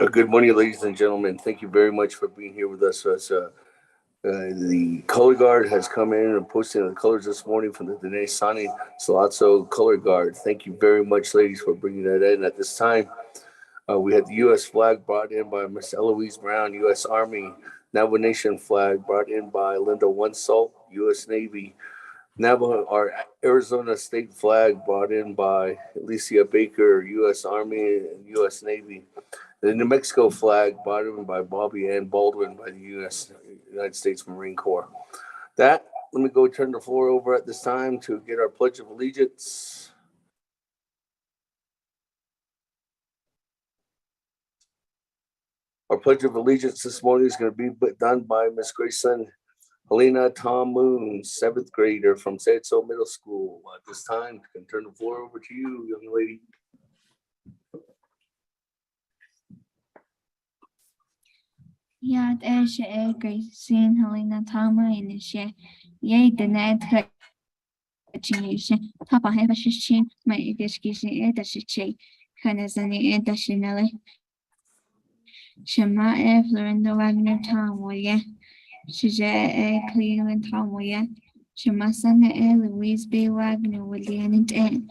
Good morning, ladies and gentlemen. Thank you very much for being here with us. The color guard has come in and posted the colors this morning from the Dinesani Salazzo color guard. Thank you very much, ladies, for bringing that in. At this time, we had the U.S. flag brought in by Miss Eloise Brown, U.S. Army. Navajo Nation flag brought in by Linda One-Salt, U.S. Navy. Navajo, our Arizona state flag brought in by Alicia Baker, U.S. Army and U.S. Navy. The New Mexico flag brought in by Bobby Ann Baldwin by the United States Marine Corps. That, let me go turn the floor over at this time to get our Pledge of Allegiance. Our Pledge of Allegiance this morning is going to be done by Miss Graceland Helena Tom Moon, 7th grader from Sayetso Middle School. At this time, I can turn the floor over to you, young lady. Yad Eshe Graceland Helena Tama in the share. Yea, the net generation. Papa have a shichin, my education edashichay. Kanazani edashinale. Shema F. Lorinda Wagner Tamoya. Shija Cleveland Tamoya. Shemasana Louise B. Wagner William and N.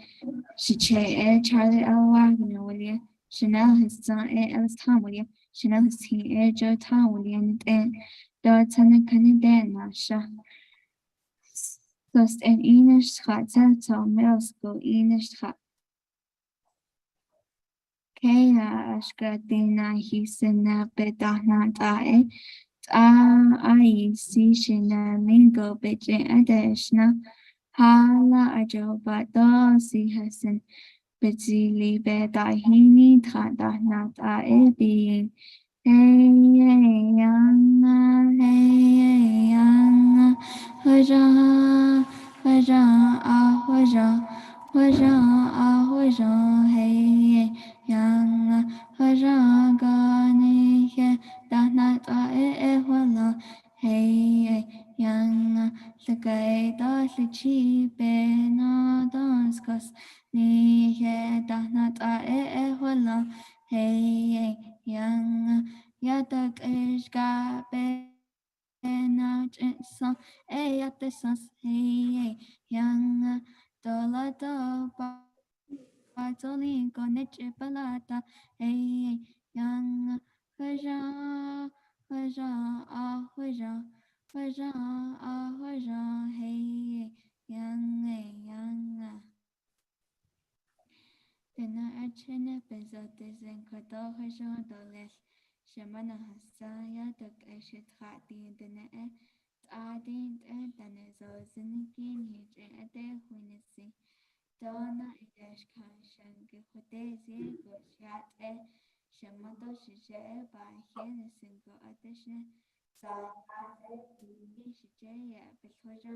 Shiche Charlie L. Wagner William. Chanel his son Alice Tamoya. Chanel his teen Joe Tom William and N. Dortana Canadan Nasha. Lost an Enish Scott Zelto Middle School Enish Scott. Kaya Ashkatina Hisana Bedana Dae. I see Shina Lingo Bitchin Adeshna Hala Ajoba Si Hassan Bitsili Bedahini Tada Nata Ebi Hey Yana Hey Yana Haja Haja Ahoja Haja Ahoja Hey Yana Haja Gani Danata Wala Hey Yana Lagaida Lichi Bena Danskas Ni Danata Wala Hey Yana Yadak Ishka Bena Jinsa Eyatesas Hey Yana Dolada Batoli Gonichi Balata Hey Yana Haja Haja Ahoja Haja Ahoja Hey Yang Tena Achene Bezotes and Kato Haja Doles Shamana Hasaya Dok Eshet Hati Dene Adin Danezo Zinikin Hij Ade Winisi Dona Idesh Kashan Gipotezi Goshat Shamato Shije by Hennessing go addition Sai Shije Bikoja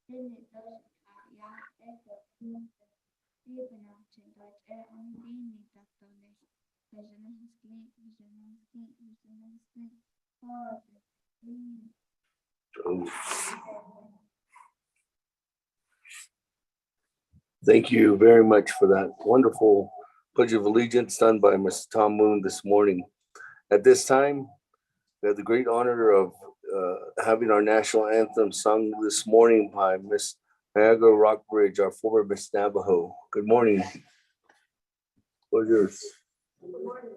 Dini Dosh Kaya Ego Even Achin Dodge Ondini Datones Visionansky Thank you very much for that wonderful Pledge of Allegiance done by Mr. Tom Moon this morning. At this time, we have the great honor of having our national anthem sung this morning by Miss Niagara Rockbridge, our former Miss Navajo. Good morning. What's yours? Good morning.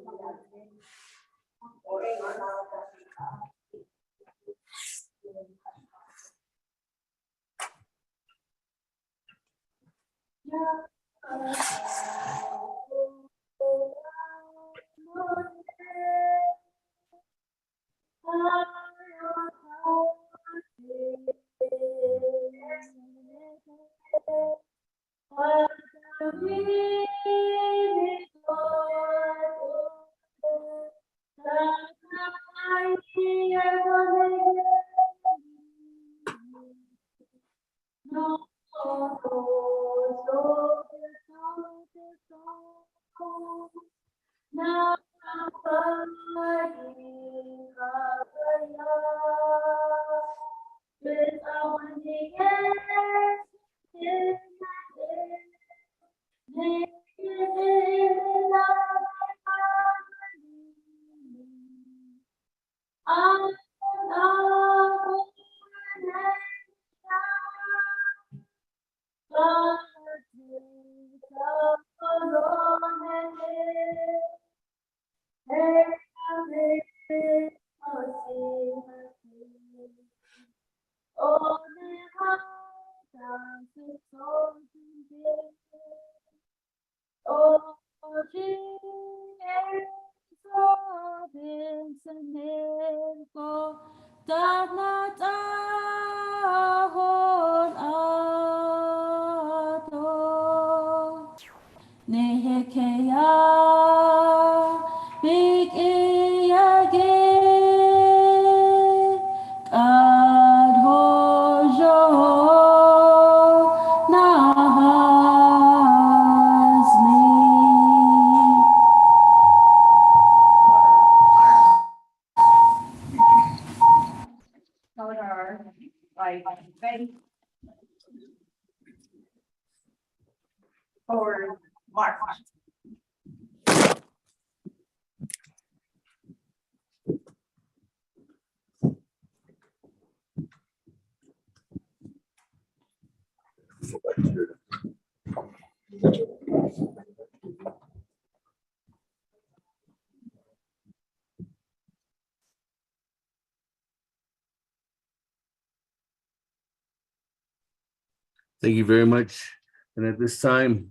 Thank you very much. And at this time,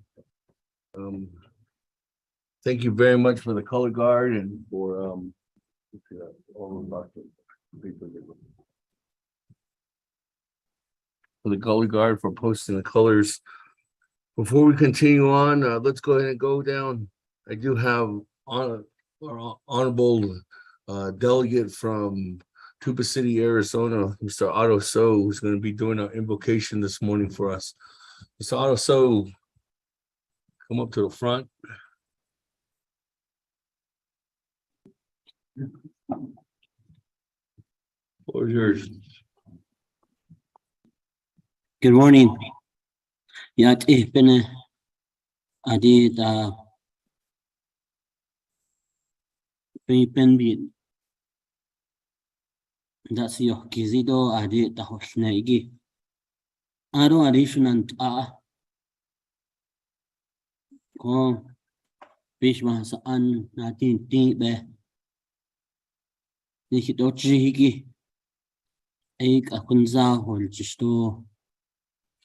thank you very much for the color guard and for all of for the color guard for posting the colors. Before we continue on, let's go ahead and go down. I do have our honorable delegate from Tuba City, Arizona, Mr. Otto So, who's going to be doing our invocation this morning for us. Mr. Otto So, come up to the front. Floor is yours. Good morning. Yat ihbene adi da pipen bit da siyo kizido adi da hosneigi. Aro additional ko bishma saan natin tibe nikito chihigi eik akunza hol chisto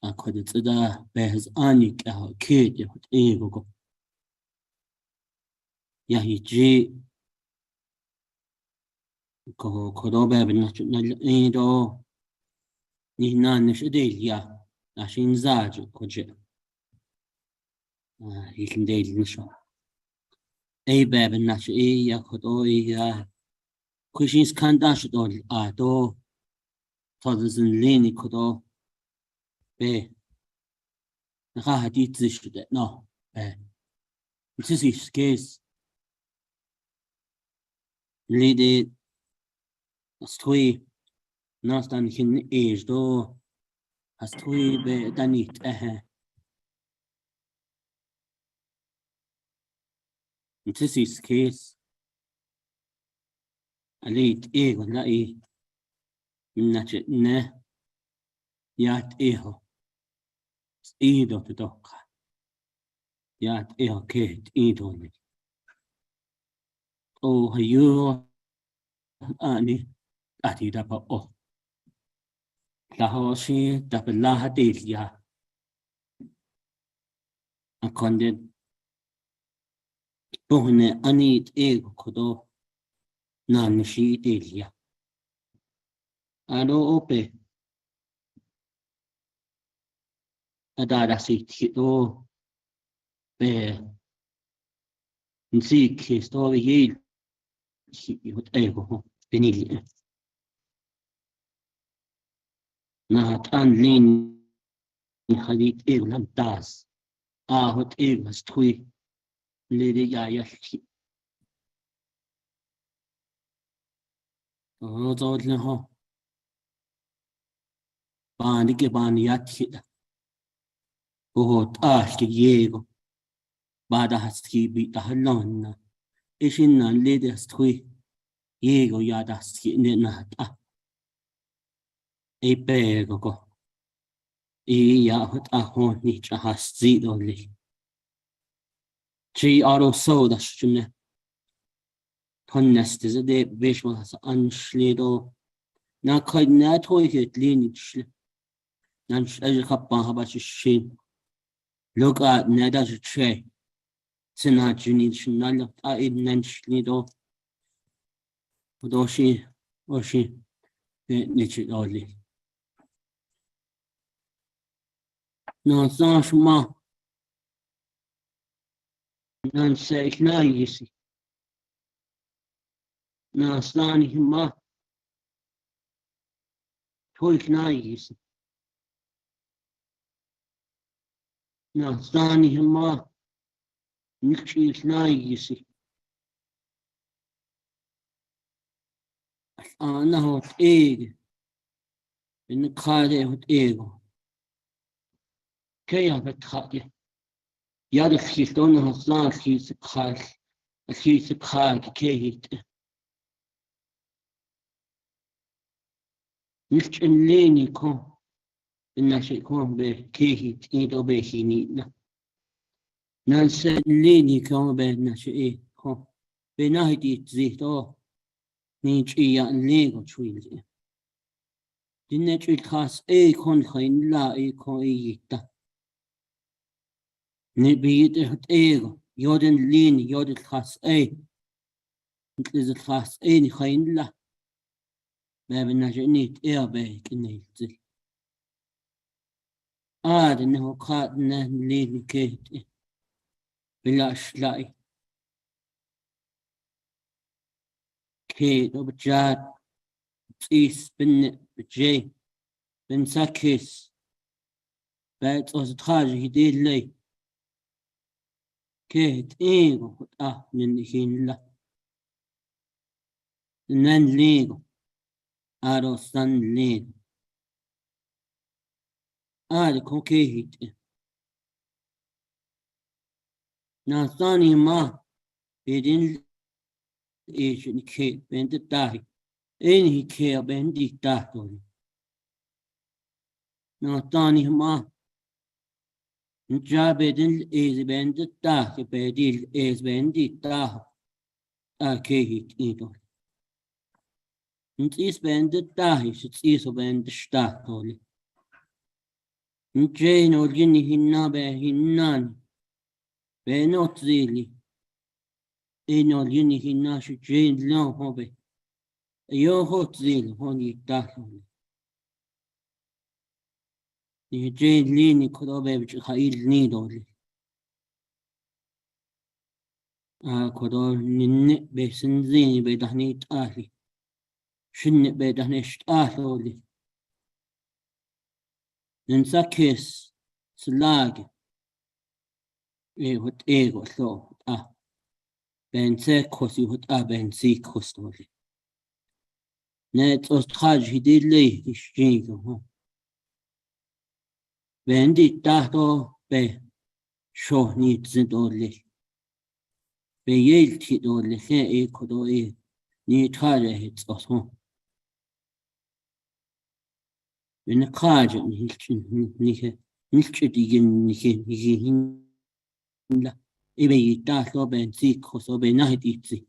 akoditsida bez anik kid ego yahiji ko kodobe binachunal edo nihna nishidelia ashin zaju koje hilindel nisho ei beben nach ya kodo ya kushins kandash dol ado tadzen leni kodo be naha hadit zishde no this is case lede stoi nastan hin age do astoi be danit this is case alit ego la nache ne yat eho ido toka yat eho ket ido ni o hayo ani ati da pa o la hoshi da la hadilia akonde bohne anit ego kodo nanishi delia ado ope adada sitio be nsi kisto yil hot ego benili na tan lin hadit ego lantas hot ego stui lede ya yashi zodle ho bani ke bani yati hot ki yego bada hasti bi tahlonna ishinna lede stui yego yada ski ne na e pego ko ya hot hon ni chahasti doli chi auto so da shune Honest is a day visual has unshlido na could not toy it lineage Nanch ay kapang haba shin. Look at neda che. Sina jini shinalo a in nanch nido. Oshi nichi oli. No sanshma. Nan say na yisi. Na stani hima. Toik na yisi. Na stani hima. Nichi na yisi. Ana hot egg. In the car there hot egg. Kaya betrakje. Ja, de schiet dan nog slaan, schiet ze kruis. Schiet ze kruis, keet. Nicht in leni kom. In na se kom be keet, niet op be niet. Na se leni kom be na se kom. Be na het iets zicht o. Niet ja een lego twil. Die net uit gas kon geen la kon eet. Ne be het ego. Joden leni, joden gas Het is het gas geen la. We hebben natuurlijk niet erbij geneeld. De nou gaat een lelijkheid. Bila slai. Kate op het jaar. Het is binnen het jay. Ben zakjes. Bij het als het gaat, je deed lei. Kate, ego, het men geen la. En dan lego. Aros dan lego. De kokeet. Na sani ma. Bedin Asian Kate ben de dahi. Any care ben di dahi. Na sani ma. Jabedin is ben de dahi. Bedil is ben di dahi. Keet idol. Het is ben de dahi. Het is ben de dahi. Jane or Ginny hinna be hinnan. Be not really. Or Ginny hinna should Jane long hobby. Yo hot zeal honey dahi. Jane Lini could obey which Hail need only. Could only be Sinzini by the need ahi. Shouldn't be the next only. Then Sakis slag. What ego so. Ben se cosi what ben see costly. Net was trage he did lay his jingle. Ben dit dato be show needs it only. Be yield it only he could ni trage hits us home. In the cage nicht igen hinla. Ebe dato ben see coso be night itzy.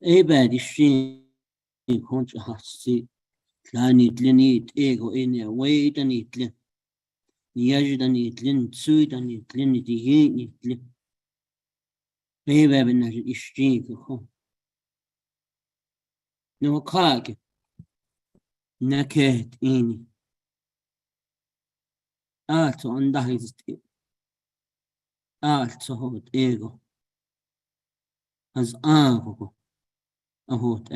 Ebe the shin conch has see. Lanit linit ego in a way than it lin. Niajan it lin, suit and it lin it yin it lin. Baby, as it is stink. No cag. Naked in. Also on the his also hot ego. As ago. A hot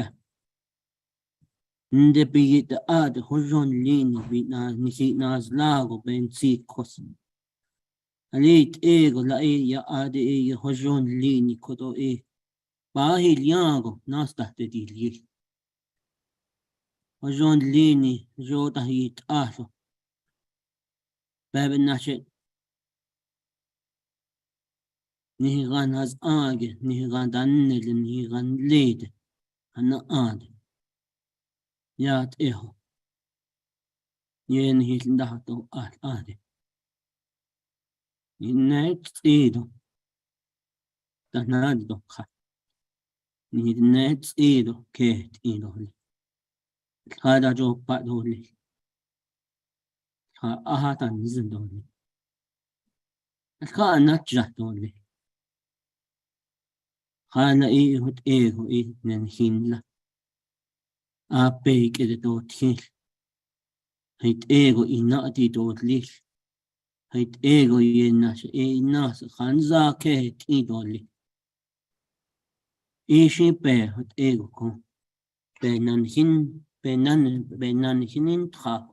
Nde be the hojon lini vina niki nas lago ben si kos. Alit ego la ya hojon lini kodo Bahi liago nas tahte di Hojon lini jota hit aso. Baben nashe. Nihigan has nihigan danil, nihigan lead. Anna Yat eho. Yen hildato ade. In net edo. Danado ka. Ni net edo ket idoli. Kada jo padoli. ha ahatan zindoli. Ka not jatoli. Hana hut ego nen hinla. A bake it hill. Het ego inati dodli. Het ego yenas nas hanza ke idoli. Ishi pe het ego ko. Benan hinin tra.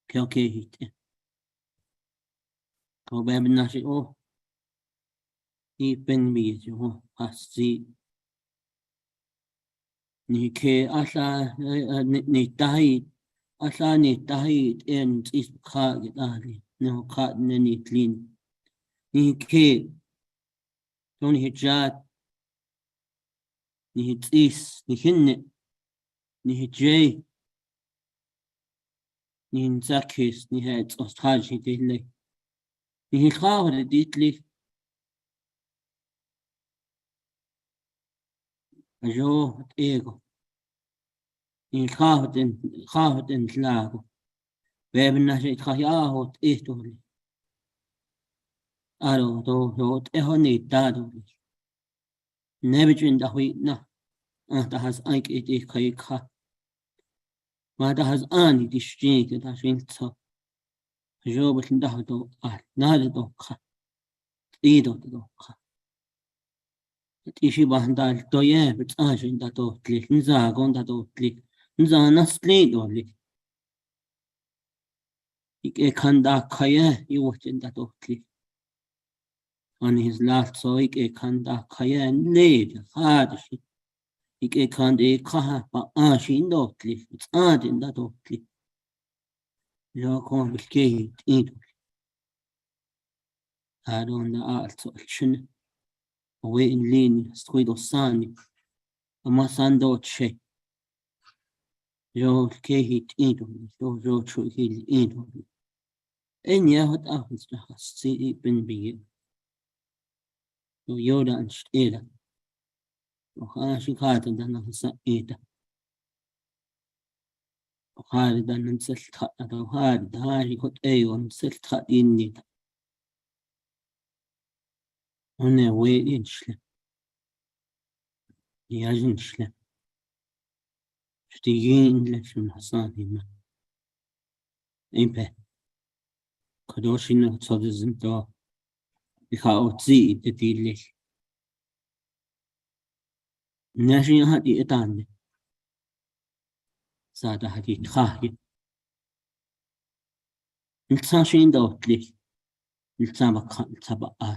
Kelke hit. Ko benashi o. I ben mi jo hasi. Ni ke asa ni tahi. Asa ni tahi en is ka gitali. No ka ni clean. Ni ke. Don't hit jat. Ni hit is. Ni hinne. Ni hit jay. Ni zakis. Ni het ostaji dille. Ni hit khavre ditli. Ajo het ego. Ni khavt en lago. We hebben na het khaya het etoli. Aro do het eho niet dadoli. Nebijin da hui na. Da has eik et kha. Maar da has ani die stinke da vindt. Ajo betin da do na do kha. Ido do kha. Het ishi bahandal do ye bet ajin da do klik. Nza gon da do klik. Nza nasli do lik. Ik kan da khaya I watchin da do klik. On his last so ik kan da khaya need hard. Ik kan de kha ba ashin do klik. Adin da do klik. Ja kon bilke ido. Adon da alto chin. Away in lean squido sani. Ama sando che. Jo kehit ido. Jo chu hil ido. En ja hat ahens da hasi ben bi. Jo yoda en steda. Och ashi khaten da na sa eda. Och har da nan selt da har da hot eon selt inni. One way in shle. Yajin shle. Stigin le shun hasani ma. Impe. Kadoshin tzadizim da. Ik ga otzi de dili. Nashin hadi etan. Zada hadi thahi. Ntsashin da otli. Ntsaba khan ntsaba a.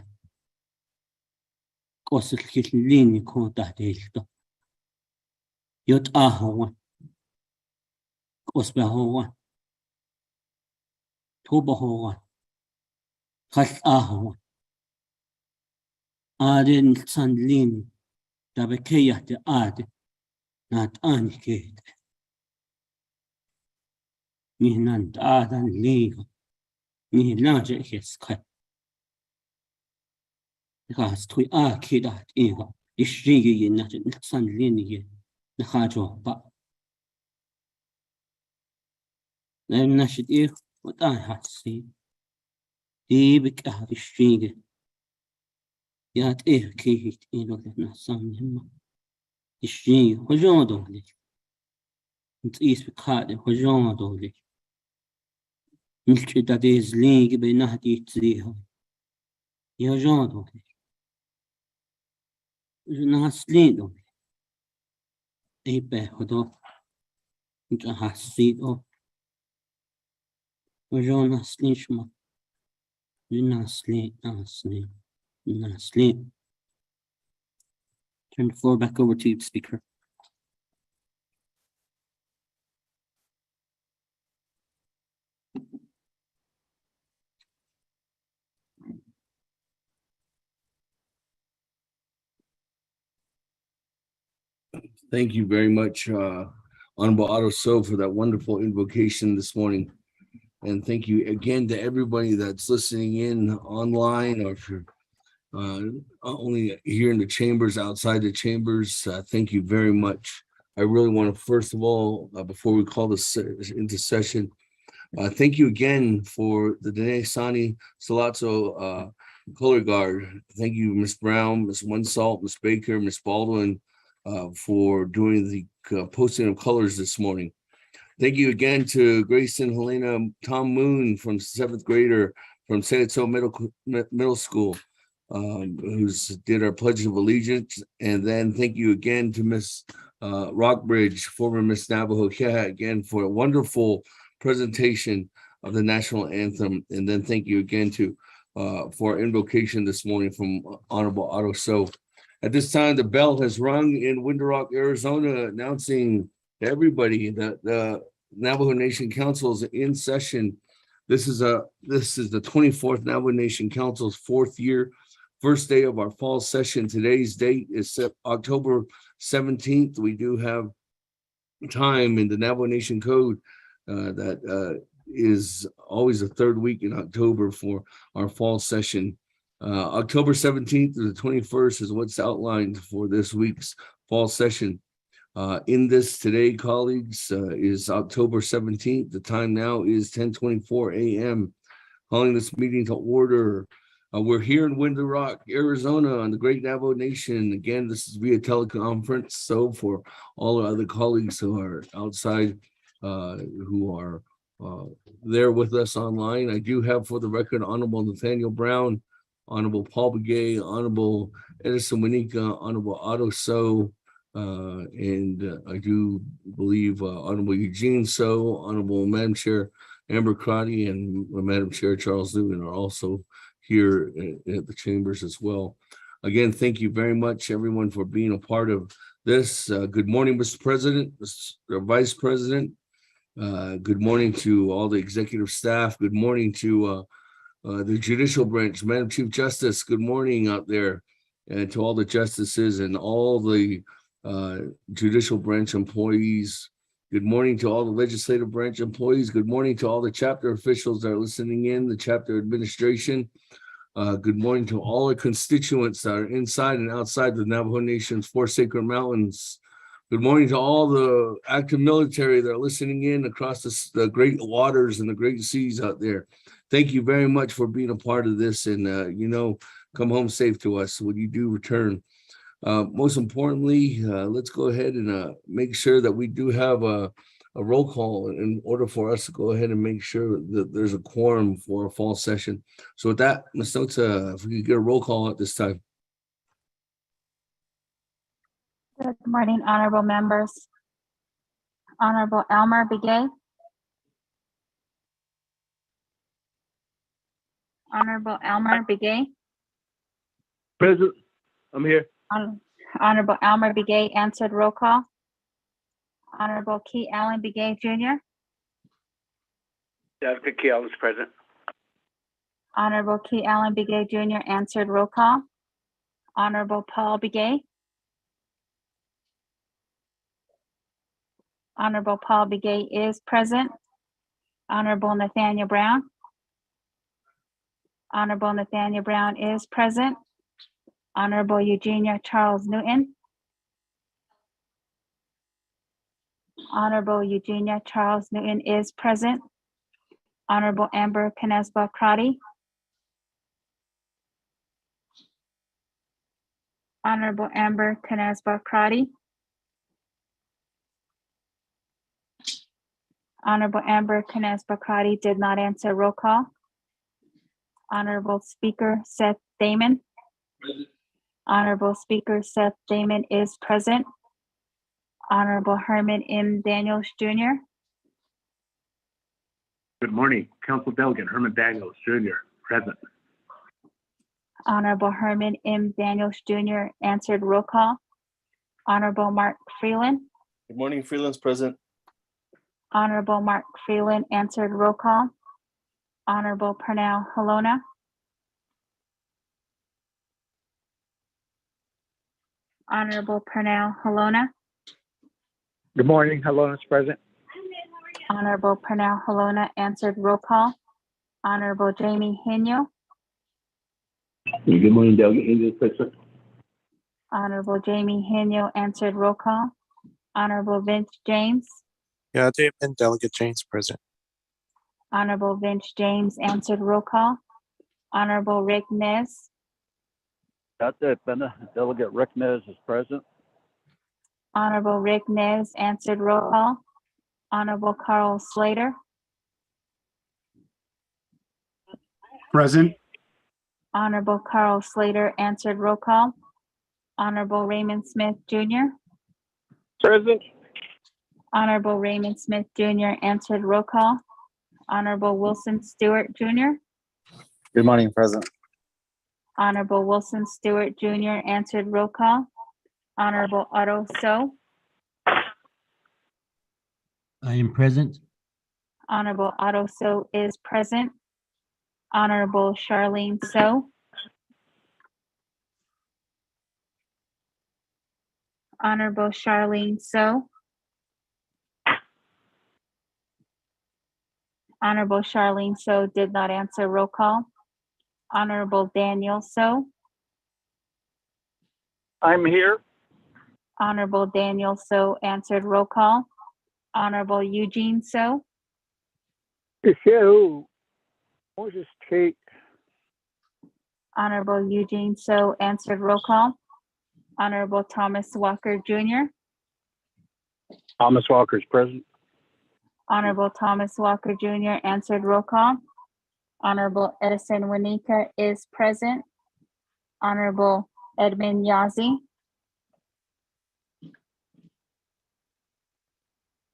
Kosil kilini ko da delto. Yot ahawan. Kosbe hawan. Toba hawan. Khal ahawan. Adin sandlin. Da bekeyat de ade. Nat anike. Mihnan adan liga. Mihlaje heskai. Gas tui a kidat eva. Ishrigi yinat sandlin ye. Nakhajo ba. Lem nashid what I had seen. Dibik a ishrigi. Yat kihit ilo na samhima. Ishrigi hojon doli. It is because the hojon doli. Milch that is link be nahdi tsiho. Hojon doli. Naslin doli. Ebe hodo. It has seed of hojon naslin shma. Naslin. Turn the floor back over to you, speaker. Thank you very much, Honorable Otto So, for that wonderful invocation this morning. And thank you again to everybody that's listening in online, or if you're only here in the chambers, outside the chambers. Thank you very much. I really want to, first of all, before we call this into session, Thank you again for the Dinesani Salazzo color guard. Thank you, Ms. Brown, Ms. One-Salt, Ms. Baker, Ms. Baldwin, for doing the posting of colors this morning. Thank you again to Grayson Helena Tom Moon from 7th grader from San Antonio Middle School, who's did our Pledge of Allegiance. And then thank you again to Miss Rockbridge, former Miss Navajo, again for a wonderful presentation of the national anthem. And then thank you again to for our invocation this morning from Honorable Otto So. At this time, the bell has rung in Window Rock, Arizona, announcing to everybody that the Navajo Nation Council is in session. This is the 24th Navajo Nation Council's 4th year, first day of our fall session. Today's date is October 17th. We do have time in the Navajo Nation Code that is always the 3rd week in October for our fall session. October 17th to the 21st is what's outlined for this week's fall session. In this today, colleagues, is October 17th. The time now is 10:24 a.m. Calling this meeting to order. We're here in Window Rock, Arizona on the Great Navajo Nation. Again, this is via teleconference. So for all our other colleagues who are outside, who are there with us online, I do have for the record Honorable Nathaniel Brown, Honorable Paul Begay, Honorable Edison Winika, Honorable Otto So, and I do believe Honorable Eugene So, Honorable Madam Chair Amber Crotty, and Madam Chair Charles Newton are also here at the chambers as well. Again, thank you very much, everyone, for being a part of this. Good morning, Mr. President, Mr. Vice President. Good morning to all the executive staff. Good morning to the judicial branch, Madam Chief Justice. Good morning out there, and to all the justices and all the judicial branch employees. Good morning to all the legislative branch employees. Good morning to all the chapter officials that are listening in, the chapter administration. Good morning to all the constituents that are inside and outside the Navajo Nation's 4 sacred mountains. Good morning to all the active military that are listening in across the great waters and the great seas out there. Thank you very much for being a part of this, and come home safe to us when you do return. Most importantly, let's go ahead and make sure that we do have a roll call in order for us to go ahead and make sure that there's a quorum for a fall session. So with that, Ms. Nota, if we could get a roll call at this time. Good morning, honorable members. Honorable Elmer Begay. Honorable Elmer Begay. Present. I'm here. Honorable Elmer Begay answered roll call. Honorable Key Allen Begay Jr. Advocate Key Allen is present. Honorable Key Allen Begay Jr. answered roll call. Honorable Paul Begay. Honorable Paul Begay is present. Honorable Nathaniel Brown. Honorable Nathaniel Brown is present. Honorable Eugenia Charles Newton. Honorable Eugenia Charles Newton is present. Honorable Amber Canesba Crotty. Honorable Amber Canesba Crotty. Honorable Amber Canesba Crotty did not answer roll call. Honorable Speaker Seth Damon. Honorable Speaker Seth Damon is present. Honorable Herman M. Daniels Jr. Good morning. Council Delegate Herman Daniels Jr. present. Honorable Herman M. Daniels Jr. answered roll call. Honorable Mark Freeland. Good morning, Freeland's present. Honorable Mark Freeland answered roll call. Honorable Pernell Halona. Honorable Pernell Halona. Good morning. Hello, Mr. President. Honorable Pernell Halona answered roll call. Honorable Jamie Henyo. Good morning, Delegate Angel present. Honorable Jamie Henyo answered roll call. Honorable Vince James. Yeah, David, Delegate James present. Honorable Vince James answered roll call. Honorable Rick Nez. Delegate Rick Nez is present. Honorable Rick Nez answered roll call. Honorable Carl Slater. Present. Honorable Carl Slater answered roll call. Honorable Raymond Smith Jr. Present. Honorable Raymond Smith Jr. answered roll call. Honorable Wilson Stewart Jr. Good morning, President. Honorable Wilson Stewart Jr. answered roll call. Honorable Otto So. I am present. Honorable Otto So is present. Honorable Charlene So. Honorable Charlene So. Honorable Charlene So did not answer roll call. Honorable Daniel So. I'm here. Honorable Daniel So answered roll call. Honorable Eugene So. Moses Kate. Honorable Eugene So answered roll call. Honorable Thomas Walker Jr. Thomas Walker is present. Honorable Thomas Walker Jr. answered roll call. Honorable Edison Wanika is present. Honorable Edmund Yazzie.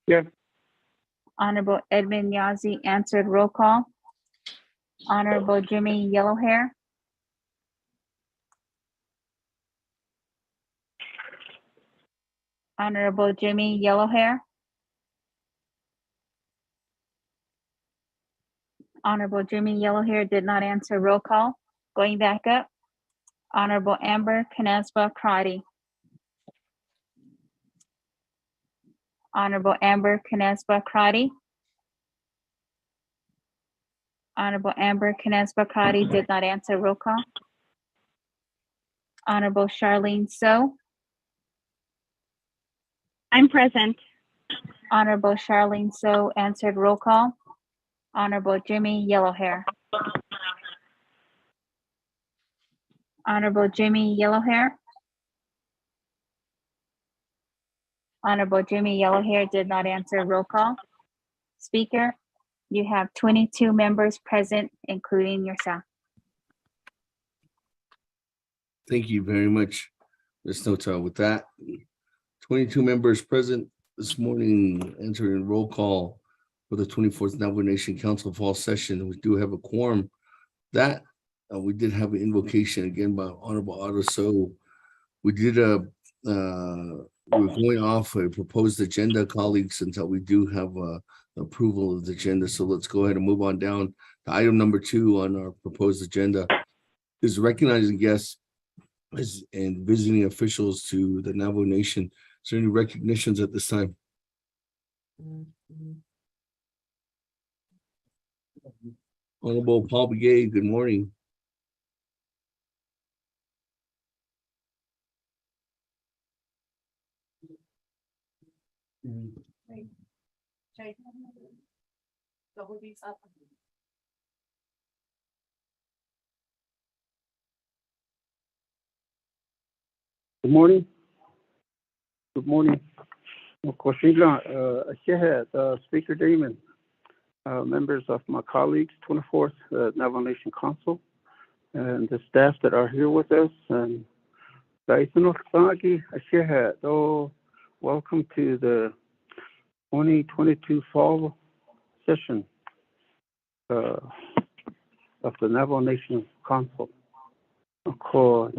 Here. Honorable Edmund Yazzie answered roll call. Honorable Jimmy Yellowhair. Honorable Jimmy Yellowhair. Honorable Jimmy Yellowhair did not answer roll call. Going back up. Honorable Amber Canespa Crotty. Honorable Amber Canespa Crotty. Honorable Amber Canespa Crotty did not answer roll call. Honorable Charlene So. I'm present. Honorable Charlene So answered roll call. Honorable Jimmy Yellowhair. Honorable Jimmy Yellowhair. Honorable Jimmy Yellowhair did not answer roll call. Speaker, you have 22 members present, including yourself. Thank you very much, Ms. Nota. With that, 22 members present this morning, entering roll call for the 24th Navajo Nation Council Fall Session. We do have a quorum. That we did have an invocation again by Honorable Otto. So we did we're going off a proposed agenda, colleagues, until we do have approval of the agenda. So let's go ahead and move on down to item number 2 on our proposed agenda is recognizing guests and visiting officials to the Navajo Nation. Is there any recognitions at this time? Honorable Paul Begay, good morning. Good morning. Good morning. Speaker Damon, members of my colleagues, 24th Navajo Nation Council, and the staff that are here with us, and welcome to the 2022 fall session of the Navajo Nation Council. Of course,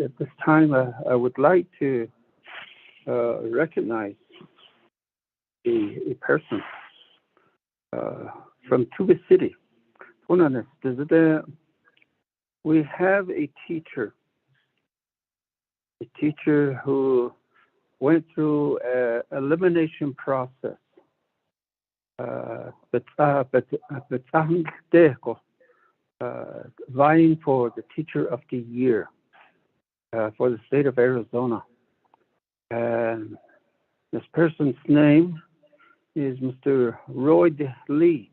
at this time, I would like to recognize a person from Tuba City. We have a teacher who went through an elimination process. Vying for the Teacher of the Year for the state of Arizona. And this person's name is Mr. Royd Lee.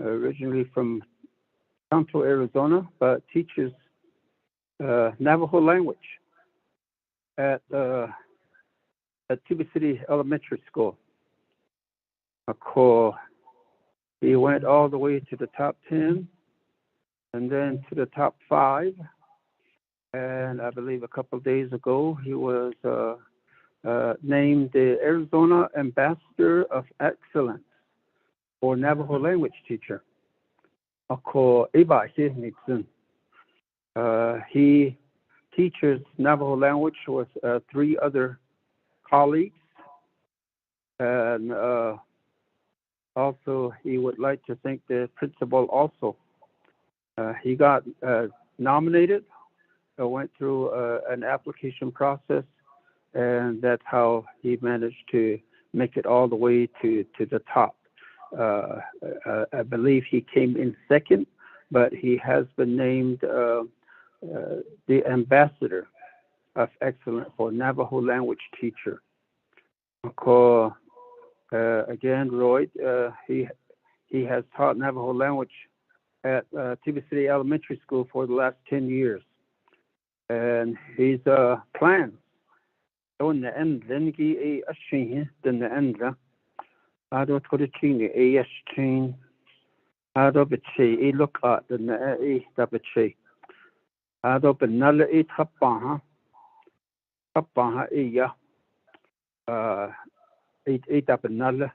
originally from Tonto, Arizona, but teaches Navajo language at Tuba City Elementary School. He went all the way to the top 10 and then to the top 5. And I believe a couple of days ago, he was named the Arizona Ambassador of Excellence for Navajo language teacher. He teaches Navajo language with 3 other colleagues. And also, he would like to thank the principal also. He got nominated, went through an application process, and that's how he managed to make it all the way to the top. I believe he came in second, but he has been named the Ambassador of Excellence for Navajo language teacher. Again, Roy, he has taught Navajo language at Tuba City Elementary School for the last 10 years. And his plans on the end, then he a sheen, then the end. I don't put a chain, a chain. I don't bet she, look at the a double she. I don't bet null a tapaha. Tapaha, eight up another.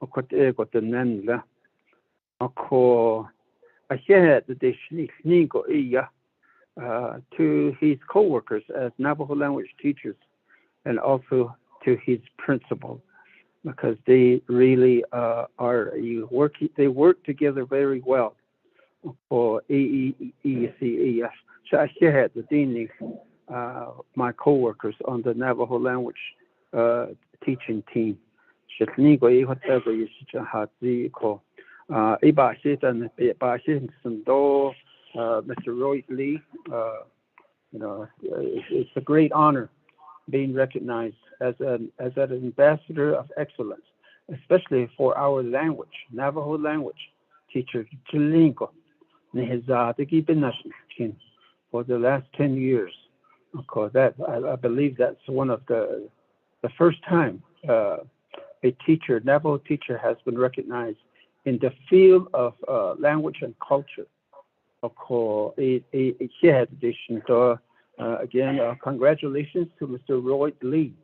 I got the nanda. I call a head that they sneak to his co-workers as Navajo language teachers and also to his principal, because they really they work together very well for AECES. So I had my co-workers on the Navajo language teaching team. Mr. Roy Lee, it's a great honor being recognized as an ambassador of excellence, especially for our language, Navajo language teacher, for the last 10 years. Of course, that I believe that's one of the first time a teacher, Navajo teacher, has been recognized in the field of language and culture. Of course, again, congratulations to Mr. Roy Lee,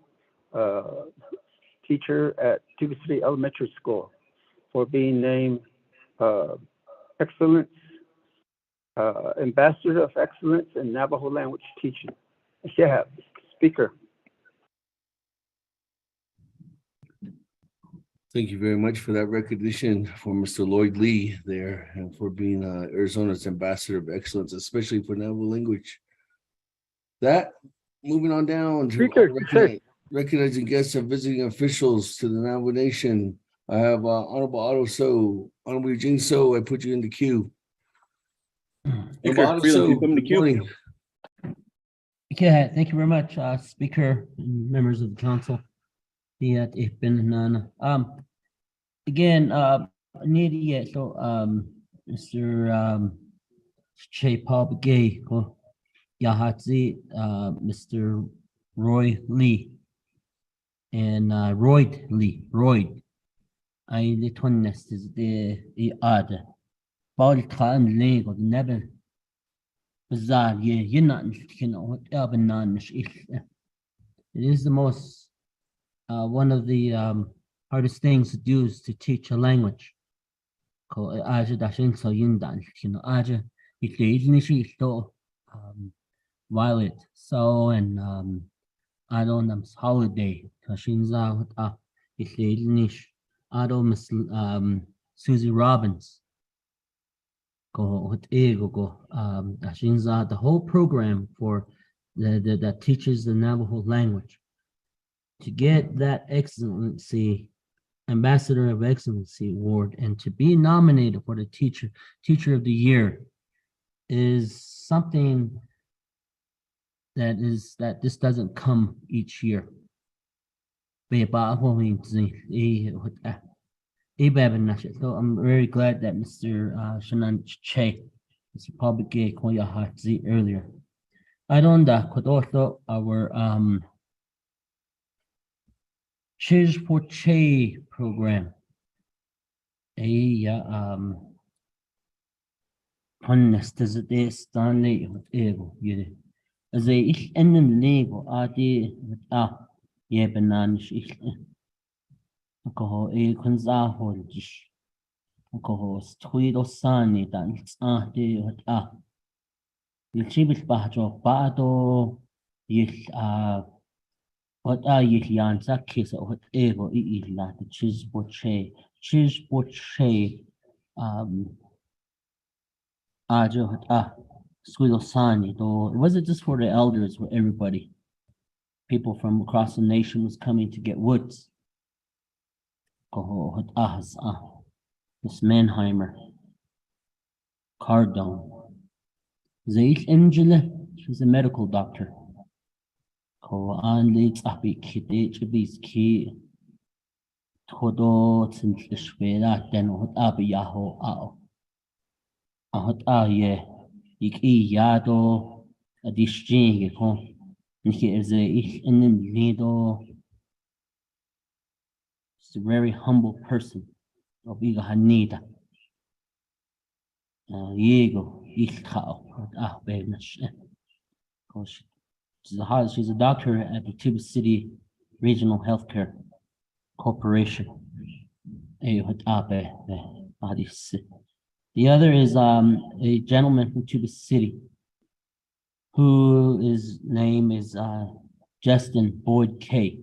teacher at Tuba City Elementary School, for being named Excellence, Ambassador of Excellence in Navajo language teaching. Speaker. Thank you very much for that recognition for Mr. Lloyd Lee there and for being Arizona's Ambassador of Excellence, especially for Navajo language. Moving on down to recognizing guests and visiting officials to the Navajo Nation. I have Honorable Otto So. Honorable Eugene So, I put you in the queue. Speaker, you come in the queue. Okay, thank you very much, Speaker and members of the council. Again, Mr. Che Paul Begay, Yahatzi, Mr. Roy Lee, and Royd Lee. I the one nest is the odd. Body clan leg or never bizarre, you're not it is the most one of the hardest things to do is to teach a language. While it so and I don't holiday Susie Robbins the whole program for that teaches the Navajo language. To get that excellency, Ambassador of Excellency award, and to be nominated for the Teacher of the Year is something that this doesn't come each year. So I'm very glad that Mr. Shanan Che, Mr. Public Koya earlier. I don't could also our Cheers for Che program. Honest as it is, Stanley with able, you. As ich in dem Lego adi mit bananisch ich ko konzahol dish ko stuido sani dan de mit il chibis bahjo bado ich what ich yan sakis what ego la the cheese boche ajo stuido sani do was it just for the elders for everybody? People from across the nation was coming to get woods. Miss Mannheimer, Cardone. Zeich Angela, she was a medical doctor. Anlitz Abikidich Ki Todo Tsintlishvela, then what Abiyaho Ao. Ye, Iki Yado, a dishing, and he is a in the needle. She's a very humble person. Of Iga Hanida. Yego, Ichao, she's a doctor at the Tuba City Regional Healthcare Corporation. The other is a gentleman from Tuba City whose name is Justin Boyd K.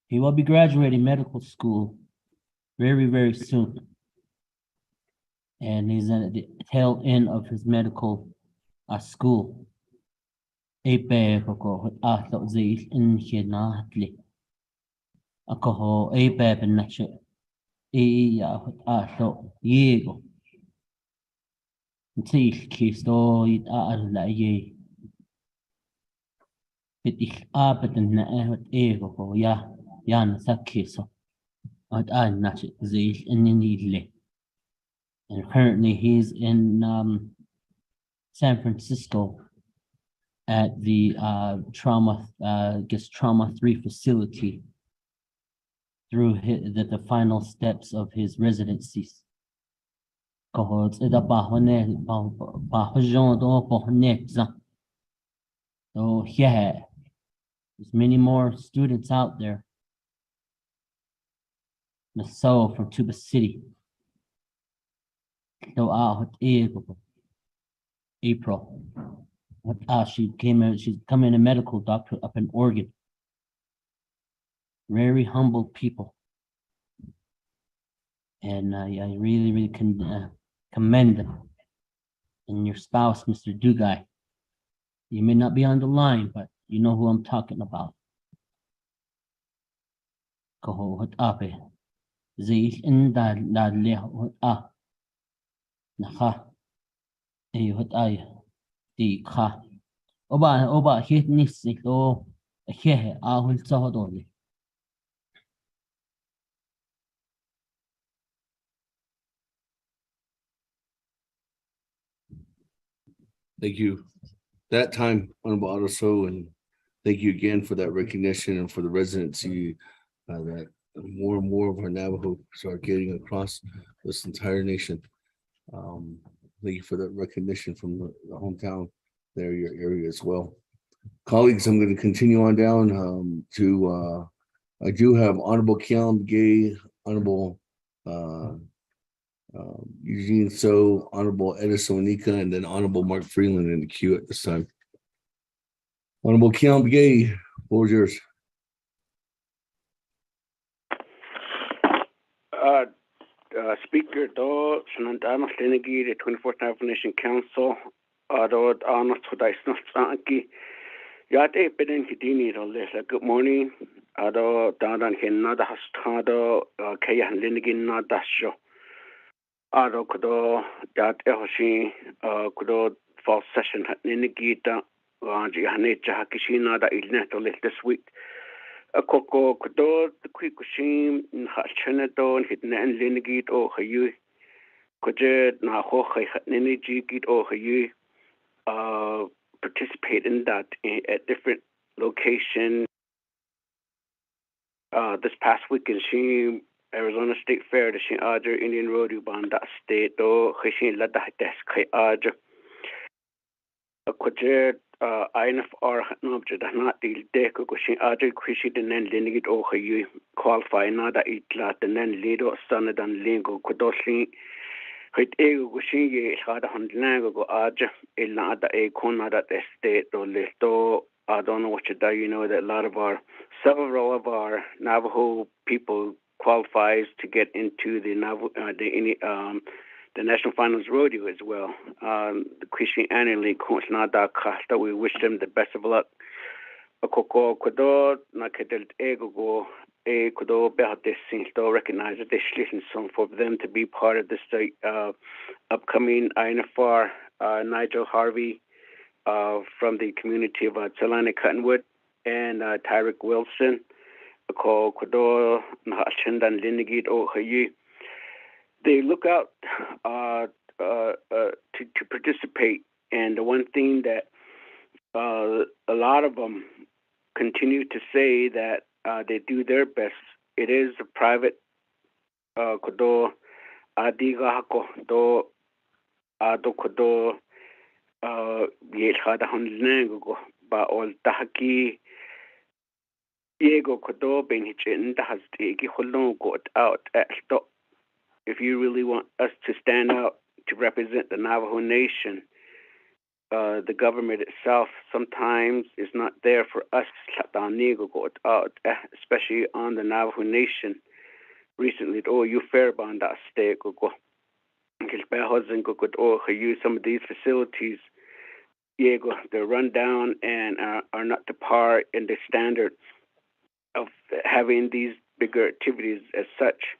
He will be graduating medical school very, very soon. And he's at the tail end of his medical school. And currently he's in San Francisco at the trauma 3 facility through the final steps of his residencies. So yeah, there's many more students out there. So from Tuba City. So April. She's becoming a medical doctor up in Oregon. Very humble people. And I really, really can commend them. And your spouse, Mr. Dugai. You may not be on the line, but you know who I'm talking about. Oba hit nisik o ahul sahodoli. Thank you. That time, Honorable Adoso, and thank you again for that recognition and for the residency that more and more of our Navajo are getting across this entire nation. Thank you for that recognition from the hometown there, your area as well. Colleagues, I'm going to continue on down to, I do have Honorable Kian Gay, Honorable Eugene So, Honorable Edison Nika, and then Honorable Mark Freeland in the queue at this time. Honorable Kian Gay, floor is yours. Speaker do Sanandana Lenigi, the 24th Navajo Nation Council, Adod Anna Todisno Sanki, Yate Beden Hidini, good morning, Ado Dadan Hinada Hastado, Kayan Lenigin Nadasho, Ado Kudo, Dat Ehoshi, Kudo fall session at Ninigita, Jihanecha Hakishina, that Ilneto this week. a coco codo the quick shame in Hachanadon hit nan linigit or hayu cojet na hoche energy git or hayu participate in that at different locations. This past weekend, she Arizona State Fair, the she Aja Indian Rodeo band that state do she la da desk kai Aja. A quadret INFR object not deal deck go she Aja Krishi the nen linigit o you qualify nada it la the nen lido standard and lingo kudoshi. Hit ego go she ye had a hundred go Aja illa da a corner that estate do listo. I don't know what you do. You know that several of our Navajo people qualifies to get into the National Finals Rodeo as well. The Christian annually coach Nada Costa. We wish them the best of luck. Akoko Kodo Nakedel Ego go a Kodo Behate seems to recognize that they listen some for them to be part of this upcoming INFR Nigel Harvey. From the community of Talana Cottonwood and Tyrick Wilson, called Kodor, Nachendan Linigit or Hayi. They look out to participate, and the one thing that a lot of them continue to say that they do their best. It is a private Kodor Adigahako do Ado Kodor. Yelhada Hunlango ba all Tahaki Yego Kodo Benhichin has taken Holon got out at stop. If you really want us to stand out to represent the Navajo Nation, the government itself sometimes is not there for us, especially on the Navajo Nation. Recently, you fair bond that state go. Some of these facilities, they're run down and are not to par in the standard of having these bigger activities as such.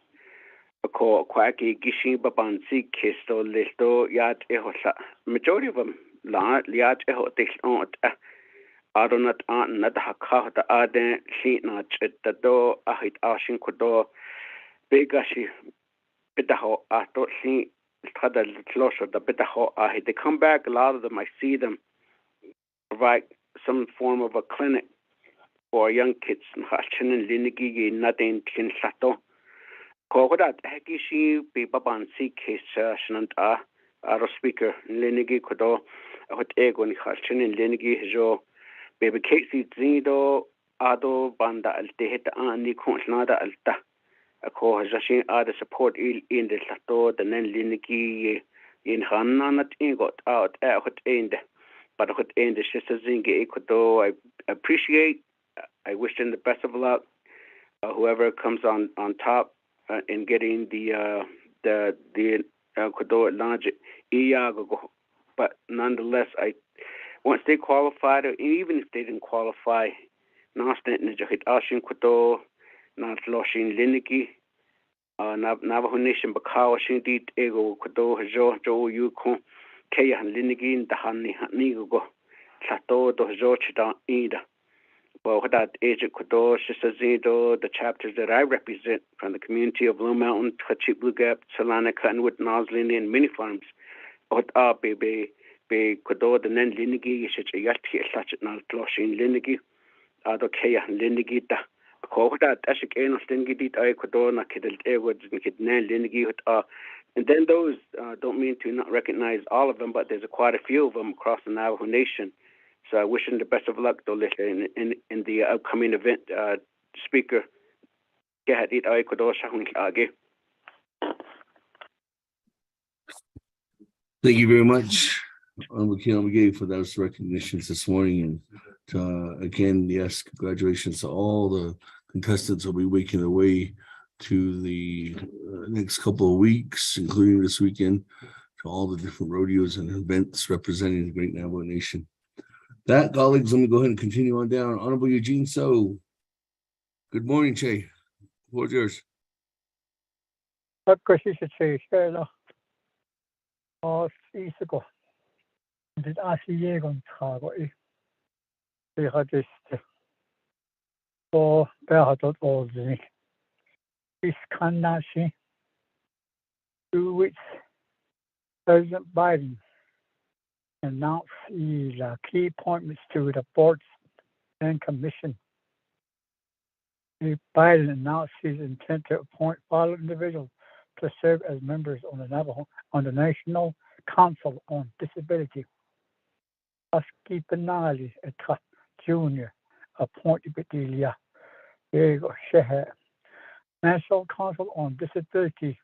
Majority of them, Adonat Aunt Nadhaka, the Aden, Sheet Notch at the door, Ahit Ashin Kodo, Begashi, Bidaho, Ato, Sheet. They come back. A lot of them, I see them provide some form of a clinic for young kids. Nothing can sato. Kogodat Hakishi be Baban C case Shanant Aro speaker Linigi Kodo Hot Ego and Hashin and Linigi Jo Baby Casey Zido Ado Banda Alteheta Ani Konsnada Alta. A co-hajashin other support in the Sato, the Nen Liniki in Hana not got out at hot end, but hot end the sister Zingi Ecuador. I appreciate, I wish them the best of luck. Whoever comes on top in getting the Ecuador large Iago, but nonetheless, once they qualified, or even if they didn't qualify, Nastant Nijahit Ashin Ecuador. Not losing Liniki, Navajo Nation, Bakawa, Shindi, Ego, Kodo, Jo, Yukon, Kaya, Linigi, the Hani, Nigo, Sato, Dojo, Chita, Ida. Well, that age of Kodo, Sister Zido, the chapters that I represent from the community of Blue Mountain, Tachip Blue Gap, Solana, Cottonwood, Noslin, and many farms. What are Be Kodo, the Nen Linigi, such a Yati, such a not losing Linigi, Ado Kaya, Linigi. And then those don't mean to not recognize all of them, but there's quite a few of them across the Navajo Nation. So I wish them the best of luck, though, in the upcoming event. Speaker, Thank you very much, Honorable Kiamagay, for those recognitions this morning. And again, yes, congratulations to all the contestants who will be making their way to the next couple of weeks, including this weekend, to all the different rodeos and events representing the Great Navajo Nation. That, colleagues, let me go ahead and continue on down. Honorable Eugene So. Good morning, Che. What's yours? or Behadot Oldney. Iskanashi, 2 weeks, President Biden announced the key appointments to the boards and commission. Biden announced his intent to appoint 5 individuals to serve as members on the National Council on Disability. Husky Benali Jr. appointed Bedelia Diego Shehe. National Council on Disability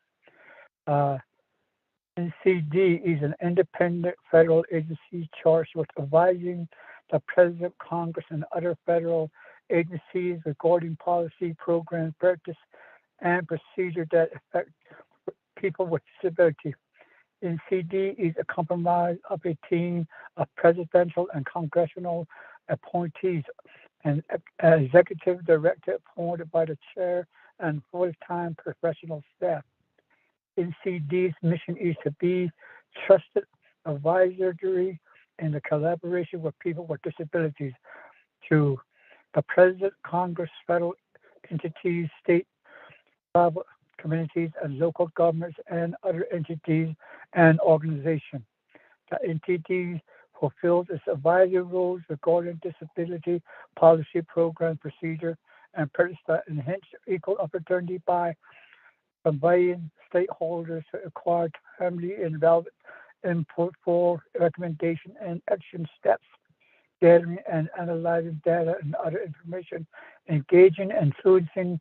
NCD is an independent federal agency charged with advising the President, Congress, and other federal agencies regarding policy, program, practice, and procedure that affect people with disability. NCD is a compromise of a team of presidential and congressional appointees and executive director appointed by the chair and full-time professional staff. NCD's mission is to be trusted advisory in the collaboration with people with disabilities to the President, Congress, federal entities, state, tribal communities, and local governments, and other entities and organizations. The entity fulfills its advisory roles regarding disability policy, program, procedure, and purpose that enhance equal opportunity by conveying stakeholders to acquire timely and relevant input for recommendation and action steps, gathering and analyzing data and other information, engaging and influencing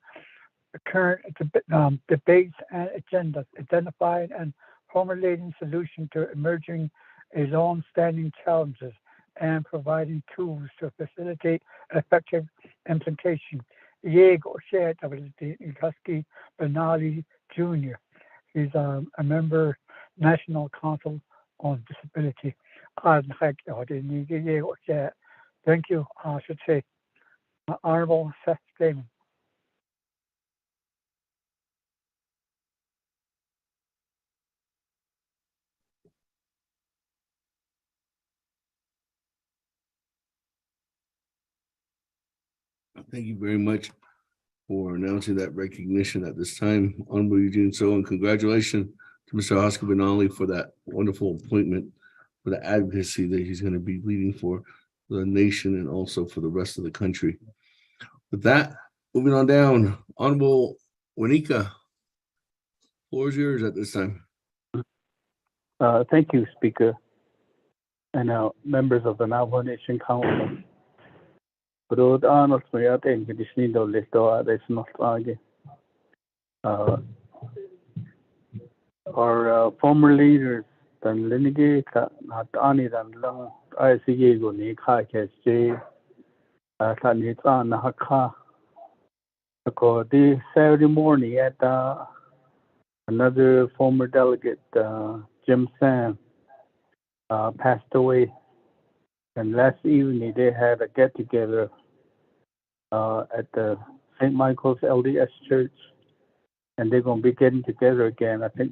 the current debates and agendas, identifying and formulating solutions to emerging and long-standing challenges, and providing tools to facilitate effective implementation. Diego shared Husky Benali Jr. He's a member National Council on Disability. Thank you, I should say. Honorable Seth Damon. Thank you very much for announcing that recognition at this time. Honorable Eugene So, and congratulations to Mr. Oscar Benali for that wonderful appointment, for the advocacy that he's going to be leading for the nation and also for the rest of the country. With that, moving on down, Honorable Wanika, floor is yours at this time. Thank you, Speaker, and members of the Navajo Nation Council. Our former leaders, dan linige ka natani dan lang ICA go ni ka KSJ, ka ni na haka. Ako the ceremony at another former delegate, Jim Sam, passed away, and last evening they had a get together at the St. Michael's LDS Church, and they're going to be getting together again, I think,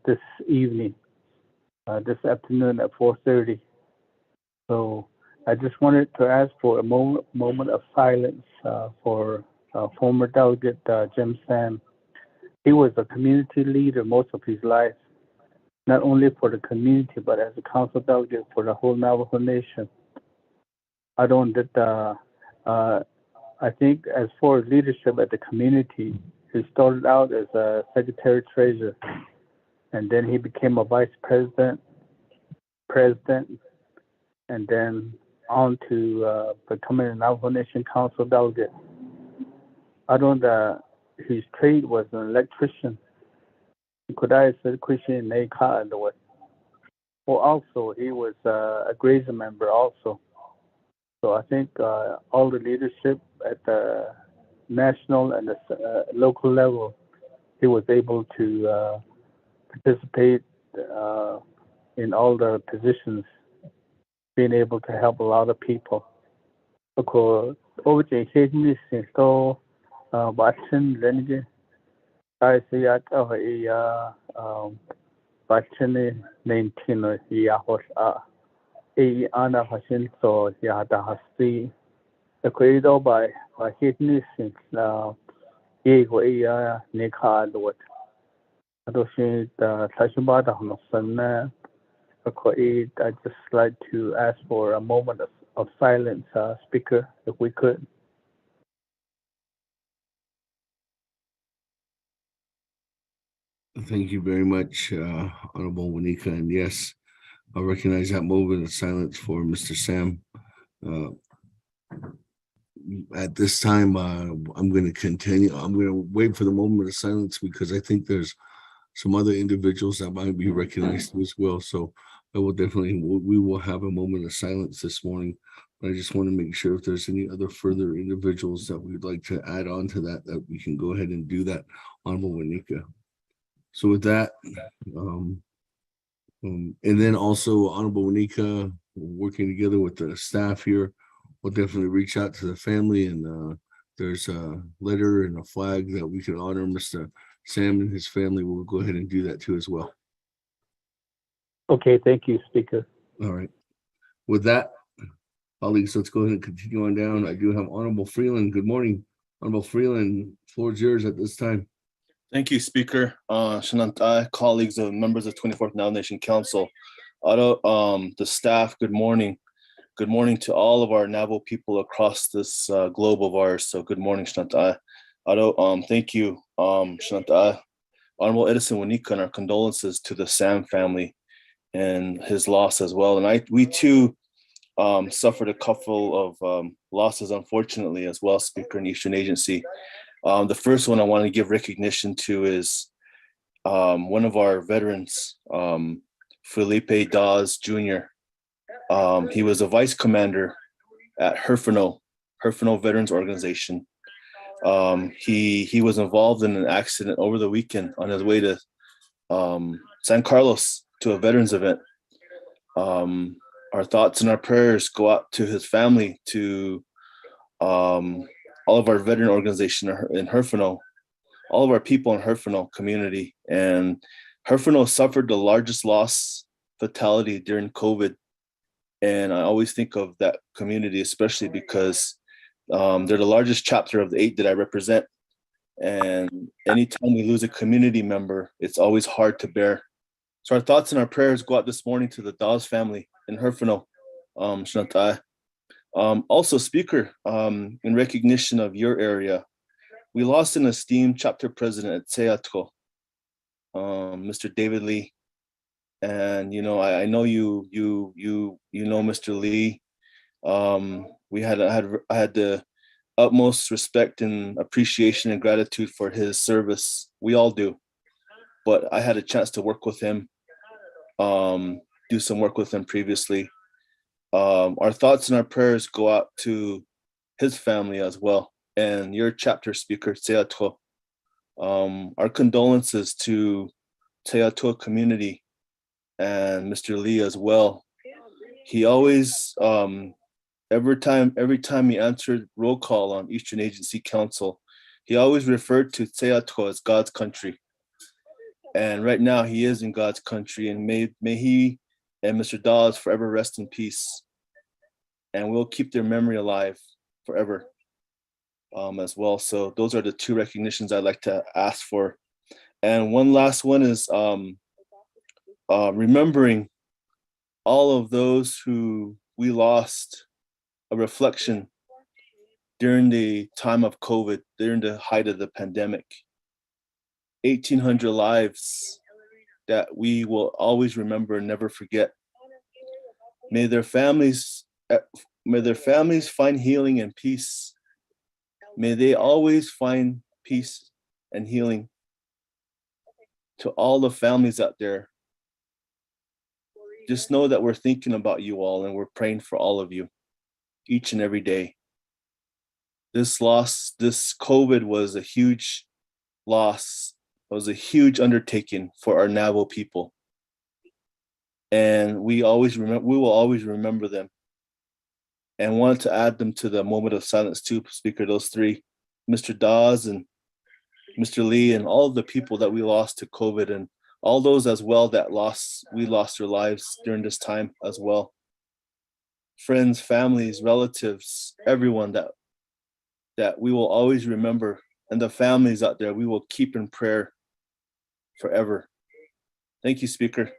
this evening, this afternoon at 4:30. So I just wanted to ask for a moment of silence for former delegate Jim Sam. He was a community leader most of his life, not only for the community, but as a council delegate for the whole Navajo Nation. I think as far as leadership at the community, he started out as a secretary-treasurer, and then he became a vice president, and then on to becoming a Navajo Nation Council delegate. His trade was an electrician. Could I say Christian Naka and the way? Well, also he was a grazer member also. So I think all the leadership at the national and the local level, he was able to participate in all the positions, being able to help a lot of people. Because over the years, so Batson Renege, I see at a Batson 19 years. Ana Hashin so Yada Hasti created by Hitnis in Yego Nika Lord. Adoshin Tashibata Honosan. I'd just like to ask for a moment of silence, Speaker, if we could. Thank you very much, Honorable Wanika. And yes, I recognize that moment of silence for Mr. Sam. At this time, I'm going to continue. I'm going to wait for the moment of silence because I think there's some other individuals that might be recognized as well. So I will definitely, we will have a moment of silence this morning. But I just want to make sure if there's any other further individuals that we'd like to add on to that we can go ahead and do that, Honorable Wanika. So with that, and then also Honorable Wanika, working together with the staff here, we'll definitely reach out to the family, and there's a letter and a flag that we can honor Mr. Sam and his family. We'll go ahead and do that too as well. Okay, thank you, Speaker. All right. With that, colleagues, let's go ahead and continue on down. I do have Honorable Freeland. Good morning, Honorable Freeland. Floor is yours at this time. Thank you, Speaker. Shanantai, colleagues and members of 24th Navajo Nation Council, the staff, good morning. Good morning to all of our Navajo people across this globe of ours. So good morning, Shanantai. Thank you, Shanantai. Honorable Edison Wanika, and our condolences to the Sam family and his loss as well. And we too suffered a couple of losses, unfortunately, as well, Speaker, in Eastern Agency. The first one I want to give recognition to is one of our veterans, Felipe Dawes Jr. He was a vice commander at Herfino Veterans Organization. He was involved in an accident over the weekend on his way to San Carlos to a veterans event. Our thoughts and our prayers go out to his family, to all of our veteran organization in Herfino, all of our people in Herfino community. And Herfino suffered the largest loss fatality during COVID. And I always think of that community, especially because they're the largest chapter of the 8 that I represent. And anytime we lose a community member, it's always hard to bear. So our thoughts and our prayers go out this morning to the Dawes family in Herfino, Shanantai. Also, Speaker, in recognition of your area, we lost an esteemed chapter president at Seattle, Mr. David Lee. And I know you know Mr. Lee. I had the utmost respect and appreciation and gratitude for his service. We all do, but I had a chance to work with him, do some work with him previously. Our thoughts and our prayers go out to his family as well, and your chapter, Speaker, Seattle. Our condolences to Seattle community and Mr. Lee as well. He always, every time he answered roll call on Eastern Agency Council, he always referred to Seattle as God's country. And right now he is in God's country, and may he and Mr. Dawes forever rest in peace. And we'll keep their memory alive forever as well. So those are the 2 recognitions I'd like to ask for. And one last one is remembering all of those who we lost, a reflection during the time of COVID, during the height of the pandemic. 1,800 lives that we will always remember and never forget. May their families find healing and peace. May they always find peace and healing. To all the families out there, just know that we're thinking about you all, and we're praying for all of you each and every day. This loss, this COVID was a huge loss. It was a huge undertaking for our Navajo people. And we will always remember them. And wanted to add them to the moment of silence too, Speaker, those 3, Mr. Dawes and Mr. Lee, and all of the people that we lost to COVID, and all those as well that we lost their lives during this time as well. friends, families, relatives, everyone that we will always remember, and the families out there we will keep in prayer forever. Thank you, Speaker.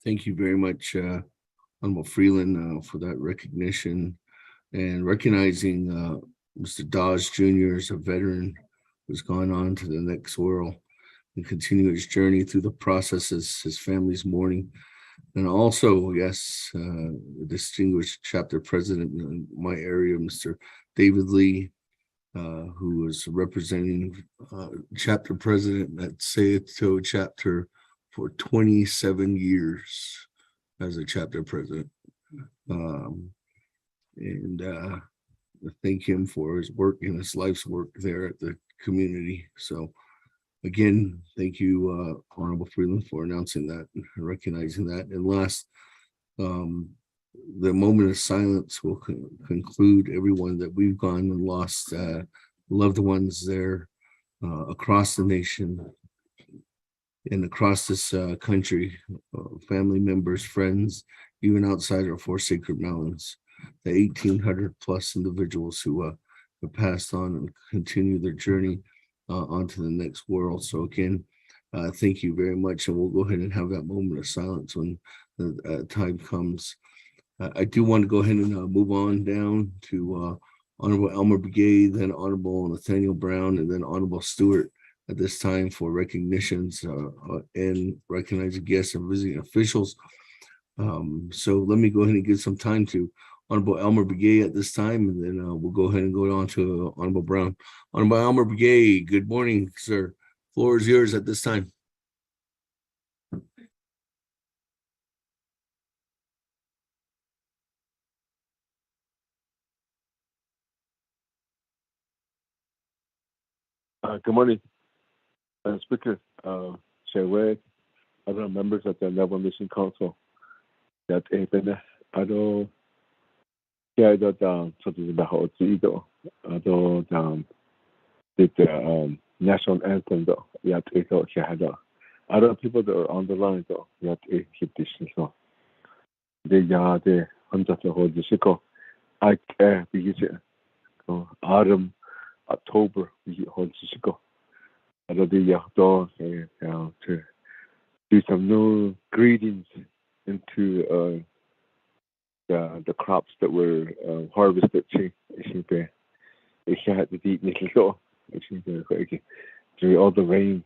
Thank you very much, Honorable Freeland, for that recognition and recognizing Mr. Dawes Jr. as a veteran who's gone on to the next world and continue his journey through the processes, his family's mourning. And also, yes, distinguished chapter president in my area, Mr. David Lee, who was representing chapter president at Sayito chapter for 27 years as a chapter president. And thank him for his work and his life's work there at the community. So again, thank you, Honorable Freeland, for announcing that and recognizing that. And last, the moment of silence will conclude everyone that we've gone and lost loved ones there across the nation and across this country, family members, friends, even outside our four sacred mountains, the 1,800 plus individuals who have passed on and continue their journey onto the next world. So again, thank you very much. And we'll go ahead and have that moment of silence when the time comes. I do want to go ahead and move on down to Honorable Elmer Begay, then Honorable Nathaniel Brown, and then Honorable Stewart at this time for recognitions and recognizing guests and visiting officials. So let me go ahead and give some time to Honorable Elmer Begay at this time, and then we'll go ahead and go on to Honorable Brown. Honorable Elmer Begay, good morning, sir. Floor is yours at this time. Good morning, Speaker, Chairway, other members of the Navajo Nation Council. That I don't care that sort of the whole either. I don't the national anthem though. Yet it had other people that are on the line though. Yet it keep this so. The hundred of whole Judicial. I because autumn. October, we hold Judicial. I don't to do some new greetings into the crops that were harvested. It had to be little. During all the rain,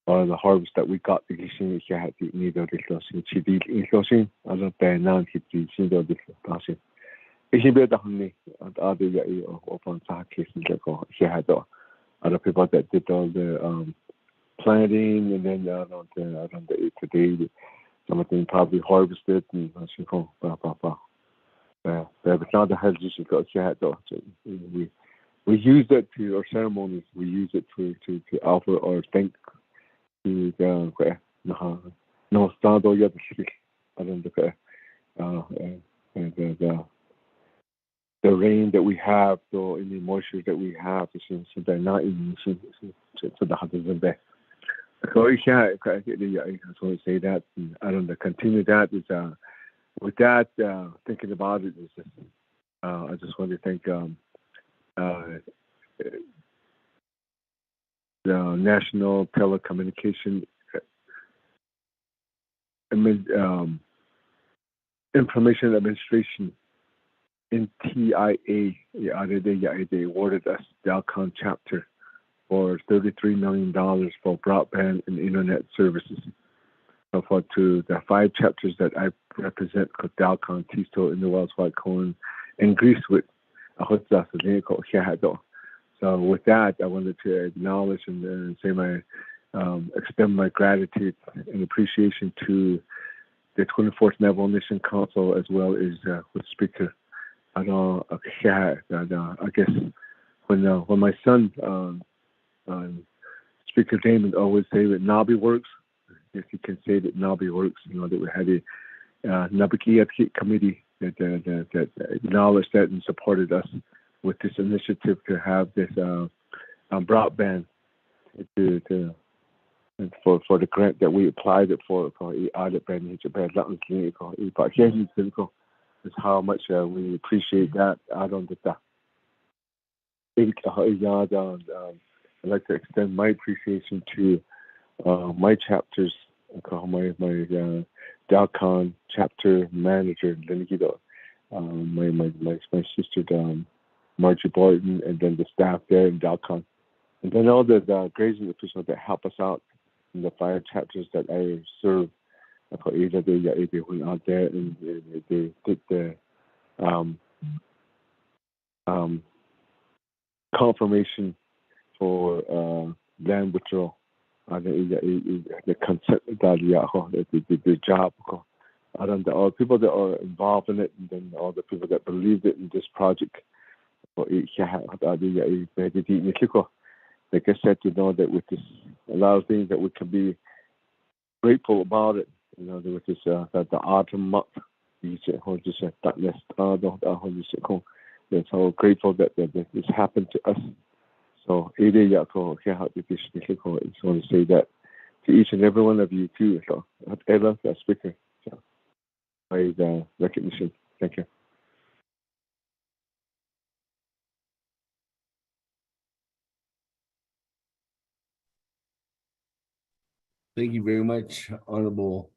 or the harvest that we got, because it had to need a little. I don't pay none. It's better than me. Other open cases had other people that did all the planting, and then around the today, something probably harvested and but now the health we use it to our ceremonies. We use it to offer our thanks to no stado yet. I don't the rain that we have, so any moisture that we have, so they're not even to the hundreds of days. So I just want to say that. I don't know, continue that. Is with that, thinking about it, is just, I just want to thank the National Telecommunications Information Administration. NTIA, they awarded us Dalcon chapter for $33 million for broadband and internet services. So for to the 5 chapters that I represent, Dalcon, Tisto, in the Wells White Cohen, and Greasewood. So with that, I wanted to acknowledge and say extend my gratitude and appreciation to the 24th Navajo Nation Council, as well as with Speaker. I guess when my son, Speaker Damon, always say that Nabi works. Yes, he can say that Nabi works. That we had a Nabi committee that acknowledged that and supported us with this initiative to have this broadband for the grant that we applied it for audit band is how much we appreciate that. I'd like to extend my appreciation to my chapters, my Dalcon chapter manager, my sister Margie Boyden, and then the staff there in Dalcon, and then all the grazing officials that help us out in the 5 chapters that I serve. They went out there and they did the confirmation for land withdrawal. The consent the job. And all the people that are involved in it, and then all the people that believed it in this project. Like I said, that with this, a lot of things that we can be grateful about it. There was this the autumn month. We're so grateful that this happened to us. So I just want to say that to each and every one of you too. So I love that speaker. So by the recognition. Thank you. Thank you very much, Honorable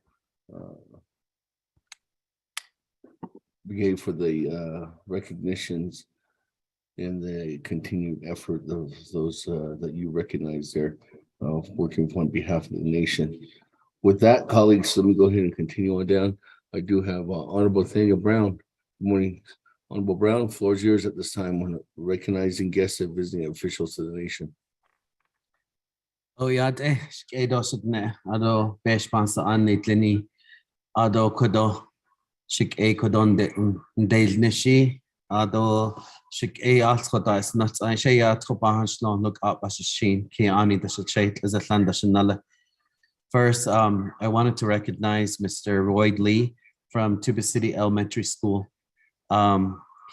Brigade, for the recognitions and the continued effort of those that you recognize there, working on behalf of the nation. With that, colleagues, let me go ahead and continue on down. I do have Honorable Nathaniel Brown. Good morning, Honorable Brown. The floor is yours at this time when recognizing guests and visiting officials of the nation. Oh yeah, ado besh pansa nitlini ado kodo shik kodon de nishi ado shik alskota is not I say tropahanslon look up as a sheen ki ani the shait is a land. First, I wanted to recognize Mr. Royd Lee from Tuba City Elementary School.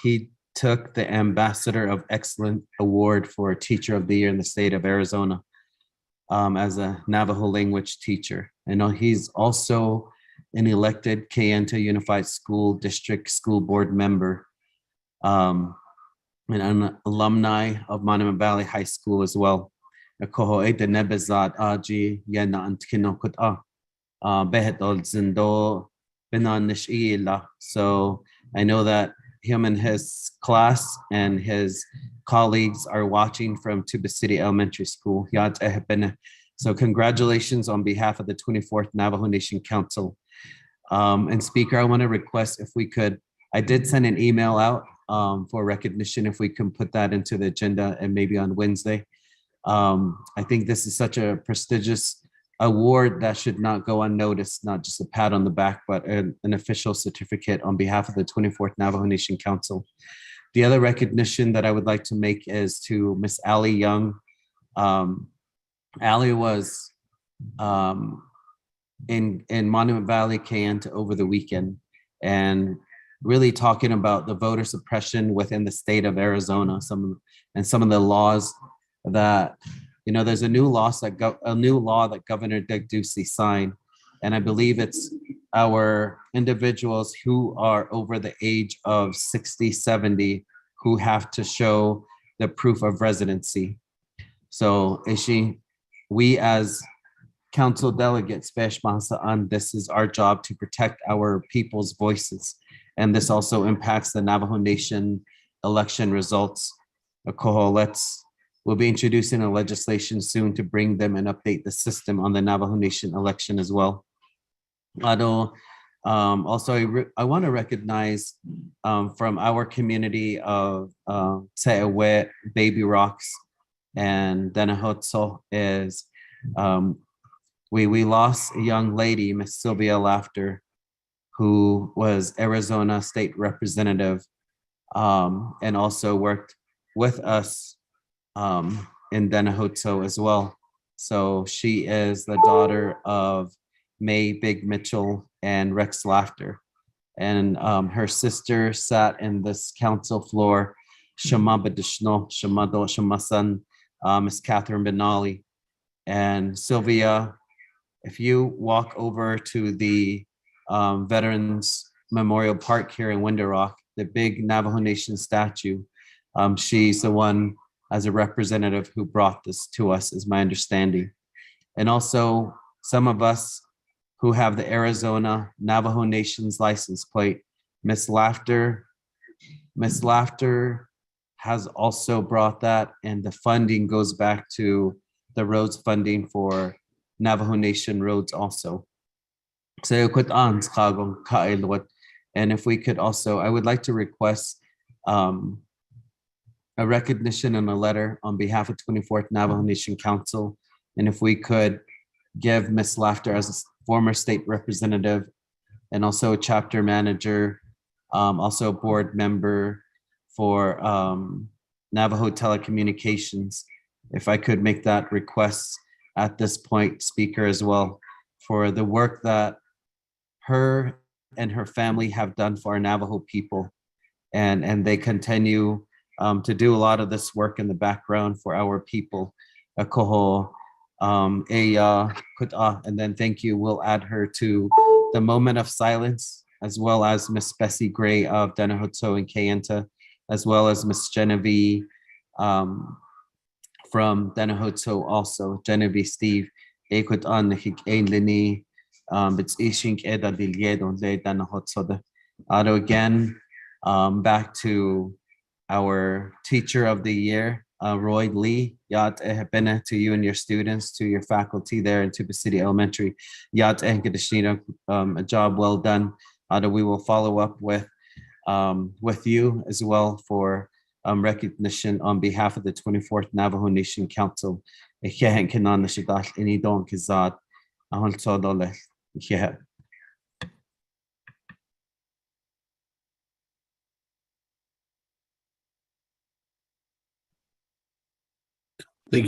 He took the Ambassador of Excellence Award for Teacher of the Year in the state of Arizona as a Navajo language teacher. I know he's also an elected Kayenta Unified School District School Board member and an alumni of Monument Valley High School as well. So I know that him and his class and his colleagues are watching from Tuba City Elementary School. So congratulations on behalf of the 24th Navajo Nation Council. And Speaker, I want to request if we could, I did send an email out for recognition, if we can put that into the agenda and maybe on Wednesday. I think this is such a prestigious award that should not go unnoticed, not just a pat on the back, but an official certificate on behalf of the 24th Navajo Nation Council. The other recognition that I would like to make is to Miss Allie Young. Allie was in Monument Valley, Kayenta over the weekend, and really talking about the voter suppression within the state of Arizona, some of the laws that, there's a new law that Governor Doug Ducey signed, and I believe it's our individuals who are over the age of 60, 70 who have to show the proof of residency. So we as council delegates, this is our job to protect our people's voices. And this also impacts the Navajo Nation election results. We'll be introducing a legislation soon to bring them and update the system on the Navajo Nation election as well. Also, I want to recognize from our community of Te'ewe, Baby Rocks, and Denahotso is we lost a young lady, Miss Sylvia Laughter, who was Arizona State Representative and also worked with us in Denahotso as well. So she is the daughter of May Big Mitchell and Rex Laughter. and her sister sat in this council floor, Shama Badishno, Shamado, Shamasan, Miss Catherine Benali. And Sylvia, if you walk over to the Veterans Memorial Park here in Window Rock, the big Navajo Nation statue, she's the one as a representative who brought this to us, is my understanding. And also some of us who have the Arizona Navajo Nation's license plate, Miss Laughter has also brought that, and the funding goes back to the roads funding for Navajo Nation roads also. So and if we could also, I would like to request a recognition and a letter on behalf of 24th Navajo Nation Council. And if we could give Miss Laughter as a former state representative and also a chapter manager, also a board member for Navajo Telecommunications, if I could make that request at this point, Speaker, as well, for the work that her and her family have done for our Navajo people. And they continue to do a lot of this work in the background for our people. And then thank you, we'll add her to the moment of silence, as well as Miss Bessie Gray of Danahoto and Kayenta, as well as Miss Genevieve from Danahoto also, Genevieve Steve, Ekut an hik ein lini, it's ishink eda diliedo le Danahoto. Again, back to our teacher of the year, Roy Lee. Yat ehebene to you and your students, to your faculty there in Tuba City Elementary. Yat ehgedashina, a job well done. We will follow up with you as well for recognition on behalf of the 24th Navajo Nation Council. Thank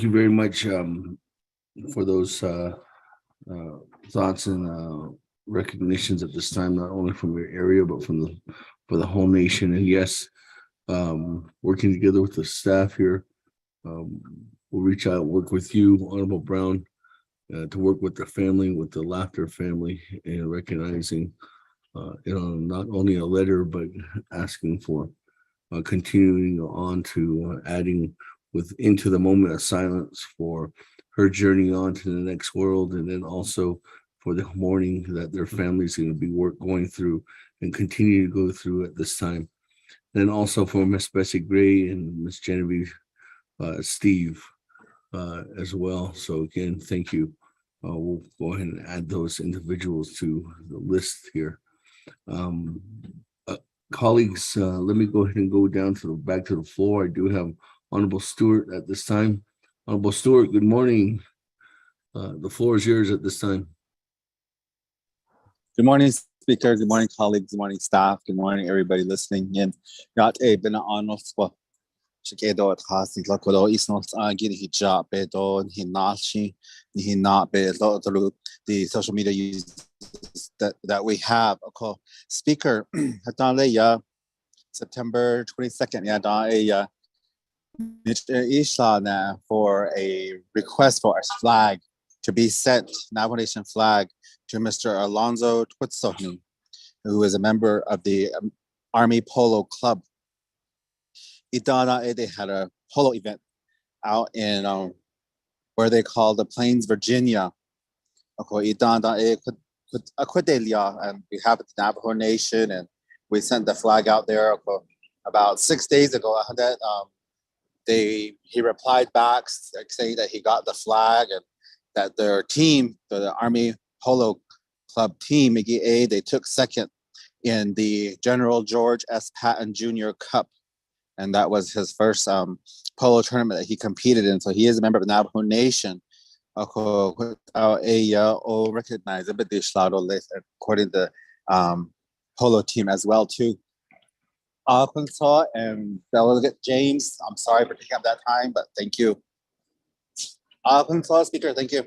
you very much for those thoughts and recognitions at this time, not only from your area, but for the whole nation. And yes, working together with the staff here, we'll reach out, work with you, Honorable Brown, to work with the family, with the Laughter family, and recognizing, not only a letter, but asking for continuing on to adding into the moment of silence for her journey on to the next world, and then also for the mourning that their family's going to be going through and continue to go through at this time. And also for Miss Bessie Gray and Miss Genevieve Steve as well. So again, thank you. We'll go ahead and add those individuals to the list here. Colleagues, let me go ahead and go down back to the floor. I do have Honorable Stewart at this time. Honorable Stewart, good morning. The floor is yours at this time. Good morning, Speaker. Good morning, colleagues. Good morning, staff. Good morning, everybody listening in. Got a been on for Chicago at Hasi, Lakodo, is not getting his job, but on he not be the social media use that we have. Okay, Speaker, September 22nd, for a request for a flag to be sent, Navajo Nation flag, to Mr. Alonzo Twitsohni, who is a member of the Army Polo Club. They had a polo event out in where they call the Plains, Virginia. And we have the Navajo Nation, and we sent the flag out there about 6 days ago. He replied back saying that he got the flag and that their team, the Army Polo Club team, they took second in the General George S. Patton Jr. Cup. And that was his first polo tournament that he competed in. So he is a member of the Navajo Nation. According to the polo team as well too. Arkansas and Delegate James, I'm sorry for taking up that time, but thank you. Arkansas Speaker, thank you.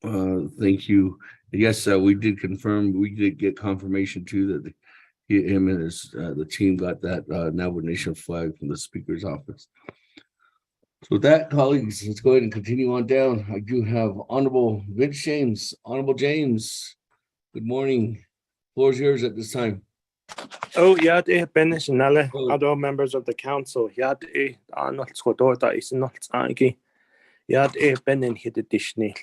Thank you. Yes, we did confirm, we did get confirmation too that him and the team got that Navajo Nation flag from the speaker's office. So with that, colleagues, let's go ahead and continue on down. I do have Honorable Vince James. Honorable James, good morning. Floor is yours at this time. Oh, yeah, Benishinale, other members of the council, Yad not Skodota is not Anki. Yad Benin hit the Dishney.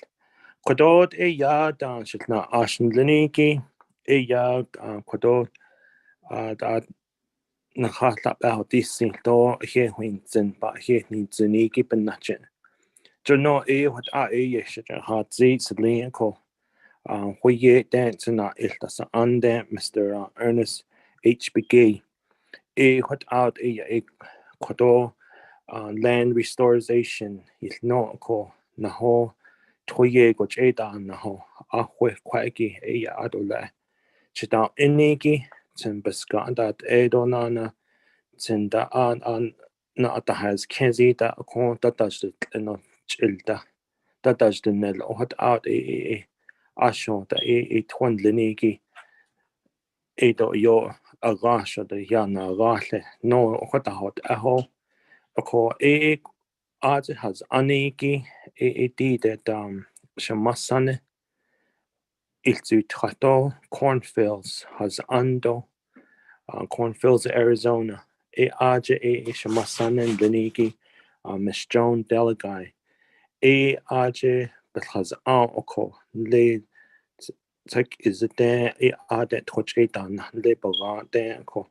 Kodot Yad Shitna Ashen Liniki, Yad Kodot that Nakata about this door here Winton, but here needs a Niki Benachin. Jono what are Yesh hard seats Linko. We dance na iltas ande Mr. Ernest HBG. What out kodo land restoration is no ko naho toye go cheda naho ahwe kwagi adola. Chita iniki tin beska edonana tin da an na has kenzi da ko datas no childa datas the nel what out asho da twin liniki do yo agasha da yana gale no what hot aho ko आज has aniki did that shamasane ilzu trato cornfields has ando cornfields Arizona aje shamasane liniki Miss Joan Delagai aje but has oko le like is it there ade trochetan le baga ko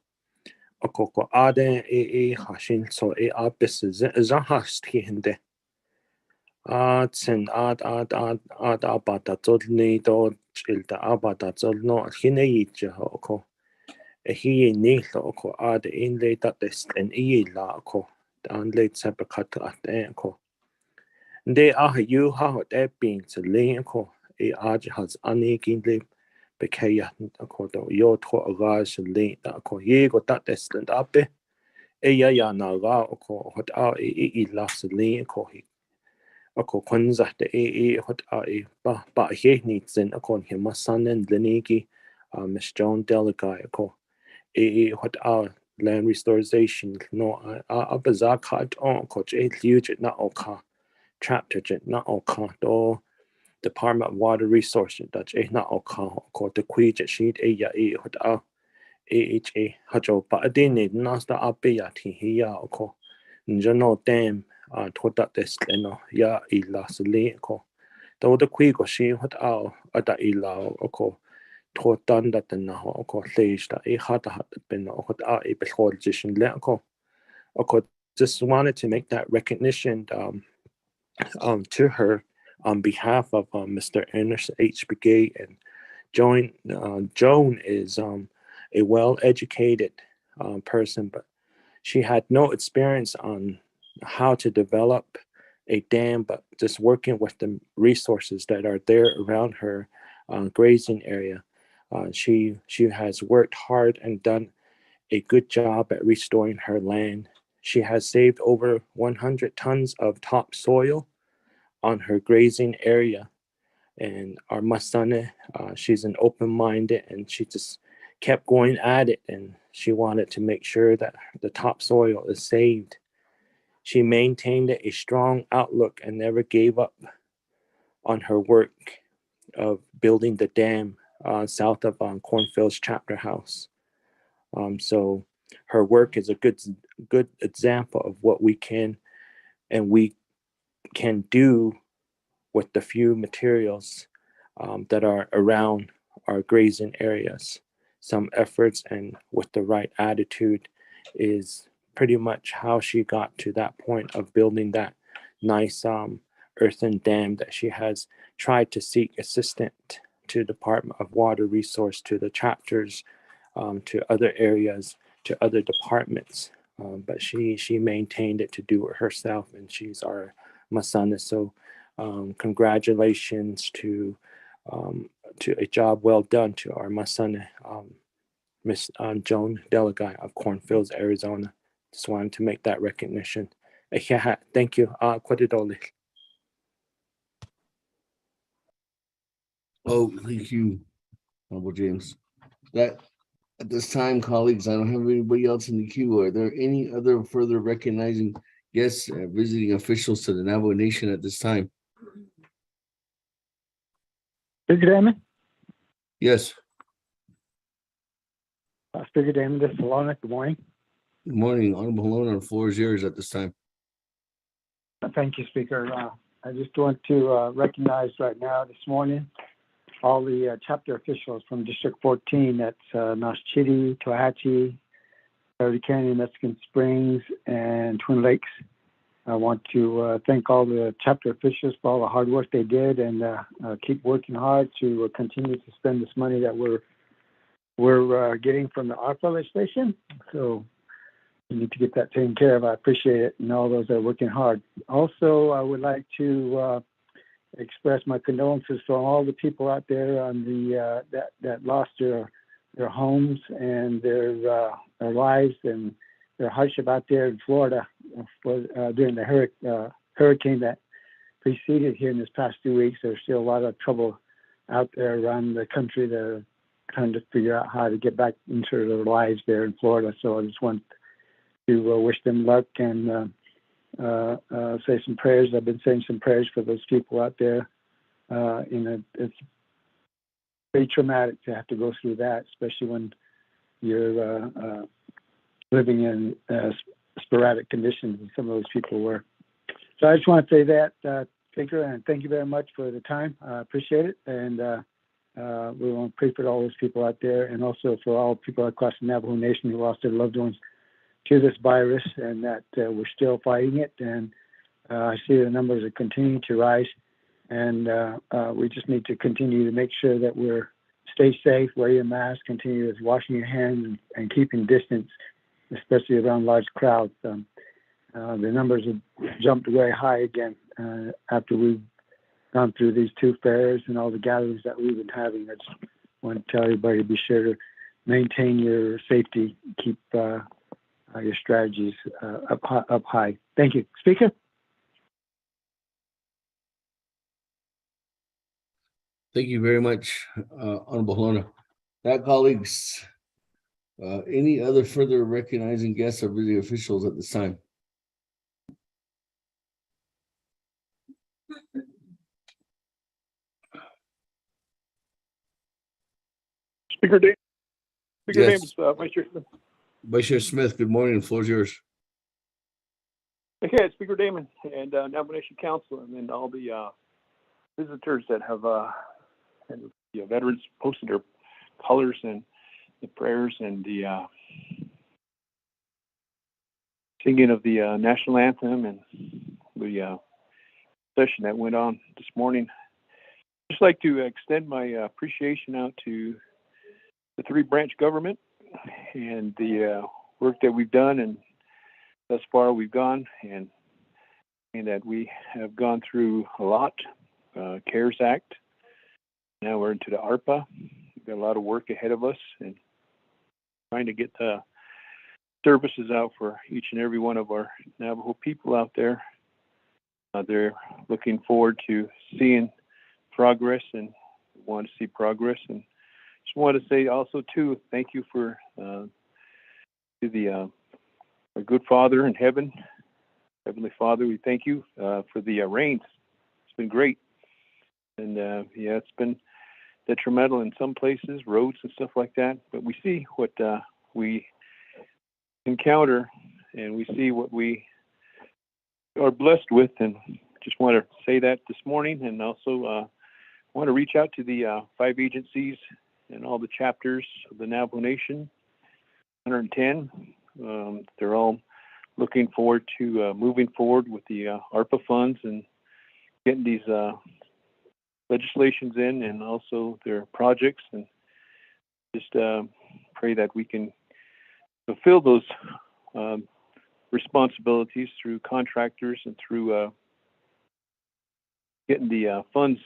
ko ade hashin so abis is a hast hinde Sen ad abatatol ni do childa abatatol no hineicha oko hi ni oko ad in le that is an la ko an le sepakat at ko de you ha de being to le ko aj has anikin le bekaya ko do yo to agaj le ko ye go that is and abe ya na ga ko hot la le ko ako kwanza de hot ba he needs in akon him son and linigi Miss Joan Delagai ako hot land restoration no bazaka on coach huge na oka chapter na oka do Department of Water Resources Dutch na oka ko the quij sheet ya hot hajo ba adini nasta abeya ti ya oko njano dam toda des no ya ila sele ko do the quigo she hot ada ila oko todan that na oko leis da hata ben hot e beholdition le oko just wanted to make that recognition to her on behalf of Mr. Ernest H. Begay and Joan is a well-educated person, but she had no experience on how to develop a dam, but just working with the resources that are there around her grazing area. She has worked hard and done a good job at restoring her land. She has saved over 100 tons of topsoil on her grazing area. And our Masane, she's an open-minded, and she just kept going at it, and she wanted to make sure that the topsoil is saved. She maintained a strong outlook and never gave up on her work of building the dam south of Cornfields Chapter House. So her work is a good example of what we can do with the few materials that are around our grazing areas. Some efforts and with the right attitude is pretty much how she got to that point of building that nice earthen dam that she has tried to seek assistance to Department of Water Resource, to the chapters, to other areas, to other departments. But she maintained it to do it herself, and she's our Masana. So congratulations to a job well done to our Masana, Miss Joan Delagai of Cornfields, Arizona. Just wanted to make that recognition. Thank you. Kwadidoli. Oh, thank you, Honorable James. That at this time, colleagues, I don't have anybody else in the queue. Are there any other further recognizing guests, visiting officials to the Navajo Nation at this time? Speaker Damon? Yes. Speaker Damon, this is Alona. Good morning. Good morning, Honorable Lona. The floor is yours at this time. Thank you, Speaker. I just want to recognize right now this morning all the chapter officials from District 14. That's Noshchiti, Tohatchee, Coyote Canyon, Mexican Springs, and Twin Lakes. I want to thank all the chapter officials for all the hard work they did, and keep working hard to continue to spend this money that we're getting from the ARPA legislation. So we need to get that taken care of. I appreciate it, and all those that are working hard. Also, I would like to express my condolences for all the people out there on the that lost their homes and their lives and their hardship out there in Florida during the hurricane that preceded here in this past 2 weeks. There's still a lot of trouble out there around the country that are trying to figure out how to get back into their lives there in Florida. So I just want to wish them luck and say some prayers. I've been saying some prayers for those people out there. It's very traumatic to have to go through that, especially when you're living in sporadic conditions, and some of those people were. So I just want to say that, Speaker, and thank you very much for the time. I appreciate it, and we want to pray for all those people out there, and also for all people across the Navajo Nation who lost their loved ones to this virus, and that we're still fighting it. And I see the numbers are continuing to rise, and we just need to continue to make sure that we're stay safe, wear your mask, continue with washing your hands, and keeping distance, especially around large crowds. The numbers have jumped very high again after we've gone through these two fairs and all the gatherings that we've been having. I just want to tell everybody to be sure to maintain your safety, keep your strategies up high. Thank you. Speaker? Thank you very much, Honorable Lona. That, colleagues, any other further recognizing guests or visiting officials at this time? Speaker Dave. Speaker Yes. names, Vice Chair Smith. Vice Chair Smith, good morning. The floor is yours. Okay, Speaker Damon and Navajo Nation Council, and then all the visitors that have and the veterans posted their colors and the prayers and the singing of the national anthem and the session that went on this morning. I'd just like to extend my appreciation out to the three-branch government and the work that we've done, and thus far we've gone, and that we have gone through a lot. CARES Act. Now we're into the ARPA. We've got a lot of work ahead of us, and trying to get the services out for each and every one of our Navajo people out there. They're looking forward to seeing progress and want to see progress. And just want to say also too, thank you for to the our good Father in heaven, Heavenly Father. We thank you for the rains. It's been great, and it's been detrimental in some places, roads and stuff like that. But we see what we encounter, and we see what we are blessed with, and just want to say that this morning. And also want to reach out to the 5 agencies and all the chapters of the Navajo Nation, 110. They're all looking forward to moving forward with the ARPA funds and getting these legislations in, and also their projects, and just pray that we can fulfill those responsibilities through contractors and through getting the funds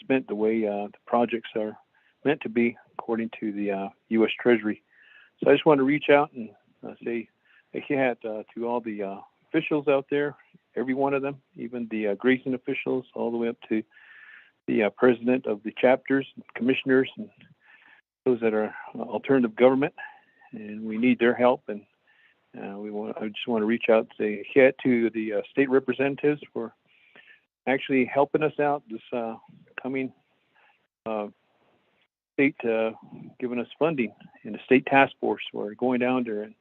spent the way the projects are meant to be according to the U.S. Treasury. So I just want to reach out and say to all the officials out there, every one of them, even the grazing officials, all the way up to the president of the chapters, commissioners, and those that are alternative government, and we need their help. And I just want to reach out and say hi to the state representatives for actually helping us out this coming state, giving us funding in the state task force. We're going down there and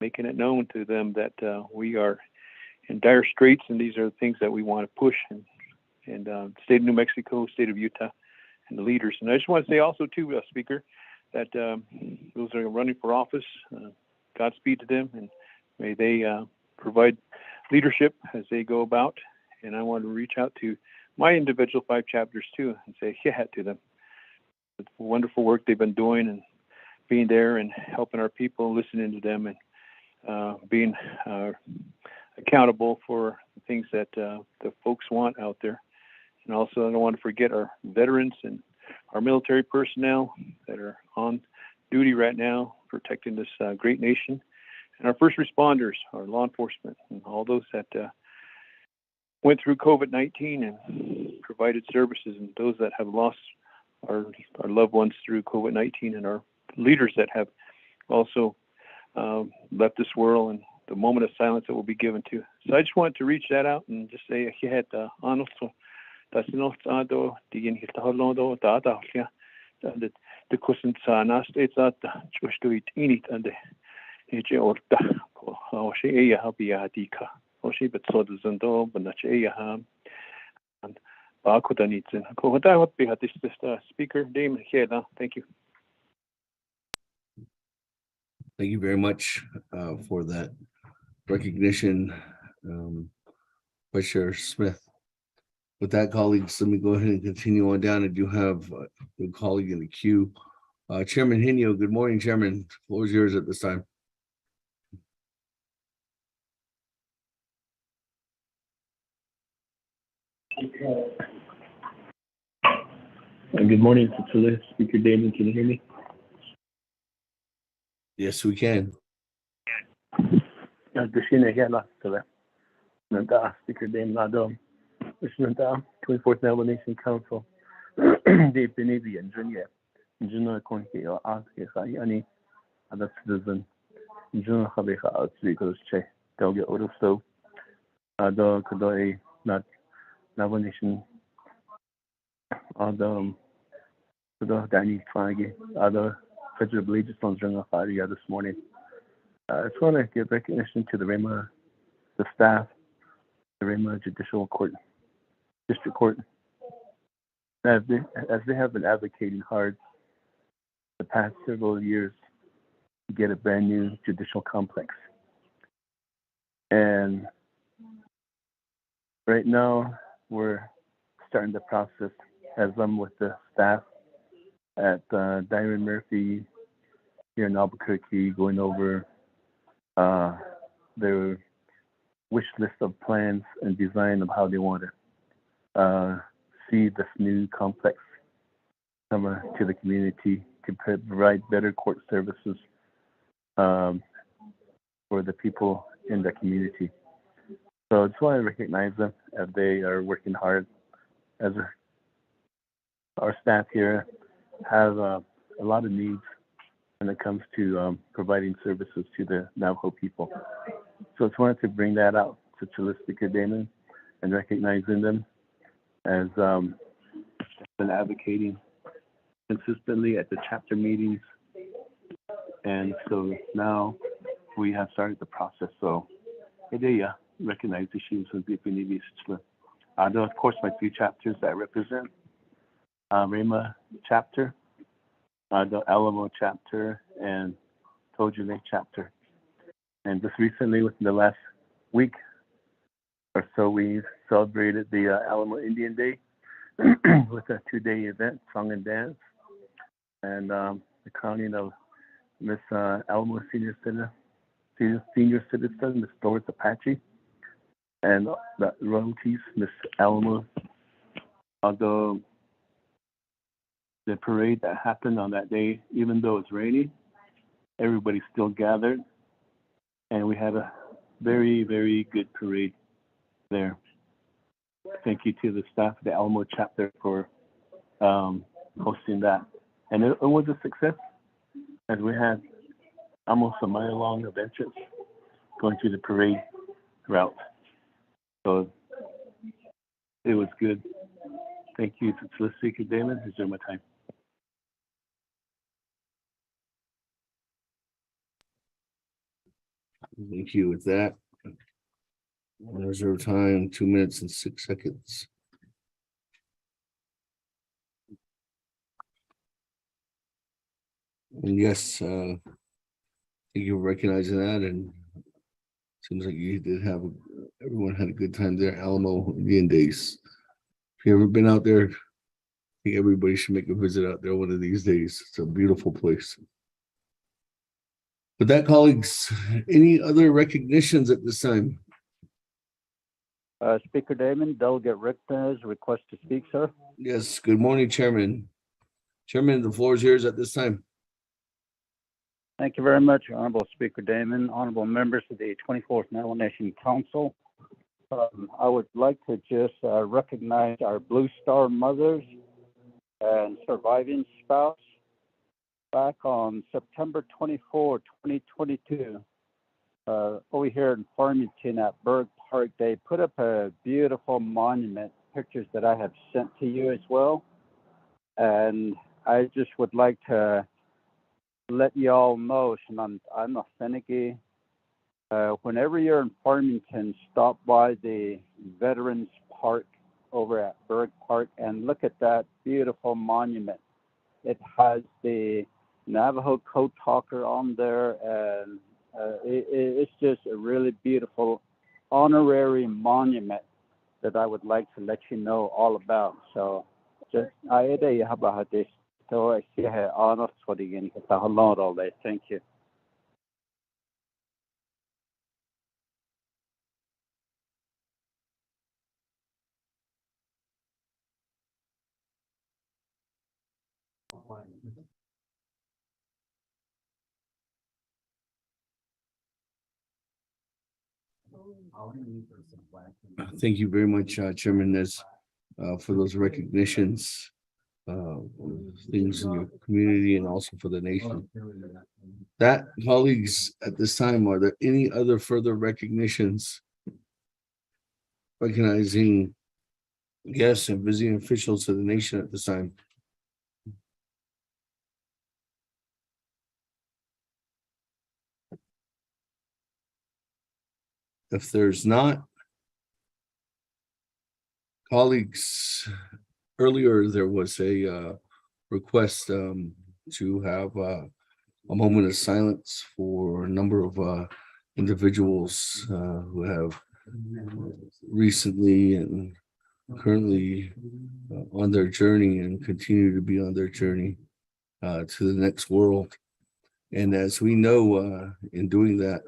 making it known to them that we are in dire straits, and these are the things that we want to push. And state of New Mexico, state of Utah, and the leaders. And I just want to say also too, Speaker, that those are running for office, Godspeed to them, and may they provide leadership as they go about. And I want to reach out to my individual 5 chapters too and say yeah to them. It's wonderful work they've been doing and being there and helping our people, listening to them, and being accountable for the things that the folks want out there. And also, I don't want to forget our veterans and our military personnel that are on duty right now, protecting this great nation, and our first responders, our law enforcement, and all those that went through COVID-19 and provided services, and those that have lost our loved ones through COVID-19, and our leaders that have also left this world, and the moment of silence that will be given to. So I just wanted to reach that out and just say, the question sana states that just do it in it and the orta or she happy adika or she but so doesn't do but not she and Bakuta needs in Kohota would be at this speaker Damon here. Thank you. Thank you very much for that recognition, Vice Chair Smith. With that, colleagues, let me go ahead and continue on down. I do have a colleague in the queue. Chairman Henio, good morning, Chairman. The floor is yours at this time. Good morning, Speaker Damon. Can you hear me? Yes, we can. Speaker Damon, this is the 24th Navajo Nation Council. Deep in the engineer, engineer Conke or ask if I any other citizen, engineer Habeha out because check, they'll get out of so. Other could I not Navajo Nation, other Danny Flaggy, other federal religious on Junga Faria this morning. I just want to give recognition to the REMA, the staff, the REMA Judicial Court, District Court, as they have been advocating hard the past several years to get a brand new judicial complex. And right now we're starting the process as I'm with the staff at Diamond Murphy here in Albuquerque, going over their wish list of plans and design of how they want to see this new complex come to the community to provide better court services for the people in the community. So I just want to recognize them as they are working hard. As our staff here have a lot of needs when it comes to providing services to the Navajo people. So I just wanted to bring that out to Speaker Damon and recognizing them as been advocating consistently at the chapter meetings. And so now we have started the process. So recognize issues with the of course my 3 chapters that I represent. REMA chapter, the Alamo chapter, and Tojule chapter. And just recently, within the last week or so, we celebrated the Alamo Indian Day with a 2-day event, song and dance, and the crowning of Miss Alamo Senior Citizen, Miss Doris Apache, and the royalties, Miss Alamo. Although the parade that happened on that day, even though it's raining, everybody still gathered, and we had a very, very good parade there. Thank you to the staff of the Alamo chapter for hosting that. And it was a success, as we had almost a mile-long of entrance going through the parade route. So it was good. Thank you to the Speaker Damon. It's my time. Thank you. With that, reserve time 2 minutes and 6 seconds. And yes, thank you for recognizing that. And seems like you did have everyone had a good time there. Alamo Indian Days. If you ever been out there, I think everybody should make a visit out there one of these days. It's a beautiful place. With that, colleagues, any other recognitions at this time? Speaker Damon, Delegate Rickness, request to speak, sir. Yes, good morning, Chairman. Chairman, the floor is yours at this time. Thank you very much, Honorable Speaker Damon, honorable members of the 24th Navajo Nation Council. I would like to just recognize our Blue Star mothers and surviving spouse. Back on September 24, 2022, over here in Farmington at Berg Park, they put up a beautiful monument, pictures that I have sent to you as well. And I just would like to let you all know, I'm authentic. Whenever you're in Farmington, stop by the Veterans Park over at Berg Park and look at that beautiful monument. It has the Navajo code talker on there, and it's just a really beautiful honorary monument that I would like to let you know all about. So just thank you. Thank you very much, Chairman Nez, for those recognitions, things in your community and also for the nation. That, colleagues, at this time, are there any other further recognitions recognizing guests and visiting officials of the nation at this time? If there's not, colleagues, earlier there was a request to have a moment of silence for a number of individuals who have recently and currently on their journey and continue to be on their journey to the next world. And as we know, in doing that,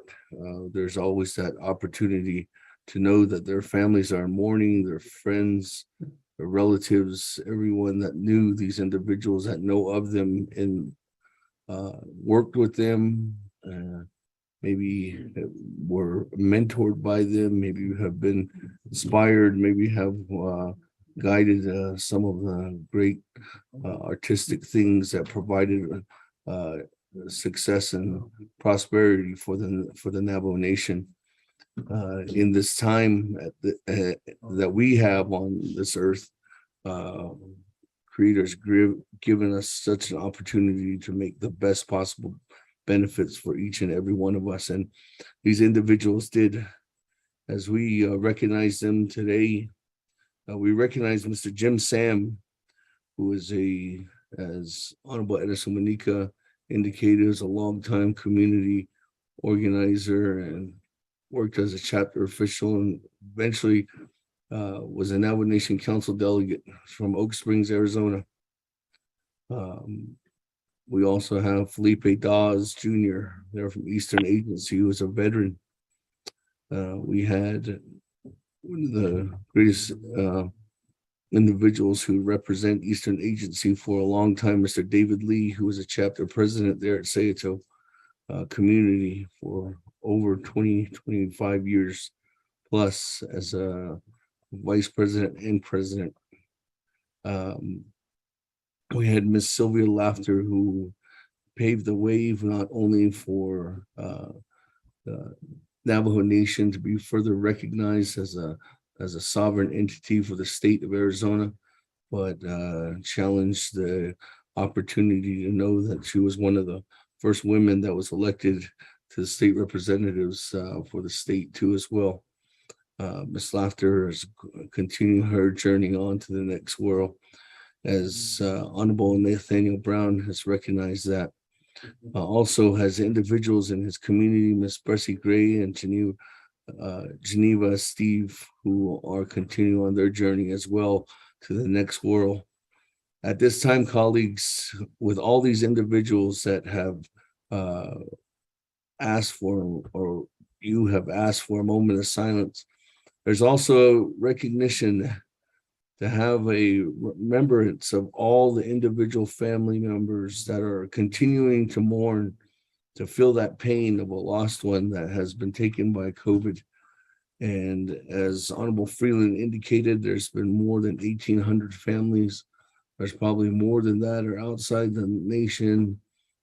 there's always that opportunity to know that their families are mourning, their friends, their relatives, everyone that knew these individuals, that know of them and worked with them, maybe were mentored by them, maybe have been inspired, maybe have guided some of the great artistic things that provided success and prosperity for the Navajo Nation. In this time that we have on this earth, Creator's given us such an opportunity to make the best possible benefits for each and every one of us. And these individuals did. As we recognize them today, we recognize Mr. Jim Sam, who is as Honorable Edison Manika indicated, is a longtime community organizer and worked as a chapter official and eventually was a Navajo Nation Council delegate from Oak Springs, Arizona. We also have Felipe Dawes Jr. They're from Eastern Agency, who was a veteran. We had one of the greatest individuals who represent Eastern Agency for a long time, Mr. David Lee, who was a chapter president there at Sayato community for over 25 years plus as a Vice President and President. We had Miss Sylvia Laughter, who paved the way not only for the Navajo Nation to be further recognized as a sovereign entity for the state of Arizona, but challenged the opportunity to know that she was one of the first women that was elected to the state representatives for the state too as well. Ms. Laughter is continuing her journey on to the next world, as Honorable Nathaniel Brown has recognized that. Also has individuals in his community, Miss Bessie Gray and Geneva Steve, who are continuing on their journey as well to the next world. At this time, colleagues, with all these individuals that have asked for, or you have asked for a moment of silence, there's also recognition to have a remembrance of all the individual family members that are continuing to mourn, to feel that pain of a lost one that has been taken by COVID. And as Honorable Freeland indicated, there's been more than 1,800 families. There's probably more than that are outside the nation.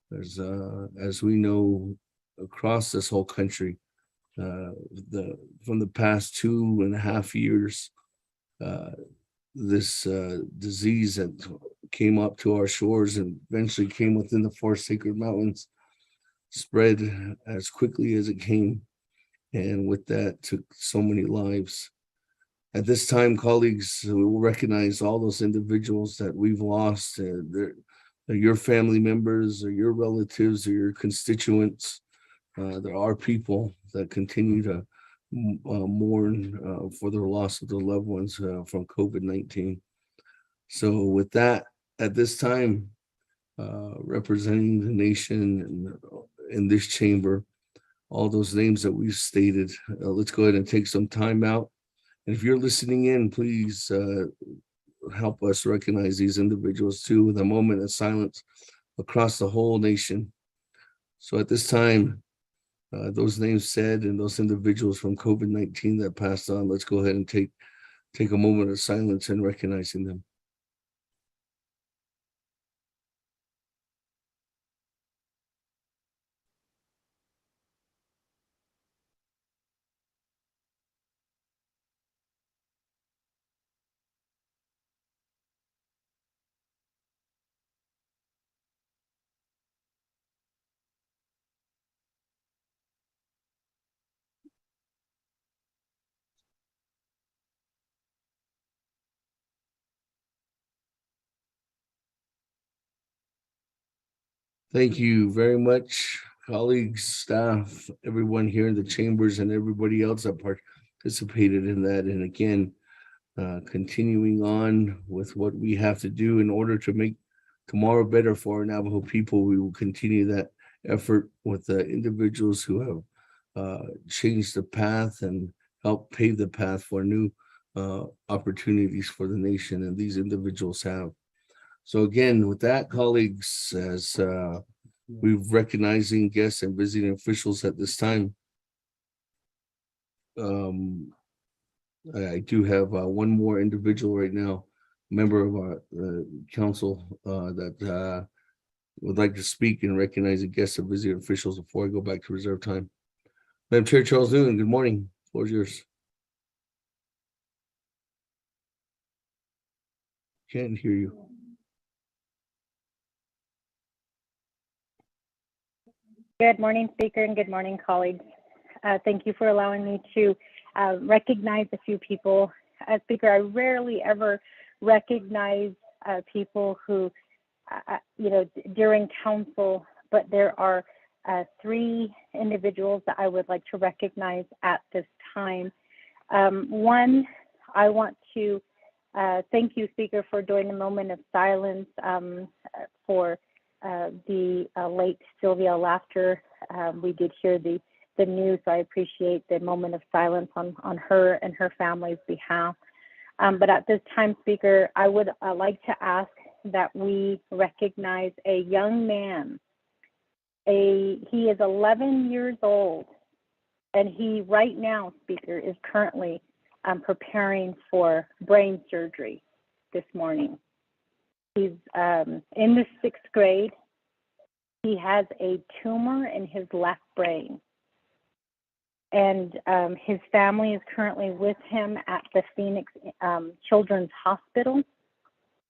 There's, as we know, across this whole country, from the past 2.5 years, this disease that came up to our shores and eventually came within the four sacred mountains spread as quickly as it came, and with that took so many lives. At this time, colleagues, we will recognize all those individuals that we've lost. They're your family members or your relatives or your constituents. There are people that continue to mourn for their loss of their loved ones from COVID-19. So with that, at this time, representing the nation in this chamber, all those names that we've stated, let's go ahead and take some time out. And if you're listening in, please help us recognize these individuals too with a moment of silence across the whole nation. So at this time, those names said and those individuals from COVID-19 that passed on, let's go ahead and take a moment of silence and recognizing them. Thank you very much, colleagues, staff, everyone here in the chambers, and everybody else that participated in that. And again, continuing on with what we have to do in order to make tomorrow better for our Navajo people, we will continue that effort with the individuals who have changed the path and helped pave the path for new opportunities for the nation, and these individuals have. So again, with that, colleagues, as we're recognizing guests and visiting officials at this time, I do have one more individual right now, member of our council that would like to speak and recognize the guests and visiting officials before I go back to reserve time. Madam Chair Charles Newman, good morning. The floor is yours. Can't hear you. Good morning, Speaker, and good morning, colleagues. Thank you for allowing me to recognize a few people. Speaker, I rarely ever recognize people who, during council, but there are 3 individuals that I would like to recognize at this time. One, I want to thank you, Speaker, for doing a moment of silence for the late Sylvia Laughter. We did hear the news, so I appreciate the moment of silence on her and her family's behalf. But at this time, Speaker, I would like to ask that we recognize a young man. He is 11 years old, and he right now, Speaker, is currently preparing for brain surgery this morning. He's in the 6th grade. He has a tumor in his left brain. And his family is currently with him at the Phoenix Children's Hospital.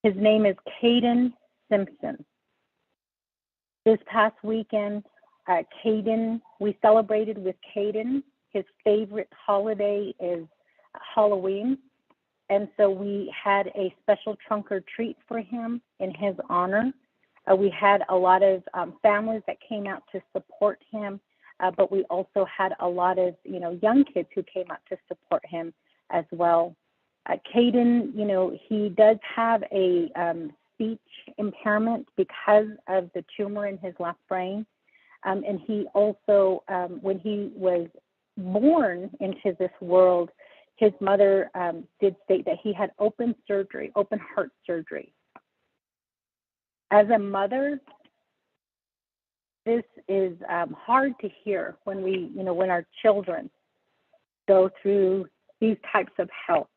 His name is Caden Simpson. This past weekend, we celebrated with Caden. His favorite holiday is Halloween. And so we had a special trunk or treat for him in his honor. We had a lot of families that came out to support him, but we also had a lot of, young kids who came out to support him as well. Caden, he does have a speech impairment because of the tumor in his left brain. And he also, when he was born into this world, his mother did state that he had open heart surgery. As a mother, this is hard to hear when when our children go through these types of health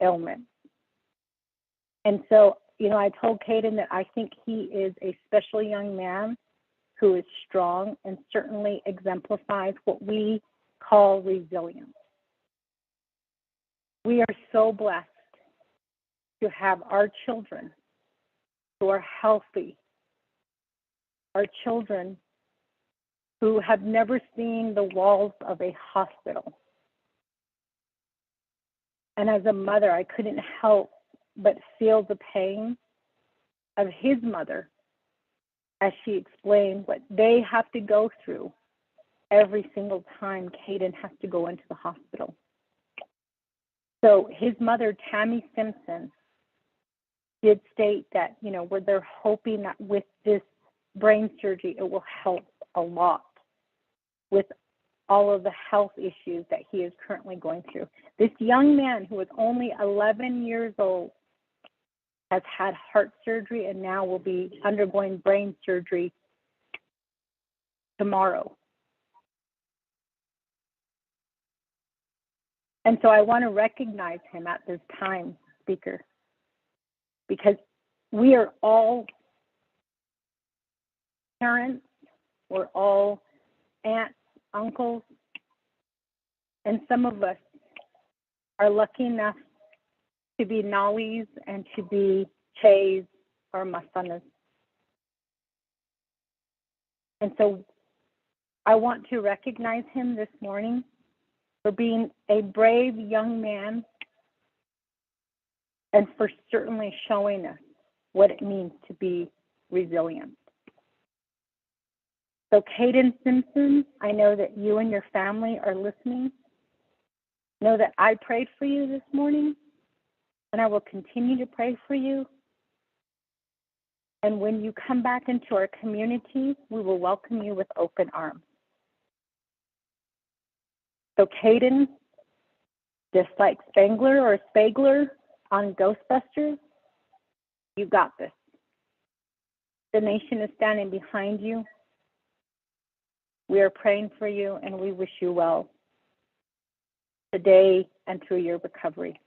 ailments. And so, I told Caden that I think he is a special young man who is strong and certainly exemplifies what we call resilience. We are so blessed to have our children who are healthy, our children who have never seen the walls of a hospital. And as a mother, I couldn't help but feel the pain of his mother as she explained what they have to go through every single time Caden has to go into the hospital. So his mother, Tammy Simpson, did state that, where they're hoping that with this brain surgery, it will help a lot with all of the health issues that he is currently going through. This young man who is only 11 years old has had heart surgery and now will be undergoing brain surgery tomorrow. And so I want to recognize him at this time, Speaker, because we are all parents, we're all aunts, uncles, and some of us are lucky enough to be Nalis and to be Chays or Masanas. And so I want to recognize him this morning for being a brave young man and for certainly showing us what it means to be resilient. So Caden Simpson, I know that you and your family are listening. Know that I prayed for you this morning, and I will continue to pray for you. And when you come back into our community, we will welcome you with open arms. So Caden, just like Spangler or Spagler on Ghostbusters, you got this. The nation is standing behind you. We are praying for you, and we wish you well today and through your recovery.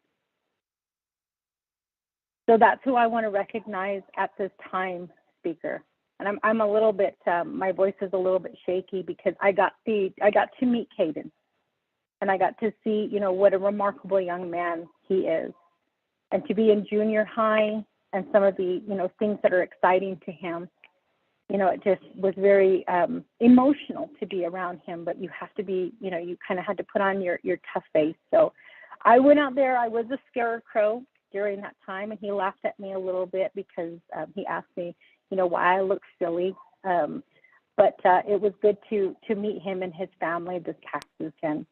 So that's who I want to recognize at this time, Speaker. And I'm a little bit, my voice is a little bit shaky because I got to meet Caden, and I got to see, what a remarkable young man he is. And to be in junior high and some of the, things that are exciting to him, it just was very emotional to be around him, but you have to be, you kind of had to put on your tough face. So I went out there, I was a scarecrow during that time, and he laughed at me a little bit because he asked me, why I look silly. But it was good to meet him and his family this past weekend.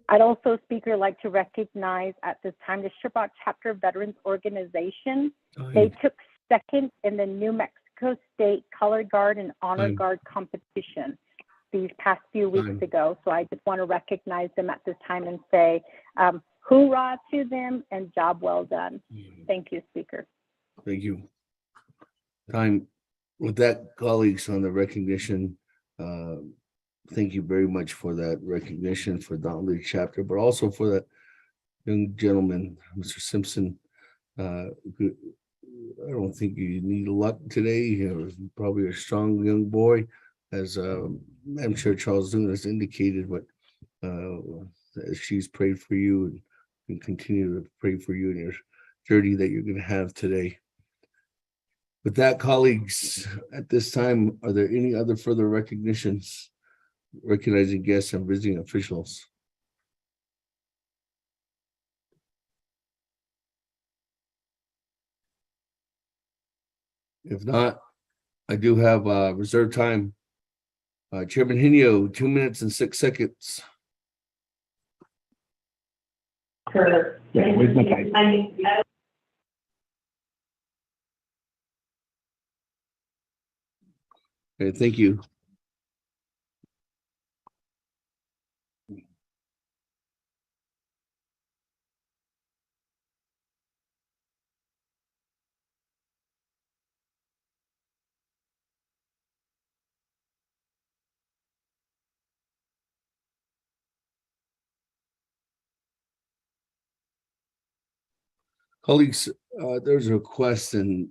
I'd also, Speaker, like to recognize at this time the Shiprock Chapter Veterans Organization. They took second in the New Mexico State Color Guard and Honor Guard competition these past few weeks ago. So I just want to recognize them at this time and say, hoorah to them and job well done. Thank you, Speaker. Thank you. Time with that, colleagues, on the recognition. Thank you very much for that recognition for the Honor Chapter, but also for that young gentleman, Mr. Simpson. Good. I don't think you need luck today. You're probably a strong young boy, as I'm sure Charles Dune has indicated, but she's prayed for you and continue to pray for you in your journey that you're going to have today. With that, colleagues, at this time, are there any other further recognitions, recognizing guests and visiting officials? If not, I do have reserved time. Chairman Hinio, 2 minutes and 6 seconds. Yeah, where's my time? Okay, thank you. Colleagues, there's a request and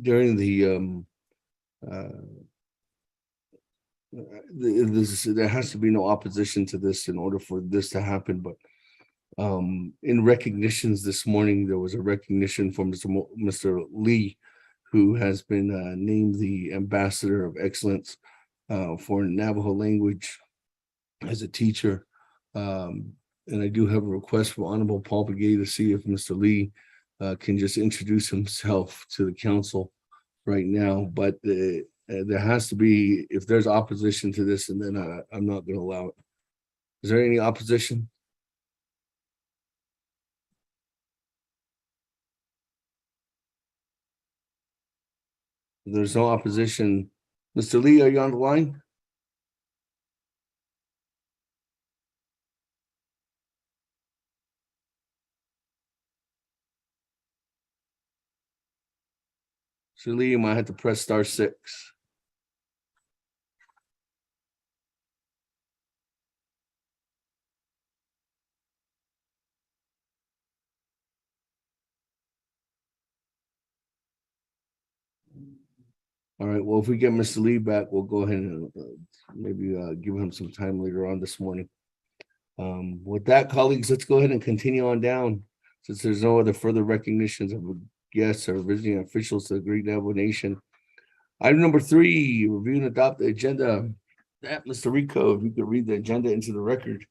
during the there has to be no opposition to this in order for this to happen, but in recognitions this morning, there was a recognition for Mr. Lee, who has been named the Ambassador of Excellence for Navajo language as a teacher. And I do have a request for Honorable Paul Begay to see if Mr. Lee can just introduce himself to the council right now. But there has to be, if there's opposition to this, and then I'm not going to allow it. Is there any opposition? If there's no opposition. Mr. Lee, are you on the line? Mr. Lee, you might have to press *6. All right, well, if we get Mr. Lee back, we'll go ahead and maybe give him some time later on this morning. With that, colleagues, let's go ahead and continue on down, since there's no other further recognitions of guests or visiting officials to the Great Navajo Nation. Item number 3, review and adopt the agenda. That, Mr. Rico, if you could read the agenda into the record.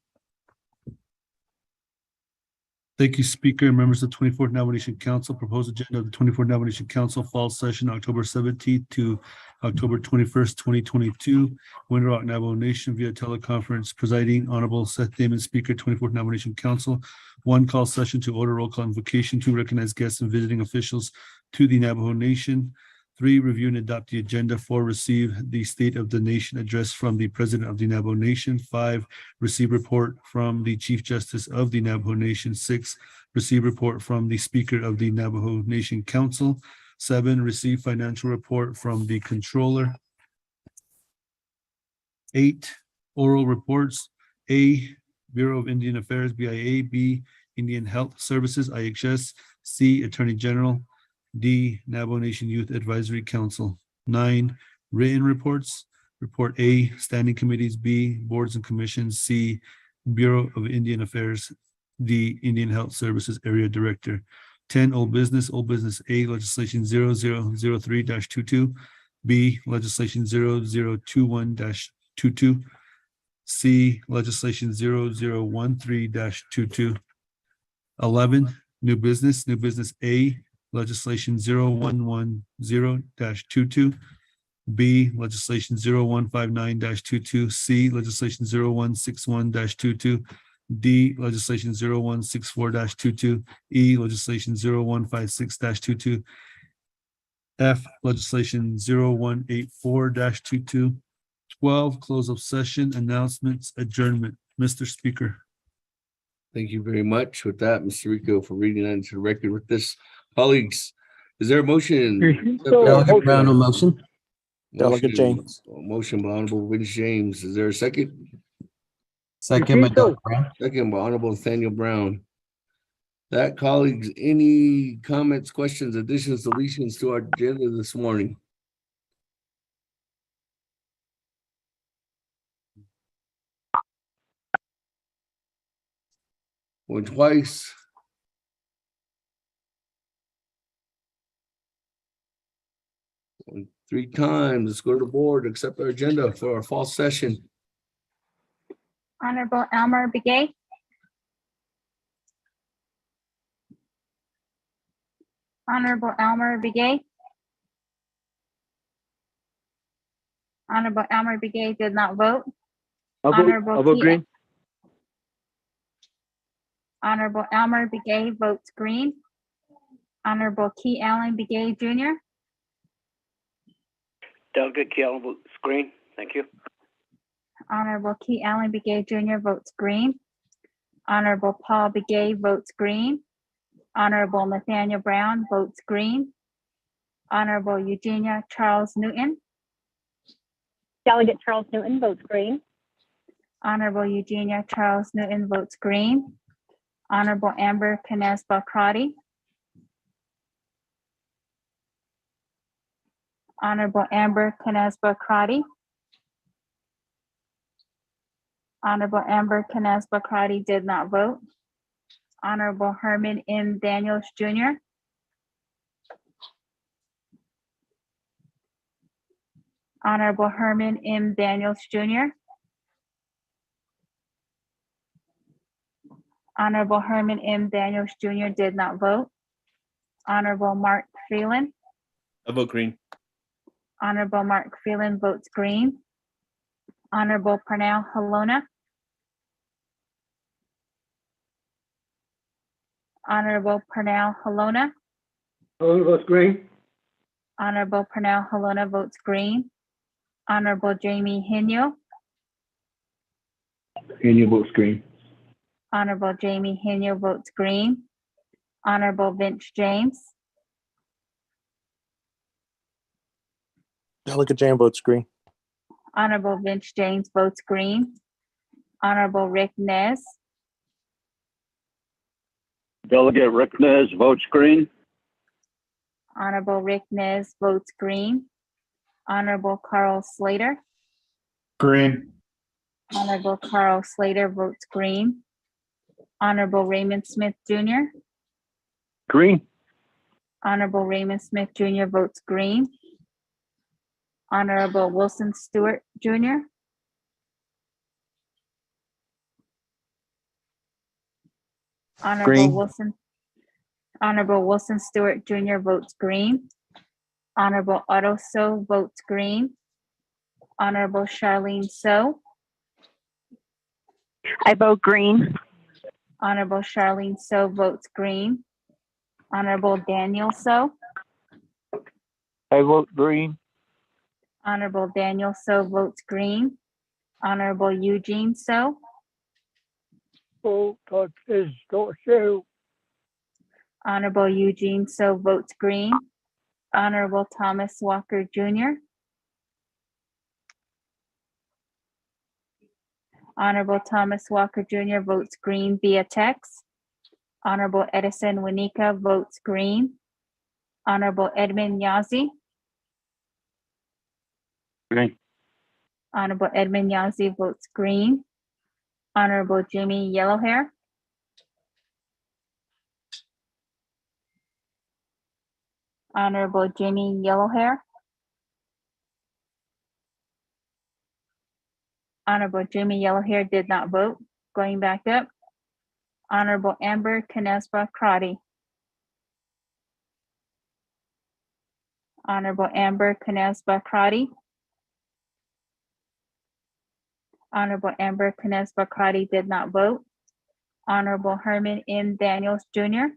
Thank you, Speaker and members of the 24th Navajo Nation Council. Proposed agenda of the 24th Navajo Nation Council Fall Session, October 17th to October 21st, 2022. Winter Rock Navajo Nation via teleconference. Presiding Honorable Seth Damon, Speaker, 24th Navajo Nation Council. 1, call session to order roll call invocation. 2, recognize guests and visiting officials to the Navajo Nation. 3, review and adopt the agenda. 4, receive the State of the Nation address from the President of the Navajo Nation. 5, receive report from the Chief Justice of the Navajo Nation. 6, receive report from the Speaker of the Navajo Nation Council. 7, receive financial report from the Controller. 8, oral reports. A, Bureau of Indian Affairs, BIA. B, Indian Health Services, IHS. C, Attorney General. D, Navajo Nation Youth Advisory Council. 9, written reports. Report A, standing committees. B, boards and commissions. C, Bureau of Indian Affairs. D, Indian Health Services Area Director. 10, old business. Old business A, legislation 0003-22. B, legislation 0021-22. C, legislation 0013-22. 11, new business. New business A, legislation 0110-22. B, legislation 0159-22. C, legislation 0161-22. D, legislation 0164-22. E, legislation 0156-22. F, legislation 0184-22. 12, close of session, announcements, adjournment. Mr. Speaker. Thank you very much. With that, Mr. Rico, for reading that into the record with this. Colleagues, is there a motion? Delegate Brown, a motion. Delegate James. Motion by Honorable Vince James. Is there a second? Second by Dr. Brown. Second by Honorable Nathaniel Brown. That, colleagues, any comments, questions, additions, deletions to our agenda this morning? Going twice. Going 3 times. Let's go to the board, accept our agenda for our fall session. Honorable Elmer Begay. Honorable Elmer Begay. Honorable Elmer Begay did not vote. Honorable Key- green. Honorable Elmer Begay votes green. Honorable Key Allen Begay Jr. Delegate Key Allen votes green. Thank you. Honorable Key Allen Begay Jr. votes green. Honorable Paul Begay votes green. Honorable Nathaniel Brown votes green. Honorable Eugenia Charles Newton. Delegate Charles Newton votes green. Honorable Eugenia Charles Newton votes green. Honorable Amber Kines Bakrati. Honorable Amber Kines Bakrati. Honorable Amber Kines Bakrati did not vote. Honorable Herman M. Daniels Jr. Honorable Herman M. Daniels Jr. Honorable Herman M. Daniels Jr. did not vote. Honorable Mark Phelan. I vote green. Honorable Mark Phelan votes green. Honorable Pernell Halona. Honorable Pernell Halona. Votes green. Honorable Pernell Halona votes green. Honorable Jamie Henyo. Henyo votes green. Honorable Jamie Henyo votes green. Honorable Vince James. Delegate James votes green. Honorable Vince James votes green. Honorable Rick Nez. Delegate Rick Nez votes green. Honorable Rick Nez votes green. Honorable Carl Slater. Green. Honorable Carl Slater votes green. Honorable Raymond Smith Jr. Green. Honorable Raymond Smith Jr. votes green. Honorable Wilson Stewart Jr. Green. Honorable Wilson Stewart Jr. votes green. Honorable Otto So votes green. Honorable Charlene So. I vote green. Honorable Charlene So votes green. Honorable Daniel So. I vote green. Honorable Daniel So votes green. Honorable Eugene So. Honorable Eugene So votes green. Honorable Thomas Walker Jr. Honorable Thomas Walker Jr. votes green via text. Honorable Edison Winika votes green. Honorable Edmund Yazi. Green. Honorable Edmund Yazi votes green. Honorable Jimmy Yellowhair. Honorable Jimmy Yellowhair. Honorable Jimmy Yellowhair did not vote. Going back up. Honorable Amber Kines Bakrati. Honorable Amber Kines Bakrati. Honorable Amber Kines Bakrati did not vote. Honorable Herman M. Daniels Jr.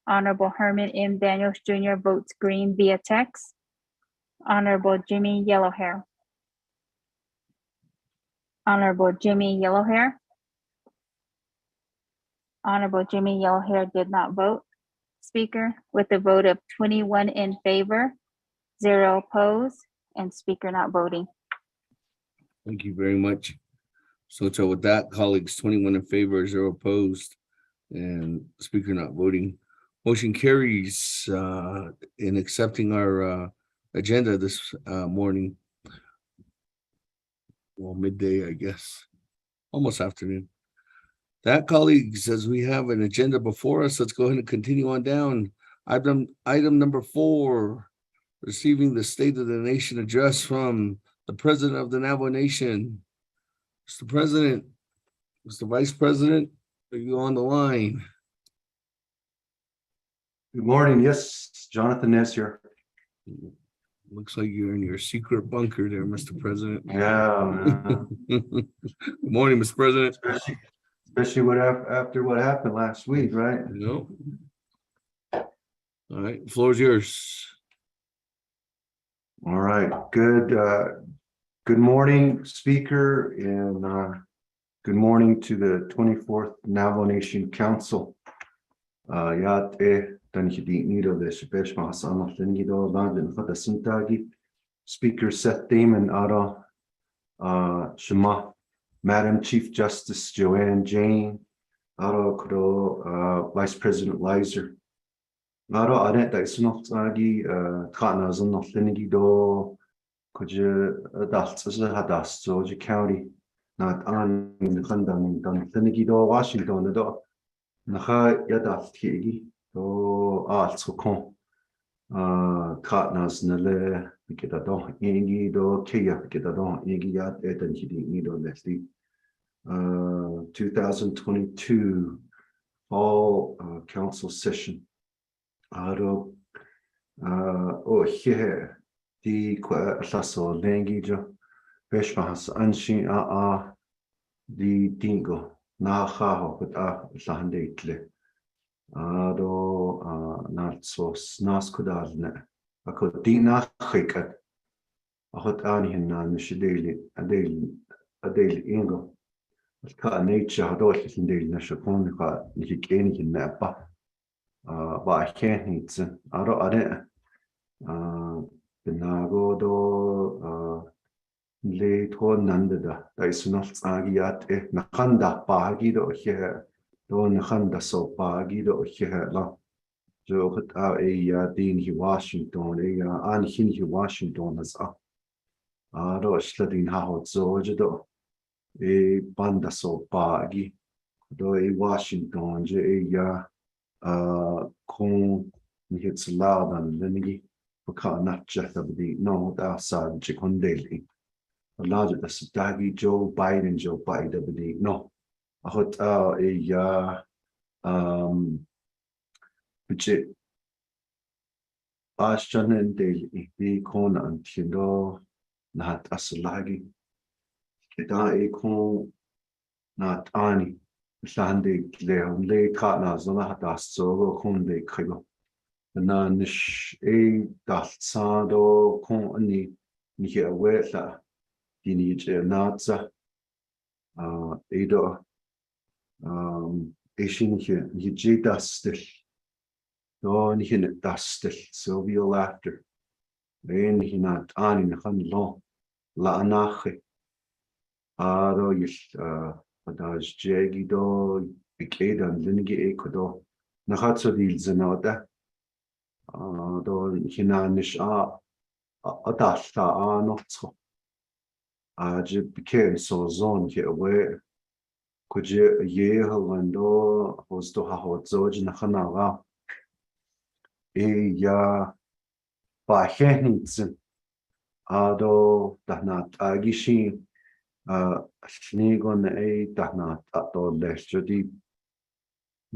Honorable Herman M. Daniels Jr. votes green via text. Honorable Jimmy Yellowhair. Honorable Jimmy Yellowhair. Honorable Jimmy Yellowhair did not vote. Speaker, with a vote of 21 in favor, 0 opposed, and speaker not voting. Thank you very much. So with that, colleagues, 21 in favor, 0 opposed, and speaker not voting. Motion carries in accepting our agenda this morning. Well, midday, I guess, almost afternoon. That, colleagues, as we have an agenda before us, let's go ahead and continue on down. Item number 4, receiving the State of the Nation address from the President of the Navajo Nation. Mr. President, Mr. Vice President, are you on the line? Good morning. Yes, Jonathan Ness here. Looks like you're in your secret bunker there, Mr. President. Yeah. Good morning, Mr. President. Especially after what happened last week, right? No. All right, the floor is yours. All right. Good morning, Speaker, and good morning to the 24th Navajo Nation Council. Speaker Seth Damon Shema, Madam Chief Justice Joanne Jane, Vice President Lizer. Aren't County, not on the Washington. Naha yadaf tigi do altsukon katnas nele bikidado igi do kia bikidado igi yat etan hidi nido lesti 2022 fall council session aro here di kwa laso lengi jo beshmas anshin di dingo na haho but lahande itle not so snas kudalne ako dina khikat ahot ani hinna nishideli adeli ingo ka nature hadol hindeli nashakon ka nikeni hinna ba kenhits aro are binago do le to nandada da is not agiat nakanda pagi do here do nakanda so pagi do here la jo hat din hi Washington an hin hi Washington as do studying how so do banda so pagi do Washington je kon hits loud and then ka not just the no da sa chikondeli larger the Dagi Joe Biden no I hot budget Ashton daily the corner and Tindo not asalagi kita kon not ani Sande le katna zona das so kon de krigo na nish das sado kon ni weta Dinij Naza Edo Ishin here, Yiji Dustil, Don Hin Dustil, Sylvia Laughter, Then Hinat Anin Hanlo, La Anache, Aro Yish Adaj Jagido, Bikedan, Lingi Ekodo, Nahatso Dil Zenoda, Don Hinanish Adashta Anotso. I became so zone here where could you a year window was to have Zoj Nakanaga by Henson Ado Danat Agishi Snegon Danat at all less Jodi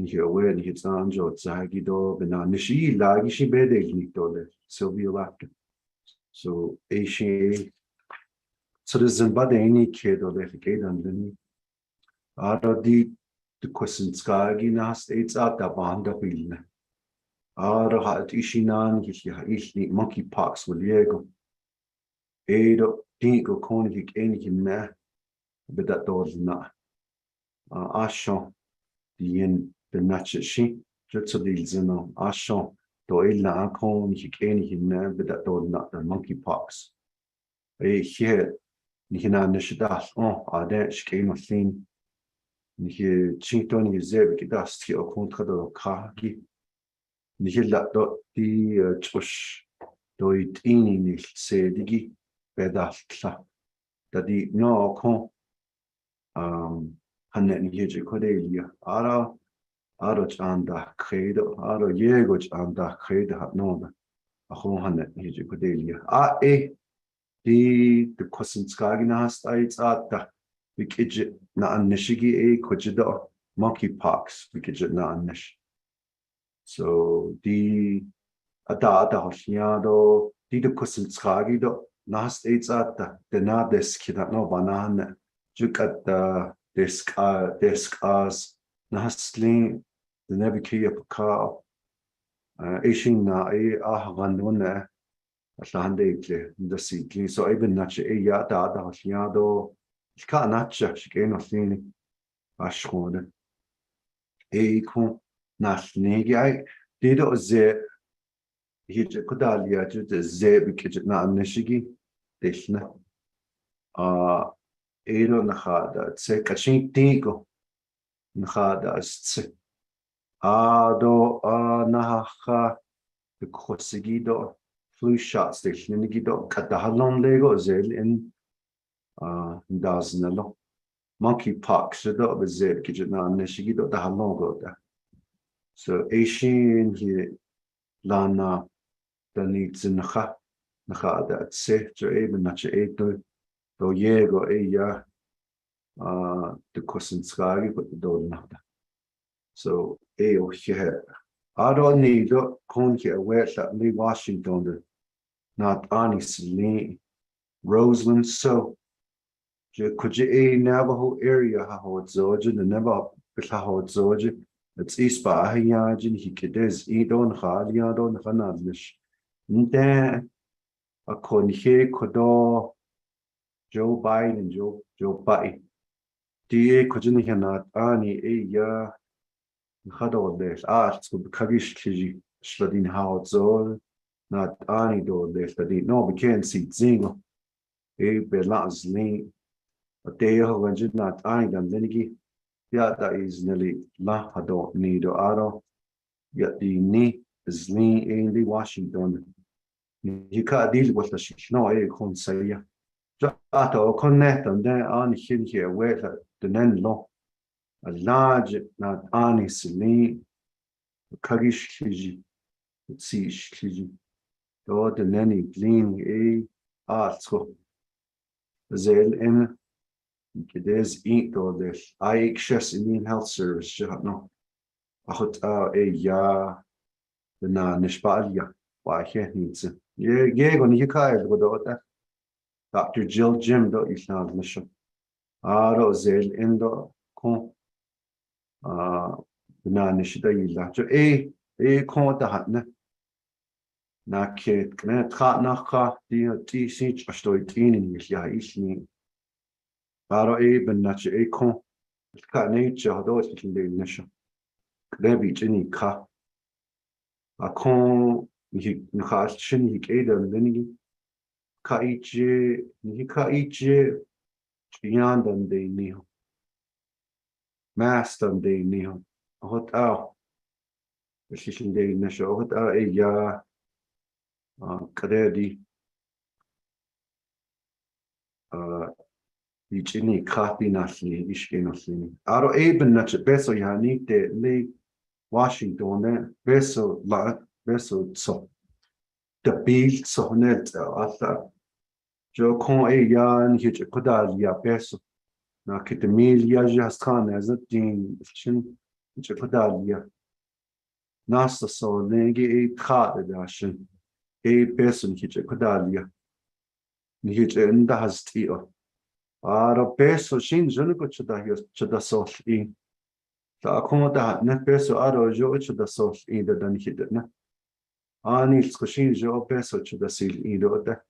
here where it's Anjo Zagido Benanishi Lagishi Bedek Dole Sylvia Lapton. So Ashi. So the Zimbabwe kid or the kid and then the questions Gagina states at the band of Vilna. Aro had Ishinan, Ishni monkey pox with Diego. Edo Dingo Konig anything there, but that does not. Ashon the natural sheep, just of the Zeno, Ashon, Doila Konig anything there, but that does not the monkey pox. Here. Nihina Nishidal, Ade, Shkano Thin, Nihi Chinton Yzeb, Gidasti, or Contra Kagi, Nihila dot the Chush, do it in say Digi, Bedastla, that the no con Hanet Yiji Codelia, Aroch anda credo, Aro Yegoch anda credo hat nona, a home Hanet Yiji Codelia. The Kosinskagina hast at the Wikidget na Nishigi Kujida monkey pox, Wikidget na Nish. So the Ada Hoshiado, the Kosinskagido, Nast aids at the na desk that no banana, Juk at the desk as Nastling, the Nebiki of car, Ashin na Ahvanduna. Hande the sea, so even natch a yada hoshiado, you can't natch she gain of thing. Ashword a con nasnegi. Did it ze hit a kudalia to the ze because not nishigi, dishna. Ado nahada, say catching tigo nahada as ado naha the kosigido. Flu shot station in the Gido Katahalon Lego Zel in Daznalo. Monkey Park, so that was Zel Kijana Neshigido, the Halongo. So Asian here Lana the needs in Naha that safe to even not to Yego Aya the Kosinskari, but the Donada. So Ao here. I don't need to come here where that Lee Washington. Not honestly, Roseland. So, could you a Navajo area? How it's Georgia, the Navajo, how it's Georgia. It's East Bahayajin, he could is eat on Haliadon Hanadlish. And then a conhe could Joe Biden, Joe Biden. D. Could you not any a ya Hadol this arts would Kagish Kiji, Shladin how it's all. Not any door there that no, we can't see Zingo. A belongs lean a day when you not any than Linigi. Yeah, that is nearly la don't need or aro. Yet the knee is lean in the Washington. You can't deal with the shit. No, I can't say ya. Ato connect and then on him here where the nen law. A large not honest lean Kagish Kiji. See Kiji. Door the nanny glean a artsko. Zel in there's eat or this. I excess in health service. No, I hot a ya the na nishpalia. Why can't needs it? Yeah, when you can't go that. Dr. Jill Jim do is not mission. Aro zel in the con the na nishida yilla. So a con the hatna. Na kid, can I not the teach a story cleaning with ya isni. Baro ben not a con. Cat nature, although it's in the nation. Maybe Jenny ka. A con, he has chin, he gave them many. Ka each, he ka each, beyond them they knew. Master they knew. What out? The shishin day nation, what out a ya. Kadedi Jenny copy nothing, Ishkin. Aro eben not a beso yani de lay Washington, beso la beso so the bill so net after Joe con a yan hitch a codalia beso. Na kitamilia jascan as a thing, chin, which a codalia. Nasta so negi a card dashin. A person hitch a codalia. Hitch in the has tea. Aro peso shin junico to the soft in. The accommodate net peso aro jo to the soft in the than hidden. Ani scoshin jo peso to the seal in the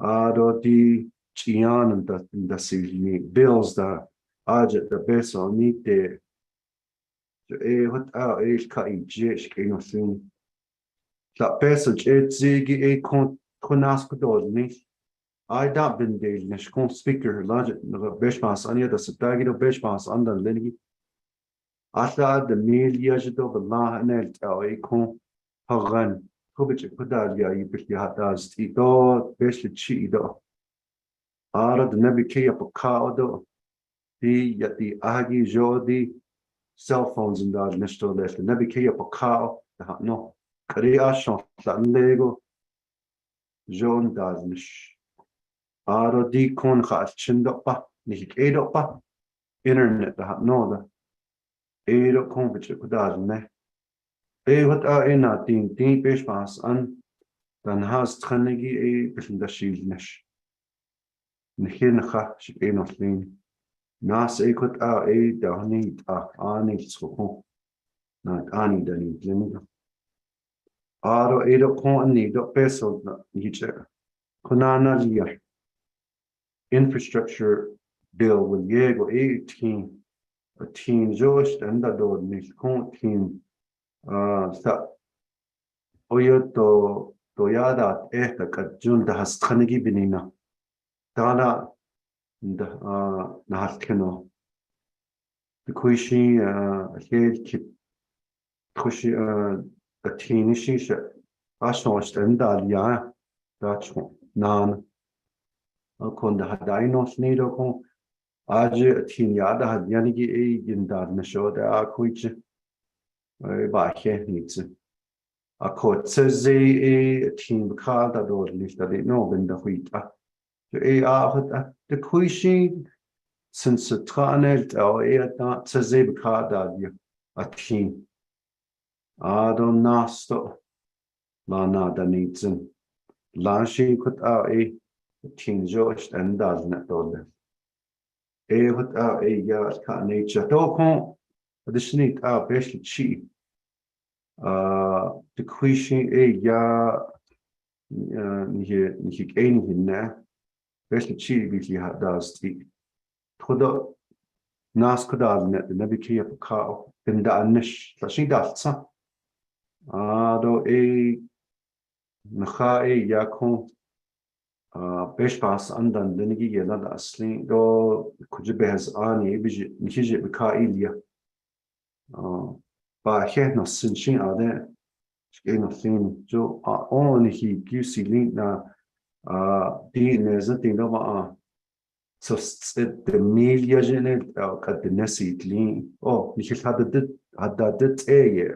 aro di chian and the seal bills the agent the peso need the what our age kai jish king of thing. The peso jet ziggy a con conasco does I don't been the Nishkon speaker, large Beshmas, any other Satagito Beshmas under Lingy. After the meal Yajido, the La and El Econ, Hagan, Kubich Pudalia, you pick your hot dogs, Tito, Beshli Chido. Ara the Nebiki up a cow, though. He yet the Agi Jodi cell phones and dodge Nisto left, the Nebiki up a cow, the hot no. Kariashon, Latin Lego, Joan Daznish. Aro di kon gaat chindoppa, niet edoppa, internet de hat noda, edo kon vitje kudazne. Wat ena tien peshpas an, dan haast chanegi bisindashilnish. Nichincha shik enoslin. Nas ekot dahni ani schokon. Na ani dani glimiga. Aro edo kon ni do peso na hiche. Konana liya. Infrastructure bill with Yego 18, a team Josh and the door Nishkon team sa Oyoto Toyada Kajun the Haskanigi Benina Dana the Nahaskeno the Kuishi head keep Kushi a team Shisha Ashost and Dalia that's Nan. Kon the Hadinos Nido kon Aje Tinyada had Yanigi Yindad Nasho the Aquich by Needs. A court says a team card that or lift that it no when the wheat. The Quishi since the Tranelt or not says a card that a team. Adon Nasto Lana the needs and Lanshi could a team Josh and doesn't at all. What ya nature dokon additionally basically cheap the question ya niet enig in basically cheap if you had does the todo nas kodal net the nebiki of cow in the anish she does do naha ya kon Beshpas andan denigi yelad asli do kujibes ani biji nikije bika ilia ba hehno sinshin ade skeno fin jo on hi gusi link na di nezati no ma so the media genet kad the nesi link nikil had dit ye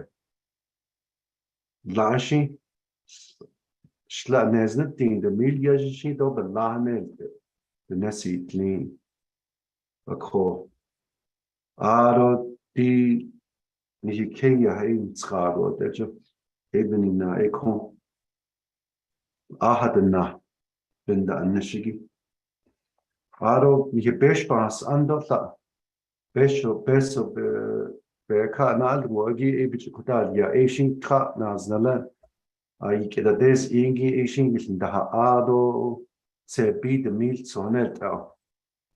lashi Schla neznet ding the media she do the lahne the nesi clean a ko aro di ni kenya hein tsaro that you even in ekon ahadna binda annashigi aro ni beshpas andota beso be ka na alwogi ebich kutalia eshin ka naznala I get a des English in the Ado se beat the meal sonnet out.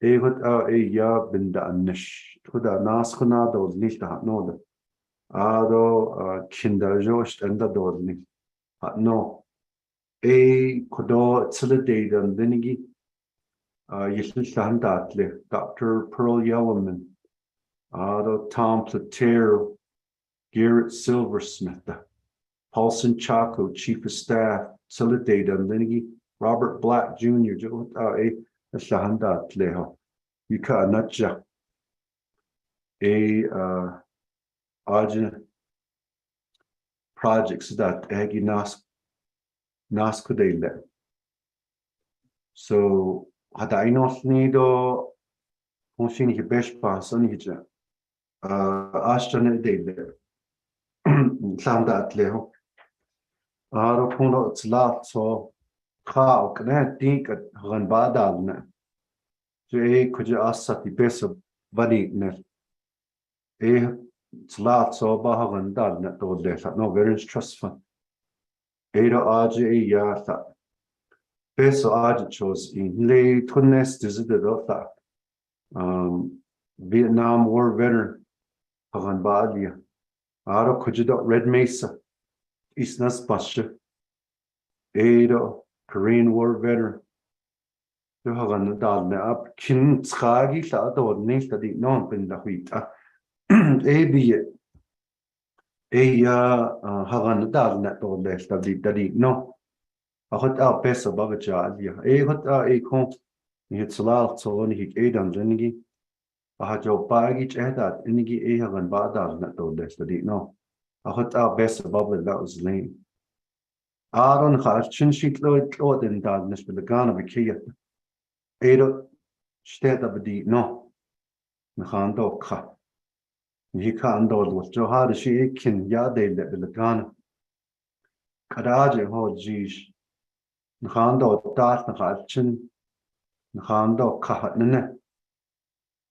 Egot out a yard bin the anish to the Nasconado nicht no Ado kinder Jost and the Dorni. No a Kodo Tilidate and Linigi Yislandatle, Dr. Pearl Yellowman, Ado Tom Platero, Garrett Silversmith. Paulson Chaco, Chief of Staff, Solidate and Linigi, Robert Black Jr., a Shahanda Tleho, Yuka Natja, a Arjun projects that Agi Naskudele. So, had I not nido, Monsini Beshpa, Sonija, Ashton Dele, Sanda Tleho. Aro puno tslat so khao kne think at ran badal ne so kuja asati beso badi ne tslat so ba ran dal ne to de no very stressful ro aje ya ta beso aje chose in le tunnes dizide do ta Vietnam War veteran ran badia aro kuja do Red Mesa Isnas Pasha, Ada, Korean War veteran, Du har en dal ne ab kin skagi sa do ne stadi non bin da huita. Ebi ya har en dal ne do le stadi no. Achot a pesa baba jalia. Hot a kon ni het salal so ni hik edan jenigi. Jo bagi chedat inigi har en badal ne do le stadi no. Achot a pesa baba la was lane. Aaron gaat chin sheet lood in dal nes bil gana bekia. Edo steht aber die no. Nachan do ka. Ni kan do was jo har shi kin ya de le bil gana. Kadaje ho jish. Nachan do dat nachat chin. Nachan do ka ne.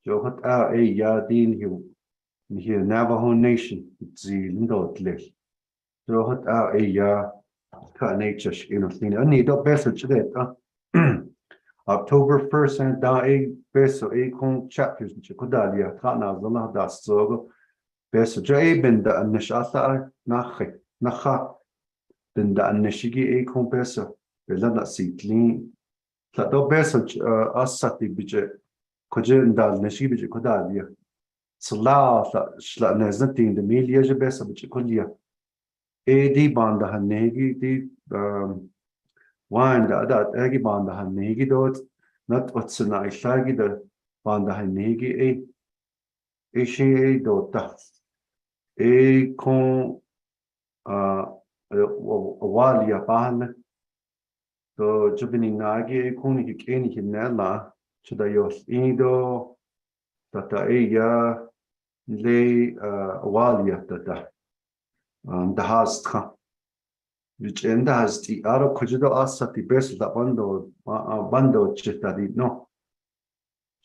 Jo hat a ya din hu. Ni hier Navajo Nation. Zi lindo tle. Jo hat a ya ka nature in of thing. Ani do better today. October 1st and da beso kon chapters in Chikodalia, Kana Zala das Zogo, beso Jay bin da Nishata Nacha, bin da Nishigi kon beso, Belana Sitlin, Tato beso Asati Bije, Kojin da Nishi Bije Kodalia, Sala, Shla Nezatin, the media beso Bichikolia, Adi Banda Hanegi, the wine that Agi Banda Hanegi dot. Not what's an Ishagi the Banda Hanegi a she dota a con Walia Ban the Jubining Nagi Kuni Keni Hinella to the Yos Indo that a ya lay Walia that the house which end has the Aro Kujido Asa the best that bando chitadi no.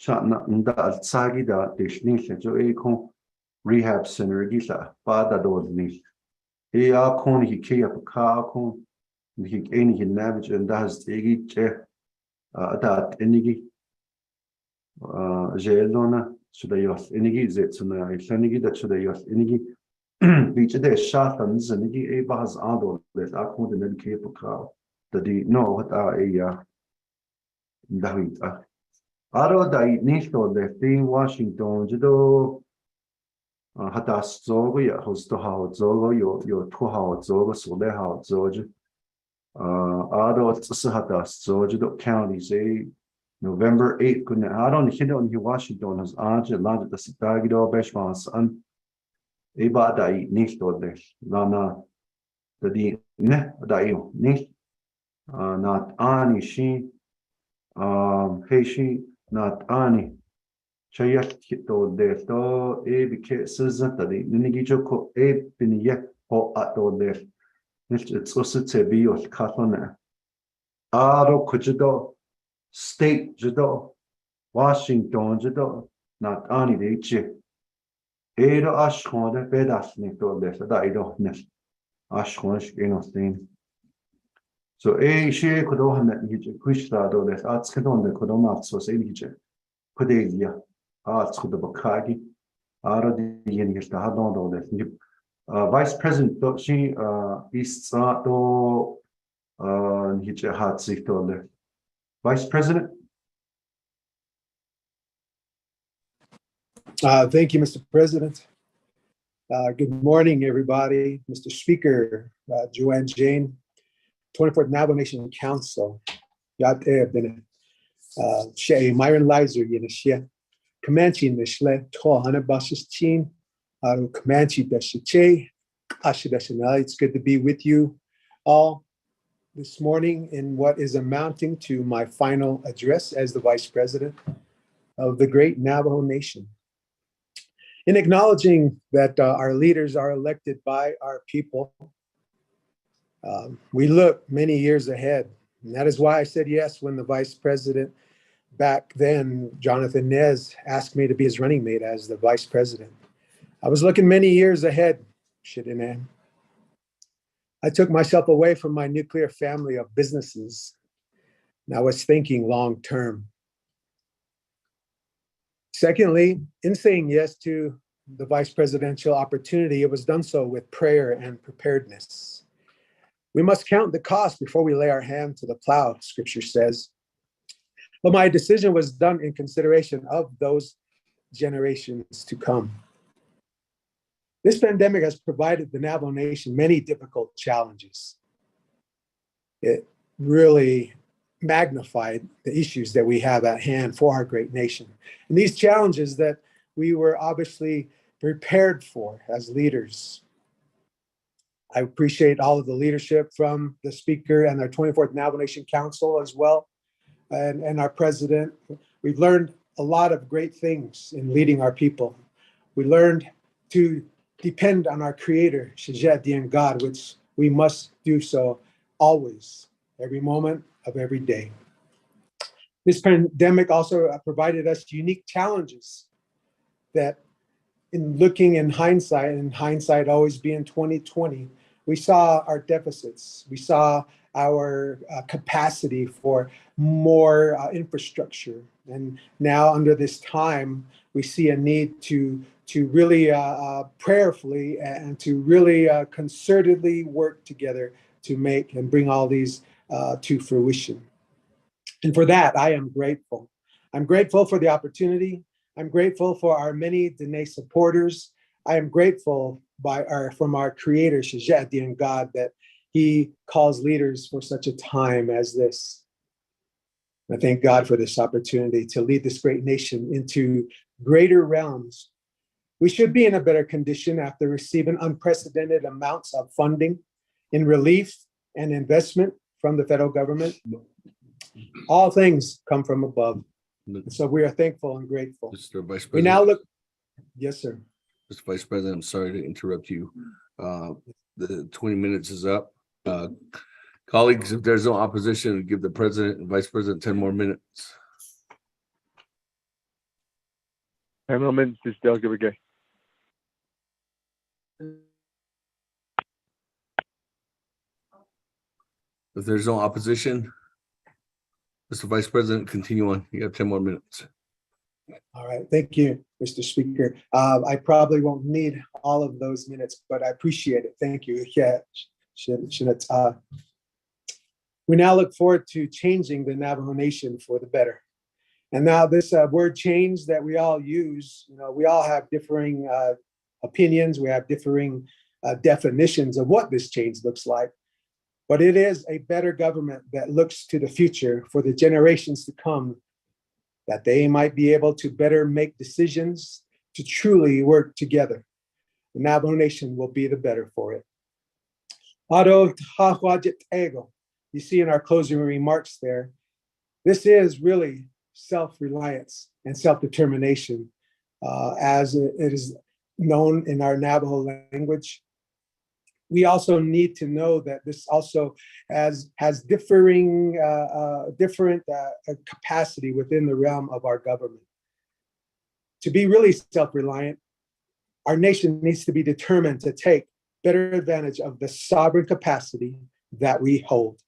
Shana nda sagi da deshnisha jo kon rehab center gisa pada do ni. A kon hi kia pa kon hi any hi navage and das egi che that enigi jelona should I yos enigi zetsuna isanigi that should I yos enigi beach de shatans and a bahas ado let a kon the kia pa the di no what a David Aro dai nisto de thing Washington jido hatas zogo ya hosto hao zogo yo tu hao zogo so le hao zogo aro tsu hatas zogo jido county say November 8th kun aro ni hido ni Washington has anje land the sitagido beshmas an eba dai nisto de lana di ne dai ni not ani shi hey shi not ani Chayat to de to bike sazatadi ninigijoko biniye ho ato de it's also to be your katona aro kujido state jido Washington jido not ani de che edo ashkone pedas ni to de da ido ne ashkonish enostin so she kudo han ni kushta do de atskadon de kudo matso se ni che kudelia could the Bakagi, Vice President, she East Sato Vice President. Thank you, Mr. President. Good morning, everybody. Mr. Speaker, Joanne Jane, 24th Navajo Nation Council, Yat Bennett, Myron Lizer, Yenashia. Comanche Nishle, Tohana Basistin, Comanche Deshache, Ashidashanal. It's good to be with you all this morning in what is amounting to my final address as the Vice President of the great Navajo Nation. In acknowledging that our leaders are elected by our people, we look many years ahead. And that is why I said yes when the Vice President back then, Jonathan Nez asked me to be his running mate as the vice president. I was looking many years ahead, Shidinan. I took myself away from my nuclear family of businesses, and I was thinking long term. Secondly, in saying yes to the vice presidential opportunity, it was done so with prayer and preparedness. We must count the cost before we lay our hand to the plow, Scripture says. But my decision was done in consideration of those generations to come. This pandemic has provided the Navajo Nation many difficult challenges. It really magnified the issues that we have at hand for our great nation. And these challenges that we were obviously prepared for as leaders. I appreciate all of the leadership from the speaker and our 24th Navajo Nation Council as well, and our president. We've learned a lot of great things in leading our people. We learned to depend on our creator, Shijat God, which we must do so always, every moment of every day. This pandemic also provided us unique challenges that in looking in hindsight, and hindsight always being 2020, we saw our deficits. We saw our capacity for more infrastructure. And now under this time, we see a need to really prayerfully and to really concertedly work together to make and bring all these to fruition. And for that, I am grateful. I'm grateful for the opportunity. I'm grateful for our many Dene supporters. I am grateful from our creator, Shijat God, that he calls leaders for such a time as this. I thank God for this opportunity to lead this great nation into greater realms. We should be in a better condition after receiving unprecedented amounts of funding in relief and investment from the federal government. All things come from above. So we are thankful and grateful. Mr. Vice President. We now look, yes, sir. Mr. Vice President, I'm sorry to interrupt you. The 20 minutes is up. Colleagues, if there's no opposition, give the President and Vice President 10 more minutes. 10 more minutes, Mr. Delgado. If there's no opposition, Mr. Vice President, continue on. You have 10 more minutes. All right, thank you, Mr. Speaker. I probably won't need all of those minutes, but I appreciate it. Thank you. Yeah, we now look forward to changing the Navajo Nation for the better. And now this word change that we all use, we all have differing opinions. We have differing definitions of what this change looks like. But it is a better government that looks to the future for the generations to come, that they might be able to better make decisions to truly work together. The Navajo Nation will be the better for it. You see in our closing remarks there, this is really self-reliance and self-determination, as it is known in our Navajo language. We also need to know that this also has different capacity within the realm of our government. To be really self-reliant, our nation needs to be determined to take better advantage of the sovereign capacity that we hold.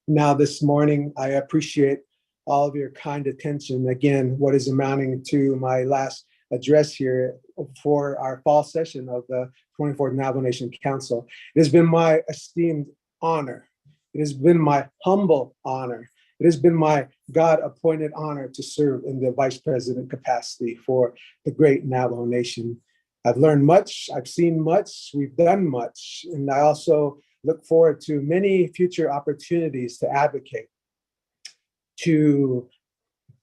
Now this morning, I appreciate all of your kind attention. Again, what is amounting to my last address here for our fall session of the 24th Navajo Nation Council. It has been my esteemed honor. It has been my humble honor. It has been my God-appointed honor to serve in the vice president capacity for the great Navajo Nation. I've learned much, I've seen much, we've done much, and I also look forward to many future opportunities to advocate, to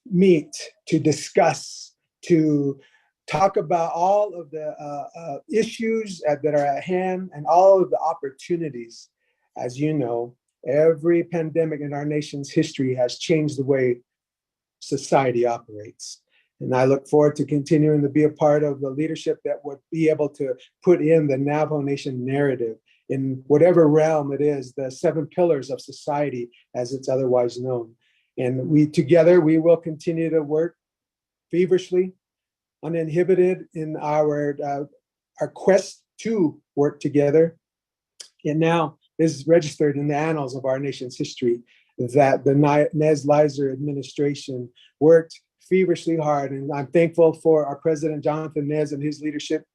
meet, to discuss, to talk about all of the issues that are at hand and all of the opportunities. As you know, every pandemic in our nation's history has changed the way society operates. And I look forward to continuing to be a part of the leadership that would be able to put in the Navajo Nation narrative in whatever realm it is, the 7 pillars of society as it's otherwise known. And we together, we will continue to work feverishly, uninhibited in our quest to work together. And now is registered in the annals of our nation's history that the Nez Leiser administration worked feverishly hard. And I'm thankful for our President Jonathan Nez and his leadership.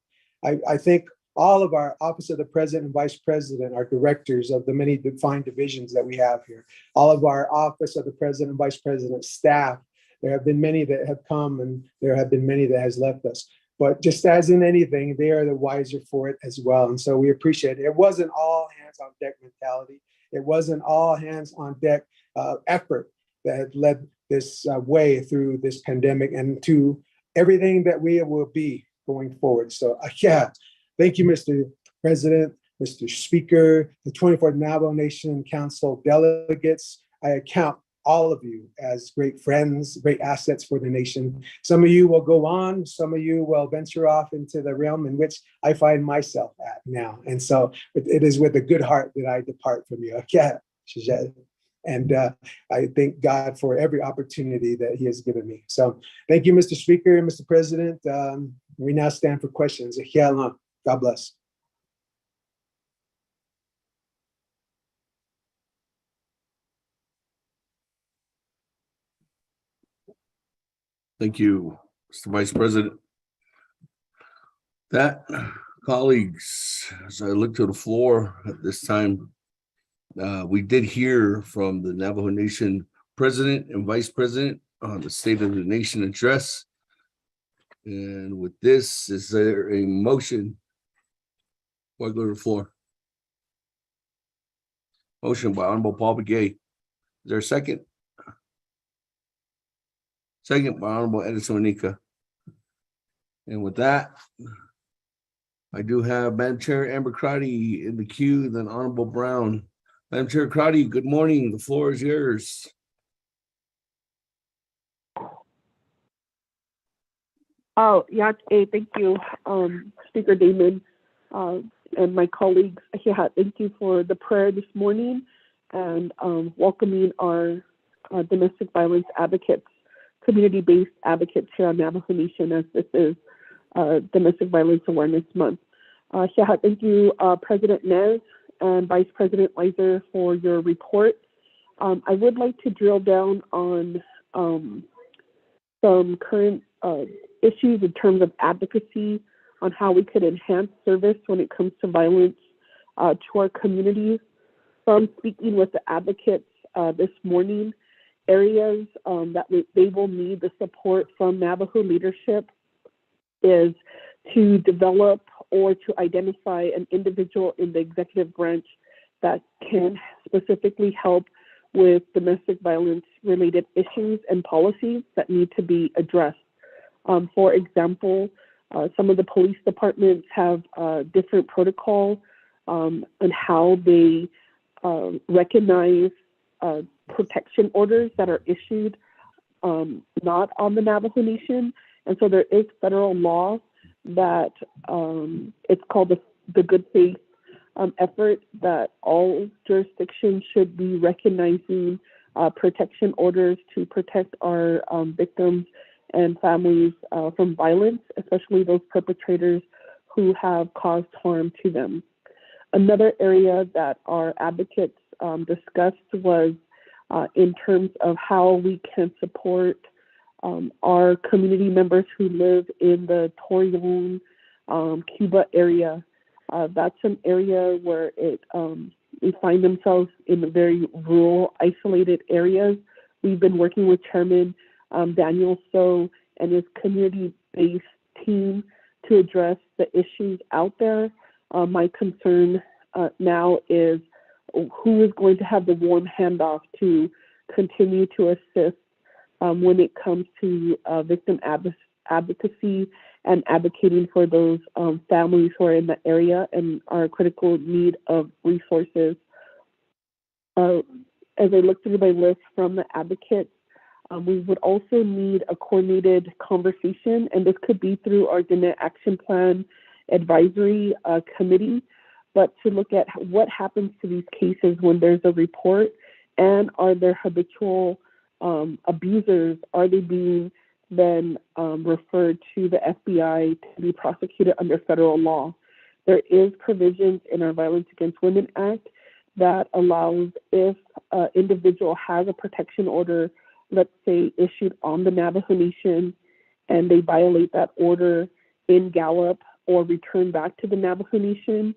I thank all of our Office of the President and Vice President, our directors of the many defined divisions that we have here, all of our Office of the President and Vice President staff. There have been many that have come and there have been many that has left us. But just as in anything, they are the wiser for it as well. And so we appreciate it. It wasn't all hands on deck mentality. It wasn't all hands on deck effort that had led this way through this pandemic and to everything that we will be going forward. So yeah, thank you, Mr. President, Mr. Speaker, the 24th Navajo Nation Council delegates. I count all of you as great friends, great assets for the nation. Some of you will go on, some of you will venture off into the realm in which I find myself at now. And so it is with a good heart that I depart from you. And I thank God for every opportunity that he has given me. So thank you, Mr. Speaker and Mr. President. We now stand for questions. God bless. Thank you, Mr. Vice President. That, colleagues, as I look to the floor at this time, we did hear from the Navajo Nation President and Vice President on the State of the Nation address. And with this, is there a motion? Before I go to the floor. Motion by Honorable Paul Begay. Is there a second? Second by Honorable Edison Manica. And with that, I do have Madam Chair Amber Crotty in the queue, then Honorable Brown. Madam Chair Crotty, good morning. The floor is yours. Oh, yeah, thank you, Speaker Damon, and my colleagues. Yeah, thank you for the prayer this morning and welcoming our domestic violence advocates, community-based advocates here on Navajo Nation, as this is Domestic Violence Awareness Month. Yeah, thank you, President Nez and Vice President Weiser, for your report. I would like to drill down on some current issues in terms of advocacy on how we could enhance service when it comes to violence to our communities. From speaking with the advocates this morning, areas that they will need the support from Navajo leadership is to develop or to identify an individual in the executive branch that can specifically help with domestic violence related issues and policies that need to be addressed. For example, some of the police departments have different protocol on how they recognize protection orders that are issued not on the Navajo Nation. And so there is federal law that it's called the good faith effort that all jurisdictions should be recognizing protection orders to protect our victims and families from violence, especially those perpetrators who have caused harm to them. Another area that our advocates discussed was in terms of how we can support our community members who live in the Torreon, Cuba area. That's an area where we find themselves in very rural, isolated areas. We've been working with Chairman Daniel So and his community-based team to address the issues out there. My concern now is who is going to have the warm handoff to continue to assist when it comes to victim advocacy and advocating for those families who are in the area and are critical need of resources. As I look through my list from the advocates, we would also need a coordinated conversation, and this could be through our Danette Action Plan Advisory Committee, but to look at what happens to these cases when there's a report, and are there habitual abusers? Are they being then referred to the FBI to be prosecuted under federal law? There is provisions in our Violence Against Women Act that allows, if an individual has a protection order, let's say issued on the Navajo Nation, and they violate that order in Gallup, or returned back to the Navajo Nation.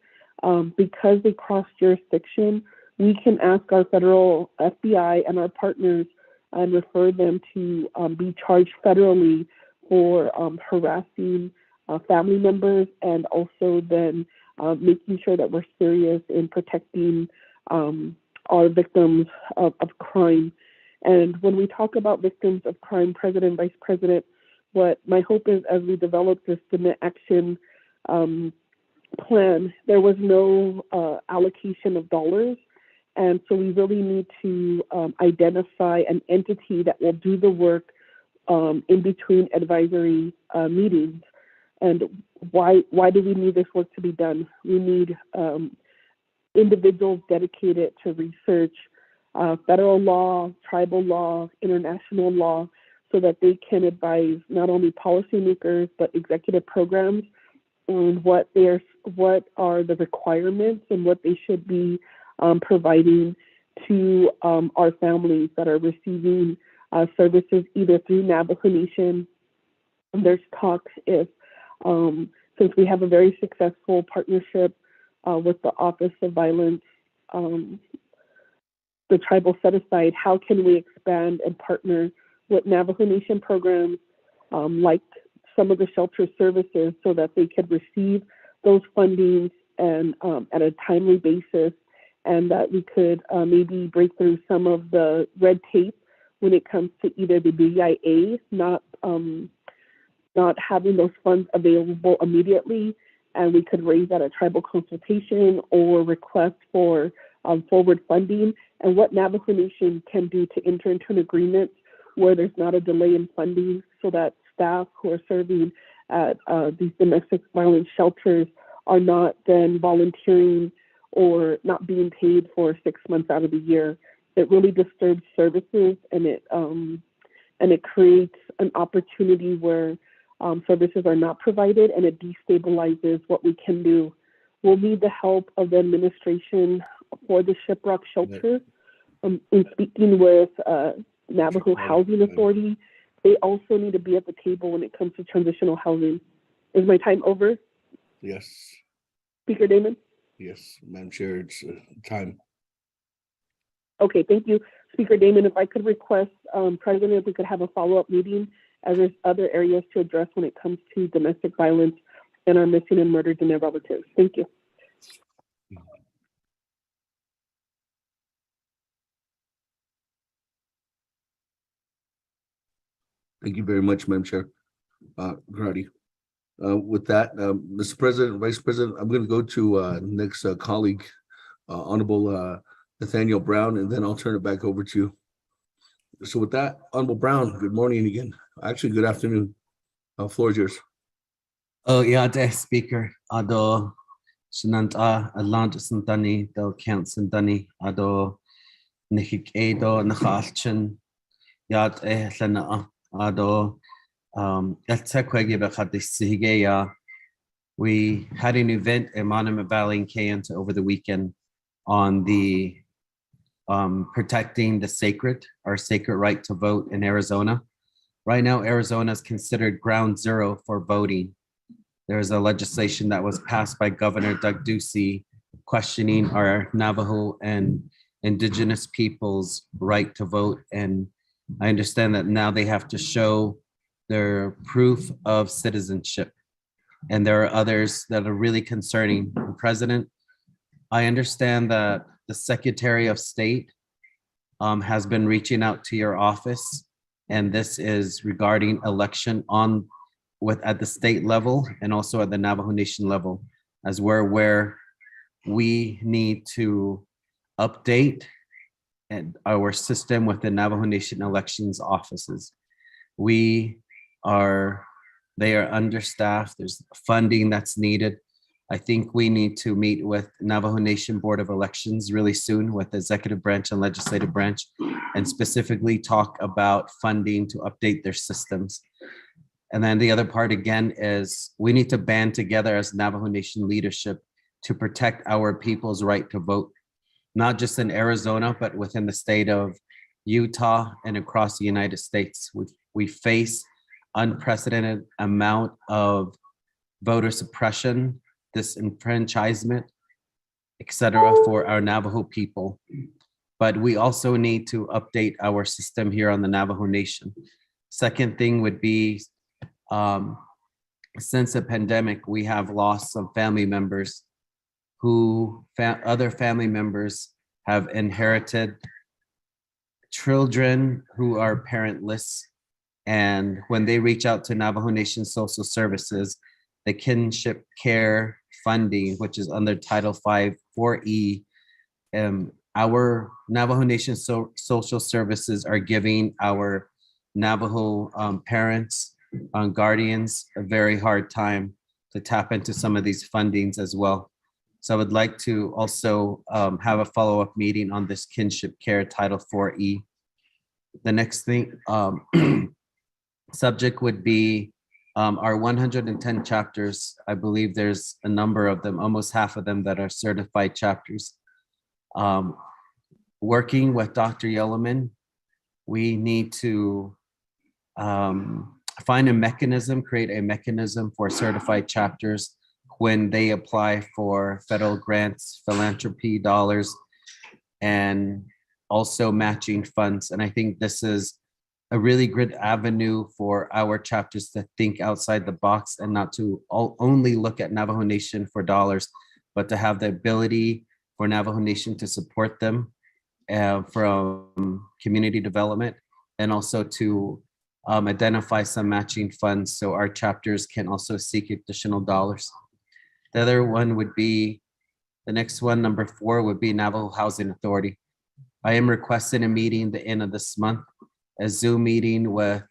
Because they cross jurisdiction, we can ask our federal FBI and our partners and refer them to be charged federally for harassing family members, and also then making sure that we're serious in protecting our victims of crime. And when we talk about victims of crime, President, Vice President, what my hope is, as we develop this Submit Action plan, there was no allocation of dollars. And so we really need to identify an entity that will do the work in between advisory meetings. And why do we need this work to be done? We need individuals dedicated to research federal law, tribal law, international law, so that they can advise not only policymakers but executive programs on what are the requirements and what they should be providing to our families that are receiving services either through Navajo Nation. And there's talks if, since we have a very successful partnership with the Office of Violence, the Tribal Set Aside, how can we expand and partner with Navajo Nation programs like some of the shelter services, so that they could receive those fundings and at a timely basis, and that we could maybe break through some of the red tape when it comes to either the BIA not having those funds available immediately, and we could raise that at tribal consultation or request for forward funding, and what Navajo Nation can do to enter into an agreement where there's not a delay in funding, so that staff who are serving at these domestic violence shelters are not then volunteering or not being paid for 6 months out of the year. It really disturbs services, and it creates an opportunity where services are not provided, and it destabilizes what we can do. We'll need the help of the administration for the Shiprock shelter. In speaking with Navajo Housing Authority, they also need to be at the table when it comes to transitional housing. Is my time over? Yes. Speaker Damon? Yes, Madam Chair, it's time. Okay, thank you. Speaker Damon, if I could request, President, if we could have a follow-up meeting, as there's other areas to address when it comes to domestic violence and our missing and murdered and their relatives. Thank you. Thank you very much, Madam Chair. Grady. With that, Mr. President, Vice President, I'm going to go to next colleague, Honorable Nathaniel Brown, and then I'll turn it back over to you. So with that, Honorable Brown, good morning again. Actually, good afternoon. Floor is yours. Oh, yeah, Speaker. Ado Shananta Atlanta Santani, Do Count Santani, Ado Nikik Edo Nahalchin, Yad Lana, Ado we had an event in Monument Valley in Kayenta over the weekend on the protecting our sacred right to vote in Arizona. Right now, Arizona is considered ground zero for voting. There's a legislation that was passed by Governor Doug Ducey questioning our Navajo and indigenous people's right to vote. And I understand that now they have to show their proof of citizenship. And there are others that are really concerning. President, I understand that the Secretary of State has been reaching out to your office, and this is regarding election at the state level and also at the Navajo Nation level, as we're aware we need to update our system with the Navajo Nation elections offices. They are understaffed. There's funding that's needed. I think we need to meet with Navajo Nation Board of Elections really soon with the executive branch and legislative branch, and specifically talk about funding to update their systems. And then the other part again is we need to band together as Navajo Nation leadership to protect our people's right to vote, not just in Arizona, but within the state of Utah and across the United States. We face unprecedented amount of voter suppression, disenfranchisement, etc., for our Navajo people. But we also need to update our system here on the Navajo Nation. Second thing would be, since the pandemic, we have lost some family members who other family members have inherited children who are parentless. And when they reach out to Navajo Nation Social Services, the kinship care funding, which is under Title V 4E, our Navajo Nation Social Services are giving our Navajo parents and guardians a very hard time to tap into some of these fundings as well. So I would like to also have a follow-up meeting on this kinship care Title 4E. The next thing, subject would be our 110 chapters. I believe there's a number of them, almost half of them, that are certified chapters. Working with Dr. Yellowman, we need to find a mechanism, create a mechanism for certified chapters when they apply for federal grants, philanthropy dollars, and also matching funds. And I think this is a really good avenue for our chapters to think outside the box and not to only look at Navajo Nation for dollars, but to have the ability for Navajo Nation to support them from community development, and also to identify some matching funds so our chapters can also seek additional dollars. The other one would be, the next one, number 4, would be Navajo Housing Authority. I am requesting a meeting the end of this month, a Zoom meeting with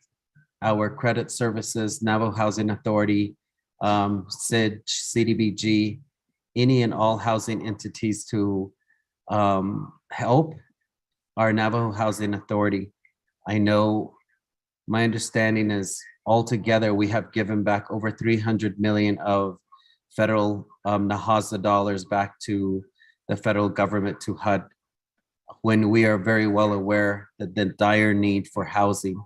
our credit services, Navajo Housing Authority, SID, CDBG, any and all housing entities to help our Navajo Housing Authority. I know, my understanding is altogether we have given back over 300 million of federal NAHASA dollars back to the federal government, to HUD, when we are very well aware that the dire need for housing.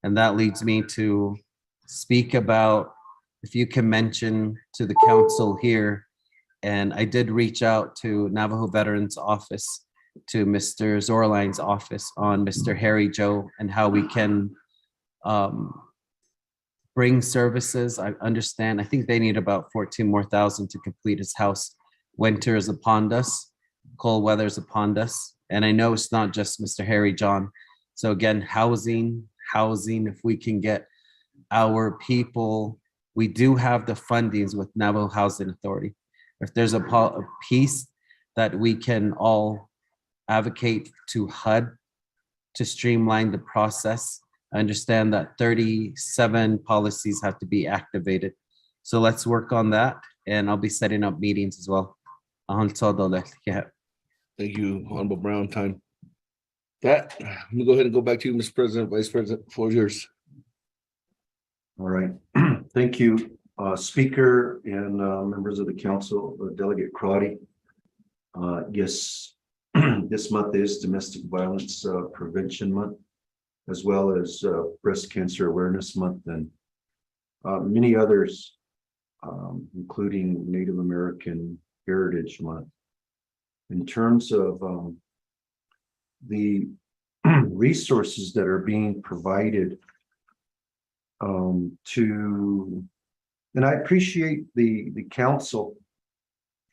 And that leads me to speak about, if you can mention to the council here, and I did reach out to Navajo Veterans Office, to Mr. Zorline's office on Mr. Harry Joe, and how we can bring services. I understand, I think they need about 14 more thousand to complete his house. Winter is upon us, cold weather is upon us. And I know it's not just Mr. Harry John. So again, housing, if we can get our people, we do have the fundings with Navajo Housing Authority. If there's a piece that we can all advocate to HUD to streamline the process. I understand that 37 policies have to be activated. So let's work on that, and I'll be setting up meetings as well. Thank you, Honorable Brown. Time. That, I'm gonna go ahead and go back to you, Mr. President, Vice President, floor is yours. All right. Thank you, Speaker and members of the council, Delegate Crotty. Yes, this month is Domestic Violence Prevention Month, as well as Breast Cancer Awareness Month, and many others, including Native American Heritage Month. In terms of the resources that are being provided to, and I appreciate the council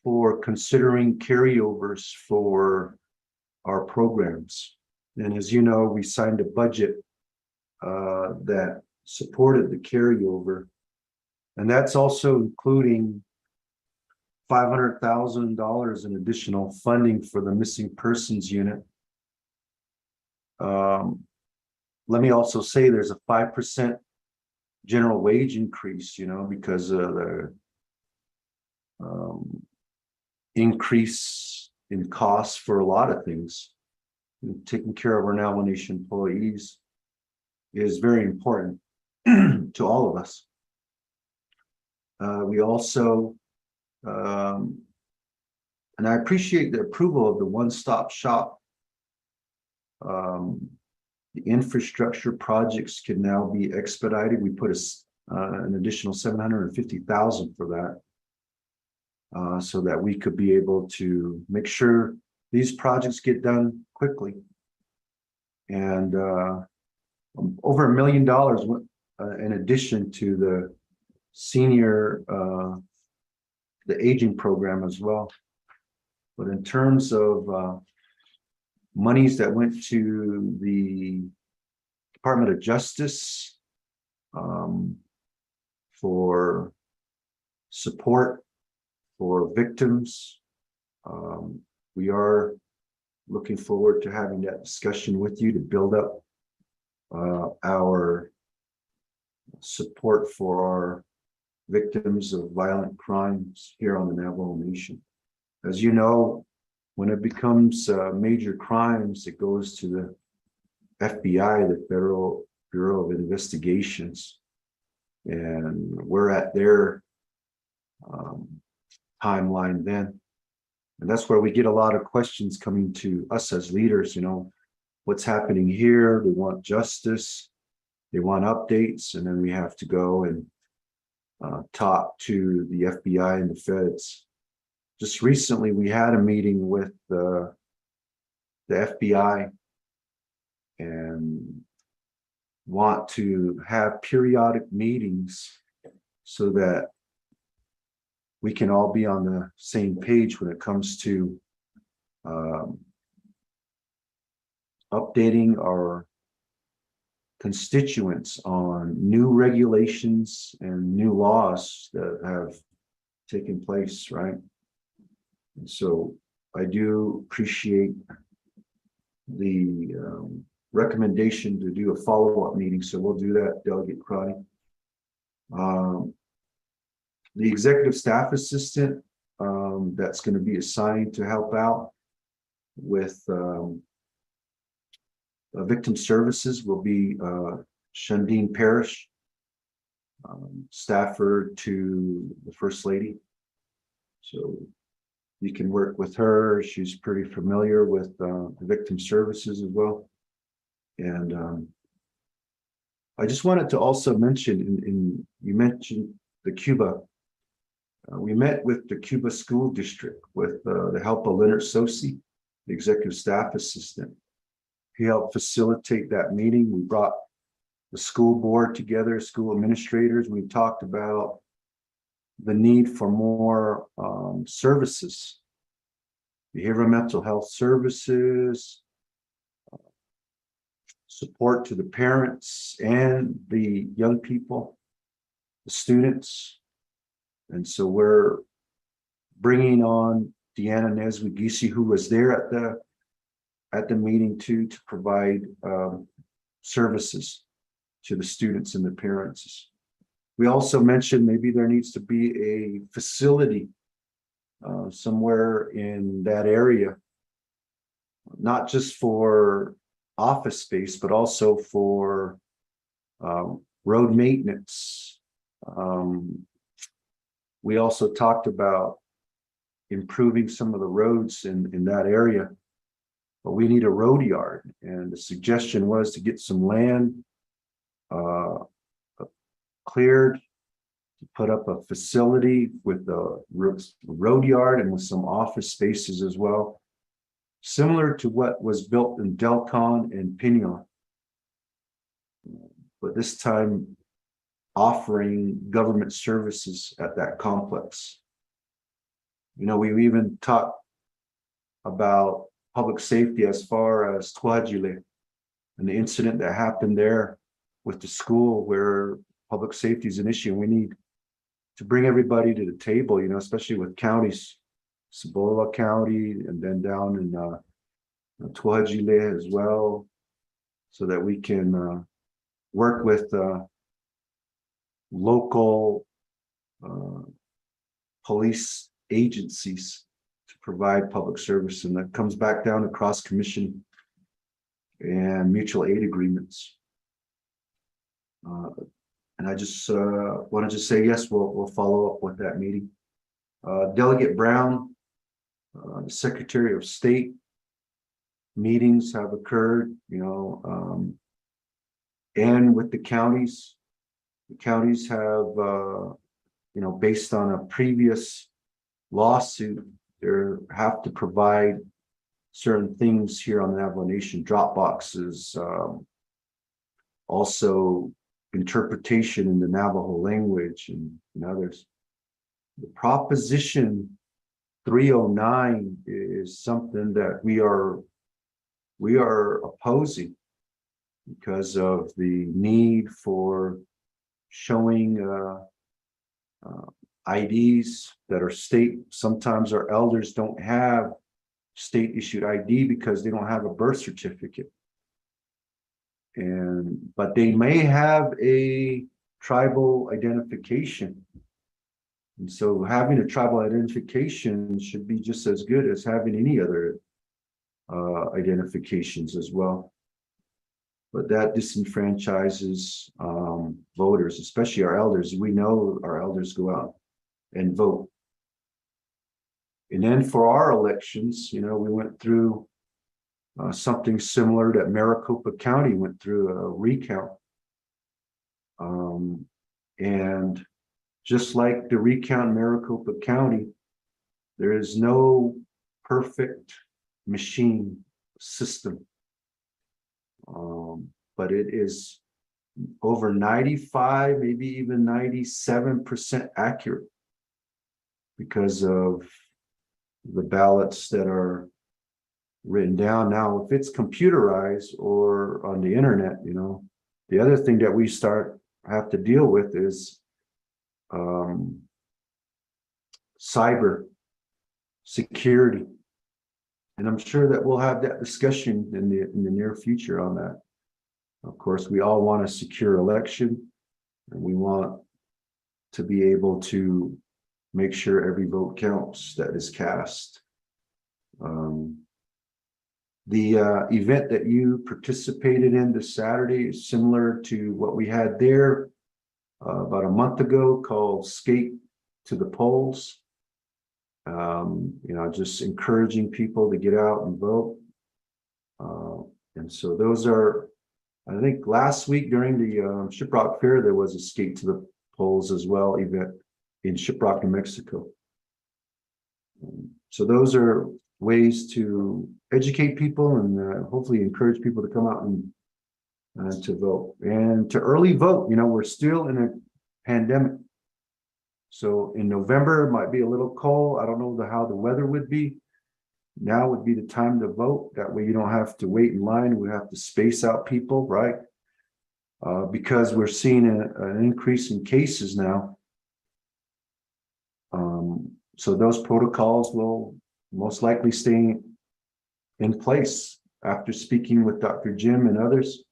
for considering carryovers for our programs. And as you know, we signed a budget that supported the carryover, and that's also including $500,000 in additional funding for the missing persons unit. Let me also say there's a 5% general wage increase, because of the increase in costs for a lot of things. And taking care of our Navajo Nation employees is very important to all of us. We also, and I appreciate the approval of the one-stop shop. The infrastructure projects can now be expedited. We put an additional 750,000 for that. So that we could be able to make sure these projects get done quickly. And over $1 million in addition to the senior, the aging program as well. But in terms of monies that went to the Department of Justice for support for victims, we are looking forward to having that discussion with you to build up our support for our victims of violent crimes here on the Navajo Nation. As you know, when it becomes major crimes, it goes to the FBI, the Federal Bureau of Investigations, and we're at their timeline then. And that's where we get a lot of questions coming to us as leaders, you know, what's happening here? They want justice, they want updates, and then we have to go and talk to the FBI and the feds. Just recently, we had a meeting with the FBI and want to have periodic meetings so that we can all be on the same page when it comes to updating our constituents on new regulations and new laws that have taken place, right? And so I do appreciate the recommendation to do a follow-up meeting, so we'll do that, Delegate Crotty. The executive staff assistant that's going to be assigned to help out with victim services will be Shandine Parrish, staffer to the First Lady. So you can work with her. She's pretty familiar with the victim services as well. And I just wanted to also mention, you mentioned the Cuba. We met with the Cuba School District with the help of Leonard Sosi, the executive staff assistant. He helped facilitate that meeting. We brought the school board together, school administrators. We talked about the need for more services, behavioral mental health services, support to the parents and the young people, the students. And so we're bringing on Deanna Neswigisi, who was there at the meeting too, to provide services to the students and the parents. We also mentioned maybe there needs to be a facility somewhere in that area, not just for office space, but also for road maintenance. We also talked about improving some of the roads in that area, but we need a road yard. And the suggestion was to get some land cleared, to put up a facility with the road yard and with some office spaces as well, similar to what was built in Delcon and Pinion, but this time offering government services at that complex. You know, we even talked about public safety as far as Tuajile and the incident that happened there with the school, where public safety is an issue. We need to bring everybody to the table, you know, especially with counties, Cibola County, and then down in Tuajile as well, so that we can work with local police agencies to provide public service. And that comes back down to cross commission and mutual aid agreements. And I just wanted to say, yes, we'll follow up with that meeting. Delegate Brown, the Secretary of State, meetings have occurred, you know, and with the counties. The counties have, based on a previous lawsuit, they have to provide certain things here on the Navajo Nation, drop boxes, also interpretation in the Navajo language and others. The Proposition 309 is something that we are opposing because of the need for showing IDs that are state. Sometimes our elders don't have state issued ID because they don't have a birth certificate. But they may have a tribal identification. And so having a tribal identification should be just as good as having any other identifications as well. But that disenfranchises voters, especially our elders. We know our elders go out and vote. And then for our elections, we went through something similar that Maricopa County went through a recount. And just like the recount in Maricopa County, there is no perfect machine system. But it is over 95, maybe even 97% accurate because of the ballots that are written down. Now, if it's computerized or on the internet, the other thing that we have to deal with is cyber security. And I'm sure that we'll have that discussion in the near future on that. Of course, we all want a secure election, and we want to be able to make sure every vote counts that is cast. The event that you participated in this Saturday is similar to what we had there about a month ago, called Skate to the Polls. Just encouraging people to get out and vote. And so those are, I think last week during the Shiprock Fair, there was a Skate to the Polls as well event in Shiprock, New Mexico. So those are ways to educate people and hopefully encourage people to come out and to vote and to early vote. We're still in a pandemic. So in November, it might be a little cold. I don't know how the weather would be. Now would be the time to vote. That way you don't have to wait in line. We have to space out people, right? Because we're seeing an increase in cases now. So those protocols will most likely stay in place. After speaking with Dr. Jim and others,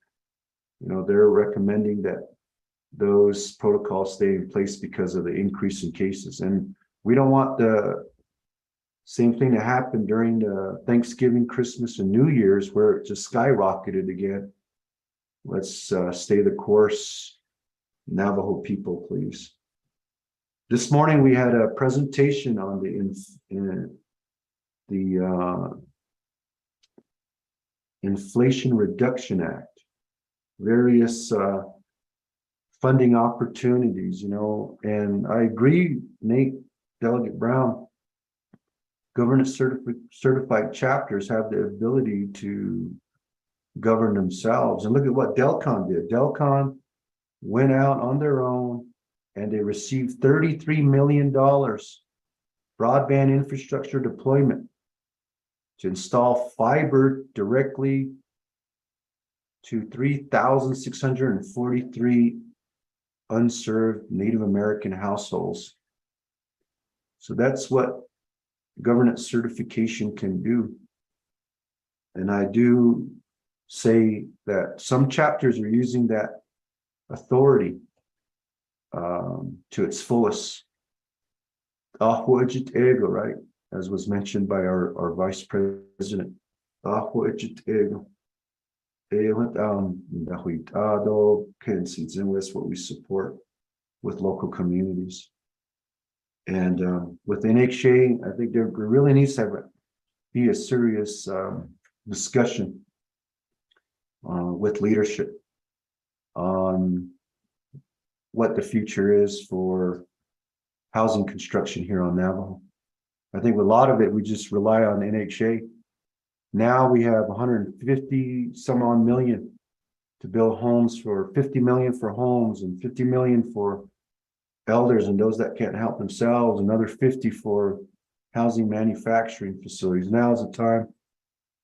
they're recommending that those protocols stay in place because of the increase in cases. And we don't want the same thing to happen during the Thanksgiving, Christmas, and New Year's, where it just skyrocketed again. Let's stay the course. Navajo people, please. This morning we had a presentation on the Inflation Reduction Act, various funding opportunities, and I agree, Nate, Delegate Brown, governance certified chapters have the ability to govern themselves. And look at what Delcon did. Delcon went out on their own and they received $33 million broadband infrastructure deployment to install fiber directly to 3,643 unserved Native American households. So that's what governance certification can do. And I do say that some chapters are using that authority to its fullest. Right? As was mentioned by our Vice President. That's what we support with local communities. And with NHA, I think there really needs to be a serious discussion with leadership on what the future is for housing construction here on Navajo. I think a lot of it, we just rely on NHA. Now we have 150 some odd million to build homes, for 50 million for homes and 50 million for elders and those that can't help themselves, another 50 for housing manufacturing facilities. Now is the time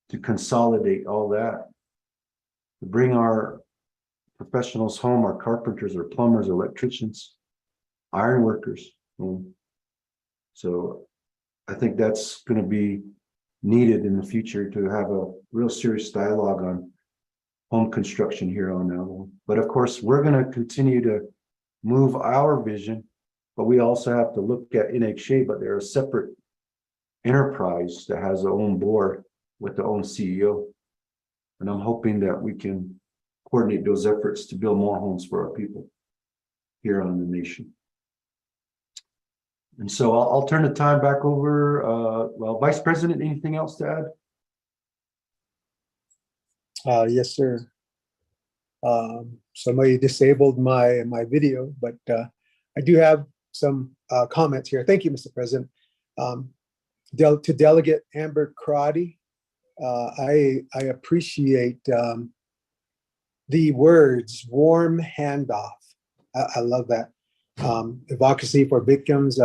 to consolidate all that, to bring our professionals home, our carpenters, our plumbers, electricians, iron workers home. So I think that's going to be needed in the future, to have a real serious dialogue on home construction here on Navajo. But of course, we're going to continue to move our vision, but we also have to look at NHA, but they're a separate enterprise that has their own board with their own CEO. And I'm hoping that we can coordinate those efforts to build more homes for our people here on the nation. And so I'll turn the time back over. Well, Vice President, anything else to add? Yes, sir. Somebody disabled my video, but I do have some comments here. Thank you, Mr. President. To Delegate Amber Crotty, I appreciate the words "warm handoff." I love that. Advocacy for victims,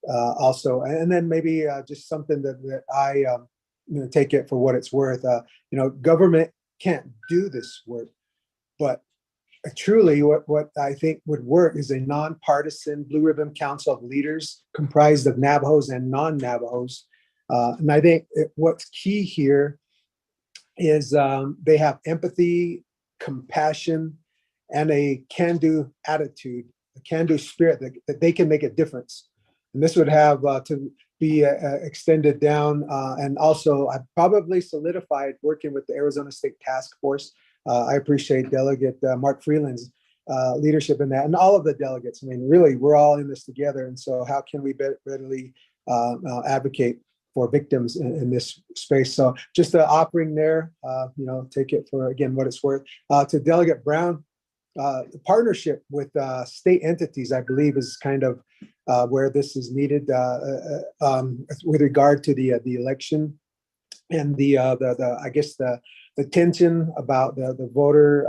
also, and then maybe just something that I take it for what it's worth. Government can't do this work, but truly what I think would work is a nonpartisan Blue Ribbon Council of leaders comprised of Navajos and non-Navajos. And I think what's key here is they have empathy, compassion, and a can-do attitude, a can-do spirit that they can make a difference. And this would have to be extended down, and also I probably solidified working with the Arizona State Task Force. I appreciate Delegate Mark Freeland's leadership in that, and all of the delegates. I mean, really, we're all in this together. And so how can we readily advocate for victims in this space? So just the offering there, take it for, again, what it's worth. To Delegate Brown, the partnership with state entities, I believe, is kind of where this is needed with regard to the election and the I guess the tension about the voter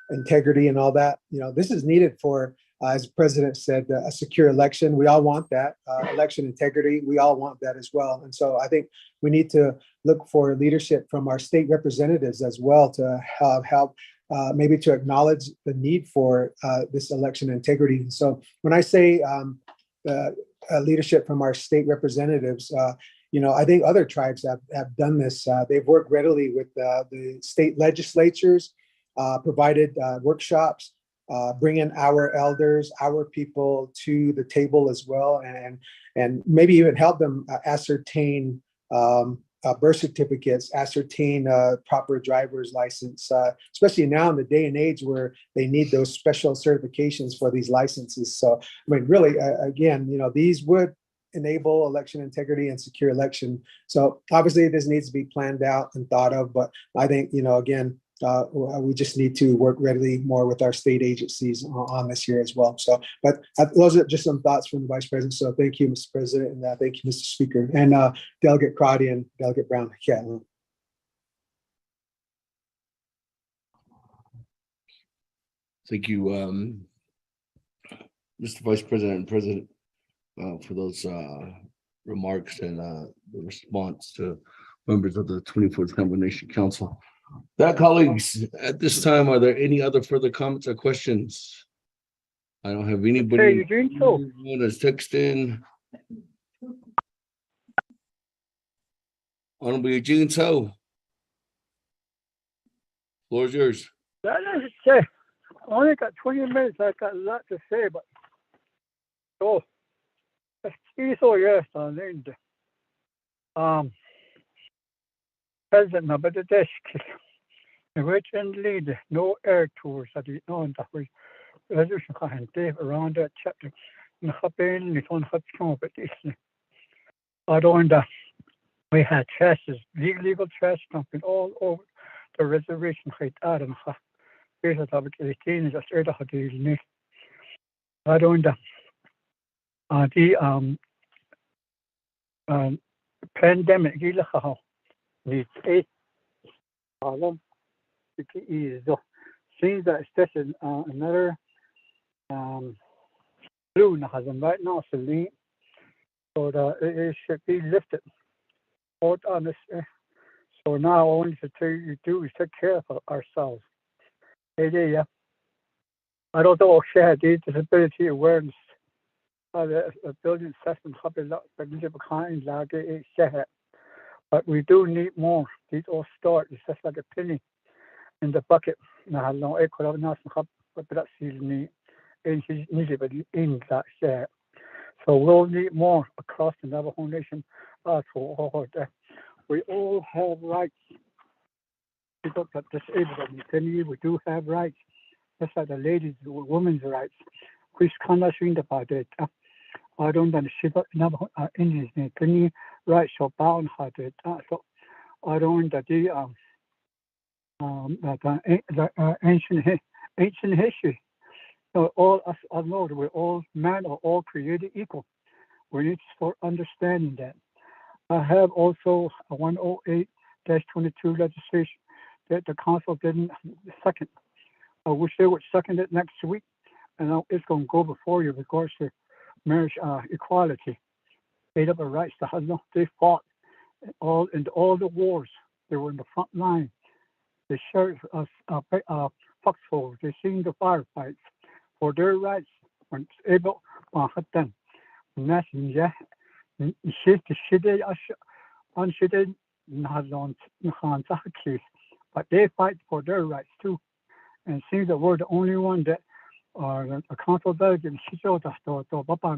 integrity and all that. This is needed for, as the president said, a secure election. We all want that. Election integrity, we all want that as well. And so I think we need to look for leadership from our state representatives as well to help maybe to acknowledge the need for this election integrity. And so when I say leadership from our state representatives, I think other tribes have done this. They've worked readily with the state legislatures, provided workshops, bringing our elders, our people to the table as well, and maybe even help them ascertain birth certificates, ascertain proper driver's license, especially now in the day and age where they need those special certifications for these licenses. So, I mean, really, again, these would enable election integrity and secure election. So obviously this needs to be planned out and thought of, but I think, again, we just need to work readily more with our state agencies on this here as well. So, but those are just some thoughts from the Vice President. So thank you, Mr. President, and thank you, Mr. Speaker, and Delegate Crotty and Delegate Brown. Yeah. Thank you, Mr. Vice President and President, for those remarks and the response to members of the 24th Nation Council. That, colleagues, at this time, are there any other further comments or questions? I don't have anybody that's texting. Honorable Eugene So, floor is yours. That is say, I only got 20 minutes. I've got a lot to say, but yes, President Nabadadesh, originally the no air tours at the on the resolution around that chapter. We had trashes, legal trash dumping all over the reservation height. I don't know. Here's a topic 18 just During the pandemic, needs eight seems that it's just another flu right now, so that it should be lifted. So now all we need to do is take care of ourselves. I don't know if the disability awareness the building assessment but we do need more. These all start. It's just like a penny in the bucket. So we'll need more across the Navajo Nation. We all have rights. People that disabled, we do have rights. Just like the ladies, women's rights. Which kind of thing about it? I don't understand Navajo Indians. Can you rights so bound how to so I don't the ancient history. So all us I know that we're all men are all created equal. We need to start understanding that. I have also a 108-22 legislation that the council didn't second. I wish they would second it next week, and it's going to go before you because of marriage equality. Made up a rights to husband. They fought all the wars. They were in the front line. They shared foxholes. They seen the firefights for their rights when able to them. But they fight for their rights too. And it seems that we're the only one that are a council delegate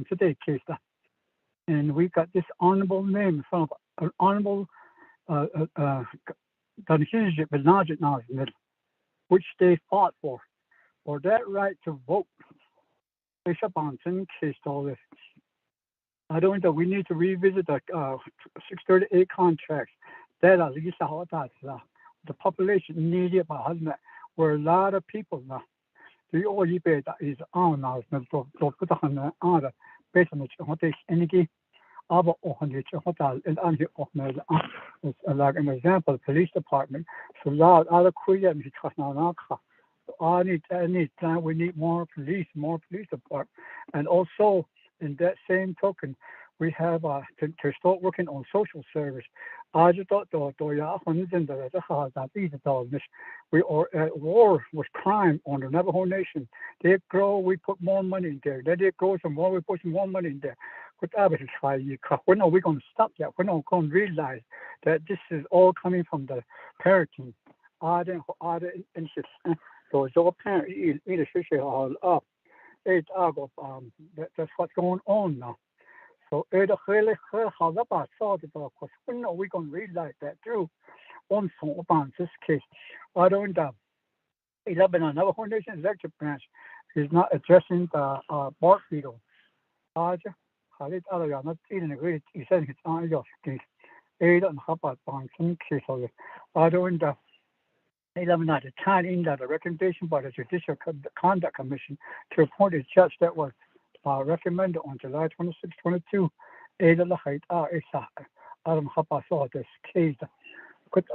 today case. And we got this honorable name from an honorable which they fought for that right to vote. I don't know. We need to revisit the 638 contracts. That the population needed by where a lot of people now. The all is on now. Put on based on the energy. Aber like an example, police department. So loud other queer we need more police department. And also in that same token, we have to start working on social service. We are at war with crime on the Navajo Nation. They grow, we put more money in there. Then they grow some more, we put some more money in there. When are we going to stop that? When are we going to realize that this is all coming from the parenting? So it's all parent up. That's what's going on now. So when are we going to realize that too? On this case, I don't know. 11 Navajo Nation executive branch is not addressing the bark beetle. I don't tied in the recommendation by the Judicial Conduct Commission to appoint a judge that was recommended on July 26, 22. This case. This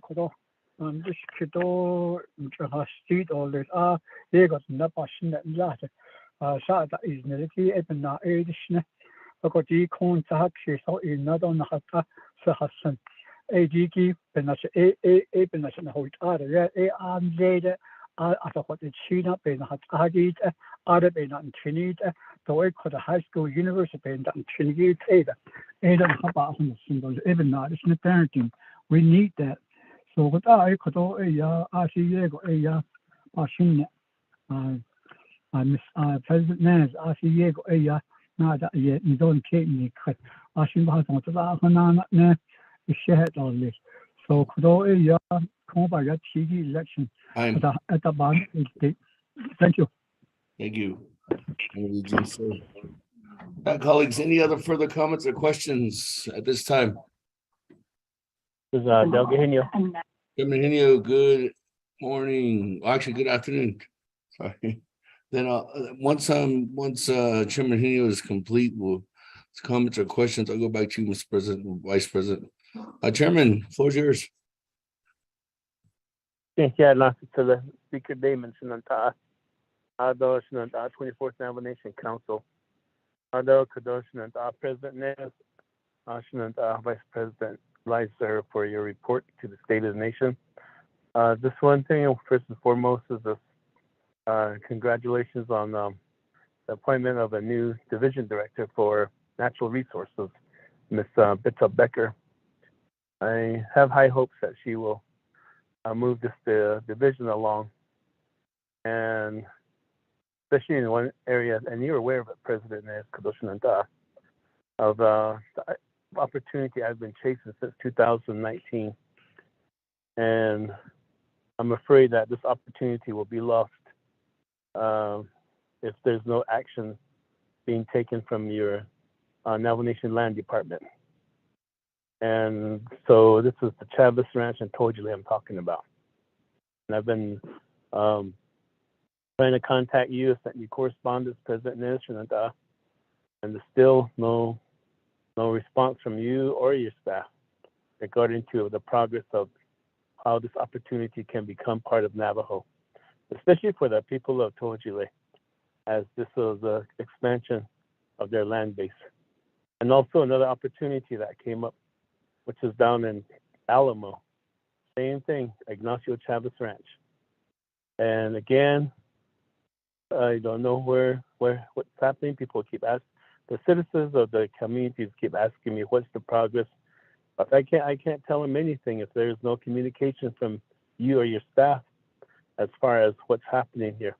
could all street all this they got Napa Shat is Niliki Ebena Edition. Because the contact is not on the Hata Sahasan. ADG, Benas A Benas and Hoyt Ada, A later, after what the China, Benat Adit, Ada Benat and Trinidad, the way for the high school university, Benat and Trinidad, Ada Haba on the symbols, even not, it's not parenting. We need that. So what I could all a Machine, President Naz, Asiego, nada yet you don't take me cut. I should have to the share all this. So could all come by that TV election at the bottom. Thank you. Thank you. Colleagues, any other further comments or questions at this time? This is Del Gahinio. Good morning. Actually, good afternoon. Sorry. Then once Chairman Henio is complete, we'll comments or questions. I'll go back to you, Mr. President, and Vice President. Chairman, floor is yours. Yeah, last to the Speaker Damon Sinanta, Ado Sinanta, 24th Navigation Council, Ado Kadosh Sinanta, President Nez, Sinanta, Vice President Lizer, for your report to the State of the Nation. This one thing, first and foremost, is this. Congratulations on the appointment of a new division director for natural resources, Ms. Bitta Becker. I have high hopes that she will move this division along, and especially in one area, and you're aware of it, President Nez Kadoshinanta, of the opportunity I've been chasing since 2019. And I'm afraid that this opportunity will be lost if there's no action being taken from your Navajo Nation Land Department. And so this is the Chavez Ranch and Tojule I'm talking about. And I've been trying to contact you, sent you correspondence, President Nation, and there's still no response from you or your staff regarding to the progress of how this opportunity can become part of Navajo, especially for the people of Tojule, as this is an expansion of their land base. And also another opportunity that came up, which is down in Alamo. Same thing, Ignacio Chavez Ranch. And again, I don't know what's happening. People keep asking, the citizens of the communities keep asking me, what's the progress? But I can't tell them anything if there's no communication from you or your staff as far as what's happening here.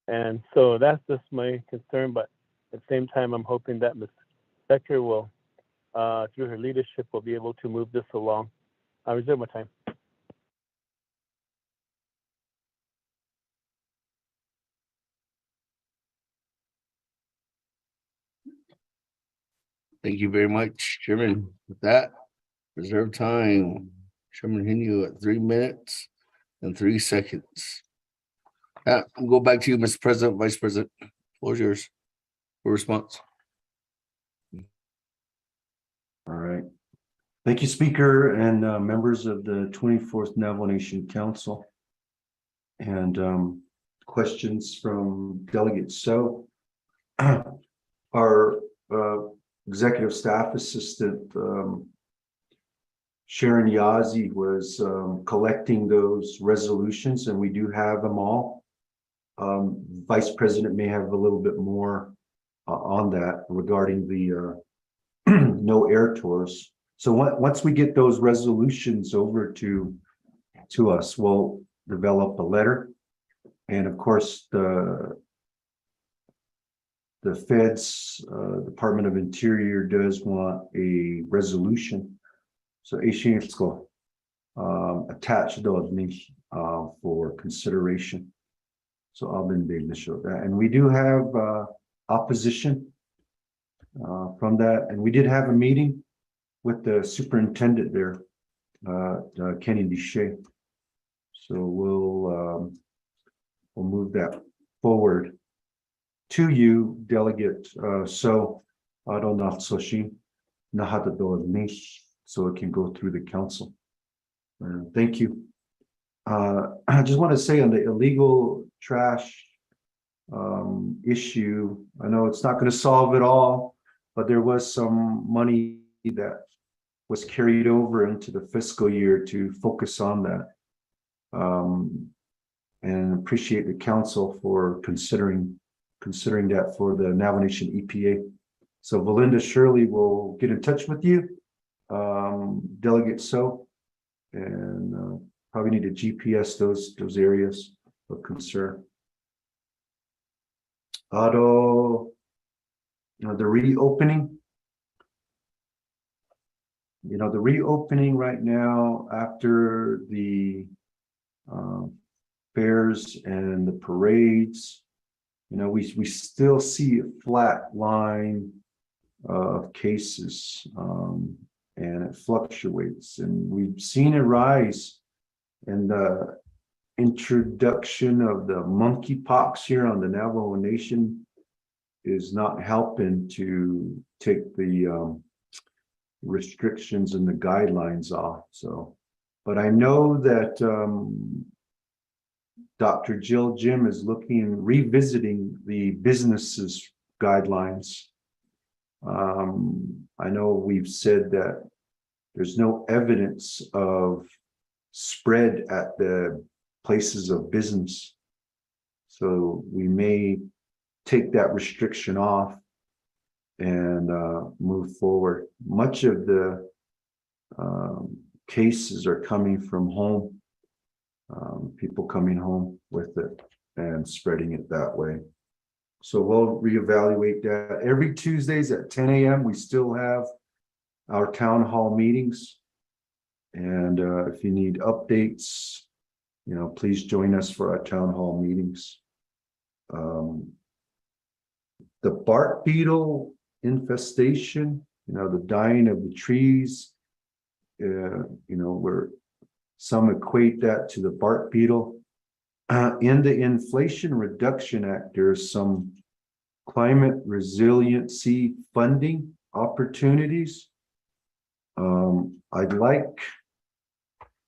And so that's just my concern, but at the same time, I'm hoping that Ms. Becker will, through her leadership, will be able to move this along. I reserve my time. Thank you very much, Chairman. With that, reserve time. Chairman Henio at 3 minutes and 3 seconds. I'll go back to you, Mr. President, Vice President. Floor is yours for response. All right. Thank you, Speaker and members of the 24th Navajo Nation Council. And questions from Delegate So. Our Executive Staff Assistant, Sharon Yazzie, was collecting those resolutions, and we do have them all. Vice President may have a little bit more on that regarding the no air tours. So once we get those resolutions over to us, we'll develop a letter. And of course, the Fed's Department of Interior does want a resolution. So Asiansko attached those for consideration. So I'll be able to show that. And we do have opposition from that. And we did have a meeting with the superintendent there, Kenny Deshay. So we'll move that forward to you, Delegate. So I don't know, so it can go through the council. Thank you. I just want to say on the illegal trash issue, I know it's not going to solve it all, but there was some money that was carried over into the fiscal year to focus on that. And appreciate the council for considering that for the Navajo Nation EPA. So Belinda Shirley will get in touch with you, Delegate So, and probably need to GPS those areas of concern. The reopening. The reopening right now after the fairs and the parades, we still see a flat line of cases, and it fluctuates, and we've seen a rise in introduction of the monkeypox here on the Navajo Nation is not helping to take the restrictions and the guidelines off. So, but I know that Dr. Jill Jim is revisiting the businesses guidelines. I know we've said that there's no evidence of spread at the places of business. So we may take that restriction off and move forward. Much of the cases are coming from home, people coming home with it and spreading it that way. So we'll reevaluate that. Every Tuesdays at 10 a.m. we still have our town hall meetings. And if you need updates, please join us for our town hall meetings. The bark beetle infestation, the dying of the trees, where some equate that to the bark beetle. In the Inflation Reduction Act, there's some climate resiliency funding opportunities. I'd like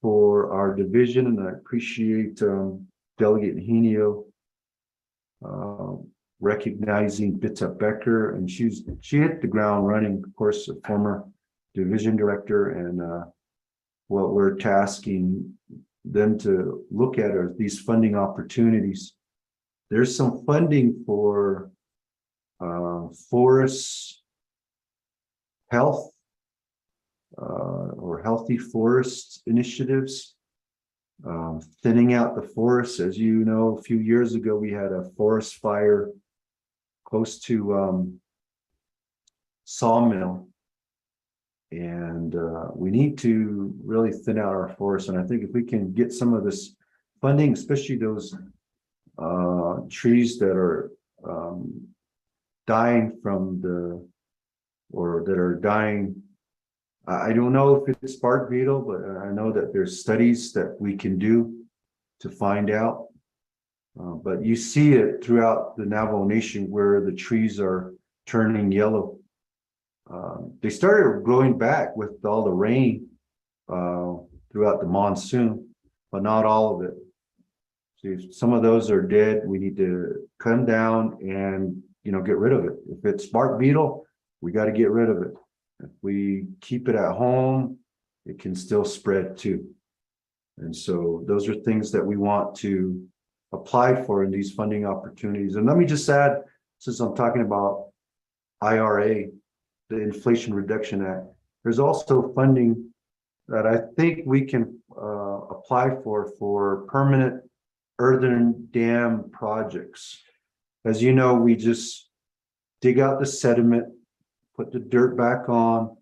for our division, and I appreciate Delegate Henio recognizing Bitta Becker, and she hit the ground running, of course, a former division director, and what we're tasking them to look at are these funding opportunities. There's some funding for forest health or healthy forest initiatives, thinning out the forests. As you know, a few years ago, we had a forest fire close to Sawmill. And we need to really thin out our forests. And I think if we can get some of this funding, especially those trees that are dying that are dying. I don't know if it's bark beetle, but I know that there's studies that we can do to find out. But you see it throughout the Navajo Nation where the trees are turning yellow. They started growing back with all the rain throughout the monsoon, but not all of it. So if some of those are dead, we need to come down and get rid of it. If it's bark beetle, we got to get rid of it. If we keep it at home, it can still spread too. And so those are things that we want to apply for in these funding opportunities. And let me just add, since I'm talking about IRA, the Inflation Reduction Act, there's also funding that I think we can apply for permanent earthen dam projects. As you know, we just dig out the sediment, put the dirt back on,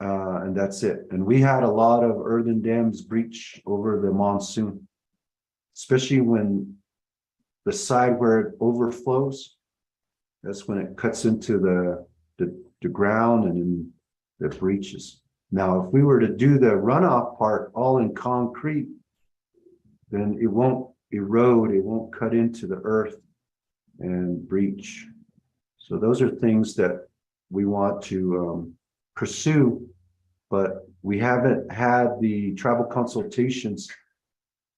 and that's it. And we had a lot of earthen dams breach over the monsoon, especially when the side where it overflows, that's when it cuts into the ground and then it breaches. Now, if we were to do the runoff part all in concrete, then it won't erode, it won't cut into the earth and breach. So those are things that we want to pursue, but we haven't had the tribal consultations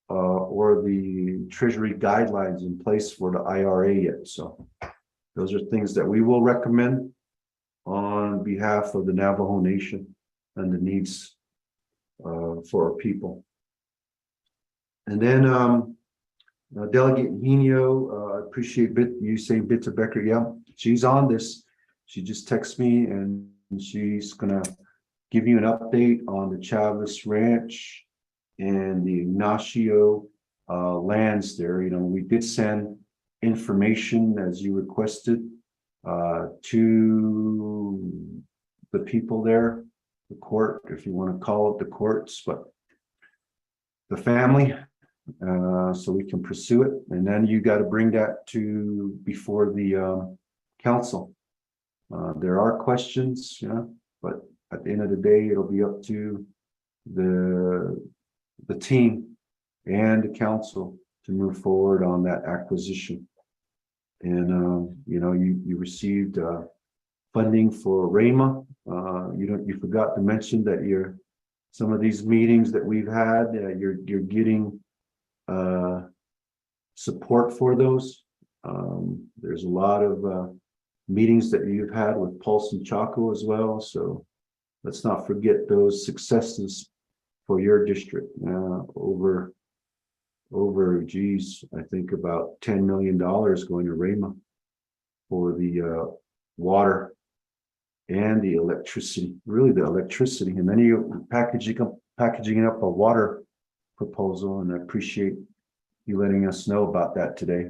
or the Treasury guidelines in place for the IRA yet. So those are things that we will recommend on behalf of the Navajo Nation and the needs for our people. And then Delegate Henio, I appreciate you saying Bitta Becker. Yeah, she's on this. She just texted me and she's gonna give you an update on the Chavez Ranch and the Ignacio lands there. We did send information as you requested to the people there, the court, if you want to call it the courts, but the family, so we can pursue it. And then you got to bring that before the council. There are questions, but at the end of the day, it'll be up to the team and the council to move forward on that acquisition. And you received funding for RAMA. You forgot to mention that some of these meetings that we've had, you're getting support for those. There's a lot of meetings that you've had with Pulse and Chaco as well. So let's not forget those successes for your district. Geez, I think about $10 million going to RAMA for the water and the electricity, really the electricity. And then you packaging up a water proposal, and I appreciate you letting us know about that today.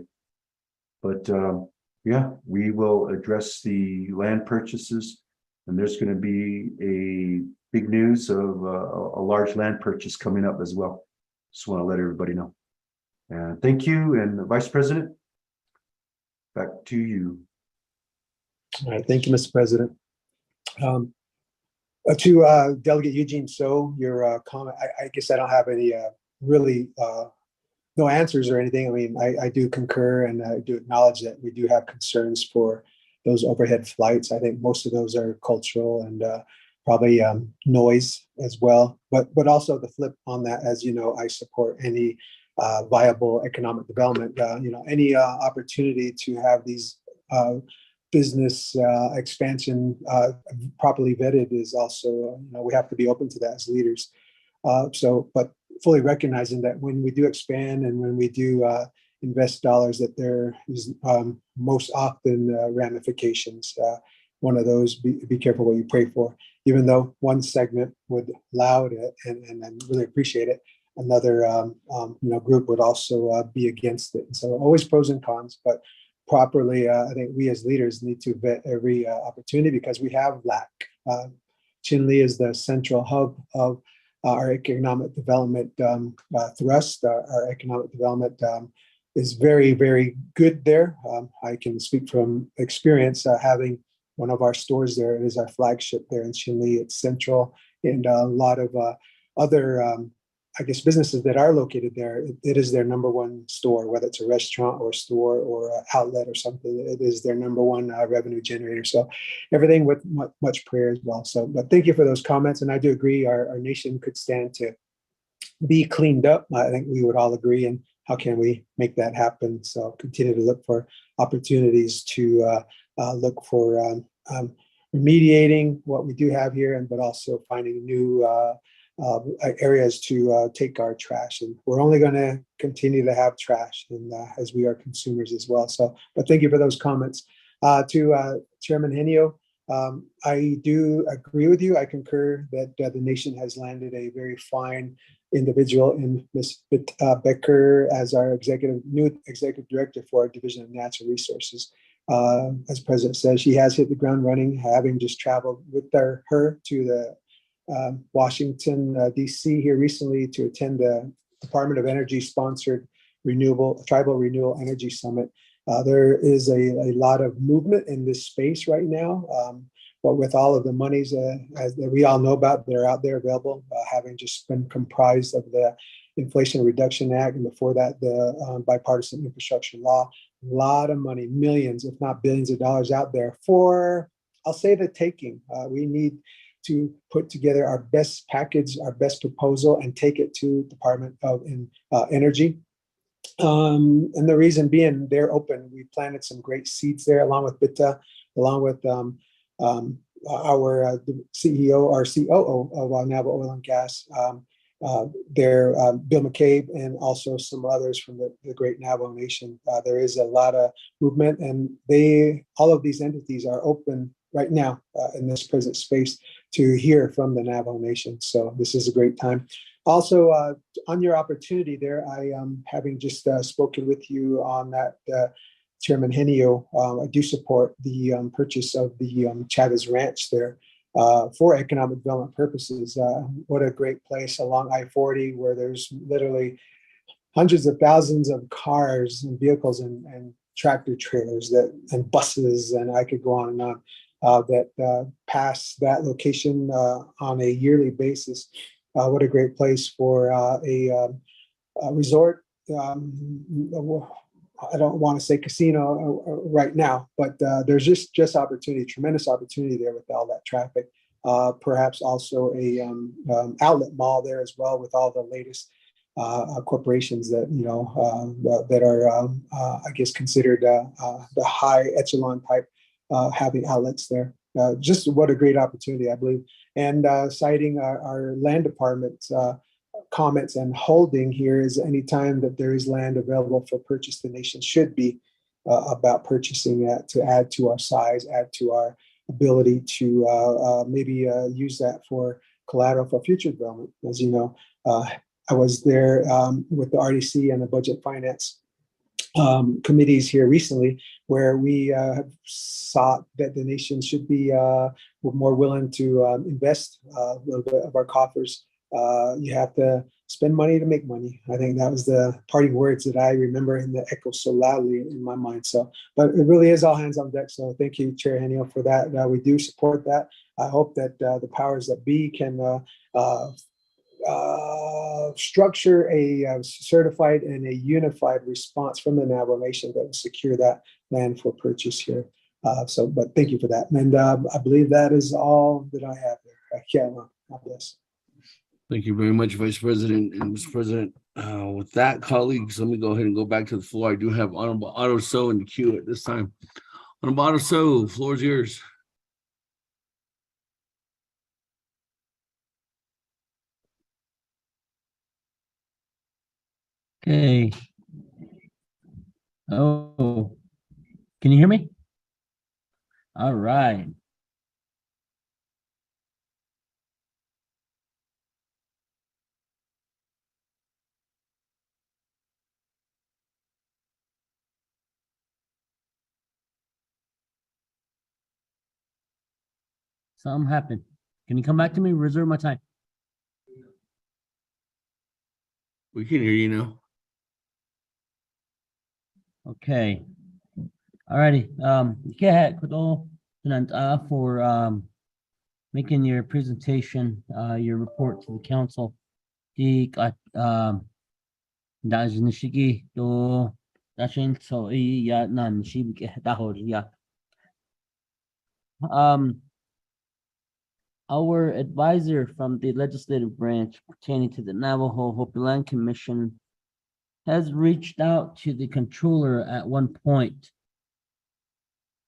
But yeah, we will address the land purchases, and there's going to be a big news of a large land purchase coming up as well. Just want to let everybody know. And thank you. And Vice President, back to you. All right, thank you, Mr. President. To Delegate Eugene So, your comment, I guess I don't have any really no answers or anything. I mean, I do concur, and I do acknowledge that we do have concerns for those overhead flights. I think most of those are cultural and probably noise as well. But also the flip on that, as you know, I support any viable economic development. Any opportunity to have these business expansion properly vetted is also, we have to be open to that as leaders. But fully recognizing that when we do expand and when we do invest dollars, that there is most often ramifications. One of those, be careful what you pray for. Even though one segment would allow it and really appreciate it, another group would also be against it. And so always pros and cons, but properly, I think we as leaders need to vet every opportunity, because we have lack. Chinle is the central hub of our economic development thrust. Our economic development is very, very good there. I can speak from experience having one of our stores there. It is our flagship there in Chinle. It's central, and a lot of other businesses that are located there, it is their number one store, whether it's a restaurant or a store or an outlet or something. It is their number one revenue generator. So everything with much prayer as well. So, but thank you for those comments. And I do agree our nation could stand to be cleaned up. I think we would all agree. And how can we make that happen? So continue to look for opportunities to look for remediating what we do have here, but also finding new areas to take our trash. And we're only going to continue to have trash, and as we are consumers as well. So, but thank you for those comments. To Chairman Henio, I do agree with you. I concur that the nation has landed a very fine individual in Ms. Becker as our new executive director for our Division of Natural Resources. As the President says, she has hit the ground running, having just traveled with her to the Washington, D.C. here recently to attend the Department of Energy sponsored Tribal Renewable Energy Summit. There is a lot of movement in this space right now, but with all of the monies as that we all know about that are out there available, having just been comprised of the Inflation Reduction Act, and before that, the bipartisan infrastructure law, a lot of money, millions, if not billions of dollars out there for, I'll say, the taking. We need to put together our best package, our best proposal, and take it to Department of Energy. And the reason being, they're open. We planted some great seeds there, along with BITA, along with our CEO, our COO of Navajo Oil and Gas, Bill McCabe, and also some others from the great Navajo Nation. There is a lot of movement, and all of these entities are open right now in this present space to hear from the Navajo Nation. So this is a great time. Also, on your opportunity there, I having just spoken with you on that, Chairman Henio, I do support the purchase of the Chavez Ranch there for economic development purposes. What a great place along I-40, where there's literally hundreds of thousands of cars and vehicles and tractor trailers and buses, and I could go on and on, that pass that location on a yearly basis. What a great place for a resort. I don't want to say casino right now, but there's just opportunity, tremendous opportunity there with all that traffic. Perhaps also a outlet mall there as well with all the latest corporations that that are I guess considered the high echelon type having outlets there. Just what a great opportunity, I believe. And citing our land department's comments and holding here is any time that there is land available for purchase, the nation should be about purchasing that to add to our size, add to our ability to maybe use that for collateral for future development. As you know, I was there with the RDC and the budget finance committees here recently, where we have sought that the nation should be more willing to invest a little bit of our coffers. You have to spend money to make money. I think that was the parting words that I remember and that echo so loudly in my mind. So, but it really is all hands on deck. So thank you, Chair Henio, for that. We do support that. I hope that the powers that be can structure a certified and a unified response from the Navajo Nation that will secure that land for purchase here. But thank you for that. And I believe that is all that I have there. God bless. Thank you very much, Vice President and Mr. President. With that, colleagues, let me go ahead and go back to the floor. I do have Honorable Otto So in the queue at this time. Honorable Otto So, floor is yours. Okay. Oh, can you hear me? All right. Something happened. Can you come back to me? Reserve my time. We can hear you now. Okay. All righty. Go ahead, Kudo, for making your presentation, your report to the council. Nishigi to dashin so ya nan shibike ya. Our advisor from the legislative branch pertaining to the Navajo Hopi Land Commission has reached out to the controller at one point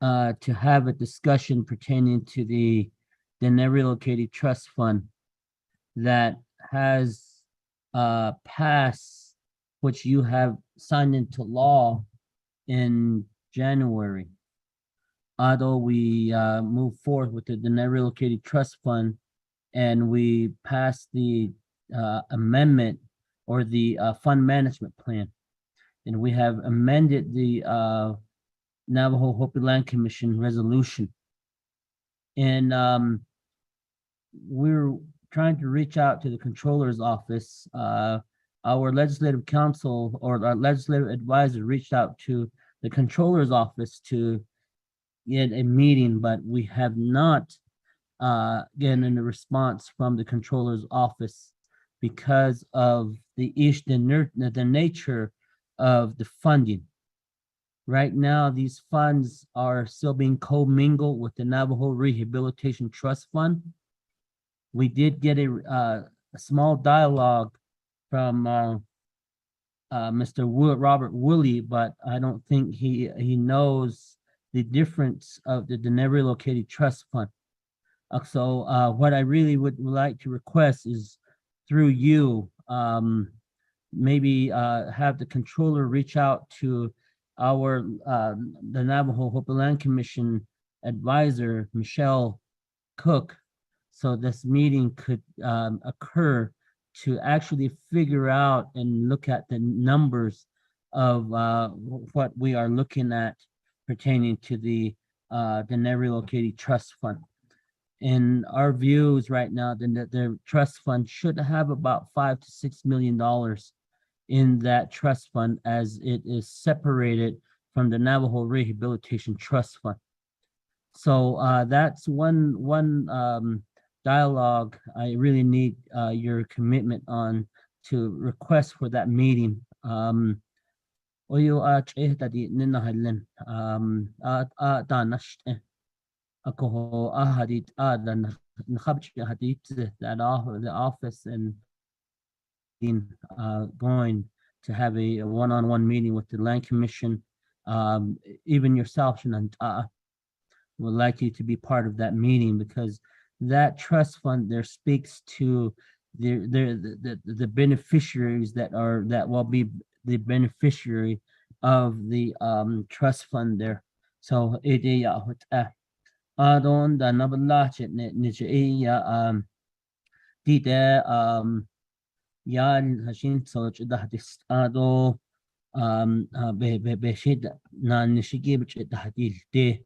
to have a discussion pertaining to the Relocated Trust Fund that has passed, which you have signed into law in January. Although we move forward with the Relocated Trust Fund and we passed the amendment or the fund management plan, and we have amended the Navajo Hopi Land Commission resolution. And we're trying to reach out to the controller's office. Our legislative council or our legislative advisor reached out to the controller's office to get a meeting, but we have not gotten a response from the controller's office because of the nature of the funding. Right now, these funds are still being commingled with the Navajo Rehabilitation Trust Fund. We did get a small dialogue from Mr. Robert Woolley, but I don't think he knows the difference of the Relocated Trust Fund. So what I really would like to request is through you, maybe have the controller reach out to our the Navajo Hopi Land Commission advisor, Michelle Cook, so this meeting could occur to actually figure out and look at the numbers of what we are looking at pertaining to the Relocated Trust Fund. In our views right now, the trust fund should have about $5 to $6 million in that trust fund, as it is separated from the Navajo Rehabilitation Trust Fund. So that's one dialogue I really need your commitment on to request for that meeting. Oyo tadi nina halen danash ako ahadit dan nakhabch hadit that the office and going to have a one-on-one meeting with the land commission. Even yourself, Shanant, would like you to be part of that meeting, because that trust fund there speaks to the beneficiaries that will be the beneficiary of the trust fund there. So it adon da nabalach ne dite yan hashin so da dis ado be shid na nishigi da hadil de.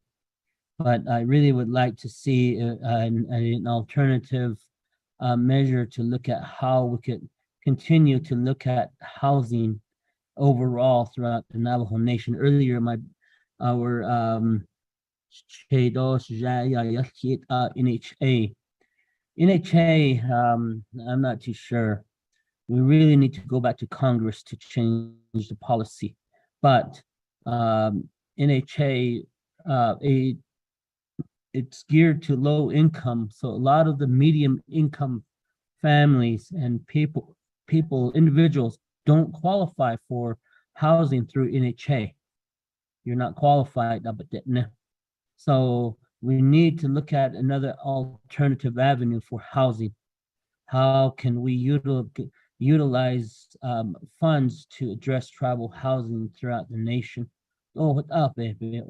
But I really would like to see an alternative measure to look at how we could continue to look at housing overall throughout the Navajo Nation. Earlier, our NHA, I'm not too sure. We really need to go back to Congress to change the policy. But NHA, it's geared to low income. So a lot of the medium income families and individuals don't qualify for housing through NHA. You're not qualified. So we need to look at another alternative avenue for housing. How can we utilize funds to address tribal housing throughout the nation? Oh, what up, baby?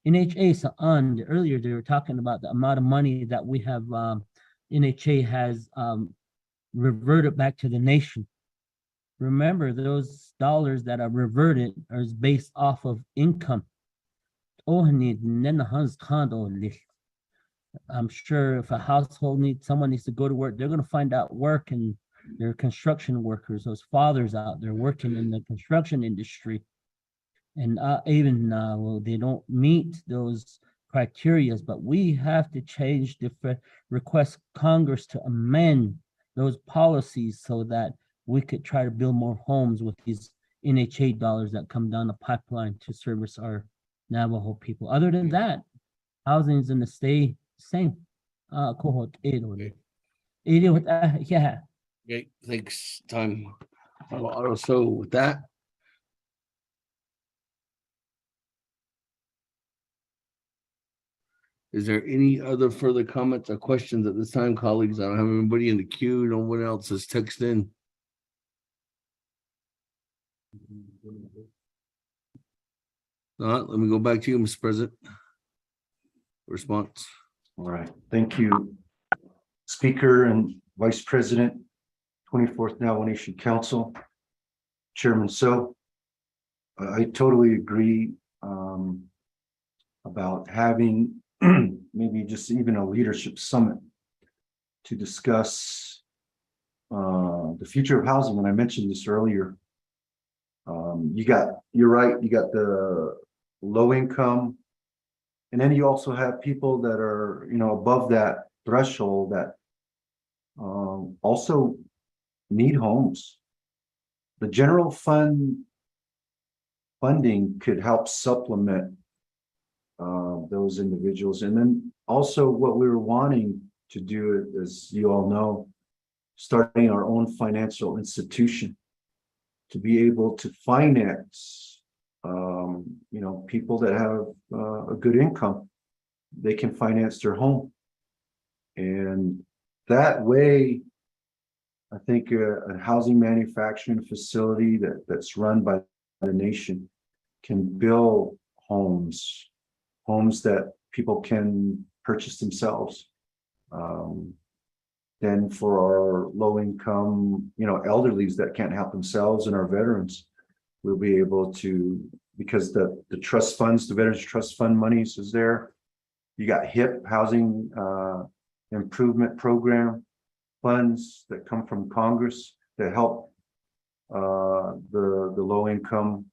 NHA, earlier they were talking about the amount of money that we have, NHA has reverted back to the nation. Remember, those dollars that are reverted are based off of income. I'm sure if a household someone needs to go to work, they're going to find out work, and they're construction workers, those fathers out there working in the construction industry. And even well, they don't meet those criteria, but we have to change request Congress to amend those policies so that we could try to build more homes with these NHA dollars that come down the pipeline to service our Navajo people. Other than that, housing is going to stay the same. Cohort 8 yeah. Okay, thanks, time. So with that, is there any other further comments or questions at this time, colleagues? I don't have anybody in the queue. No one else has texted in. Let me go back to you, Mr. President. Response. All right, thank you, Speaker and Vice President, 24th Navajo Nation Council, Chairman So. I totally agree about having maybe just even a leadership summit to discuss the future of housing. When I mentioned this earlier, you're right, you got the low income, and then you also have people that are, above that threshold that also need homes. The general funding could help supplement those individuals. And then also what we were wanting to do, as you all know, starting our own financial institution to be able to finance people that have a good income. They can finance their home, and that way I think a housing manufacturing facility that's run by the nation can build homes that people can purchase themselves. Then for our low income, elderlies that can't help themselves, and our veterans, we'll be able to, because the trust funds, the Veterans Trust Fund monies is there. You got HIP, Housing Improvement Program funds that come from Congress that help the low income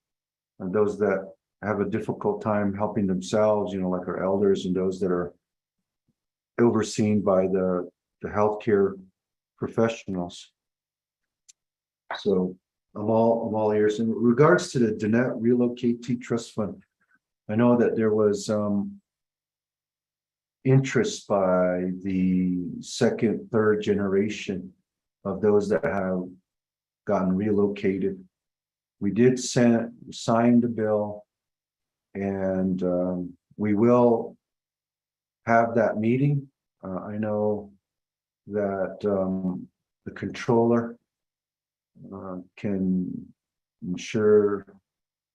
and those that have a difficult time helping themselves, like our elders and those that are overseen by the healthcare professionals. So I'm all ears. In regards to the Danette Relocate Trust Fund, I know that there was interest by the second, third generation of those that have gotten relocated. We did sign the bill, and we will have that meeting. I know that the controller can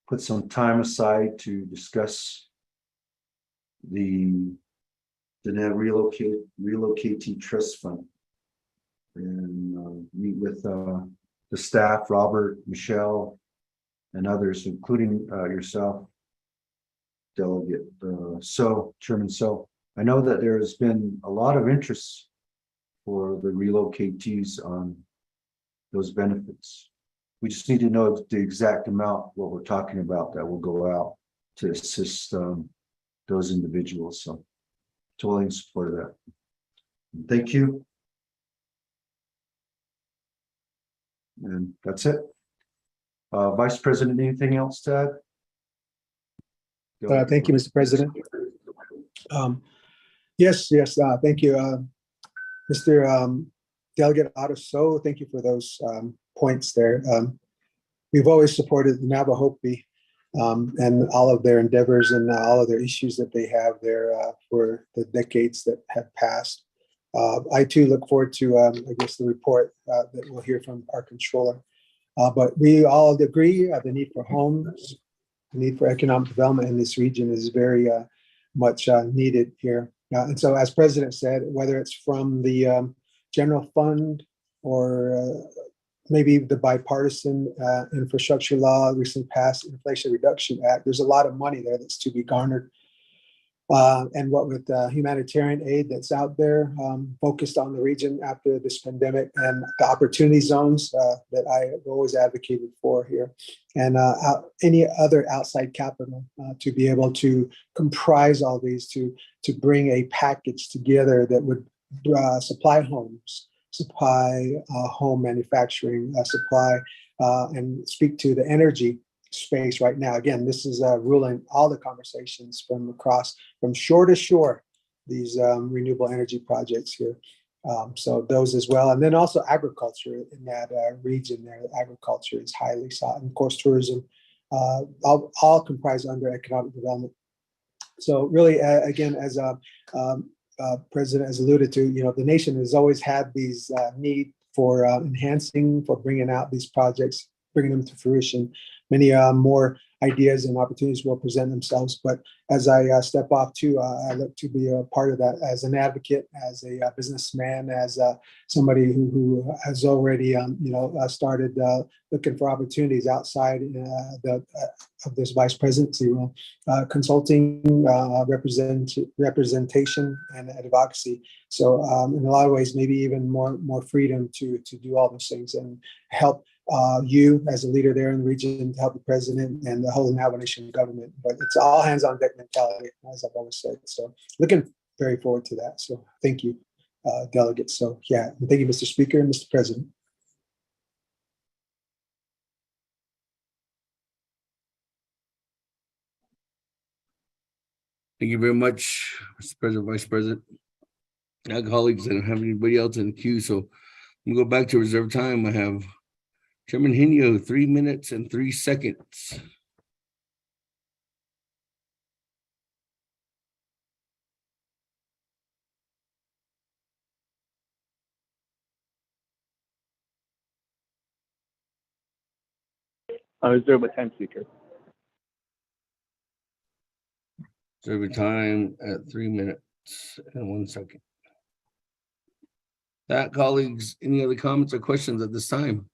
put some time aside to discuss the Relocate Trust Fund and meet with the staff, Robert, Michelle, and others, including yourself, Delegate Chairman So. I know that there has been a lot of interest for the relocatees on those benefits. We just need to know the exact amount, what we're talking about, that will go out to assist those individuals. So totally in support of that. Thank you. And that's it. Vice President, anything else to add? Thank you, Mr. President. Yes, thank you, Mr. Delegate Otto. Thank you for those points there. We've always supported the Navajo and all of their endeavors and all of their issues that they have there for the decades that have passed. I too look forward to, I guess, the report that we'll hear from our controller. But we all agree the need for homes, the need for economic development in this region is very much needed here. And so, as President said, whether it's from the general fund or maybe the bipartisan infrastructure law recently passed, Inflation Reduction Act, there's a lot of money there that's to be garnered. And what with humanitarian aid that's out there focused on the region after this pandemic, and the opportunity zones that I have always advocated for here, and any other outside capital to be able to comprise all these to bring a package together that would supply homes, supply home manufacturing, supply and speak to the energy space right now. Again, this is ruling all the conversations from shore to shore, these renewable energy projects here. So those as well. And then also agriculture in that region there. Agriculture is highly sought. And of course, tourism, all comprised under economic development. So really, again, as President has alluded to, the nation has always had these need for enhancing, for bringing out these projects, bringing them to fruition. Many more ideas and opportunities will present themselves. But as I step off too, I look to be a part of that as an advocate, as a businessman, as somebody who has already, started looking for opportunities outside of this vice presidency role, consulting, representation, and advocacy. So in a lot of ways, maybe even more freedom to do all those things and help you as a leader there in the region to help the president and the whole Navajo Nation government. But it's all hands on deck mentality, as I've always said. So looking very forward to that. So thank you, delegates. So yeah, and thank you, Mr. Speaker and Mr. President. Thank you very much, Mr. President, Vice President. Now, colleagues, I don't have anybody else in the queue, so I'm gonna go back to reserve time. I have Chairman Henio, 3 minutes and 3 seconds. Reserve a time, Speaker. Reserve time at 3 minutes and 1 second. That, colleagues, any other comments or questions at this time?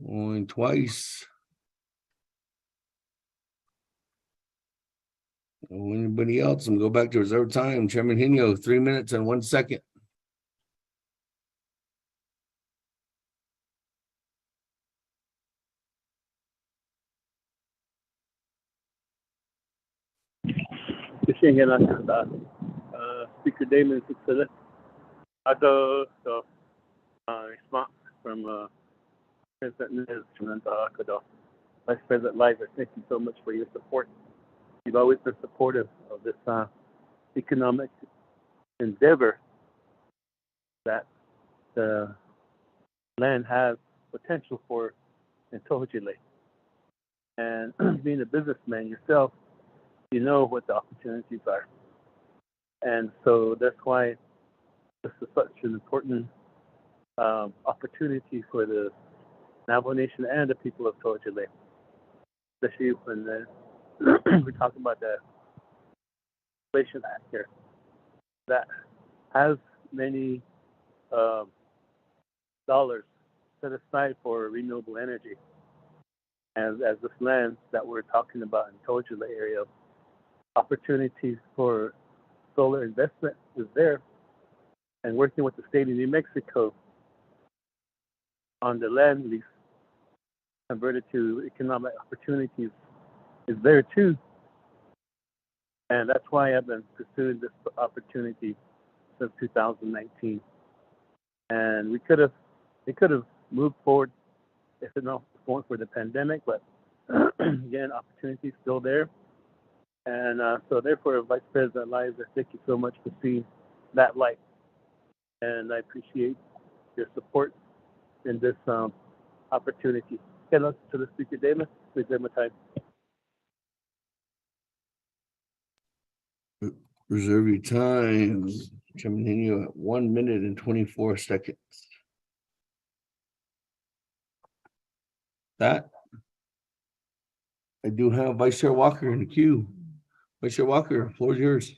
Going twice. Anybody else? I'm gonna go back to reserve time. Chairman Henio, 3 minutes and 1 second. Speaker, Speaker Damon Sitsila. Ado Isma from President Nez Kado. Vice President Liza, thank you so much for your support. You've always been supportive of this economic endeavor that the land has potential for in Tojile. And being a businessman yourself, you know what the opportunities are. And so that's why this is such an important opportunity for the Navajo Nation and the people of Tojile, especially when we're talking about the Inflation Act here that has many dollars set aside for renewable energy. And as this land that we're talking about in Tojile area, opportunities for solar investment is there. And working with the state of New Mexico on the land lease converted to economic opportunities is there too. And that's why I've been pursuing this opportunity since 2019. And it could have moved forward if it weren't for the pandemic, but again, opportunity is still there. And so therefore, Vice President Liza, thank you so much for seeing that light. And I appreciate your support in this opportunity. Hello to the Speaker Davis. Please have my time. Reserve your time. Continue at 1 minute and 24 seconds. That I do have Vice Chair Walker in the queue. Vice Chair Walker, floor is yours.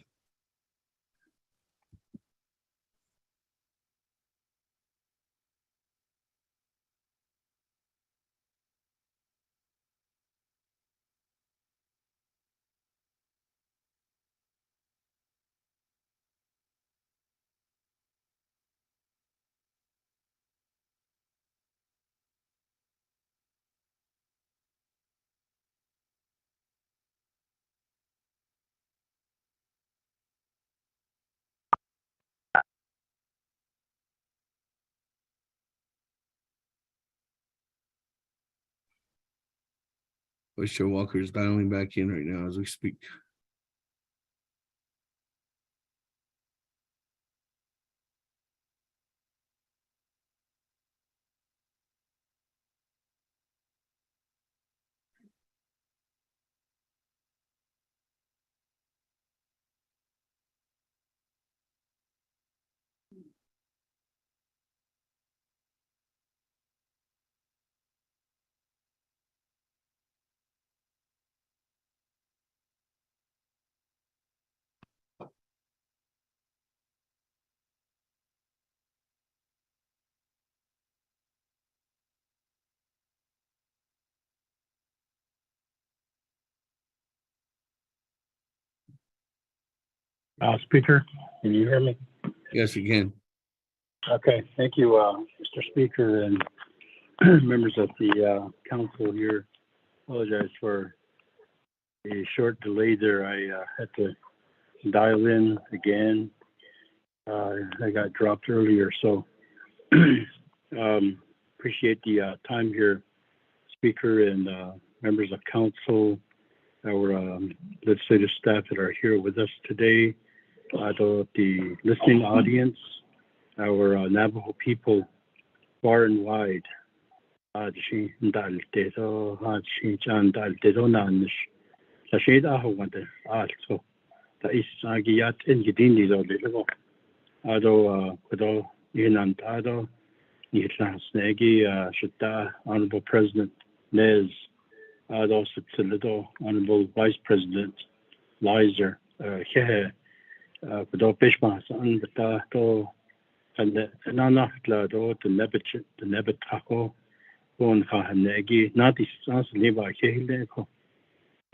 Vice Chair Walker is dialing back in right now as we speak. Speaker, can you hear me? Yes, you can. Okay, thank you, Mr. Speaker and members of the council here. Apologize for a short delay there. I had to dial in again. I got dropped earlier, so appreciate the time here, Speaker and members of council, our legislative staff that are here with us today, the listening audience, our Navajo people far and wide. Honorable President Nez, Honorable Vice President Liza, and the Nebet Taco,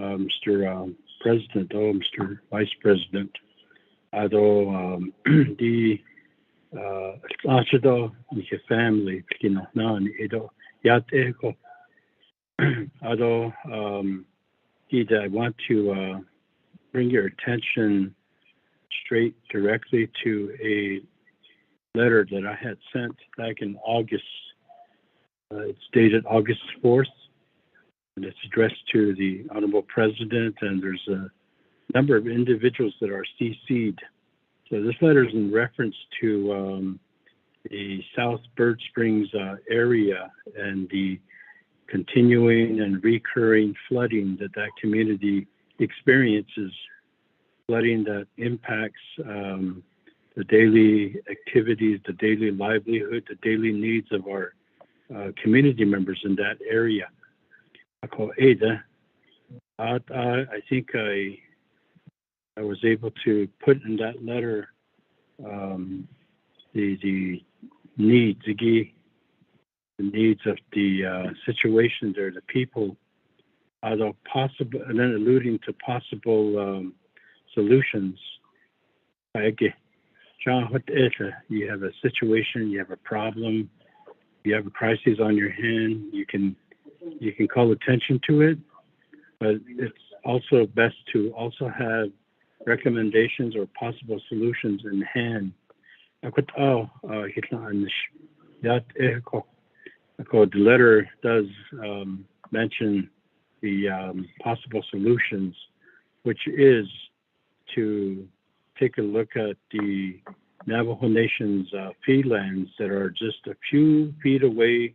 Mr. President, Mr. Vice President, the family, I want to bring your attention straight directly to a letter that I had sent back in August. It's dated August 4th, and it's addressed to the Honorable President, and there's a number of individuals that are CC'd. So this letter is in reference to the South Bird Springs area and the continuing and recurring flooding that community experiences, flooding that impacts the daily activities, the daily livelihood, the daily needs of our community members in that area. Ako Ada, I think I was able to put in that letter the needs, the needs of the situation there, the people, although possible, and then alluding to possible solutions. You have a situation, you have a problem, you have a crisis on your hand, you can call attention to it, but it's also best to also have recommendations or possible solutions in hand. The letter does mention the possible solutions, which is to take a look at the Navajo Nation's feedlands that are just a few feet away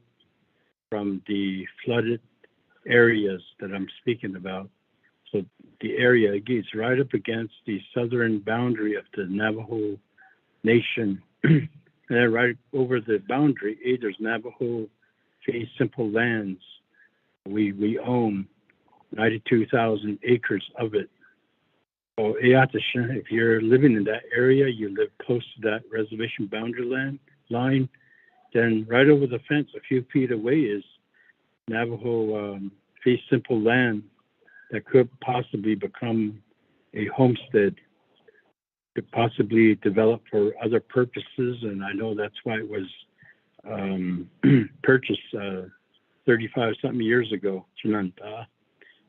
from the flooded areas that I'm speaking about. So the area is right up against the southern boundary of the Navajo Nation. And then right over the boundary, there's Navajo fee simple lands. We own 92,000 acres of it. So if you're living in that area, you live close to that reservation boundary line, then right over the fence, a few feet away, is Navajo fee simple land that could possibly become a homestead, could possibly develop for other purposes. And I know that's why it was purchased 35 something years ago.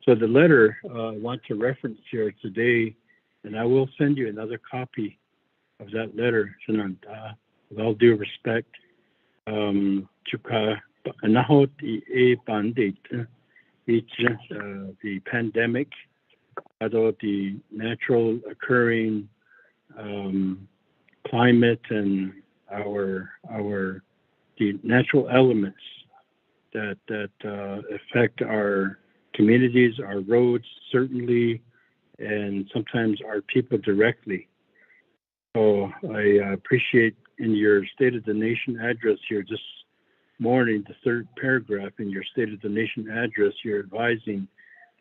So the letter I want to reference here today, and I will send you another copy of that letter, with all due respect. The pandemic, although the natural occurring climate and the natural elements that affect our communities, our roads, certainly, and sometimes our people directly. So I appreciate in your State of the Nation address here this morning, the third paragraph in your State of the Nation address, you're advising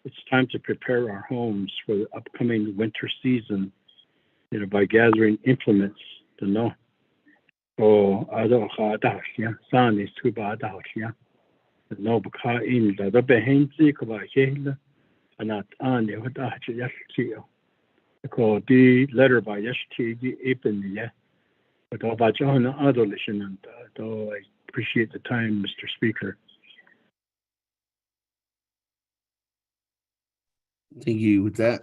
it's time to prepare our homes for the upcoming winter season, by gathering implements to know. So no in the behenzi kabahela anat ane wadachi yashio. The letter by Yashti Epen, yeah, but about John Adolescent, and though I appreciate the time, Mr. Speaker. Thank you. With that,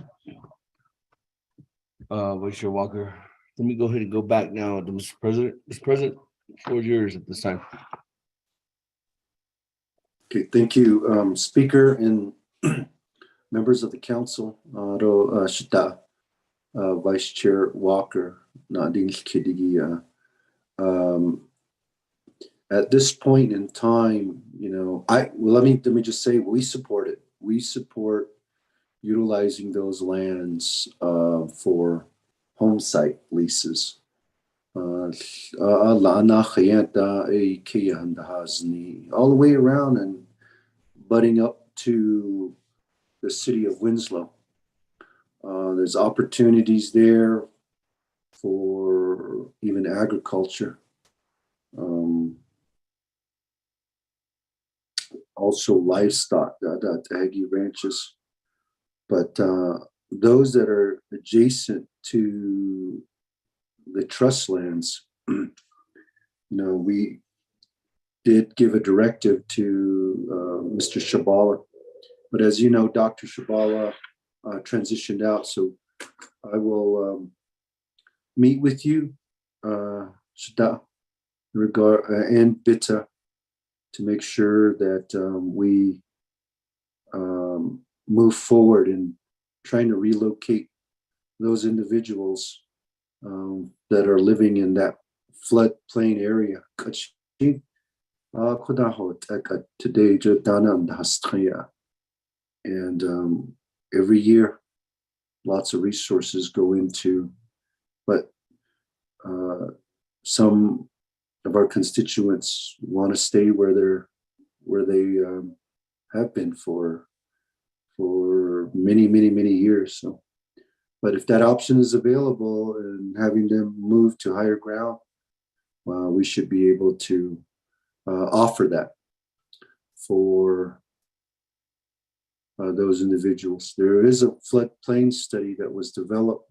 Vice Chair Walker, let me go ahead and go back now to Mr. President. Mr. President, the floor is yours at this time. Okay, thank you, Speaker and members of the council. Vice Chair Walker, at this point in time, let me just say we support it. We support utilizing those lands for home site leases. All the way around and butting up to the city of Winslow. There's opportunities there for even agriculture. Also livestock, Aggie ranches. But those that are adjacent to the trust lands, we did give a directive to Mr. Shabala. But as you know, Dr. Shabala transitioned out, so I will meet with you, and BITA to make sure that we move forward in trying to relocate those individuals that are living in that floodplain area. And every year, lots of resources go into, but some of our constituents want to stay where they have been for many years. So, but if that option is available and having them move to higher ground, we should be able to offer that for those individuals. There is a floodplain study that was developed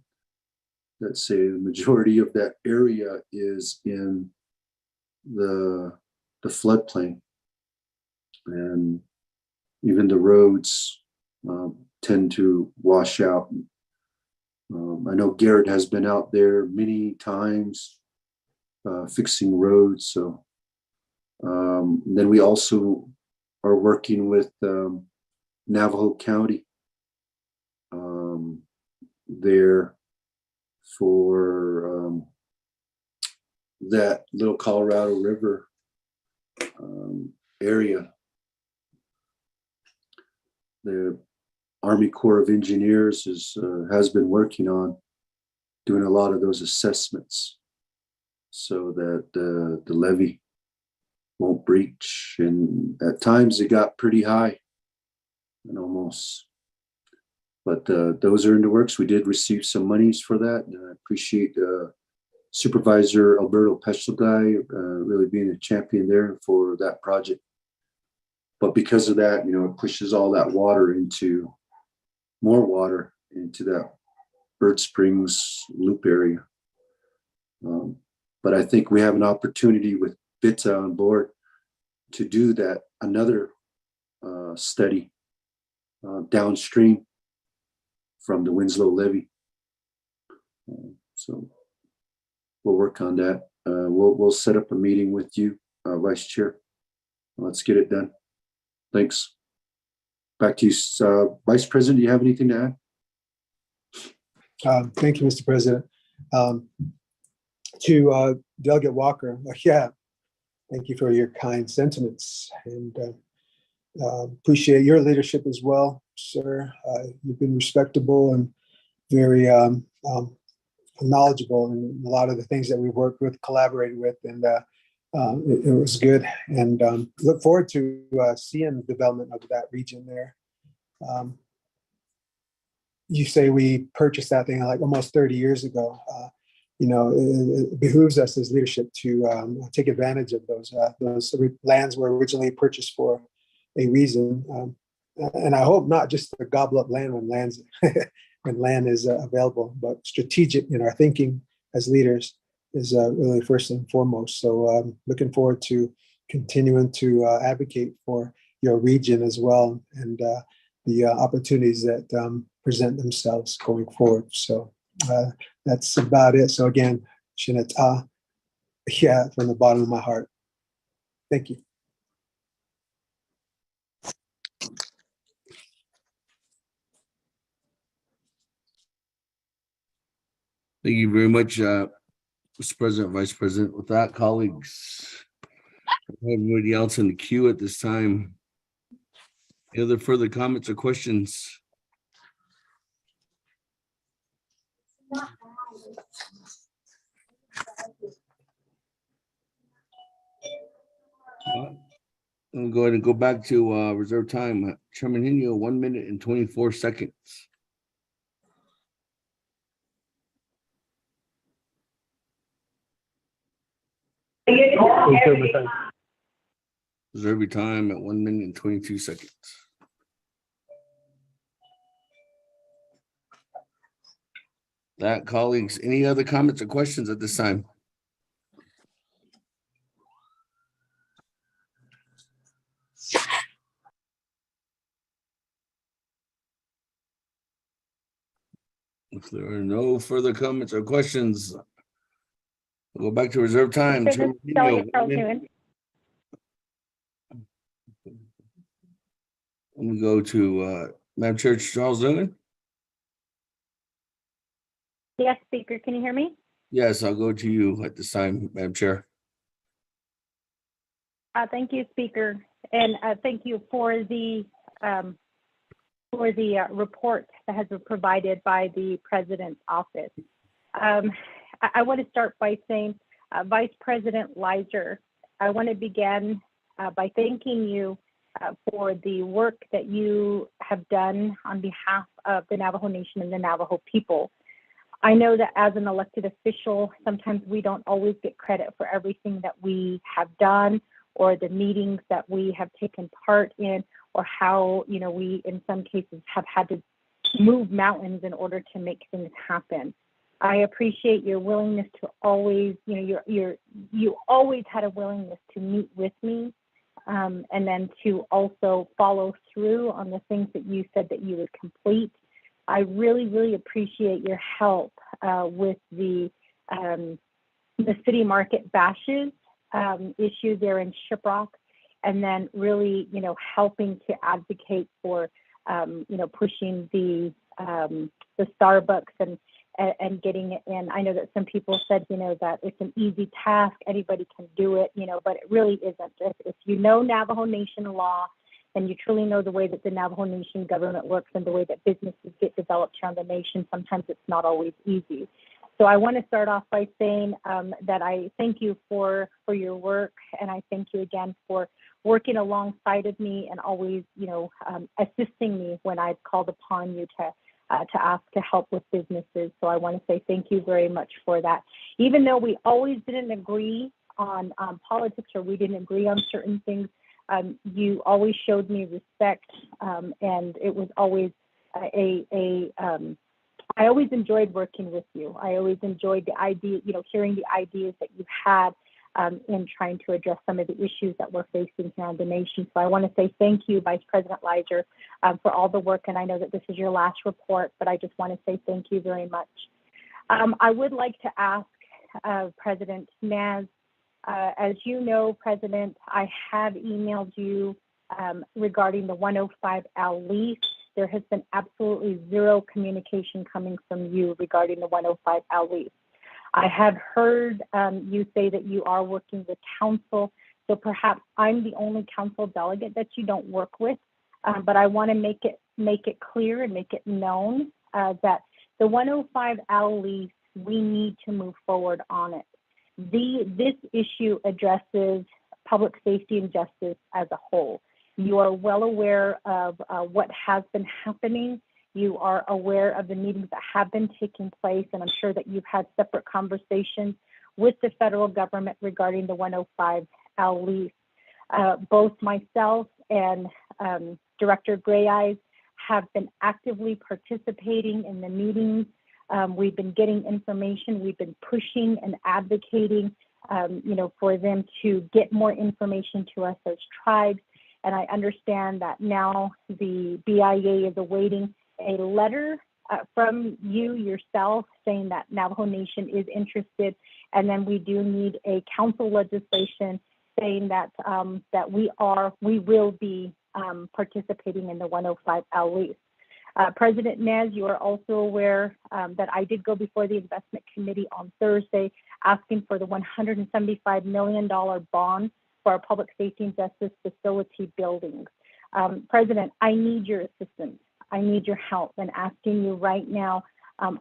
that say the majority of that area is in the floodplain, and even the roads tend to wash out. I know Garrett has been out there many times fixing roads. So then we also are working with Navajo County there for that little Colorado River area. The Army Corps of Engineers has been working on doing a lot of those assessments so that the levee won't breach. And at times it got pretty high and almost, but those are in the works. We did receive some monies for that. And I appreciate Supervisor Alberto Pestelguy really being a champion there for that project. But because of that, it pushes all that more water into that Bird Springs loop area. But I think we have an opportunity with BITA on board to do that, another study downstream from the Winslow levee. So we'll work on that. We'll set up a meeting with you, Vice Chair. Let's get it done. Thanks. Back to you, Vice President. Do you have anything to add? Thank you, Mr. President. To Delegate Walker, yeah, thank you for your kind sentiments, and appreciate your leadership as well, sir. You've been respectable and very knowledgeable in a lot of the things that we worked with, collaborated with, and it was good. And look forward to seeing the development of that region there. You say we purchased that thing like almost 30 years ago. It behooves us as leadership to take advantage of those lands were originally purchased for a reason. And I hope not just to gobble up land when land is available, but strategic in our thinking as leaders is really first and foremost. So looking forward to continuing to advocate for your region as well, and the opportunities that present themselves going forward. So that's about it. So again, Shinata, yeah, from the bottom of my heart. Thank you. Thank you very much, Mr. President, Vice President. With that, colleagues, everybody else in the queue at this time. Any other further comments or questions? I'll go ahead and go back to reserve time. Chairman Henio, 1 minute and 24 seconds. Reserve your time at 1 minute and 22 seconds. That, colleagues, any other comments or questions at this time? If there are no further comments or questions, We'll go back to reserve time. Delegate Charles Newman. Let me go to Madam Chair Charles Newman. Yes, Speaker, can you hear me? Yes, I'll go to you at this time, Madam Chair. Thank you, Speaker, and thank you for the report that has been provided by the President's office. I want to start by saying, Vice President Leiser, I want to begin by thanking you for the work that you have done on behalf of the Navajo Nation and the Navajo people. I know that as an elected official, sometimes we don't always get credit for everything that we have done or the meetings that we have taken part in, or how, you know, we in some cases have had to move mountains in order to make things happen. I appreciate your willingness to always, you know, you always had a willingness to meet with me, and then to also follow through on the things that you said that you would complete. I really, really appreciate your help with the city market bashes issue there in Shiprock, and then really, you know, helping to advocate for, you know, pushing the Starbucks and getting it in. I know that some people said, you know, that it's an easy task, anybody can do it, you know, but it really isn't. If you know Navajo Nation law, and you truly know the way that the Navajo Nation government works and the way that businesses get developed around the nation, sometimes it's not always easy. So I want to start off by saying that I thank you for your work, and I thank you again for working alongside of me and always, you know, assisting me when I've called upon you to ask to help with businesses. So I want to say thank you very much for that. Even though we always didn't agree on politics, or we didn't agree on certain things, you always showed me respect, and it was always I always enjoyed working with you. I always enjoyed the idea, you know, hearing the ideas that you had in trying to address some of the issues that we're facing here on the nation. So I want to say thank you, Vice President Leiser, for all the work. And I know that this is your last report, but I just want to say thank you very much. I would like to ask President Naz, as you know, President, I have emailed you regarding the 105L lease. There has been absolutely zero communication coming from you regarding the 105L lease. I have heard you say that you are working with council, so perhaps I'm the only council delegate that you don't work with, but I want to make it clear and make it known that the 105L lease, we need to move forward on it. This issue addresses public safety and justice as a whole. You are well aware of what has been happening. You are aware of the meetings that have been taking place, and I'm sure that you've had separate conversations with the federal government regarding the 105L lease. Both myself and Director Gray Eyes have been actively participating in the meetings. We've been getting information. We've been pushing and advocating, you know, for them to get more information to us as tribes. And I understand that now the BIA is awaiting a letter from you yourself saying that Navajo Nation is interested. And then we do need a council legislation saying that that we will be participating in the 105L lease. President Nez, you are also aware that I did go before the investment committee on Thursday asking for the $175 million bond for our public safety and justice facility buildings. President, I need your assistance. I need your help, and asking you right now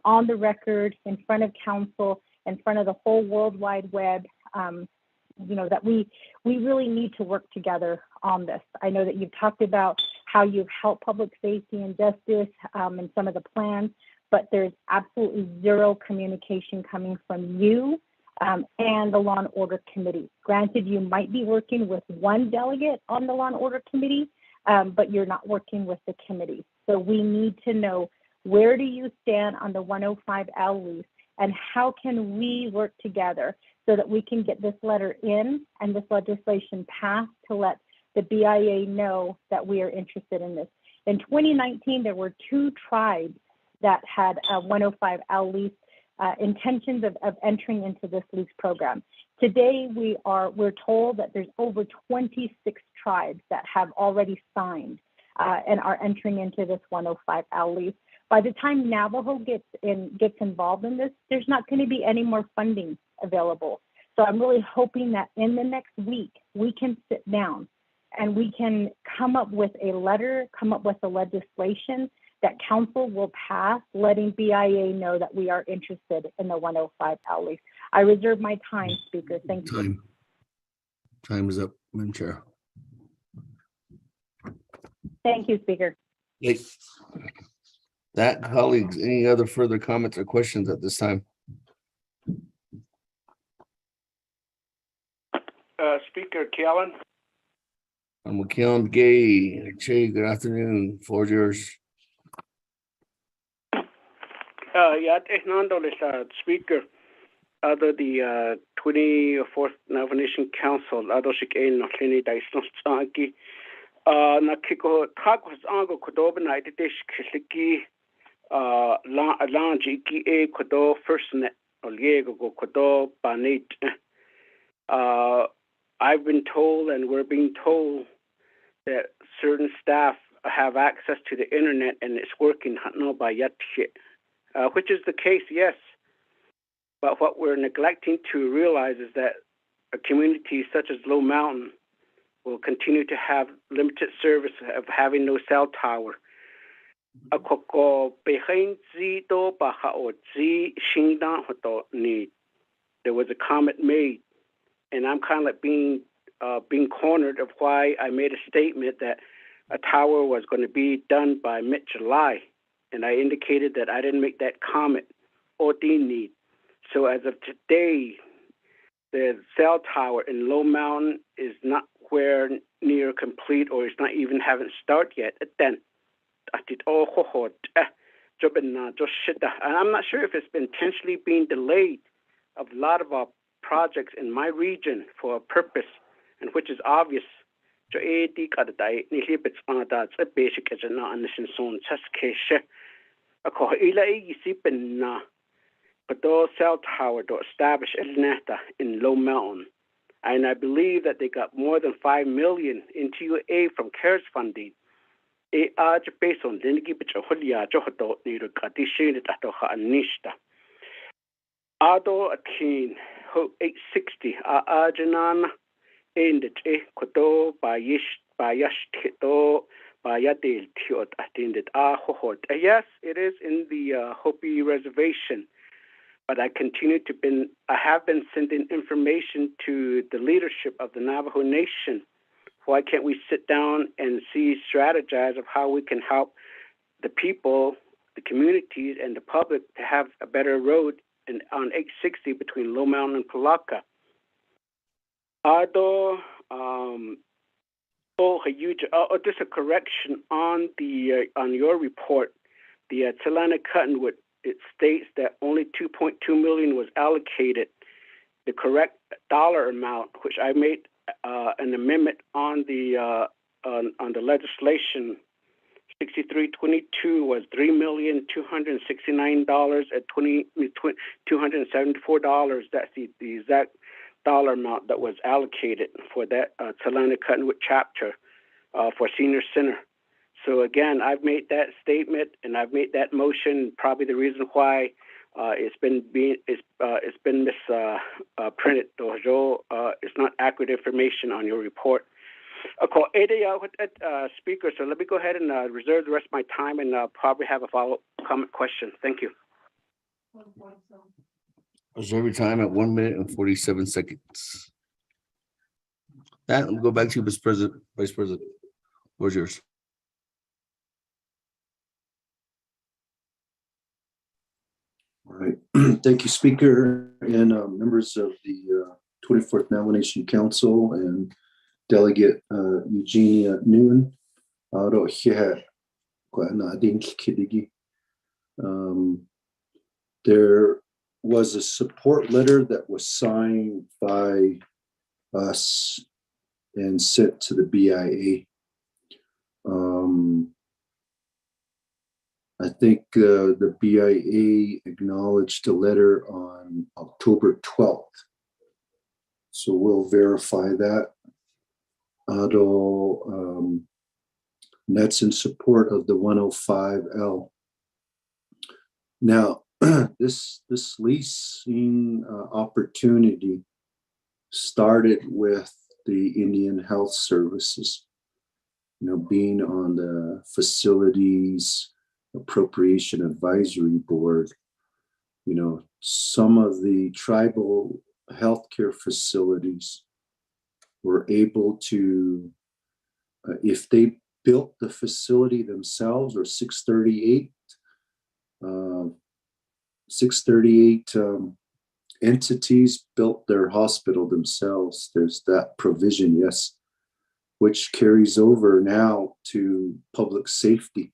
on the record, in front of council, in front of the whole World Wide Web, you know, that we really need to work together on this. I know that you've talked about how you've helped public safety and justice and some of the plans, but there's absolutely zero communication coming from you and the Law and Order Committee. Granted, you might be working with one delegate on the Law and Order Committee, but you're not working with the committee. So we need to know, where do you stand on the 105L lease, and how can we work together so that we can get this letter in and this legislation passed to let the BIA know that we are interested in this. In 2019, there were 2 tribes that had a 105L lease intentions of entering into this lease program. Today, we're told that there's over 26 tribes that have already signed and are entering into this 105L lease. By the time Navajo gets involved in this, there's not going to be any more funding available. So I'm really hoping that in the next week, we can sit down and we can come up with a letter, come up with a legislation that council will pass, letting BIA know that we are interested in the 105L lease. I reserve my time, Speaker. Thank you. Time is up, Madam Chair. Thank you, Speaker. Hey, that, colleagues, any other further comments or questions at this time? Speaker Kellen. I'm McKeon Gay. Che, good afternoon. Floor is yours. Speaker. Other the 24th Navajo Nation Council, Adoshik A. Noklini Daisnostanki, Nakiko Takwas Ango Kodobana, Dish Kisliki, Lanjiki A. Kodo, First Net, Oliego Kodo, Banit. I've been told, and we're being told, that certain staff have access to the internet and it's working, which is the case, yes. But what we're neglecting to realize is that a community such as Low Mountain will continue to have limited service of having no cell tower. There was a comment made, and I'm kind of like being cornered of why I made a statement that a tower was going to be done by mid-July, and I indicated that I didn't make that comment or need. So as of today, the cell tower in Low Mountain is not where near complete, or it's not even haven't started yet. Then and I'm not sure if it's been intentionally being delayed of a lot of our projects in my region for a purpose, and which is obvious. The cell tower to establish in Low Mountain, and I believe that they got more than $5 million into aid from CARES funding. Based on Ado Akin Ho 860 Ajanana ended Kodo Bayash Kito Bayadil Tiot attended Ahohot. Yes, it is in the Hopi Reservation. But I have been sending information to the leadership of the Navajo Nation. Why can't we sit down and strategize of how we can help the people, the communities, and the public to have a better road on 860 between Low Mountain and Palaka? Just a correction on your report, the Talana Cottonwood. It states that only 2.2 million was allocated. The correct dollar amount, which I made an amendment on the legislation, 6322 was $3,269 at $274. That's the exact dollar amount that was allocated for that Talana Cottonwood chapter for Senior Center. So again, I've made that statement and I've made that motion. Probably the reason why it's been misprinted. It's not accurate information on your report. Speaker, so let me go ahead and reserve the rest of my time and probably have a follow-up comment question. Thank you. Reserve your time at 1 minute and 47 seconds. That, we'll go back to you, Vice President. Where's yours? All right. Thank you, Speaker, and members of the 24th Navajo Nation Council and Delegate Eugenia Nguyen. There was a support letter that was signed by us and sent to the BIA. I think the BIA acknowledged a letter on October 12th. So we'll verify that. Although that's in support of the 105L. Now, this leasing opportunity started with the Indian Health Services, being on the Facilities Appropriation Advisory Board. Some of the tribal healthcare facilities were able to, if they built the facility themselves, or 638 entities built their hospital themselves. There's that provision, yes, which carries over now to public safety.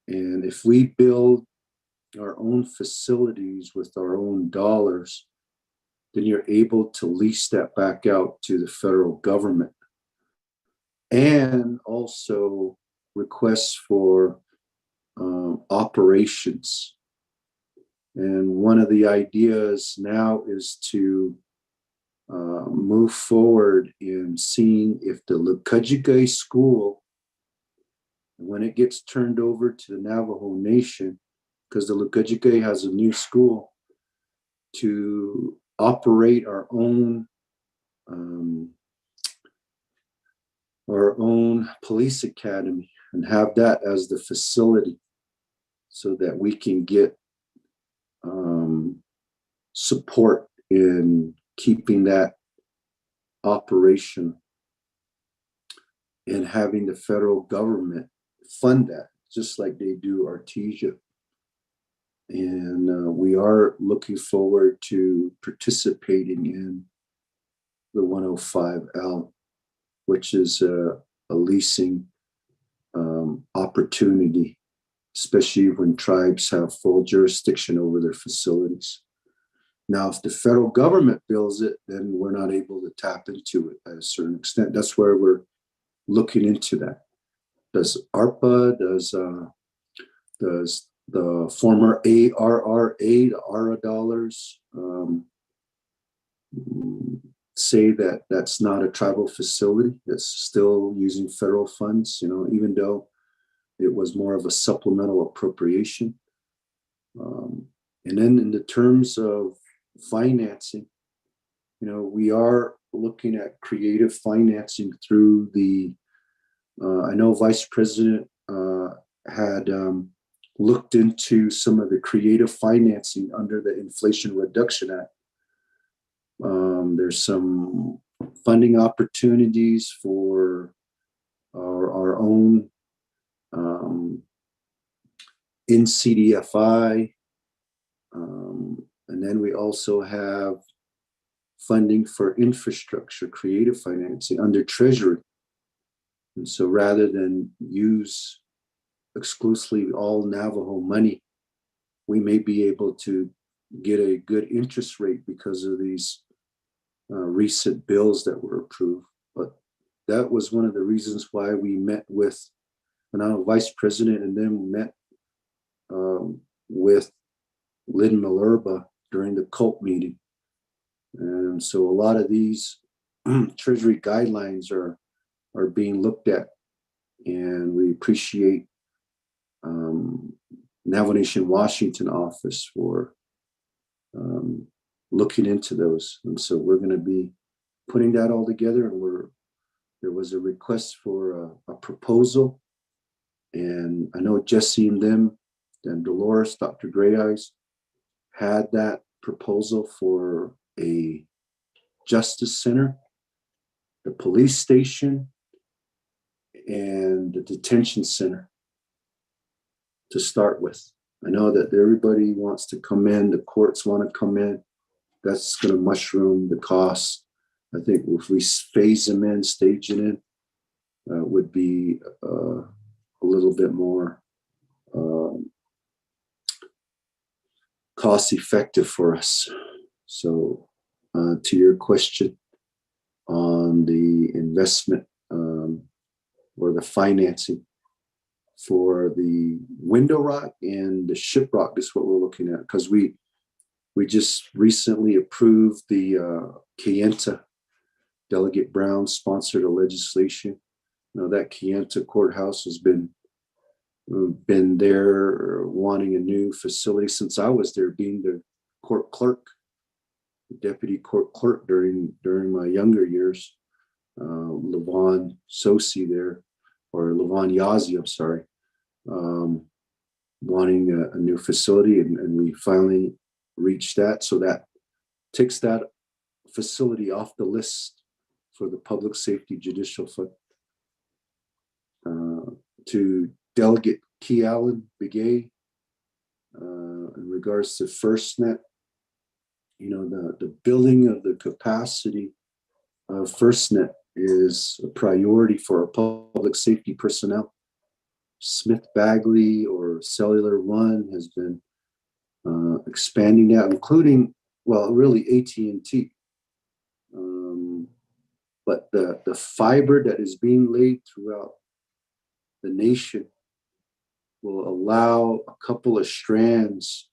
And if we build our own facilities with our own dollars, then you're able to lease that back out to the federal government. And also requests for operations. And one of the ideas now is to move forward in seeing if the Lukajigay school, when it gets turned over to the Navajo Nation, because the Lukajigay has a new school, to operate our own police academy and have that as the facility, so that we can get support in keeping that operation and having the federal government fund that, just like they do Artesia. And we are looking forward to participating in the 105L, which is a leasing opportunity, especially when tribes have full jurisdiction over their facilities. Now, if the federal government builds it, then we're not able to tap into it at a certain extent. That's where we're looking into that. Does ARPA, does the former ARRA, the ARRA dollars, say that that's not a tribal facility, that's still using federal funds, even though it was more of a supplemental appropriation. And then in the terms of financing, we are looking at creative financing through the, I know Vice President had looked into some of the creative financing under the Inflation Reduction Act. There's some funding opportunities for our own NCDFI. And then we also have funding for infrastructure, creative financing under Treasury. And so rather than use exclusively all Navajo money, we may be able to get a good interest rate because of these recent bills that were approved. But that was one of the reasons why we met with, and our Vice President and then met with Lynn Malerba during the CULT meeting. And so a lot of these Treasury guidelines are being looked at, and we appreciate Navajo Nation Washington office for looking into those. And so we're going to be putting that all together, and there was a request for a proposal, and I know Jesse and them and Dolores, Dr. Gray Eyes, had that proposal for a justice center, the police station, and the detention center to start with. I know that everybody wants to come in, the courts want to come in. That's going to mushroom the cost. I think if we phase them in, stage it in, would be a little bit more cost effective for us. So to your question on the investment or the financing for the window rock and the ship rock is what we're looking at, because we just recently approved the Kayenta. Delegate Brown sponsored a legislation. That Kayenta courthouse has been there wanting a new facility since I was there, being the court clerk, the deputy court clerk during my younger years. Levon Sosi there, or Levon Yazi, I'm sorry, wanting a new facility, and we finally reached that. So that takes that facility off the list for the Public Safety Judicial Fund. To Delegate Key Allen Begay, in regards to FirstNet, the building of the capacity of FirstNet is a priority for our public safety personnel. Smith Bagley or Cellular One has been expanding that, including, really AT&T. But the fiber that is being laid throughout the nation will allow a couple of strands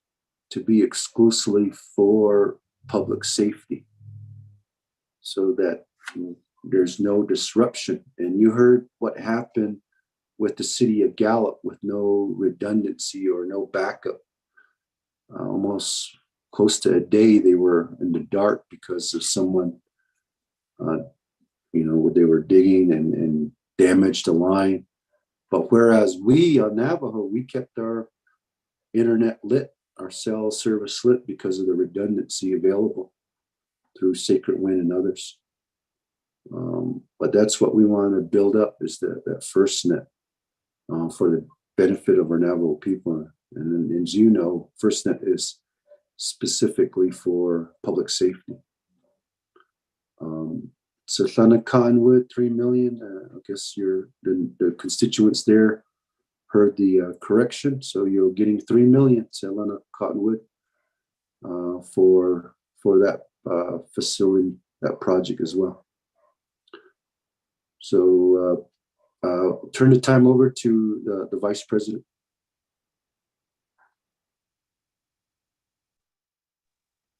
to be exclusively for public safety, so that there's no disruption. And you heard what happened with the city of Gallup with no redundancy or no backup. Almost close to a day they were in the dark because of someone, they were digging and damaged the line. But whereas we on Navajo, we kept our internet lit, our cell service lit, because of the redundancy available through Sacred Wind and others. But that's what we want to build up, is that FirstNet for the benefit of our Navajo people. And as you know, FirstNet is specifically for public safety. Sathana Cottonwood, 3 million. I guess the constituents there heard the correction, so you're getting 3 million, Sathana Cottonwood, for that facility, that project as well. So turn the time over to the Vice President.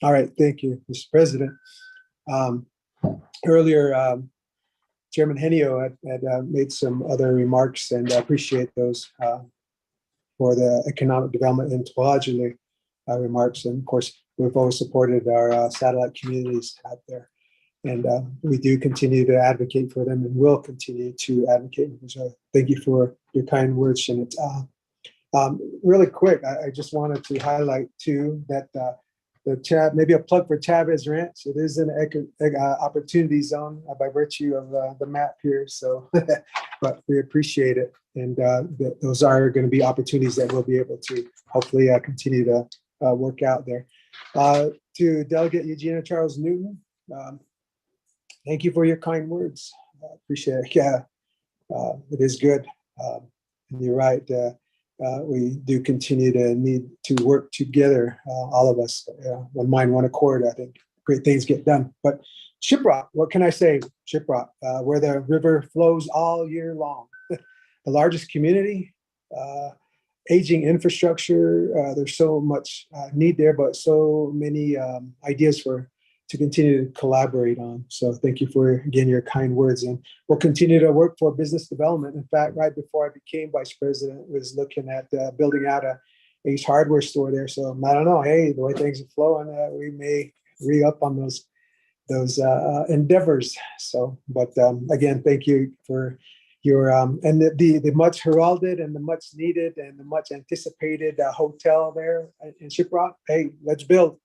All right, thank you, Mr. President. Earlier, Chairman Henio had made some other remarks, and I appreciate those for the economic development and Tuajili remarks. And of course, we've always supported our satellite communities out there. And we do continue to advocate for them and will continue to advocate. So thank you for your kind words, Shannon. Really quick, I just wanted to highlight too that maybe a plug for Chavez Ranch. It is an opportunity zone by virtue of the map here. So, but we appreciate it. And those are going to be opportunities that we'll be able to hopefully continue to work out there. To Delegate Eugenia Charles Newton, thank you for your kind words. I appreciate it. Yeah, it is good. And you're right. We do continue to need to work together, all of us, one mind, one accord. I think great things get done. But Shiprock, what can I say? Shiprock, where the river flows all year long. The largest community, aging infrastructure. There's so much need there, but so many ideas to continue to collaborate on. So thank you for, again, your kind words. And we'll continue to work for business development. In fact, right before I became vice president, was looking at building out a Ace Hardware store there. So I don't know, hey, the way things are flowing, we may re-up on those endeavors. So, but again, thank you for your, and the much heralded and the much needed and the much anticipated hotel there in Shiprock. Hey, let's build.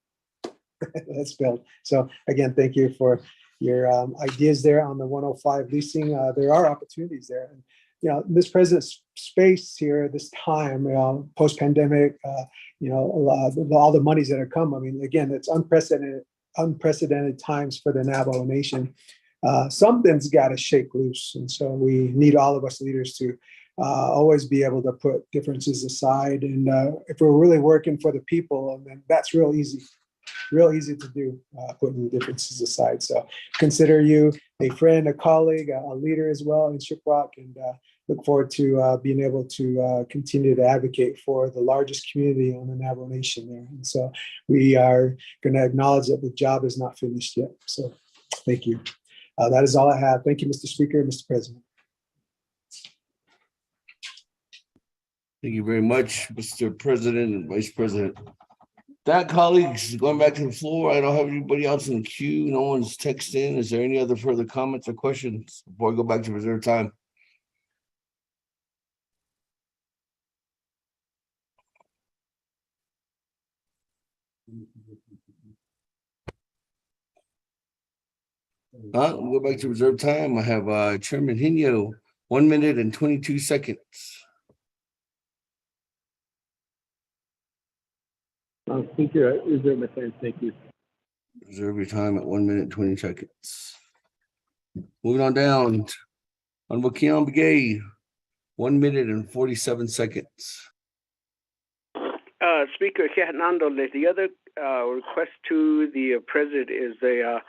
Let's build. So again, thank you for your ideas there on the 105 leasing. There are opportunities there. And, this president's space here, this time, post-pandemic, all the monies that have come. I mean, again, it's unprecedented times for the Navajo Nation. Something's got to shake loose. And so we need all of us leaders to always be able to put differences aside. And if we're really working for the people, then that's real easy to do, putting differences aside. So consider you a friend, a colleague, a leader as well in Shiprock, and look forward to being able to continue to advocate for the largest community on the Navajo Nation there. And so we are going to acknowledge that the job is not finished yet. So thank you. That is all I have. Thank you, Mr. Speaker and Mr. President. Thank you very much, Mr. President and Vice President. That, colleagues, going back to the floor, I don't have anybody else in the queue. No one's texting. Is there any other further comments or questions before I go back to reserve time? We'll go back to reserve time. I have Chairman Hino, 1 minute and 22 seconds. Speaker, I reserve my time. Thank you. Reserve your time at 1 minute, 20 seconds. Moving on down. Honorable Keon Begay, 1 minute and 47 seconds. Speaker, the other request to the president is the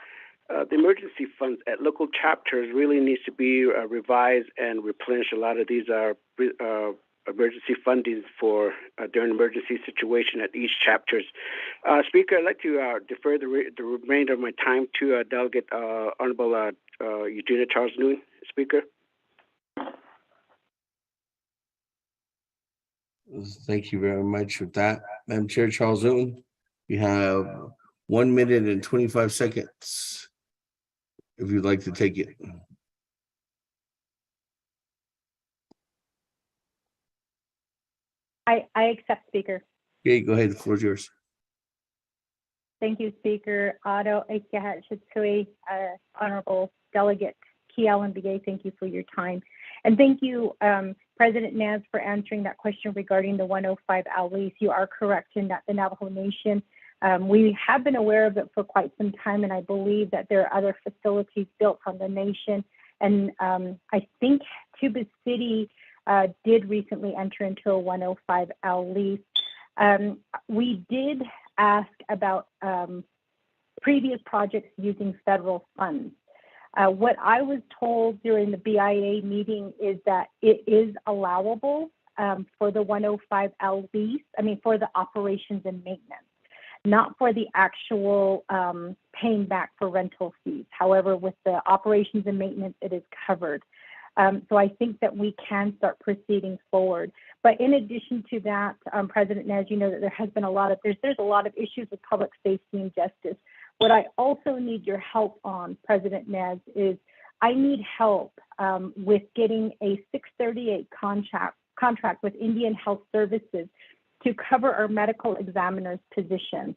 emergency funds at local chapters really needs to be revised and replenished. A lot of these are emergency funding for during emergency situation at each chapters. Speaker, I'd like to defer the remainder of my time to Delegate Honorable Eugenia Charles Noon. Speaker. Thank you very much with that. Madam Chair Charles Newton, you have 1 minute and 25 seconds if you'd like to take it. I accept, Speaker. Okay, go ahead. The floor is yours. Thank you, Speaker. Otto Ekehat Chitsui, Honorable Delegate Kealan Begay, thank you for your time. And thank you, President Naz, for answering that question regarding the 105 owl lease. You are correct in that the Navajo Nation, we have been aware of it for quite some time, and I believe that there are other facilities built on the nation. And I think Tuba City did recently enter into a 105 owl lease. We did ask about previous projects using federal funds. What I was told during the BIA meeting is that it is allowable for the 105 L lease, for the operations and maintenance, not for the actual paying back for rental fees. However, with the operations and maintenance, it is covered. So I think that we can start proceeding forward. But in addition to that, President Nez, you know that there has been there's a lot of issues with public safety and justice. What I also need your help on, President Nez, is I need help with getting a 638 contract with Indian Health Services to cover our medical examiner's position.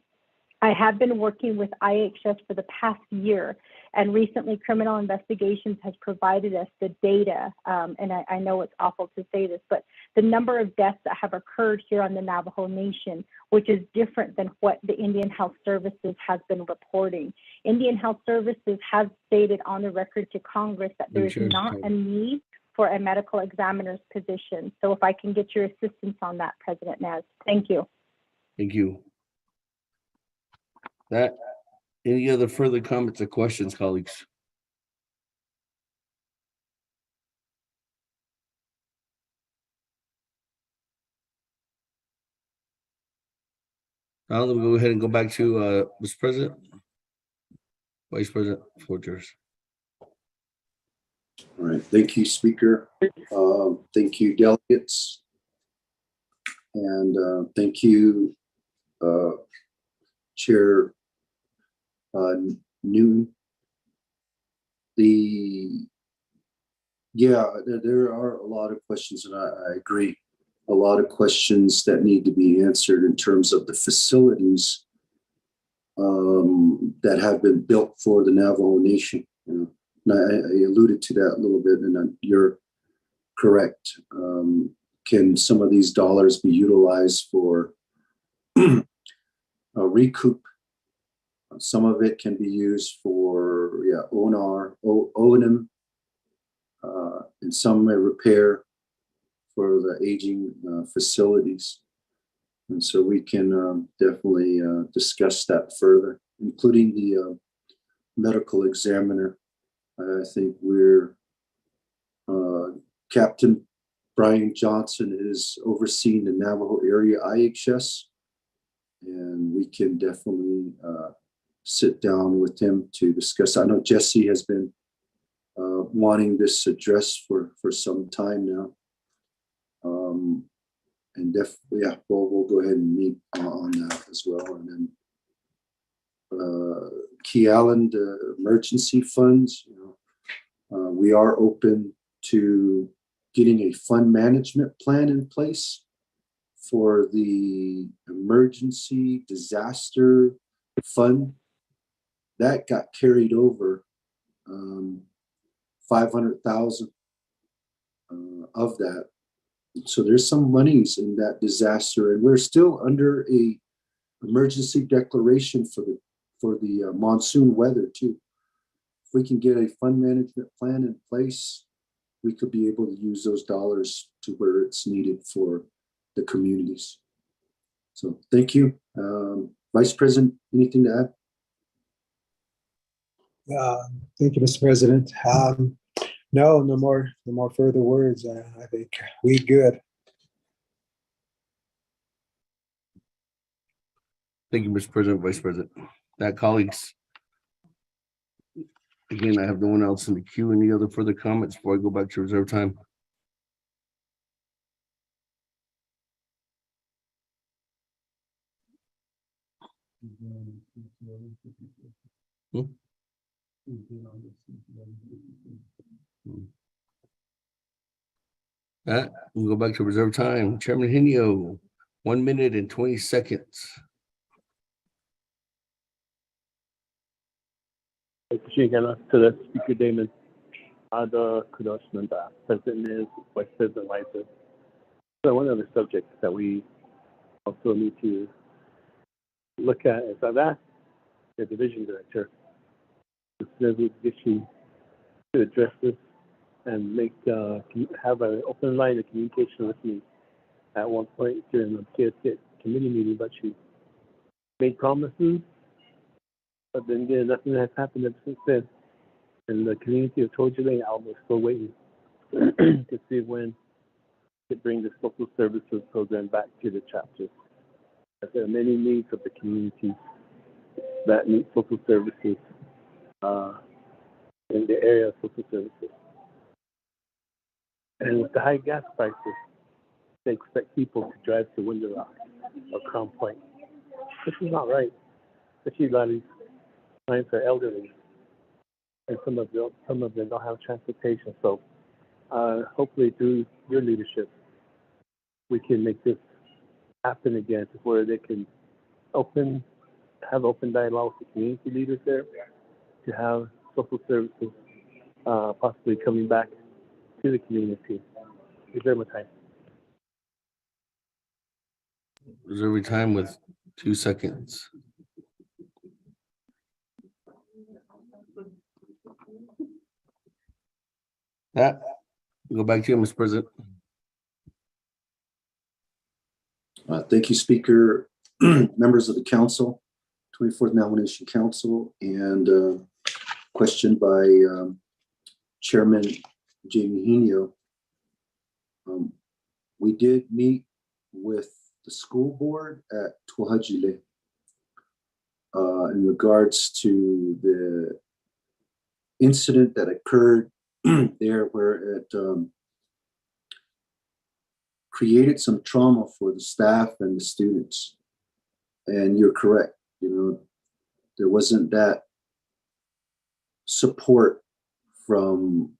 I have been working with IHS for the past year, and recently Criminal Investigations has provided us the data, and I know it's awful to say this, but the number of deaths that have occurred here on the Navajo Nation, which is different than what the Indian Health Services has been reporting. Indian Health Services has stated on the record to Congress that there is not a need for a medical examiner's position. So if I can get your assistance on that, President Naz. Thank you. Thank you. Any other further comments or questions, colleagues? Now we'll go ahead and go back to Mr. President, Vice President, floor is yours. All right, thank you, Speaker. Thank you, delegates. And thank you, Chair Newton. There are a lot of questions, and I agree. A lot of questions that need to be answered in terms of the facilities that have been built for the Navajo Nation. And I alluded to that a little bit, and you're correct. Can some of these dollars be utilized for a recoup? Some of it can be used for O&M, and some may repair for the aging facilities. And so we can definitely discuss that further, including the medical examiner. I think we're Captain Brian Johnson is overseeing the Navajo area IHS, and we can definitely sit down with him to discuss. I know Jesse has been wanting this addressed for some time now. And definitely, yeah, we'll go ahead and meet on that as well. And then Key Island emergency funds, we are open to getting a fund management plan in place for the emergency disaster fund. That got carried over 500,000 of that. So there's some monies in that disaster, and we're still under a emergency declaration for the monsoon weather too. If we can get a fund management plan in place, we could be able to use those dollars to where it's needed for the communities. So thank you. Vice President, anything to add? Thank you, Mr. President. No more further words. I think we good. Thank you, Mr. President, Vice President. That, colleagues. Again, I have no one else in the queue. Any other further comments before I go back to reserve time? We'll go back to reserve time. Chairman Henio, 1 minute and 20 seconds. To the Speaker Damon, Ada Kudosnanda, President is Vice President Weiser. So one other subject that we also need to look at is I've asked the division director, Judicial, to address this and have an open line of communication with me at one point during the KSK committee meeting, but she made promises, but then again, nothing has happened ever since then. And the community of Tojule Alma is still waiting to see when to bring the social services program back to the chapters. There are many needs of the community that need social services in the area of social services. And with the high gas prices, they expect people to drive to Window Rock or Crown Point. This is not right, especially a lot of these clients are elderly, and some of them don't have transportation. So hopefully through your leadership, we can make this happen again to where they can have open dialogue with the community leaders there to have social services possibly coming back to the community. Reserve my time. Reserve your time with 2 seconds. Go back to you, Mr. President. Thank you, Speaker, members of the Council, 24th Nomination Council, and question by Chairman Jamie Henio. We did meet with the school board at Tuahajile in regards to the incident that occurred there where it created some trauma for the staff and the students. And you're correct, there wasn't that support from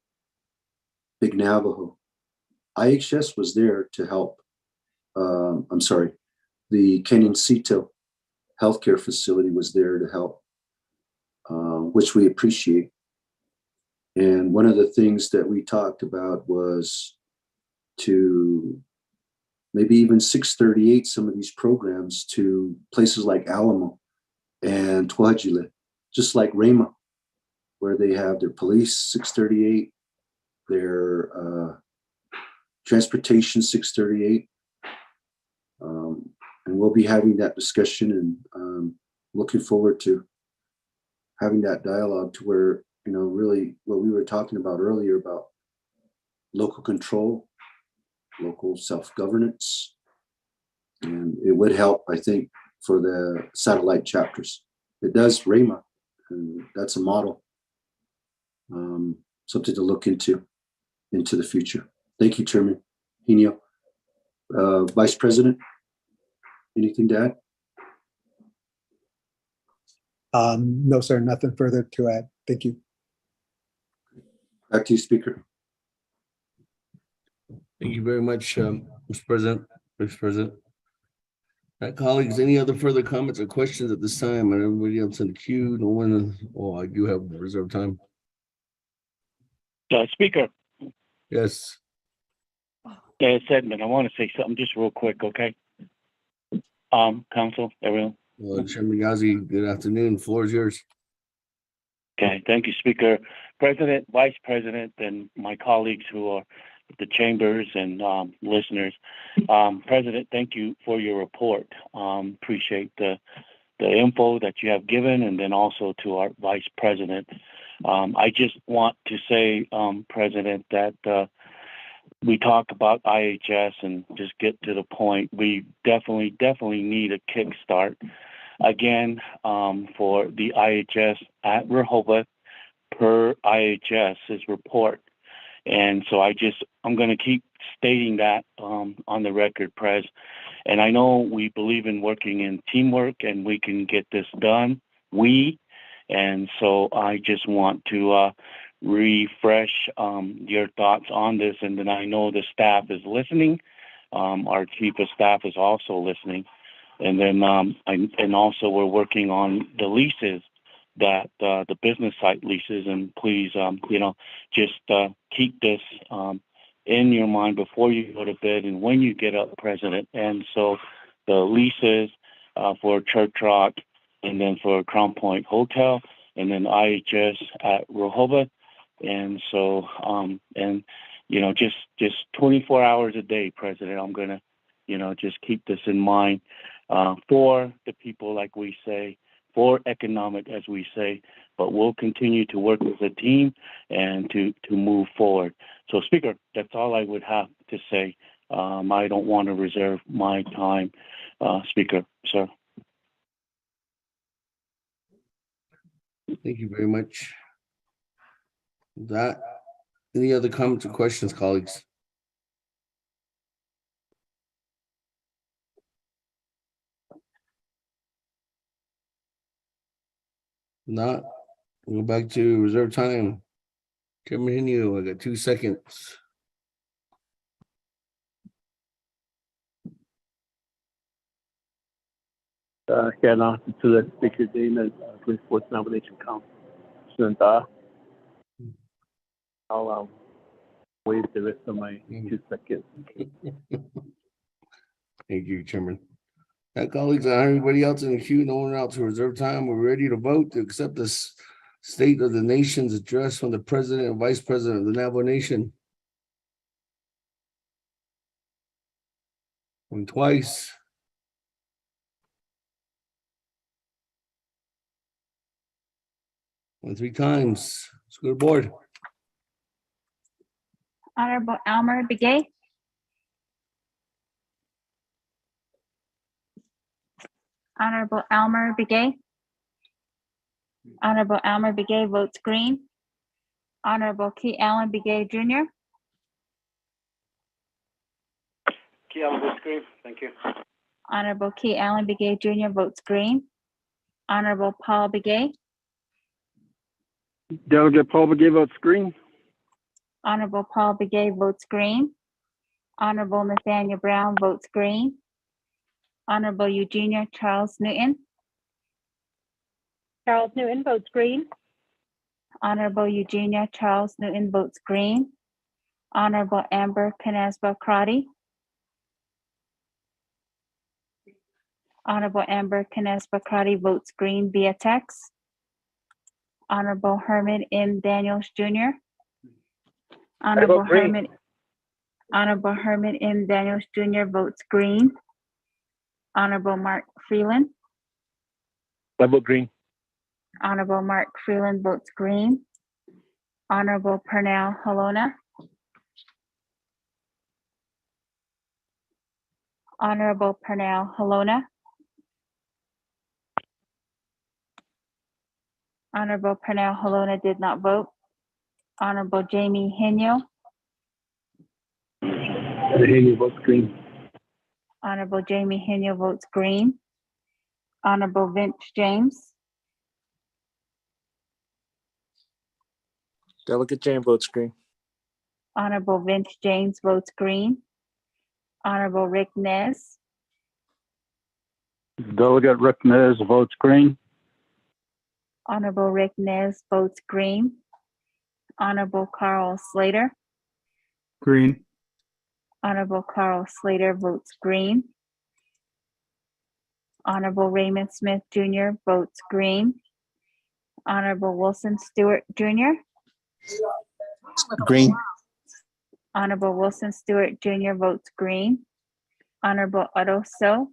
Big Navajo. IHS was there to help. The Kenyancito healthcare facility was there to help, which we appreciate. And one of the things that we talked about was to maybe even 638 some of these programs to places like Alamo and Tuahajile, just like Rama, where they have their police 638, their transportation 638. And we'll be having that discussion, and looking forward to having that dialogue to where, really what we were talking about earlier about local control local self-governance. And it would help, I think, for the satellite chapters. It does RAMA, and that's a model. Something to look into the future. Thank you, Chairman Henio. Vice President, anything to add? No, sir, nothing further to add. Thank you. Back to you, Speaker. Thank you very much, Mr. President, Vice President. Colleagues, any other further comments or questions at this time? And everybody else in the queue, no one, oh, I do have reserved time. Speaker. Yes. It's Edmund. I want to say something just real quick, okay? Council, everyone. Chairman Yazzie, good afternoon. Floor is yours. Okay, thank you, Speaker. President, Vice President, and my colleagues who are the chambers and listeners. President, thank you for your report. Appreciate the info that you have given, and then also to our Vice President. I just want to say, President, that we talk about IHS and just get to the point. We definitely need a kickstart again for the IHS at Rehoboth per IHS's report. And so I'm going to keep stating that on the record, Pres. And I know we believe in working in teamwork and we can get this done. And so I just want to refresh your thoughts on this. And then I know the staff is listening. Our chief of staff is also listening. And then and also we're working on the leases, that the business site leases, and please just keep this in your mind before you go to bed and when you get up, President. And so the leases for Church Rock, and then for Crown Point Hotel, and then IHS at Rehoboth. And so just 24 hours a day, President, I'm gonna just keep this in mind for the people, like we say, for economic, as we say, but we'll continue to work as a team and to move forward. So, Speaker, that's all I would have to say. I don't want to reserve my time, Speaker, sir. Thank you very much. Any other comments or questions, colleagues? Not. We'll go back to reserve time. Chairman Henio, I got 2 seconds. To the Speaker Dana, 24th Nomination Council. I'll waive the rest of my 2 seconds. Thank you, Chairman. Colleagues, everybody else in the queue, no one else to reserve time. We're ready to vote to accept this State of the Nation's address from the President and Vice President of the Navajo Nation. One twice. One 3 times. Let's go to board. Honorable Elmer Begay. Honorable Elmer Begay. Honorable Elmer Begay votes green. Honorable Key Allen Begay Jr. Key Allen votes green. Thank you. Honorable Key Allen Begay Jr. votes green. Honorable Paul Begay. Delegate Paul Begay votes green. Honorable Paul Begay votes green. Honorable Nathaniel Brown votes green. Honorable Eugenia Charles Newton. Charles Newton votes green. Honorable Eugenia Charles Newton votes green. Honorable Amber Canesba Crotty. Honorable Amber Canesba Crotty votes green via text. Honorable Herman M. Daniels Jr. Honorable Herman M. Daniels Jr. votes green. Honorable Mark Freeland. I vote green. Honorable Mark Freeland votes green. Honorable Pernell Halona. Honorable Pernell Halona. Honorable Pernell Halona did not vote. Honorable Jamie Henyo. Henry votes green. Honorable Jamie Henyo votes green. Honorable Vince James. Delegate James votes green. Honorable Vince James votes green. Honorable Rick Nez. Delegate Rick Nez votes green. Honorable Rick Nez votes green. Honorable Carl Slater. Green. Honorable Carl Slater votes green. Honorable Raymond Smith Jr. votes green. Honorable Wilson Stewart Jr. Green. Honorable Wilson Stewart Jr. votes green. Honorable Otto So.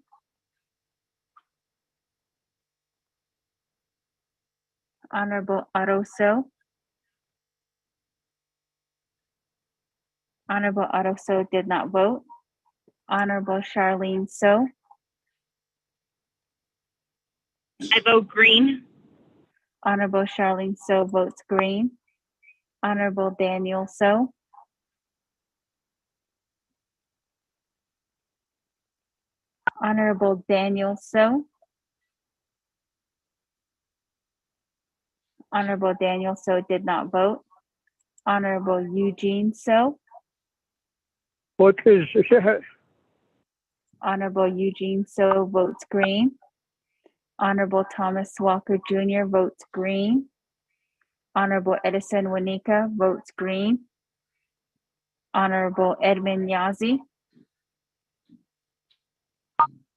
Honorable Otto So. Honorable Otto So did not vote. Honorable Charlene So. I vote green. Honorable Charlene So votes green. Honorable Daniel So. Honorable Daniel So. Honorable Daniel So did not vote. Honorable Eugene So. Honorable Eugene So votes green. Honorable Thomas Walker Jr. votes green. Honorable Edison Wanika votes green. Honorable Edmund Yazi.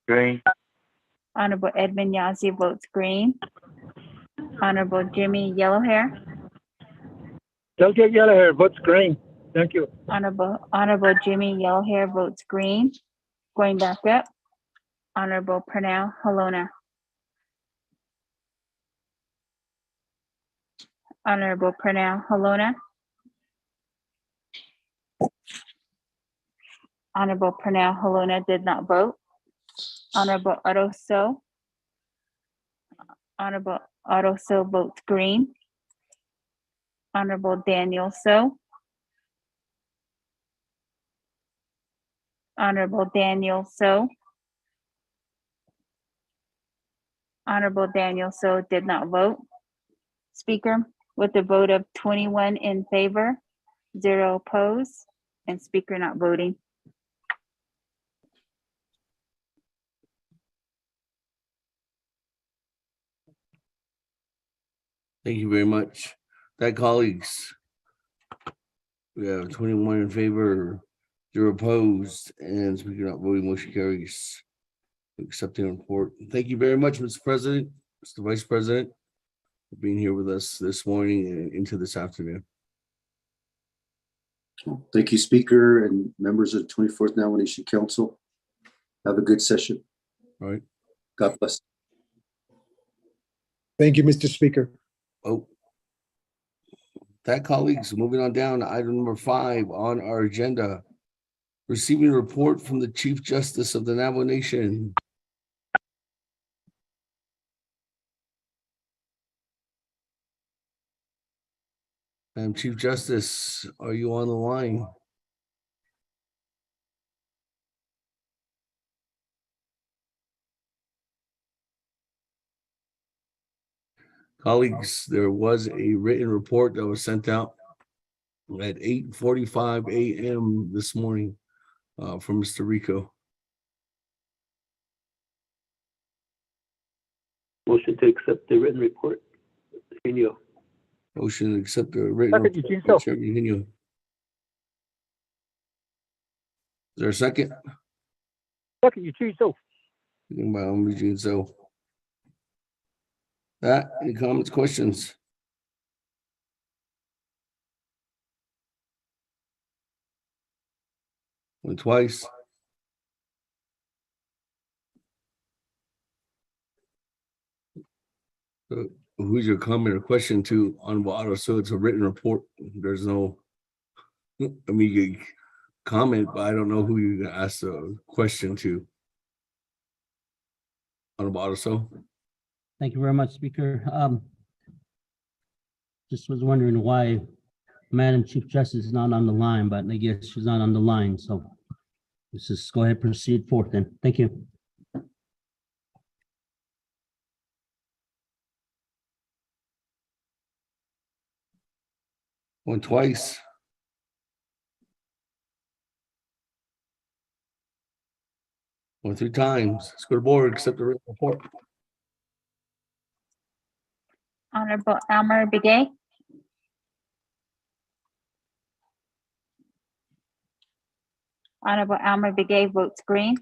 Green. Honorable Edmund Yazi votes green. Honorable Jimmy Yellowhair. Delegate Yellowhair votes green. Thank you. Honorable Jimmy Yellowhair votes green. Going back up. Honorable Pernell Halona. Honorable Pernell Halona. Honorable Pernell Halona did not vote. Honorable Otto So. Honorable Otto So votes green. Honorable Daniel So. Honorable Daniel So. Honorable Daniel So did not vote. Speaker, with a vote of 21 in favor, 0 opposed, and Speaker not voting. Thank you very much. That, colleagues, we have 21 in favor, 0 opposed, and Speaker not voting. Motion carries. Accepting report. Thank you very much, Mr. President, Mr. Vice President, for being here with us this morning and into this afternoon. Thank you, Speaker and members of the 24th Nomination Council. Have a good session. All right. God bless. Thank you, Mr. Speaker. Oh, that, colleagues, moving on down to item number 5 on our agenda. Receiving a report from the Chief Justice of the Navajo Nation. Chief Justice, are you on the line? Colleagues, there was a written report that was sent out at 8:45 a.m. this morning from Mr. Rico. Motion to accept the written report. Henyo. Motion to accept the written Second, report. Eugene So. Chairman Henyo. Is there a second? Second, Eugene So. Second by Eugene So. That, any comments, questions? Went twice. Who's your comment or question to on Otto? So it's a written report. There's no immediate comment, but I don't know who you're gonna ask the question to. Honorable Arso. Thank you very much, Speaker. Just was wondering why Madam Chief Justice is not on the line, but I guess she's not on the line, so let's just go ahead and proceed forth then. Thank you. One twice. One three times. Let's go to board, accept the written report. Honorable Elmer Begay. Honorable Elmer Begay votes green.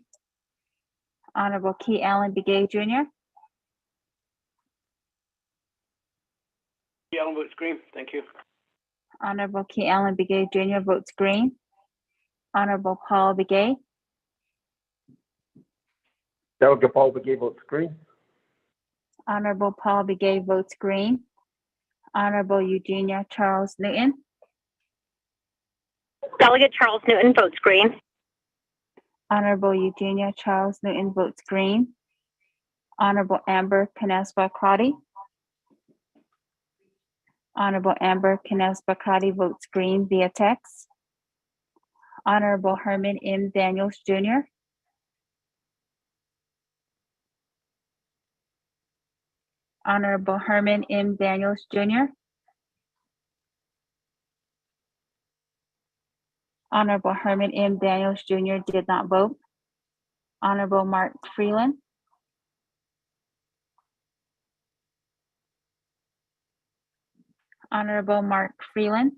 Honorable Key Allen Begay Jr. Key Allen votes green. Thank you. Honorable Key Allen Begay Jr. votes green. Honorable Paul Begay. Delegate Paul Begay votes green. Honorable Paul Begay votes green. Honorable Eugenia Charles Newton. Delegate Charles Newton votes green. Honorable Eugenia Charles Newton votes green. Honorable Amber Canespa Crotty. Honorable Amber Canespa Crotty votes green via text. Honorable Herman M. Daniels Jr. Honorable Herman M. Daniels Jr. Honorable Herman M. Daniels Jr. did not vote. Honorable Mark Freeland. Honorable Mark Freeland.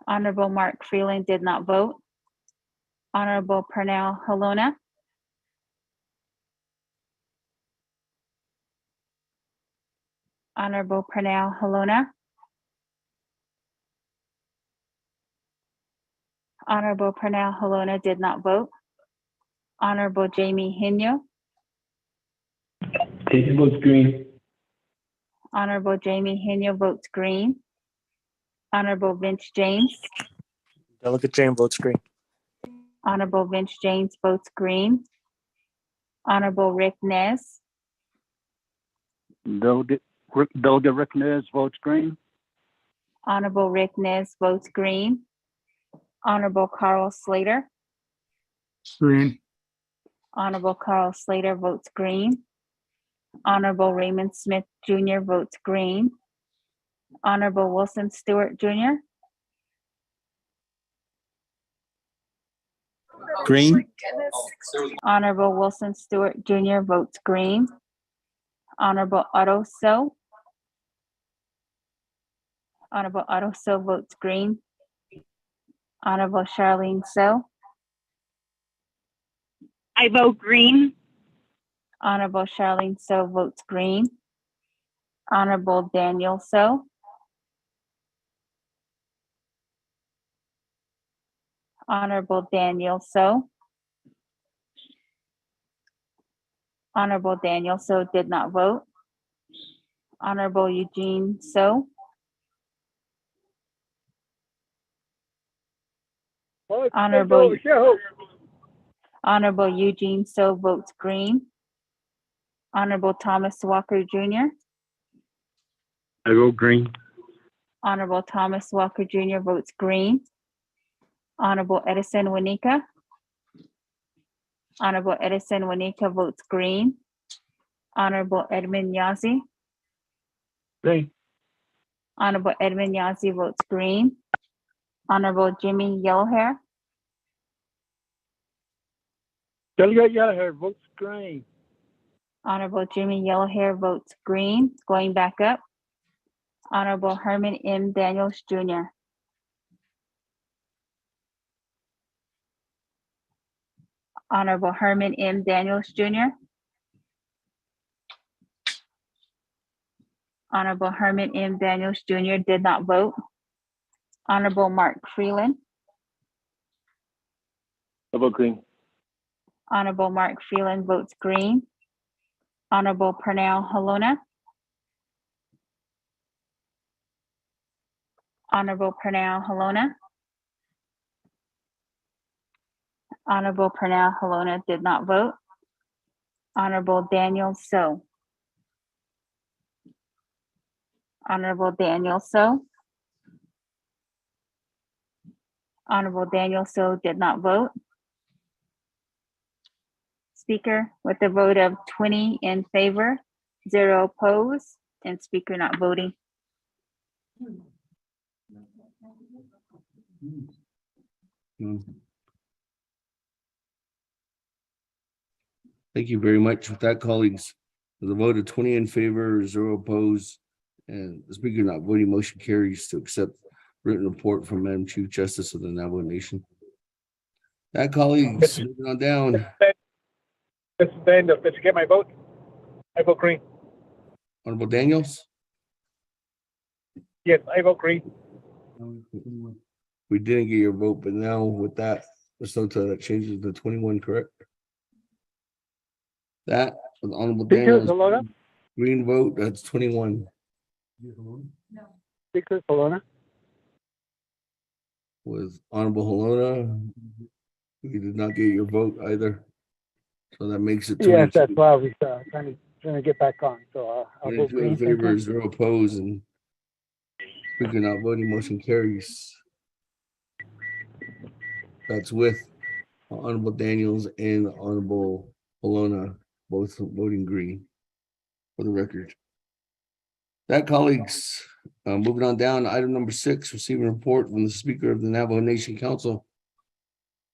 Honorable Mark Freeland did not vote. Honorable Pernell Halona. Honorable Pernell Halona. Honorable Pernell Halona did not vote. Honorable Jamie Hino. Jamie votes green. Honorable Jamie Hino votes green. Honorable Vince James. Delegate James votes green. Honorable Vince James votes green. Honorable Rick Nez. Delegate Rick Nez votes green. Honorable Rick Nez votes green. Honorable Carl Slater. Green. Honorable Carl Slater votes green. Honorable Raymond Smith Jr. votes green. Honorable Wilson Stewart Jr. Green. Honorable Wilson Stewart Jr. votes green. Honorable Otto So. Honorable Otto So votes green. Honorable Charlene So. I vote green. Honorable Charlene So votes green. Honorable Daniel So. Honorable Daniel So. Honorable Daniel So did not vote. Honorable Eugene So. Honorable Honorable Eugene So votes green. Honorable Thomas Walker Jr. I vote green. Honorable Thomas Walker Jr. votes green. Honorable Edison Wanika. Honorable Edison Wanika votes green. Honorable Edmund Yazzie. Green. Honorable Edmund Yazzie votes green. Honorable Jimmy Yellowhair. Delegate Yellowhair votes green. Honorable Jimmy Yellowhair votes green. Going back up. Honorable Herman M. Daniels Jr. Honorable Herman M. Daniels Jr. Honorable Herman M. Daniels Jr. did not vote. Honorable Mark Freeland. I vote green. Honorable Mark Freeland votes green. Honorable Pernell Halona. Honorable Pernell Halona. Honorable Pernell Halona did not vote. Honorable Daniel So. Honorable Daniel So. Honorable Daniel So did not vote. Speaker, with a vote of 20 in favor, 0 opposed, and speaker not voting. Thank you very much. With that, colleagues, with a vote of 20 in favor, 0 opposed, and the speaker not voting, motion carries to accept written report from Madam Chief Justice of the Navajo Nation. That, colleagues, moving on down. This is Daniel. Did you get my vote? I vote green. Honorable Daniels? Yes, I vote green. We didn't get your vote, but now with that, let's note that changes to 21, correct? That, with Honorable Speaker Daniels, Halona? green vote, that's 21. Speaker Halona? With Honorable Halona, we did not get your vote either. So that makes it 22. Yes, that's why I was trying to get back on. So I'll vote 22 green. in favor, 0 opposed, and speaker not voting, motion carries. That's with Honorable Daniels and Honorable Halona both voting green for the record. That, colleagues, moving on down, item number 6, receiving a report from the Speaker of the Navajo Nation Council.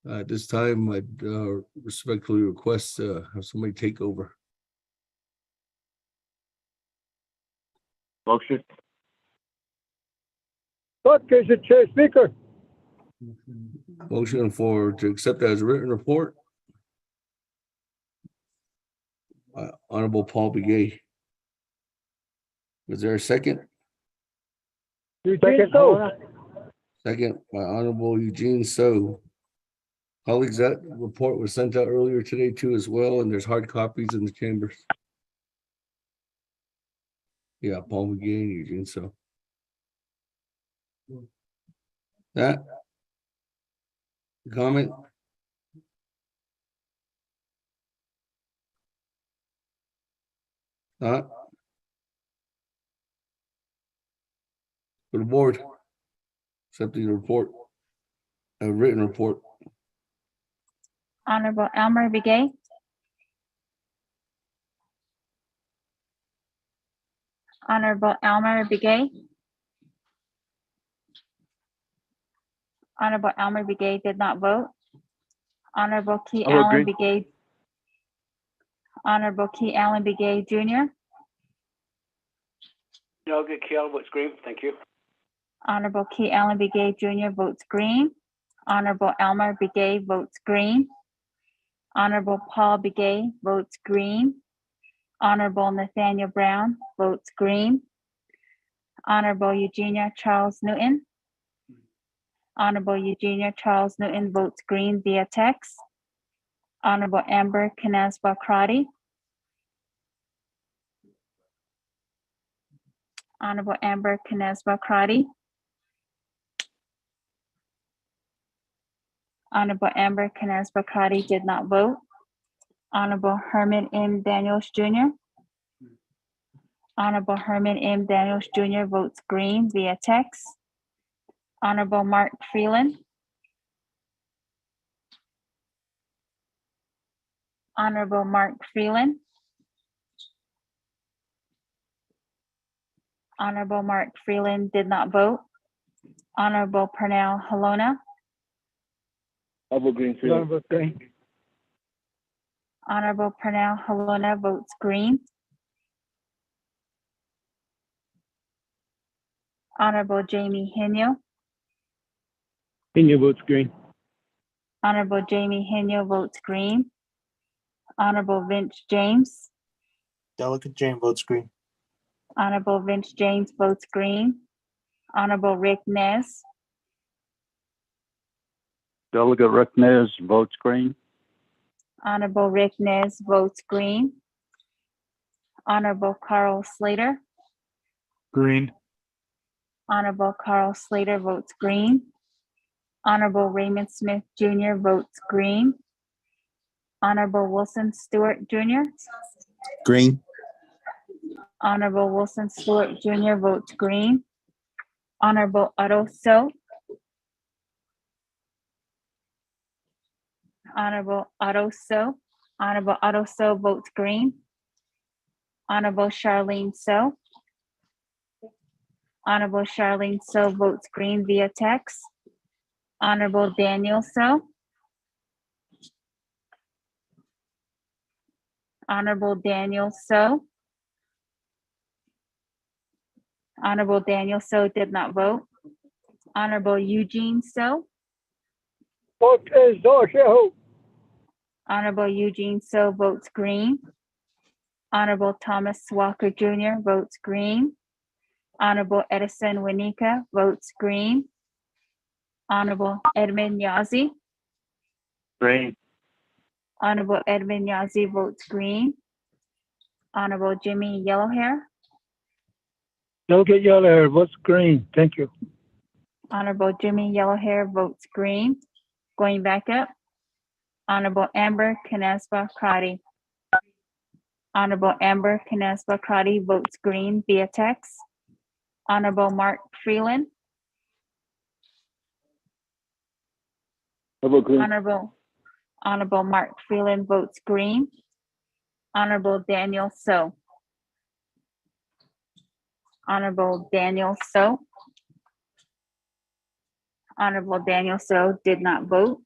At this time, I'd respectfully request have somebody take over. Motion. What is it, Chair Speaker? Motion to accept as a written report. Honorable Paul Begay. Was there a second? Second, so. Second by Honorable Eugene So. Colleagues, that report was sent out earlier today too as well, and there's hard copies in the chambers. Yeah, Paul Begay and Eugene So. That comment? Not for the board. Accepting the report, a written report. Honorable Elmer Begay. Honorable Elmer Begay. Honorable Elmer Begay did not vote. Honorable Key Allen Begay. Honorable Key Allen Begay Jr. No, good. Kiel votes green. Thank you. Honorable Key Allen Begay Jr. votes green. Honorable Elmer Begay votes green. Honorable Paul Begay votes green. Honorable Nathaniel Brown votes green. Honorable Eugenia Charles Newton. Honorable Eugenia Charles Newton votes green via text. Honorable Amber Canesba Crotty. Honorable Amber Canesba Crotty. Honorable Amber Canesba Crotty did not vote. Honorable Herman M. Daniels Jr. Honorable Herman M. Daniels Jr. votes green via text. Honorable Mark Freeland. Honorable Mark Freeland. Honorable Mark Freeland did not vote. Honorable Pernell Halona. I vote green. Honorable Pernell Halona votes green. Honorable Jamie Henyo. Henyo votes green. Honorable Jamie Henyo votes green. Honorable Vince James. Delegate James votes green. Honorable Vince James votes green. Honorable Rick Nez. Delegate Rick Nez votes green. Honorable Rick Nez votes green. Honorable Carl Slater. Green. Honorable Carl Slater votes green. Honorable Raymond Smith Jr. votes green. Honorable Wilson Stewart Jr. Green. Honorable Wilson Stewart Jr. votes green. Honorable Otto So. Honorable Otto So. Honorable Otto So votes green. Honorable Charlene So. Honorable Charlene So votes green via text. Honorable Daniel So. Honorable Daniel So. Honorable Daniel So did not vote. Honorable Eugene So. Honorable Eugene So votes green. Honorable Thomas Walker Jr. votes green. Honorable Edison Winika votes green. Honorable Edmund Yazzie. Green. Honorable Edmund Yazzie votes green. Honorable Jimmy Yellowhair. Delegate Yeller votes green. Thank you. Honorable Jimmy Yellowhair votes green. Going back up. Honorable Amber Canespa Crotty. Honorable Amber Canespa Crotty votes green via text. Honorable Mark Freeland. I vote green. Honorable Mark Freeland votes green. Honorable Daniel So. Honorable Daniel So. Honorable Daniel So did not vote.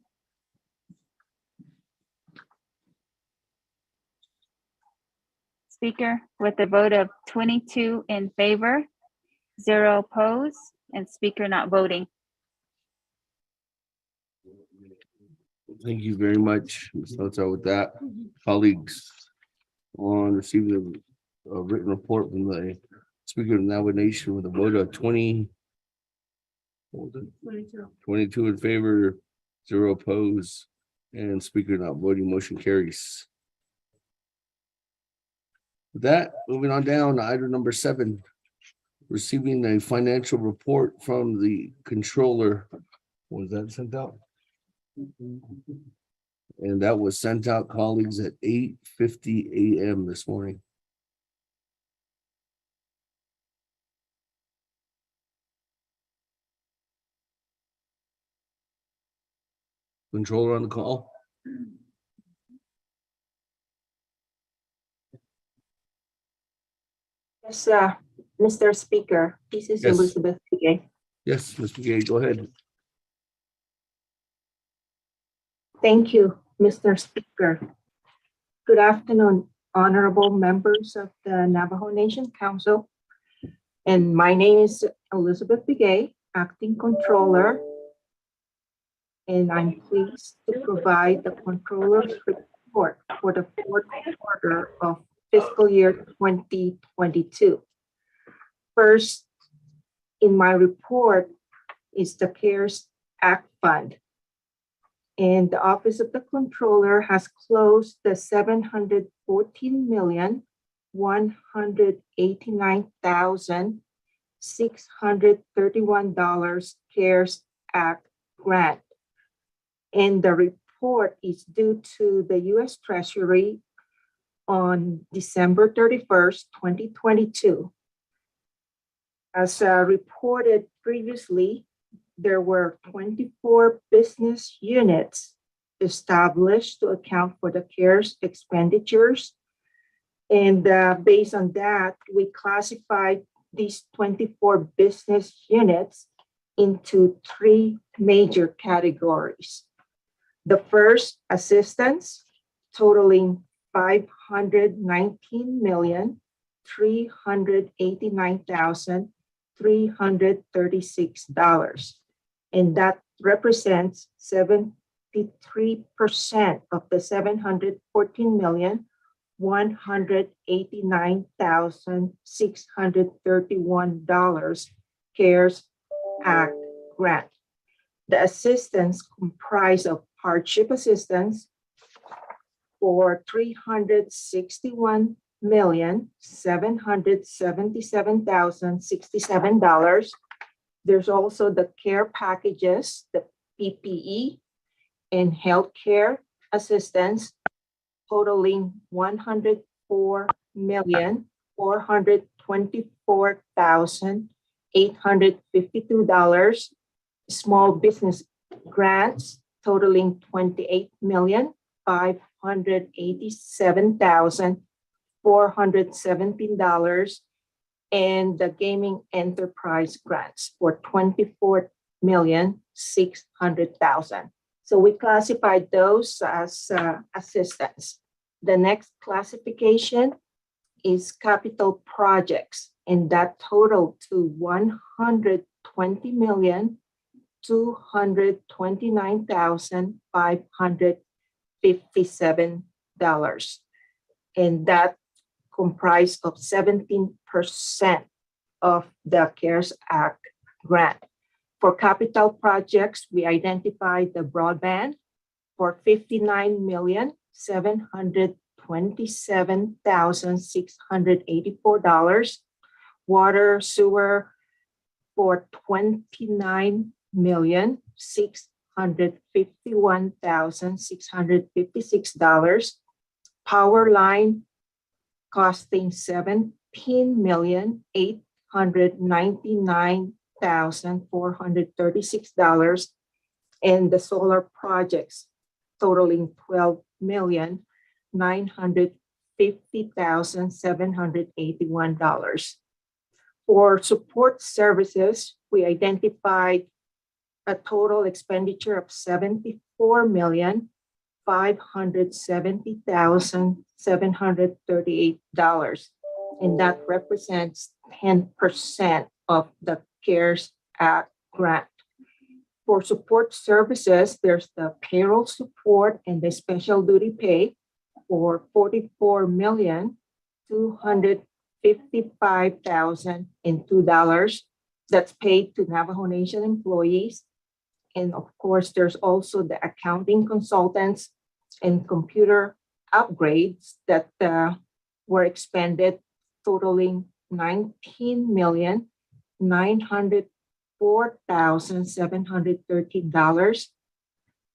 Speaker, with a vote of 22 in favor, 0 opposed, and speaker not voting. Thank you very much, Ms. Noto. With that, colleagues, on receiving a written report from the Speaker of the Navajo Nation with a vote of 22 in favor, 0 opposed, and speaker not voting, motion carries. With that, moving on down to item number 7, receiving a financial report from the controller. Was that sent out? And that was sent out, colleagues, at 8:50 a.m. this morning. Controller on the call. Yes, Mr. Speaker, this is Yes. Elizabeth Piguet. Yes, Mr. Gay, go ahead. Thank you, Mr. Speaker. Good afternoon, honorable members of the Navajo Nation Council. And my name is Elizabeth Piguet, Acting Controller. And I'm pleased to provide the Controller's report for the 4th quarter of fiscal year 2022. First, in my report is the CARES Act Fund. And the Office of the Controller has closed the $714,189,631 CARES Act grant. And the report is due to the U.S. Treasury on December 31st, 2022. As reported previously, there were 24 business units established to account for the CARES expenditures. And based on that, we classified these 24 business units into 3 major categories. The first, assistance, totaling $519,389,336. And that represents 73% of the $714,189,631 CARES Act grant. The assistance comprised of hardship assistance for $361,777,067. There's also the care packages, the PPE and healthcare assistance totaling $104,424,852. Small business grants totaling $28,587,417, and the gaming enterprise grants for $24,600,000. So we classified those as assistance. The next classification is capital projects, and that totaled to $120,229,557, and that comprised of 17% of the CARES Act grant. For capital projects, we identified the broadband for $59,727,684, water sewer for $29,651,656, power line costing $17,899,436, and the solar projects totaling $12,950,781. For support services, we identified a total expenditure of $74,570,738, and that represents 10% of the CARES Act grant. For support services, there's the payroll support and the special duty pay for $44,255,002. That's paid to Navajo Nation employees. And of course, there's also the accounting consultants and computer upgrades that were expended, totaling $19,904,713.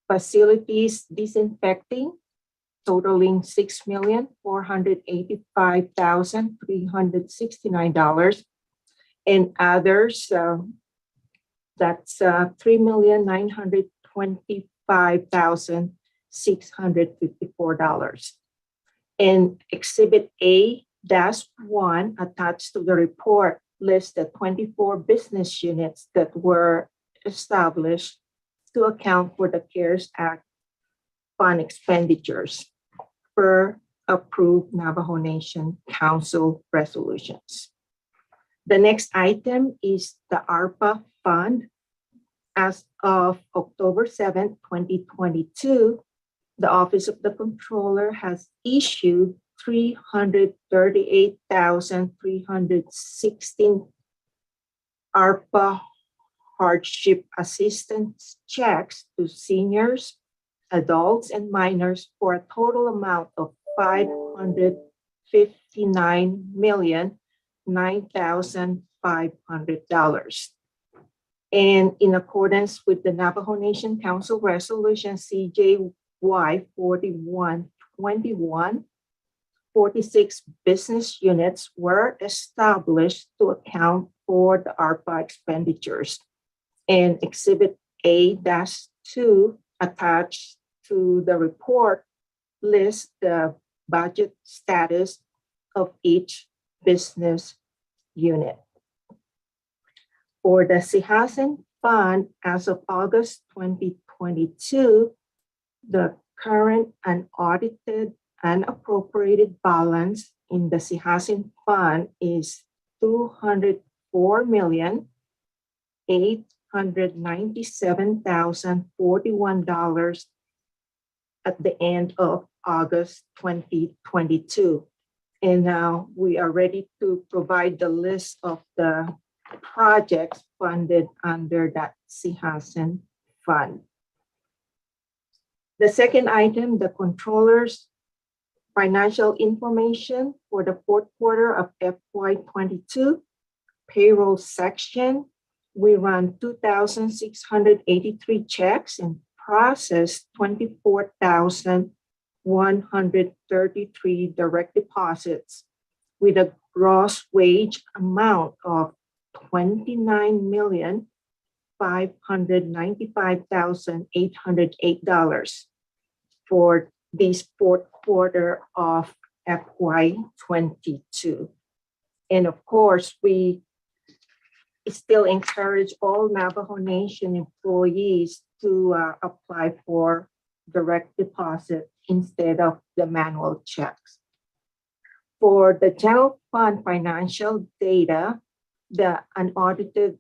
Facilities disinfecting, totaling $6,485,369. And others, that's $3,925,654. And Exhibit A-1 attached to the report lists the 24 business units that were established to account for the CARES Act fund expenditures per approved Navajo Nation Council resolutions. The next item is the ARPA fund. As of October 7, 2022, the Office of the Comptroller has issued 338,316 ARPA hardship assistance checks to seniors, adults, and minors for a total amount of $559,009,500. And in accordance with the Navajo Nation Council Resolution CJY 4121, 46 business units were established to account for the ARPA expenditures. And Exhibit A-2 attached to the report lists the budget status of each business unit. For the Sihasen Fund, as of August 2022, the current unaudited and appropriated balance in the Sihasen Fund is $204,897,041 at the end of August 2022. And now we are ready to provide the list of the projects funded under that Sihasen Fund. The second item, the controller's financial information for the fourth quarter of FY22 payroll section. We run 2,683 checks and processed 24,000 133 direct deposits with a gross wage amount of $29,595,808 for this fourth quarter of FY22. And of course, we still encourage all Navajo Nation employees to apply for direct deposit instead of the manual checks. For the general fund financial data, the unaudited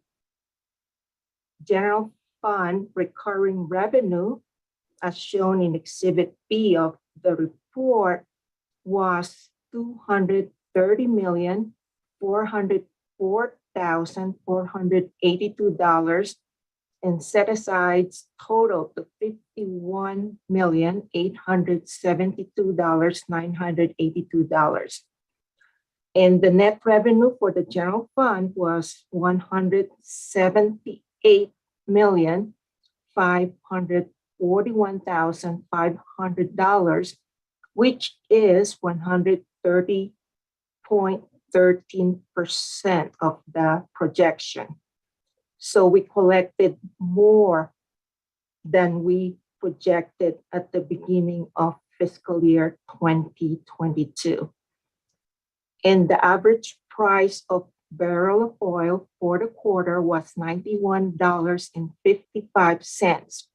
general fund recurring revenue, as shown in Exhibit B of the report, was $230,404,482, and set asides total to $51,872,982. And the net revenue for the general fund was $178,541,500, which is 130.13% of the projection. So we collected more than we projected at the beginning of fiscal year 2022. And the average price of barrel of oil for the quarter was $91.55.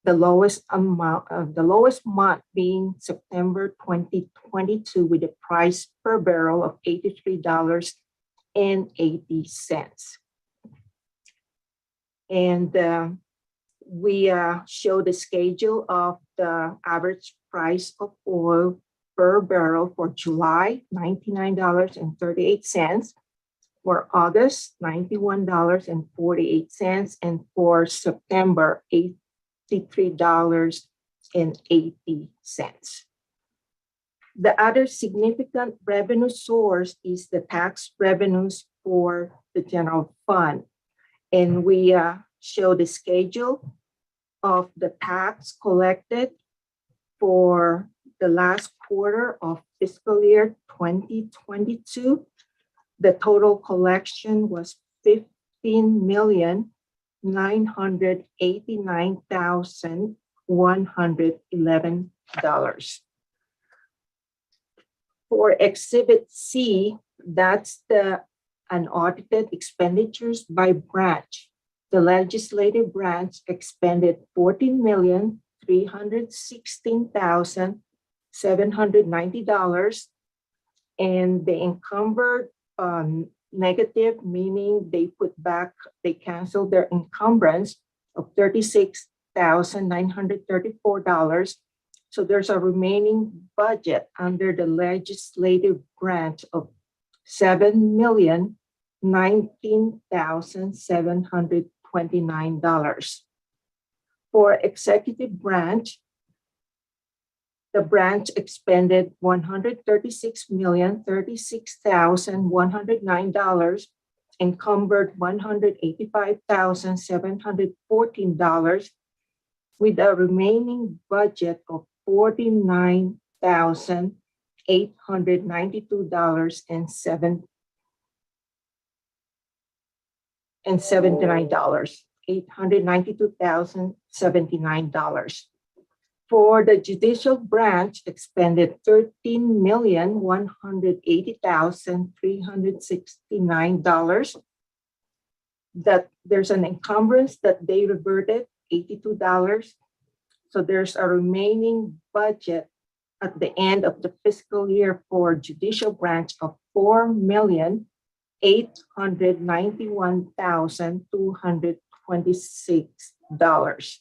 The lowest month being September 2022, with a price per barrel of $83.80. And we show the schedule of the average price of oil per barrel for July, $99.38, for August, $91.48, and for September, $83.80. The other significant revenue source is the tax revenues for the general fund. And we show the schedule of the tax collected for the last quarter of fiscal year 2022. The total collection was $15,989,111. For Exhibit C, that's the unaudited expenditures by branch. The legislative branch expended $14,316,790, and the encumbered negative, meaning they canceled their encumbrance of $36,934. So there's a remaining budget under the legislative branch of $7,019,729. For executive branch, the branch expended $136,036,109, encumbered $185,714, with a remaining budget of $49,892.79. $892,079. For the judicial branch, expended $13,180,369. That there's an encumbrance that they reverted, $82. So there's a remaining budget at the end of the fiscal year for judicial branch of $4,891,226.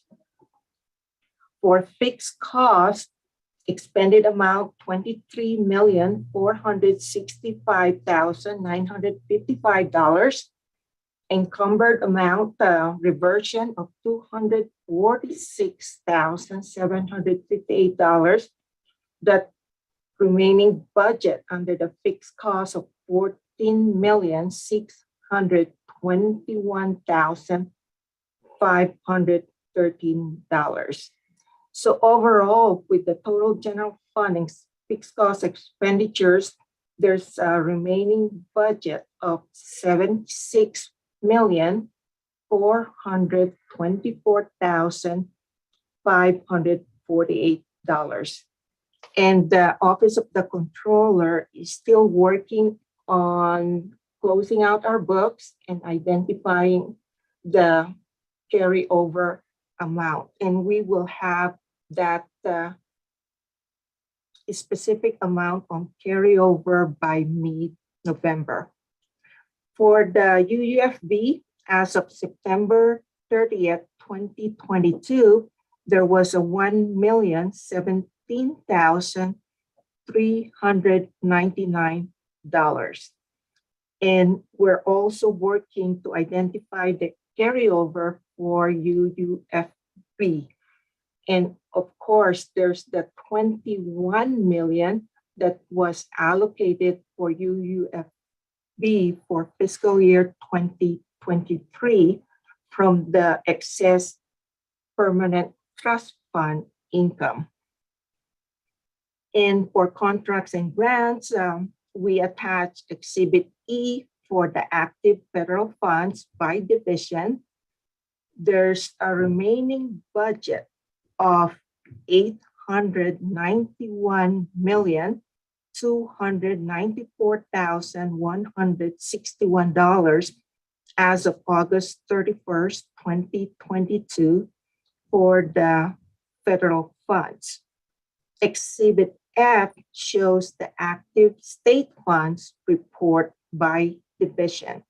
For fixed cost, expended amount $23,465,955, encumbered amount reversion of $246,758. That remaining budget under the fixed cost of $14,621,513. So overall, with the total general funding, fixed cost expenditures, there's a remaining budget of $76,424,548. And the Office of the Controller is still working on closing out our books and identifying the carryover amount. And we will have that specific amount on carryover by mid-November. For the UUFB, as of September 30th, 2022, there was a $1,017,399. And we're also working to identify the carryover for UUFB. And of course, there's the 21 million that was allocated for UUFB for fiscal year 2023 from the excess permanent trust fund income. And for contracts and grants, we attached Exhibit E for the active federal funds by division. There's a remaining budget of $891,294,161 as of August 31st, 2022 for the federal funds. Exhibit F shows the active state funds report by division.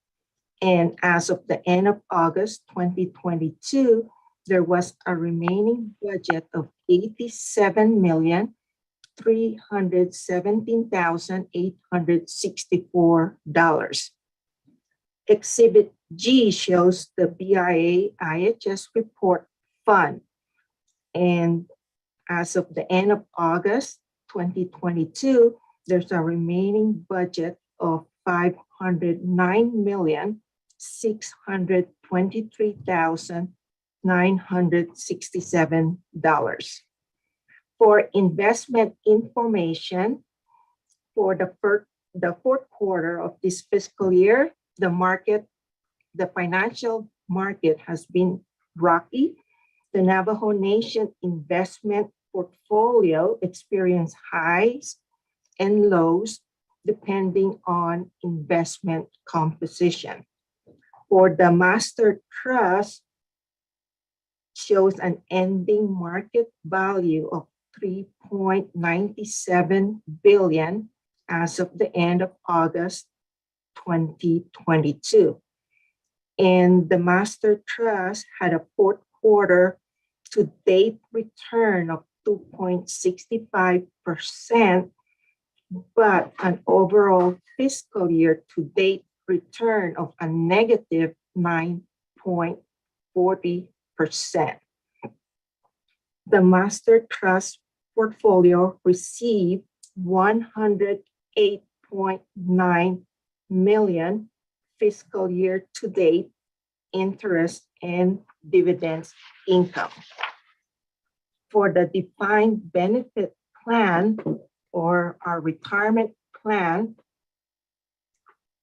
And as of the end of August 2022, there was a remaining budget of $87,317,864. Exhibit G shows the BIA IHS report fund. And as of the end of August 2022, there's a remaining budget of $509,623,967. For investment information, for the fourth quarter of this fiscal year, the financial market has been rocky. The Navajo Nation investment portfolio experienced highs and lows depending on investment composition. For the Master Trust, shows an ending market value of $3.97 billion as of the end of August 2022. And the Master Trust had a fourth quarter to date return of 2.65%, but an overall fiscal year to date return of a negative 9.40%. The Master Trust portfolio received $108.9 million fiscal year to date interest and dividends income. For the defined benefit plan, or our retirement plan,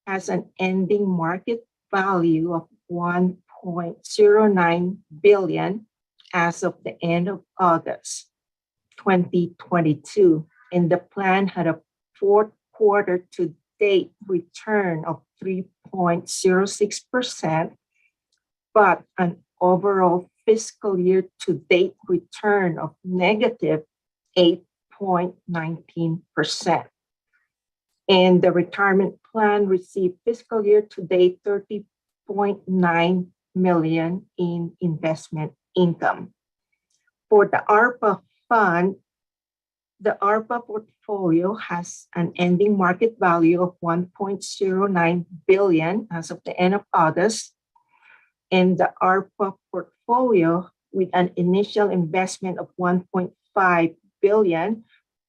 has an ending market value of $1.09 billion as of the end of August 2022. And the plan had a fourth quarter to date return of 3.06%, but an overall fiscal year to date return of negative 8.19%. And the retirement plan received fiscal year to date $30.9 million in investment income. For the ARPA fund, the ARPA portfolio has an ending market value of $1.09 billion as of the end of August. And the ARPA portfolio, with an initial investment of $1.5 billion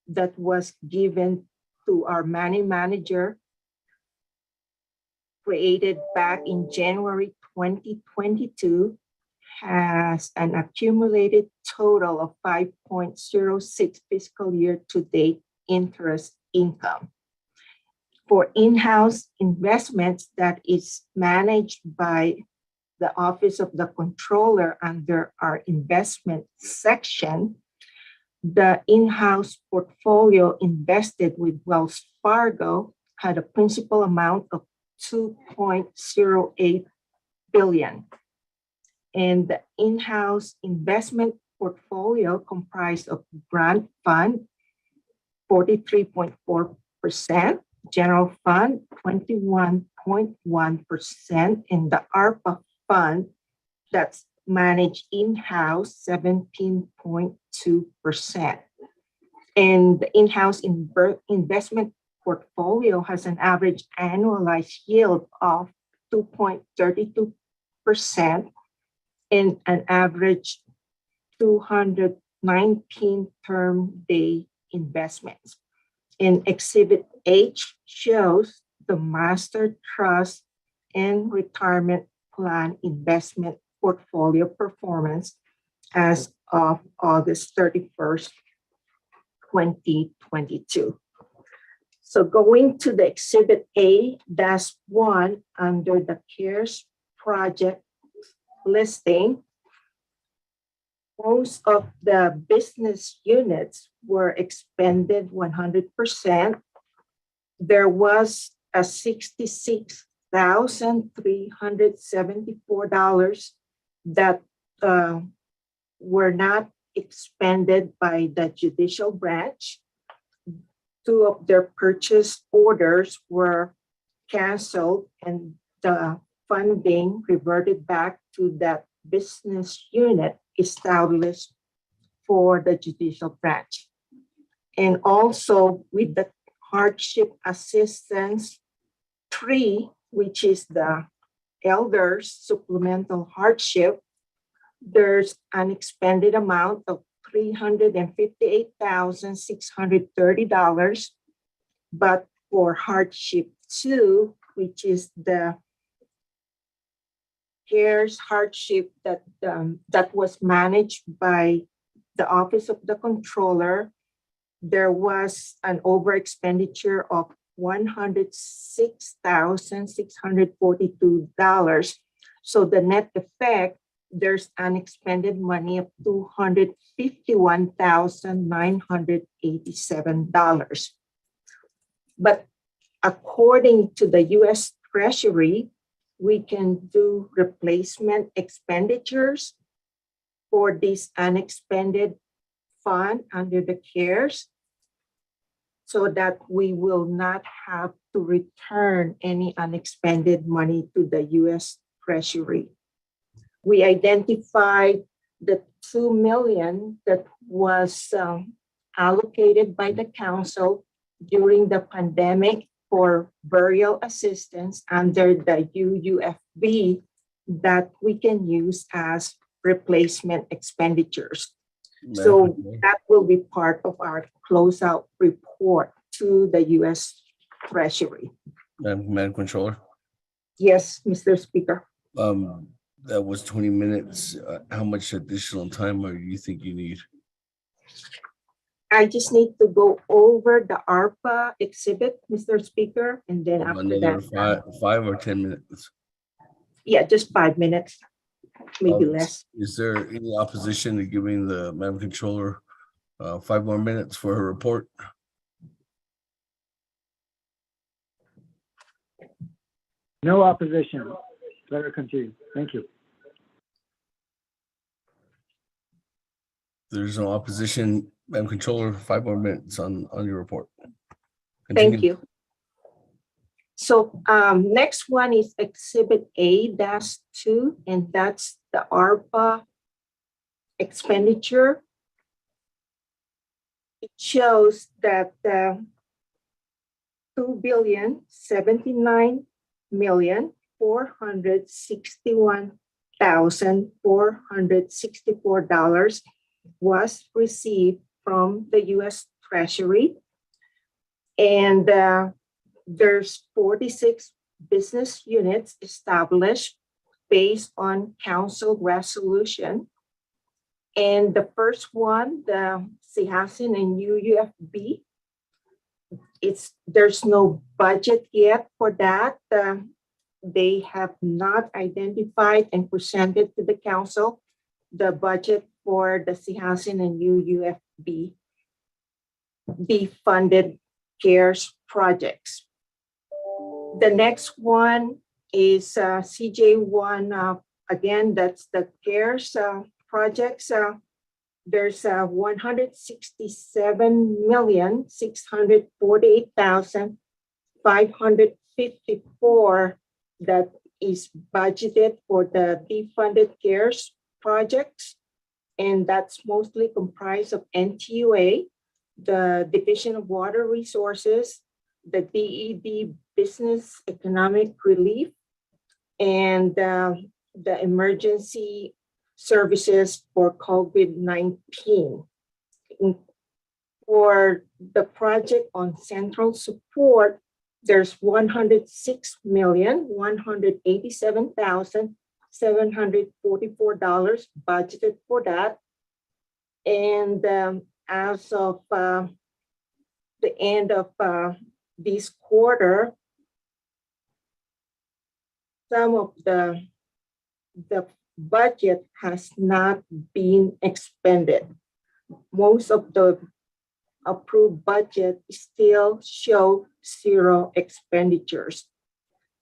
that was given to our money manager, created back in January 2022, has an accumulated total of 5.06 fiscal year to date interest income. For in-house investments that is managed by the Office of the Controller under our investment section, the in-house portfolio invested with Wells Fargo had a principal amount of 2.08 billion. And the in-house investment portfolio comprised of grant fund, 43.4%, general fund, 21.1%, and the ARPA fund that's managed in-house, 17.2%. And the in-house investment portfolio has an average annualized yield of 2.32% and an average 219 term day investments. And Exhibit H shows the Master Trust and Retirement Plan investment portfolio performance as of August 31st, 2022. So going to the Exhibit A-1 under the CARES project listing, most of the business units were expended 100%. There was a $66,374 that were not expended by the judicial branch. 2 of their purchase orders were canceled and the funding reverted back to that business unit established for the judicial branch. And also with the hardship assistance 3, which is the elders supplemental hardship, there's an expended amount of $358,630, but for hardship 2, which is the CARES hardship that was managed by the Office of the Controller, there was an over expenditure of $106,642. So the net effect, there's unexpended money of $251,987. But according to the U.S. Treasury, we can do replacement expenditures for this unexpended fund under the CARES so that we will not have to return any unexpended money to the U.S. Treasury. We identified the $2 million that was allocated by the council during the pandemic for burial assistance under the UUFB that we can use as replacement expenditures. So that will be part of our closeout report to the U.S. Treasury. Madam Controller. Yes, Mr. Speaker. That was 20 minutes. How much additional time do you think you need? I just need to go over the ARPA exhibit, Mr. Speaker, and then after Another that. 5 or 10 minutes? Yeah, just 5 minutes, maybe less. Is there any opposition to giving the Madam Controller 5 more minutes for her report? No opposition. Let her continue. Thank you. There's no opposition. Madam Controller, 5 more minutes on your report. Thank Continue. you. So next one is Exhibit A-2, and that's the ARPA expenditure. It shows that $2,079,461,464 was received from the U.S. Treasury. And there's 46 business units established based on council resolution. And the first one, the CHASN and UUFB, there's no budget yet for that. They have not identified and presented to the council the budget for the CHASN and UUFB funded CARES projects. The next one is CJ1. Again, that's the CARES projects. There's 167,648,554 that is budgeted for the defunded CARES projects. And that's mostly comprised of NTUA, the Division of Water Resources, the DED Business Economic Relief, and the emergency services for COVID-19. For the project on central support, there's $106,187,744 budgeted for that. And as of the end of this quarter, some of the budget has not been expended. Most of the approved budget still show zero expenditures.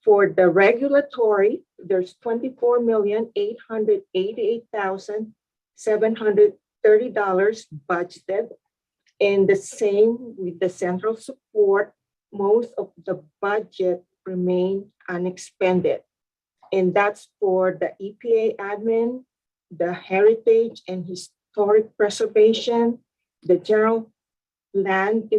For the regulatory, there's $24,888,730 budgeted. And the same with the central support, most of the budget remain unexpended. And that's for the EPA admin, the heritage and historic preservation, the general land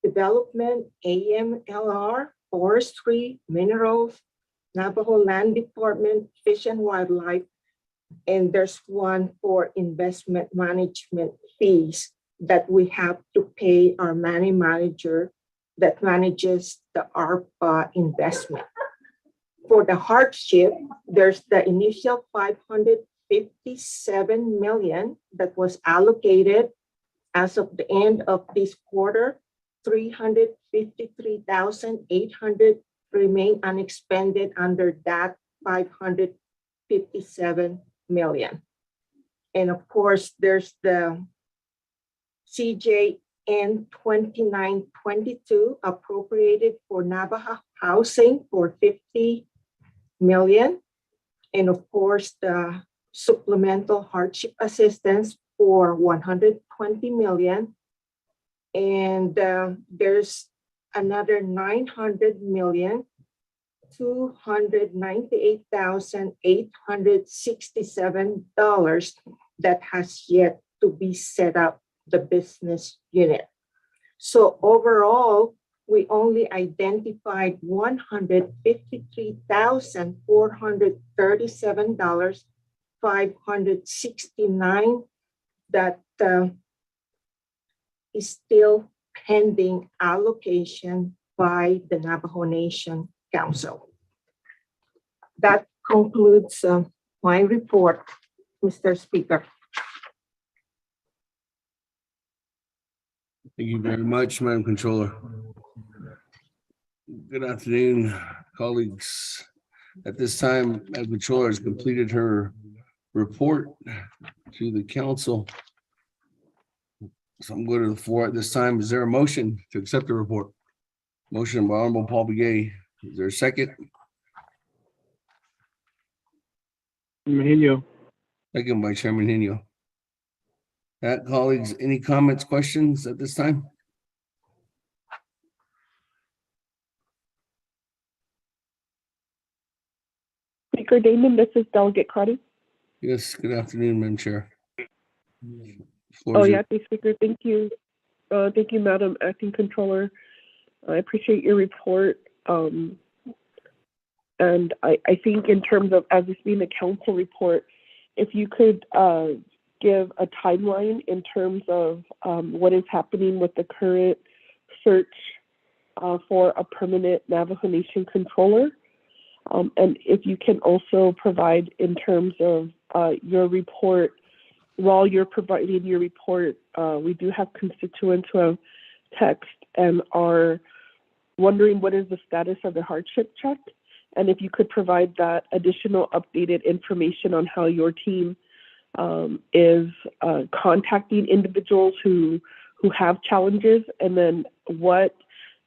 development, AMLR, forestry, minerals, Navajo Land Department, Fish and Wildlife, and there's one for investment management fees that we have to pay our money manager that manages the ARPA investment. For the hardship, there's the initial $557 million that was allocated. As of the end of this quarter, $353,800 remain unexpended under that $557 million. And of course, there's the CJN 2922 appropriated for Navajo housing for $50 million. And of course, the supplemental hardship assistance for $120 million. And there's another $900 million, $298,867 that has yet to be set up the business unit. So overall, we only identified $153,437, 569 that is still pending allocation by the Navajo Nation Council. That concludes my report, Mr. Speaker. Thank you very much, Madam Controller. Good afternoon, colleagues. At this time, Madam Controller has completed her report to the council. So I'm going to the floor at this time. Is there a motion to accept the report? Motion by Honorable Paul Begay. Is there a second? Minio. Second by Chairman Henio. That, colleagues, any comments, questions at this time? Speaker Damon, this is Delegate Crotty. Yes, good afternoon, Madam Chair. Oh, yeah, Speaker, thank you. Thank you, Madam Acting Controller. I appreciate your report. And I think in terms of, as this being the council report, if you could give a timeline in terms of what is happening with the current search for a permanent Navajo Nation controller. And if you can also provide in terms of your report, while you're providing your report, we do have constituents who have text and are wondering what is the status of the hardship check. And if you could provide that additional updated information on how your team is contacting individuals who have challenges, and then what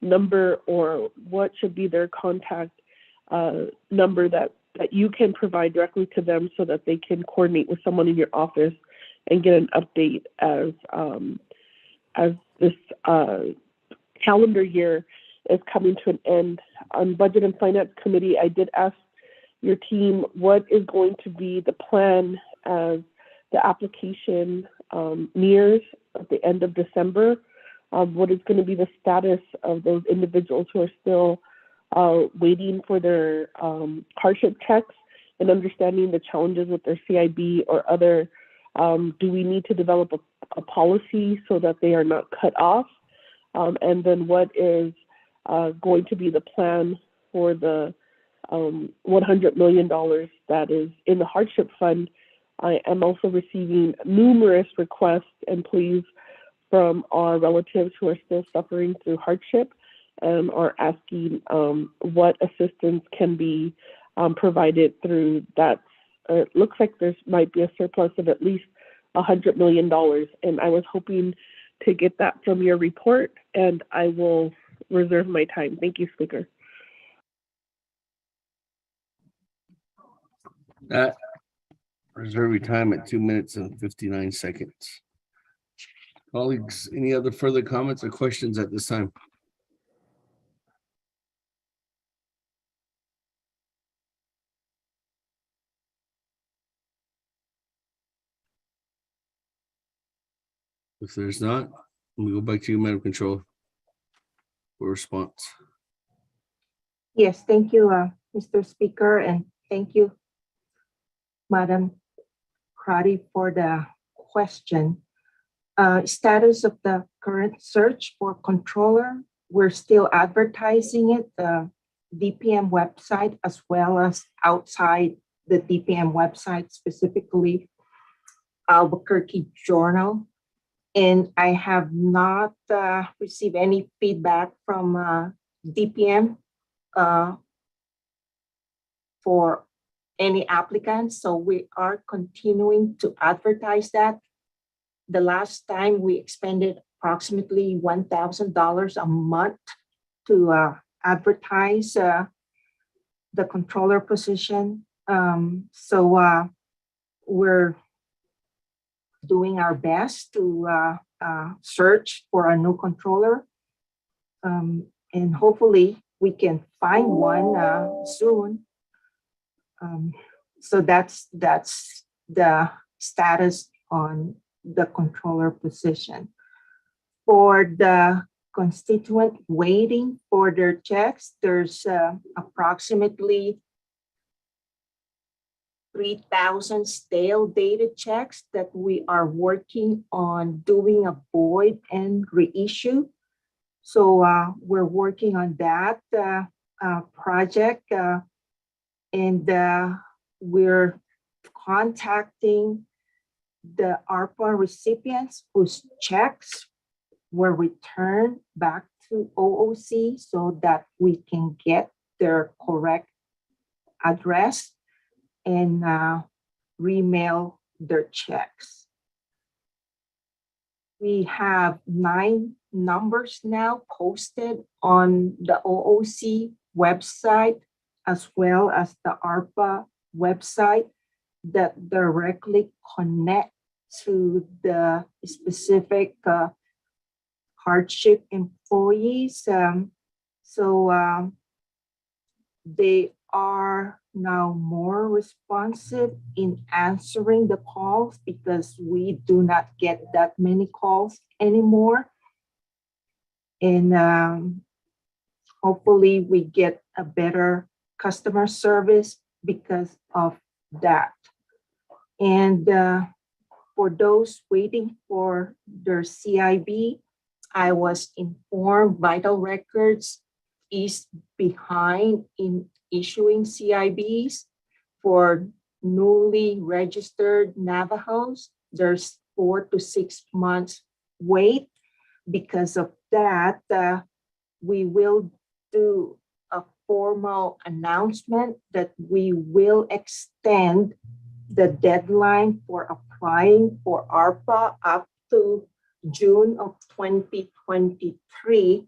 number or what should be their contact number that you can provide directly to them so that they can coordinate with someone in your office and get an update as this calendar year is coming to an end. On Budget and Finance Committee, I did ask your team what is going to be the plan as the application nears at the end of December. What is going to be the status of those individuals who are still waiting for their hardship checks and understanding the challenges with their CIB or other. Do we need to develop a policy so that they are not cut off? And then what is going to be the plan for the $100 million that is in the hardship fund? I am also receiving numerous requests and pleas from our relatives who are still suffering through hardship and are asking what assistance can be provided through that. It looks like there might be a surplus of at least $100 million, and I was hoping to get that from your report, and I will reserve my time. Thank you, Speaker. That reserve your time at 2 minutes and 59 seconds. Colleagues, any other further comments or questions at this time? If there's not, we go back to you, Madam Controller, for response. Yes, thank you, Mr. Speaker, and thank you, Madam Crotty, for the question. Status of the current search for controller, we're still advertising it, the DPM website, as well as outside the DPM website, specifically Albuquerque Journal. And I have not received any feedback from DPM for any applicants. So we are continuing to advertise that. The last time we expended approximately $1,000 a month to advertise the controller position. So we're doing our best to search for a new controller. And hopefully we can find one soon. So that's the status on the controller position. For the constituent waiting for their checks, there's approximately 3,000 stale dated checks that we are working on doing a void and reissue. So we're working on that project, and we're contacting the ARPA recipients whose checks were returned back to OOC so that we can get their correct address and remail their checks. We have 9 numbers now posted on the OOC website as well as the ARPA website that directly connect to the specific hardship employees. So they are now more responsive in answering the calls because we do not get that many calls anymore. And hopefully we get a better customer service because of that. And for those waiting for their CIB, I was informed Vital Records is behind in issuing CIBs for newly registered Navajos. There's 4 to 6 months wait. Because of that, we will do a formal announcement that we will extend the deadline for applying for ARPA up to June of 2023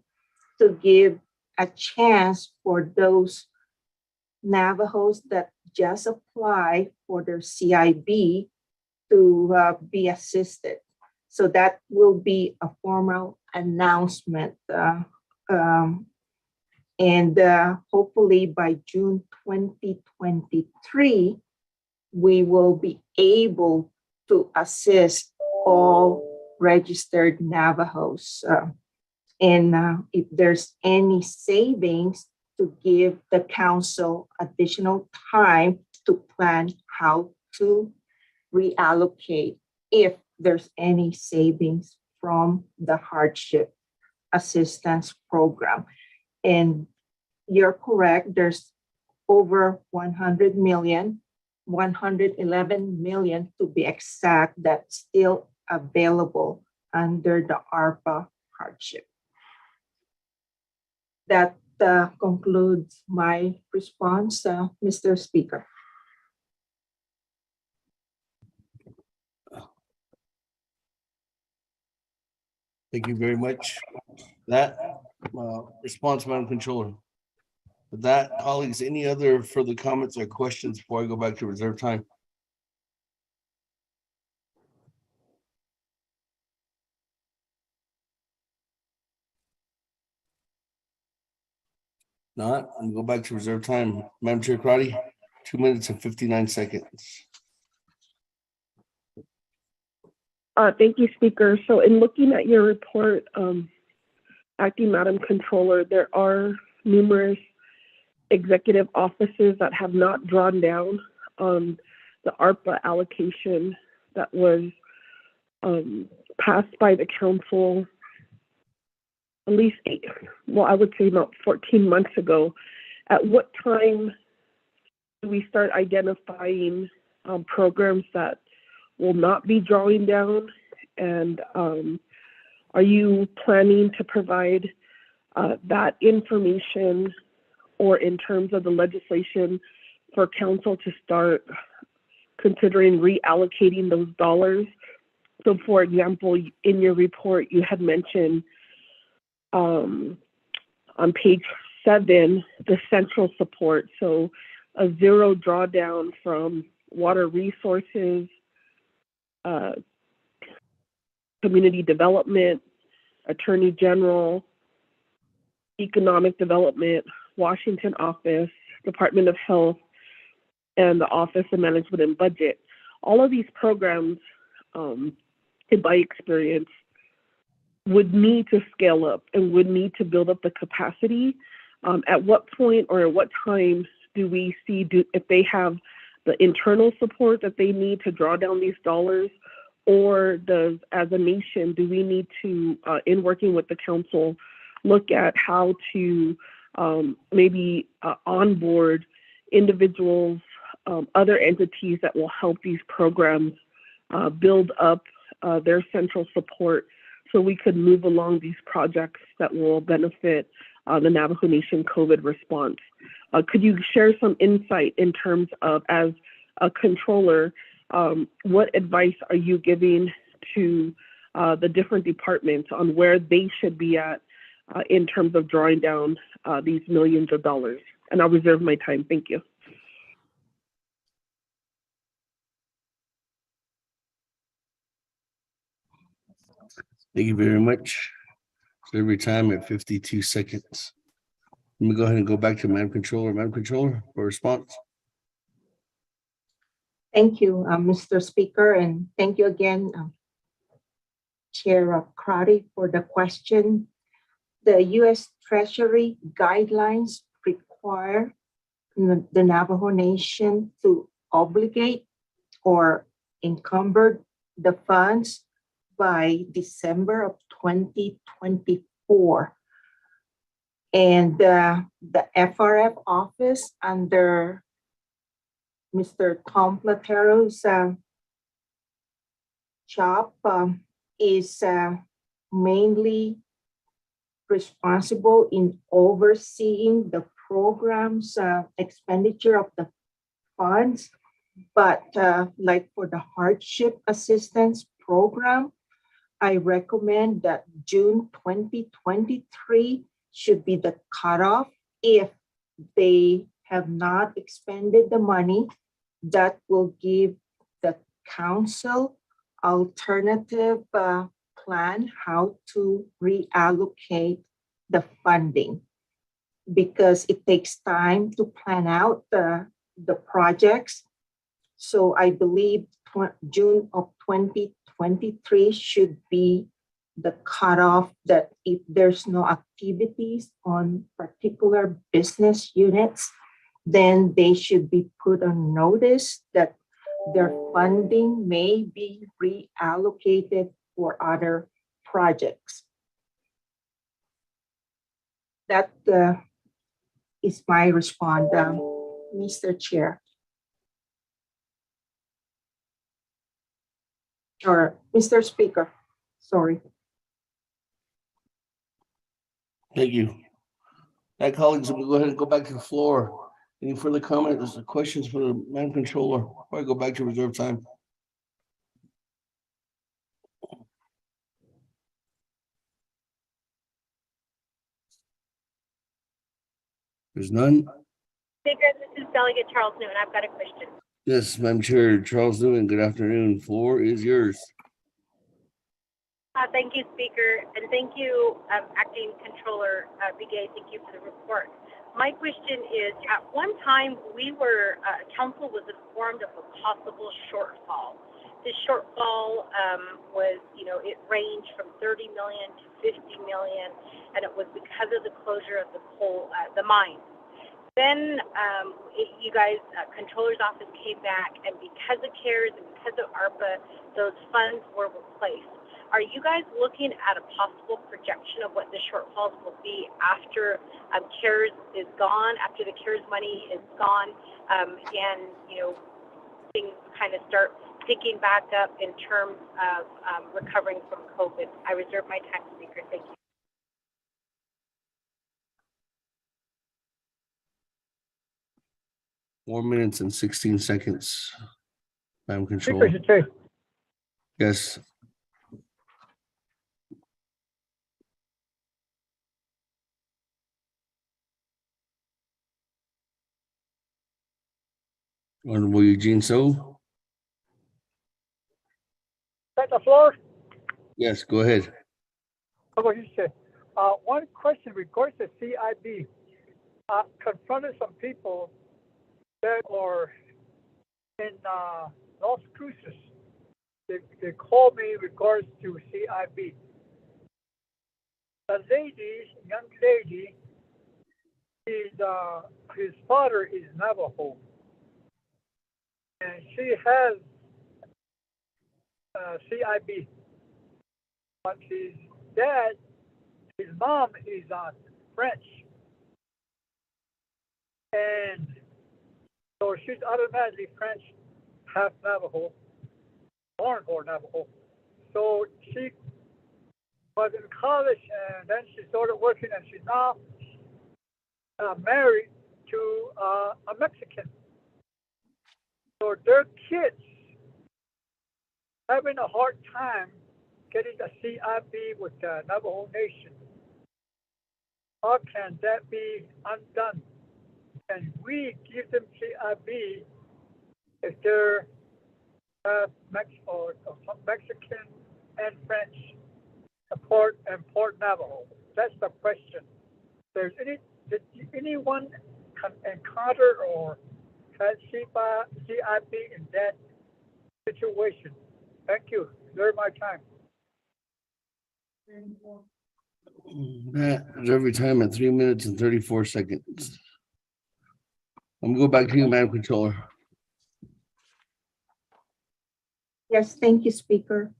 to give a chance for those Navajos that just apply for their CIB to be assisted. So that will be a formal announcement. And hopefully by June 2023, we will be able to assist all registered Navajos. And if there's any savings, to give the council additional time to plan how to reallocate if there's any savings from the hardship assistance program. And you're correct, there's over 100 million, 111 million to be exact, that's still available under the ARPA hardship. That concludes my response, Mr. Speaker. Thank you very much. That response, Madam Controller. With that, colleagues, any other further comments or questions before I go back to reserve time? Not, I'm go back to reserve time. Madam Chair Crotty, 2 minutes and 59 seconds. Thank you, Speaker. So in looking at your report, Acting Madam Controller, there are numerous executive offices that have not drawn down on the ARPA allocation that was passed by the council at least I would say about 14 months ago. At what time do we start identifying programs that will not be drawing down? And are you planning to provide that information, or in terms of the legislation for council to start considering reallocating those dollars? So for example, in your report, you had mentioned on page 7, the central support. So a zero drawdown from water resources, community development, attorney general, economic development, Washington office, Department of Health, and the Office of Management and Budget. All of these programs, in my experience, would need to scale up and would need to build up the capacity. At what point or at what time do we see if they have the internal support that they need to draw down these dollars, or does, as a nation, do we need to, in working with the council, look at how to maybe onboard individuals, other entities that will help these programs build up their central support, so we could move along these projects that will benefit the Navajo Nation COVID response. Could you share some insight in terms of, as a controller, what advice are you giving to the different departments on where they should be at in terms of drawing down these millions of dollars? And I'll reserve my time. Thank you. Thank you very much. Every time at 52 seconds. Let me go ahead and go back to Madam Controller. Madam Controller, for response. Thank you, Mr. Speaker, and thank you again, Chair Crotty, for the question. The U.S. Treasury guidelines require the Navajo Nation to obligate or encumber the funds by December of 2024. And the FRF office under Mr. Tom Platero's job is mainly responsible in overseeing the program's expenditure of the funds. But like for the hardship assistance program, I recommend that June 2023 should be the cutoff. If they have not expended the money, that will give the council alternative plan how to reallocate the funding, because it takes time to plan out the projects. So I believe June of 2023 should be the cutoff, that if there's no activities on particular business units, then they should be put on notice that their funding may be reallocated for other projects. That is my response, Mr. Chair. Or Mr. Speaker, sorry. Thank you. Now, colleagues, we'll go ahead and go back to the floor. Any further comments or questions for the Madam Controller before I go back to reserve time? There's none. Speaker, this is Delegate Charles Newman. I've got a question. Yes, Madam Chair, Charles Newman, good afternoon. Floor is yours. Thank you, Speaker, and thank you, Acting Controller Begay. Thank you for the report. My question is, at one time, council was informed of a possible shortfall. This shortfall was, it ranged from 30 million to 50 million, and it was because of the closure of the mine. Then you guys, Controller's Office came back, and because of CARES and because of ARPA, those funds were replaced. Are you guys looking at a possible projection of what the shortfalls will be after CARES is gone, after the CARES money is gone, and things kind of start picking back up in terms of recovering from COVID? I reserve my time, Speaker. Thank you. Four minutes and 16 seconds. Madam Controller. Yes. Honorable Eugene So. Take the floor. Yes, go ahead. One question regards to CIB. Confronted some people that are in Las Cruces. They called me in regards to CIB. The young lady, his father is Navajo, and she has CIB. But his mom is French, and so she's automatically French, half Navajo, born or Navajo. So she was in college, and then she started working, and she's now married to a Mexican. So their kids having a hard time getting the CIB with the Navajo Nation. How can that be undone? And we give them CIB if they're Mexican and French, Port Navajo. That's the question. Did anyone encounter or had CIB in that situation? Thank you. Reserve my time. Reserve your time at 3 minutes and 34 seconds. I'm gonna go back to you, Madam Controller. Yes, thank you, Speaker.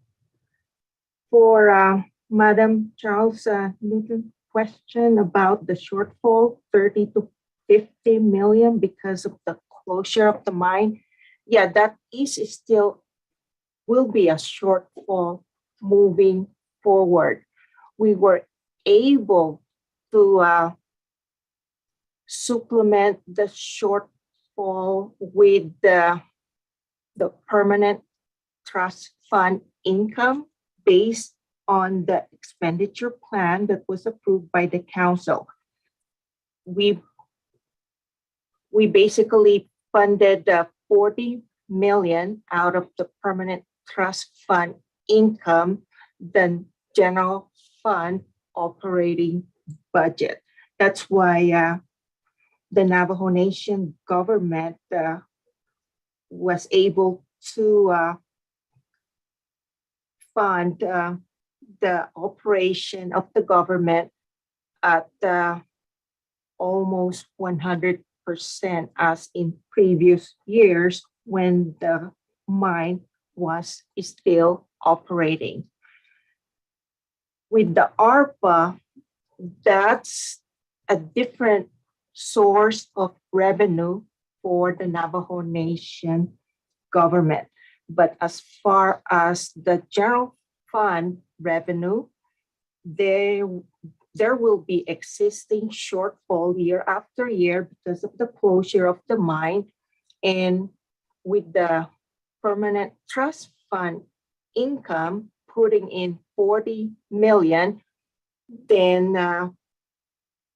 For Madam Charles Newton question about the shortfall, 30 to 50 million because of the closure of the mine. Yeah, that is still will be a shortfall moving forward. We were able to supplement the shortfall with the permanent trust fund income based on the expenditure plan that was approved by the council. We basically funded 40 million out of the permanent trust fund income, the general fund operating budget. That's why the Navajo Nation government was able to fund the operation of the government at almost 100% as in previous years when the mine was still operating. With the ARPA, that's a different source of revenue for the Navajo Nation government. But as far as the general fund revenue, there will be existing shortfall year after year because of the closure of the mine. And with the permanent trust fund income putting in 40 million, then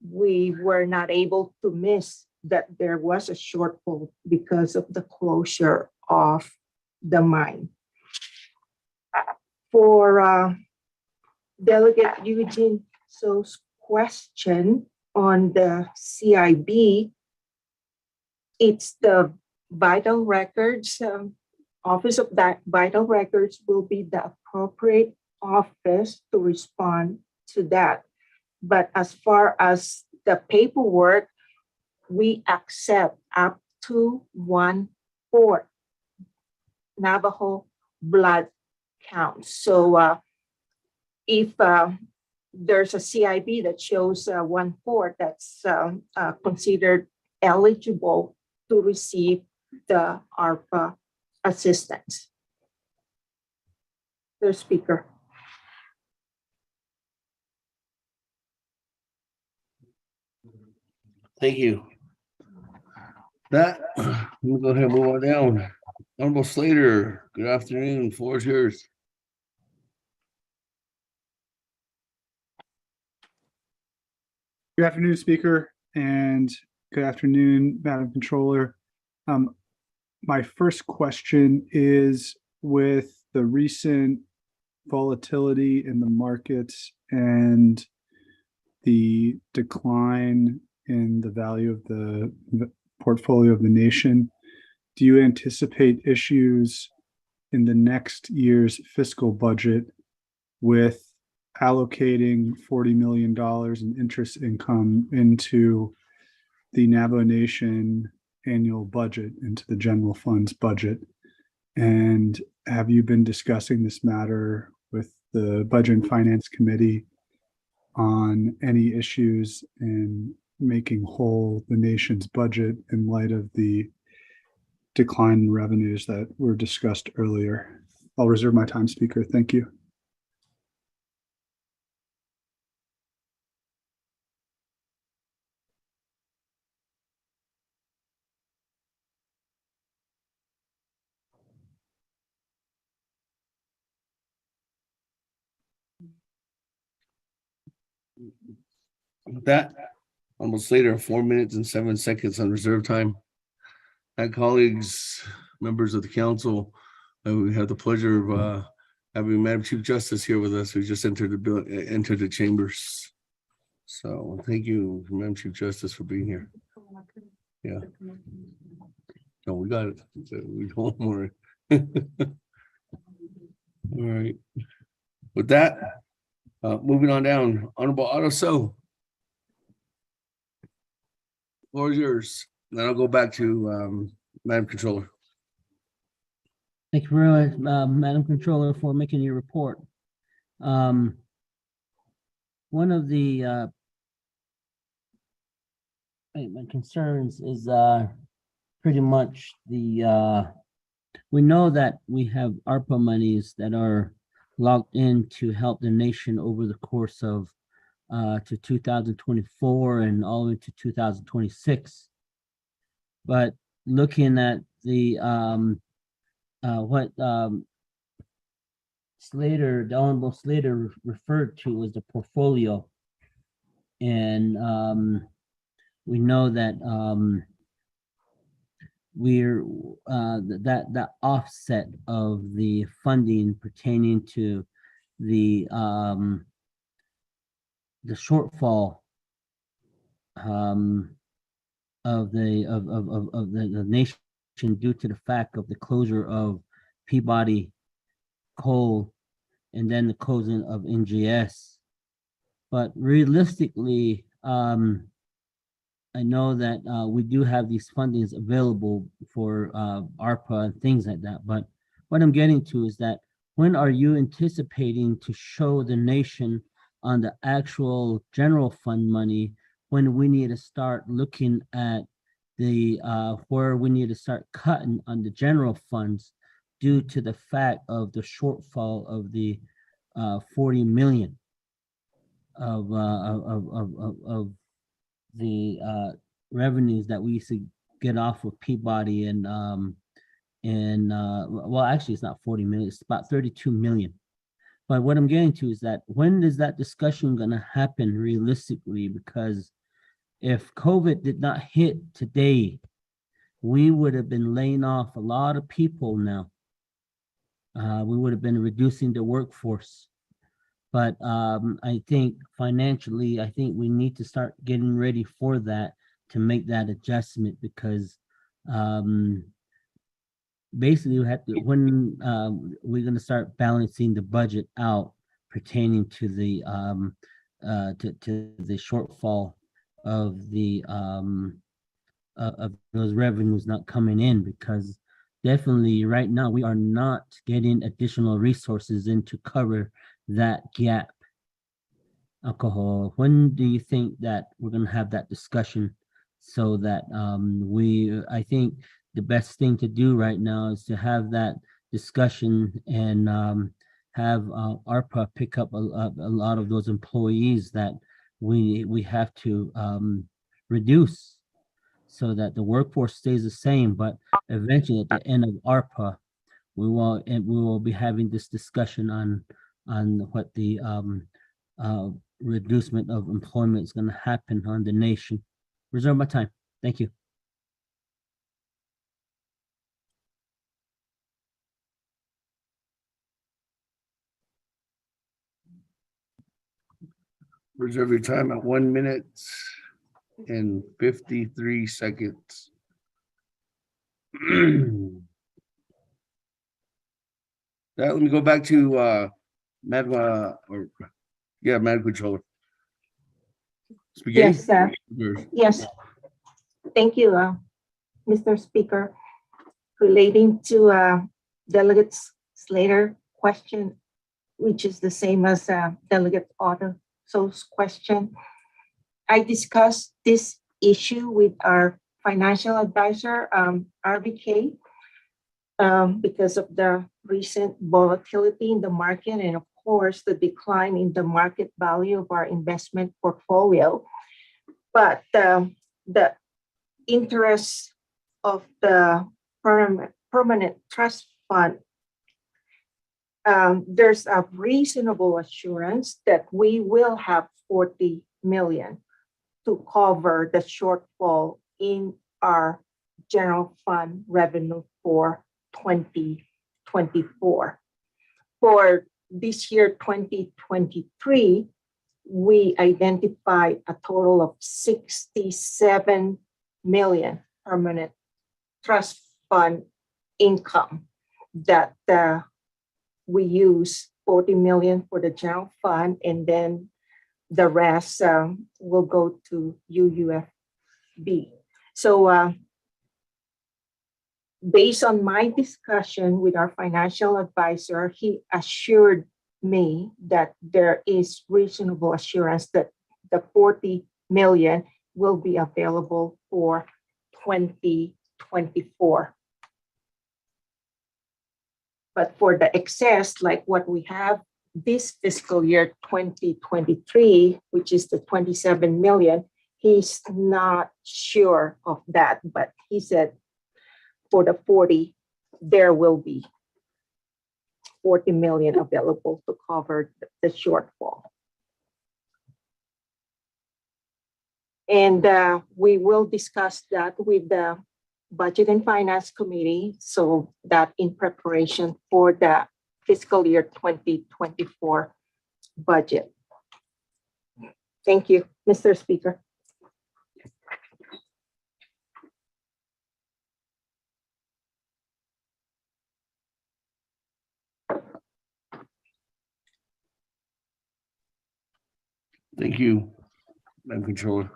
we were not able to miss that there was a shortfall because of the closure of the mine. For Delegate Eugene So's question on the CIB, it's the vital records. Office of Vital Records will be the appropriate office to respond to that. But as far as the paperwork, we accept up to 1/4 Navajo blood count. So if there's a CIB that shows 1/4, that's considered eligible to receive the ARPA assistance. The speaker. Thank you. That, we'll go ahead and move on down. Honorable Slater, good afternoon. Floor is yours. Good afternoon, Speaker, and good afternoon, Madam Controller. My first question is, with the recent volatility in the markets and the decline in the value of the portfolio of the nation, do you anticipate issues in the next year's fiscal budget with allocating $40 million in interest income into the Navajo Nation annual budget, into the general funds budget? And have you been discussing this matter with the Budget and Finance Committee on any issues in making whole the nation's budget in light of the decline in revenues that were discussed earlier? I'll reserve my time, Speaker. Thank you. With that, almost later, 4 minutes and 7 seconds on reserve time. And colleagues, members of the council, we have the pleasure of having Madam Chief Justice here with us, who just entered the chambers. So thank you, Madam Chief Justice, for being here. Yeah. No, we got it. We don't worry. All right. With that, moving on down, Honorable Otto So. Floor is yours. Then I'll go back to Madam Controller. Thank you very much, Madam Controller, for making your report. One of the my concerns is pretty much we know that we have ARPA monies that are logged in to help the nation over the course of to 2024 and all into 2026. But looking at the what Slater, the Honorable Slater referred to was the portfolio. And we know that we're that offset of the funding pertaining to the shortfall of the nation due to the fact of the closure of Peabody Coal and then the closing of NGS. But realistically, I know that we do have these fundings available for ARPA and things like that. But what I'm getting to is that when are you anticipating to show the nation on the actual general fund money when we need to start looking at the where we need to start cutting on the general funds due to the fact of the shortfall of the 40 million of the revenues that we used to get off of Peabody and well, actually it's not 40 million, it's about 32 million. But what I'm getting to is that when is that discussion going to happen realistically? Because if COVID did not hit today, we would have been laying off a lot of people now. We would have been reducing the workforce. But I think financially, I think we need to start getting ready for that to make that adjustment because basically we have to, when we're going to start balancing the budget out pertaining to the to the shortfall of the of those revenues not coming in, because definitely right now we are not getting additional resources in to cover that gap. Alcohol, when do you think that we're going to have that discussion so that I think the best thing to do right now is to have that discussion and have ARPA pick up a lot of those employees that we have to reduce so that the workforce stays the same, but eventually at the end of ARPA, we will be having this discussion on what the reducement of employment is going to happen on the nation. Reserve my time. Thank you. Reserve your time at 1 minute and 53 seconds. Let me go back to Madam Controller. Spaghetti? Yes, sir. Yes. Thank you, Mr. Speaker. Relating to Delegate Slater question, which is the same as Delegate Otto's question, I discussed this issue with our financial advisor, RBK, because of the recent volatility in the market and of course the decline in the market value of our investment portfolio. But the interest of the permanent trust fund, there's a reasonable assurance that we will have 40 million to cover the shortfall in our general fund revenue for 2024. For this year, 2023, we identified a total of 67 million permanent trust fund income that we use 40 million for the general fund, and then the rest will go to UUFB. So based on my discussion with our financial advisor, he assured me that there is reasonable assurance that the 40 million will be available for 2024. But for the excess, like what we have this fiscal year 2023, which is the 27 million, he's not sure of that, but he said for the 40, there will be 40 million available to cover the shortfall. And we will discuss that with the Budget and Finance Committee, so that in preparation for the fiscal year 2024 budget. Thank you, Mr. Speaker. Thank you, Madam Controller.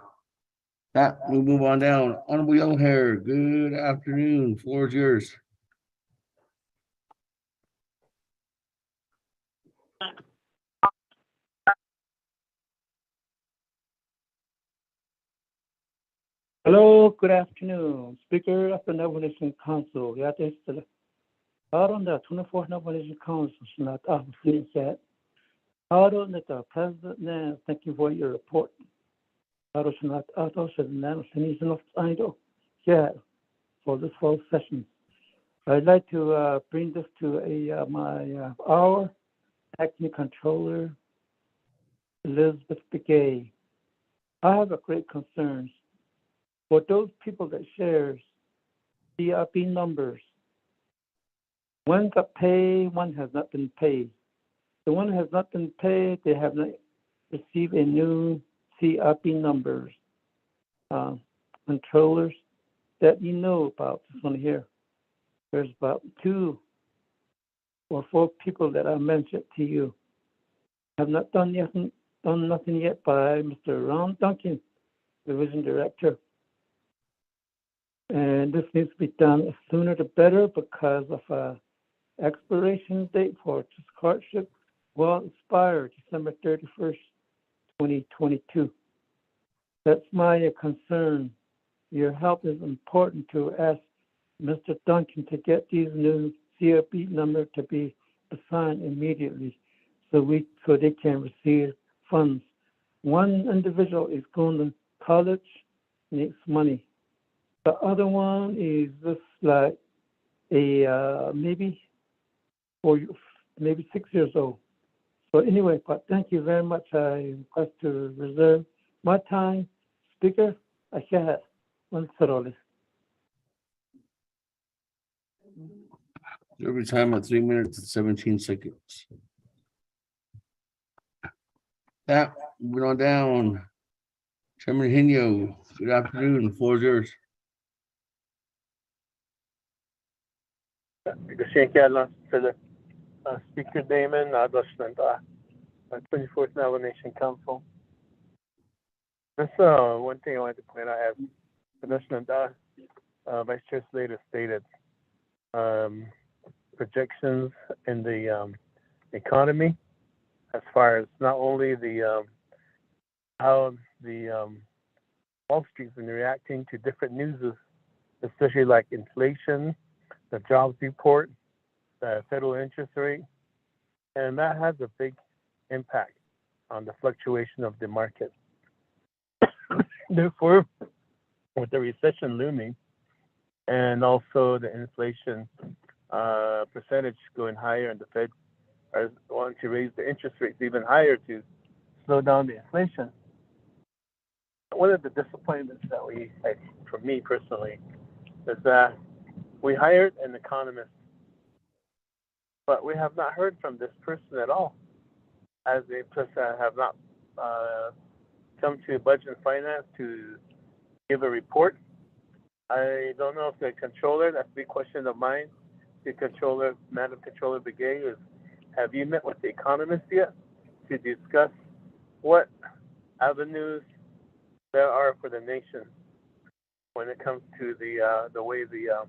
That we'll move on down. Honorable Yellow Hair, good afternoon. Floor is yours. Hello, good afternoon. Speaker of the Navajo Nation Council. On the 24th Navajo Nation Council, not officially said. The President, thank you for your report. For this fall session. I'd like to bring this to our acting controller, Elizabeth Begay. I have a great concerns for those people that shares CRP numbers. One got paid, one has not been paid. The one has not been paid, they have not received a new CRP numbers. Controllers that you know about this one here. There's about 2 or 4 people that I mentioned to you. Have not done nothing yet by Mr. Ron Duncan, Division Director. And this needs to be done sooner the better because of expiration date for this hardship will expire December 31st, 2022. That's my concern. Your help is important to ask Mr. Duncan to get these new CRP numbers to be assigned immediately so they can receive funds. One individual is going to college, needs money. The other one is just like maybe 6 years old. So anyway, but thank you very much. I request to reserve my time. Speaker, I shall one thoroughly. Every time at 3 minutes and 17 seconds. That moving on down. Chairman Hino, good afternoon. The floor is yours. Speaker Damon, 24th Navajo Nation Council. That's one thing I wanted to point out as Vice Chair Slater stated. Projections in the economy, as far as not only how the Wall Street's been reacting to different news, especially like inflation, the jobs report, the federal interest rate, and that has a big impact on the fluctuation of the market. Therefore, with the recession looming and also the inflation percentage going higher, and the Fed are wanting to raise the interest rates even higher to slow down the inflation. One of the disappointments that we had, for me personally, is that we hired an economist, but we have not heard from this person at all, as they have not come to Budget and Finance to give a report. I don't know if the controller, that's a big question of mine, the controller, Madam Controller Begay, is have you met with the economist yet to discuss what avenues there are for the nation when it comes to the way the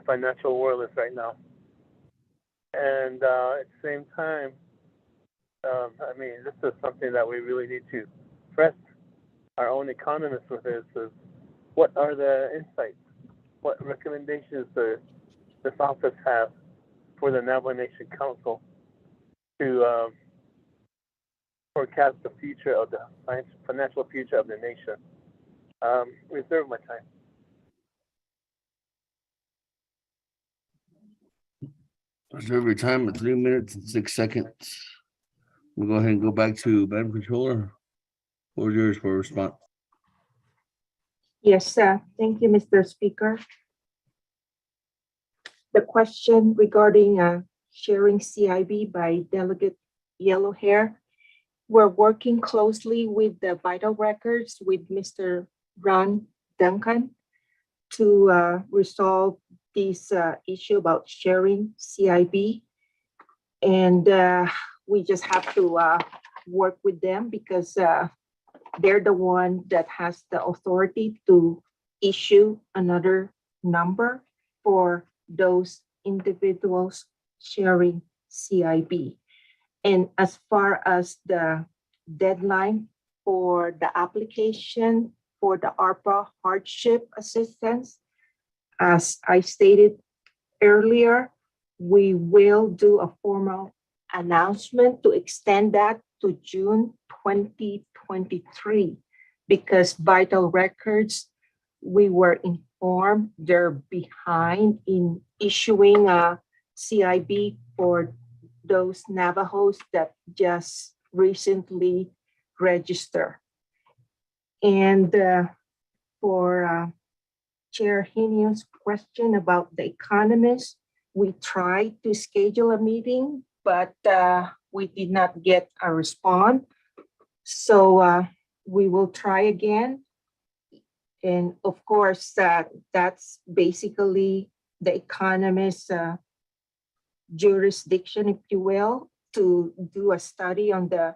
financial world is right now? And at the same time, this is something that we really need to press our own economist with this is what are the insights? What recommendations does this office have for the Navajo Nation Council to forecast the future of the financial future of the nation? Reserve my time. Reserve your time at 3 minutes and 6 seconds. We'll go ahead and go back to Madam Controller. Floor is yours for a response. Yes, thank you, Mr. Speaker. The question regarding sharing CIB by Delegate Yellow Hair, we're working closely with the Vital Records with Mr. Ron Duncan to resolve this issue about sharing CIB. And we just have to work with them because they're the one that has the authority to issue another number for those individuals sharing CIB. And as far as the deadline for the application for the ARPA hardship assistance, as I stated earlier, we will do a formal announcement to extend that to June 2023 because Vital Records, we were informed they're behind in issuing a CIB for those Navajos that just recently registered. And for Chair Hinian's question about the economist, we tried to schedule a meeting, but we did not get a response. So we will try again. And of course, that's basically the economist's jurisdiction, if you will, to do a study on the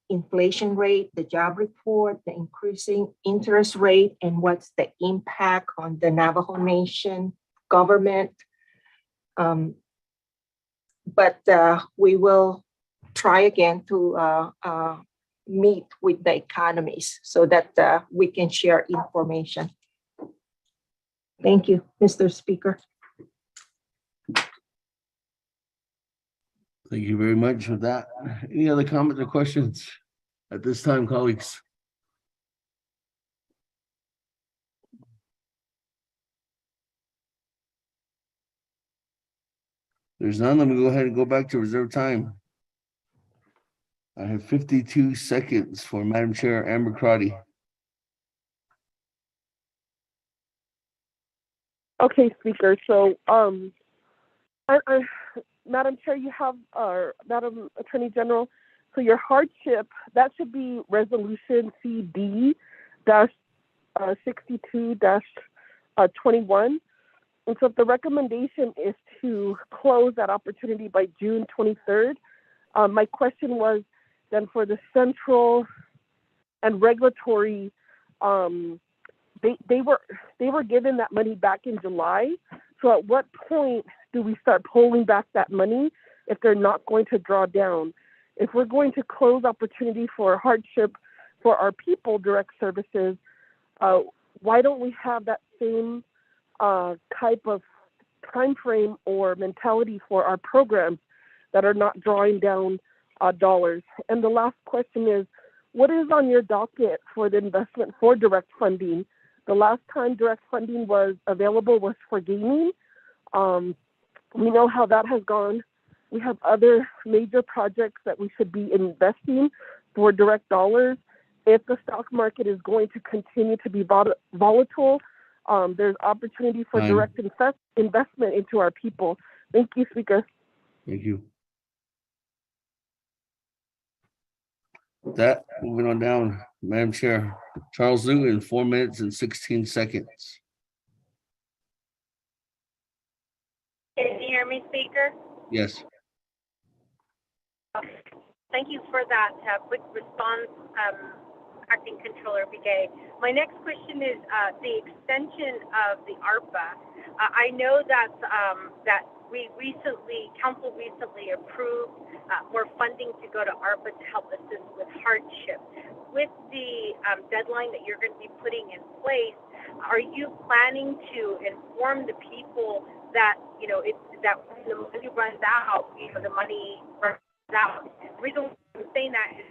inflation rate, the job report, the increasing interest rate, and what's the impact on the Navajo Nation government. But we will try again to meet with the economists so that we can share information. Thank you, Mr. Speaker. Thank you very much for that. Any other comments or questions at this time, colleagues? There's none. Let me go ahead and go back to reserve time. I have 52 seconds for Madam Chair Amber Crotty. Okay, Speaker. So, Madam Chair, you have, Madam Attorney General, so your hardship, that should be Resolution CD-62-21. And so if the recommendation is to close that opportunity by June 23rd, my question was then for the central and regulatory, they were given that money back in July. So at what point do we start pulling back that money if they're not going to draw down? If we're going to close opportunity for hardship for our people direct services, why don't we have that same type of time frame or mentality for our programs that are not drawing down dollars? And the last question is, what is on your docket for the investment for direct funding? The last time direct funding was available was for gaming. We know how that has gone. We have other major projects that we should be investing for direct dollars. If the stock market is going to continue to be volatile, there's opportunity for direct investment into our people. Thank you, Speaker. Thank you. With that, moving on down, Madam Chair, Charles Liu in 4 minutes and 16 seconds. Can you hear me, Speaker? Yes. Thank you for that quick response, Acting Controller Begay. My next question is the extension of the ARPA. I know that Council recently approved more funding to go to ARPA to help assist with hardship. with the deadline that you're going to be putting in place, are you planning to inform the people that, that when the money runs out, the money runs out? The reason why I'm saying that is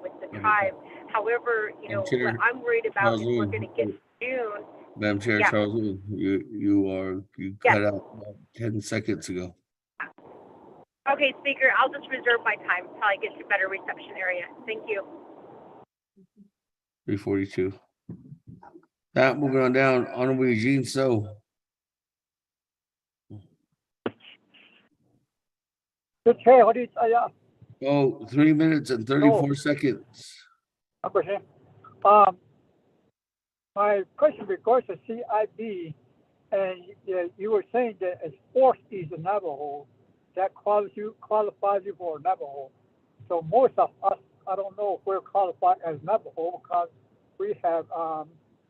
with the tribe. However, what I'm worried about is we're going to get June. Madam Chair, Yeah. Charles, you cut out about 10 seconds ago. Okay, Speaker, I'll just reserve my time until I get to a better reception area. Thank you. 3:42. That moving on down, Honorable Eugene So. Okay, what is Oh, 3 minutes and 34 seconds. Okay. My question regards to CIB, and you were saying that as force is a Navajo, that qualifies you for Navajo. So most of us, I don't know if we're qualified as Navajo because we have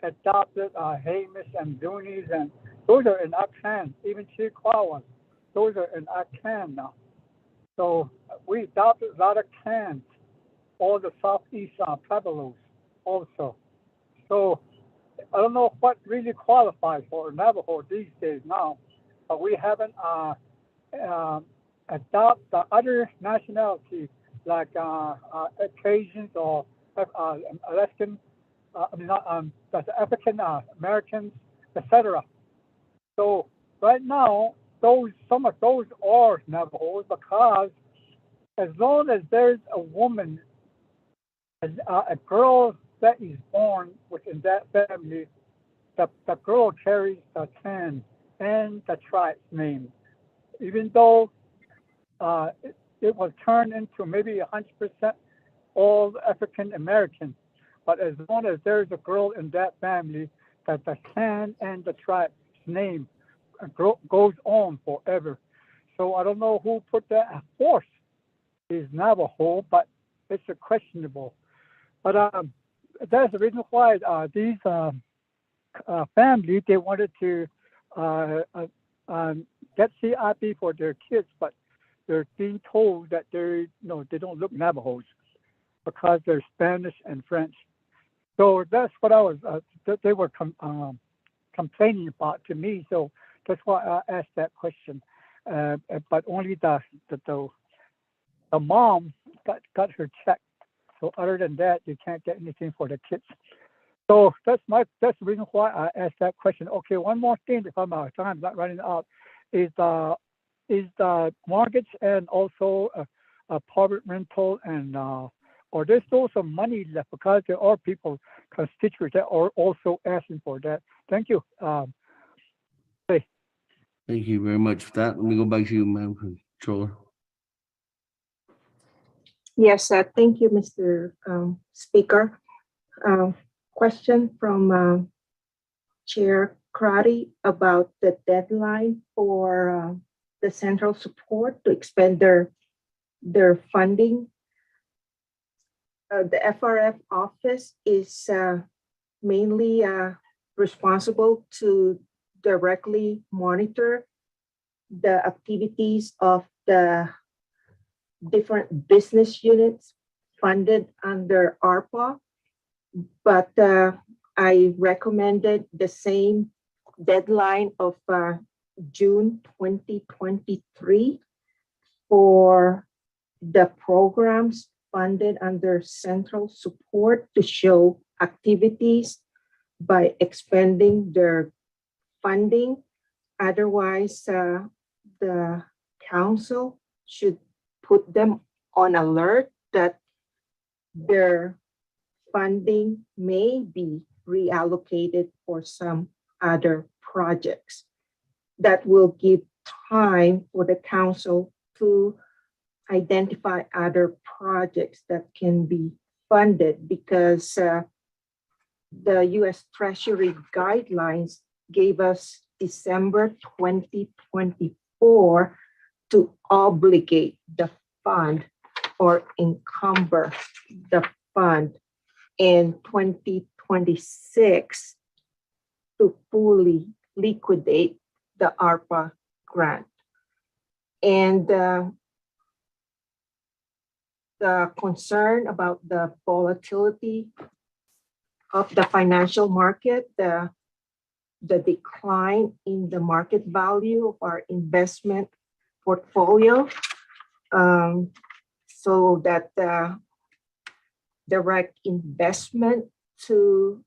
adopted Hamish and Doonies, and those are in our clan, even Chickawas, those are in our clan now. So we adopted a lot of clans, all the Southeast Pueblos also. So I don't know what really qualifies for Navajo these days now, but we haven't adopted the other nationalities like Caucasians or Alaskan, that's African Americans, etc. So right now, some of those are Navajos because as long as there's a woman, a girl that is born within that family, the girl carries the clan and the tribe's name. Even though it was turned into maybe 100% all African American, but as long as there's a girl in that family, that the clan and the tribe's name goes on forever. So I don't know who put that force is Navajo, but it's a questionable. But that's the reason why these families, they wanted to get CIP for their kids, but they're being told that they don't look Navajos because they're Spanish and French. So that's what I was they were complaining about to me. So that's why I asked that question. But only the mom got her check. So other than that, you can't get anything for the kids. So that's the reason why I asked that question. Okay, one more thing before my time not running out is the mortgage and also private rental and or there's still some money left because there are people, constituents that are also asking for that. Thank you. Hey. Thank you very much for that. Let me go back to you, Madam Controller. Yes, thank you, Mr. Speaker. Question from Chair Crotty about the deadline for the central support to expend their funding. The FRF office is mainly responsible to directly monitor the activities of the different business units funded under ARPA, but I recommended the same deadline of June 2023 for the programs funded under central support to show activities by expending their funding. Otherwise, the council should put them on alert that their funding may be reallocated for some other projects. That will give time for the council to identify other projects that can be funded because the U.S. Treasury guidelines gave us December 2024 to obligate the fund or encumber the fund in 2026 to fully liquidate the ARPA grant. And the concern about the volatility of the financial market, the decline in the market value of our investment portfolio, so that direct investment to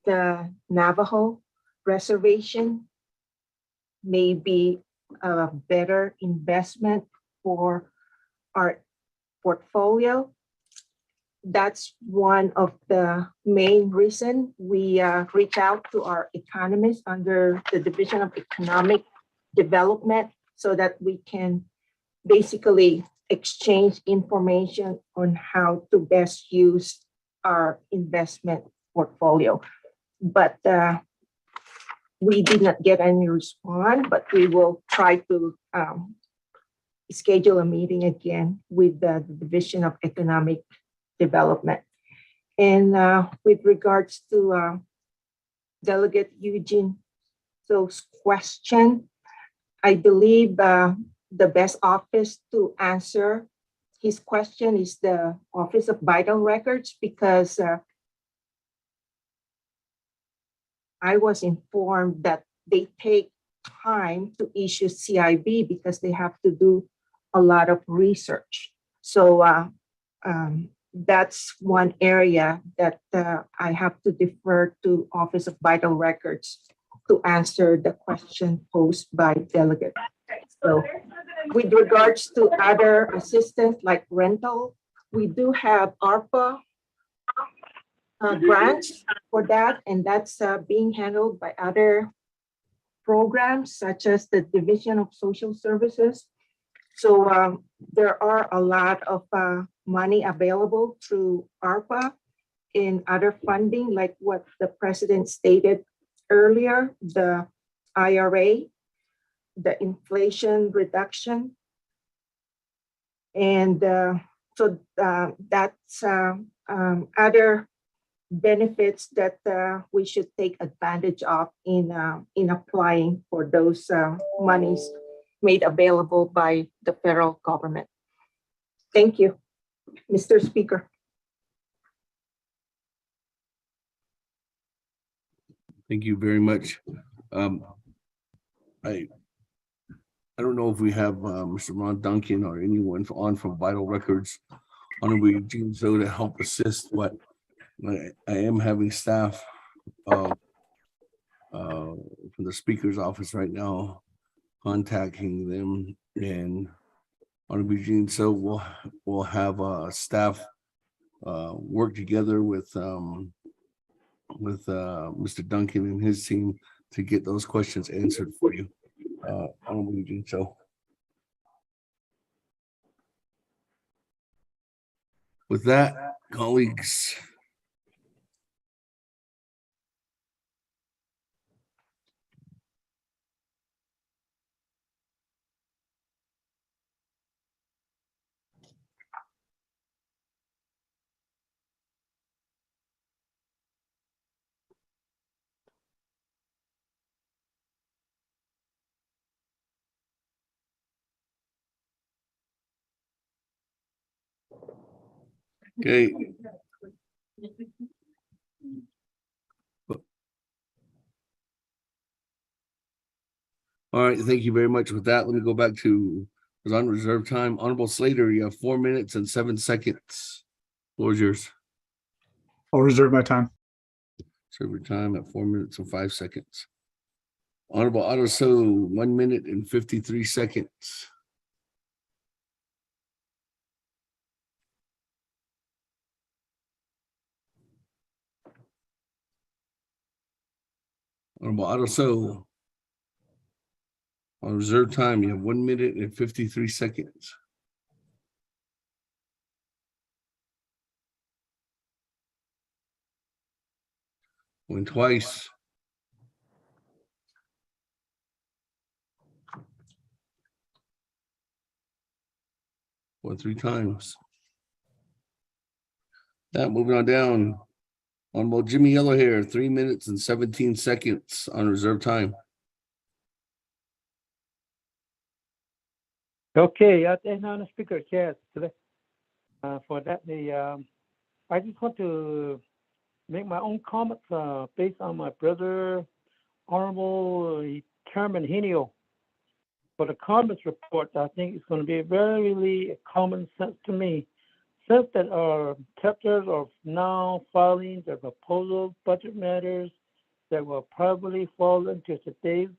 the Navajo reservation may be a better investment for our portfolio. That's one of the main reason we reach out to our economists under the Division of Economic Development so that we can basically exchange information on how to best use our investment portfolio. But we did not get any response, but we will try to schedule a meeting again with the Division of Economic Development. And with regards to Delegate Eugene So's question, I believe the best office to answer his question is the Office of Vital Records, because I was informed that they take time to issue CIB because they have to do a lot of research. So that's one area that I have to defer to Office of Vital Records to answer the question posed by Delegate. So with regards to other assistance like rental, we do have ARPA grants for that, and that's being handled by other programs such as the Division of Social Services. So there are a lot of money available through ARPA in other funding, like what the President stated earlier, the IRA, the Inflation Reduction. And so that's other benefits that we should take advantage of in applying for those monies made available by the federal government. Thank you, Mr. Speaker. Thank you very much. I don't know if we have Mr. Ron Duncan or anyone on from Vital Records. Honorable Eugene So to help assist, but I am having staff from the Speaker's office right now contacting them, and Honorable Eugene So we'll have staff work together with Mr. Duncan and his team to get those questions answered for you. Honorable Eugene So. With that, colleagues, okay. All right, thank you very much. With that, let me go back to on reserve time. Honorable Slater, you have 4 minutes and 7 seconds. Floor is yours. I'll reserve my time. Serve your time at 4 minutes and 5 seconds. Honorable Otto So, 1 minute and 53 seconds. Honorable Otto So, on reserve time, you have 1 minute and 53 seconds. Going twice. Or 3 times. That moving on down. Honorable Jimmy Yellowhair, 3 minutes and 17 seconds on reserve time. Okay, now Speaker, yes. For that, I just want to make my own comments based on my brother, Honorable Chairman Henio. For the comments report, I think it's going to be very really common sense to me. Since that our chapters are now filing their proposal budget matters that will probably fall into today's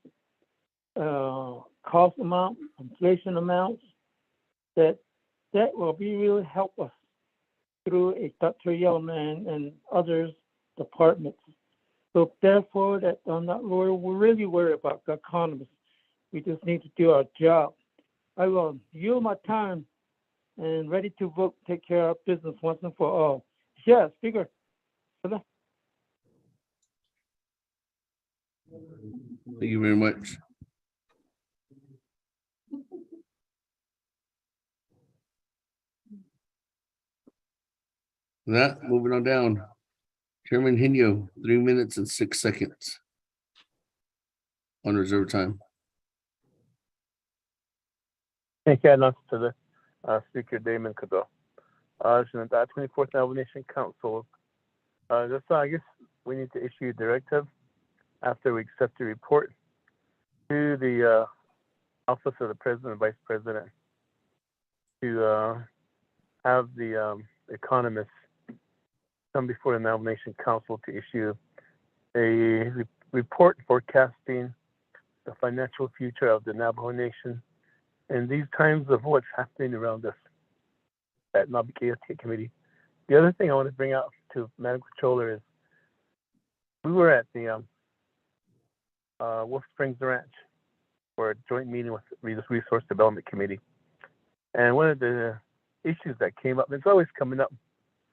cost amount, inflation amounts, that will be really help us through a Dr. Yellman and others departments. So therefore, that I'm not really worried about the economists. We just need to do our job. I will yield my time and ready to vote, take care of business once and for all. Yeah, Speaker. Thank you very much. That, moving on down. Chairman Henio, 3 minutes and 6 seconds on reserve time. Thank you, announce to the Speaker Damon Kado. The 24th Navajo Council. I guess we need to issue a directive after we accept the report to the Office of the President and Vice President to have the economists come before the Nation Council to issue a report forecasting the financial future of the Navajo Nation in these times of what's happening around us at Navigator Committee. The other thing I want to bring out to Madam Controller is we were at the Wolf Springs Ranch for a joint meeting with the Resource Development Committee. And one of the issues that came up, and it's always coming up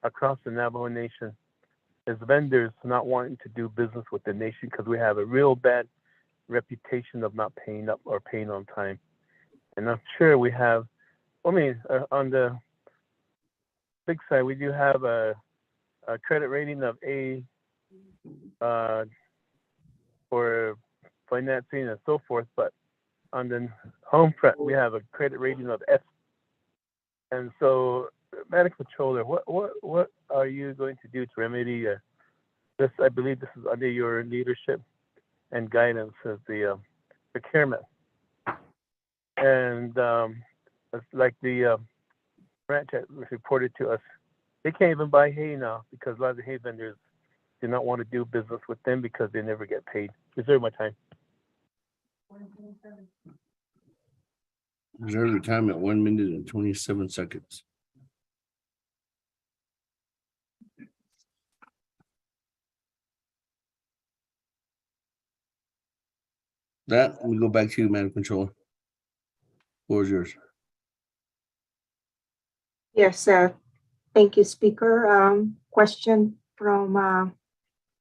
across the Navajo Nation, is vendors not wanting to do business with the nation because we have a real bad reputation of not paying up or paying on time. And I'm sure we have, on the big side, we do have a credit rating of A for financing and so forth, but on the home front, we have a credit rating of F. And so, Madam Controller, what are you going to do to remedy this? I believe this is under your leadership and guidance as the procurement. And like the ranch that was reported to us, they can't even buy hay now because a lot of the hay vendors do not want to do business with them because they never get paid. Reserve my time. Reserve your time at 1 minute and 27 seconds. That, let me go back to you, Madam Controller. Floor is yours. Yes, thank you, Speaker. Question from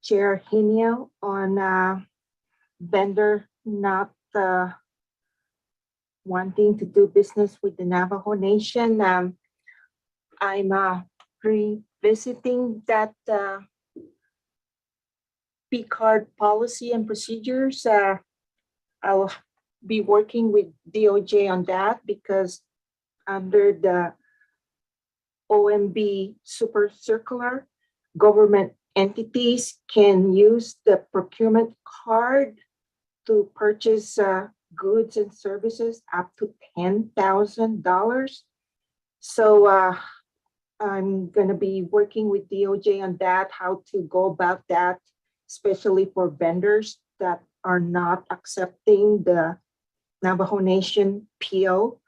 Chair Henio on vendor not wanting to do business with the Navajo Nation. I'm revisiting that P-card policy and procedures. I'll be working with DOJ on that because under the OMB Super Circular, government entities can use the procurement card to purchase goods and services up to $10,000. So I'm going to be working with DOJ on that, how to go about that, especially for vendors that are not accepting the Navajo Nation PO.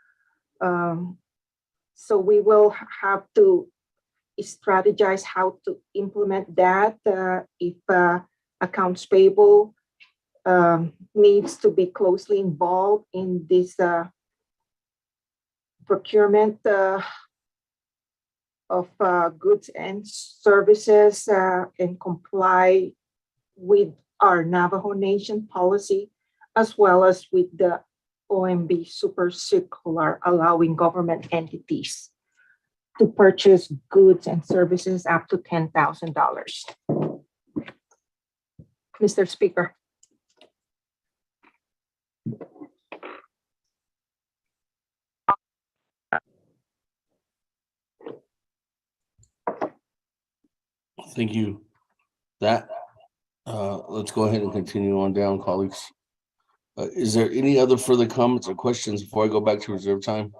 So we will have to strategize how to implement that if accounts payable needs to be closely involved in this procurement of goods and services and comply with our Navajo Nation policy, as well as with the OMB Super Circular, allowing government entities to purchase goods and services up to $10,000. Mr. Speaker. Thank you. That, let's go ahead and continue on down, colleagues. Is there any other further comments or questions before I go back to reserve time?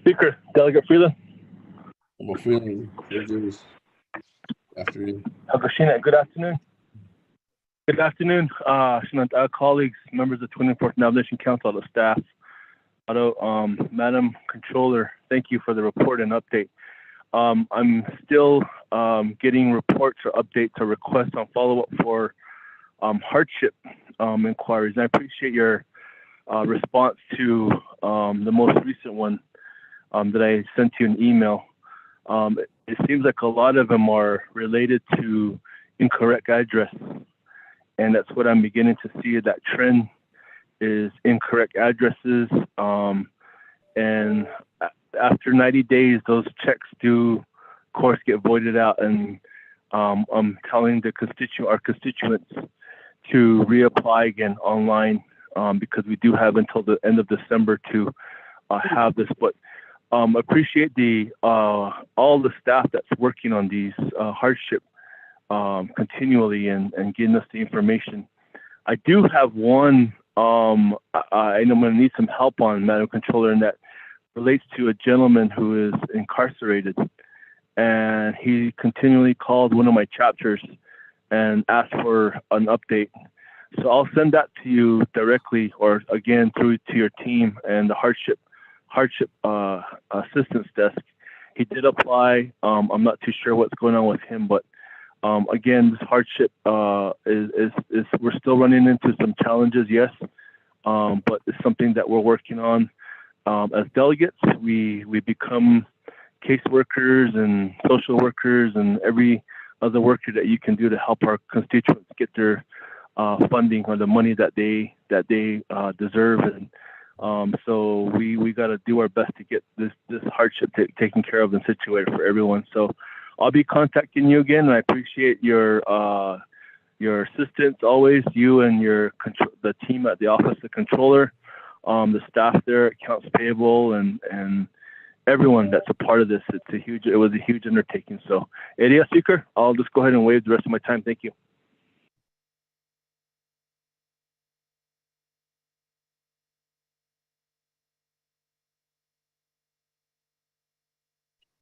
Speaker, Delegate Freeland. Well, Freeland, afternoon. Hakushina, good afternoon. Good afternoon, colleagues, members of the 24th Nation Council, the staff. Madam Controller, thank you for the report and update. I'm still getting reports or updates or requests on follow-up for hardship inquiries. I appreciate your response to the most recent one that I sent you an email. It seems like a lot of them are related to incorrect address. And that's what I'm beginning to see, that trend is incorrect addresses. And after 90 days, those checks do, of course, get voided out. And I'm telling our constituents to reapply again online because we do have until the end of December to have this. But appreciate all the staff that's working on these hardship continually and getting us the information. I do have one I'm going to need some help on, Madam Controller, and that relates to a gentleman who is incarcerated. And he continually called one of my chapters and asked for an update. So I'll send that to you directly, or again through to your team and the hardship assistance desk. He did apply. I'm not too sure what's going on with him, but again, this hardship is we're still running into some challenges, yes, but it's something that we're working on. As delegates, we become caseworkers and social workers and every other worker that you can do to help our constituents get their funding or the money that they deserve. And so we got to do our best to get this hardship taken care of and situated for everyone. So I'll be contacting you again, and I appreciate your assistance always, you and the team at the Office of the Controller, the staff there, accounts payable, and everyone that's a part of this. It was a huge undertaking. So, Eddie, Speaker, I'll just go ahead and waive the rest of my time. Thank you.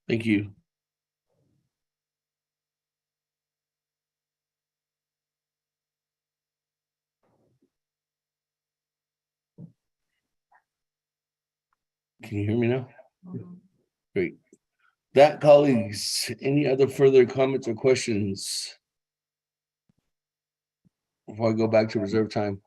Thank you. Can you hear me now? Great. That, colleagues, any other further comments or questions before I go back to reserve time?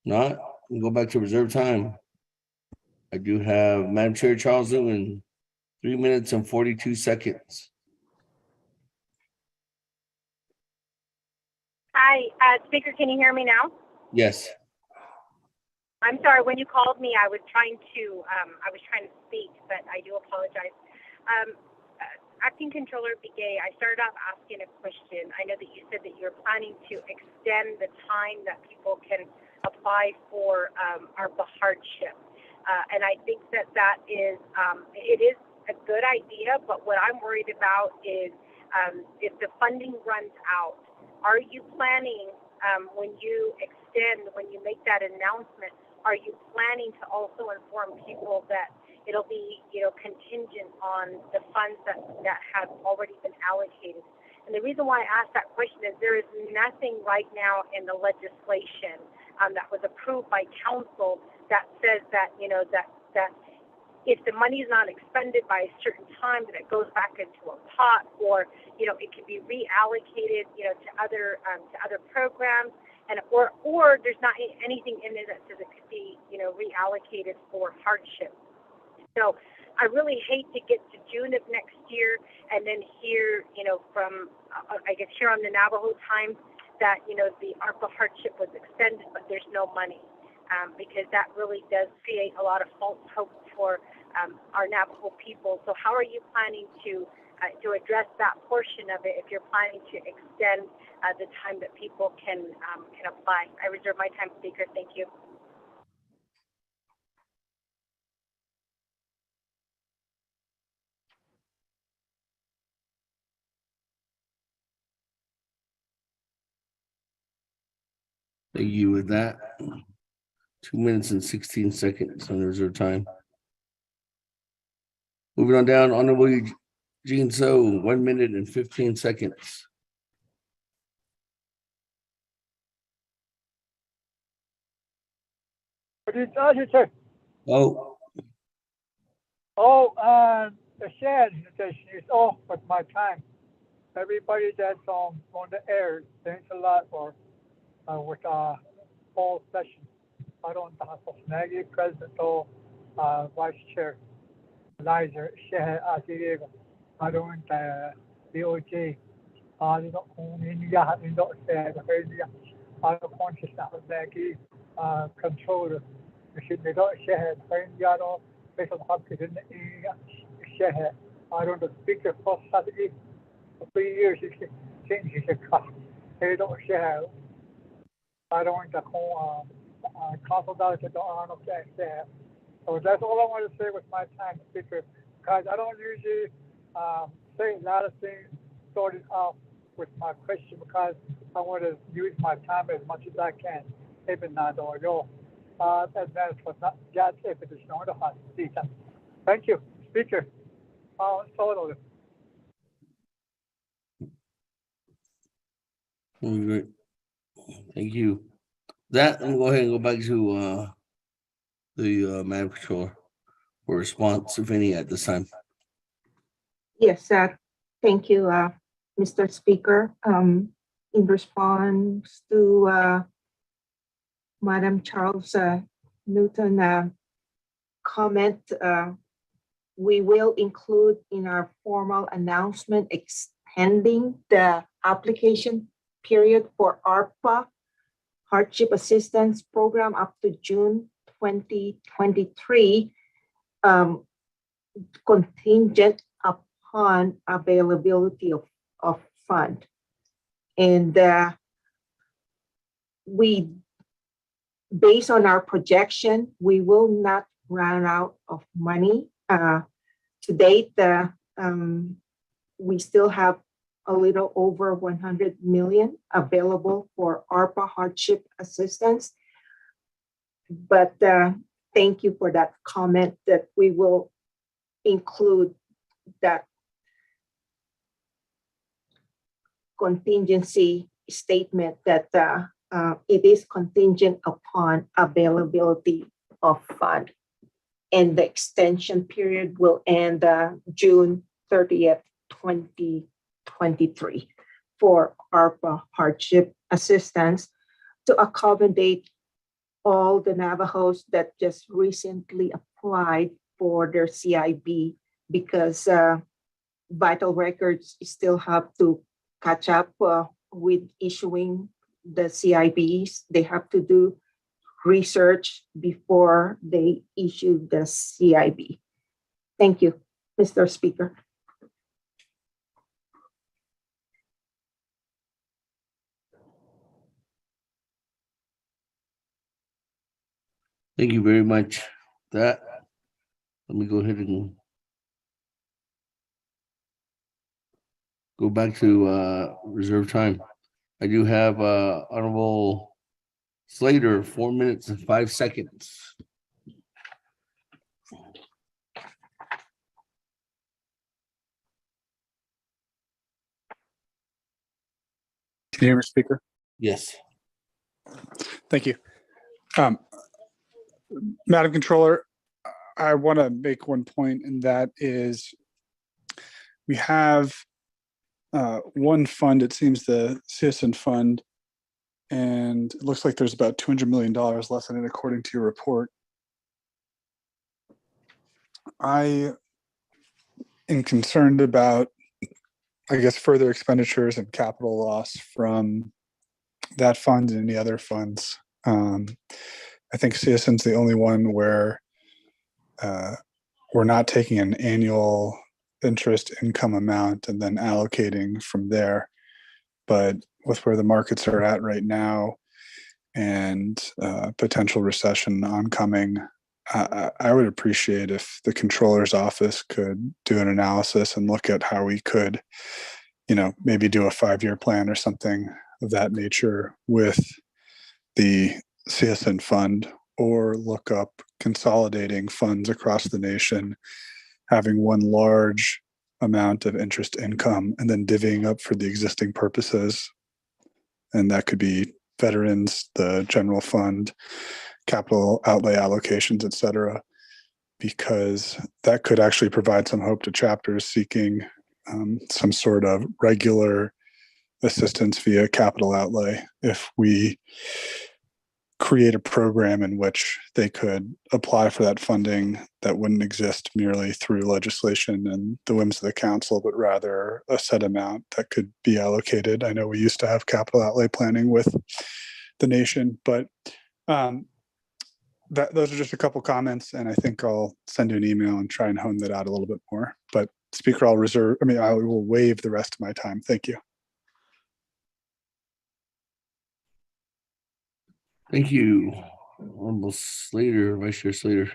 Not, we'll go back to reserve time. I do have Madam Chair Charles Newman, 3 minutes and 42 seconds. Hi, Speaker, can you hear me now? Yes. I'm sorry, when you called me, I was trying to speak, but I do apologize. Acting Controller Begay, I started off asking a question. I know that you said that you're planning to extend the time that people can apply for ARPA hardship. And I think that is, it is a good idea, but what I'm worried about is if the funding runs out, are you planning, when you make that announcement, are you planning to also inform people that it'll be, contingent on the funds that have already been allocated? And the reason why I asked that question is there is nothing right now in the legislation that was approved by council that says that, that if the money is not expended by a certain time, that it goes back into a pot, or it can be reallocated, to other programs, and or there's not anything in there that says it could be, reallocated for hardship. So I really hate to get to June of next year and then hear, from I guess here on the Navajo Times that the ARPA hardship was extended, but there's no money. Because that really does create a lot of false hope for our Navajo people. So how are you planning to to address that portion of it if you're planning to extend the time that people can apply. I reserve my time, Speaker. Thank you. Thank you. With that, 2 minutes and 16 seconds on reserve time. Moving on down, Honorable Eugene So, 1 minute and 15 seconds. Oh, The shed is off with my time. Everybody that's on the air, thanks a lot for with whole session. I don't know Snaggy, President or Vice Chair. Liza, Shehe Asiego. I don't DOJ. I don't own any yacht in the shed. I don't conscious of Snaggy controller. I should be got Shehe, friend Yado, based on Hopkins in the Shehe. I don't the speaker for Saturday. 3 years, change his cut. They don't share. I don't want to call consultation on that. So that's all I want to say with my time, Speaker, because I don't usually say a lot of things started off with my question because I want to use my time as much as I can. Even not all yo. That's what not just if it is not a hot season. Thank you, Speaker. Totally. great. Thank you. That, I'm going to go ahead and go back to the Madam Controller for response, if any, at this time. Yes, thank you, Mr. Speaker. In response to Madam Charles Newton comment, we will include in our formal announcement extending the application period for ARPA Hardship Assistance Program up to June 2023, contingent upon availability of fund. And based on our projection, we will not run out of money. To date, we still have a little over 100 million available for ARPA hardship assistance. But thank you for that comment that we will include that contingency statement that it is contingent upon availability of fund. And the extension period will end June 30th, 2023 for ARPA hardship assistance to accommodate all the Navajos that just recently applied for their CIB because vital records still have to catch up with issuing the CIBs. They have to do research before they issue the CIB. Thank you, Mr. Speaker. Thank you very much. Let me go ahead and go back to reserve time. I do have Honorable Slater, 4 minutes and 5 seconds. Can you hear me, Speaker? Yes. Thank you. Madam Controller, I want to make one point, and that is we have one fund, it seems the Citizen Fund, and it looks like there's about $200 million left in it, according to your report. I am concerned about, I guess, further expenditures and capital loss from that fund and any other funds. I think Citizen's the only one where we're not taking an annual interest income amount and then allocating from there. But with where the markets are at right now and potential recession oncoming, I would appreciate if the controller's office could do an analysis and look at how we could, maybe do a 5-year plan or something of that nature with the CSN fund, or look up consolidating funds across the nation, having one large amount of interest income and then divvying up for the existing purposes. And that could be veterans, the general fund, capital outlay allocations, et cetera, because that could actually provide some hope to chapters seeking some sort of regular assistance via capital outlay if we create a program in which they could apply for that funding that wouldn't exist merely through legislation and the whims of the council, but rather a set amount that could be allocated. I know we used to have capital outlay planning with the nation, but those are just a couple comments, and I think I'll send you an email and try and hone that out a little bit more. But Speaker, I will waive the rest of my time. Thank you. Thank you, Honorable Slater, Vice Chair Slater.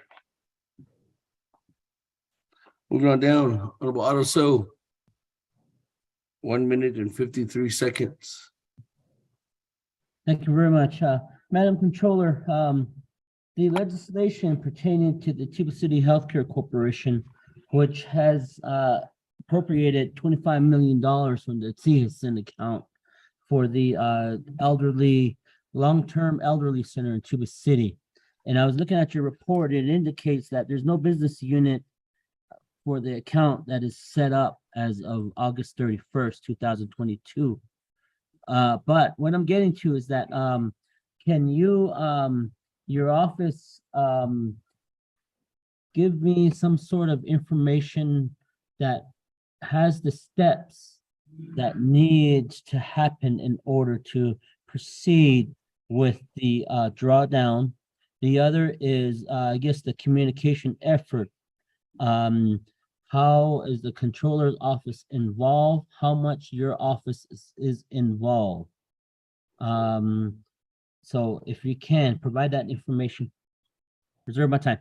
Moving on down, Honorable Otto So. 1 minute and 53 seconds. Thank you very much. Madam Controller, the legislation pertaining to the Tuba City Healthcare Corporation, which has appropriated $25 million from the CSN account for the long-term elderly center in Tuba City. And I was looking at your report. It indicates that there's no business unit for the account that is set up as of August 31st, 2022. But what I'm getting to is that can you, your office, give me some sort of information that has the steps that need to happen in order to proceed with the drawdown? The other is, I guess, the communication effort. How is the controller's office involved? How much your office is involved? So if you can provide that information, reserve my time.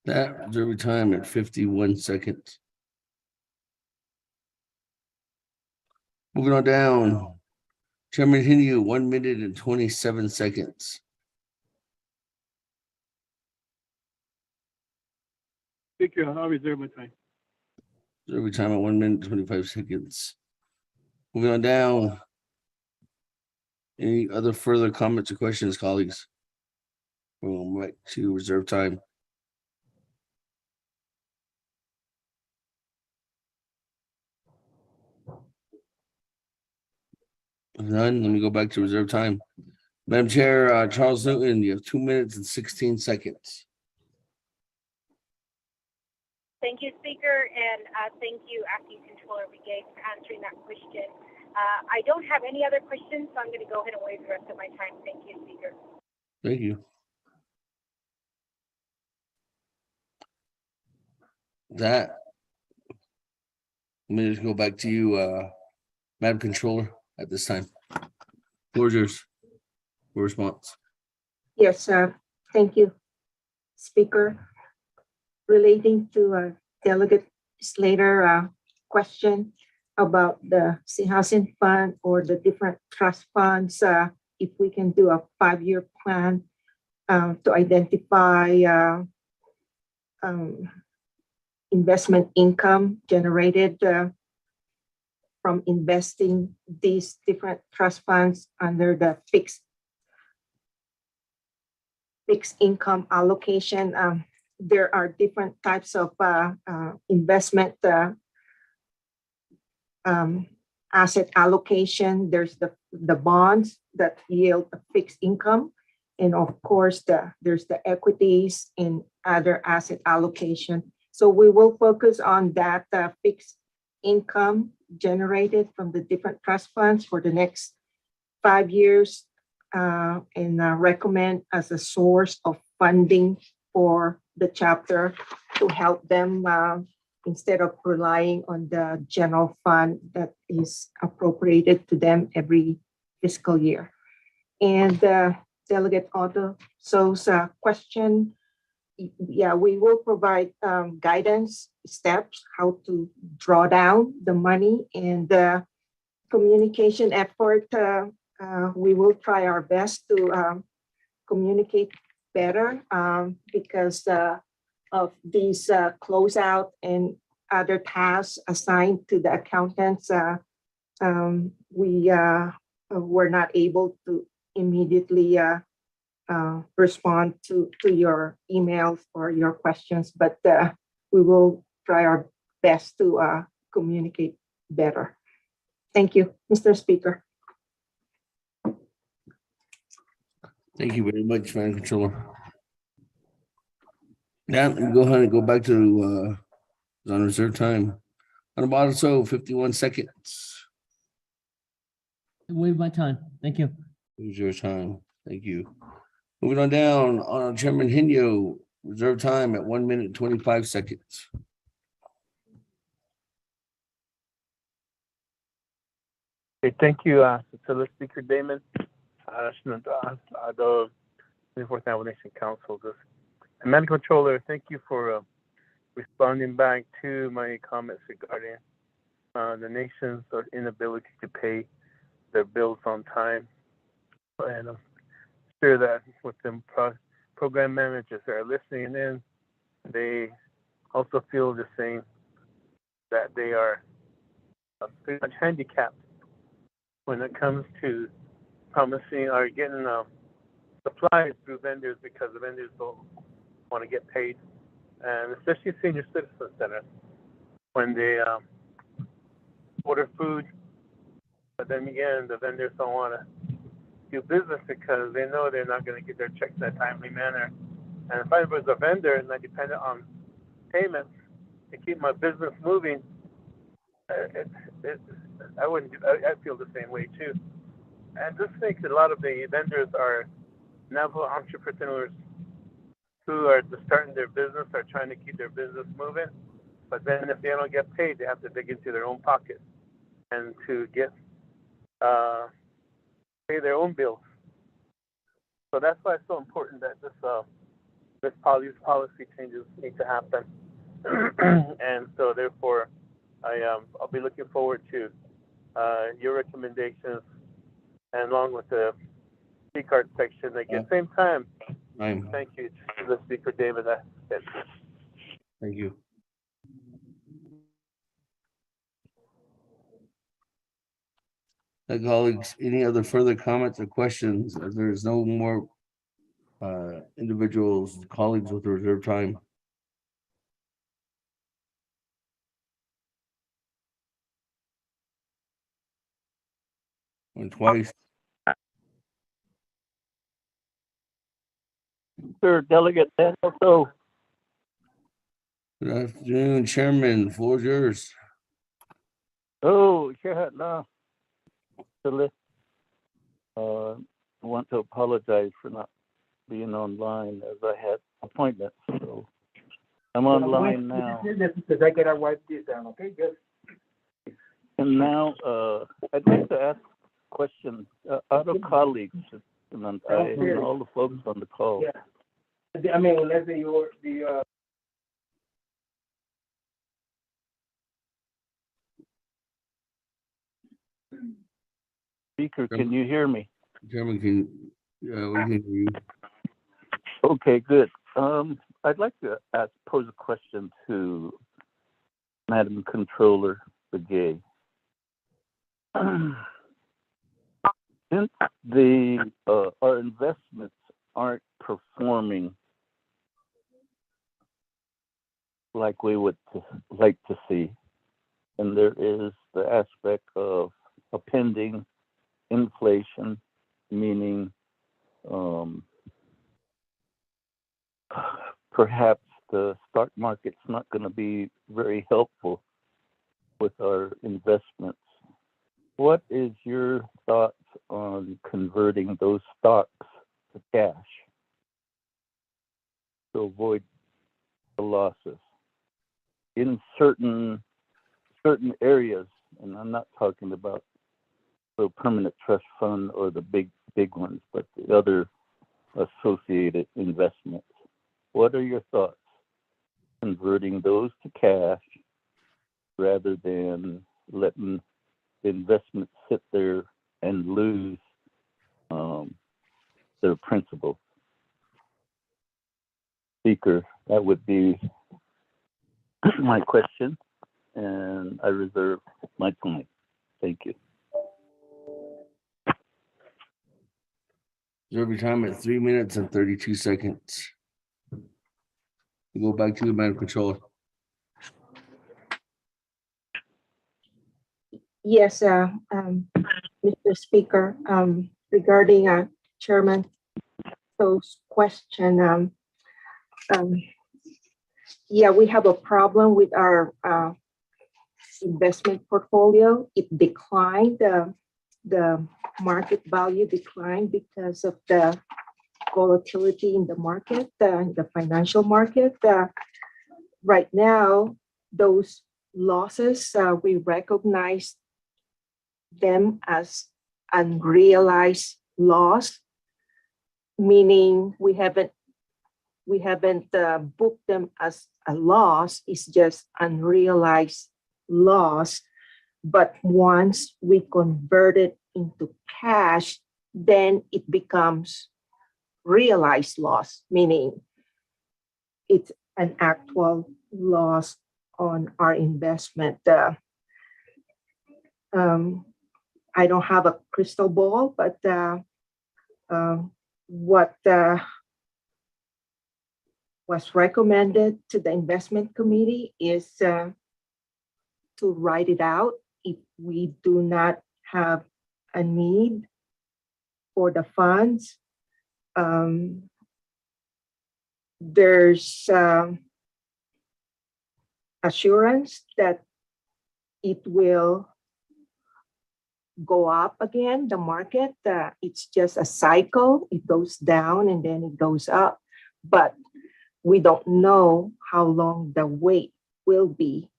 That reserve time at 51 seconds. Moving on down. Chairman Hinu, 1 minute and 27 seconds. Speaker, I'll reserve my time. Reserve time at 1 minute, 25 seconds. Moving on down. Any other further comments or questions, colleagues? We'll go back to reserve time. None. Let me go back to reserve time. Madam Chair, Charles Newton, you have 2 minutes and 16 seconds. Thank you, Speaker, and thank you, Acting Controller Begay, for answering that question. I don't have any other questions, so I'm going to go ahead and waive the rest of my time. Thank you, Speaker. Thank you. Let me just go back to you, Madam Controller, at this time. Floor is yours for response. Yes, thank you, Speaker. Relating to Delegate Slater question about the housing fund or the different trust funds, if we can do a 5-year plan to identify investment income generated from investing these different trust funds under the fixed income allocation. There are different types of investment asset allocation. There's the bonds that yield a fixed income. And of course, there's the equities and other asset allocation. So we will focus on that fixed income generated from the different trust funds for the next 5 years and recommend as a source of funding for the chapter to help them instead of relying on the general fund that is appropriated to them every fiscal year. And Delegate Otto So's question, yeah, we will provide guidance steps how to draw down the money, and the communication effort. We will try our best to communicate better because of these closeout and other tasks assigned to the accountants. We were not able to immediately respond to your emails or your questions, but we will try our best to communicate better. Thank you, Mr. Speaker. Thank you very much, Madam Controller. Now, go ahead and go back to on reserve time. On about so 51 seconds. Waive my time. Thank you. Use your time. Thank you. Moving on down, on Chairman Henyo, reserve time at 1 minute, 25 seconds. Okay, thank you, Speaker Damon. The 24th Nation Council. Madam Controller, thank you for responding back to my comments regarding the nation's inability to pay their bills on time. And I'm sure that with them program managers that are listening in, they also feel the same, that they are pretty much handicapped when it comes to promising or getting supplies through vendors, because the vendors don't want to get paid. And especially senior citizen centers, when they order food, but then again, the vendors don't want to do business because they know they're not going to get their checks in a timely manner. And if I was a vendor and I depended on payments to keep my business moving, I wouldn't. I feel the same way too. And this makes a lot of the vendors are Navajo entrepreneurs who are just starting their business, are trying to keep their business moving. But then if they don't get paid, they have to dig into their own pocket and to get pay their own bills. So that's why it's so important that this policy changes need to happen. And so therefore, I'll be looking forward to your recommendations, and along with the C-card section. At the same time, thank you to the Speaker David. Thank you. Colleagues, any other further comments or questions? As there's no more individuals, colleagues with reserved time. Went twice. Sir, Delegate Daniel. Good afternoon, Chairman. Floor is yours. Oh, yeah, no. I want to apologize for not being online as I had appointments. So I'm online now. Because I gotta wipe this down, okay? Good. And now I'd like to ask a question. Other colleagues and all the folks on the call. Yeah. I mean, let's say the Speaker, can you hear me? Chairman, we can hear you. Okay, good. I'd like to pose a question to Madam Controller Begay. Since our investments aren't performing like we would like to see, and there is the aspect of a pending inflation, meaning perhaps the stock market's not going to be very helpful with our investments. What is your thoughts on converting those stocks to cash to avoid the losses in certain areas, and I'm not talking about the permanent trust fund or the big ones, but the other associated investments. What are your thoughts? Converting those to cash rather than letting the investments sit there and lose their principal. Speaker, that would be my question, and I reserve my time. Thank you. Reserve your time at 3 minutes and 32 seconds. We'll go back to the Madam Controller. Yes, Mr. Speaker, regarding Chairman To's question, yeah, we have a problem with our investment portfolio. It declined, the market value declined because of the volatility in the market, the financial market. Right now, those losses, we recognize them as unrealized loss, meaning we haven't booked them as a loss. It's just unrealized loss. But once we convert it into cash, then it becomes realized loss, meaning it's an actual loss on our investment. I don't have a crystal ball, but what was recommended to the investment committee is to write it out if we do not have a need for the funds. There's assurance that it will go up again, the market. It's just a cycle. It goes down and then it goes up. But we don't know how long the wait will be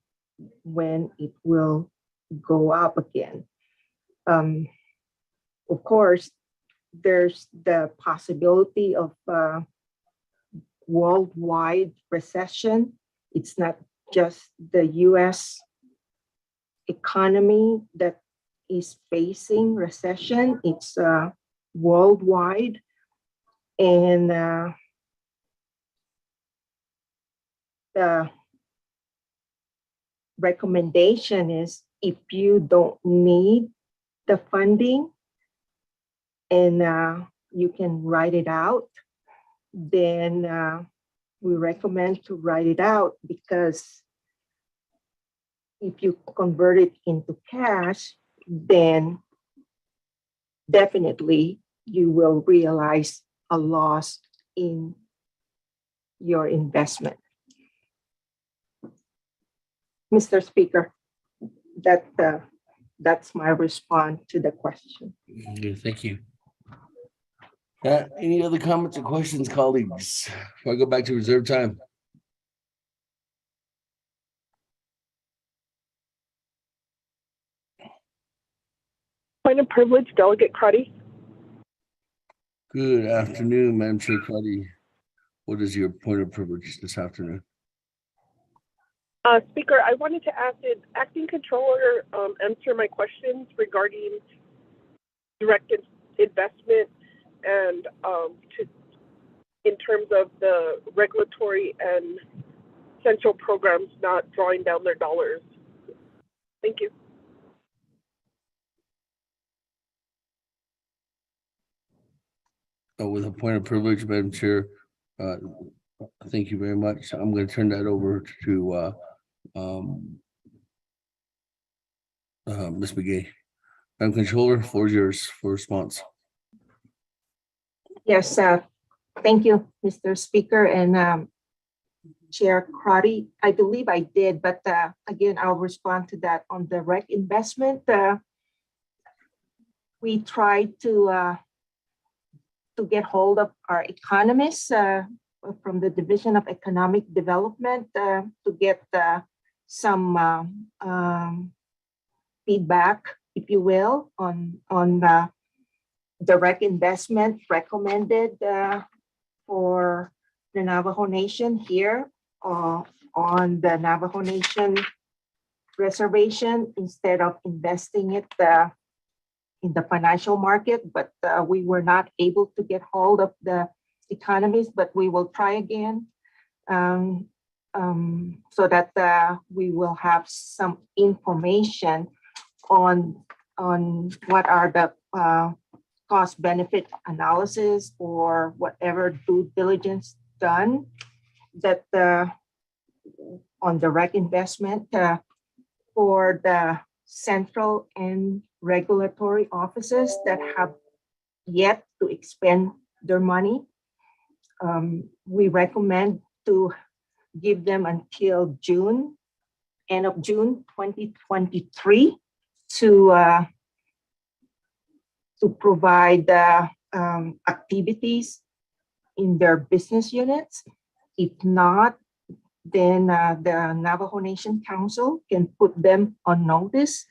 when it will go up again. Of course, there's the possibility of worldwide recession. It's not just the US economy that is facing recession. It's worldwide. And the recommendation is if you don't need the funding and you can write it out, then we recommend to write it out, because if you convert it into cash, then definitely you will realize a loss in your investment. Mr. Speaker, that's my response to the question. Okay, thank you. Any other comments or questions, colleagues? Before I go back to reserve time. Point of privilege, Delegate Crotty. Good afternoon, Madam Chair Crotty. What is your point of privilege this afternoon? Speaker, I wanted to ask, did Acting Controller answer my questions regarding direct investment and in terms of the regulatory and central programs not drawing down their dollars? Thank you. With a point of privilege, Madam Chair, thank you very much. I'm going to turn that over to Ms. McGay. Madam Controller, floor is yours for response. Yes, thank you, Mr. Speaker and Chair Crotty. I believe I did, but again, I'll respond to that on direct investment. we tried to get hold of our economists from the Division of Economic Development to get some feedback, if you will, on direct investment recommended for the Navajo Nation here on the Navajo Nation reservation instead of investing it in the financial market. But we were not able to get hold of the economists, but we will try again so that we will have some information on what are the cost benefit analysis or whatever due diligence done that on direct investment for the central and regulatory offices that have yet to expend their money. We recommend to give them until June, end of June 2023 to provide activities in their business units. If not, then the Navajo Nation Council can put them on notice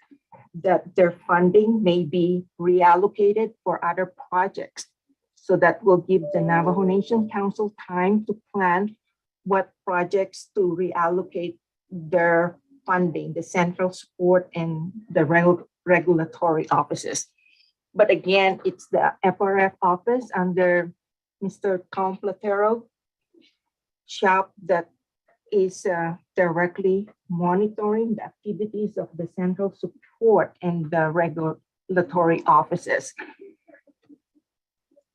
that their funding may be reallocated for other projects. So that will give the Navajo Nation Council time to plan what projects to reallocate their funding, the central support and the regulatory offices. But again, it's the FRF office under Mr. Tom Platero shop that is directly monitoring the activities of the central support and the regulatory offices.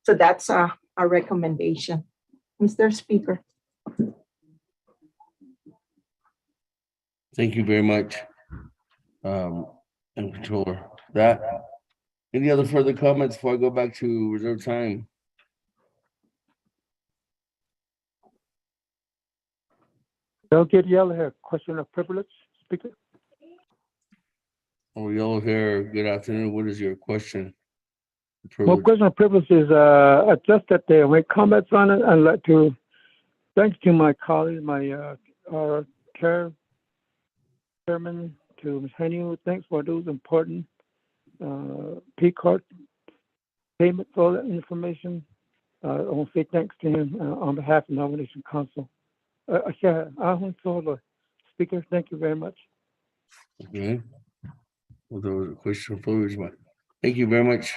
So that's our recommendation. Mr. Speaker. Thank you very much, and Controller. That. Any other further comments before I go back to reserve time? Don't get yellow hair. Question of privilege, Speaker. Oh, yellow hair, good afternoon. What is your question? Well, question of privilege is just that they make comments on it. I'd like to thanks to my colleagues, my our chairman, to Ms. Henny. Thanks for those important P-card payments, all that information. I want to say thanks to him on behalf of the Navajo Nation Council. Speaker, thank you very much. Okay. Well, there was a question for you. Thank you very much.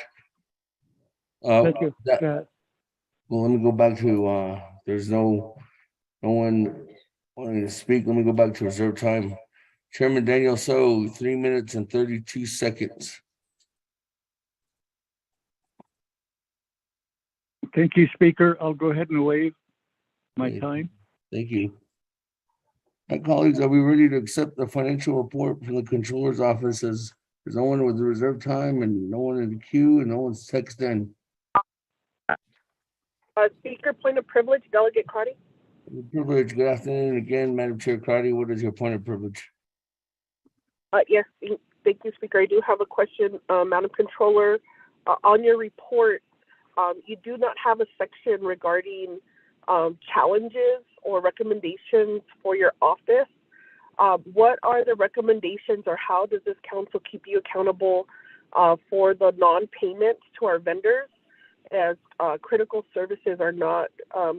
Thank you. Well, let me go back to there's no one wanting to speak. Let me go back to reserve time. Chairman Daniel So, 3 minutes and 32 seconds. Thank you, Speaker. I'll go ahead and waive my time. Thank you. My colleagues, are we ready to accept the financial report from the Controller's office? As there's no one with the reserve time and no one in the queue and no one's texted in. Speaker, point of privilege, Delegate Crotty. Privilege. Good afternoon again, Madam Chair Crotty. What is your point of privilege? Yes, thank you, Speaker. I do have a question, Madam Controller. On your report, you do not have a section regarding challenges or recommendations for your office. What are the recommendations, or how does this council keep you accountable for the non-payments to our vendors, as critical services are not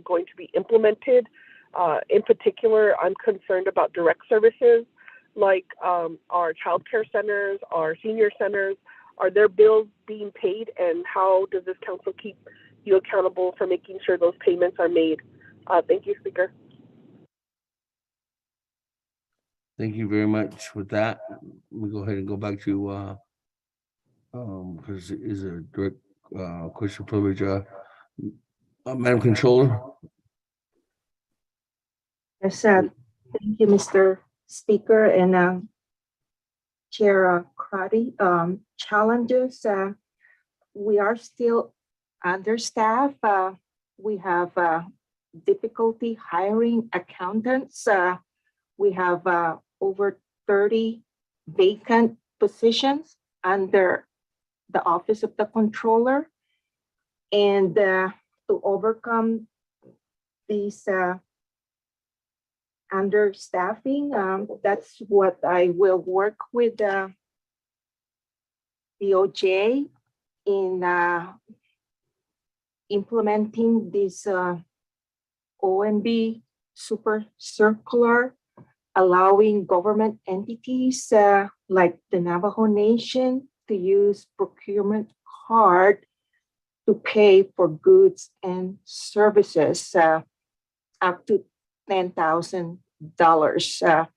going to be implemented? In particular, I'm concerned about direct services like our child care centers, our senior centers. Are their bills being paid, and how does this council keep you accountable for making sure those payments are made? Thank you, Speaker. Thank you very much. With that, we go ahead and go back to because it is a direct question privilege. Madam Controller. Yes, thank you, Mr. Speaker, and Chair Crotty. Challenges, we are still understaffed. We have difficulty hiring accountants. We have over 30 vacant positions under the Office of the Controller. And to overcome these understaffing, that's what I will work with DOJ in implementing this OMB super circular, allowing government entities like the Navajo Nation to use procurement card to pay for goods and services up to $10,000.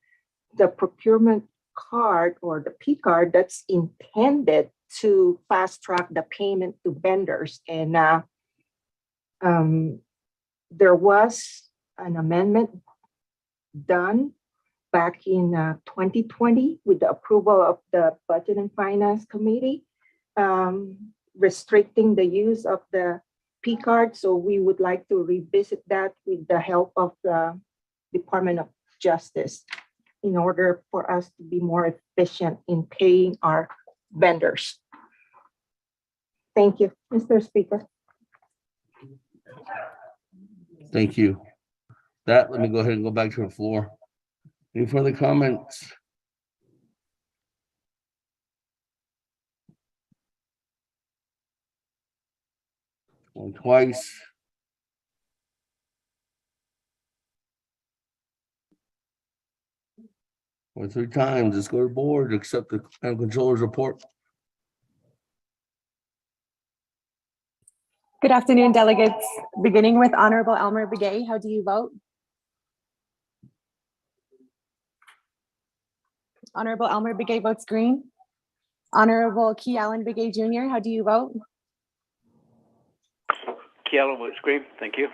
The procurement card or the P card that's intended to fast track the payment to vendors. And there was an amendment done back in 2020 with the approval of the Budget and Finance Committee, restricting the use of the P card. So we would like to revisit that with the help of the Department of Justice in order for us to be more efficient in paying our vendors. Thank you, Mr. Speaker. Thank you. Let me go ahead and go back to the floor. Any further comments? One twice. Or 3 times. Let's go to the board, accept the controller's report. Good afternoon, delegates. Beginning with Honorable Elmer Begay, how do you vote? Honorable Elmer Begay votes green. Honorable Key Allen Begay Jr., how do you vote? Key Allen votes green. Thank you.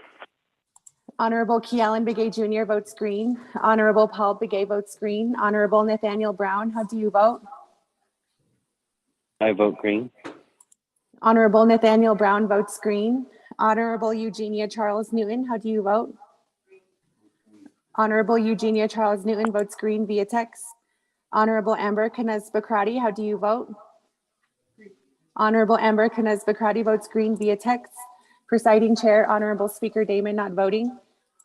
Honorable Key Allen Begay Jr. votes green. Honorable Paul Begay votes green. Honorable Nathaniel Brown, how do you vote? I vote green. Honorable Nathaniel Brown votes green. Honorable Eugenia Charles Newton, how do you vote? Honorable Eugenia Charles Newton votes green via text. Honorable Amber Canez Bakrati, how do you vote? Honorable Amber Canez Bakrati votes green via text. Presiding Chair, Honorable Speaker Damon not voting.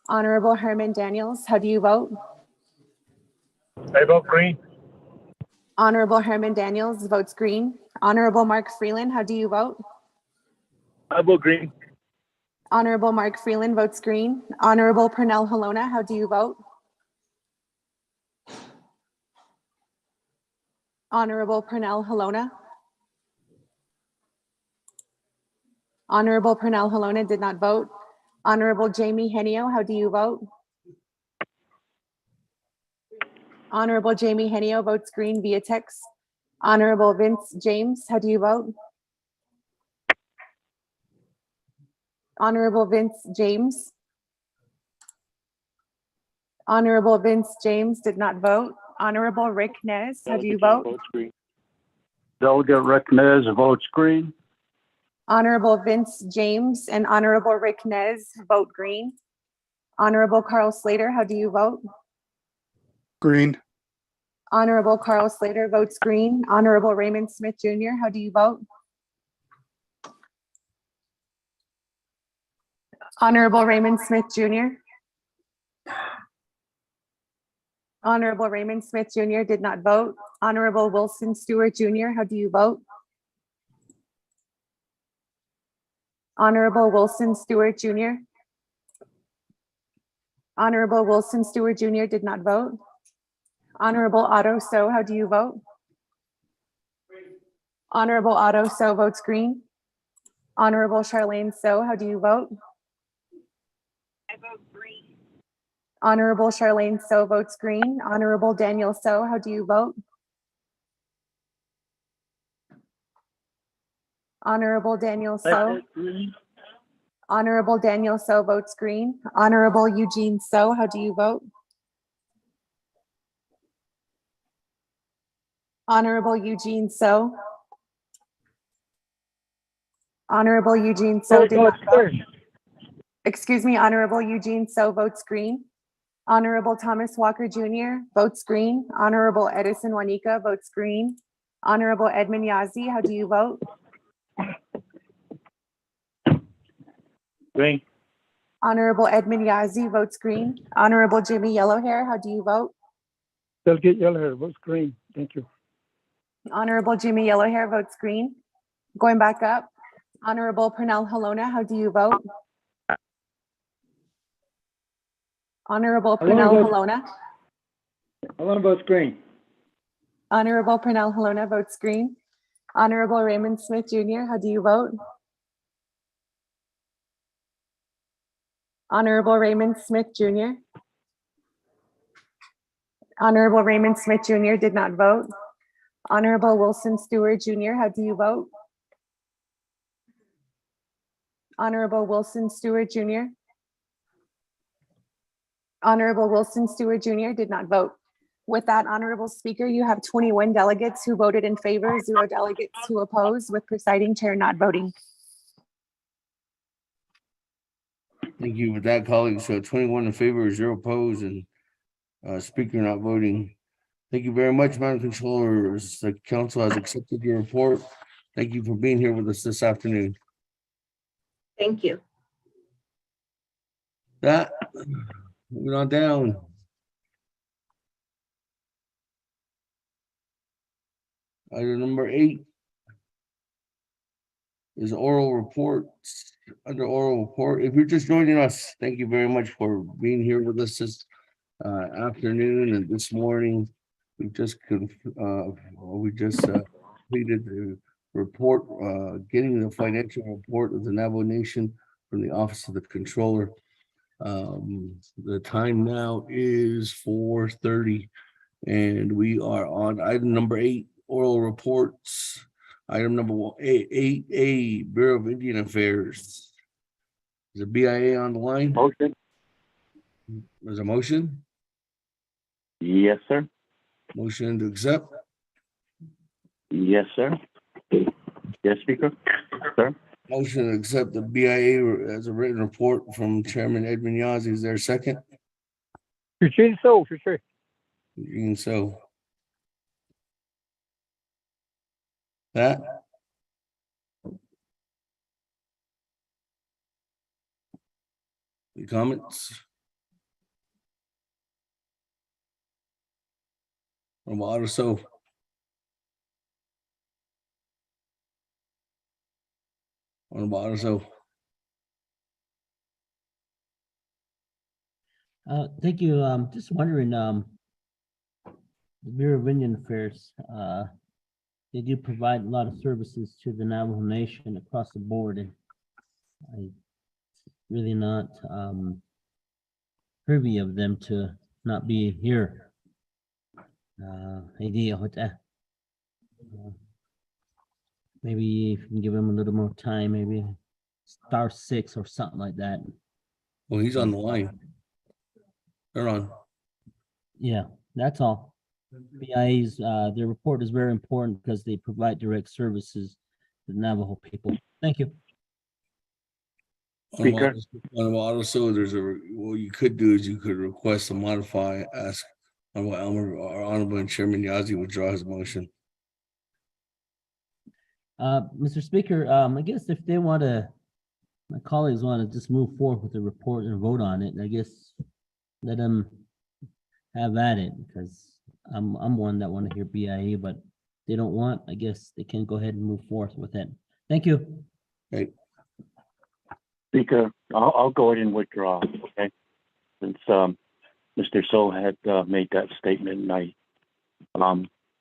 Honorable Herman Daniels, how do you vote? I vote green. Honorable Herman Daniels votes green. Honorable Mark Freeland, how do you vote? I vote green. Honorable Mark Freeland votes green. Honorable Pernell Halona, how do you vote? Honorable Pernell Halona. Honorable Pernell Halona did not vote. Honorable Jamie Henio, how do you vote? Honorable Jamie Henio votes green via text. Honorable Vince James, how do you vote? Honorable Vince James. Honorable Vince James did not vote. Honorable Rick Nez, how do you vote? Votes green. Delegate Rick Nez votes green. Honorable Vince James and Honorable Rick Nez vote green. Honorable Carl Slater, how do you vote? Green. Honorable Carl Slater votes green. Honorable Raymond Smith Jr., how do you vote? Honorable Raymond Smith Jr. Honorable Raymond Smith Jr. did not vote. Honorable Wilson Stewart Jr., how do you vote? Honorable Wilson Stewart Jr. Honorable Wilson Stewart Jr. did not vote. Honorable Otto So, how do you vote? Honorable Otto So votes green. Honorable Charlene So, how do you vote? I vote green. Honorable Charlene So votes green. Honorable Daniel So, how do you vote? Honorable Daniel So. Honorable Daniel So votes green. Honorable Eugene So, how do you vote? Honorable Eugene So. Honorable Eugene So did not vote. Excuse me, Honorable Eugene So votes green. Honorable Thomas Walker Jr. votes green. Honorable Edison Juanica votes green. Honorable Edmund Yazzie, how do you vote? Green. Honorable Edmund Yazzie votes green. Honorable Jimmy Yellowhair, how do you vote? Delegate Yellowhair votes green. Thank you. Honorable Jimmy Yellowhair votes green. Going back up, Honorable Pernell Halona, how do you vote? Honorable Pernell Halona. Halona votes green. Honorable Pernell Halona votes green. Honorable Raymond Smith Jr., how do you vote? Honorable Raymond Smith Jr. Honorable Raymond Smith Jr. did not vote. Honorable Wilson Stewart Jr., how do you vote? Honorable Wilson Stewart Jr. Honorable Wilson Stewart Jr. did not vote. With that, Honorable Speaker, you have 21 delegates who voted in favor, 0 delegates who opposed, with presiding chair not voting. Thank you. With that, colleagues, 21 in favor, 0 opposed, and speaker not voting. Thank you very much, Madam Controller. The council has accepted your report. Thank you for being here with us this afternoon. Thank you. That, moving on down. Item number 8 is oral reports. Under oral report, if you're just joining us, thank you very much for being here with us this afternoon and this morning. We just completed the report, getting the financial report of the Navajo Nation from the Office of the Controller. The time now is 4:30, and we are on item number 8, oral reports. Item number 8A, Bureau of Indian Affairs. Is the BIA on the line? Motion. There's a motion? Yes, sir. Motion to accept? Yes, sir. Yes, Speaker. Sir. Motion to accept the BIA as a written report from Chairman Edmund Yazzie. Is there a second? Eugene So, for sure. Eugene So. That? Any comments? Honorable So. Honorable So. Thank you. Just wondering, the Bureau of Indian Affairs, they do provide a lot of services to the Navajo Nation across the board, and I really not privy of them to not be here. Idea what maybe if you can give him a little more time, maybe *6 or something like that. Well, he's on the line. Turn on. Yeah, that's all. BIA's their report is very important because they provide direct services to the Navajo people. Thank you. Speaker. Honorable So, there's what you could do is you could request to modify, ask Honorable Chairman Yazzie withdraw his motion. Mr. Speaker, I guess if they want to, my colleagues want to just move forward with the report and vote on it, I guess let them have at it, because I'm one that want to hear BIA, but they don't want, I guess they can go ahead and move forth with it. Thank you. Okay. Speaker, I'll go ahead and withdraw, okay? Since Mr. So had made that statement, and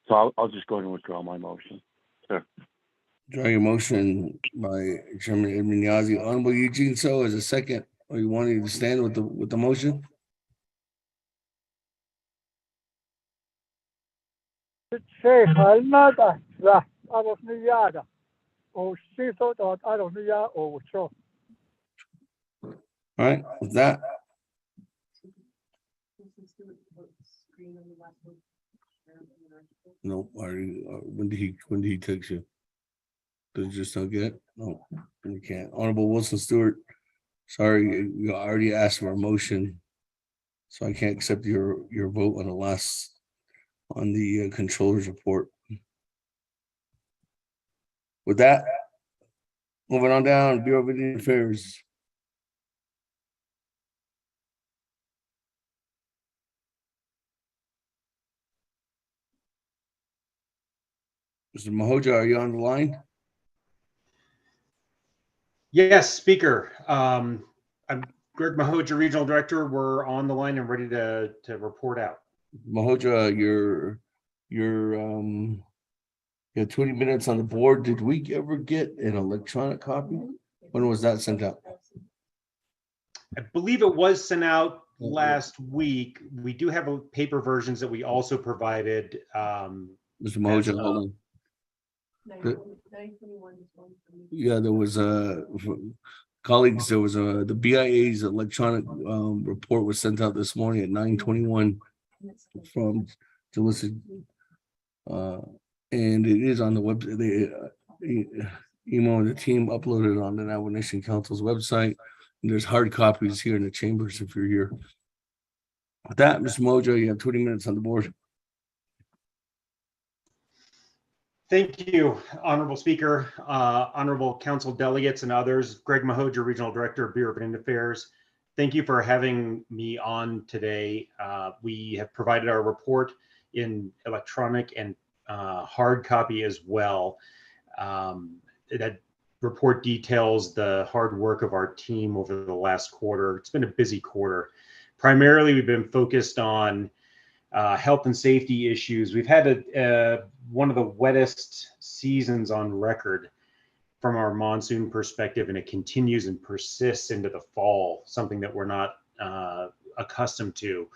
so I'll just go ahead and withdraw my motion, sir. Draw your motion by Chairman Edmund Yazzie. Honorable Eugene So as a second. Or you wanting to stand with the motion? All right, with that. No, when did he text you? Did you just not get it? No, you can't. Honorable Wilson Stewart, sorry, you already asked for a motion, so I can't accept your vote on the controller's report. With that, moving on down, Bureau of Indian Affairs. Mr. Mahoja, are you on the line? Yes, Speaker. I'm Greg Mahoja, Regional Director. We're on the line and ready to report out. Mahoja, you had 20 minutes on the board. Did we ever get an electronic copy? When was that sent out? I believe it was sent out last week. We do have paper versions that we also provided. Mr. Mahoja, hold on. Yeah, there was colleagues, there was the BIA's electronic report was sent out this morning at 9:21 from Judicial, and it is on the web. Emo and the team uploaded it on the Navajo Nation Council's website. And there's hard copies here in the chambers if you're here. With that, Mr. Mojo, you have 20 minutes on the board. Thank you, Honorable Speaker, Honorable Council delegates and others. Greg Mahoja, Regional Director of Bureau of Indian Affairs. Thank you for having me on today. We have provided our report in electronic and hard copy as well. That report details the hard work of our team over the last quarter. It's been a busy quarter. Primarily, we've been focused on health and safety issues. We've had one of the wettest seasons on record from our monsoon perspective, and it continues and persists into the fall, something that we're not accustomed to.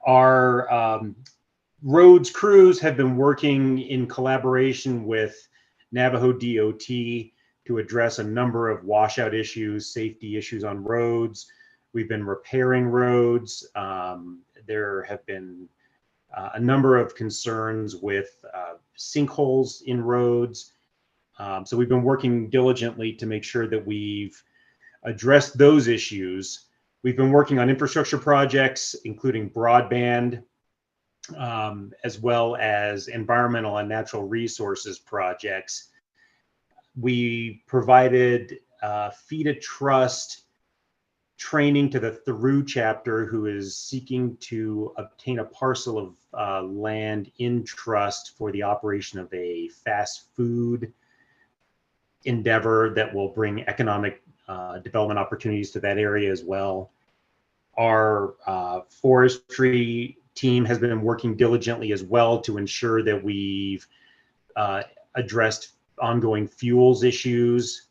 Our roads crews have been working in collaboration with Navajo DOT to address a number of washout issues, safety issues on roads. We've been repairing roads. There have been a number of concerns with sinkholes in roads. So we've been working diligently to make sure that we've addressed those issues. We've been working on infrastructure projects, including broadband, as well as environmental and natural resources projects. We provided Feed a Trust training to the Through chapter, who is seeking to obtain a parcel of land in trust for the operation of a fast food endeavor that will bring economic development opportunities to that area as well. Our forestry team has been working diligently as well to ensure that we've addressed ongoing fuels issues,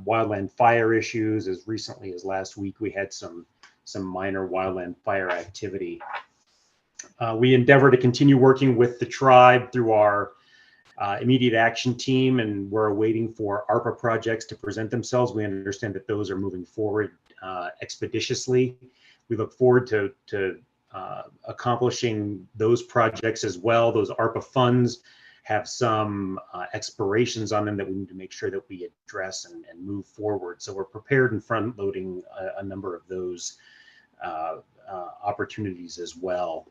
wildland fire issues. As recently as last week, we had some minor wildland fire activity. We endeavor to continue working with the tribe through our immediate action team, and we're waiting for ARPA projects to present themselves. We understand that those are moving forward expeditiously. We look forward to accomplishing those projects as well. Those ARPA funds have some expirations on them that we need to make sure that we address and move forward. So we're prepared and front loading a number of those opportunities as well.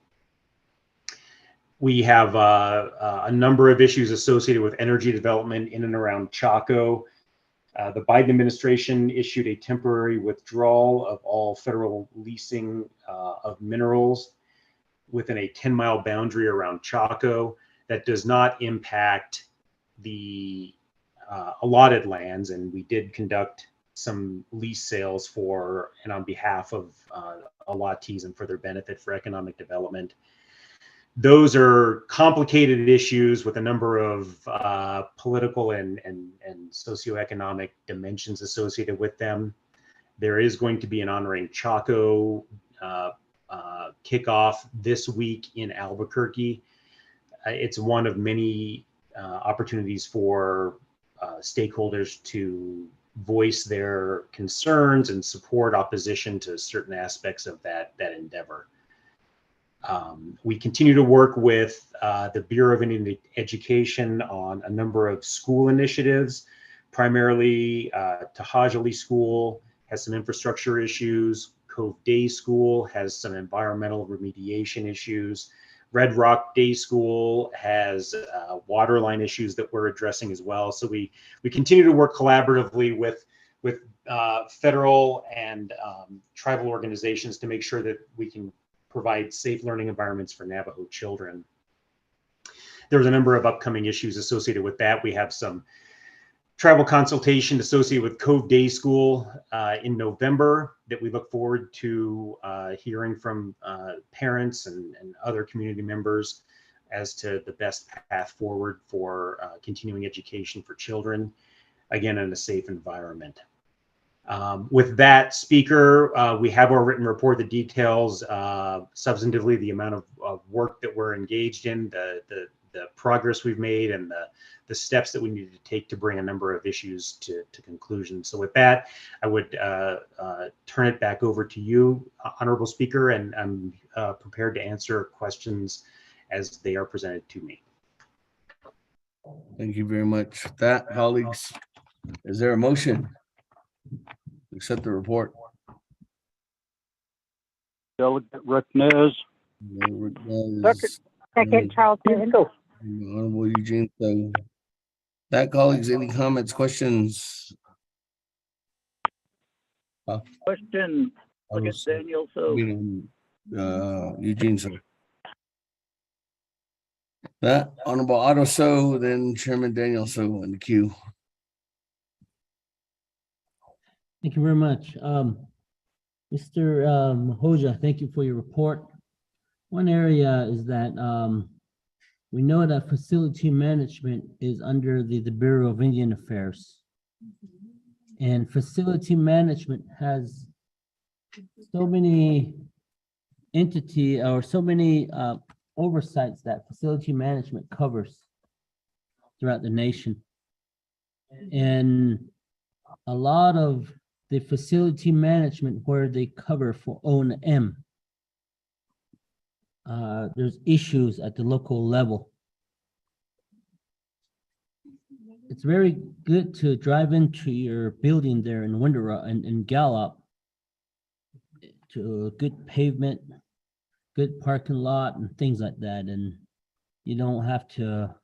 We have a number of issues associated with energy development in and around Chaco. The Biden administration issued a temporary withdrawal of all federal leasing of minerals within a 10-mile boundary around Chaco. That does not impact the allotted lands, and we did conduct some lease sales for and on behalf of allottees and for their benefit for economic development. Those are complicated issues with a number of political and socioeconomic dimensions associated with them. There is going to be an Honoring Chaco kickoff this week in Albuquerque. It's one of many opportunities for stakeholders to voice their concerns and support opposition to certain aspects of that endeavor. We continue to work with the Bureau of Indian Education on a number of school initiatives. Primarily, Tahajali School has some infrastructure issues. Cove Day School has some environmental remediation issues. Red Rock Day School has water line issues that we're addressing as well. So we continue to work collaboratively with federal and tribal organizations to make sure that we can provide safe learning environments for Navajo children. there's a number of upcoming issues associated with that. We have some travel consultation associated with Cove Day School in November that we look forward to hearing from parents and other community members as to the best path forward for continuing education for children, again, in a safe environment. With that, Speaker, we have our written report that details substantively the amount of work that we're engaged in, the progress we've made, and the steps that we need to take to bring a number of issues to conclusion. So with that, I would turn it back over to you, Honorable Speaker, and I'm prepared to answer questions as they are presented to me. Thank you very much. With that, colleagues, is there a motion to accept the report? Delegate Ricknez. Second, Charles David. Honorable Eugene. So that, colleagues, any comments, questions? Question, look at Daniel, so. Eugene, so. That, Honorable Otto, so, then Chairman Daniel, so in the queue. Thank you very much. Mr. Hoja, thank you for your report. One area is that we know that facility management is under the Bureau of Indian Affairs. And facility management has so many entity or so many oversights that facility management covers throughout the nation. And a lot of the facility management where they cover for O&M, there's issues at the local level. It's very good to drive into your building there in Windora and in Gallup, to a good pavement, good parking lot and things like that. And you don't have to,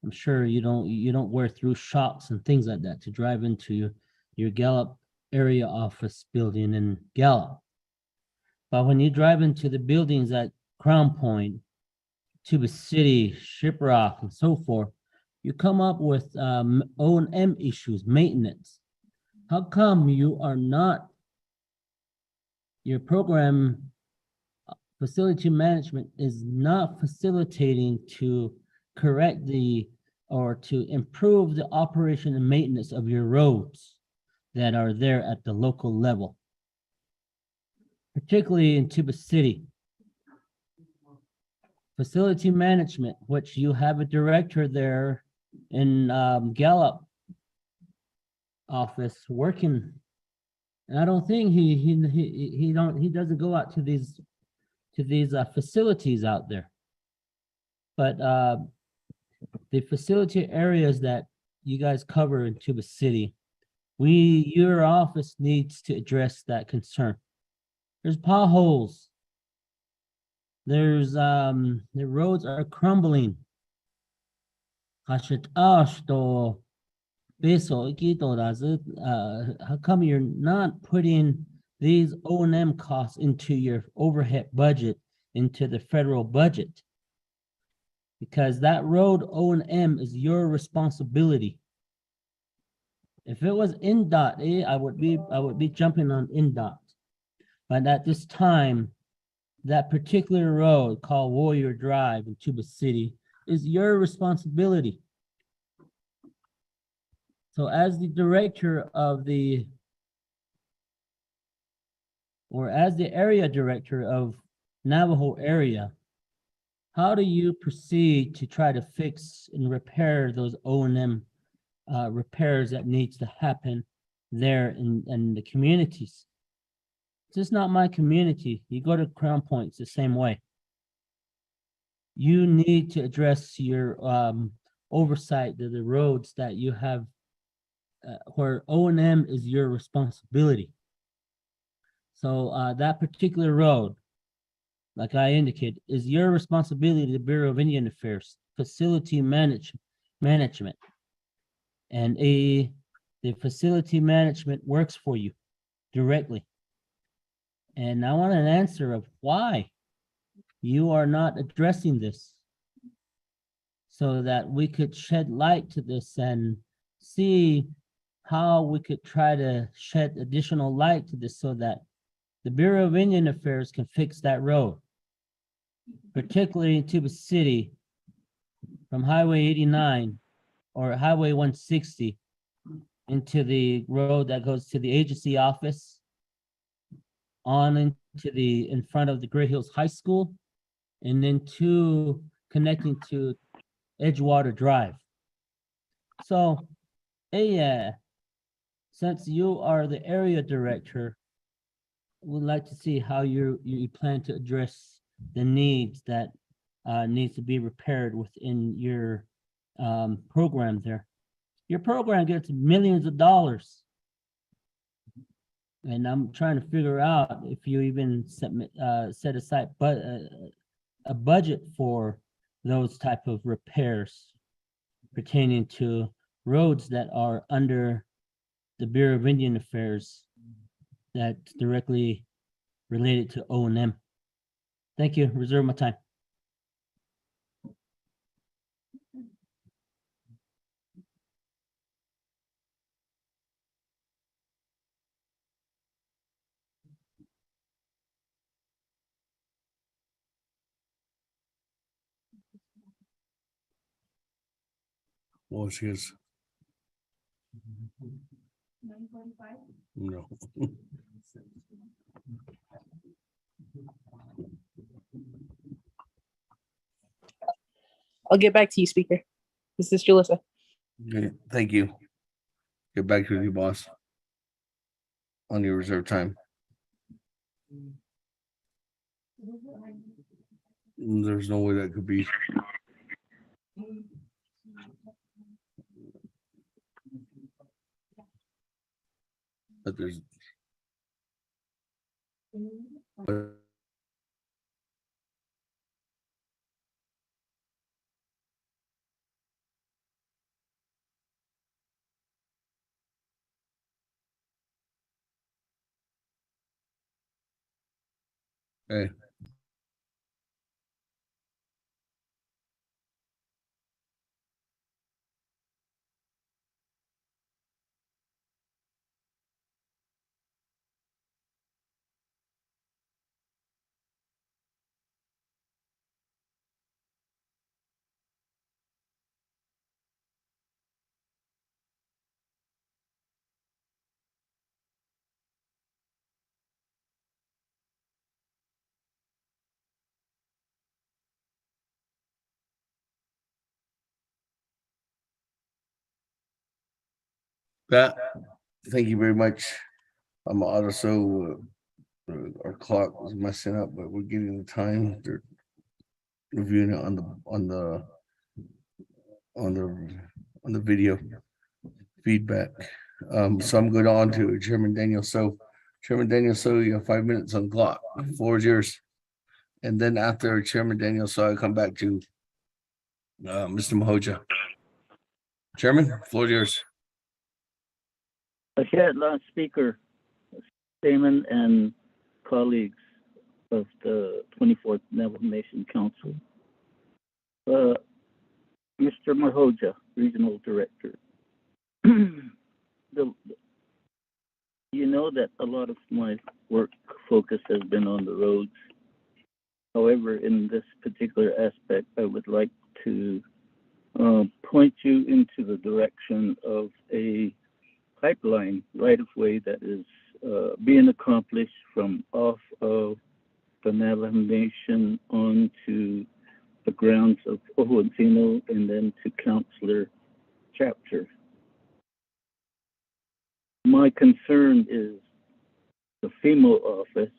I'm sure you don't wear through shocks and things like that to drive into your Gallup area office building in Gallup. But when you drive into the buildings at Crown Point, Tuba City, Shiprock, and so forth, you come up with O&M issues, maintenance. How come you are not, your program facility management is not facilitating to correct or to improve the operation and maintenance of your roads that are there at the local level, particularly in Tuba City? Facility management, which you have a director there in Gallup office working, and I don't think he doesn't go out to these facilities out there. But the facility areas that you guys cover in Tuba City, your office needs to address that concern. There's potholes. There's the roads are crumbling. How come you're not putting these O&M costs into your overhead budget, into the federal budget? Because that road O&M is your responsibility. If it was INDOT, I would be jumping on INDOT. But at this time, that particular road called Warrior Drive in Tuba City is your responsibility. So as the director of as the area director of Navajo area, how do you proceed to try to fix and repair those O&M repairs that needs to happen there in the communities? This is not my community. You go to Crown Point, it's the same way. You need to address your oversight of the roads that you have where O&M is your responsibility. So that particular road, like I indicated, is your responsibility, the Bureau of Indian Affairs, facility management. And the facility management works for you directly. And I want an answer of why you are not addressing this. so that we could shed light to this and see how we could try to shed additional light to this so that the Bureau of Indian Affairs can fix that road, particularly in Tuba City from Highway 89 or Highway 160 into the road that goes to the agency office, on into in front of the Gray Hills High School, and then connecting to Edgewater Drive. So, since you are the area director, we'd like to see how you plan to address the needs that needs to be repaired within your program there. Your program gets millions of dollars. And I'm trying to figure out if you even set aside a budget for those type of repairs pertaining to roads that are under the Bureau of Indian Affairs that's directly related to O&M. Thank you. Reserve my time. Well, she is. No. I'll get back to you, Speaker. This is Julissa. Okay, thank you. Get back to you, boss. On your reserve time. There's no way that could be. But there's. Hey. That, thank you very much. I'm also our clock was messing up, but we're getting the time. They're reviewing it on the video feedback. So I'm going on to Chairman Daniel. So Chairman Daniel, so you have 5 minutes on the clock. The floor is yours. And then after Chairman Daniel, so I come back to Mr. Mahoja. Chairman, floor is yours. Ahead, last speaker, Damon and colleagues of the 24th Navajo Nation Council. Mr. Mahoja, Regional Director. You know that a lot of my work focus has been on the roads. However, in this particular aspect, I would like to point you into the direction of a pipeline right-of-way that is being accomplished from off of the Navajo Nation onto the grounds of Ohuencino and then to Counselor Chapter. My concern is the FEMA office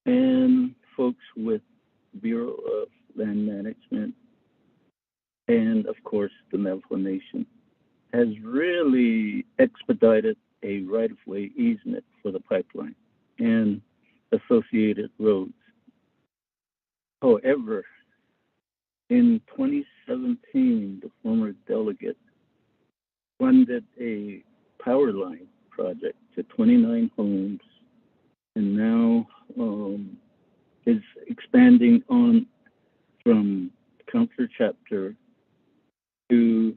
and folks with Bureau of Land Management and, of course, the Navajo Nation has really expedited a right-of-way easement for the pipeline and associated roads. However, in 2017, the former delegate funded a power line project to 29 homes and now is expanding on from Counselor Chapter to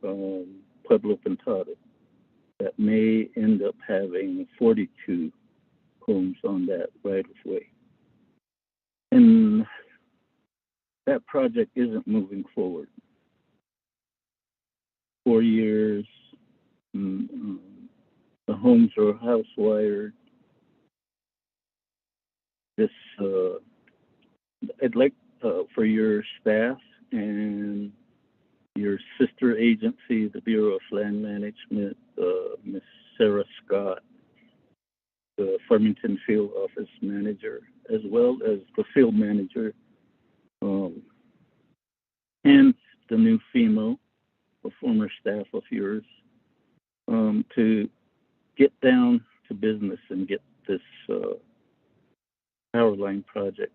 Pueblo Pintado that may end up having 42 homes on that right of way. And that project isn't moving forward. 4 years, the homes are house wired. I'd like for your staff and your sister agency, the Bureau of Land Management, Ms. Sarah Scott, the Farmington Field Office Manager, as well as the field manager, and the new FEMO, a former staff of yours, to get down to business and get this power line project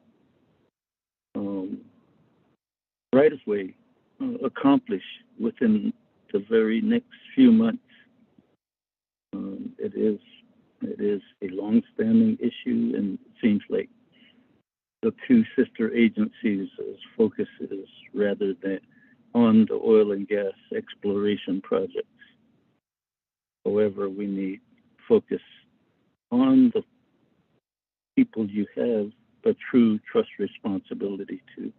right of way accomplished within the very next few months. It is a long-standing issue, and it seems like the two sister agencies' focus is rather than on the oil and gas exploration projects. However, we need focus on the people you have a true trust responsibility to,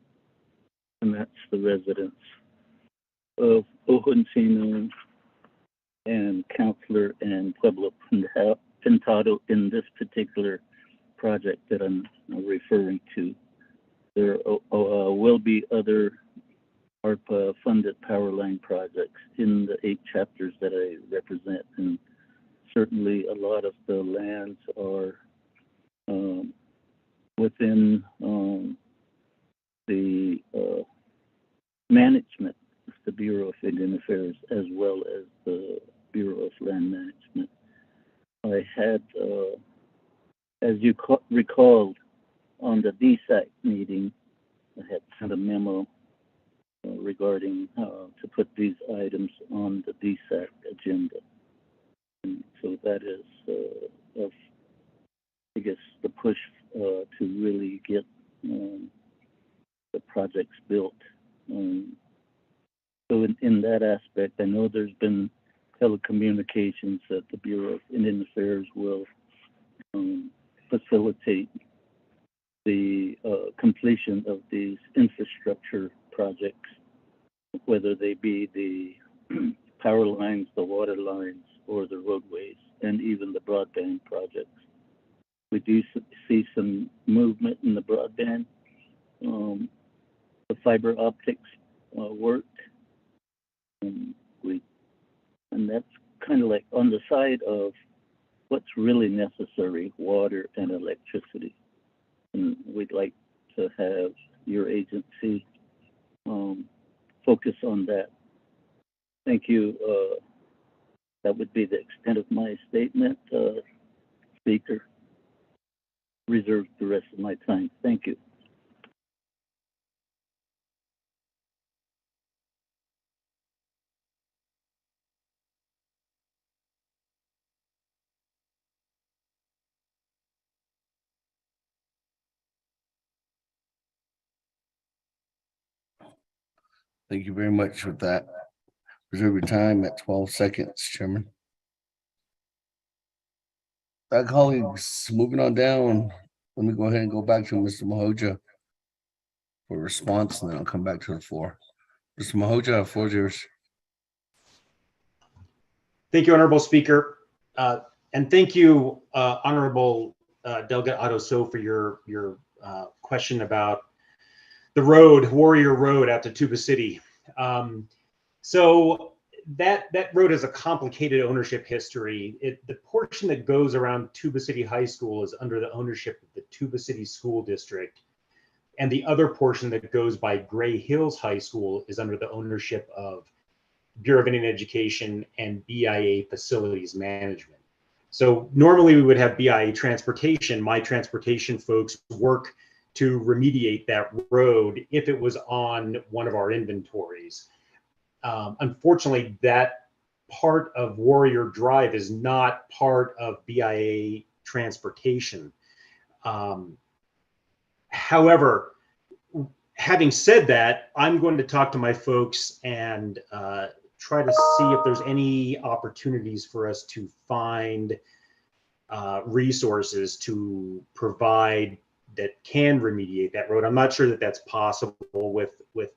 and that's the residents of Ojuncino and Counselor and Pueblo Pintado in this particular project that I'm referring to. There will be other ARPA-funded power line projects in the 8 chapters that I represent, and certainly a lot of the lands are within the management of the Bureau of Indian Affairs as well as the Bureau of Land Management. I had, as you recalled, on the DSAC meeting, I had sent a memo regarding to put these items on the DSAC agenda. And so that is, I guess, the push to really get the projects built. So in that aspect, I know there's been telecommunications that the Bureau of Indian Affairs will facilitate the completion of these infrastructure projects, whether they be the power lines, the water lines, or the roadways, and even the broadband projects. We do see some movement in the broadband. The fiber optics worked, and that's kind of like on the side of what's really necessary, water and electricity. And we'd like to have your agency focus on that. Thank you. That would be the extent of my statement, Speaker. Reserve the rest of my time. Thank you. Thank you very much for that. Reserve your time at 12 seconds, Chairman. Colleagues, moving on down. Let me go ahead and go back to Mr. Mahoja for a response, and then I'll come back to the floor. Mr. Mahoja, the floor is yours. Thank you, Honorable Speaker. And thank you, Honorable Delegate Otto for your question about the road, Warrior Road out to Tuba City. So that road has a complicated ownership history. The portion that goes around Tuba City High School is under the ownership of the Tuba City School District. And the other portion that goes by Gray Hills High School is under the ownership of Bureau of Indian Education and BIA Facilities Management. So normally we would have BIA Transportation. My transportation folks work to remediate that road if it was on one of our inventories. Unfortunately, that part of Warrior Drive is not part of BIA Transportation. However, Having said that, I'm going to talk to my folks and try to see if there's any opportunities for us to find resources to provide that can remediate that road. I'm not sure that that's possible with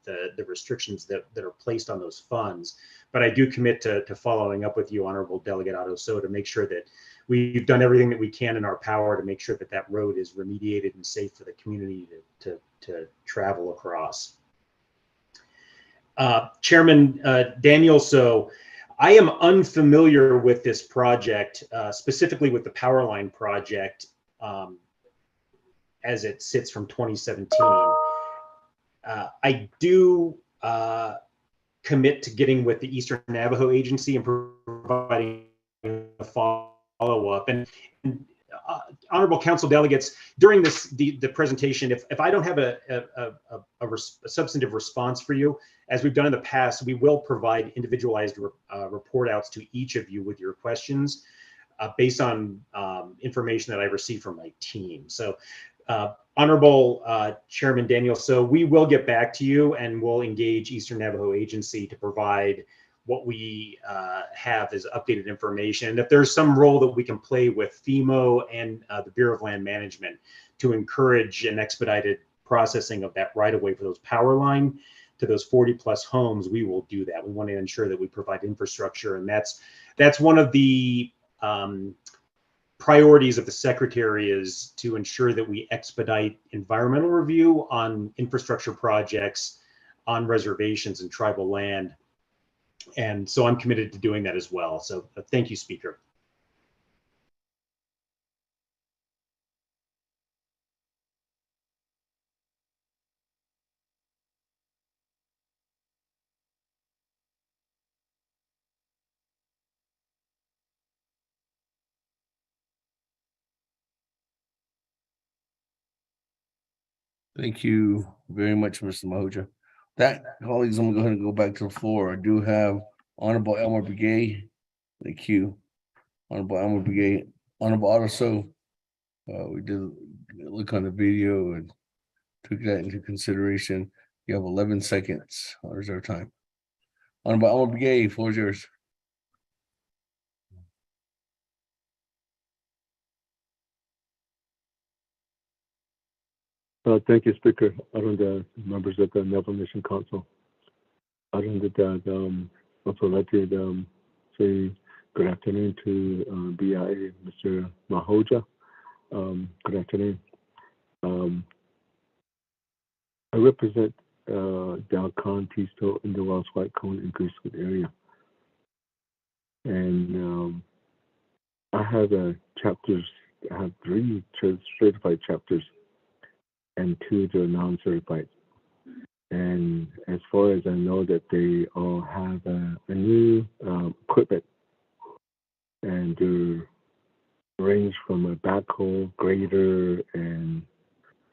the restrictions that are placed on those funds, but I do commit to following up with you, Honorable Delegate Otto So, to make sure that we've done everything that we can in our power to make sure that that road is remediated and safe for the community to travel across. Chairman Daniel So, I am unfamiliar with this project, specifically with the power line project as it sits from 2017. I do commit to getting with the Eastern Navajo Agency and providing a follow-up. And honorable council delegates, during the presentation, if I don't have a substantive response for you, as we've done in the past, we will provide individualized report outs to each of you with your questions based on information that I received from my team. So Honorable Chairman Daniel So, we will get back to you and we'll engage Eastern Navajo Agency to provide what we have as updated information. And if there's some role that we can play with FEMO and the Bureau of Land Management to encourage an expedited processing of that right of way for those power line to those 40+ homes, we will do that. We want to ensure that we provide infrastructure, and that's one of the priorities of the Secretary, is to ensure that we expedite environmental review on infrastructure projects on reservations and tribal land. And so I'm committed to doing that as well. So thank you, Speaker. Thank you very much, Mr. Mahoja. That, colleagues, I'm going to go ahead and go back to the floor. I do have Honorable Elmer Begay. Thank you. Honorable Elmer Begay. Honorable Otto So. We did look on the video and took that into consideration. You have 11 seconds on reserve time. Honorable Elmer Begay, floor is yours. Thank you, Speaker. Other than the members of the Navajo Nation Council, other than that, also like to say good afternoon to BIA, Mr. Mahoja. Good afternoon. I represent Dalcon, Tisto, in the Wells White Cone and Greasewood area, and I have chapters. I have 3 certified chapters and 2 that are non-certified. And as far as I know, that they all have a new equipment, and they range from a backhoe, grader, and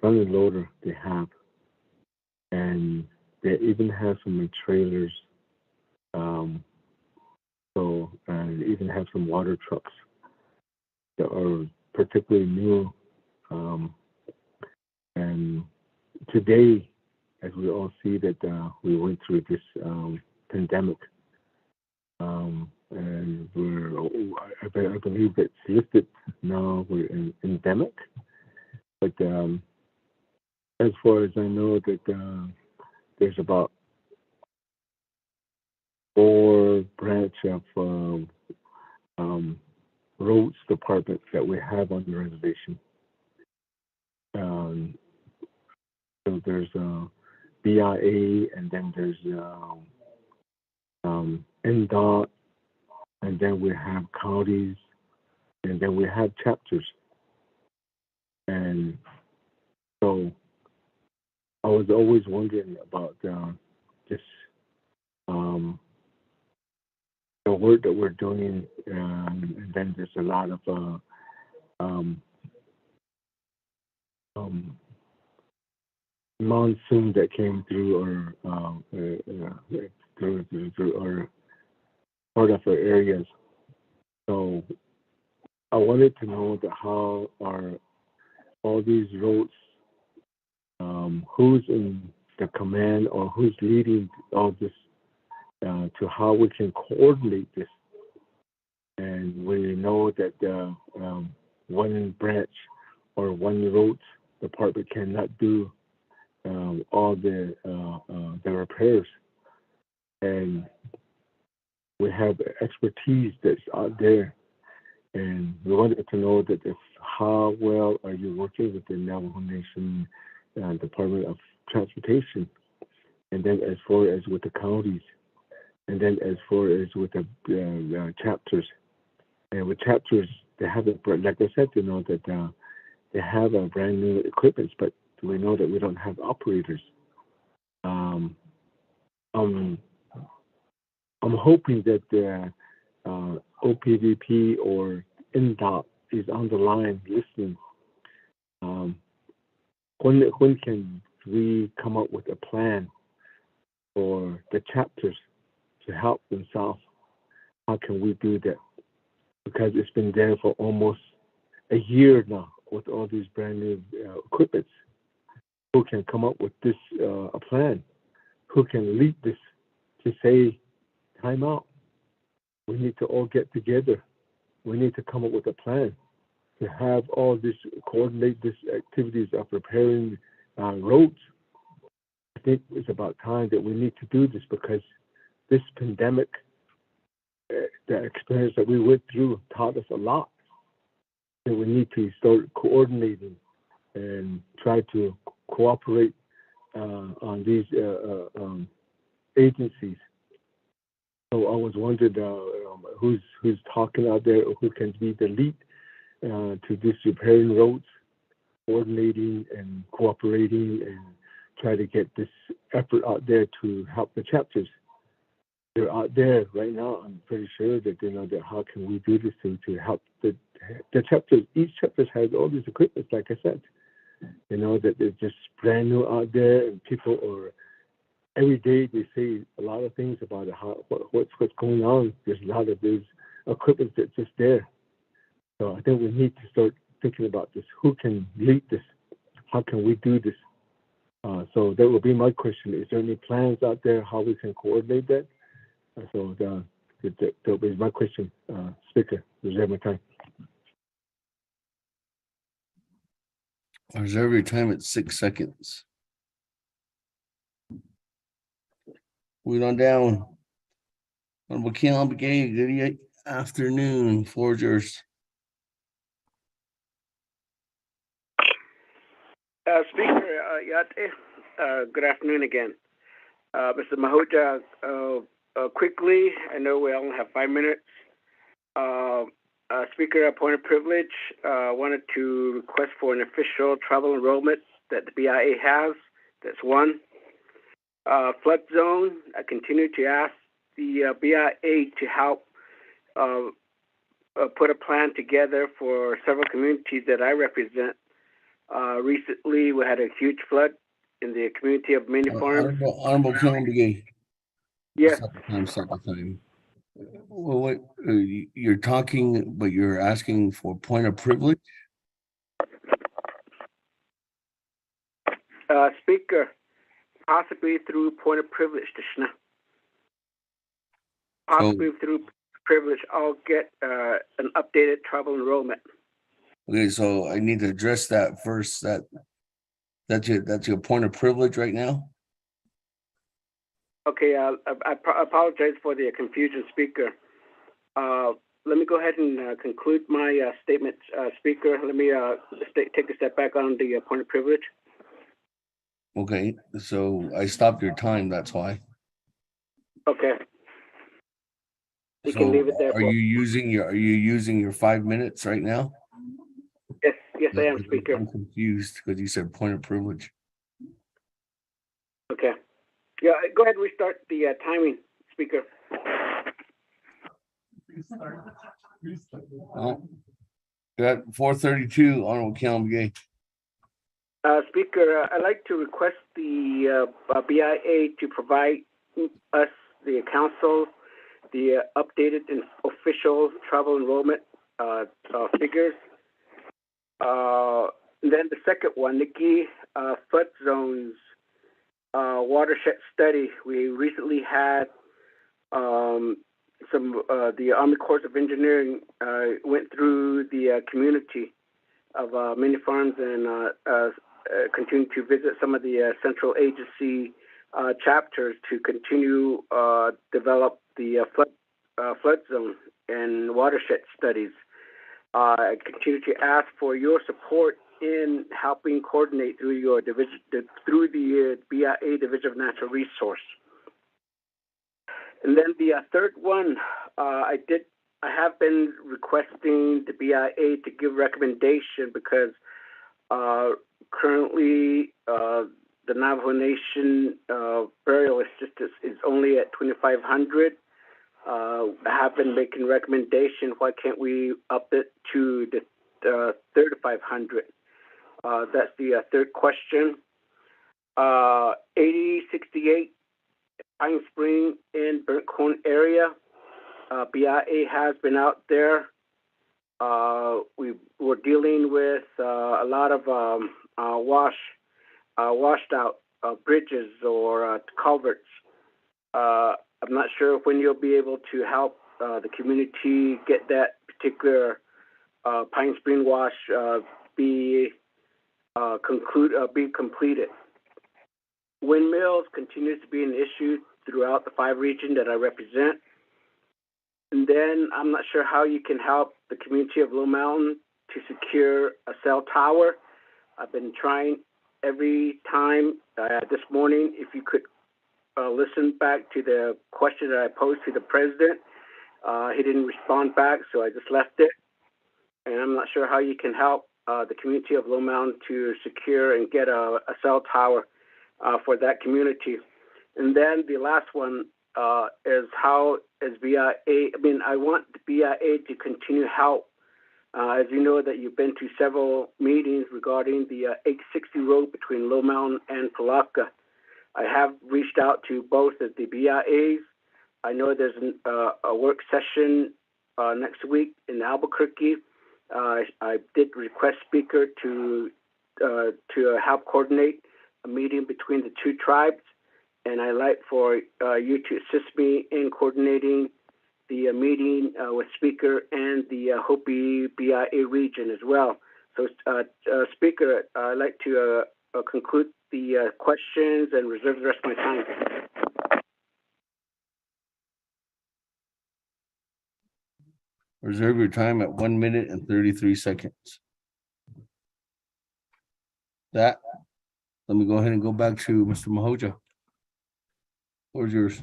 front end loader they have. And they even have some trailers, and even have some water trucks that are particularly new. And today, as we all see that we went through this pandemic, and I believe it's lifted now. We're in endemic, but as far as I know, that there's about 4 branch of roads departments that we have on the reservation. So there's BIA, and then there's NDOT, and then we have counties, and then we have chapters. And so I was always wondering about this the work that we're doing, and then there's a lot of monsoon that came through through our part of our areas. So I wanted to know that how are all these roads, who's in the command or who's leading all this to how we can coordinate this. And we know that one branch or one road department cannot do all the repairs, and we have expertise that's out there, and we wanted to know that how well are you working with the Navajo Nation Department of Transportation, and then as far as with the counties, and then as far as with the chapters. And with chapters, they have, like I said, that they have a brand new equipment, but we know that we don't have operators. I'm hoping that the OPVP or NDOT is on the line listening. When can we come up with a plan for the chapters to help themselves? How can we do that? Because it's been there for almost a year now with all these brand new equipments. Who can come up with this a plan? Who can lead this to say, time out? We need to all get together. We need to come up with a plan to have all this, coordinate these activities of repairing roads. I think it's about time that we need to do this, because this pandemic, the experience that we went through taught us a lot. And we need to start coordinating and try to cooperate on these agencies. So I was wondering who's talking out there, or who can be the lead to this repairing roads, coordinating and cooperating, and try to get this effort out there to help the chapters. They're out there right now. I'm pretty sure that they know that how can we do this thing to help the chapters. Each chapter has all these equipment, like I said. That they're just brand new out there, and people are every day they say a lot of things about it, what's going on. There's a lot of this equipment that's just there. So I think we need to start thinking about this. Who can lead this? How can we do this? So that will be my question. Is there any plans out there how we can coordinate that? So that will be my question, Speaker. Reserve my time. I reserve your time at 6 seconds. Moving on down. Honorable Keon Begay, good afternoon. Floor is yours. Speaker, good afternoon again. Mr. Mahoja, quickly, I know we only have 5 minutes. Speaker, point of privilege, wanted to request for an official travel enrollment that the BIA has. That's one. Flood zone, I continue to ask the BIA to help put a plan together for several communities that I represent. Recently, we had a huge flood in the community of Mini Farms. Honorable Keon Begay. Yes. Stop the time. Well, wait, you're talking, but you're asking for point of privilege? Speaker, possibly through point of privilege, Krishna. Possibly through privilege, I'll get an updated travel enrollment. Okay, so I need to address that first. That's your point of privilege right now? Okay, I apologize for the confusion, Speaker. Let me go ahead and conclude my statement, Speaker. Let me take a step back on the point of privilege. Okay, so I stopped your time, that's why. Okay. You So can leave it there. are you using your 5 minutes right now? Yes, I am, Speaker. I'm confused because you said point of privilege. Okay. Yeah, go ahead and restart the timing, Speaker. Oh, got 4:32, Honorable Keon Begay. Speaker, I'd like to request the BIA to provide us, the council, the updated and official travel enrollment figures. And then the second one, Nikki, flood zones. watershed study. We recently had the Army Corps of Engineering went through the community of many farms and continue to visit some of the central agency chapters to continue develop the flood zone and watershed studies. I continue to ask for your support in helping coordinate through your division, through the BIA Division of Natural Resource. And then the third one, I have been requesting the BIA to give recommendation because currently the Navajo Nation burial assistance is only at $2,500. I have been making recommendation. Why can't we up it to the $3,500? That's the third question. 8068 Pine Spring in Burnt Cone area. BIA has been out there. We're dealing with a lot of washed out bridges or culverts. I'm not sure when you'll be able to help the community get that particular Pine Spring wash be completed. Windmills continues to be an issue throughout the 5 regions that I represent. And then I'm not sure how you can help the community of Low Mountain to secure a cell tower. I've been trying every time. This morning, if you could listen back to the question that I posed to the president, he didn't respond back, so I just left it. And I'm not sure how you can help the community of Low Mountain to secure and get a cell tower for that community. And then the last one is how is BIA, I want the BIA to continue help. As you know that you've been to several meetings regarding the 860 road between Low Mountain and Palatka. I have reached out to both of the BIAs. I know there's a work session next week in Albuquerque. I did request speaker to help coordinate a meeting between the 2 tribes, and I'd like for you to assist me in coordinating the meeting with speaker and the Hopi BIA region as well. So, speaker, I'd like to conclude the questions and reserve the rest of my time. Reserve your time at 1 minute and 33 seconds. Let me go ahead and go back to Mr. Mahoja. Where's yours?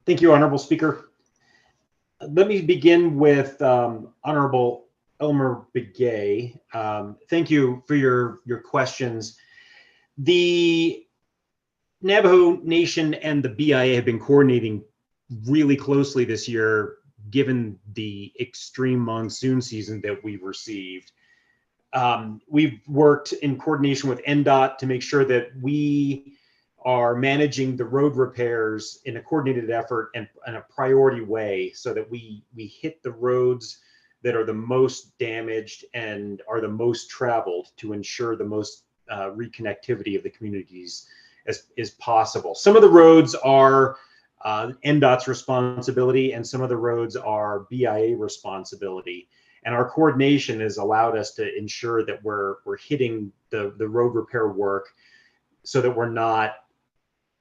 Thank you, Honorable Speaker. Let me begin with Honorable Elmer Begay. Thank you for your questions. The Navajo Nation and the BIA have been coordinating really closely this year, given the extreme monsoon season that we've received. We've worked in coordination with NDOT to make sure that we are managing the road repairs in a coordinated effort and in a priority way so that we hit the roads that are the most damaged and are the most traveled to ensure the most reconnectivity of the communities as possible. Some of the roads are NDOT's responsibility and some of the roads are BIA responsibility. And our coordination has allowed us to ensure that we're hitting the road repair work so that we're not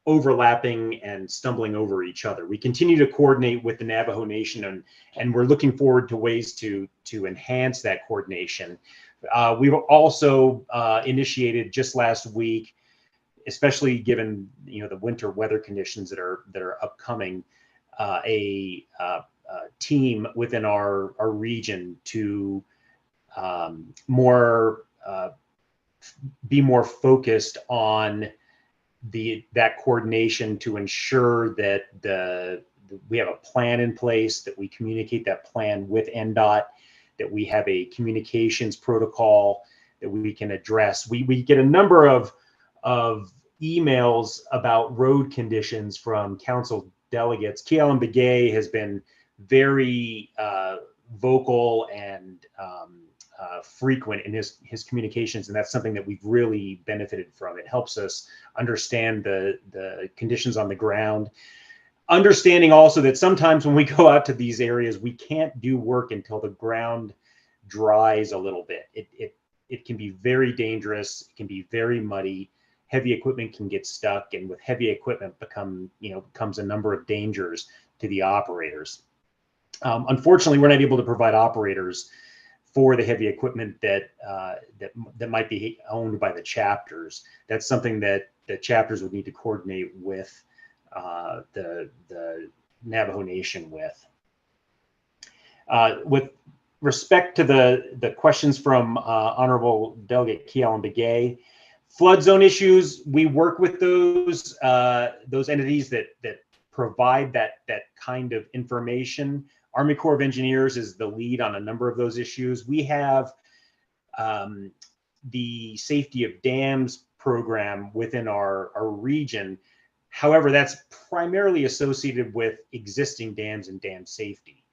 overlapping and stumbling over each other. We continue to coordinate with the Navajo Nation and we're looking forward to ways to enhance that coordination. We've also initiated just last week, especially given the winter weather conditions that are upcoming, a team within our region to be more focused on that coordination to ensure that we have a plan in place, that we communicate that plan with NDOT, that we have a communications protocol that we can address. We get a number of emails about road conditions from council delegates. Kealan Begay has been very vocal and frequent in his communications, and that's something that we've really benefited from. It helps us understand the conditions on the ground, understanding also that sometimes when we go out to these areas, we can't do work until the ground dries a little bit. It can be very dangerous. It can be very muddy. Heavy equipment can get stuck, and with heavy equipment comes a number of dangers to the operators. Unfortunately, we're not able to provide operators for the heavy equipment that might be owned by the chapters. That's something that the chapters would need to coordinate with the Navajo Nation with. With respect to the questions from Honorable Delegate Kealan Begay, flood zone issues, we work with those entities that provide that kind of information. Army Corps of Engineers is the lead on a number of those issues. We have the safety of dams program within our region. However, that's primarily associated with existing dams and dam safety.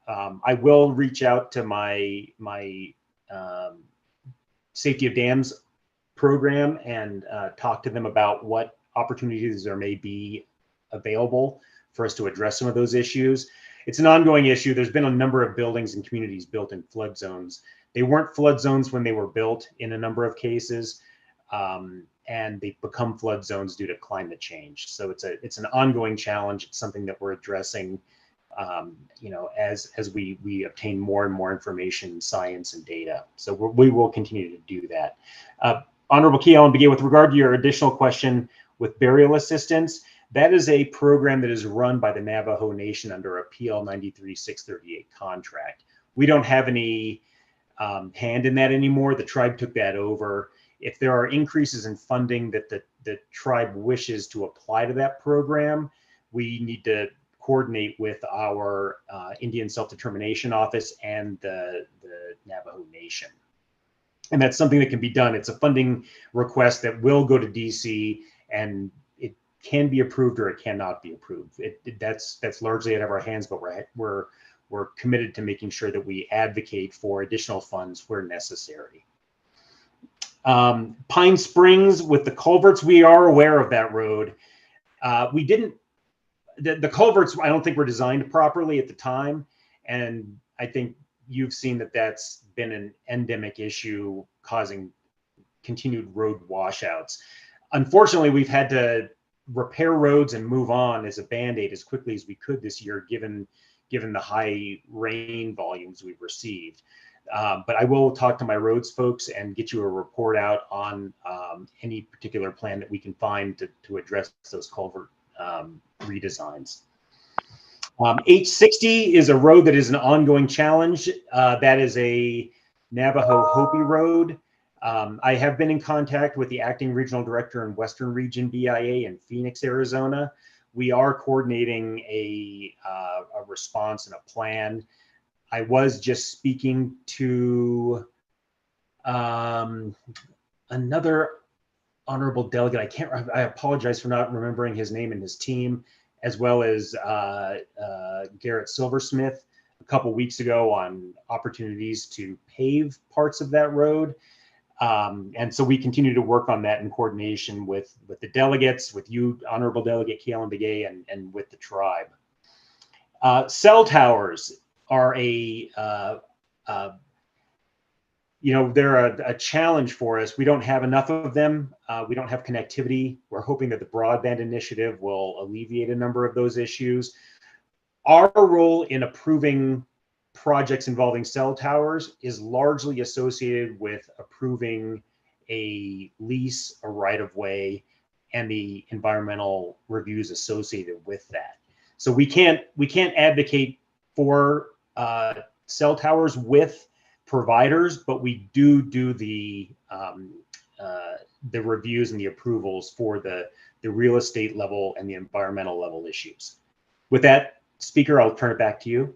I will reach out to my safety of dams program and talk to them about what opportunities there may be available for us to address some of those issues. It's an ongoing issue. There's been a number of buildings and communities built in flood zones. They weren't flood zones when they were built in a number of cases, and they've become flood zones due to climate change. So it's an ongoing challenge. It's something that we're addressing, as we obtain more and more information, science, and data. So we will continue to do that. Honorable Kealan Begay, with regard to your additional question with burial assistance, that is a program that is run by the Navajo Nation under a PL 93-638 contract. We don't have any hand in that anymore. The tribe took that over. If there are increases in funding that the tribe wishes to apply to that program, we need to coordinate with our Indian Self-Determination Office and the Navajo Nation. And that's something that can be done. It's a funding request that will go to DC, and it can be approved or it cannot be approved. That's largely out of our hands, but we're committed to making sure that we advocate for additional funds where necessary. Pine Springs with the culverts, we are aware of that road. The culverts, I don't think were designed properly at the time, and I think you've seen that that's been an endemic issue causing continued road washouts. Unfortunately, we've had to repair roads and move on as a Band-Aid as quickly as we could this year, given the high rain volumes we've received. But I will talk to my roads folks and get you a report out on any particular plan that we can find to address those culvert redesigns. H60 is a road that is an ongoing challenge. That is a Navajo Hopi road. I have been in contact with the acting regional director in Western Region BIA in Phoenix, Arizona. We are coordinating a response and a plan. I was just speaking to another honorable delegate. I apologize for not remembering his name and his team, as well as Garrett Silversmith a couple weeks ago on opportunities to pave parts of that road. And so we continue to work on that in coordination with the delegates, with you, Honorable Delegate Kealan Begay, and with the tribe. Cell towers are they're a challenge for us. We don't have enough of them. We don't have connectivity. We're hoping that the broadband initiative will alleviate a number of those issues. Our role in approving projects involving cell towers is largely associated with approving a lease, a right-of-way, and the environmental reviews associated with that. So we can't advocate for cell towers with providers, but we do the reviews and the approvals for the real estate level and the environmental level issues. With that, Speaker, I'll turn it back to you.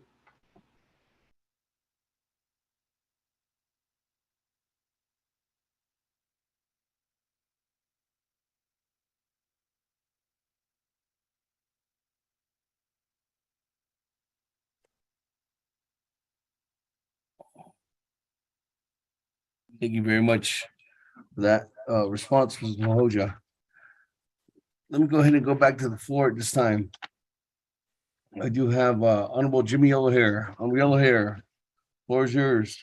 Thank you very much for that response, Ms. Mahoja. Let me go ahead and go back to the floor at this time. I do have Honorable Jimmy Yellowhair. Honorable Yellowhair, floor is yours.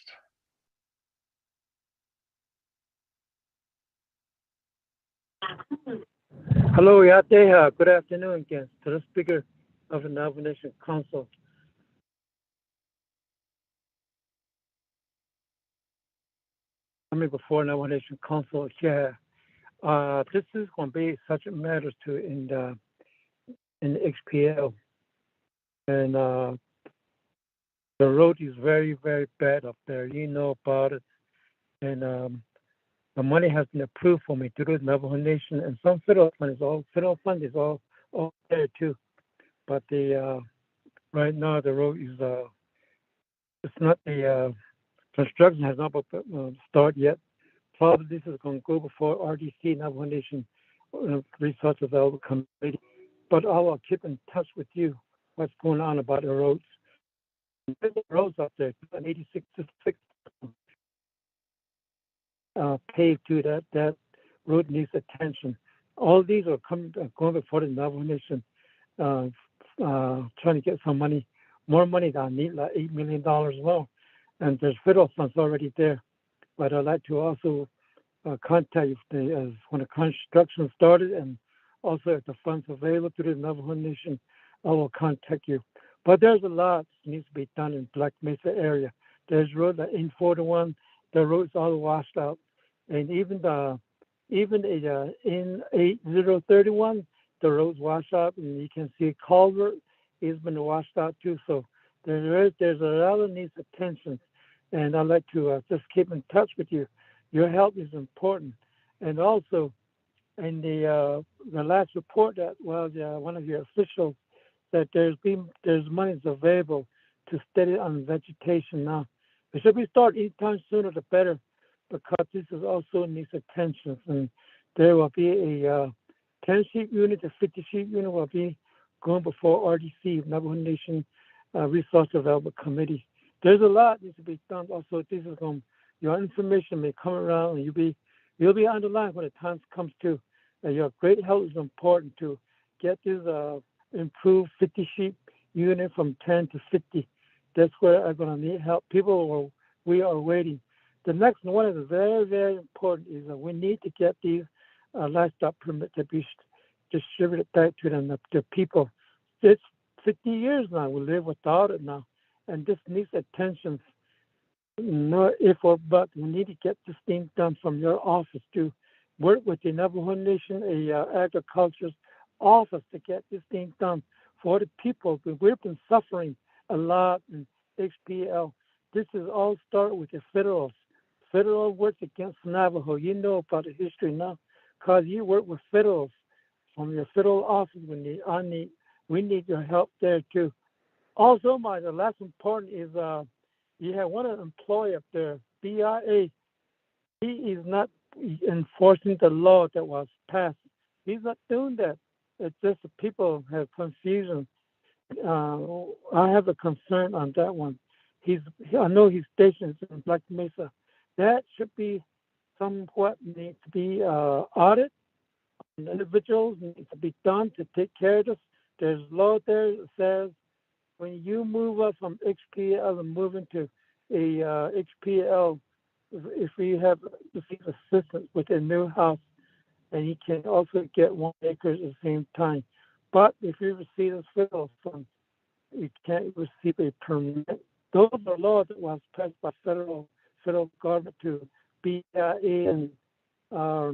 Hello, Yateha. Good afternoon again to the Speaker of the Navajo Nation Council. Coming before Navajo Nation Council, yeah. This is going to be such a matter to in the XPL, and the road is very, very bad up there. You know about it, and the money has been approved for me to do the Navajo Nation, and some federal fund is all there too. But the right now the road is it's not the construction has not started yet. Probably this is going to go before RDC, Navajo Nation Resource Development Committee. But I will keep in touch with you what's going on about the roads. The roads up there, 86 to 6 paved to that road needs attention. All these are going before the Navajo Nation, trying to get some money, more money than I need, like $8 million more. And there's federal funds already there. But I'd like to also contact you when the construction started, and also if the funds available to the Navajo Nation, I will contact you. But there's a lot that needs to be done in Black Mesa area. There's road like in 41, the road's all washed out, and even in 8031, the road's washed out, and you can see culvert has been washed out too. So there's a lot of needs attention, and I'd like to just keep in touch with you. Your help is important, and also in the last report that one of your officials that there's monies available to study on vegetation now. It should be started anytime sooner the better, because this is also needs attention. And there will be a 10-sheet unit, a 50-sheet unit will be going before RDC, Navajo Nation Resource Development Committee. There's a lot needs to be done. Also, this is your information may come around, and you'll be on the line when the time comes to. Your great help is important to get this improved 50-sheet unit from 10 to 50. That's where I'm going to need help. We are waiting. The next one is very, very important is that we need to get these livestock permits to be distributed back to the people. It's 50 years now. We live without it now. And this needs attention. No if or but. We need to get this thing done from your office to work with the Navajo Nation, agriculture's office to get this thing done for the people. We've been suffering a lot in XPL. This is all start with the federals. Federal works against Navajo. You know about the history now, because you work with federals from your federal office. We need your help there too. Also, the last important is you have one employee up there, BIA. He is not enforcing the law that was passed. He's not doing that. It's just the people have confusion. I have a concern on that one. I know he's stationed in Black Mesa. That should be somewhat need to be audit. Individuals need to be done to take care of this. There's law there that says when you move up from XPL and move into a XPL, if you have received assistance with a new house, and you can also get 1 acre at the same time. But if you receive a federal fund, you can't receive a permit. Those are laws that was passed by federal government to BIA, and our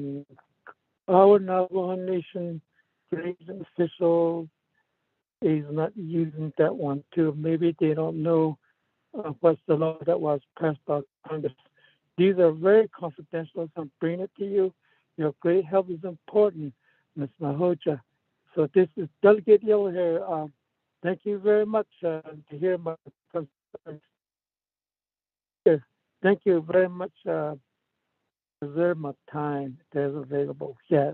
Navajo Nation grazing official is not using that one too. Maybe they don't know what's the law that was passed by Congress. These are very confidential, so I'm bringing it to you. Your great help is important, Ms. Mahoja. So this is Delegate Yellowhair. Thank you very much to hear my concerns. Thank you very much. Reserve my time that's available. Yeah.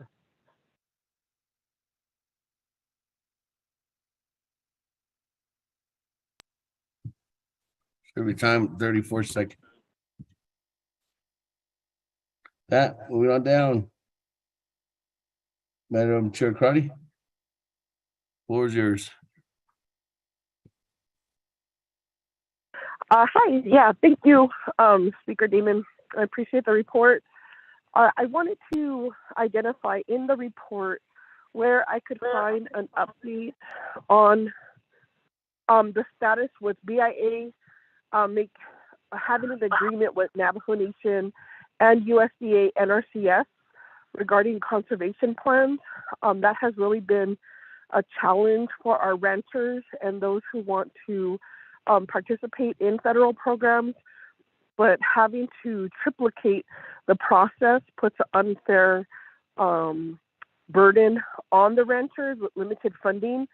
Every time, 34 seconds. That, moving on down. Madam Chair Crotty. Floor is yours. Hi, yeah, thank you, Speaker Damon. I appreciate the report. I wanted to identify in the report where I could find an update on the status with BIA having an agreement with Navajo Nation and USDA NRCS regarding conservation plans. That has really been a challenge for our ranchers and those who want to participate in federal programs, but having to triplicate the process puts an unfair burden on the ranchers with limited funding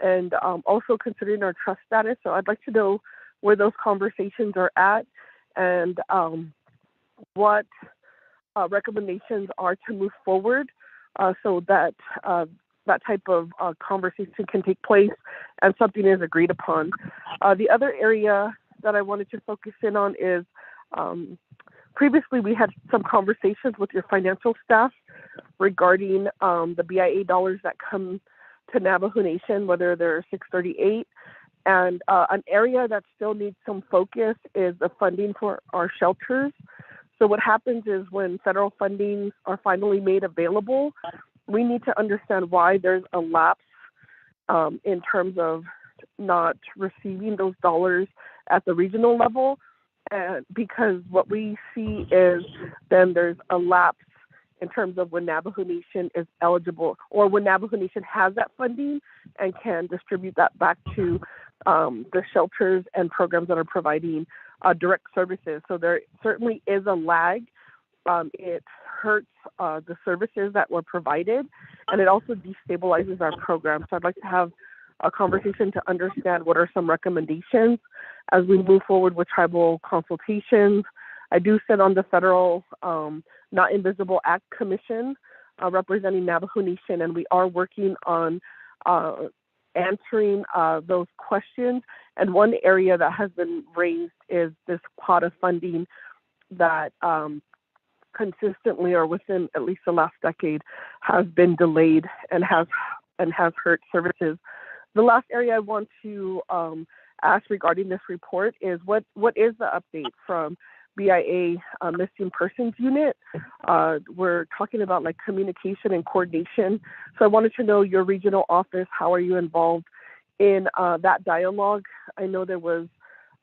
and also considering our trust status. So I'd like to know where those conversations are at and what recommendations are to move forward so that that type of conversation can take place and something is agreed upon. The other area that I wanted to focus in on is previously we had some conversations with your financial staff regarding the BIA dollars that come to Navajo Nation, whether they're 638. And an area that still needs some focus is the funding for our shelters. So what happens is when federal fundings are finally made available, we need to understand why there's a lapse in terms of not receiving those dollars at the regional level. And because what we see is then there's a lapse in terms of when Navajo Nation is eligible or when Navajo Nation has that funding and can distribute that back to the shelters and programs that are providing direct services. So there certainly is a lag. It hurts the services that were provided, and it also destabilizes our program. So I'd like to have a conversation to understand what are some recommendations as we move forward with tribal consultations. I do sit on the Federal Not Invisible Act Commission representing Navajo Nation, and we are working on answering those questions. And one area that has been raised is this pot of funding that consistently or within at least the last decade has been delayed and has hurt services. The last area I want to ask regarding this report is what is the update from BIA Missing Persons Unit? We're talking about like communication and coordination. So I wanted to know your regional office, how are you involved in that dialogue? I know there was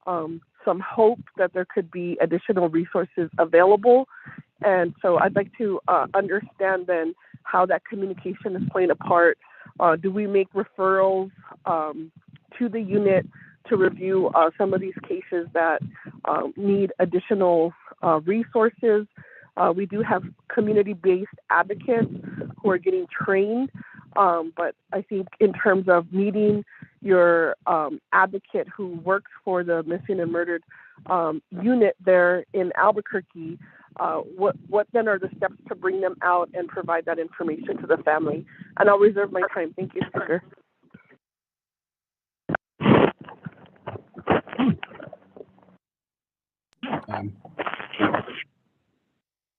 some hope that there could be additional resources available. And so I'd like to understand then how that communication is playing a part. Do we make referrals to the unit to review some of these cases that need additional resources? We do have community-based advocates who are getting trained, but I think in terms of meeting your advocate who works for the missing and murdered unit there in Albuquerque, what then are the steps to bring them out and provide that information to the family? And I'll reserve my time. Thank you, Speaker.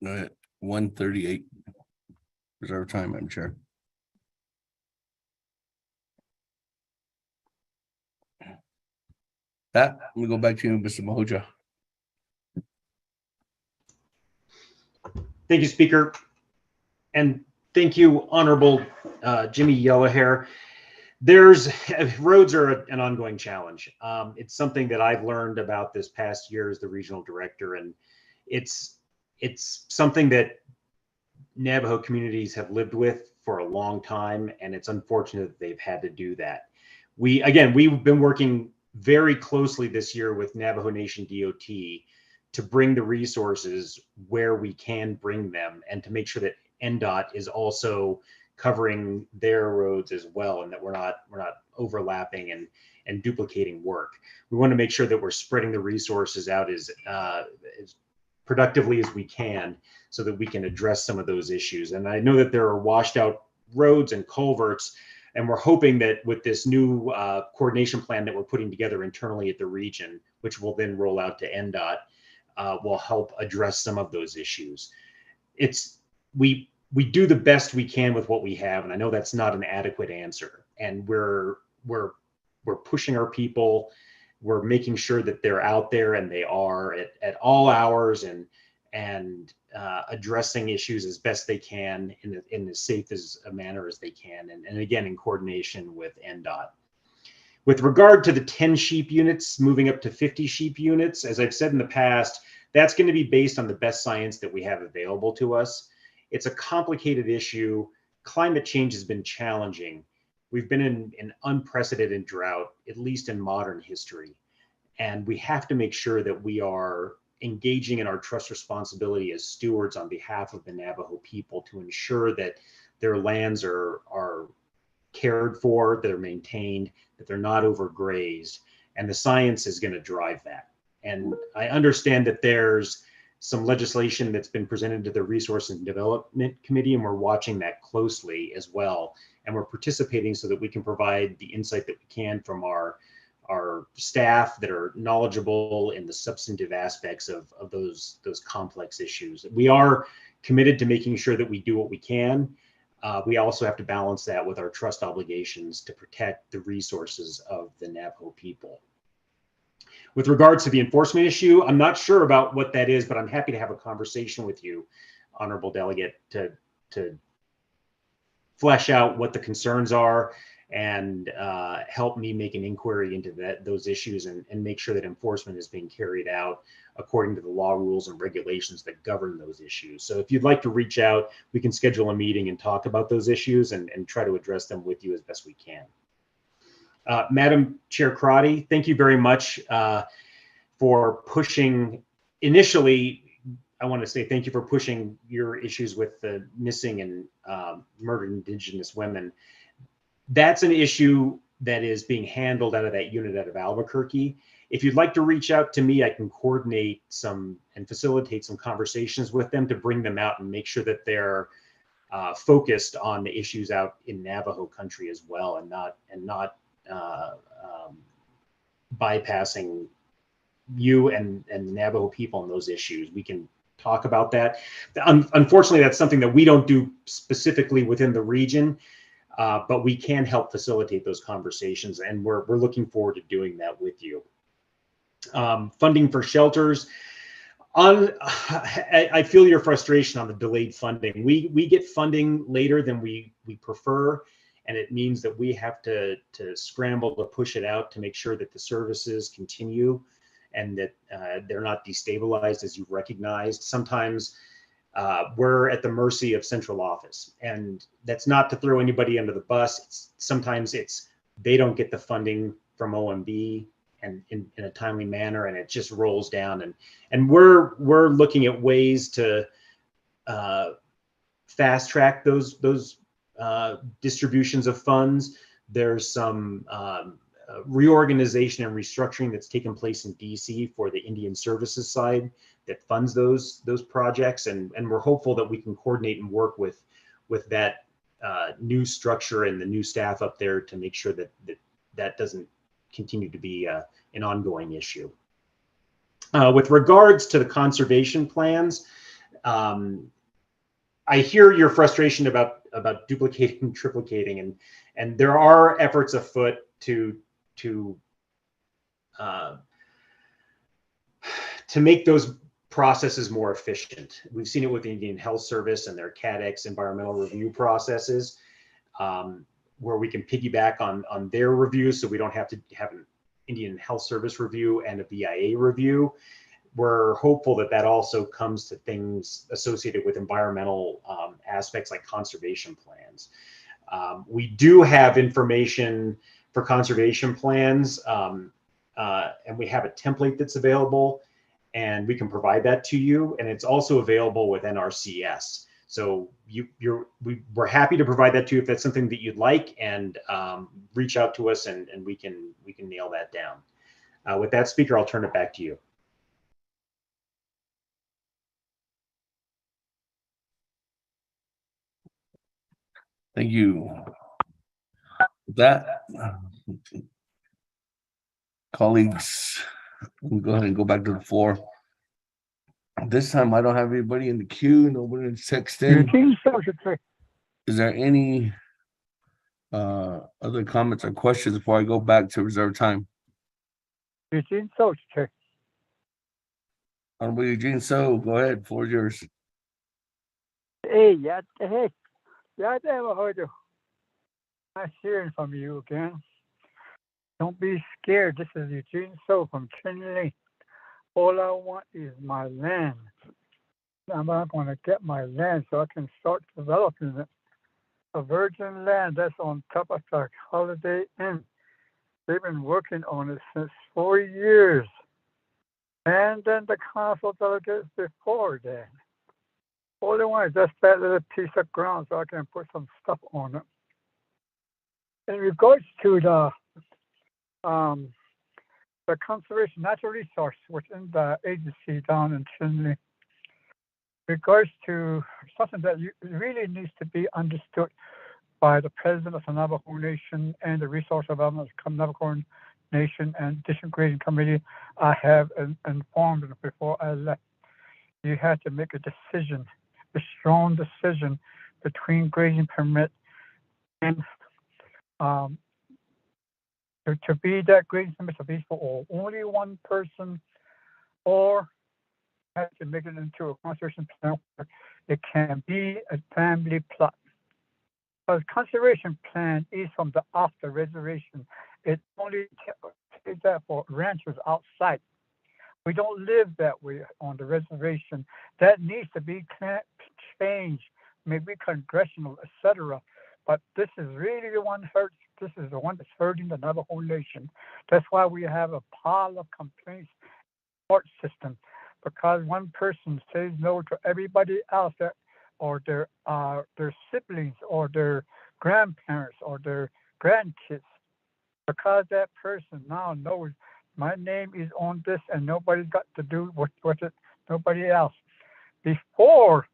At 1:38. Reserve time, Madam Chair. Pat, let me go back to you, Mr. Mahoja. Thank you, Speaker. And thank you, Honorable Jimmy Yellowhair. Roads are an ongoing challenge. It's something that I've learned about this past year as the regional director, and it's something that Navajo communities have lived with for a long time, and it's unfortunate that they've had to do that. We've been working very closely this year with Navajo Nation DOT to bring the resources where we can bring them and to make sure that NDOT is also covering their roads as well, and that we're not overlapping and duplicating work. We want to make sure that we're spreading the resources out as productively as we can so that we can address some of those issues. And I know that there are washed out roads and culverts, and we're hoping that with this new coordination plan that we're putting together internally at the region, which will then roll out to NDOT, will help address some of those issues. we do the best we can with what we have, and I know that's not an adequate answer. And we're pushing our people. We're making sure that they're out there, and they are at all hours, and addressing issues as best they can in as safe as a manner as they can, and again in coordination with NDOT. With regard to the 10 sheep units moving up to 50 sheep units, as I've said in the past, that's going to be based on the best science that we have available to us. It's a complicated issue. Climate change has been challenging. We've been in an unprecedented drought, at least in modern history. And we have to make sure that we are engaging in our trust responsibility as stewards on behalf of the Navajo people to ensure that their lands are cared for, they're maintained, that they're not overgrazed. And the science is going to drive that. And I understand that there's some legislation that's been presented to the Resource and Development Committee, and we're watching that closely as well. And we're participating so that we can provide the insight that we can from our staff that are knowledgeable in the substantive aspects of those complex issues. We are committed to making sure that we do what we can. We also have to balance that with our trust obligations to protect the resources of the Navajo people. With regards to the enforcement issue, I'm not sure about what that is, but I'm happy to have a conversation with you, Honorable Delegate, to flesh out what the concerns are and help me make an inquiry into those issues and make sure that enforcement is being carried out according to the law, rules, and regulations that govern those issues. So if you'd like to reach out, we can schedule a meeting and talk about those issues and try to address them with you as best we can. Madam Chair Crotty, thank you very much for pushing. Initially, I want to say thank you for pushing your issues with the missing and murdered Indigenous women. That's an issue that is being handled out of that unit out of Albuquerque. If you'd like to reach out to me, I can coordinate some and facilitate some conversations with them to bring them out and make sure that they're focused on the issues out in Navajo country as well, and not bypassing you and the Navajo people on those issues. We can talk about that. Unfortunately, that's something that we don't do specifically within the region, but we can help facilitate those conversations, and we're looking forward to doing that with you. Funding for shelters. I feel your frustration on the delayed funding. We get funding later than we prefer, and it means that we have to scramble to push it out to make sure that the services continue and that they're not destabilized, as you've recognized. Sometimes we're at the mercy of central office, and that's not to throw anybody under the bus. Sometimes they don't get the funding from OMB and in a timely manner, and it just rolls down. And we're looking at ways to fast track those distributions of funds. There's some reorganization and restructuring that's taken place in DC for the Indian Services side that funds those projects, and we're hopeful that we can coordinate and work with that new structure and the new staff up there to make sure that doesn't continue to be an ongoing issue. With regards to the conservation plans, I hear your frustration about duplicating, triplicating, and there are efforts afoot to make those processes more efficient. We've seen it with the Indian Health Service and their CADEX environmental review processes, where we can piggyback on their reviews, so we don't have to have an Indian Health Service review and a BIA review. We're hopeful that also comes to things associated with environmental aspects like conservation plans. We do have information for conservation plans, and we have a template that's available, and we can provide that to you. And it's also available with NRCS. So we're happy to provide that to you if that's something that you'd like, and reach out to us, and we can nail that down. With that, Speaker, I'll turn it back to you. Thank you. With that, colleagues, we'll go ahead and go back to the floor. This time I don't have anybody in the queue. Nobody to text in. Eugene So should say. Is there any other comments or questions before I go back to reserve time? Eugene So should say. Honorable Eugene So, go ahead. Floor is yours. Hey, Navajo. Nice hearing from you again. Don't be scared. This is Eugene So from Trinity. All I want is my land. I'm not going to get my land so I can start developing it. A virgin land that's on top of the Holiday Inn. They've been working on it since 4 years. And then the council delegates before that. All they want is just that little piece of ground so I can put some stuff on it. In regards to the conservation natural resource within the agency down in Chinle, regards to something that really needs to be understood by the president of the Navajo Nation and the Resource Development of Navajo Nation and District Grading Committee. I have informed them before I left. You had to make a decision, a strong decision between grazing permit and to be that grazing permit to be for only one person, or have to make it into a conservation plan where it can be a family plot. Because conservation plan is from the off the reservation. It only takes that for ranchers outside. We don't live that way on the reservation. That needs to be changed, maybe congressional, etc. But this is really the one hurts. This is the one that's hurting the Navajo Nation. That's why we have a pile of complaints in the court system, because one person says no to everybody else that, or their siblings or their grandparents or their grandkids, because that person now knows my name is on this and nobody's got to do with it, nobody else. Before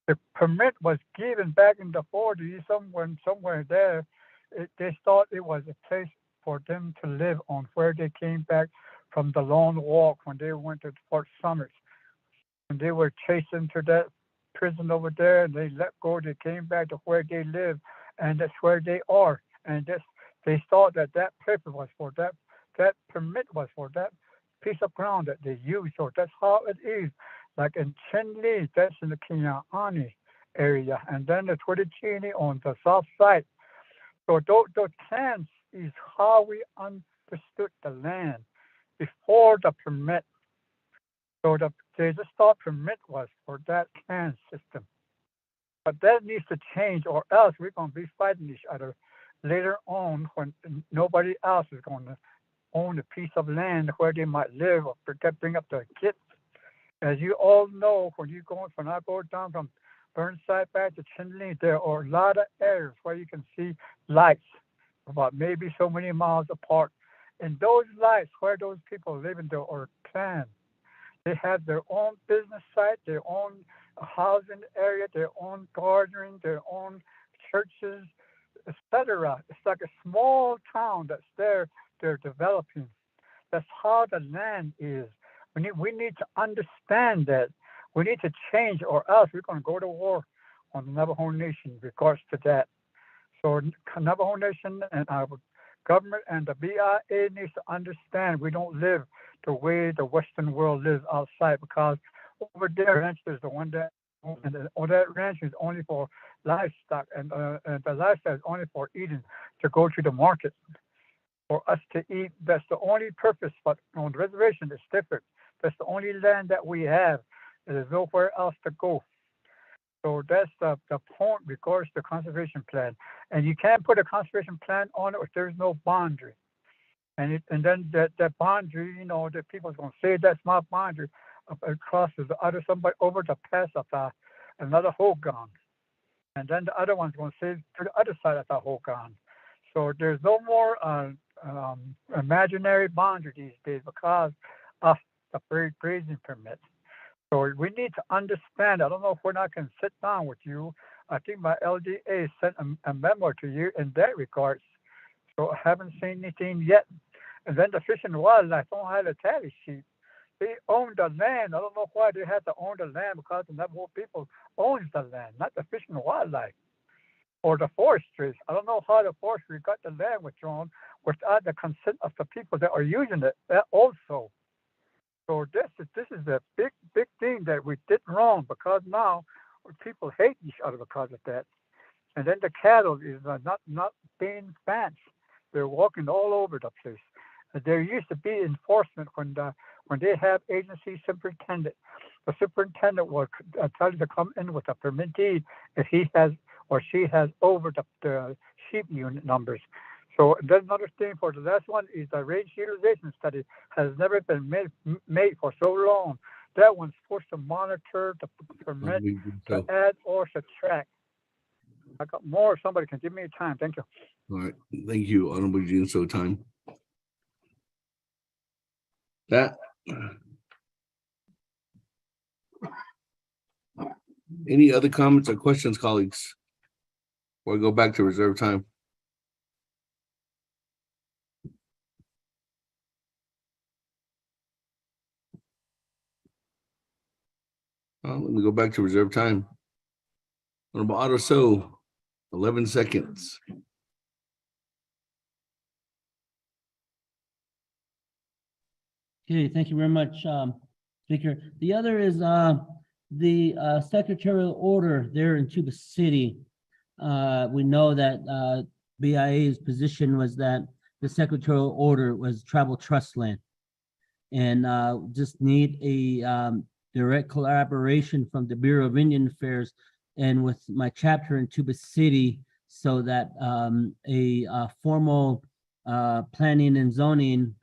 the permit was given back in the 40s, somewhere there, they thought it was a place for them to live on where they came back from the long walk when they went to Fort Summers. And they were chased into that prison over there and they let go, they came back to where they live, and that's where they are. And they thought that paper was for that permit was for that piece of ground that they used. So that's how it is. Like in Chinle, that's in the Kinyani area, and then the Twittichini on the south side. So those plans is how we understood the land before the permit. So the just thought permit was for that plan system. But that needs to change, or else we're going to be fighting each other later on when nobody else is going to own a piece of land where they might live or bring up their kids. As you all know, when I go down from Burnside back to Chinle, there are a lot of areas where you can see lights about maybe so many miles apart. And those lights where those people live in there are planned. They have their own business site, their own housing area, their own gardening, their own churches, etc. It's like a small town that's there. They're developing. That's how the land is. We need to understand that. We need to change, or else we're going to go to war on the Navajo Nation in regards to that. So Navajo Nation and our government and the BIA needs to understand we don't live the way the Western world lives outside, because over there, ranch is the one that, and that ranch is only for livestock, and the livestock is only for eating, to go to the market for us to eat. That's the only purpose. But on the reservation, it's different. That's the only land that we have. There's nowhere else to go. So that's the point regards to conservation plan. And you can't put a conservation plan on it if there's no boundary. And then that boundary, the people's going to say that's my boundary across the other, somebody over the pass of another Hogan. And then the other one's going to say to the other side of the Hogan. So there's no more imaginary boundary these days because of the grazing permit. So we need to understand. I don't know if when I can sit down with you. I think my LDA sent a memo to you in that regards. So I haven't seen anything yet. And then the Fish and Wildlife don't have a tally sheet they own the land. I don't know why they had to own the land, because the Navajo people owns the land, not the fish and wildlife or the forestry. I don't know how the forestry got the land withdrawn without the consent of the people that are using it also. So this is a big thing that we did wrong, because now people hate each other because of that. And then the cattle is not being fenced. They're walking all over the place. There used to be enforcement when they have agency superintendent. The superintendent will tell you to come in with a permittee if he has or she has over the sheep unit numbers. So then another thing for the last one is the range utilization study has never been made for so long. That one's supposed to monitor the permit to add or subtract. I got more. Somebody can give me time. Thank you. All right. Thank you, Honorable Eugene. So time. That. Any other comments or questions, colleagues? Or go back to reserve time. Let me go back to reserve time. Honorable Otto So, 11 seconds. Okay, thank you very much, Speaker. The other is the secretarial order there in Tuba City. We know that BIA's position was that the secretarial order was tribal trust land, and just need a direct collaboration from the Bureau of Indian Affairs and with my chapter in Tuba City, so that a formal planning and zoning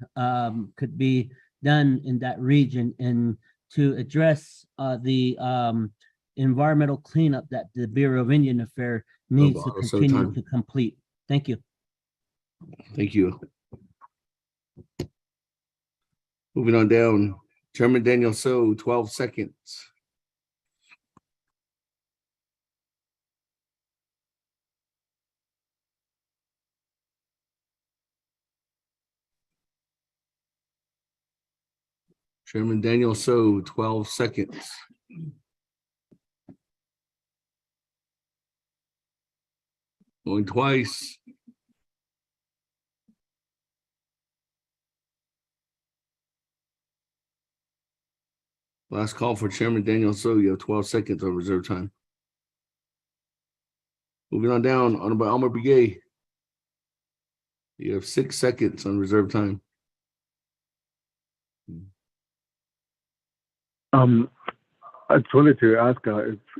could be done in that region, and to address the environmental cleanup that the Bureau of Indian Affairs needs to continue to complete. Thank you. Thank you. Moving on down, Chairman Daniel So, 12 seconds. Chairman Daniel So, 12 seconds. Going twice. Last call for Chairman Daniel So. You have 12 seconds on reserve time. Moving on down, Honorable Elmer Begay. You have 6 seconds on reserve time. I just wanted to ask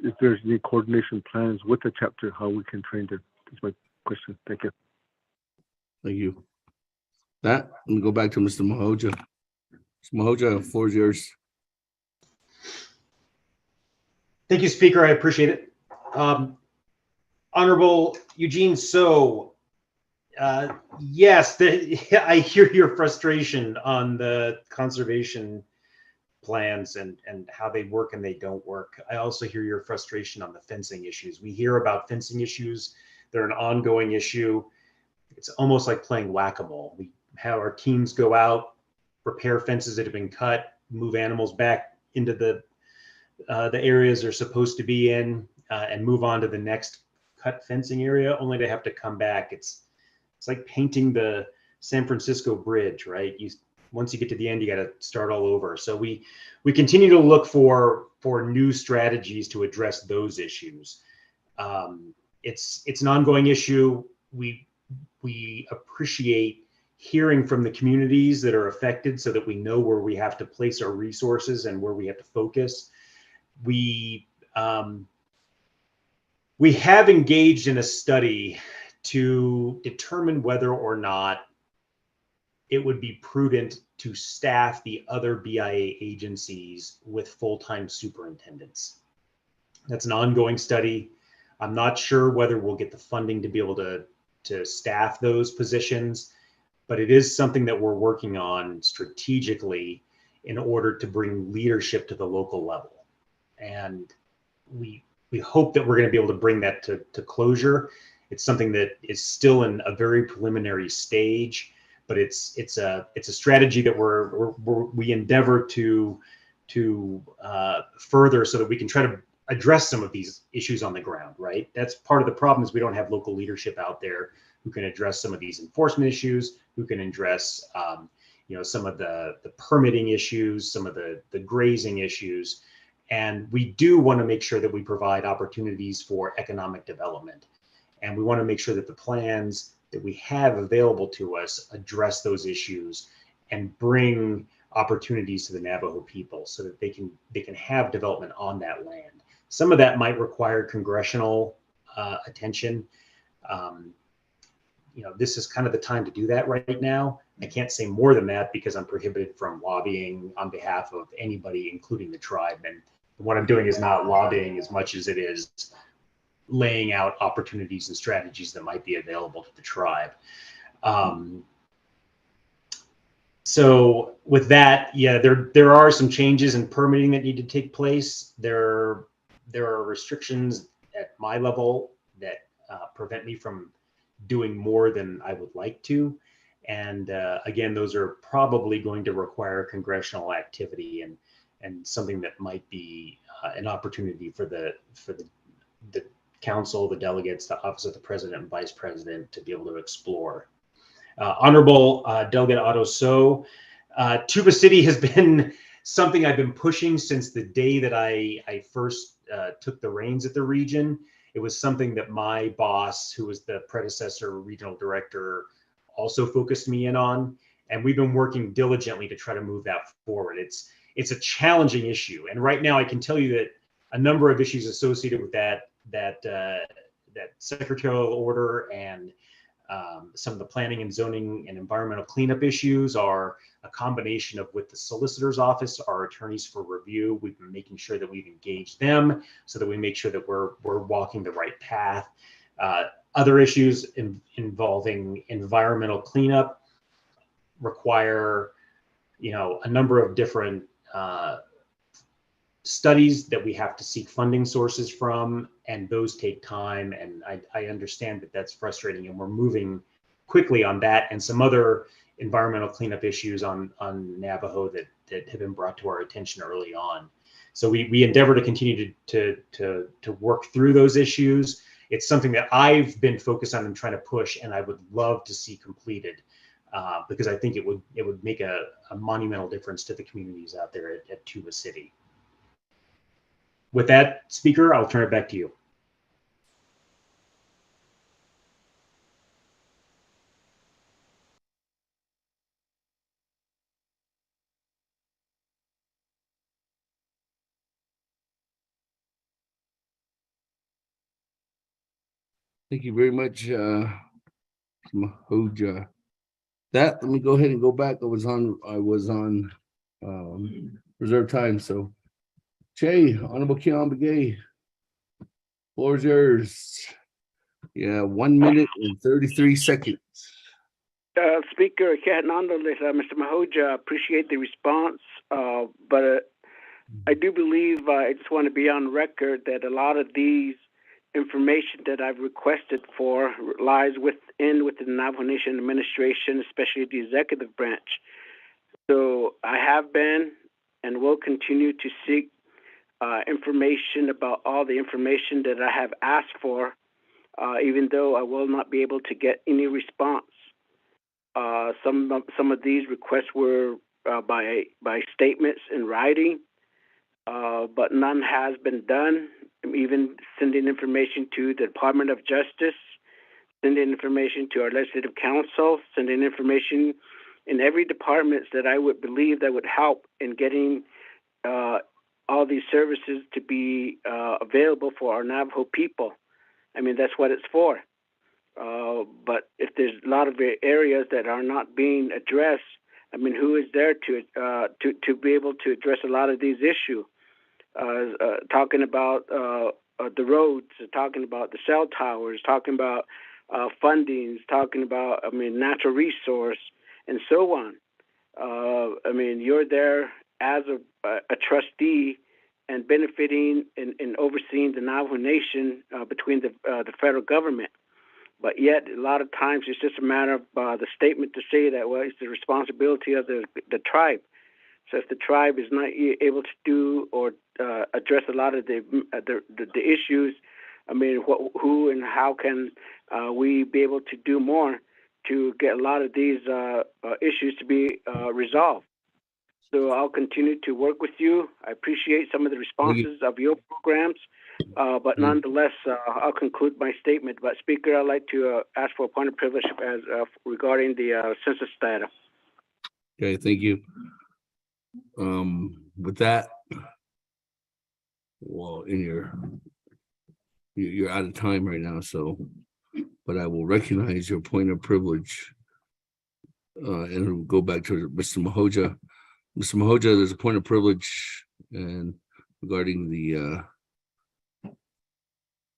if there's any coordination plans with the chapter, how we can train them. That's my question. Thank you. Thank you. Let me go back to Mr. Mahoja. Mr. Mahoja, the floor is yours. Thank you, Speaker. I appreciate it. Honorable Eugene So, yes, I hear your frustration on the conservation plans and how they work and they don't work. I also hear your frustration on the fencing issues. We hear about fencing issues. They're an ongoing issue. It's almost like playing whack-a-mole. We have our teams go out, repair fences that have been cut, move animals back into the areas they're supposed to be in, and move on to the next cut fencing area, only to have to come back. It's like painting the San Francisco Bridge, right? Once you get to the end, you got to start all over. So we continue to look for new strategies to address those issues. It's an ongoing issue. We appreciate hearing from the communities that are affected, so that we know where we have to place our resources and where we have to focus. We have engaged in a study to determine whether or not it would be prudent to staff the other BIA agencies with full-time superintendents. That's an ongoing study. I'm not sure whether we'll get the funding to be able to staff those positions, but it is something that we're working on strategically in order to bring leadership to the local level. And we hope that we're going to be able to bring that to closure. It's something that is still in a very preliminary stage, but it's a strategy that we endeavor to further so that we can try to address some of these issues on the ground, right? That's part of the problem is we don't have local leadership out there who can address some of these enforcement issues, who can address some of the permitting issues, some of the grazing issues. And we do want to make sure that we provide opportunities for economic development. And we want to make sure that the plans that we have available to us address those issues and bring opportunities to the Navajo people so that they can have development on that land. Some of that might require congressional attention. This is kind of the time to do that right now. I can't say more than that because I'm prohibited from lobbying on behalf of anybody, including the tribe. And what I'm doing is not lobbying as much as it is laying out opportunities and strategies that might be available to the tribe. So with that, yeah, there are some changes in permitting that need to take place. There are restrictions at my level that prevent me from doing more than I would like to. And again, those are probably going to require congressional activity and something that might be an opportunity for the council, the delegates, the office of the president and vice president to be able to explore. Honorable Delegate Otto So, Tuba City has been something I've been pushing since the day that I first took the reins at the region. It was something that my boss, who was the predecessor regional director, also focused me in on. And we've been working diligently to try to move that forward. It's a challenging issue. And right now I can tell you that a number of issues associated with that secretarial order and some of the planning and zoning and environmental cleanup issues are a combination of with the solicitor's office, our attorneys for review. We've been making sure that we've engaged them so that we make sure that we're walking the right path. Other issues involving environmental cleanup require, a number of different studies that we have to seek funding sources from, and those take time. And I understand that that's frustrating, and we're moving quickly on that and some other environmental cleanup issues on Navajo that have been brought to our attention early on. So we endeavor to continue to work through those issues. It's something that I've been focused on and trying to push, and I would love to see completed because I think it would make a monumental difference to the communities out there at Tuba City. With that, Speaker, I'll turn it back to you. Thank you very much, Mahoja. Let me go ahead and go back. I was on reserve time. So, Che, Honorable Keon Begay, floor is yours. Yeah, 1 minute and 33 seconds. Speaker, Mr. Mahoja, appreciate the response, but I do believe I just want to be on record that a lot of these information that I've requested for lies within the Navajo Nation administration, especially the executive branch. So I have been and will continue to seek information about all the information that I have asked for, even though I will not be able to get any response. Some of these requests were by statements in writing, but none has been done. Even sending information to the Department of Justice, sending information to our legislative council, sending information in every department that I would believe that would help in getting all these services to be available for our Navajo people. I mean, that's what it's for. But if there's a lot of areas that are not being addressed, I mean, who is there to be able to address a lot of these issues? Talking about the roads, talking about the cell towers, talking about fundings, talking about, natural resource, and so on. You're there as a trustee and benefiting and overseeing the Navajo Nation between the federal government. But yet, a lot of times, it's just a matter of the statement to say that, well, it's the responsibility of the tribe. So if the tribe is not able to do or address a lot of the issues, I mean, who and how can we be able to do more to get a lot of these issues to be resolved? So I'll continue to work with you. I appreciate some of the responses of your programs, but nonetheless, I'll conclude my statement. But Speaker, I'd like to ask for a point of privilege as regarding the census data. Okay, thank you. With that, well, you're out of time right now, so, but I will recognize your point of privilege and go back to Mr. Mahoja. Mr. Mahoja, there's a point of privilege and regarding the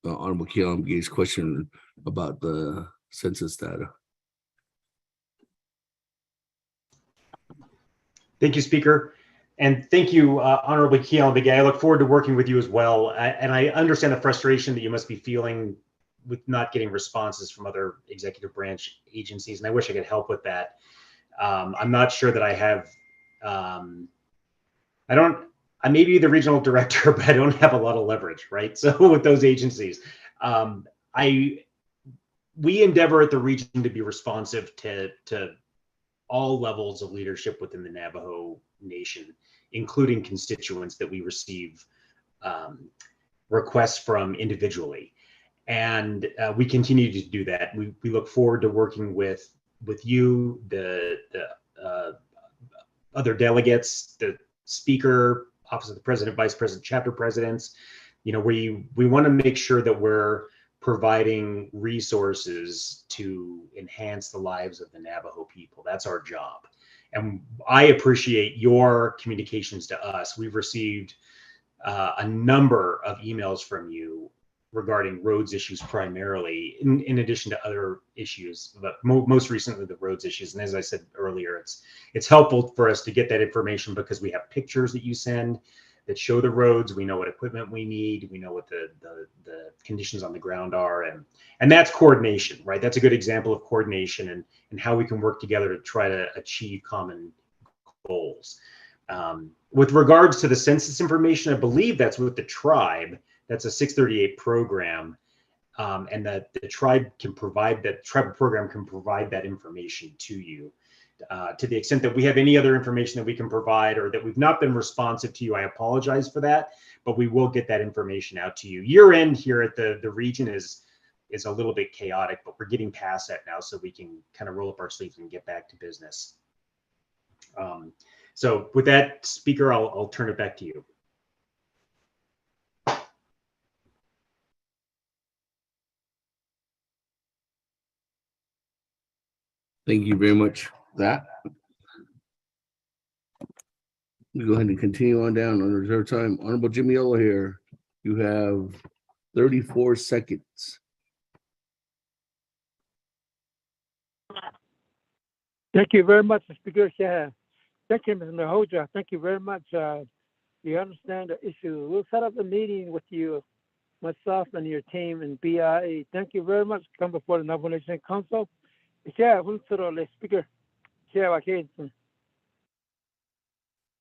Honorable Keelan Gay's question about the census data. Thank you, Speaker. And thank you, Honorable Keelan Begay. I look forward to working with you as well. And I understand the frustration that you must be feeling with not getting responses from other executive branch agencies. And I wish I could help with that. I'm not sure that I have, I may be the regional director, but I don't have a lot of leverage, right? So with those agencies, we endeavor at the region to be responsive to all levels of leadership within the Navajo Nation, including constituents that we receive requests from individually. And we continue to do that. We look forward to working with you, the other delegates, the Speaker, Office of the President, Vice President, chapter presidents. You know, we want to make sure that we're providing resources to enhance the lives of the Navajo people. That's our job. And I appreciate your communications to us. We've received a number of emails from you regarding roads issues primarily, in addition to other issues, but most recently the roads issues. And as I said earlier, it's helpful for us to get that information because we have pictures that you send that show the roads. We know what equipment we need. We know what the conditions on the ground are. And that's coordination, right? That's a good example of coordination and how we can work together to try to achieve common goals. With regards to the census information, I believe that's with the tribe. That's a 638 program. And that the tribe can provide, that tribal program can provide that information to you. To the extent that we have any other information that we can provide or that we've not been responsive to you, I apologize for that, but we will get that information out to you. Year end here at the region is a little bit chaotic, but we're getting past that now so we can kind of roll up our sleeves and get back to business. So with that, Speaker, I'll turn it back to you. Thank you very much for that. We go ahead and continue on down on reserve time. Honorable Jimmy Yellow here. You have 34 seconds. Thank you very much, Speaker. Thank you, Mr. Mahoja. Thank you very much. You understand the issue. We'll set up a meeting with you, myself and your team and BIA. Thank you very much. Come before the Navajo Nation Council. Speaker.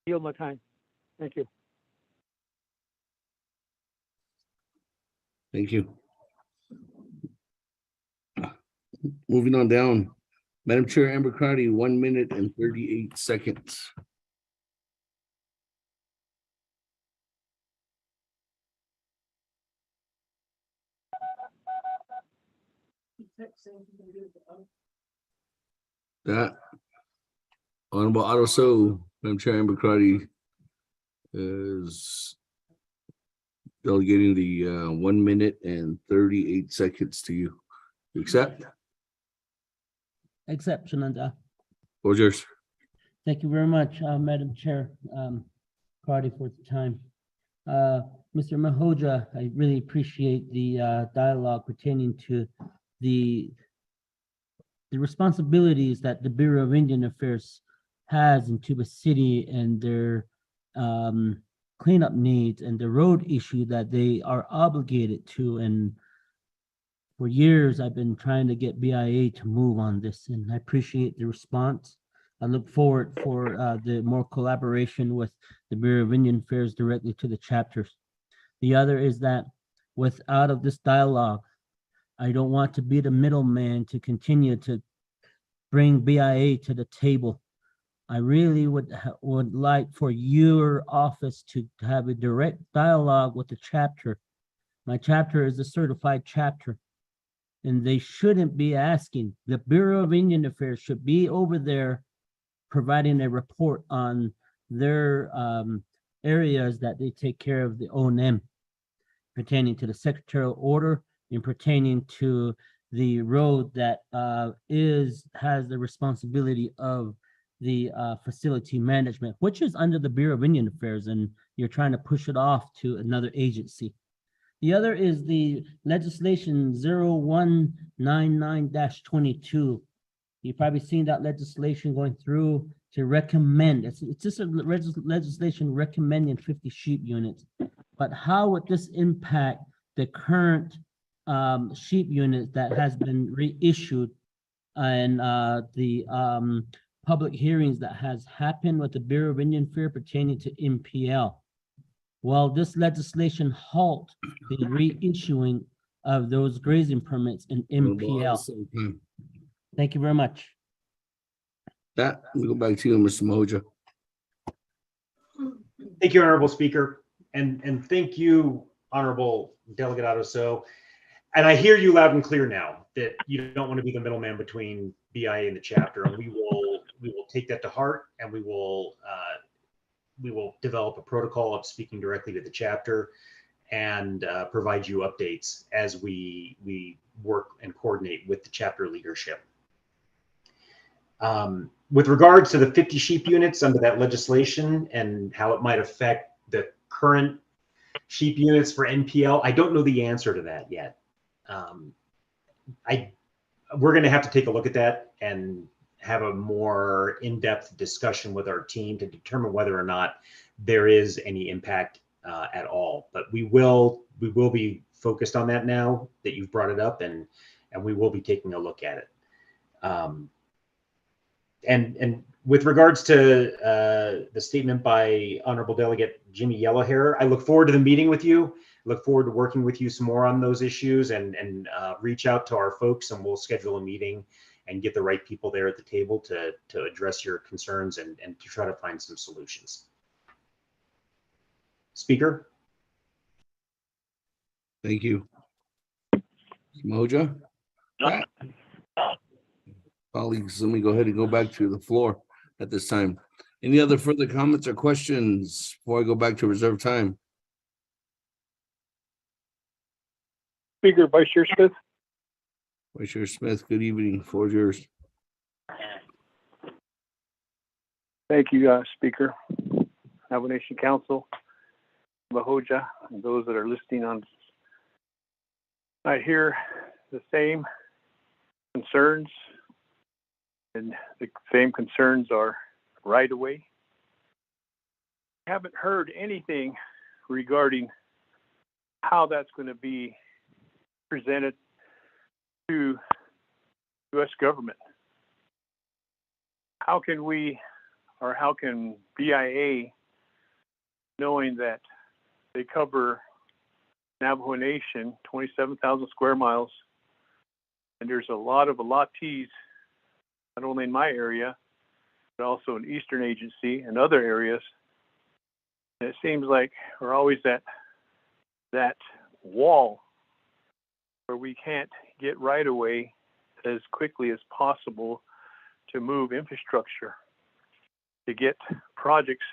Yield my time. Thank you. Thank you. Moving on down. Madam Chair Amber Cardi, 1 minute and 38 seconds. That Honorable Otto So, Madam Chair Amber Cardi is delegating the 1 minute and 38 seconds to you. You accept? Accept, Shananda. What's yours? Thank you very much, Madam Chair, Cardi, for the time. Mr. Mahoja, I really appreciate the dialogue pertaining to the responsibilities that the Bureau of Indian Affairs has in Tuba City and their cleanup needs and the road issue that they are obligated to and For years, I've been trying to get BIA to move on this, and I appreciate the response. I look forward for the more collaboration with the Bureau of Indian Affairs directly to the chapters. The other is that without of this dialogue, I don't want to be the middleman to continue to bring BIA to the table. I really would like for your office to have a direct dialogue with the chapter. My chapter is a certified chapter, and they shouldn't be asking. The Bureau of Indian Affairs should be over there providing a report on their areas that they take care of the O&M pertaining to the secretarial order and pertaining to the road that has the responsibility of the facility management, which is under the Bureau of Indian Affairs, and you're trying to push it off to another agency. The other is the legislation 0199-22. You've probably seen that legislation going through to recommend, it's just a legislation recommending 50 sheep units. But how would this impact the current sheep unit that has been reissued and the public hearings that has happened with the Bureau of Indian Affairs pertaining to MPL? Well, this legislation halt the reissuing of those grazing permits in MPL. Thank you very much. That, we go back to you, Mr. Moja. Thank you, Honorable Speaker. And thank you, Honorable Delegate Adoso. And I hear you loud and clear now that you don't want to be the middleman between BIA and the chapter. And we will take that to heart, and we will develop a protocol of speaking directly to the chapter and provide you updates as we work and coordinate with the chapter leadership. With regards to the 50 sheep units under that legislation and how it might affect the current sheep units for NPL, I don't know the answer to that yet. We're going to have to take a look at that and have a more in-depth discussion with our team to determine whether or not there is any impact at all. But we will be focused on that now that you've brought it up, and we will be taking a look at it. And with regards to the statement by Honorable Delegate Jimmy Yellowhair, I look forward to the meeting with you. Look forward to working with you some more on those issues, and reach out to our folks, and we'll schedule a meeting and get the right people there at the table to address your concerns and to try to find some solutions. Speaker? Thank you. Moja? Colleagues, let me go ahead and go back to the floor at this time. Any other further comments or questions before I go back to reserve time? Speaker, Vice Chair Smith. Vice Chair Smith, good evening. Floor is yours. Thank you, Speaker. Navajo Nation Council, Mahoja, and those that are listening on. I hear the same concerns, and the same concerns are right away. I haven't heard anything regarding how that's going to be presented to U.S. government. How can we, or how can BIA, knowing that they cover Navajo Nation, 27,000 square miles, and there's a lot of allottees, not only in my area, but also in Eastern Agency and other areas. And it seems like we're always at that wall where we can't get right away as quickly as possible to move infrastructure, to get projects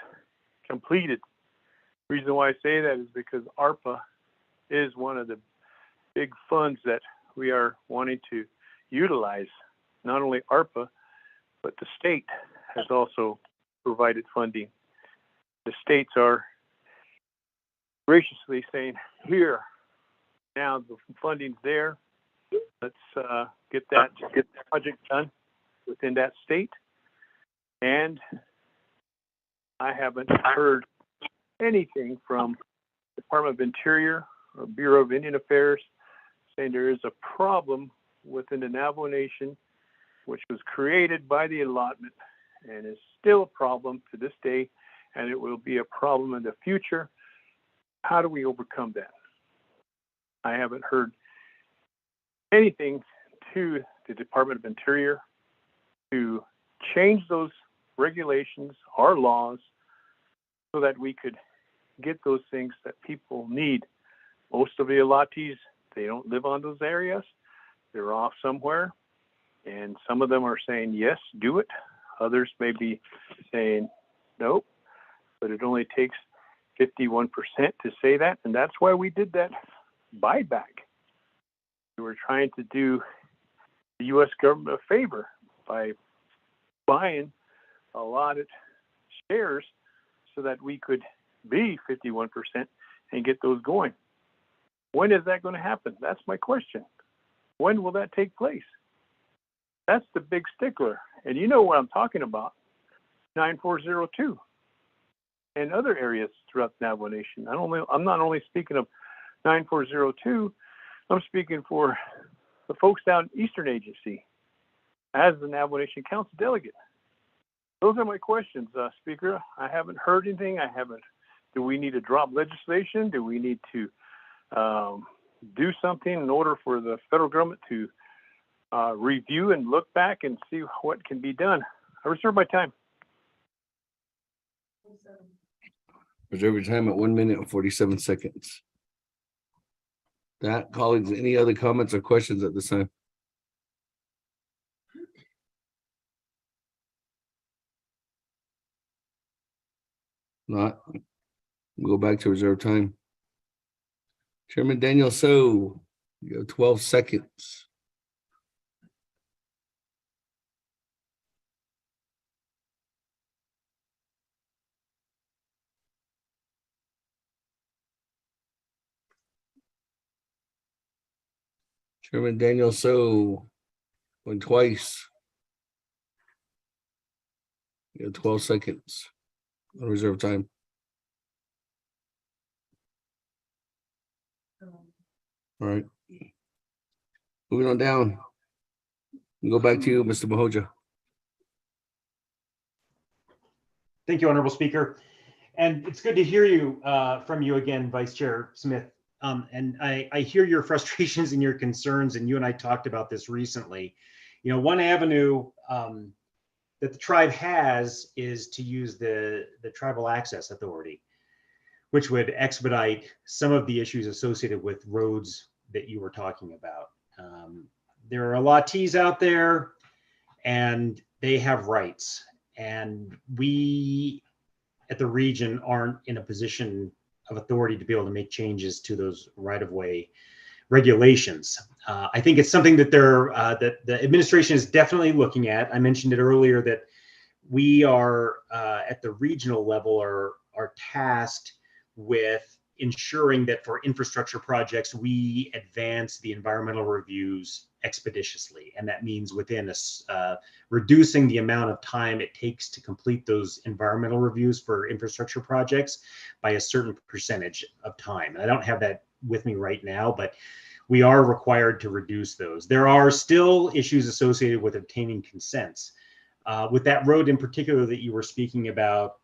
completed. The reason why I say that is because ARPA is one of the big funds that we are wanting to utilize. Not only ARPA, but the state has also provided funding. The states are graciously saying, here, now the funding's there. Let's get the project done within that state. And I haven't heard anything from Department of Interior or Bureau of Indian Affairs saying there is a problem within the Navajo Nation, which was created by the allotment and is still a problem to this day, and it will be a problem in the future. How do we overcome that? I haven't heard anything to the Department of Interior to change those regulations or laws so that we could get those things that people need. Most of the allottees, they don't live on those areas. They're off somewhere. And some of them are saying, yes, do it. Others may be saying, no, but it only takes 51% to say that. And that's why we did that buyback. We were trying to do the U.S. government a favor by buying allotted shares so that we could be 51% and get those going. When is that going to happen? That's my question. When will that take place? That's the big stickler. And you know what I'm talking about. 9402 and other areas throughout the Navajo Nation. I'm not only speaking of 9402, I'm speaking for the folks down Eastern Agency as the Navajo Nation Council delegate. Those are my questions, Speaker. I haven't heard anything. Do we need to drop legislation? Do we need to do something in order for the federal government to review and look back and see what can be done? I reserve my time. Reserve your time at 1 minute and 47 seconds. That, colleagues, any other comments or questions at this time? Not. We'll go back to reserve time. Chairman Daniel So, you have 12 seconds. Chairman Daniel So, going twice. You have 12 seconds on reserve time. All right. Moving on down. We'll go back to you, Mr. Mahoja. Thank you, Honorable Speaker. And it's good to hear you from you again, Vice Chair Smith. And I hear your frustrations and your concerns, and you and I talked about this recently. You know, one avenue that the tribe has is to use the Tribal Access Authority, which would expedite some of the issues associated with roads that you were talking about. There are allottees out there, and they have rights. And we at the region aren't in a position of authority to be able to make changes to those right-of-way regulations. I think it's something that that the administration is definitely looking at. I mentioned it earlier that we are at the regional level are tasked with ensuring that for infrastructure projects, we advance the environmental reviews expeditiously. And that means within reducing the amount of time it takes to complete those environmental reviews for infrastructure projects by a certain percentage of time. And I don't have that with me right now, but we are required to reduce those. There are still issues associated with obtaining consents. With that road in particular that you were speaking about,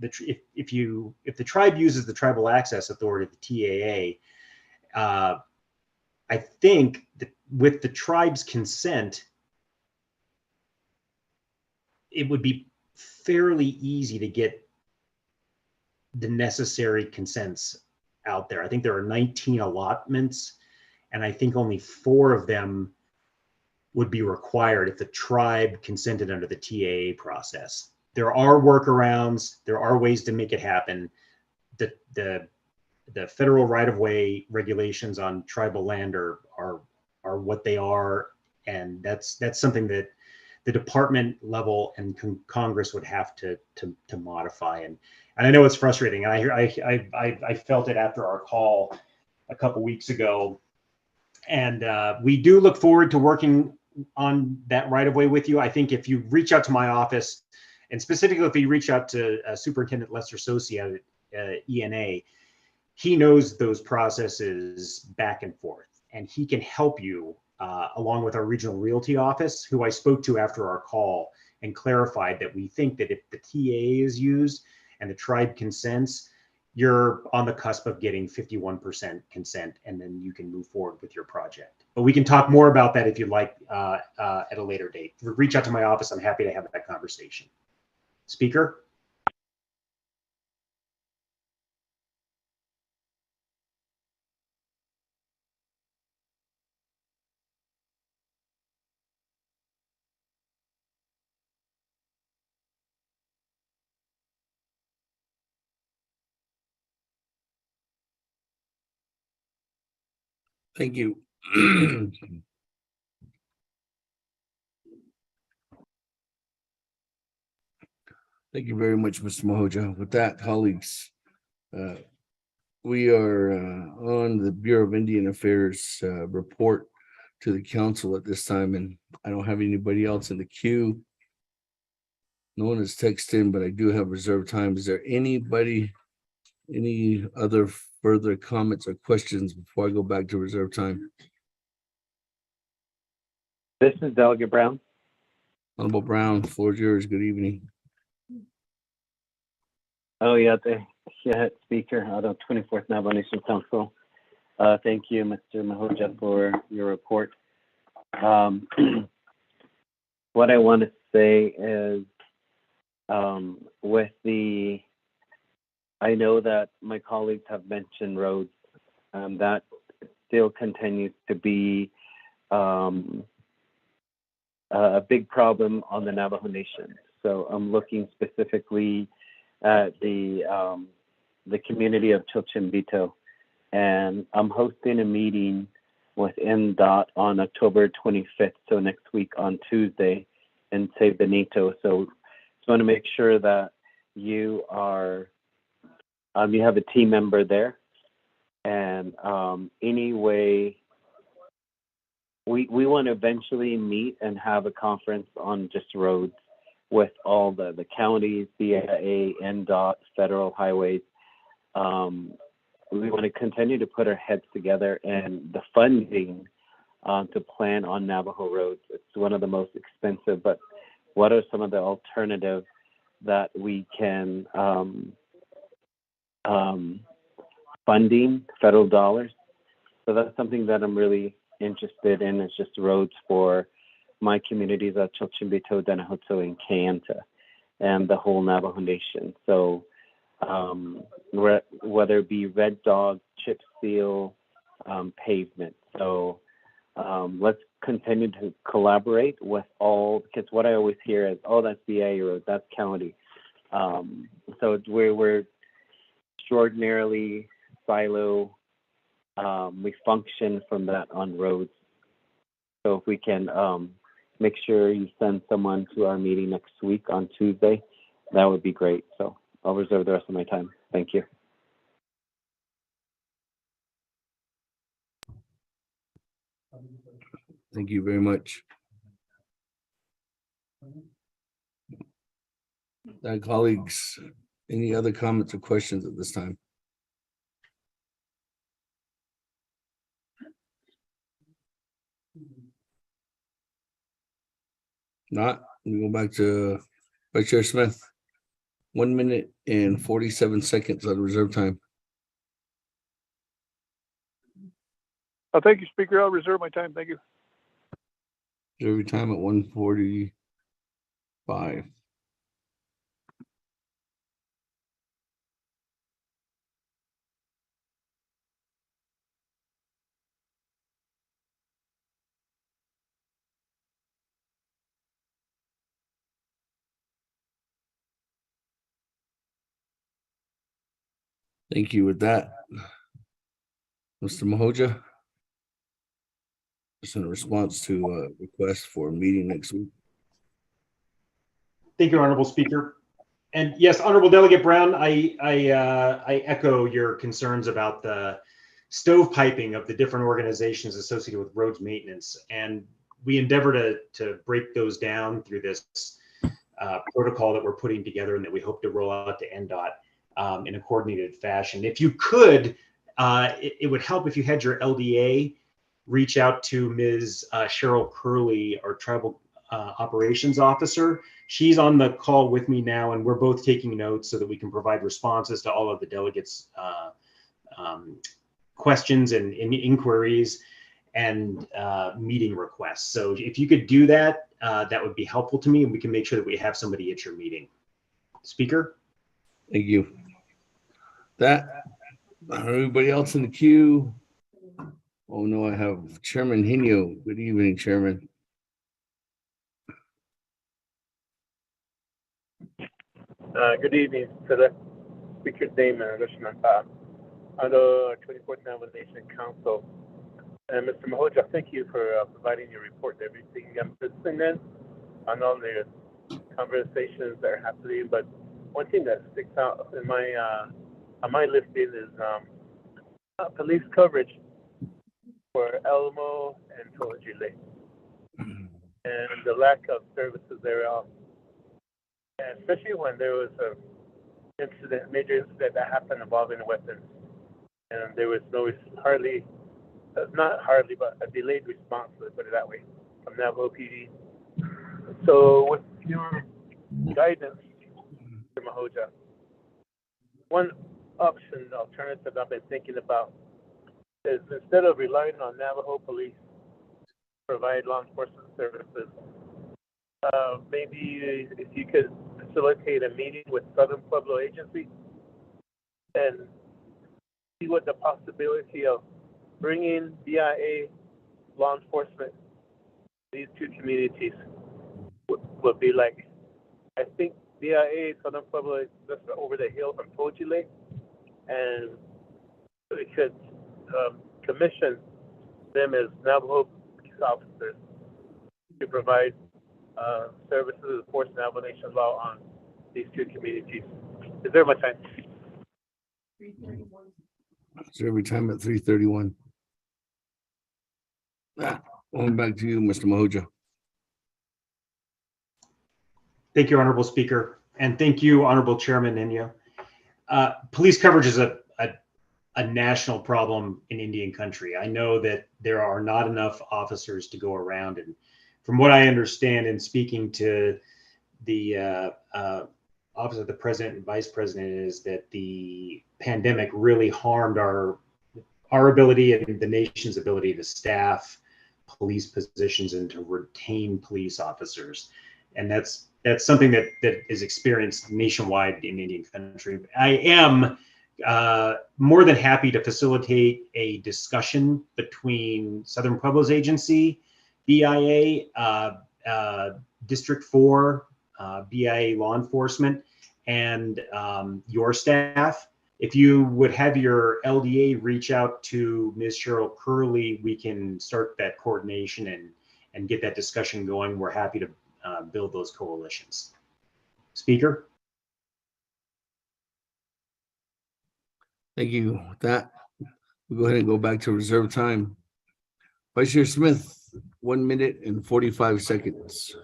if the tribe uses the Tribal Access Authority, the TAA, I think that with the tribe's consent, it would be fairly easy to get the necessary consents out there. I think there are 19 allotments, and I think only 4 of them would be required if the tribe consented under the TAA process. There are workarounds. There are ways to make it happen. The federal right-of-way regulations on tribal land are what they are, and that's something that the department level and Congress would have to modify. And I know it's frustrating. And I felt it after our call a couple weeks ago. And we do look forward to working on that right-of-way with you. I think if you reach out to my office, and specifically if you reach out to Superintendent Lester Sosi at ENA, he knows those processes back and forth. and he can help you along with our regional realty office, who I spoke to after our call and clarified that we think that if the TA is used and the tribe consents, you're on the cusp of getting 51% consent, and then you can move forward with your project. But we can talk more about that if you'd like at a later date. Reach out to my office. I'm happy to have that conversation. Speaker? Thank you. Thank you very much, Mr. Mahoja. With that, colleagues, we are on the Bureau of Indian Affairs report to the council at this time, and I don't have anybody else in the queue. No one has texted in, but I do have reserved time. Is there anybody, any other further comments or questions before I go back to reserve time? This is Delegate Brown. Honorable Brown, floor is yours. Good evening. Oh, yeah, Speaker, out of 24th Navajo Nation Council. Thank you, Mr. Mahoja, for your report. What I want to say is, I know that my colleagues have mentioned roads, that still continues to be a big problem on the Navajo Nation. So I'm looking specifically at the community of Chilchimbito, and I'm hosting a meeting with NDOT on October 25th, so next week on Tuesday in San Benito. So just want to make sure that you are you have a team member there, and anyway, we want to eventually meet and have a conference on just roads with all the counties, BIA, NDOT, federal highways. We want to continue to put our heads together, and the funding to plan on Navajo roads. It's one of the most expensive, but what are some of the alternatives that we can funding federal dollars? So that's something that I'm really interested in, is just roads for my communities of Chilchimbito, Danahoto, and Kayenta, and the whole Navajo Nation. So whether it be red dog, chip seal, pavement. So let's continue to collaborate with all, because what I always hear is, oh, that's BIA road, that's county. So we're extraordinarily silo. We function from that on roads. So if we can make sure you send someone to our meeting next week on Tuesday, that would be great. So I'll reserve the rest of my time. Thank you. Thank you very much. Colleagues, any other comments or questions at this time? Not, we go back to Vice Chair Smith. 1 minute and 47 seconds on reserve time. Thank you, Speaker. I'll reserve my time. Thank you. Reserve your time at 1:45. Thank you. With that, Mr. Mahoja, just in response to a request for a meeting next week. Thank you, Honorable Speaker. And yes, Honorable Delegate Brown, I echo your concerns about the stovepiping of the different organizations associated with roads maintenance. And we endeavor to break those down through this protocol that we're putting together and that we hope to roll out to NDOT in a coordinated fashion. If you could, it would help if you had your LDA reach out to Ms. Cheryl Curley, our tribal operations officer. She's on the call with me now, and we're both taking notes so that we can provide responses to all of the delegates' questions and inquiries and meeting requests. So if you could do that, that would be helpful to me, and we can make sure that we have somebody at your meeting. Speaker? Thank you. Everybody else in the queue? Oh no, I have Chairman Hino. Good evening, Chairman. Good evening to the Speaker's name and listener on the 24th Navigation Council. And Mr. Mahoja, thank you for providing your report and everything. I'm listening in on all the conversations that are happening, but one thing that sticks out in my on my listing is police coverage for Elmo and Tojile, and the lack of services thereof. And especially when there was a major incident that happened involving weapons, and there was not hardly, but a delayed response, let's put it that way, from Navajo PD. So with your guidance, Mr. Mahoja, one alternative I've been thinking about is, instead of relying on Navajo police to provide law enforcement services, maybe if you could facilitate a meeting with Southern Pueblo Agency and see what the possibility of bringing BIA law enforcement to these two communities would be like. I think BIA Southern Pueblo is just over the hill from Tojile, and we could commission them as Navajo police officers to provide services of force Navajo Nation law on these two communities. Is there my time? It's every time at 3:31. Going back to you, Mr. Mahoja. Thank you, Honorable Speaker. And thank you, Honorable Chairman Nino. Police coverage is a national problem in Indian country. I know that there are not enough officers to go around. And from what I understand in speaking to the Office of the President and Vice President, is that the pandemic really harmed our ability and the nation's ability to staff police positions and to retain police officers. And that's something that is experienced nationwide in Indian country. I am more than happy to facilitate a discussion between Southern Pueblo's agency, BIA, District 4, BIA law enforcement, and your staff. If you would have your LDA reach out to Ms. Cheryl Curley, we can start that coordination and get that discussion going. We're happy to build those coalitions. Speaker? Thank you. With that, we'll go ahead and go back to reserve time. Vice Chair Smith, 1 minute and 45 seconds.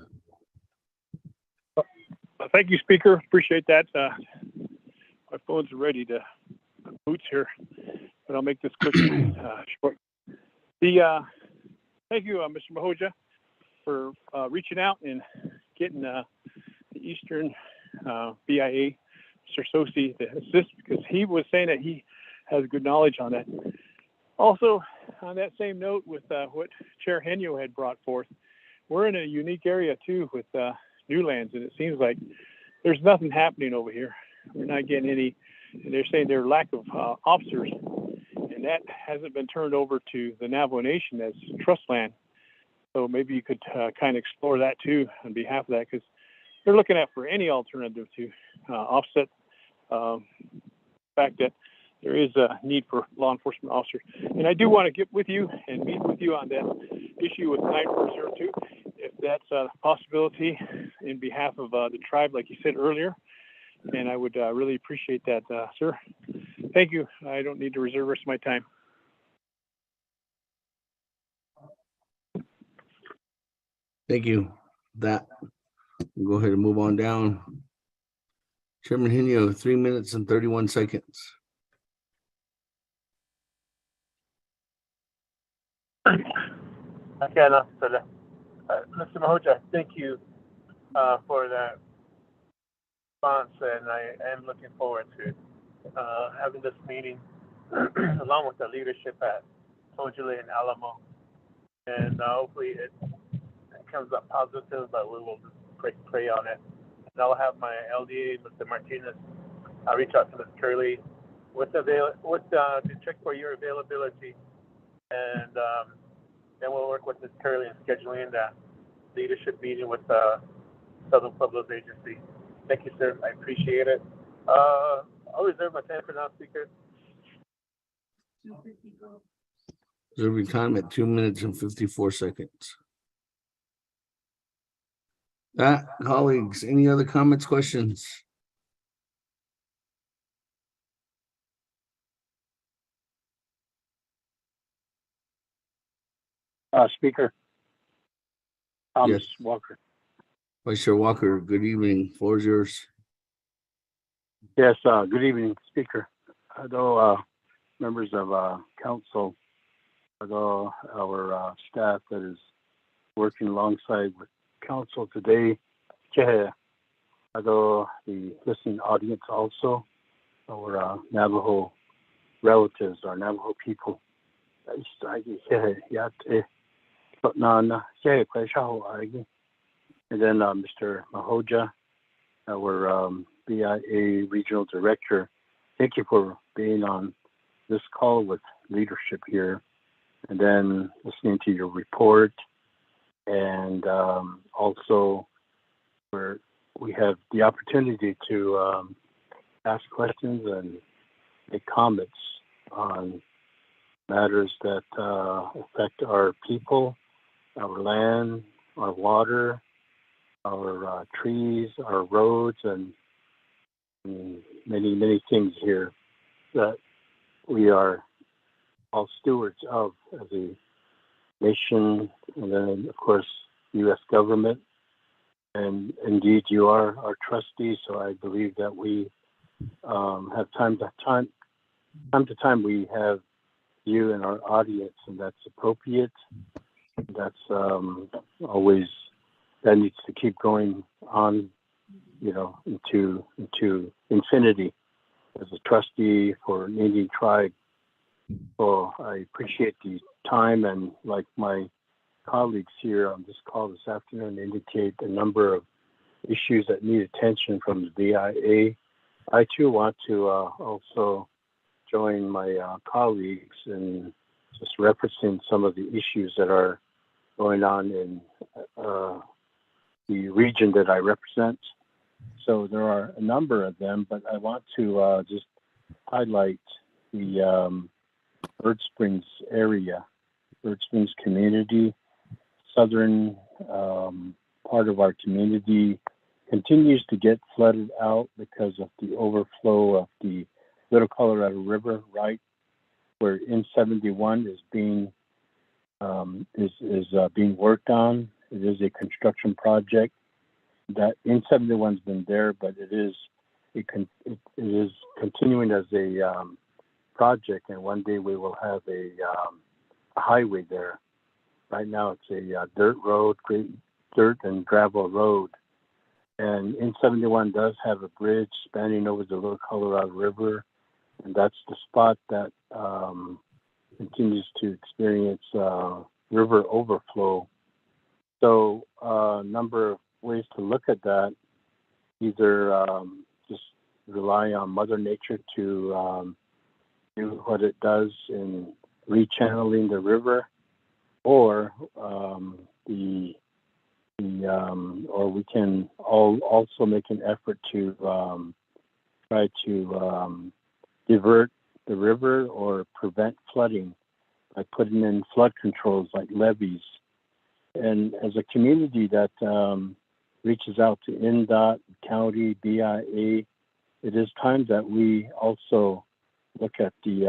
Thank you, Speaker. Appreciate that. My phone's ready to boots here, but I'll make this quick and short. Thank you, Mr. Mahoja, for reaching out and getting the Eastern BIA, Mr. Sosi, to assist, because he was saying that he has good knowledge on that. Also, on that same note with what Chair Henyo had brought forth, we're in a unique area too with new lands, and it seems like there's nothing happening over here. We're not getting any, and they're saying there's lack of officers, and that hasn't been turned over to the Navajo Nation as trust land. So maybe you could kind of explore that too on behalf of that, because they're looking at for any alternative to offset the fact that there is a need for law enforcement officers. And I do want to get with you and meet with you on that issue with 9402, if that's a possibility in behalf of the tribe, like you said earlier. And I would really appreciate that, sir. Thank you. I don't need to reserve the rest of my time. Thank you. That, we'll go ahead and move on down. Chairman Henyo, 3 minutes and 31 seconds. Again, Mr. Mahoja, thank you for that response, and I am looking forward to having this meeting along with the leadership at Tojule and Alamo, and hopefully it comes up positive, but we will just pray on it. And I'll have my LDA, Mr. Martinez, I'll reach out to Ms. Curley to check for your availability, and then we'll work with Ms. Curley in scheduling that leadership meeting with the Southern Pueblos Agency. Thank you, sir. I appreciate it. I'll reserve my time for now, Speaker. Reserving time at 2 minutes and 54 seconds. Colleagues, any other comments, questions? Speaker. Thomas Yes. Walker. Vice Chair Walker, good evening. Floor is yours. Yes, good evening, Speaker. Although members of council, although our staff that is working alongside with council today, although the listening audience also, our Navajo relatives, our Navajo people. And then Mr. Mahoja, our BIA Regional Director, thank you for being on this call with leadership here, and then listening to your report, and also where we have the opportunity to ask questions and make comments on matters that affect our people, our land, our water, our trees, our roads, and many, many things here that we are all stewards of as a nation, and then, of course, U.S. government. And indeed, you are our trustee, so I believe that we have time to time, we have you in our audience, and that's appropriate. That's always, that needs to keep going on, into infinity as a trustee for an Indian tribe. So I appreciate the time, and like my colleagues here on this call this afternoon indicate a number of issues that need attention from the BIA. I too want to also join my colleagues in just referencing some of the issues that are going on in the region that I represent. So there are a number of them, but I want to just highlight the Bird Springs area, Bird Springs community. Southern part of our community continues to get flooded out because of the overflow of the Little Colorado River, right where N71 is being being worked on. It is a construction project. That N71's been there, but it is continuing as a project, and one day we will have a highway there. Right now, it's a dirt road, great dirt and gravel road, and N71 does have a bridge spanning over the Little Colorado River, and that's the spot that continues to experience river overflow. So a number of ways to look at that, either just rely on Mother Nature to do what it does in rechanneling the river, or or we can also make an effort to try to divert the river or prevent flooding by putting in flood controls like levees. And as a community that reaches out to NDOT, county, BIA, it is time that we also look at the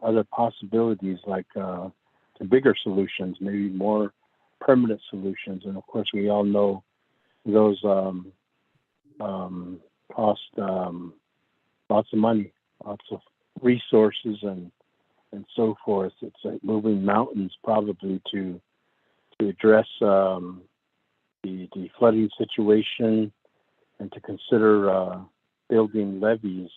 other possibilities, like the bigger solutions, maybe more permanent solutions. And of course, we all know those cost lots of money, lots of resources, and so forth. It's like moving mountains probably to to address the flooding situation and to consider building levees.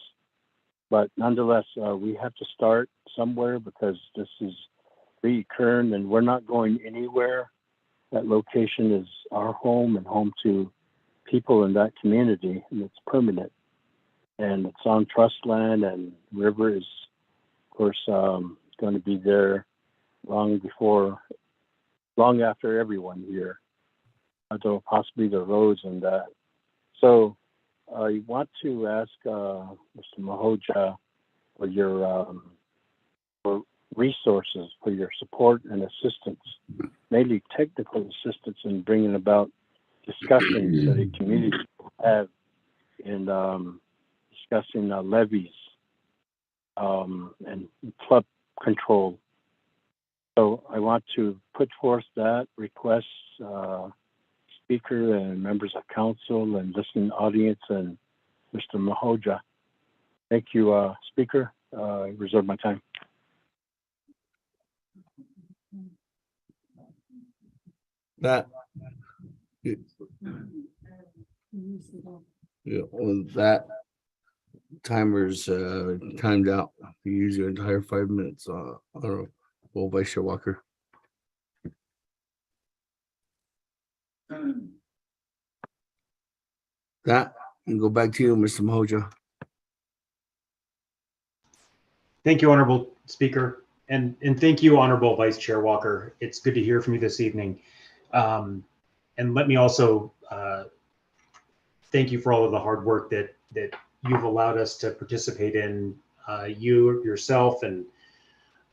But nonetheless, we have to start somewhere because this is recurrent and we're not going anywhere. That location is our home and home to people in that community, and it's permanent. And it's on trust land, and river is, of course, going to be there long after everyone here, although possibly the roads and that. So I want to ask Mr. Mahoja for your for resources, for your support and assistance, mainly technical assistance in bringing about discussions that a community will have in discussing levies and flood control. So I want to put forth that request, speaker and members of council and listening audience and Mr. Mahoja. Thank you, speaker. I reserve my time. That with that timer's timed out. You use your entire 5 minutes. Well, Vice Chair Walker. That and go back to you, Mr. Mahoja. Thank you, Honorable Speaker. And thank you, Honorable Vice Chair Walker. It's good to hear from you this evening. And let me also thank you for all of the hard work that you've allowed us to participate in. You, yourself, and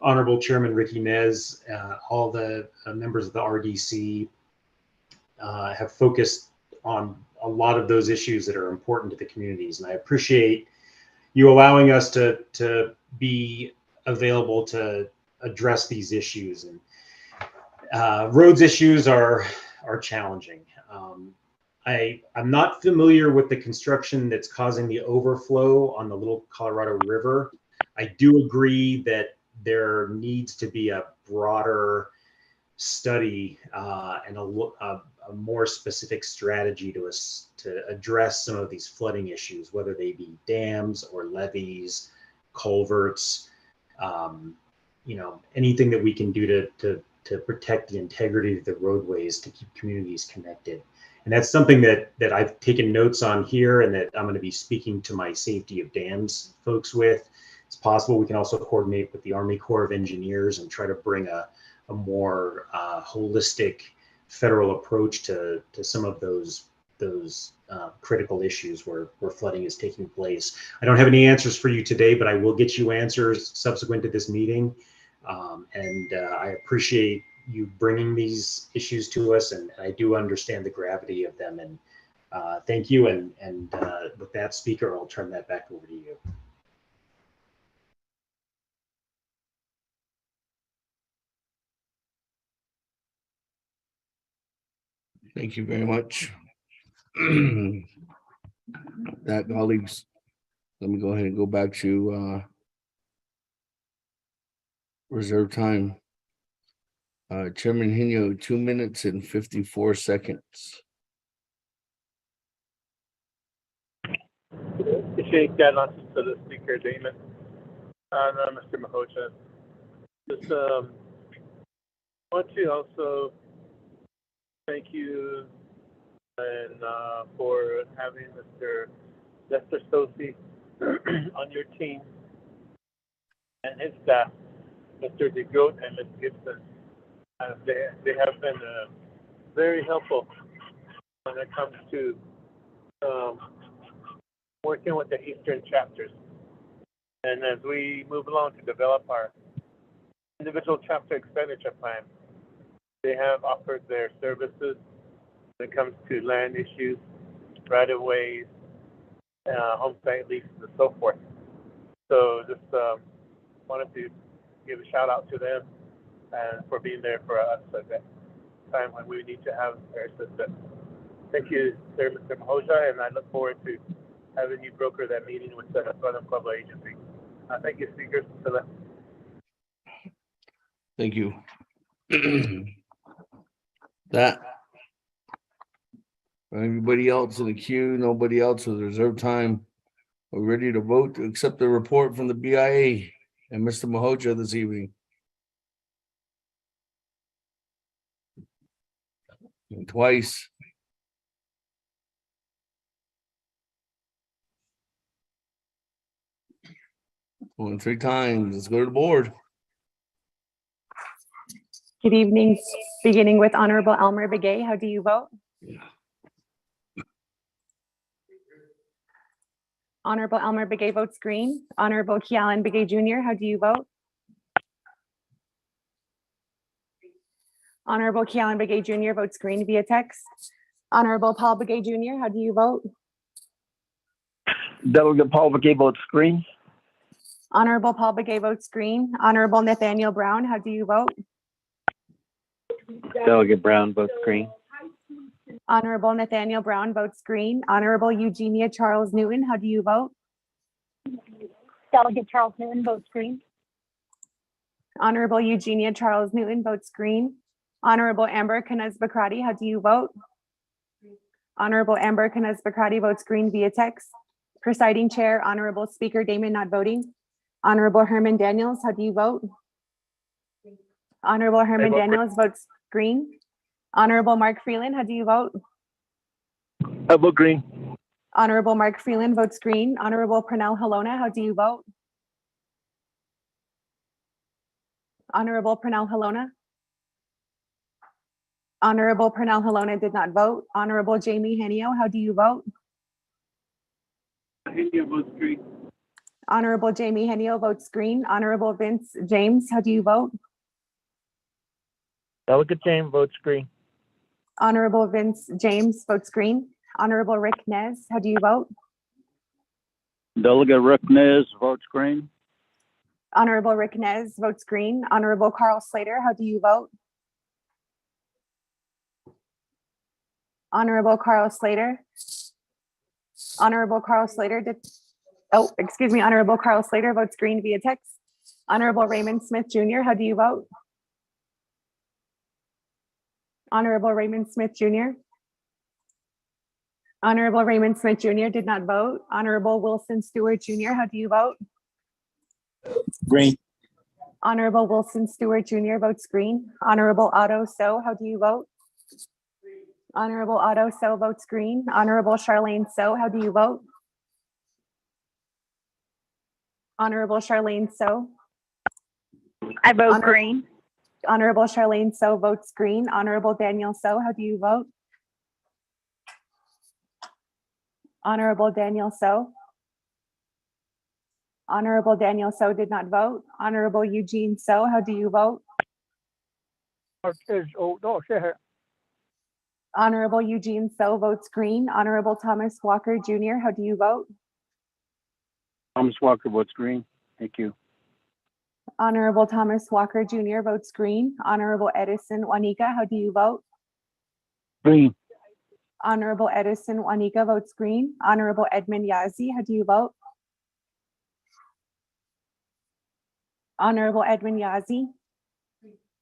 Honorable Chairman Ricky Nez, all the members of the RDC have focused on a lot of those issues that are important to the communities. And I appreciate you allowing us to be available to address these issues. And roads issues are challenging. I'm not familiar with the construction that's causing the overflow on the Little Colorado River. I do agree that there needs to be a broader study and a more specific strategy to address some of these flooding issues, whether they be dams or levees, culverts, anything that we can do to protect the integrity of the roadways to keep communities connected. And that's something that I've taken notes on here and that I'm going to be speaking to my safety of dams folks with. It's possible we can also coordinate with the Army Corps of Engineers and try to bring a more holistic federal approach to some of those critical issues where flooding is taking place. I don't have any answers for you today, but I will get you answers subsequent to this meeting. I appreciate you bringing these issues to us, and I do understand the gravity of them. And thank you. And with that, Speaker, I'll turn that back over to you. Thank you very much. That, colleagues, let me go ahead and go back to reserve time. Chairman Hino, 2 minutes and 54 seconds. Appreciate that answer to the speaker, Damon, and Mr. Mahoja. Just want to also thank you and for having Mr. Lester Sosi on your team and his staff, Mr. DeGroat and Ms. Gibson. They have been very helpful when it comes to working with the Eastern chapters. And as we move along to develop our individual chapter expenditure plan, they have offered their services when it comes to land issues, right-of-ways, home site leases, and so forth. So just wanted to give a shout out to them and for being there for us at that time when we need to have their assistance. Thank you, sir, Mr. Mahoja, and I look forward to having you broker that meeting with the Southern Pueblo Agency. Thank you, Speaker. Thank you. That. Anybody else in the queue? Nobody else with reserved time? We're ready to vote to accept the report from the BIA and Mr. Mahoja this evening. And twice. Going 3 times. Let's go to the board. Good evening, beginning with Honorable Elmer Begay. How do you vote? Honorable Elmer Begay votes green. Honorable Kealan Begay Jr., how do you vote? Honorable Kealan Begay Jr. votes green via text. Honorable Paul Begay Jr., how do you vote? Delegate Paul Begay votes green. Honorable Paul Begay votes green. Honorable Nathaniel Brown, how do you vote? Delegate Brown votes green. Honorable Nathaniel Brown votes green. Honorable Eugenia Charles Newton, how do you vote? Delegate Charles Newton votes green. Honorable Eugenia Charles Newton votes green. Honorable Amber Canez Bakrati, how do you vote? Honorable Amber Canez Bakrati votes green via text. Presiding Chair, Honorable Speaker Damon not voting. Honorable Herman Daniels, how do you vote? Honorable Herman Daniels votes green. Honorable Mark Freeland, how do you vote? I vote green. Honorable Mark Freeland votes green. Honorable Pernell Halona, how do you vote? Honorable Pernell Halona. Honorable Pernell Halona did not vote. Honorable Jamie Henio, how do you vote? Henio votes green. Honorable Jamie Henio votes green. Honorable Vince James, how do you vote? Delegate James votes green. Honorable Vince James votes green. Honorable Rick Nez, how do you vote? Delegate Rick Nez votes green. Honorable Rick Nez votes green. Honorable Carl Slater, how do you vote? Honorable Carl Slater. Honorable Carl Slater did, oh, excuse me, Honorable Carl Slater votes green via text. Honorable Raymond Smith Jr., how do you vote? Honorable Raymond Smith Jr. Honorable Raymond Smith Jr. did not vote. Honorable Wilson Stewart Jr., how do you vote? Green. Honorable Wilson Stewart Jr. votes green. Honorable Otto So, how do you vote? Honorable Otto So votes green. Honorable Charlene So, how do you vote? Honorable Charlene So. I vote green. Honorable Charlene So votes green. Honorable Daniel So, how do you vote? Honorable Daniel So. Honorable Daniel So did not vote. Honorable Eugene So, how do you vote? Honorable Eugene So votes green. Honorable Thomas Walker Jr., how do you vote? Thomas Walker votes green. Thank you. Honorable Thomas Walker Jr. votes green. Honorable Edison Juanica, how do you vote? Green. Honorable Edison Juanica votes green. Honorable Edmund Yazzie, how do you vote? Honorable Edmund Yazzie.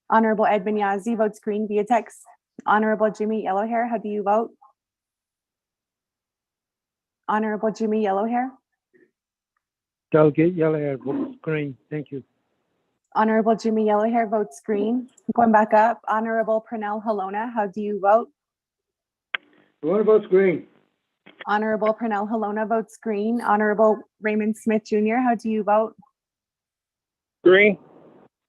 Honorable Edmund Yazzie votes green via text. Honorable Jimmy Yellowhair, how do you vote? Honorable Jimmy Yellowhair. Delegate Yellowhair votes green. Thank you. Honorable Jimmy Yellowhair votes green. Going back up, Honorable Pernell Halona, how do you vote? One votes green. Honorable Pernell Halona votes green. Honorable Raymond Smith Jr., how do you vote? Green.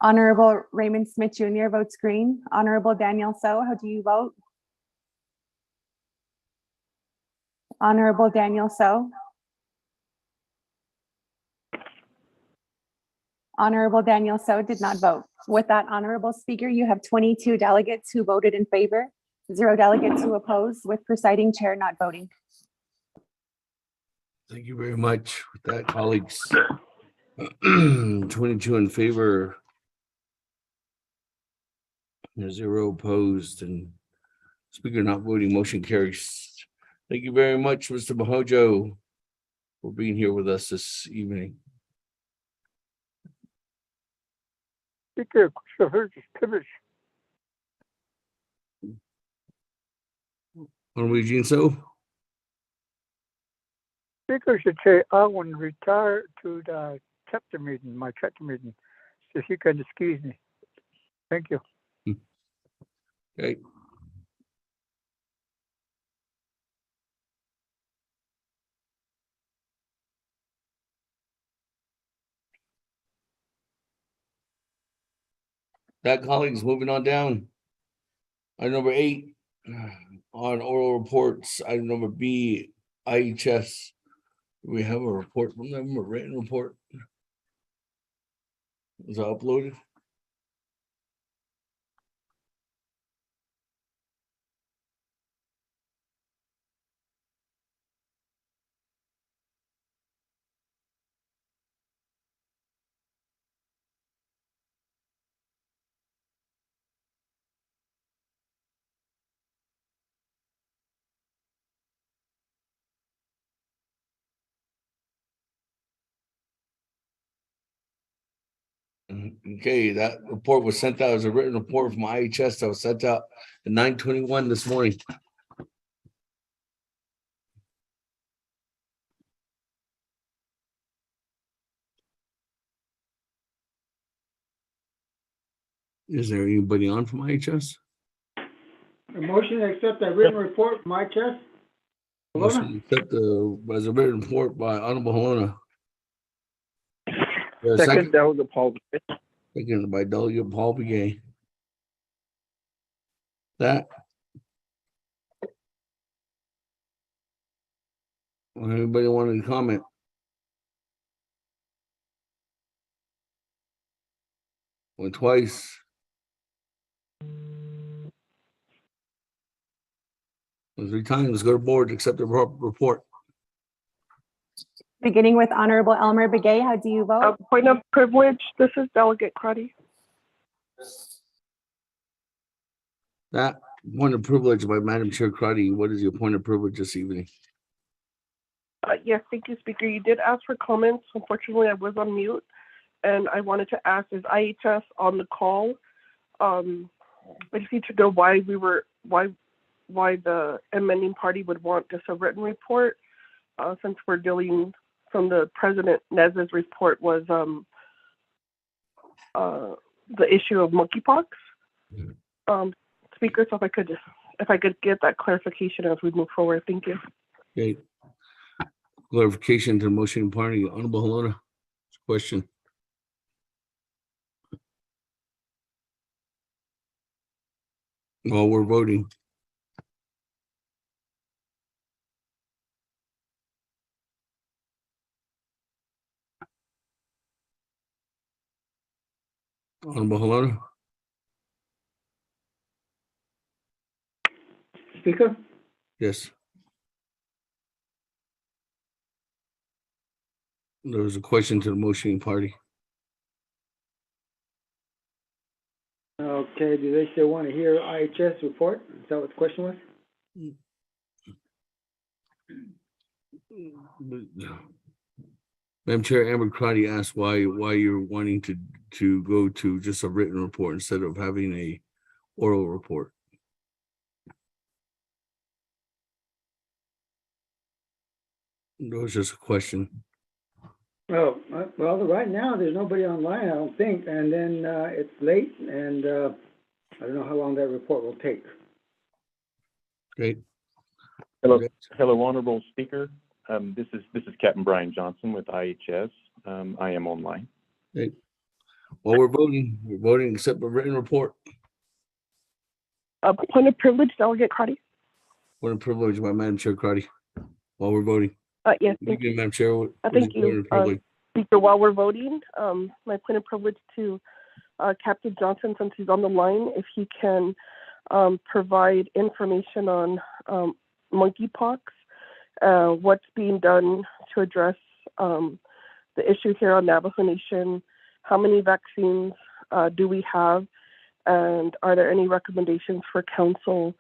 Honorable Raymond Smith Jr. votes green. Honorable Daniel So, how do you vote? Honorable Daniel So. Honorable Daniel So did not vote. With that, Honorable Speaker, you have 22 delegates who voted in favor, 0 delegates who opposed, with presiding chair not voting. Thank you very much. With that, colleagues, 22 in favor, 0 opposed, and speaker not voting, motion carries. Thank you very much, Mr. Mahojo, for being here with us this evening. Speaker, Christopher, just finish. Honorable Eugene So. Speaker should say, I want to retire to the chapter meeting, my chapter meeting. So if you can excuse me. Thank you. Okay. That, colleagues, moving on down. Item number 8 on oral reports. Item number B, IHS. Do we have a report from them, a written report? Is it uploaded? Okay, that report was sent out as a written report from IHS that was sent out at 9:21 this morning. Is there anybody on from IHS? A motion to accept that written report from IHS. Motion to accept as a written report by Honorable Helena. Second, Delegate Paul. Second by Delegate Paul Begay. That. Anybody want to comment? Went twice. Went 3 times. Go to board to accept the report. Beginning with Honorable Elmer Begay, how do you vote? Point of privilege, this is Delegate Crotty. That point of privilege by Madam Chair Crotty. What is your point of privilege this evening? Yes, thank you, Speaker. You did ask for comments. Unfortunately, I was on mute, and I wanted to ask, is IHS on the call? I just need to know why the amending party would want just a written report, since we're dealing from the President Nez's report was the issue of monkeypox. Speaker, so if I could get that clarification as we move forward, thank you. Okay. Clarification to the motion party. Honorable Helena, question. While we're voting. Honorable Helena. Speaker? Yes. There was a question to the motion party. Okay, do they still want to hear IHS report? Is that what the question was? Madam Chair, Amber Crotty asked why you're wanting to go to just a written report instead of having a oral report. That was just a question. Oh, well, right now, there's nobody online, I don't think, and then it's late, and I don't know how long that report will take. Great. Hello, Honorable Speaker. This is Captain Brian Johnson with IHS. I am online. Okay. Well, we're voting except a written report. Point of privilege, Delegate Crotty. Point of privilege by Madam Chair Crotty. While we're voting. Yes, thank you. Madam Chair. Thank you, Speaker. While we're voting, my point of privilege to Captain Johnson, since he's on the line, if he can provide information on monkeypox, what's being done to address the issue here on Navajo Nation, how many vaccines do we have, and are there any recommendations for council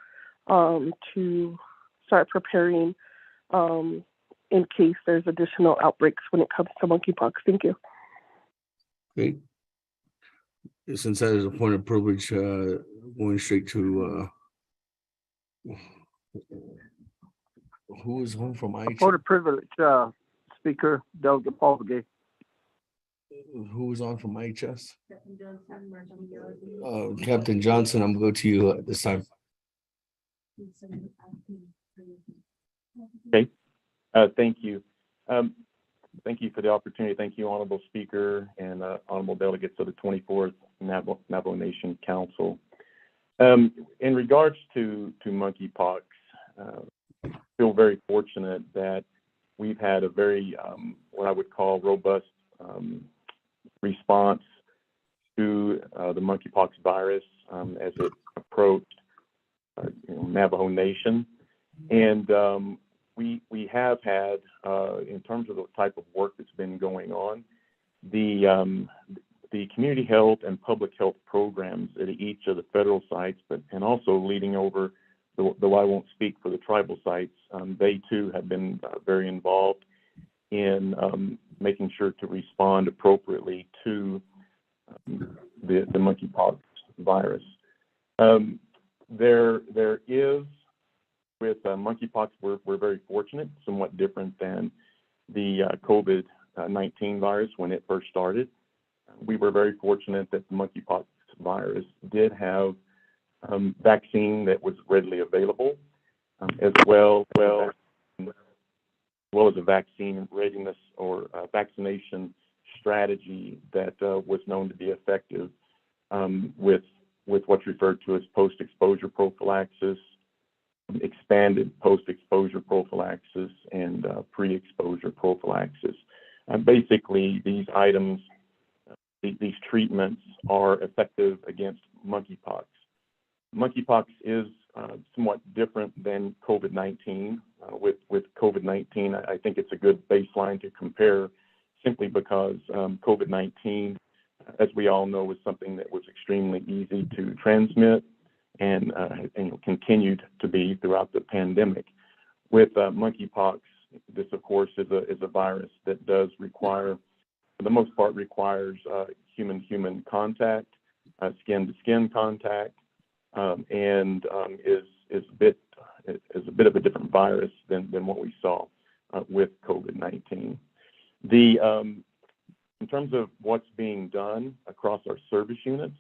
to start preparing in case there's additional outbreaks when it comes to monkeypox? Thank you. Great. Since that is a point of privilege, going straight to Who is on from IHS? Point of privilege, Speaker, Delegate Paul Begay. Who is on from IHS? Captain Johnson, I'm going to go to you this time. Okay, thank you. Thank you for the opportunity. Thank you, Honorable Speaker and Honorable Delegates of the 24th Navajo Nation Council. In regards to monkeypox, I feel very fortunate that we've had a very, what I would call robust response to the monkeypox virus as it approached Navajo Nation. And we have had, in terms of the type of work that's been going on, the community health and public health programs at each of the federal sites, and also leading over, though I won't speak for the tribal sites, they too have been very involved in making sure to respond appropriately to the monkeypox virus. There is, with monkeypox, we're very fortunate, somewhat different than the COVID-19 virus when it first started. We were very fortunate that the monkeypox virus did have vaccine that was readily available, as well as a vaccine readiness or vaccination strategy that was known to be effective with what's referred to as post-exposure prophylaxis, expanded post-exposure prophylaxis, and pre-exposure prophylaxis. Basically, these items, these treatments are effective against monkeypox. Monkeypox is somewhat different than COVID-19. With COVID-19, I think it's a good baseline to compare, simply because COVID-19, as we all know, was something that was extremely easy to transmit and continued to be throughout the pandemic. With monkeypox, this of course is a virus that does require, for the most part, requires human-human contact, skin-to-skin contact, and is a bit of a different virus than what we saw with COVID-19. In terms of what's being done across our service units,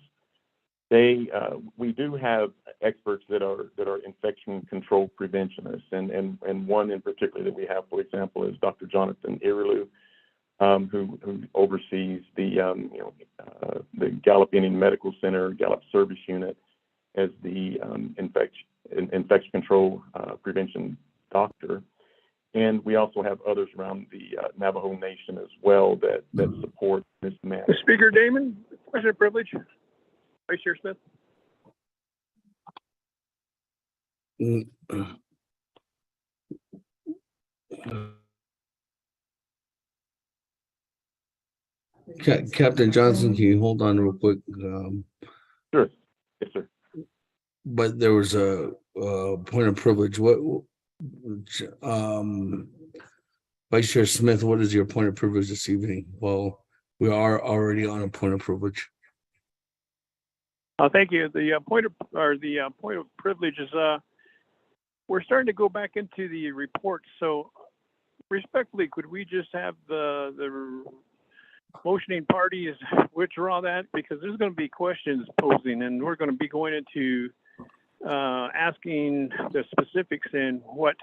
we do have experts that are infection control preventionists, and one in particular that we have, for example, is Dr. Jonathan Irilu, who oversees the Gallup Indian Medical Center, Gallup Service Unit, as the infection control prevention doctor. And we also have others around the Navajo Nation as well that support this manner. Speaker Damon, question of privilege. Vice Chair Smith. Captain Johnson, can you hold on real quick? Sure. Yes, sir. But there was a point of privilege. Vice Chair Smith, what is your point of privilege this evening? Well, we are already on a point of privilege. Thank you. The point of privilege is we're starting to go back into the report. So, respectfully, could we just have the motioning parties withdraw that, because there's going to be questions posing, and we're going to be going into asking the specifics and what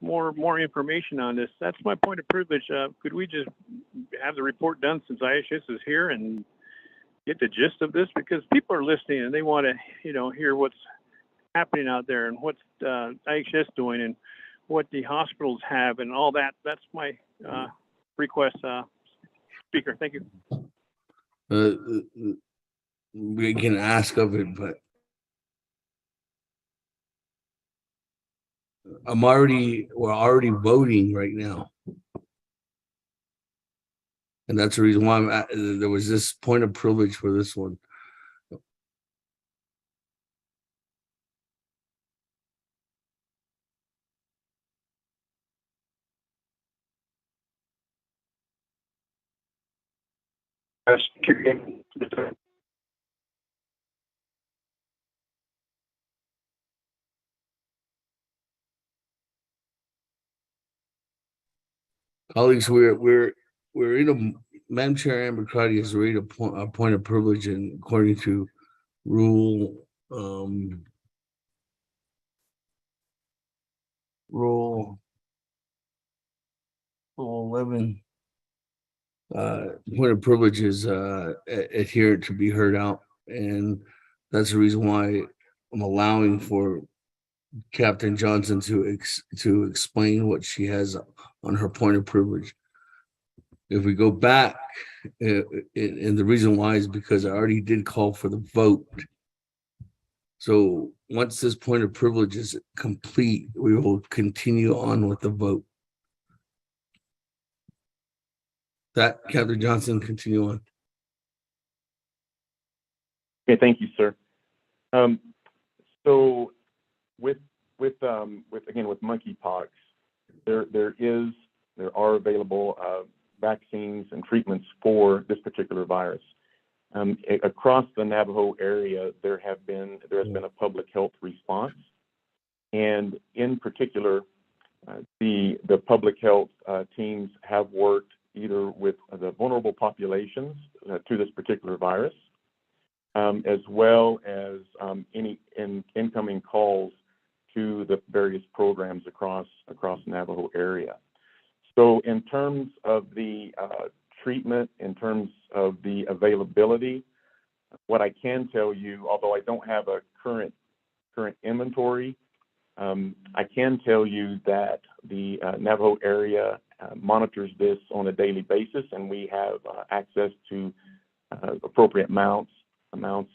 more information on this. That's my point of privilege. Could we just have the report done since IHS is here and get the gist of this, because people are listening and they want to hear what's happening out there and what's IHS doing and what the hospitals have and all that. That's my request, Speaker. Thank you. We can ask of it, but we're already voting right now. And that's the reason why there was this point of privilege for this one. Colleagues, we're in a, Madam Chair Amber Crotty has raised a point of privilege, and according to rule, rule 11, point of privilege is adherent to be heard out, and that's the reason why I'm allowing for Captain Johnson to explain what she has on her point of privilege. If we go back, and the reason why is because I already did call for the vote. So once this point of privilege is complete, we will continue on with the vote. That, Captain Johnson, continue on. Okay, thank you, sir. So with monkeypox, there are available vaccines and treatments for this particular virus. Across the Navajo area, there has been a public health response, and in particular, the public health teams have worked either with the vulnerable populations to this particular virus, as well as any incoming calls to the various programs across the Navajo area. So in terms of the treatment, in terms of the availability, what I can tell you, although I don't have a current inventory, I can tell you that the Navajo area monitors this on a daily basis, and we have access to appropriate amounts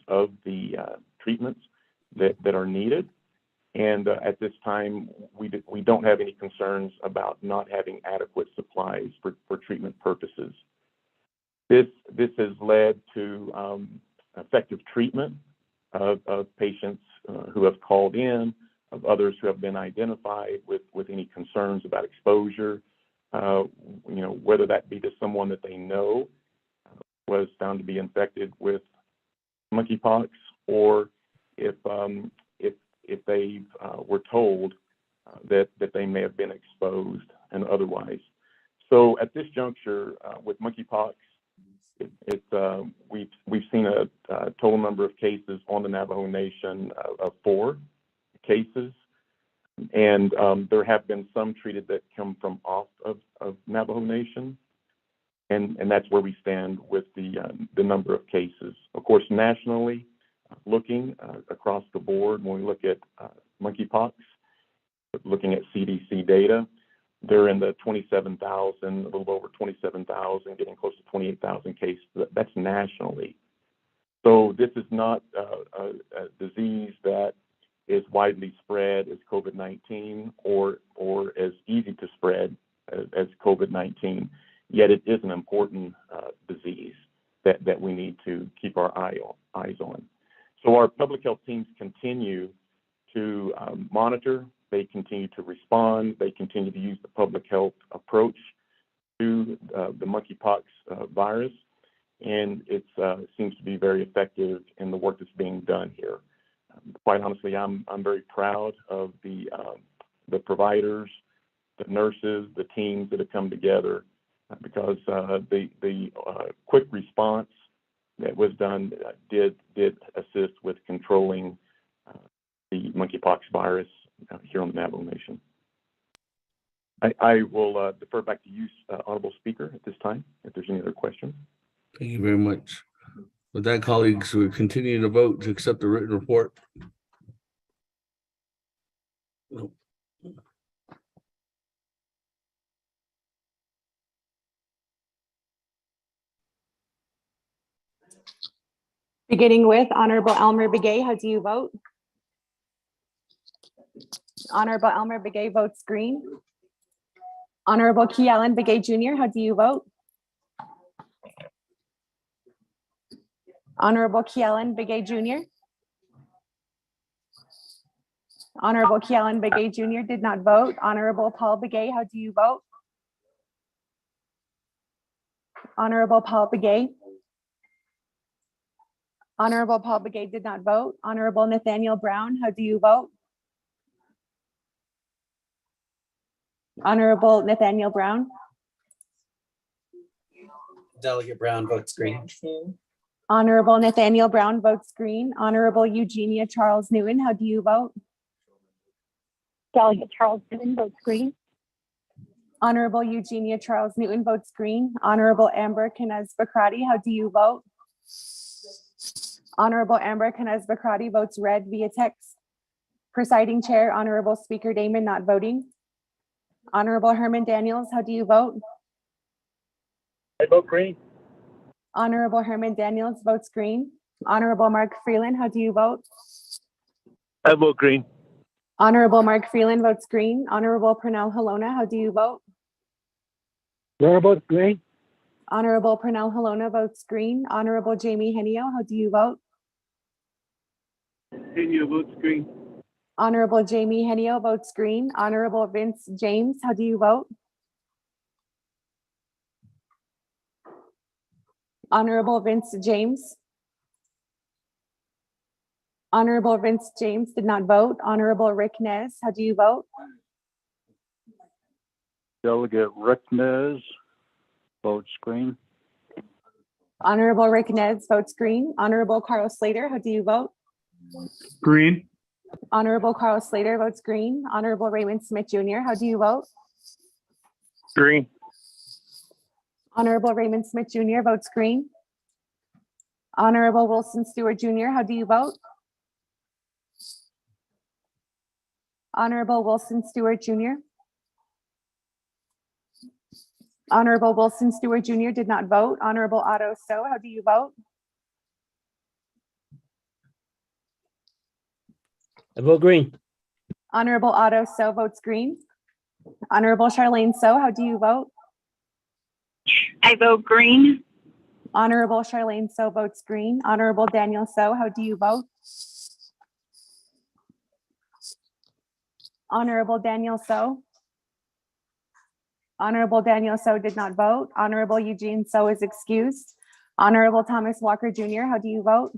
of the treatments that are needed. And at this time, we don't have any concerns about not having adequate supplies for treatment purposes. This has led to effective treatment of patients who have called in, of others who have been identified with any concerns about exposure, whether that be to someone that they know was found to be infected with monkeypox, or if they were told that they may have been exposed and otherwise. So at this juncture, with monkeypox, we've seen a total number of cases on the Navajo Nation of 4 cases, and there have been some treated that come from off of Navajo Nation, and that's where we stand with the number of cases. Of course, nationally, looking across the board, when we look at monkeypox, looking at CDC data, they're in the 27,000, a little over 27,000, getting close to 28,000 cases. That's nationally. So this is not a disease that is widely spread as COVID-19 or as easy to spread as COVID-19. Yet it is an important disease that we need to keep our eyes on. So our public health teams continue to monitor, they continue to respond, they continue to use the public health approach to the monkeypox virus, and it seems to be very effective in the work that's being done here. Quite honestly, I'm very proud of the providers, the nurses, the teams that have come together, because the quick response that was done did assist with controlling the monkeypox virus here on the Navajo Nation. I will defer back to you, Honorable Speaker, at this time, if there's any other questions. Thank you very much. With that, colleagues, we continue to vote to accept the written report. Beginning with Honorable Elmer Begay, how do you vote? Honorable Elmer Begay votes green. Honorable Key Allen Begay Jr., how do you vote? Honorable Key Allen Begay Jr. Honorable Key Allen Begay Jr. did not vote. Honorable Paul Begay, how do you vote? Honorable Paul Begay. Honorable Paul Begay did not vote. Honorable Nathaniel Brown, how do you vote? Honorable Nathaniel Brown. Delegate Brown votes green. Honorable Nathaniel Brown votes green. Honorable Eugenia Charles Newton, how do you vote? Delegate Charles Newton votes green. Honorable Eugenia Charles Newton votes green. Honorable Amber Canez Bakrati, how do you vote? Honorable Amber Canez Bakrati votes red via text. Presiding Chair, Honorable Speaker Damon not voting. Honorable Herman Daniels, how do you vote? I vote green. Honorable Herman Daniels votes green. Honorable Mark Freeland, how do you vote? I vote green. Honorable Mark Freeland votes green. Honorable Pernell Halona, how do you vote? Laura votes green. Honorable Pernell Halona votes green. Honorable Jamie Henio, how do you vote? Henio votes green. Honorable Jamie Henio votes green. Honorable Vince James, how do you vote? Honorable Vince James. Honorable Vince James did not vote. Honorable Rick Nez, how do you vote? Delegate Rick Nez votes green. Honorable Rick Nez votes green. Honorable Carl Slater, how do you vote? Green. Honorable Carl Slater votes green. Honorable Raymond Smith Jr., how do you vote? Green. Honorable Raymond Smith Jr. votes green. Honorable Wilson Stewart Jr., how do you vote? Honorable Wilson Stewart Jr. Honorable Wilson Stewart Jr. did not vote. Honorable Otto Stowe, how do you vote? I vote green. Honorable Otto Stowe votes green. Honorable Charlene Stowe, how do you vote? I vote green. Honorable Charlene Stowe votes green. Honorable Daniel Stowe, how do you vote? Honorable Daniel Stowe. Honorable Daniel Stowe did not vote. Honorable Eugene Stowe is excused. Honorable Thomas Walker Jr., how do you vote?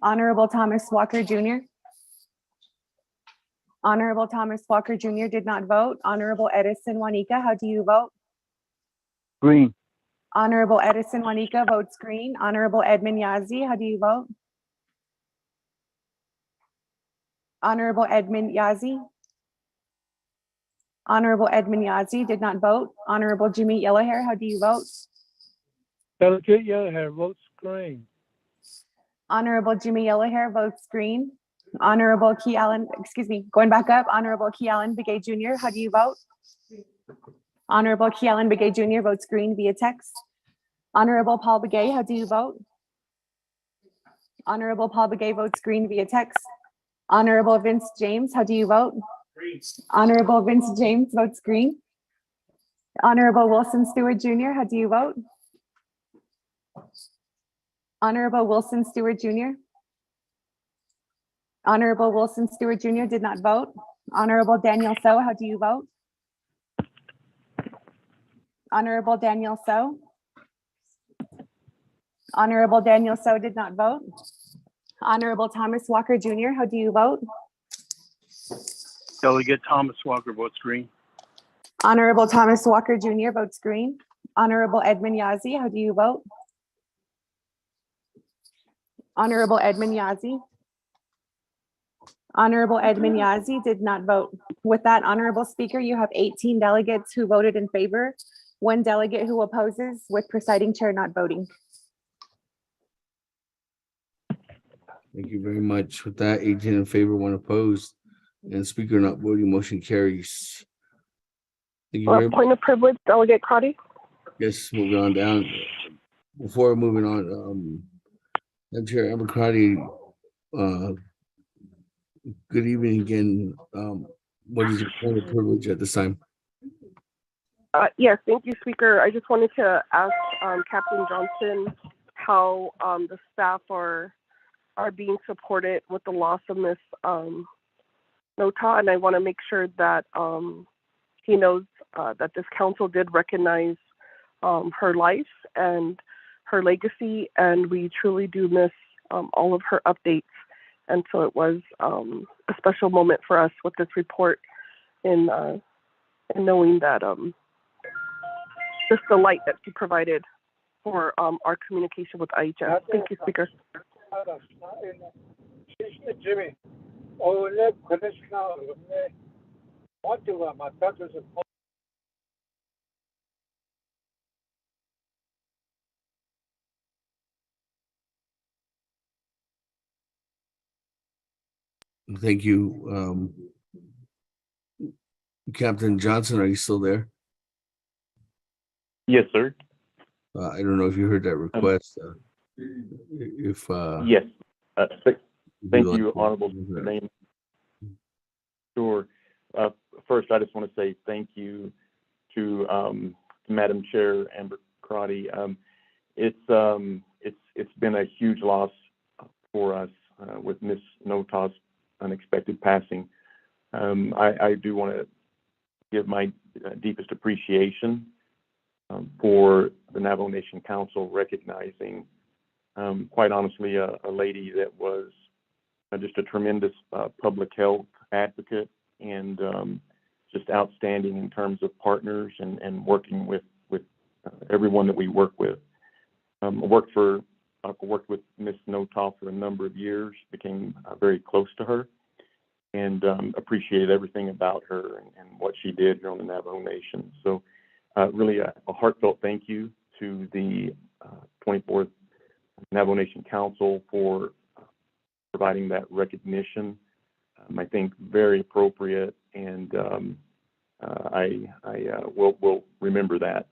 Honorable Thomas Walker Jr. Honorable Thomas Walker Jr. did not vote. Honorable Edison Juanica, how do you vote? Green. Honorable Edison Juanica votes green. Honorable Edmund Yazzie, how do you vote? Honorable Edmund Yazzie. Honorable Edmund Yazzie did not vote. Honorable Jimmy Yellowhair, how do you vote? Delegate Yellowhair votes green. Honorable Jimmy Yellowhair votes green. Honorable Key Allen, excuse me, going back up, Honorable Key Allen Begay Jr., how do you vote? Honorable Key Allen Begay Jr. votes green via text. Honorable Paul Begay, how do you vote? Honorable Paul Begay votes green via text. Honorable Vince James, how do you vote? Green. Honorable Vince James votes green. Honorable Wilson Stewart Jr., how do you vote? Honorable Wilson Stewart Jr. Honorable Wilson Stewart Jr. did not vote. Honorable Daniel Stowe, how do you vote? Honorable Daniel Stowe. Honorable Daniel Stowe did not vote. Honorable Thomas Walker Jr., how do you vote? Delegate Thomas Walker votes green. Honorable Thomas Walker Jr. votes green. Honorable Edmund Yazzie, how do you vote? Honorable Edmund Yazzie. Honorable Edmund Yazzie did not vote. With that, Honorable Speaker, you have 18 delegates who voted in favor, 1 delegate who opposes, with presiding chair not voting. Thank you very much. With that, 18 in favor, 1 opposed, and speaker not voting, motion carries. Thank you very much. Point of privilege, Delegate Crotty. Yes, moving on down. Before moving on, Madam Chair Amber Crotty, good evening again. What is your point of privilege at this time? Yes, thank you, Speaker. I just wanted to ask Captain Johnson how the staff are being supported with the loss of Miss Nota, and I want to make sure that he knows that this council did recognize her life and her legacy, and we truly do miss all of her updates. And so it was a special moment for us with this report in knowing that just the light that she provided for our communication with IHS. Thank you, Speaker. Jimmy, Thank you. Captain Johnson, are you still there? Yes, sir. I don't know if you heard that request. Yes. Thank like you, to- Honorable Name. Sure. First, I just want to say thank you to Madam Chair Amber Crotty. It's been a huge loss for us with Miss Nota's unexpected passing. I do want to give my deepest appreciation for the Navajo Nation Council recognizing, quite honestly, a lady that was just a tremendous public health advocate and just outstanding in terms of partners and working with everyone that we work with. I worked with Miss Nota for a number of years, became very close to her, and appreciated everything about her and what she did here on the Navajo Nation. So really a heartfelt thank you to the 24th Navajo Nation Council for providing that recognition. I think very appropriate, and I will remember that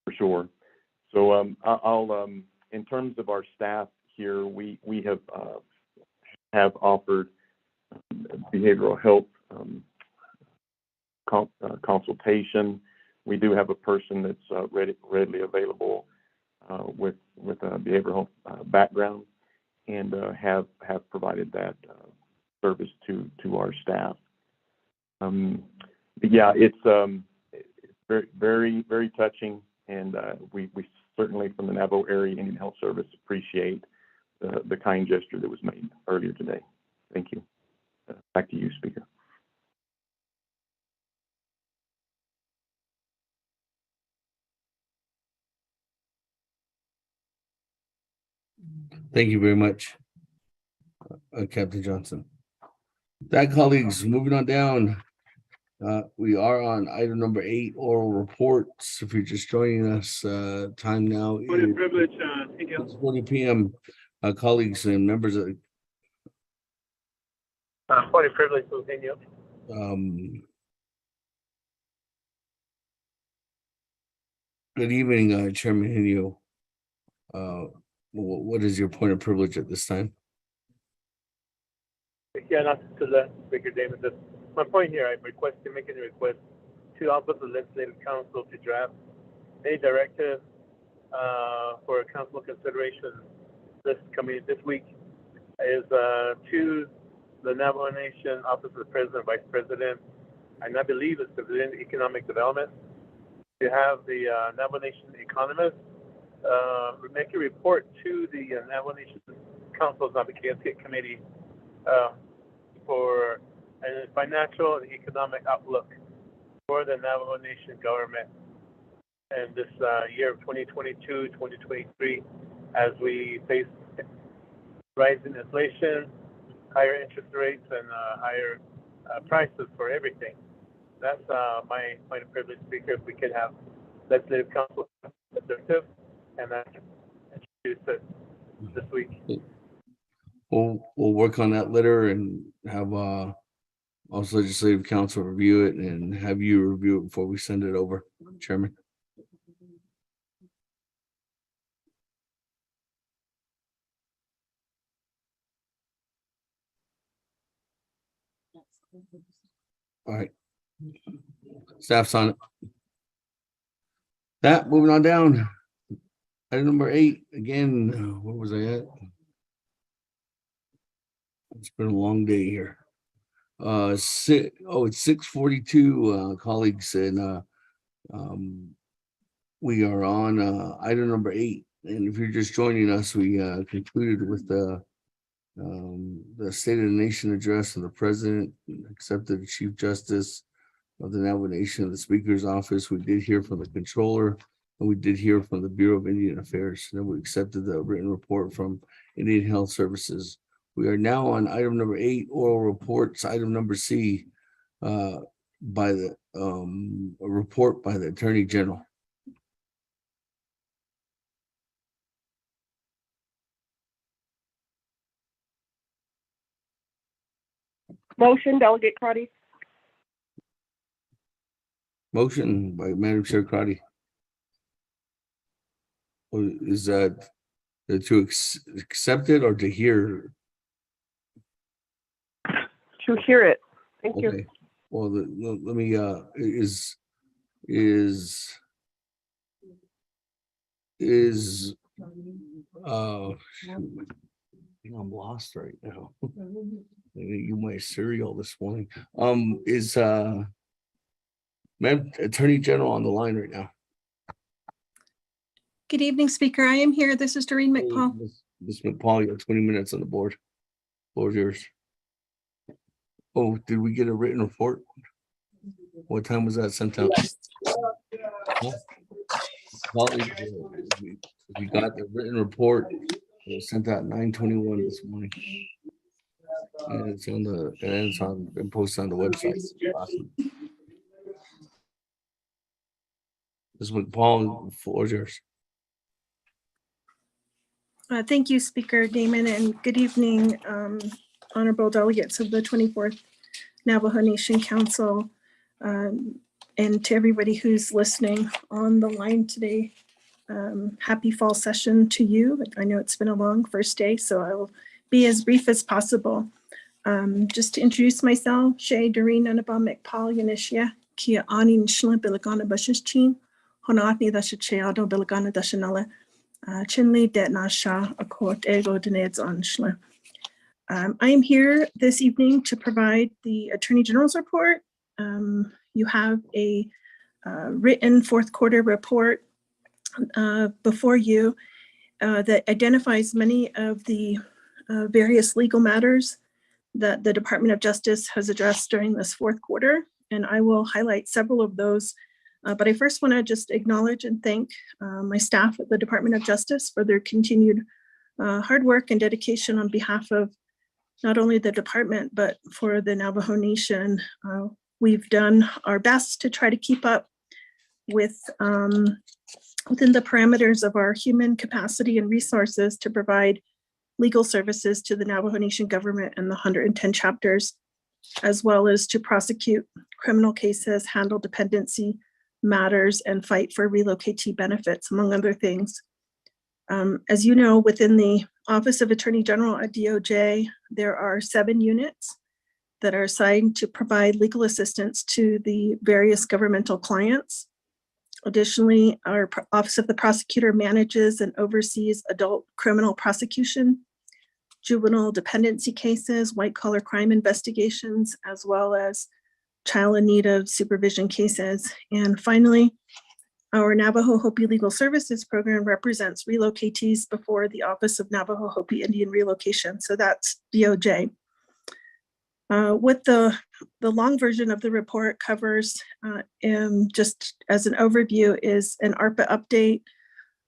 for sure. So I'll in terms of our staff here, we have offered behavioral health consultation. We do have a person that's readily available with a behavioral health background, and have provided that service to our staff. But yeah, it's very, very, very touching, and we certainly from the Navajo Area Indian Health Service appreciate the kind gesture that was made earlier today. Thank you. Back to you, Speaker. Thank you very much, Captain Johnson. That, colleagues, moving on down. We are on item number 8, oral reports. If you're just joining us, time now is 6:40 p.m. Colleagues and members of Point of privilege, Eugenio. Good evening, Chairman Henio. What is your point of privilege at this time? Yeah, not to the Speaker David. My point here, I'm making a request to Office of Legislative Council to draft a directive for council consideration this week is to the Navajo Nation Office of the President, Vice President, and I believe it's the Economic Development, to have the Navajo Nation economist make a report to the Navajo Nation Council's Advocacy Committee for a financial and economic outlook for the Navajo Nation government in this year of 2022, 2023, as we face rising inflation, higher interest rates, and higher prices for everything. That's my point of privilege, Speaker. If we could have Legislative Council objective and introduce it this week. We'll work on that letter and have also Legislative Council review it and have you review it before we send it over, Chairman. All right. Staff's on it. That, moving on down. Item number 8, again, where was I at? It's been a long day here. It's 6:42, colleagues, and we are on item number 8. And if you're just joining us, we concluded with the State of the Nation address of the President, accepted the Chief Justice, of the Navajo Nation of the Speaker's office. We did hear from the controller, and we did hear from the Bureau of Indian Affairs. And then we accepted the written report from Indian Health Services. We are now on item number 8, oral reports, item number C, by the a report by the Attorney General. Motion, Delegate Crotty. Motion by Madam Chair Crotty. Is that to accept it or to hear? To hear it. Thank you. Okay. Well, let me, I'm lost right now. You my cereal this morning. Is Madam Attorney General on the line right now? Good evening, Speaker. I am here. This is Doreen McPaul. Ms. McPaul, you have 20 minutes on the board. Floor is yours. Oh, did we get a written report? What time was that sent out? We got the written report. It was sent out 9:21 this morning. And it's been posted on the website. Awesome. Ms. McPaul, the floor is yours. Thank you, Speaker Damon, and good evening, honorable delegates of the 24th Navajo Nation Council, and to everybody who's listening on the line today. Happy fall session to you. I know it's been a long first day, so I will be as brief as possible. Just to introduce myself, Shay Doreen Anaba McPaul Yanishia, Kia Ani Nishla Bilagana Bashichin, Honatni Dashacheado Bilagana Dashanala. Chinley Detnasha, a court ego deneds on Schler. I am here this evening to provide the Attorney General's report. You have a written fourth quarter report before you that identifies many of the various legal matters that the Department of Justice has addressed during this fourth quarter, and I will highlight several of those. But I first want to just acknowledge and thank my staff at the Department of Justice for their continued hard work and dedication on behalf of not only the department, but for the Navajo Nation. We've done our best to try to keep up with within the parameters of our human capacity and resources to provide legal services to the Navajo Nation government and the 110 chapters, as well as to prosecute criminal cases, handle dependency matters, and fight for relocatee benefits, among other things. As you know, within the Office of Attorney General at DOJ, there are 7 units that are assigned to provide legal assistance to the various governmental clients. Additionally, our Office of the Prosecutor manages and oversees adult criminal prosecution, juvenile dependency cases, white-collar crime investigations, as well as child in need of supervision cases. And finally, our Navajo Hopi Legal Services Program represents relocatees before the Office of Navajo Hopi Indian Relocation. So that's DOJ. What the long version of the report covers, just as an overview, is an ARPA update,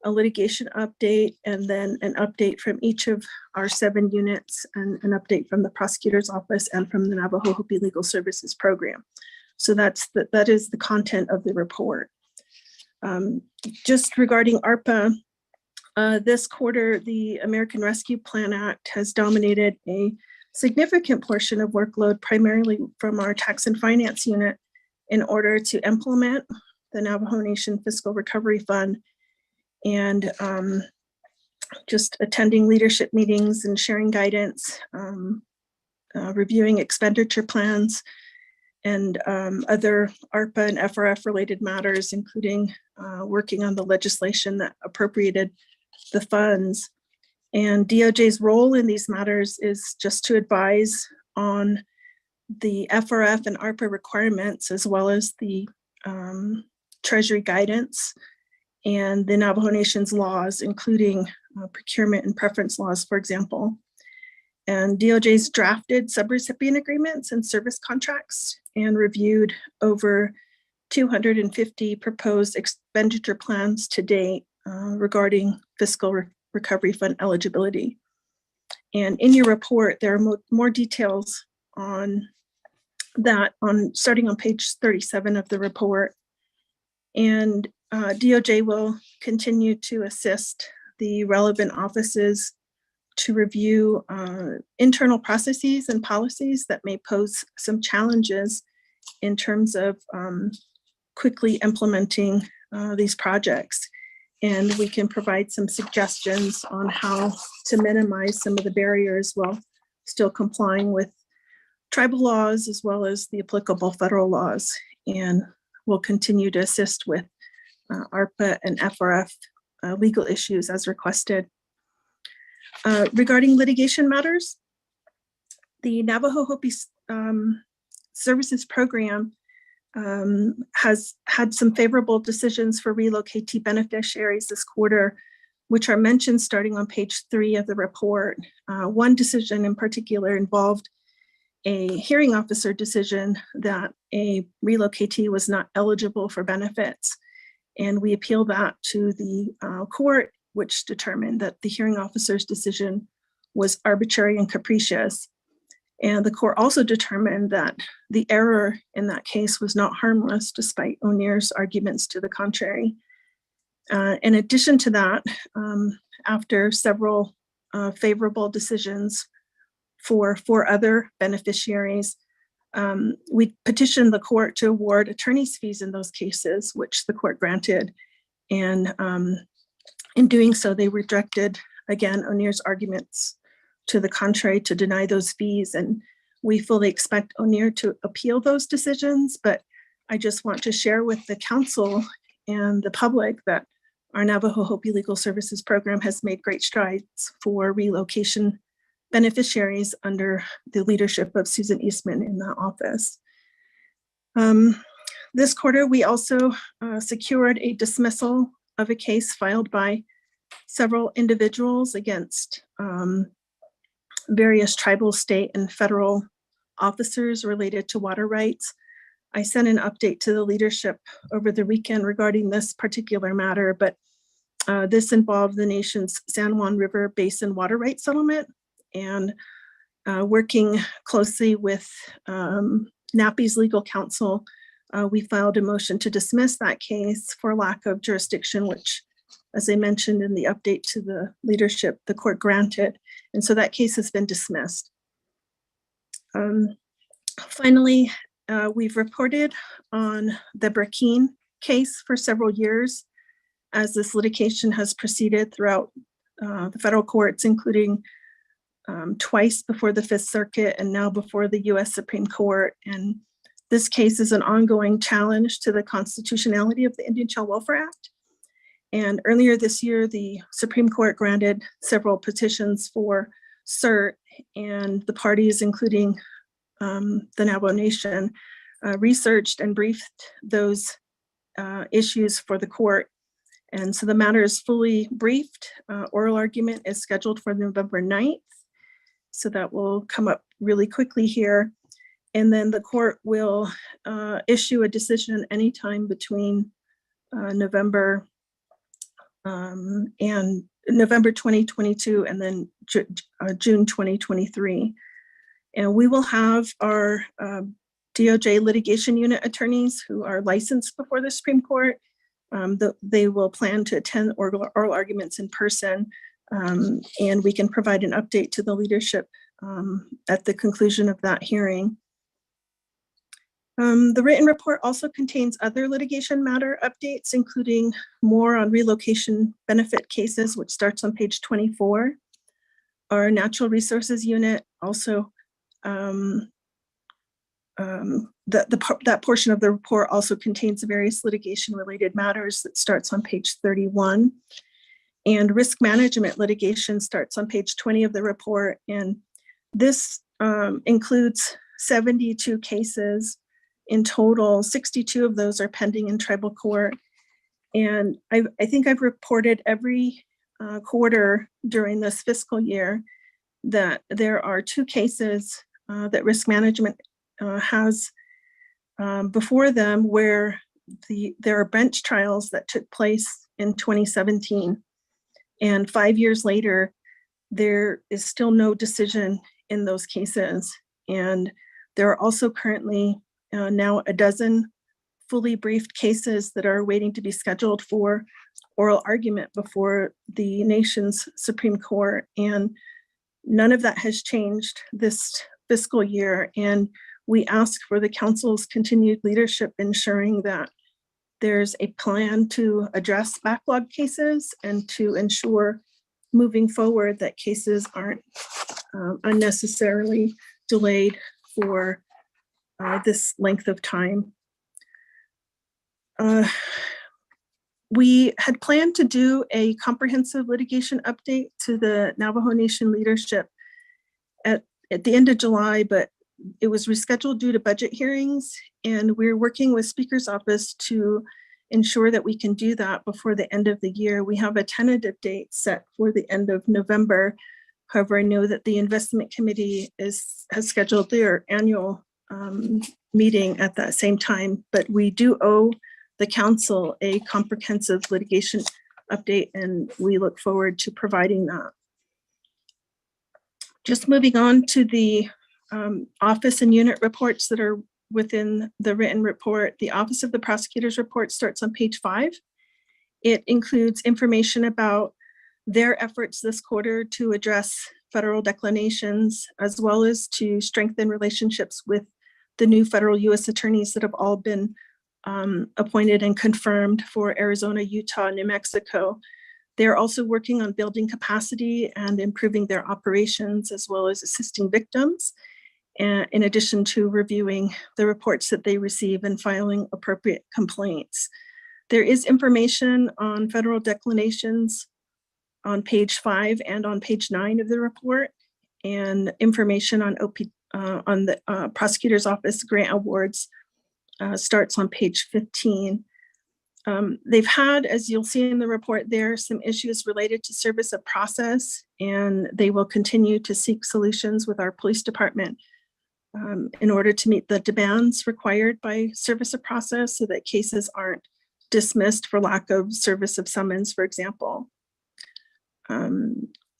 a litigation update, and then an update from each of our 7 units, and an update from the prosecutor's office and from the Navajo Hopi Legal Services Program. So that is the content of the report. Just regarding ARPA, this quarter, the American Rescue Plan Act has dominated a significant portion of workload, primarily from our tax and finance unit, in order to implement the Navajo Nation Fiscal Recovery Fund, and just attending leadership meetings and sharing guidance, reviewing expenditure plans, and other ARPA and FRF related matters, including working on the legislation that appropriated the funds. And DOJ's role in these matters is just to advise on the FRF and ARPA requirements, as well as the Treasury guidance and the Navajo Nation's laws, including procurement and preference laws, for example. And DOJ's drafted subrecipient agreements and service contracts and reviewed over 250 proposed expenditure plans to date regarding fiscal recovery fund eligibility. And in your report, there are more details on that starting on page 37 of the report. And DOJ will continue to assist the relevant offices to review internal processes and policies that may pose some challenges in terms of quickly implementing these projects. And we can provide some suggestions on how to minimize some of the barriers while still complying with tribal laws as well as the applicable federal laws. And we'll continue to assist with ARPA and FRF legal issues as requested. Regarding litigation matters, the Navajo Hopi Services Program has had some favorable decisions for relocatee beneficiaries this quarter, which are mentioned starting on page 3 of the report. One decision in particular involved a hearing officer decision that a relocatee was not eligible for benefits. And we appealed that to the court, which determined that the hearing officer's decision was arbitrary and capricious. And the court also determined that the error in that case was not harmless, despite O'Neill's arguments to the contrary. In addition to that, after several favorable decisions for 4 other beneficiaries, we petitioned the court to award attorney's fees in those cases, which the court granted. And in doing so, they rejected, again, O'Neill's arguments to the contrary to deny those fees. And we fully expect O'Neill to appeal those decisions, but I just want to share with the council and the public that our Navajo Hopi Legal Services Program has made great strides for relocation beneficiaries under the leadership of Susan Eastman in that office. This quarter, we also secured a dismissal of a case filed by several individuals against various tribal, state, and federal officers related to water rights. I sent an update to the leadership over the weekend regarding this particular matter, but this involved the nation's San Juan River Basin Water Rights Settlement, and working closely with NAPI's legal counsel, we filed a motion to dismiss that case for lack of jurisdiction, which, as I mentioned in the update to the leadership, the court granted. And so that case has been dismissed. Finally, we've reported on the Burkeen case for several years as this litigation has proceeded throughout the federal courts, including twice before the Fifth Circuit and now before the US Supreme Court. And this case is an ongoing challenge to the constitutionality of the Indian Child Welfare Act. And earlier this year, the Supreme Court granted several petitions for cert, and the parties, including the Navajo Nation, researched and briefed those issues for the court. And so the matter is fully briefed. Oral argument is scheduled for November 9th. So that will come up really quickly here. And then the court will issue a decision anytime between November and November 2022 and then June 2023. And we will have our DOJ litigation unit attorneys who are licensed before the Supreme Court. They will plan to attend oral arguments in person, and we can provide an update to the leadership at the conclusion of that hearing. The written report also contains other litigation matter updates, including more on relocation benefit cases, which starts on page 24. Our natural resources unit also, that portion of the report also contains various litigation related matters that starts on page 31. And risk management litigation starts on page 20 of the report. And this includes 72 cases. In total, 62 of those are pending in tribal court. And I think I've reported every quarter during this fiscal year that there are 2 cases that risk management has before them where there are bench trials that took place in 2017. And 5 years later, there is still no decision in those cases. And there are also currently now a dozen fully briefed cases that are waiting to be scheduled for oral argument before the nation's Supreme Court. And none of that has changed this fiscal year. And we ask for the council's continued leadership, ensuring that there's a plan to address backlog cases and to ensure moving forward that cases aren't unnecessarily delayed for this length of time. We had planned to do a comprehensive litigation update to the Navajo Nation leadership at the end of July, but it was rescheduled due to budget hearings, and we're working with Speaker's office to ensure that we can do that before the end of the year. We have a tentative date set for the end of November. However, I know that the investment committee has scheduled their annual meeting at that same time, but we do owe the council a comprehensive litigation update, and we look forward to providing that. Just moving on to the office and unit reports that are within the written report. The Office of the Prosecutor's report starts on page 5. It includes information about their efforts this quarter to address federal declinations, as well as to strengthen relationships with the new federal U.S. attorneys that have all been appointed and confirmed for Arizona, Utah, New Mexico. They're also working on building capacity and improving their operations, as well as assisting victims, in addition to reviewing the reports that they receive and filing appropriate complaints. There is information on federal declinations on page 5 and on page 9 of the report, and information on the prosecutor's office grant awards starts on page 15. They've had, as you'll see in the report there, some issues related to service of process, and they will continue to seek solutions with our police department in order to meet the demands required by service of process, so that cases aren't dismissed for lack of service of summons, for example.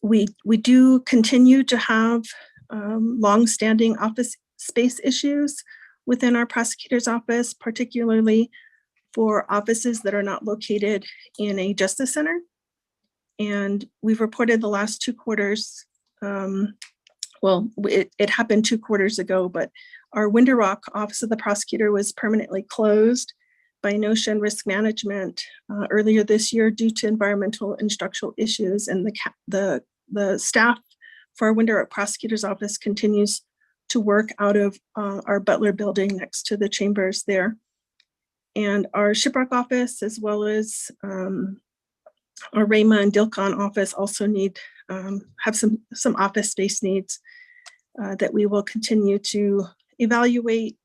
We do continue to have long-standing office space issues within our prosecutor's office, particularly for offices that are not located in a justice center. And we've reported the last 2 quarters, well, it happened 2 quarters ago, but our Window Rock Office of the Prosecutor was permanently closed by Notion Risk Management earlier this year due to environmental and structural issues. And the staff for our Window Rock Prosecutor's Office continues to work out of our Butler building next to the chambers there. And our Shiprock office, as well as our Rama and Dilcon office, also need have some office space needs that we will continue to evaluate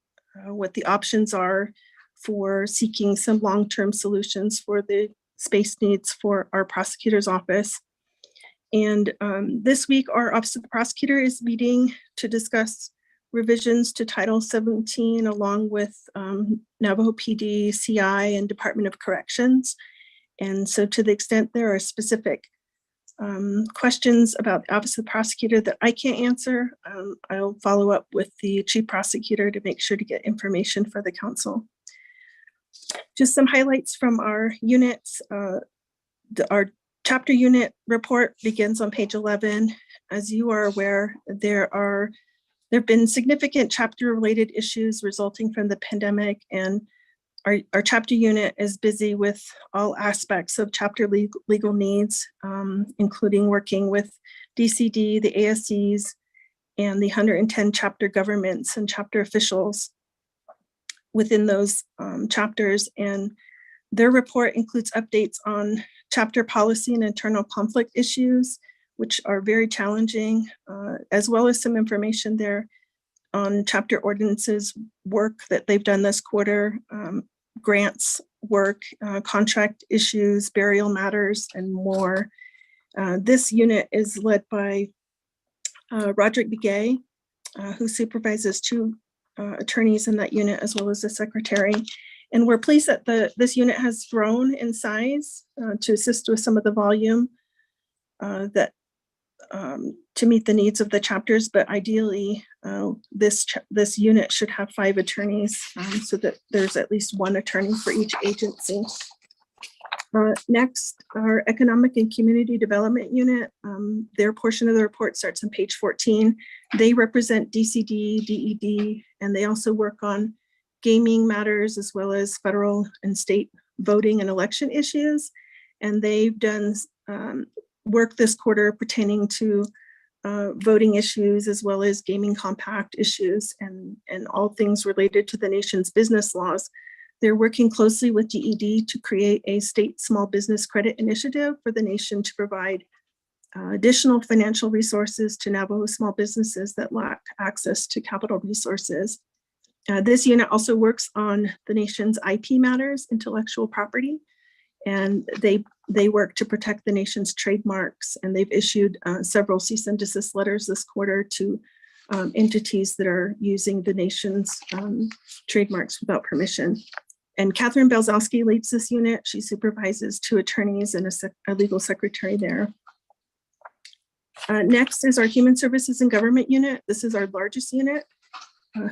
what the options are for seeking some long-term solutions for the space needs for our prosecutor's office. And this week, our Office of the Prosecutor is meeting to discuss revisions to Title 17, along with Navajo PD, CI, and Department of Corrections. And so to the extent there are specific questions about the Office of the Prosecutor that I can't answer, I'll follow up with the Chief Prosecutor to make sure to get information for the council. Just some highlights from our units. Our chapter unit report begins on page 11. As you are aware, there have been significant chapter related issues resulting from the pandemic, and our chapter unit is busy with all aspects of chapter legal needs, including working with DCD, the ASCs, and the 110 chapter governments and chapter officials within those chapters. And their report includes updates on chapter policy and internal conflict issues, which are very challenging, as well as some information there on chapter ordinances work that they've done this quarter, grants work, contract issues, burial matters, and more. This unit is led by Roderick Begay, who supervises 2 attorneys in that unit as well as the secretary. And we're pleased that this unit has grown in size to assist with some of the volume to meet the needs of the chapters, but ideally this unit should have 5 attorneys so that there's at least 1 attorney for each agency. Next, our Economic and Community Development Unit, their portion of the report starts on page 14. They represent DCD, DED, and they also work on gaming matters as well as federal and state voting and election issues. And they've done work this quarter pertaining to voting issues as well as gaming compact issues and all things related to the nation's business laws. They're working closely with DED to create a state small business credit initiative for the nation to provide additional financial resources to Navajo small businesses that lack access to capital resources. This unit also works on the nation's IP matters, intellectual property, and they work to protect the nation's trademarks, and they've issued several cease and desist letters this quarter to entities that are using the nation's trademarks without permission. And Catherine Belzowski leads this unit. She supervises 2 attorneys and a legal secretary there. Next is our Human Services and Government Unit. This is our largest unit,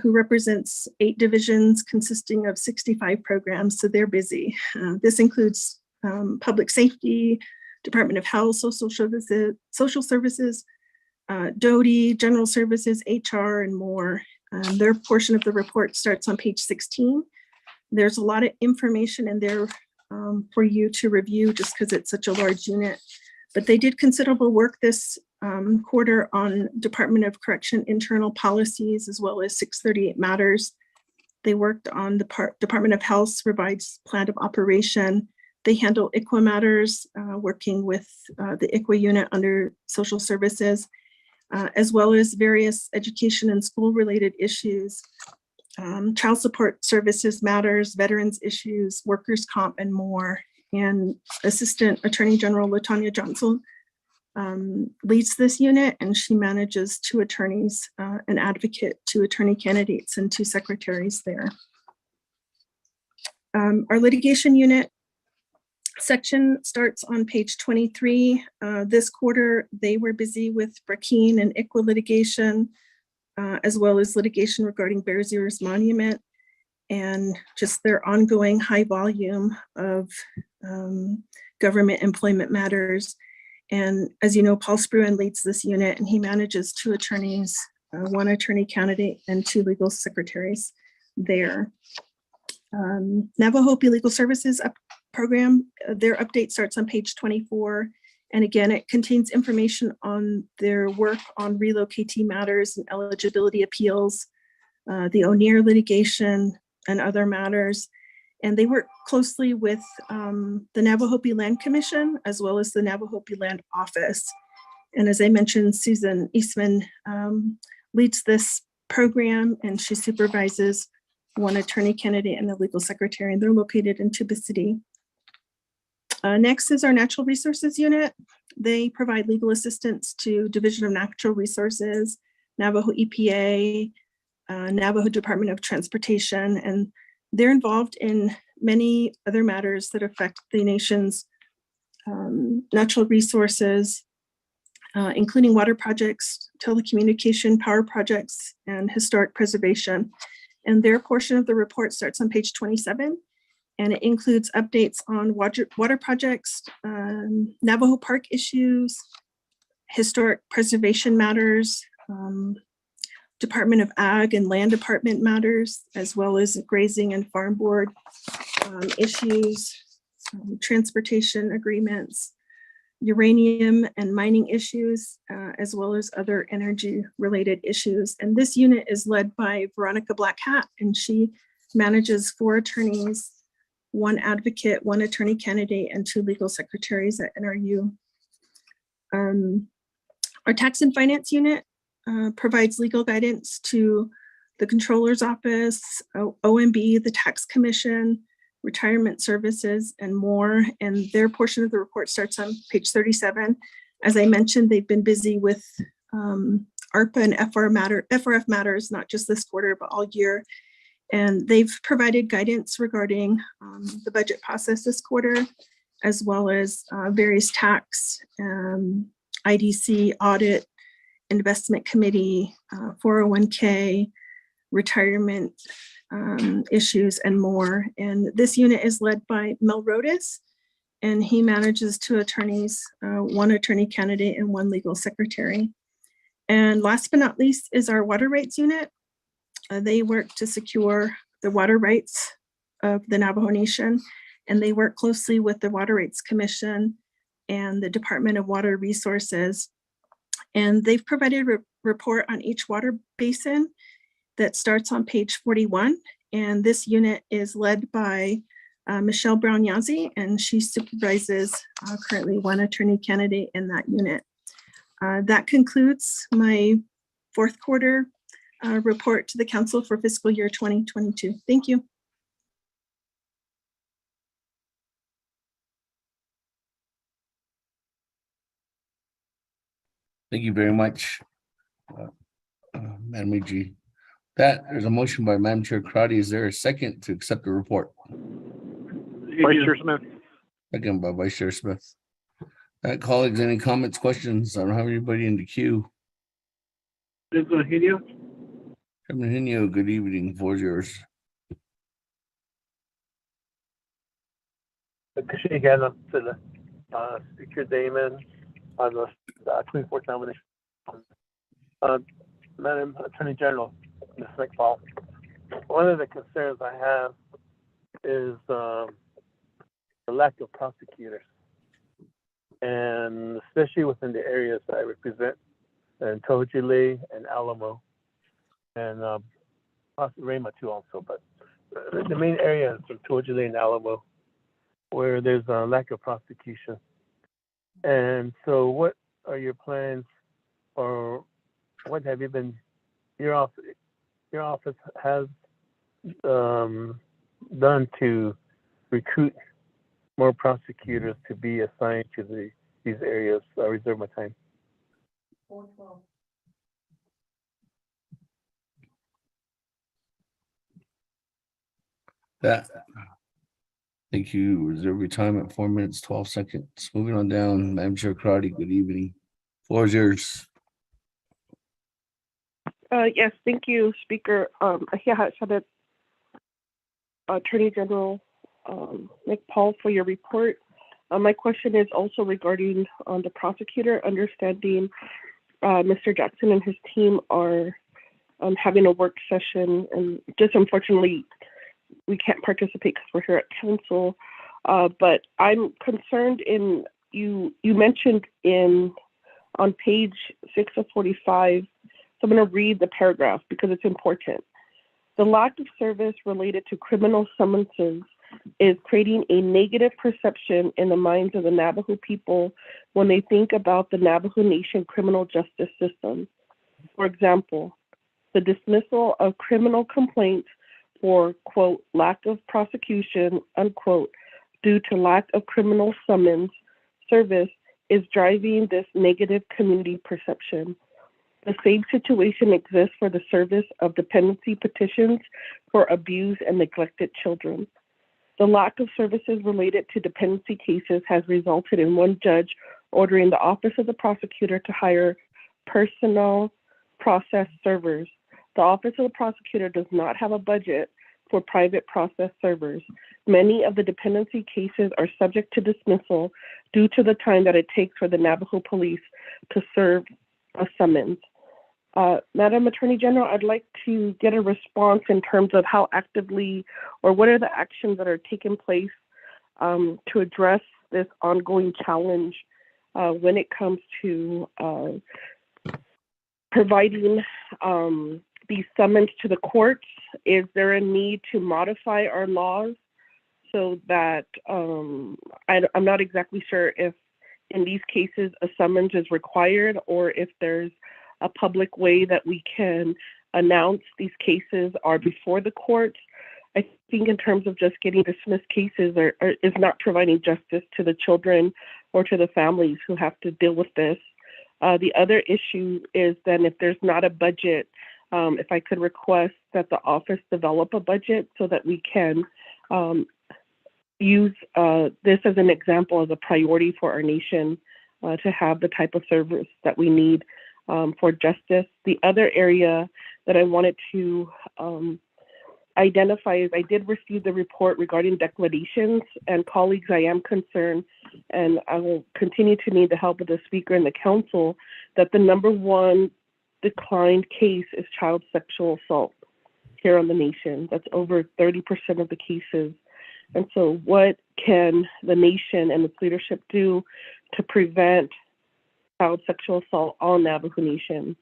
who represents 8 divisions consisting of 65 programs, so they're busy. This includes public safety, Department of Health, social services, DOTI, general services, HR, and more. Their portion of the report starts on page 16. There's a lot of information in there for you to review just because it's such a large unit. But they did considerable work this quarter on Department of Correction internal policies as well as 638 matters. They worked on the Department of Health's revised plan of operation. They handle ICWA matters, working with the ICWA unit under social services, as well as various education and school related issues, child support services matters, veterans issues, workers' comp, and more. And Assistant Attorney General LaTanya Johnson leads this unit, and she manages 2 attorneys, an advocate, 2 attorney candidates, and 2 secretaries there. Our litigation unit section starts on page 23. This quarter, they were busy with Brackeen and ICWA litigation, as well as litigation regarding Bears Ears Monument, and just their ongoing high volume of government employment matters. And as you know, Paul Spruan leads this unit, and he manages 2 attorneys, 1 attorney candidate, and 2 legal secretaries there. Navajo Hopi Legal Services program, their update starts on page 24. And again, it contains information on their work on relocatee matters and eligibility appeals, the O'Neill litigation, and other matters. And they work closely with the Navajo Hopi Land Commission, as well as the Navajo Hopi Land Office. And as I mentioned, Susan Eastman leads this program, and she supervises 1 attorney candidate and a legal secretary, and they're located in Tuba City. Next is our Natural Resources Unit. They provide legal assistance to Division of Natural Resources, Navajo EPA, Navajo Department of Transportation, and they're involved in many other matters that affect the nation's natural resources, including water projects, telecommunication, power projects, and historic preservation. And their portion of the report starts on page 27. And it includes updates on water projects, Navajo Park issues, historic preservation matters, Department of Ag and Land Department matters, as well as grazing and farm board issues, transportation agreements, uranium and mining issues, as well as other energy related issues. And this unit is led by Veronica Blackhat, and she manages 4 attorneys, 1 advocate, 1 attorney candidate, and 2 legal secretaries at NRU. Our Tax and Finance Unit provides legal guidance to the Controller's Office, OMB, the Tax Commission, Retirement Services, and more. And their portion of the report starts on page 37. As I mentioned, they've been busy with ARPA and FRF matters, not just this quarter, but all year. And they've provided guidance regarding the budget process this quarter, as well as various tax, IDC, audit, investment committee, 401k, retirement issues, and more. And this unit is led by Mel Rodas, and he manages 2 attorneys, 1 attorney candidate and 1 legal secretary. And last but not least is our water rights unit. They work to secure the water rights of the Navajo Nation, and they work closely with the Water Rights Commission and the Department of Water Resources. And they've provided a report on each water basin that starts on page 41. And this unit is led by Michelle Brown-Yazzie, and she supervises currently 1 attorney candidate in that unit. That concludes my 4th quarter report to the council for fiscal year 2022. Thank you. Thank you very much, Madam AG. There's a motion by Madam Chair Crowdy. Is there a second to accept the report? Vice Chair Smith. Second by Vice Chair Smith. Colleagues, any comments, questions? I don't have anybody in the queue. Chairman Henio, good evening. Floor is yours. Speaker Damon on the 24th nomination. Madam Attorney General, Ms. McFall, one of the concerns I have is the lack of prosecutors, and especially within the areas that I represent, in Tojili and Alamo, and Rama too also, but the main areas from Tojili and Alamo where there's a lack of prosecution. And so what are your plans, or what have you been, your office has done to recruit more prosecutors to be assigned to these areas? I reserve my time. Thank you. Reserve your time at 4 minutes, 12 seconds. Moving on down, Madam Chair Crowdy, good evening. Floor is yours. Yes, thank you, Speaker. Attorney General McPaul, for your report. My question is also regarding the prosecutor, understanding Mr. Jackson and his team are having a work session, and just unfortunately, we can't participate because we're here at council. But I'm concerned in, you mentioned on page 6 of 45, so I'm going to read the paragraph because it's important. The lack of service related to criminal summonses is creating a negative perception in the minds of the Navajo people when they think about the Navajo Nation criminal justice system. For example, the dismissal of criminal complaints for, quote, lack of prosecution, unquote, due to lack of criminal summons service is driving this negative community perception. The same situation exists for the service of dependency petitions for abused and neglected children. The lack of services related to dependency cases has resulted in one judge ordering the Office of the Prosecutor to hire personal process servers. The Office of the Prosecutor does not have a budget for private process servers. Many of the dependency cases are subject to dismissal due to the time that it takes for the Navajo police to serve a summons. Madam Attorney General, I'd like to get a response in terms of how actively, or what are the actions that are taking place to address this ongoing challenge when it comes to providing these summons to the courts. Is there a need to modify our laws so that, I'm not exactly sure if in these cases a summons is required, or if there's a public way that we can announce these cases are before the courts. I think in terms of just getting dismissed cases is not providing justice to the children or to the families who have to deal with this. The other issue is then if there's not a budget, if I could request that the office develop a budget so that we can use this as an example as a priority for our nation to have the type of service that we need for justice. The other area that I wanted to identify is I did receive the report regarding declarations, and colleagues, I am concerned, and I will continue to need the help of the speaker and the council, that the #1 declined case is child sexual assault here on the nation. That's over 30% of the cases. And so what can the nation and its leadership do to prevent child sexual assault on Navajo Nation,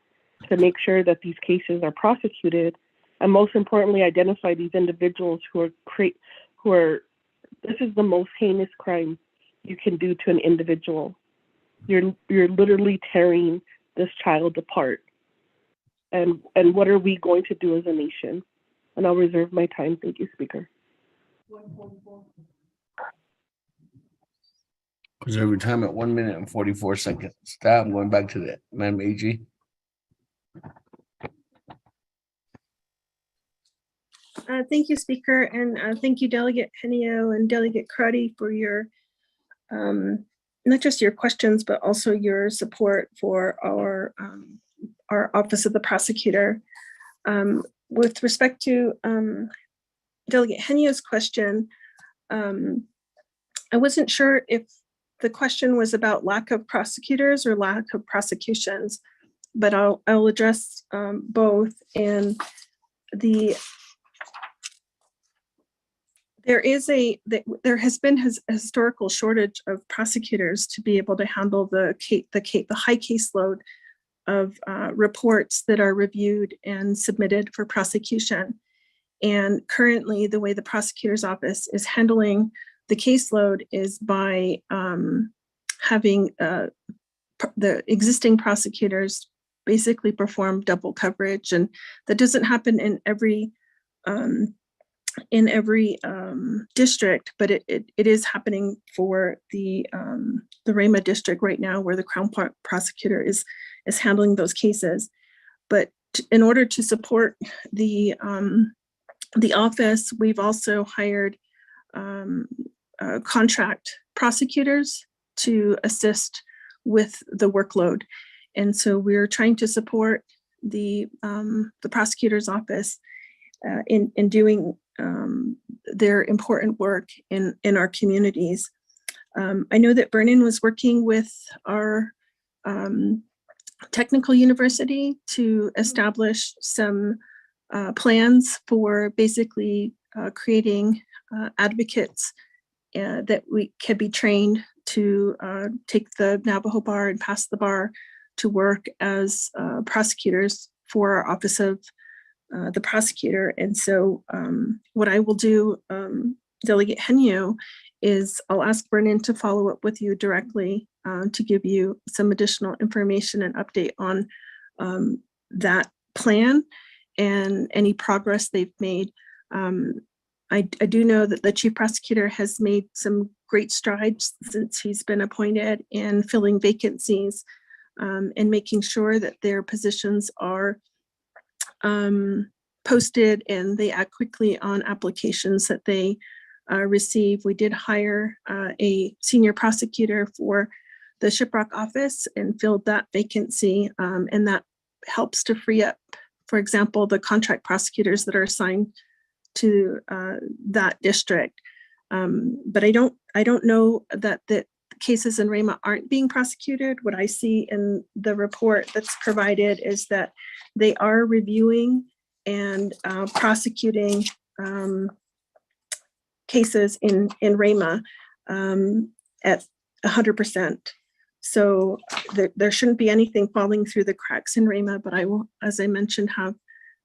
to make sure that these cases are prosecuted, and most importantly, identify these individuals who are, this is the most heinous crime you can do to an individual. You're literally tearing this child apart. And what are we going to do as a nation? And I'll reserve my time. Thank you, Speaker. Reserve your time at 1 minute and 44 seconds. Stop. I'm going back to that. Madam AG. Thank you, Speaker, and thank you, Delegate Henio and Delegate Cruddy, for your, not just your questions, but also your support for our Office of the Prosecutor. With respect to Delegate Henio's question, I wasn't sure if the question was about lack of prosecutors or lack of prosecutions, but I'll address both. And there has been a historical shortage of prosecutors to be able to handle the high caseload of reports that are reviewed and submitted for prosecution. And currently, the way the prosecutor's office is handling the caseload is by having the existing prosecutors basically perform double coverage, and that doesn't happen in every district, but it is happening for the Rama district right now, where the Crown prosecutor is handling those cases. But in order to support the office, we've also hired contract prosecutors to assist with the workload, and so we're trying to support the prosecutor's office in doing their important work in our communities. I know that Vernon was working with our technical university to establish some plans for basically creating advocates that we can be trained to take the Navajo bar and pass the bar to work as prosecutors for our Office of the Prosecutor. And so what I will do, Delegate Henio, is I'll ask Vernon to follow up with you directly to give you some additional information and update on that plan and any progress they've made. I do know that the Chief Prosecutor has made some great strides since he's been appointed in filling vacancies and making sure that their positions are posted and they act quickly on applications that they receive. We did hire a senior prosecutor for the Shiprock office and filled that vacancy, and that helps to free up, for example, the contract prosecutors that are assigned to that district. But I don't know that the cases in Rama aren't being prosecuted. What I see in the report that's provided is that they are reviewing and prosecuting cases in Rama at 100%. So there shouldn't be anything falling through the cracks in Rama, but I will, as I mentioned, have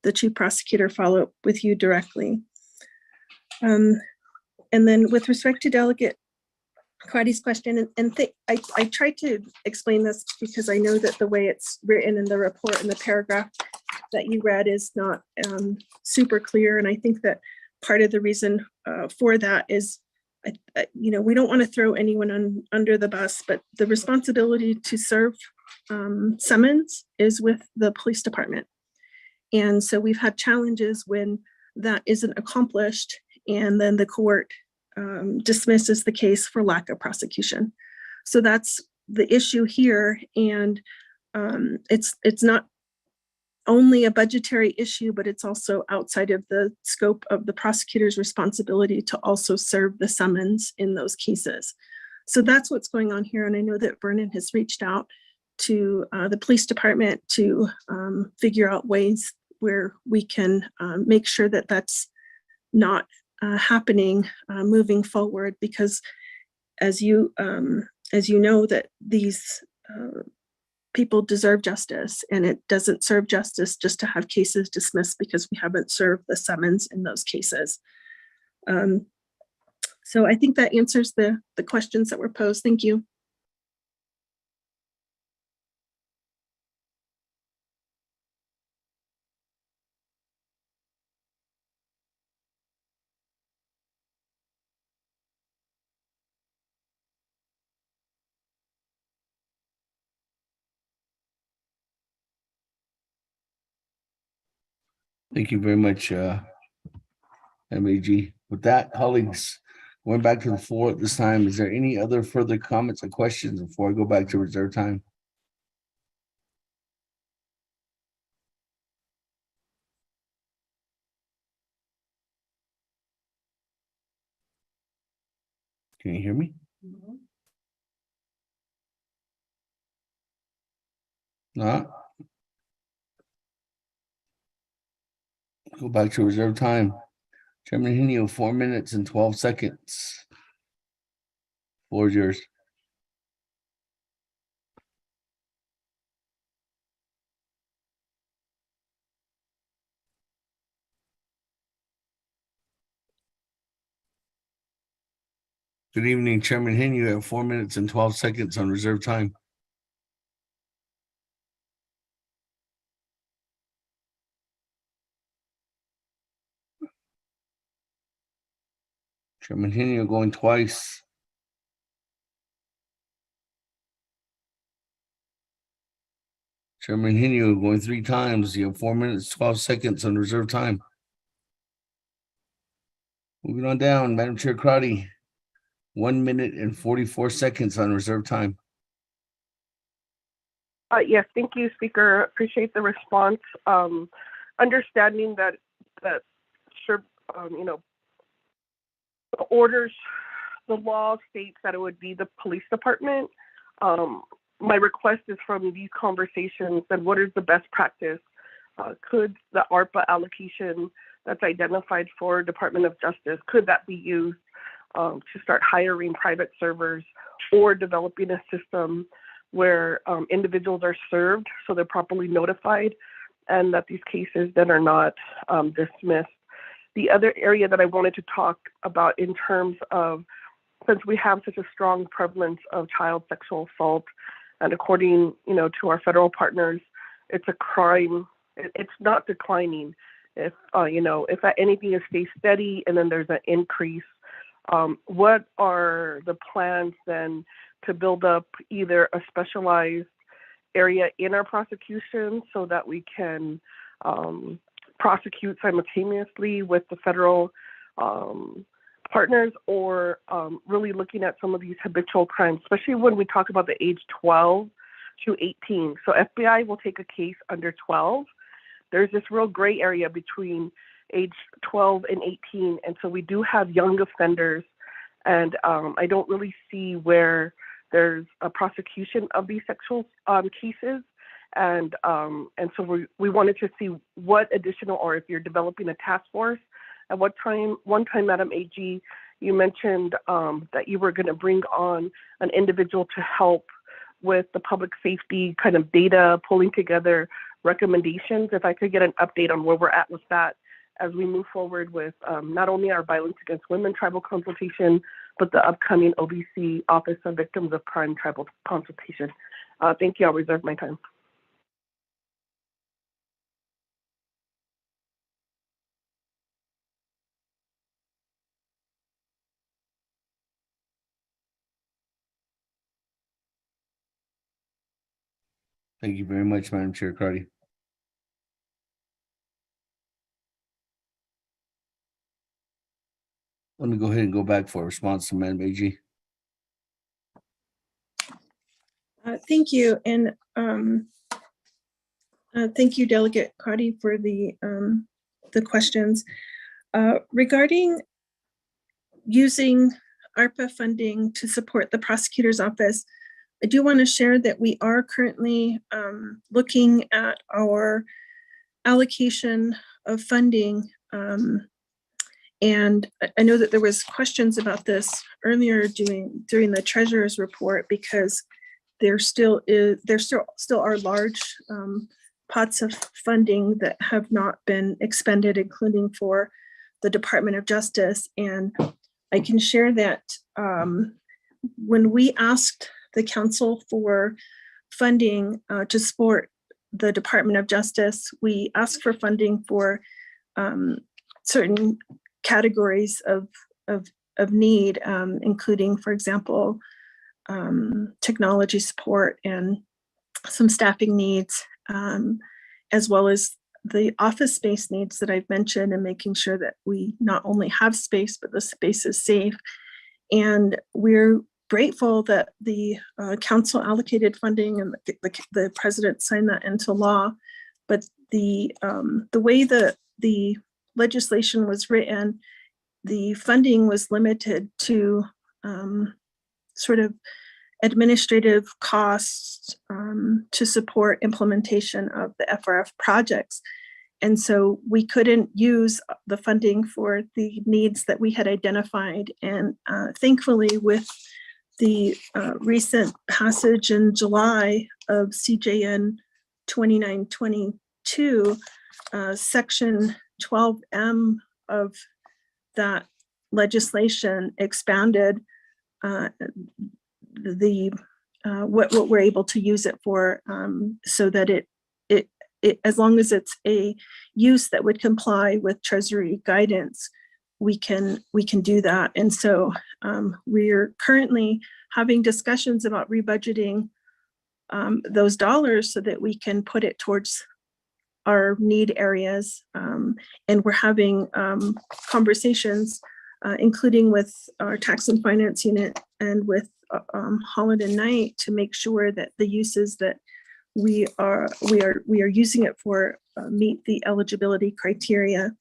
the Chief Prosecutor follow up with you directly. And then with respect to Delegate Crotty's question, I tried to explain this because I know that the way it's written in the report and the paragraph that you read is not super clear. And I think that part of the reason for that is, we don't want to throw anyone under the bus, but the responsibility to serve summons is with the police department. And so we've had challenges when that isn't accomplished, and then the court dismisses the case for lack of prosecution. So that's the issue here. And it's not only a budgetary issue, but it's also outside of the scope of the prosecutor's responsibility to also serve the summons in those cases. So that's what's going on here. And I know that Vernon has reached out to the police department to figure out ways where we can make sure that that's not happening moving forward, because as you know, that these people deserve justice, and it doesn't serve justice just to have cases dismissed because we haven't served the summons in those cases. So I think that answers the questions that were posed. Thank you. Thank you very much, MAG. With that, colleagues, going back to the floor at this time, is there any other further comments or questions before I go back to reserve time? Can you hear me? No. Go back to reserve time. Chairman Henio, 4 minutes and 12 seconds. Floor is yours. Good evening, Chairman Henry. You have 4 minutes and 12 seconds on reserve time. Chairman Henry, you're going twice. Chairman Henry, you're going 3 times. You have 4 minutes, 12 seconds on reserve time. Moving on down, Madam Chair Crotty, 1 minute and 44 seconds on reserve time. Yes, thank you, Speaker. Appreciate the response. Understanding that sure, the orders, the law states that it would be the police department. My request is from these conversations that what is the best practice? Could the ARPA allocation that's identified for Department of Justice, could that be used to start hiring private servers or developing a system where individuals are served so they're properly notified and that these cases then are not dismissed? The other area that I wanted to talk about in terms of, since we have such a strong prevalence of child sexual assault, and according to our federal partners, it's a crime. It's not declining. If anything, it stays steady and then there's an increase. What are the plans then to build up either a specialized area in our prosecution so that we can prosecute simultaneously with the federal partners, or really looking at some of these habitual crimes, especially when we talk about the age 12 to 18. So FBI will take a case under 12. There's this real gray area between age 12 and 18. And so we do have young offenders, and I don't really see where there's a prosecution of these sexual cases. And so we wanted to see what additional, or if you're developing a task force, at what time, one time, Madam AG, you mentioned that you were going to bring on an individual to help with the public safety kind of data, pulling together recommendations. If I could get an update on where we're at with that as we move forward with not only our Violence Against Women tribal consultation, but the upcoming OVC Office of Victims of Crime tribal consultation. Thank you. I'll reserve my time. Thank you very much, Madam Chair Cardy. Let me go ahead and go back for a response to Madam AG. Thank you. And thank you, Delegate Crotty, for the questions. Regarding using ARPA funding to support the prosecutor's office, I do want to share that we are currently looking at our allocation of funding. And I know that there was questions about this earlier during the treasurer's report, because there still are large pots of funding that have not been expended, including for the Department of Justice. And I can share that when we asked the council for funding to support the Department of Justice, we asked for funding for certain categories of need, including, for example, technology support and some staffing needs, as well as the office space needs that I've mentioned, and making sure that we not only have space, but the space is safe. And we're grateful that the council allocated funding and the president signed that into law. But the way the legislation was written, the funding was limited to sort of administrative costs to support implementation of the FRF projects. And so we couldn't use the funding for the needs that we had identified. And thankfully, with the recent passage in July of CJN 2922, Section 12M of that legislation expanded what we're able to use it for, so that it as long as it's a use that would comply with Treasury guidance, we can do that. And so we're currently having discussions about rebudgeting those dollars so that we can put it towards our need areas. And we're having conversations, including with our tax and finance unit and with Holland and Knight, to make sure that the uses that we are using it for meet the eligibility criteria.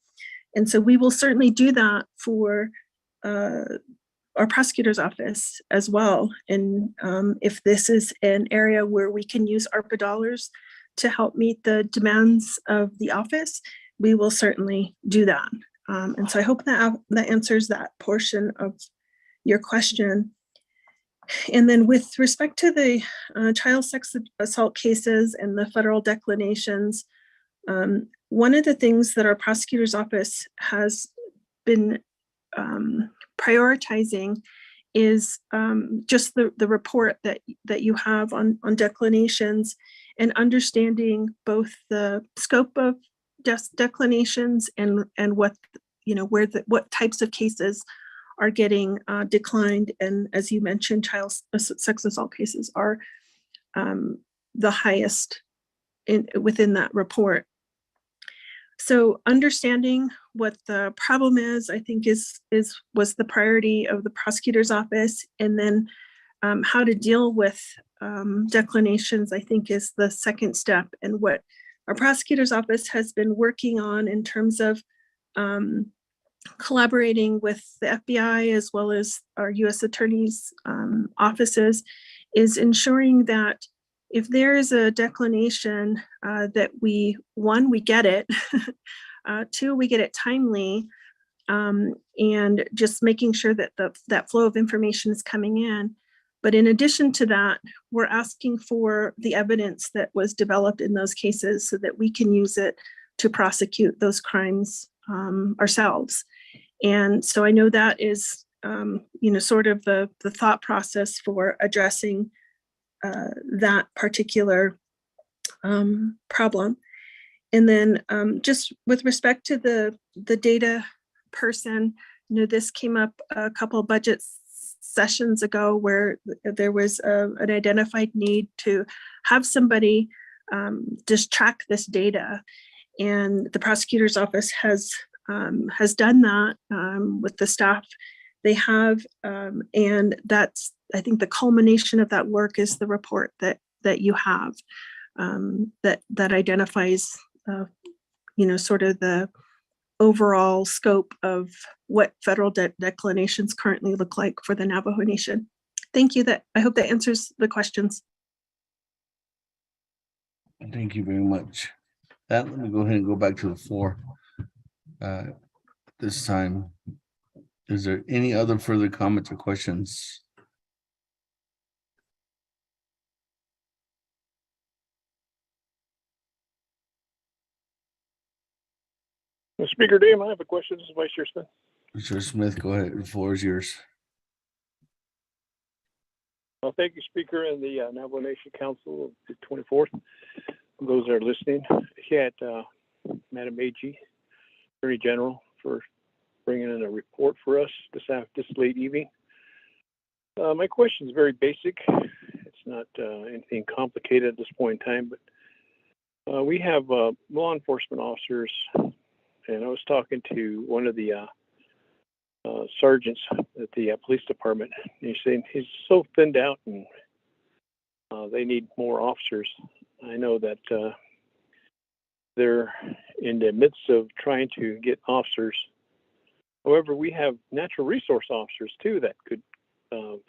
And so we will certainly do that for our prosecutor's office as well. And if this is an area where we can use ARPA dollars to help meet the demands of the office, we will certainly do that. And so I hope that answers that portion of your question. And then with respect to the child sex assault cases and the federal declinations, one of the things that our prosecutor's office has been prioritizing is just the report that you have on declinations, and understanding both the scope of declinations and what, what types of cases are getting declined. And as you mentioned, child sex assault cases are the highest within that report. So understanding what the problem is, I think was the priority of the prosecutor's office. And then how to deal with declinations, I think, is the second step. And what our prosecutor's office has been working on in terms of collaborating with the FBI as well as our U.S. attorneys' offices is ensuring that if there is a declination, that we get it, two, we get it timely, and just making sure that that flow of information is coming in. But in addition to that, we're asking for the evidence that was developed in those cases so that we can use it to prosecute those crimes ourselves. And so I know that is, sort of the thought process for addressing that particular problem. And then just with respect to the data person, this came up a couple of budget sessions ago where there was an identified need to have somebody just track this data. And the prosecutor's office has done that with the staff they have. And that's, I think the culmination of that work is the report that you have that identifies, sort of the overall scope of what federal declinations currently look like for the Navajo Nation. Thank you. I hope that answers the questions. Thank you very much. Let me go ahead and go back to the floor. This time, is there any other further comments or questions? Speaker Dame, I have a question. This is Vice Chair Smith. Mr. Smith, go ahead. The floor is yours. Well, thank you, Speaker, and the Navajo Nation Council of the 24th. Those that are listening, had Madam AG, Attorney General, for bringing in a report for us this late evening. My question is very basic. It's not anything complicated at this point in time, but we have law enforcement officers, and I was talking to one of the sergeants at the police department. And he's saying he's so thinned out, and they need more officers. I know that they're in the midst of trying to get officers. However, we have natural resource officers too that could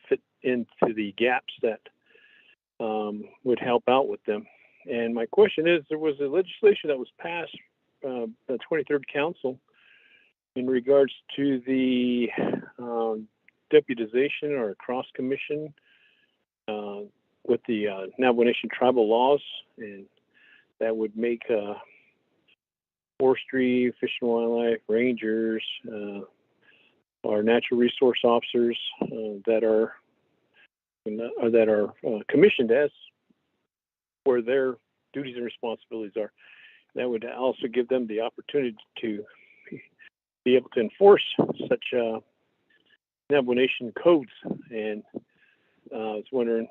fit into the gaps that would help out with them. And my question is, there was a legislation that was passed, the 23rd Council, in regards to the deputization or cross commission with the Navajo Nation tribal laws, and that would make forestry, fish and wildlife, rangers, our natural resource officers that are commissioned as where their duties and responsibilities are. That would also give them the opportunity to be able to enforce such Navajo Nation codes. And I was wondering,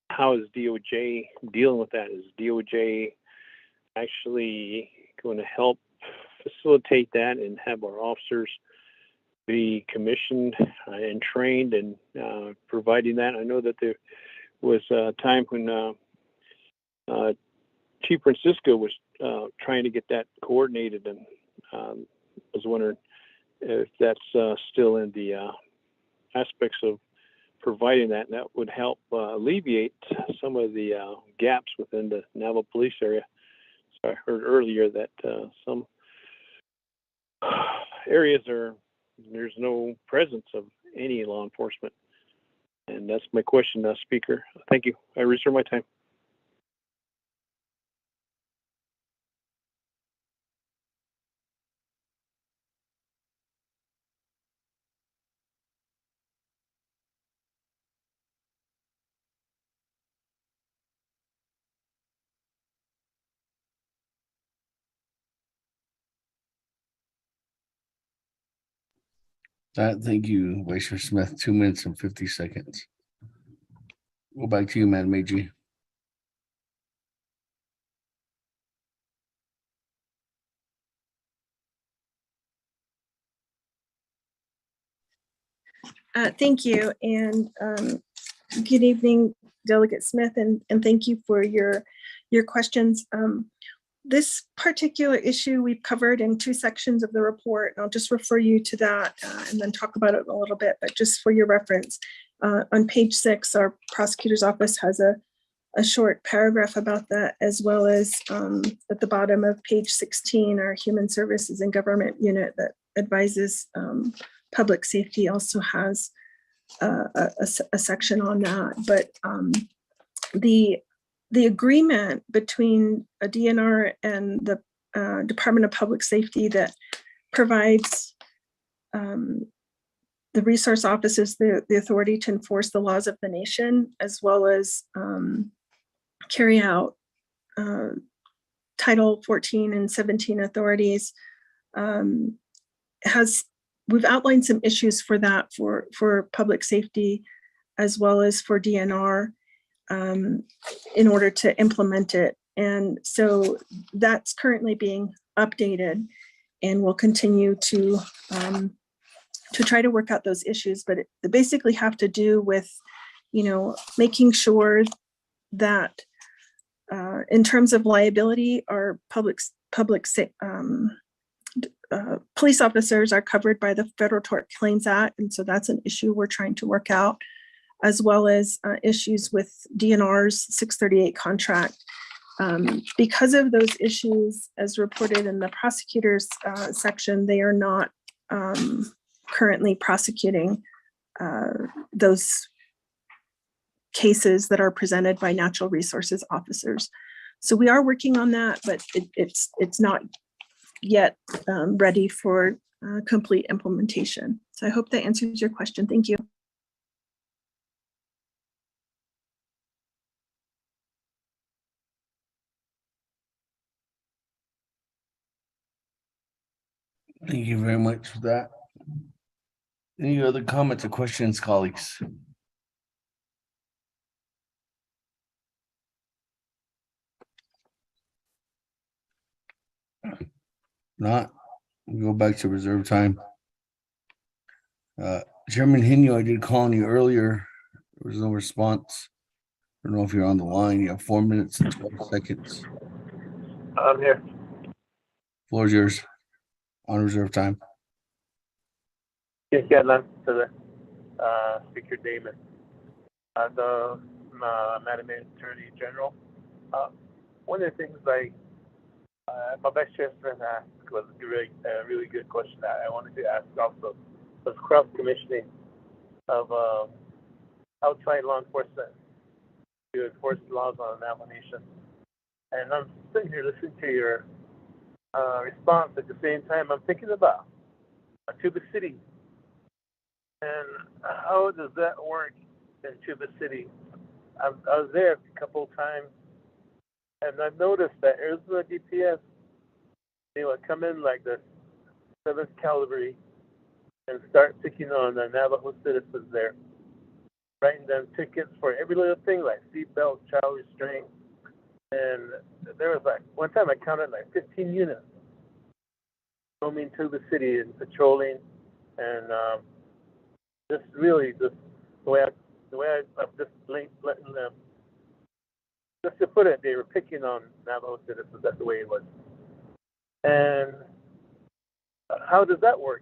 how is DOJ dealing with that? Is DOJ actually going to help facilitate that and have our officers be commissioned and trained and providing that? I know that there was a time when Chief Francisco was trying to get that coordinated, and I was wondering if that's still in the aspects of providing that, and that would help alleviate some of the gaps within the Navajo police area. So I heard earlier that some areas there's no presence of any law enforcement. And that's my question, Speaker. Thank you. I reserve my time. Thank you, Vice Chair Smith. 2 minutes and 50 seconds. Go back to you, Madam AG. Thank you, and good evening, Delegate Smith, and thank you for your questions. This particular issue we've covered in 2 sections of the report, and I'll just refer you to that and then talk about it a little bit, but just for your reference. On page 6, our prosecutor's office has a short paragraph about that, as well as at the bottom of page 16, our Human Services and Government Unit that advises public safety also has a section on that. But the agreement between a DNR and the Department of Public Safety that provides the resource officers the authority to enforce the laws of the nation, as well as carry out Title 14 and 17 authorities, we've outlined some issues for that for public safety as well as for DNR in order to implement it And so that's currently being updated, and we'll continue to try to work out those issues. But they basically have to do with, making sure that in terms of liability, our police officers are covered by the Federal Tort Claims Act. And so that's an issue we're trying to work out, as well as issues with DNR's 638 contract. Because of those issues, as reported in the prosecutor's section, they are not currently prosecuting those cases that are presented by natural resources officers. So we are working on that, but it's not yet ready for complete implementation. So I hope that answers your question. Thank you. Thank you very much for that. Any other comments or questions, colleagues? Not, we'll go back to reserve time. Chairman Hino, I did call on you earlier. There was no response. I don't know if you're on the line. You have 4 minutes and 12 seconds. I'm here. Floor is yours on reserve time. Yes, Gadlan to the Speaker Damon. Madam Attorney General, one of the things my best gentleman asked was a really good question that I wanted to ask also, was cross-commissioning of outside law enforcement to enforce laws on the Navajo Nation. And I'm sitting here listening to your response. At the same time, I'm thinking about Tuba City. And how does that work in Tuba City? I was there a couple of times, and I've noticed that Arizona DPS, they would come in like the 7th Cavalry and start picking on the Navajo citizens there, writing them tickets for every little thing like seatbelt, child restraint. And there was one time I counted 15 units roaming Tuba City and patrolling, and just really the way I'm just letting them, just to put it, they were picking on Navajo citizens. That's the way it was. And how does that work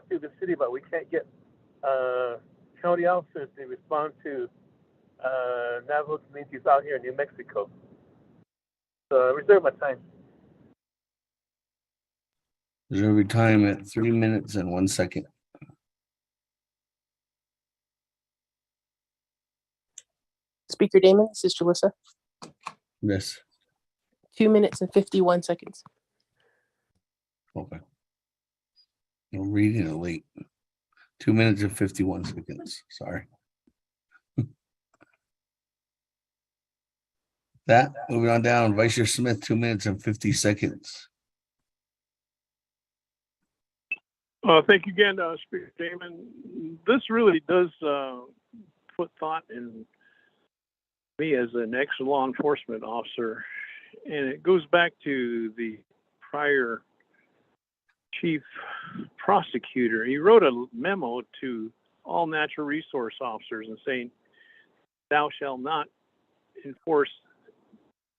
through the city? But we can't get county officers to respond to Navajo communities out here in New Mexico. So I reserve my time. Reserve your time at 3 minutes and 1 second. Speaker Damon, this is Jalissa. Yes. 2 minutes and 51 seconds. Okay. I'm reading it late. 2 minutes and 51 seconds. Sorry. That, moving on down, Vice Chair Smith, 2 minutes and 50 seconds. Thank you again, Speaker Damon. This really does put thought in me as an ex-law enforcement officer, and it goes back to the prior chief prosecutor. He wrote a memo to all natural resource officers and saying, "Thou shalt not enforce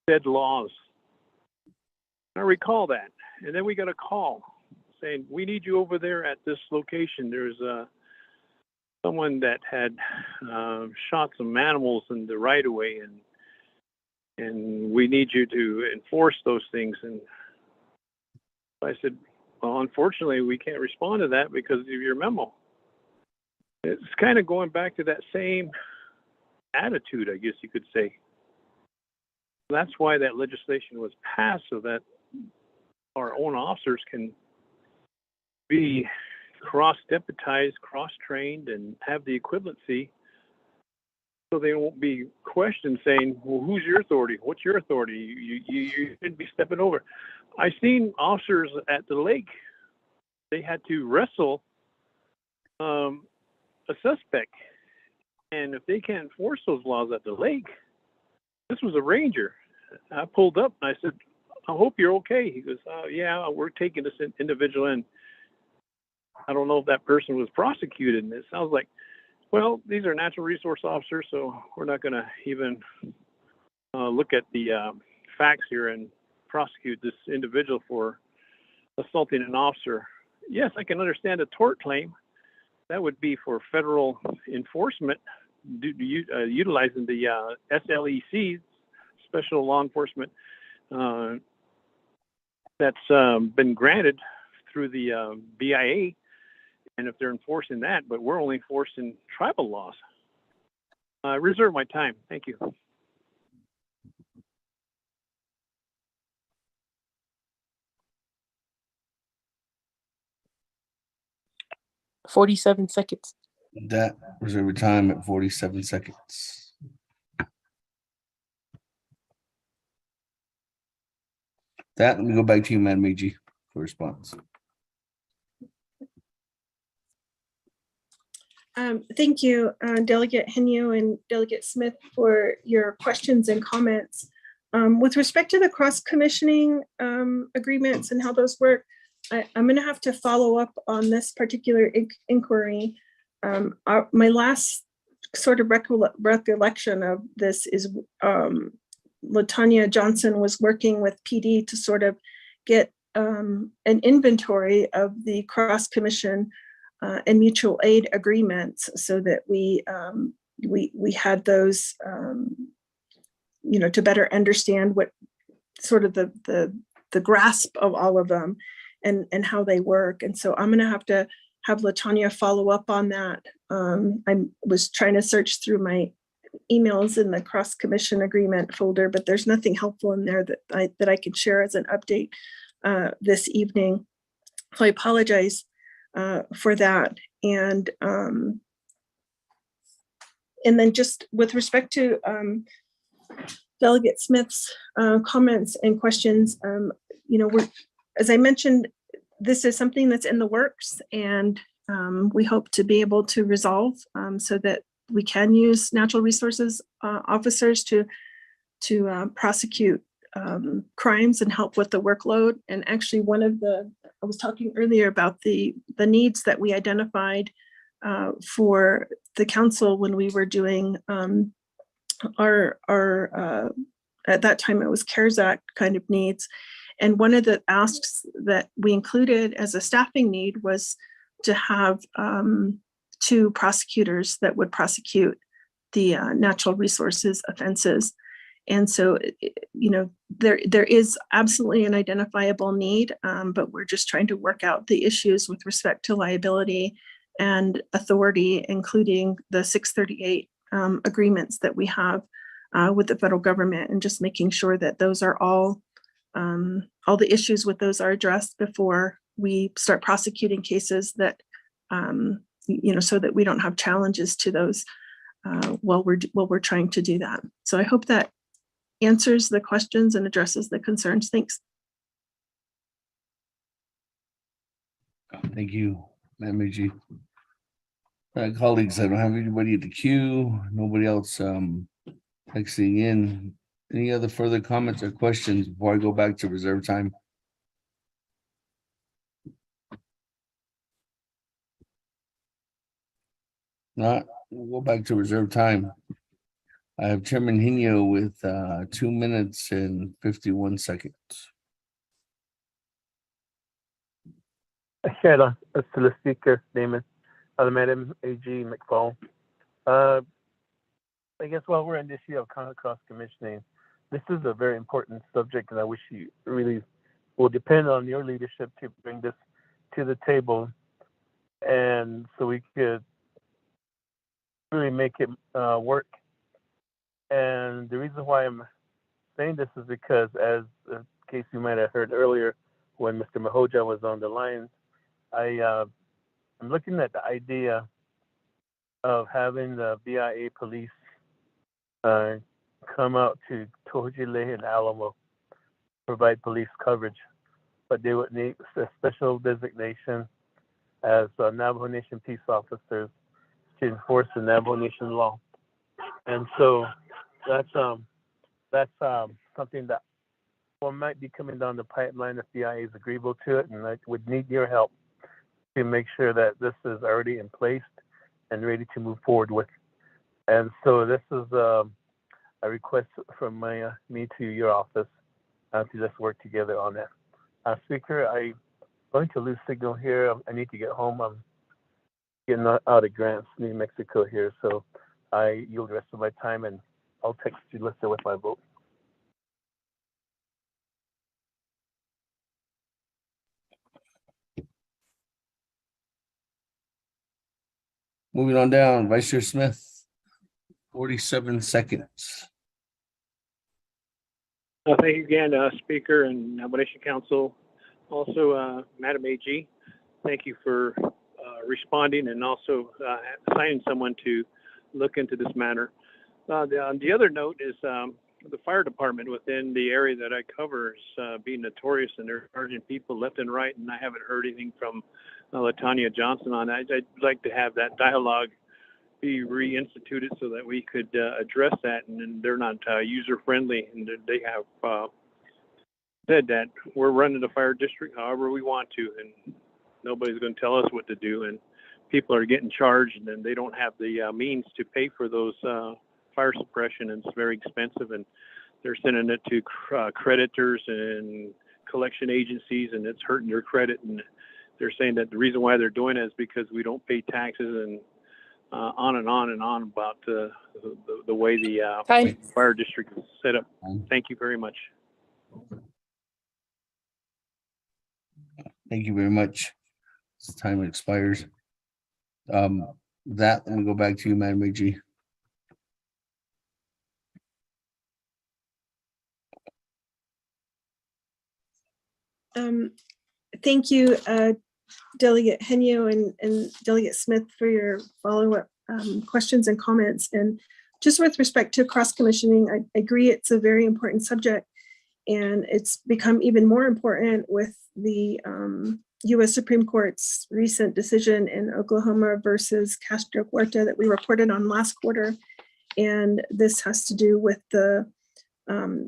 said laws." I recall that, and then we got a call saying, "We need you over there at this location. There's someone that had shot some animals in the right of way, and we need you to enforce those things." And I said, "Well, unfortunately, we can't respond to that because of your memo." It's kind of going back to that same attitude, I guess you could say. That's why that legislation was passed, so that our own officers can be cross-deputized, cross-trained, and have the equivalency, so they won't be questioned saying, "Well, who's your authority? What's your authority? You shouldn't be stepping over." I've seen officers at the lake, they had to wrestle a suspect, and if they can't enforce those laws at the lake, this was a ranger. I pulled up and I said, I hope you're okay. He goes, yeah, we're taking this individual in. I don't know if that person was prosecuted. And it sounds like, well, these are natural resource officers, so we're not going to even look at the facts here and prosecute this individual for assaulting an officer. Yes, I can understand a tort claim. That would be for federal enforcement, utilizing the SLEC, Special Law Enforcement, that's been granted through the BIA, and if they're enforcing that, but we're only enforcing tribal laws. I reserve my time. Thank you. $47 seconds. That reserve your time at 47 seconds. That, let me go back to you, Madam AG, for response. Thank you, Delegate Henio and Delegate Smith, for your questions and comments. With respect to the cross-commissioning agreements and how those work, I'm going to have to follow up on this particular inquiry. My last sort of recollection of this is LaTanya Johnson was working with PD to sort of get an inventory of the cross-commission and mutual aid agreements, so that we had those, to better understand what sort of the grasp of all of them and how they work. And so I'm going to have LaTanya follow up on that. I was trying to search through my emails in the cross commission agreement folder, but there's nothing helpful in there that I can share as an update this evening. So I apologize for that. And then just with respect to Delegate Smith's comments and questions, as I mentioned, this is something that's in the works, and we hope to be able to resolve so that we can use natural resources officers to prosecute crimes and help with the workload. And actually, I was talking earlier about the needs that we identified for the council when we were doing our at that time it was CARES Act kind of needs. And one of the asks that we included as a staffing need was to have 2 prosecutors that would prosecute the natural resources offenses. And so, there is absolutely an identifiable need, but we're just trying to work out the issues with respect to liability and authority, including the 638 agreements that we have with the federal government, and just making sure that those are all the issues with those are addressed before we start prosecuting cases, that so that we don't have challenges to those while we're trying to do that. So I hope that answers the questions and addresses the concerns. Thanks. Thank you, Madam AG. Colleagues, I don't have anybody at the queue. Nobody else texting in. Any other further comments or questions before I go back to reserve time? Not, we'll go back to reserve time. I have Chairman Henio with 2 minutes and 51 seconds. Shada, to the speaker, Damon, Madam AG McFall. I guess while we're in this issue of cross commissioning, this is a very important subject, and I wish you really will depend on your leadership to bring this to the table, and so we could really make it work. And the reason why I'm saying this is because, as in case you might have heard earlier when Mr. Mahoja was on the line, I'm looking at the idea of having the BIA police come out to Tojile and Alamo, provide police coverage, but they would need a special designation as Navajo Nation peace officers to enforce the Navajo Nation law. And so that's something that might be coming down the pipeline if the IA is agreeable to it, and I would need your help to make sure that this is already in place and ready to move forward with. And so this is a request from me to your office to just work together on it. Speaker, I'm going to lose signal here. I need to get home. I'm getting out of Grants, New Mexico here, so I yield the rest of my time, and I'll text you, Lisa, with my vote. Moving on down, Vice Chair Smith, 47 seconds. Thank you again, Speaker and Nomination Council. Also, Madam AG, thank you for responding and also assigning someone to look into this matter. The other note is the fire department within the area that I cover is being notorious, and they're charging people left and right, and I haven't heard anything from LaTanya Johnson on that. I'd like to have that dialogue be reinstituted so that we could address that, and they're not user-friendly, and they have said that we're running the fire district however we want to, and nobody's going to tell us what to do, and people are getting charged, and they don't have the means to pay for those fire suppression, and it's very expensive, and they're sending it to creditors and collection agencies, and it's hurting their credit, and they're saying that the reason why they're doing it is because we don't pay taxes, and on and on and on about the way the fire district is set up. Thank you very much. Thank you very much. This time expires. Let me go back to you, Madam AG. Thank you, Delegate Henyo and Delegate Smith, for your follow-up questions and comments. And just with respect to cross-commissioning, I agree it's a very important subject, and it's become even more important with the U.S. Supreme Court's recent decision in Oklahoma versus Castro Huerta that we reported on last quarter. And this has to do with the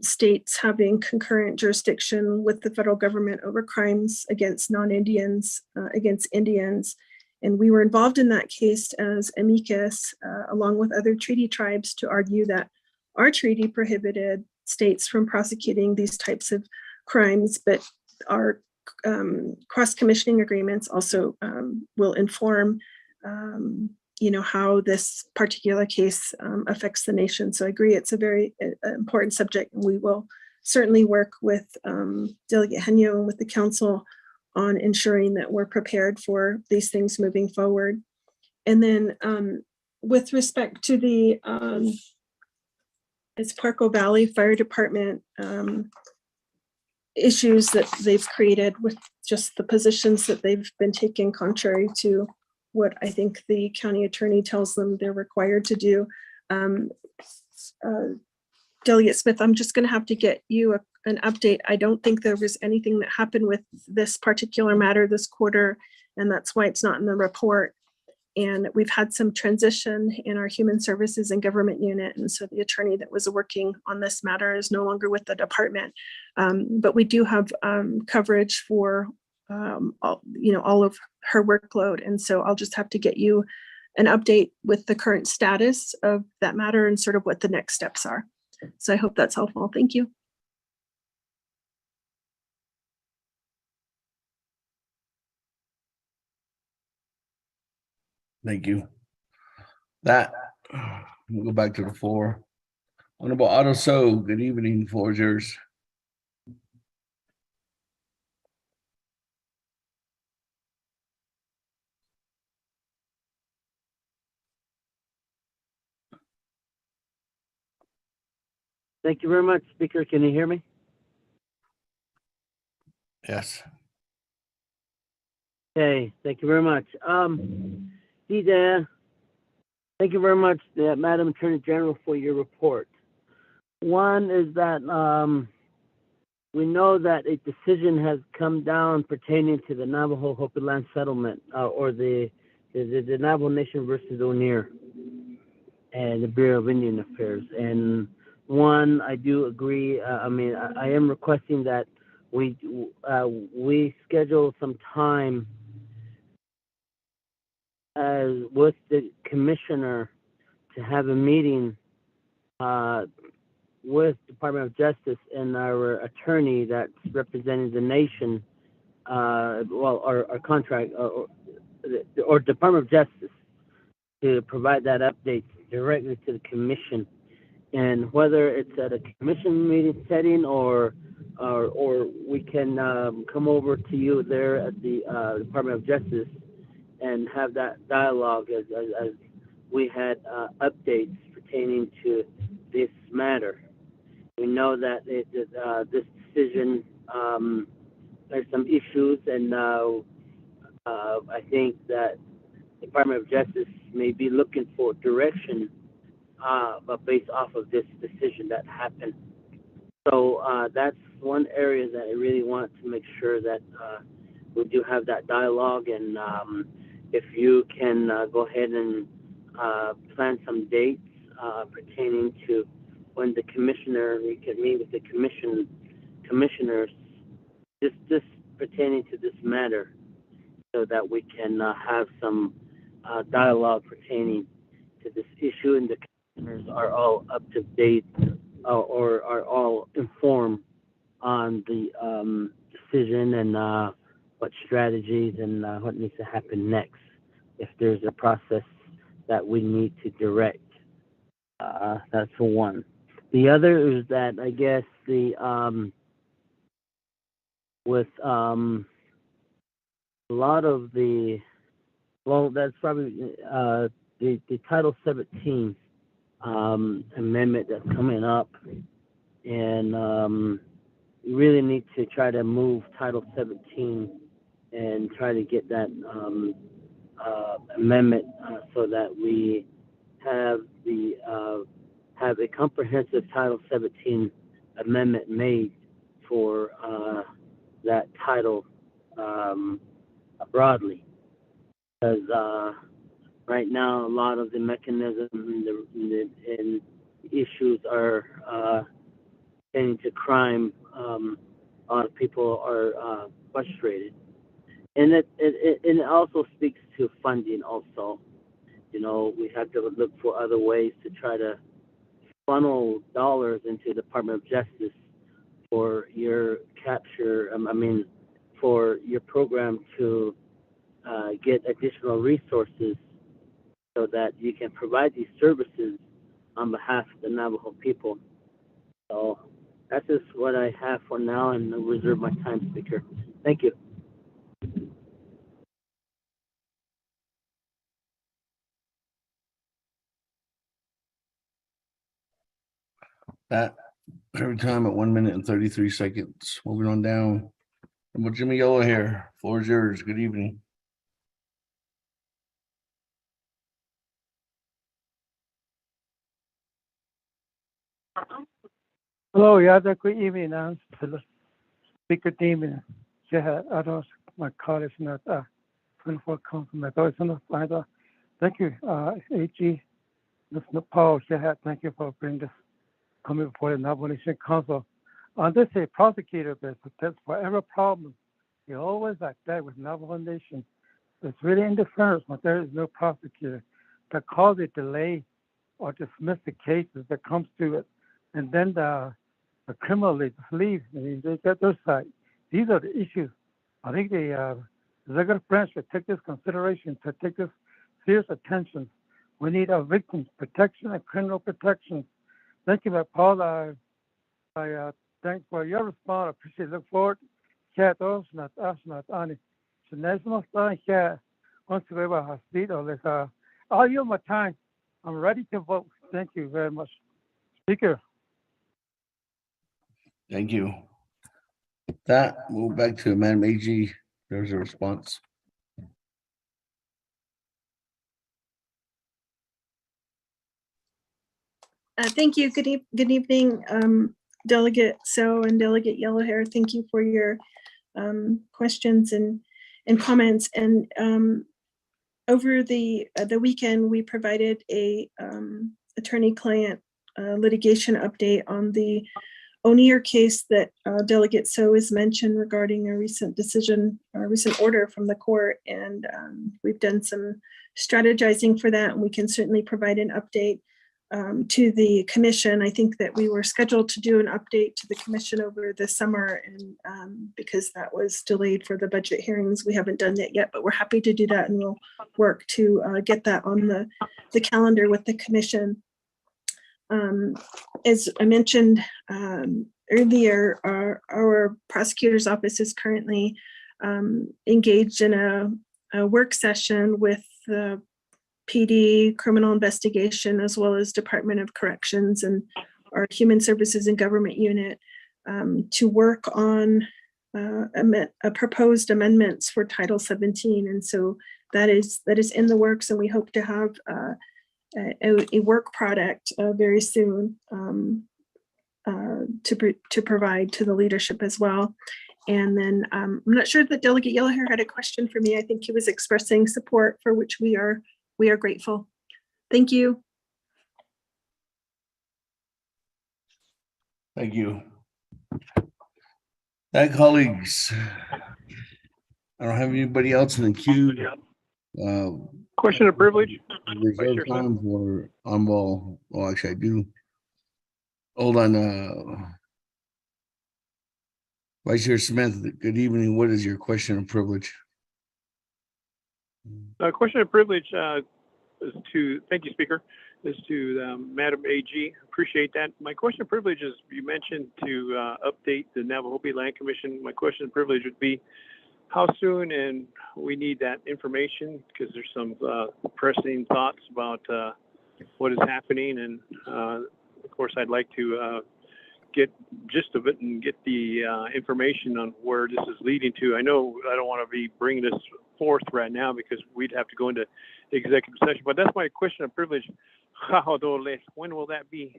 states having concurrent jurisdiction with the federal government over crimes against non-Indians, against Indians. And we were involved in that case as amicus, along with other treaty tribes, to argue that our treaty prohibited states from prosecuting these types of crimes, but our cross-commissioning agreements also will inform how this particular case affects the nation. So I agree it's a very important subject, and we will certainly work with Delegate Henyo and with the council on ensuring that we're prepared for these things moving forward. And then with respect to the Esparco Valley Fire Department issues that they've created with just the positions that they've been taking contrary to what I think the county attorney tells them they're required to do. Delegate Smith, I'm just going to have to get you an update. I don't think there was anything that happened with this particular matter this quarter, and that's why it's not in the report. And we've had some transition in our human services and government unit, and so the attorney that was working on this matter is no longer with the department. But we do have coverage for all of her workload, and so I'll just have to get you an update with the current status of that matter and sort of what the next steps are. So I hope that's helpful. Thank you. Thank you. We'll go back to the floor. Honorable Otto So, good evening. Floor is yours. Thank you very much, Speaker. Can you hear me? Yes. Okay, thank you very much. Thank you very much, Madam Attorney General, for your report. One is that we know that a decision has come down pertaining to the Navajo Hopi land settlement, or the Navajo Nation versus O'Neill and the Bureau of Indian Affairs. And one one, I do agree. I am requesting that we schedule some time with the commissioner to have a meeting with Department of Justice and our attorney that's representing the nation, our contract, or Department of Justice, to provide that update directly to the commission. And whether it's at a commission meeting setting or we can come over to you there at the Department of Justice and have that dialogue as we had updates pertaining to this matter. We know that this decision, there's some issues, and I think that the Department of Justice may be looking for direction but based off of this decision that happened. So that's one area that I really want to make sure that we do have that dialogue, and if you can go ahead and plan some dates pertaining to when the commissioner, we can meet with the commissioners, just pertaining to this matter, so that we can have some dialogue pertaining to this issue, and the commissioners are all up to date or are all informed on the decision and what strategies and what needs to happen next, if there's a process that we need to direct. That's for one. The other is that I guess with a lot of that's probably the Title 17 amendment that's coming up, and we really need to try to move Title 17 and try to get that amendment so that we have a comprehensive Title 17 amendment made for that title broadly, because right now a lot of the mechanisms and issues are tending to crime. A lot of people are frustrated, and it also speaks to funding. Also, we have to look for other ways to try to funnel dollars into the Department of Justice for your capture. For your program to get additional resources so that you can provide these services on behalf of the Navajo people. So that's just what I have for now, and I'll reserve my time, Speaker. Thank you. That every time at 1 minute and 33 seconds. Moving on down. Well, Jimmy Yellow here. Floor is yours. Good evening. Hello, yeah, good evening. I'm Speaker Damon. Yeah, I don't, my call is not 24 councilman. Thank you, AG, Mr. Paul. Yeah, thank you for bringing this, coming before the Navajo Nation Council. On this, a prosecutor, that's for every problem. You always like that with Navajo Nation. It's really interference when there is no prosecutor that causes a delay or dismiss the cases that comes to it. And then the criminal leave, they get their side. These are the issues. I think the executive branch should take this consideration, to take this serious attention. We need our victims protection and criminal protection. Thank you, Paul. I thank for your response. I appreciate it. Look forward. Yeah, those not us, not any. So national star, yeah. Once we have a speed or this, I'll use my time. I'm ready to vote. Thank you very much, Speaker. Thank you. That move back to Madam AG. There's a response. Thank you. Good evening, Delegate So and Delegate Yellowhair. Thank you for your questions and comments. And over the weekend, we provided a attorney-client litigation update on the O'Neill case that Delegate So has mentioned regarding a recent decision, a recent order from the court. And we've done some strategizing for that, and we can certainly provide an update to the commission. I think that we were scheduled to do an update to the commission over the summer, and because that was delayed for the budget hearings, we haven't done that yet, but we're happy to do that, and we'll work to get that on the calendar with the commission. As I mentioned earlier, our prosecutor's office is currently engaged in a work session with the PD, criminal investigation, as well as Department of Corrections and our Human Services and Government unit to work on proposed amendments for Title 17. And so that is in the works, and we hope to have a work product very soon to provide to the leadership as well. And then I'm not sure that Delegate Yellowhair had a question for me. I think he was expressing support, for which we are grateful. Thank you. Thank you. That, colleagues, I don't have anybody else in the queue. Question of privilege. Reserve time for on-ball. Well, actually, I do. Hold on. Vice Chair Smith, good evening. What is your question of privilege? Question of privilege is to, thank you, Speaker, is to Madam AG. Appreciate that. My question of privilege is, you mentioned to update the Navajo Land Commission. My question of privilege would be, how soon, and we need that information because there's some pressing thoughts about what is happening, and of course I'd like to get gist of it and get the information on where this is leading to. I know I don't want to be bringing this forth right now because we'd have to go into executive session, but that's my question of privilege. When will that be?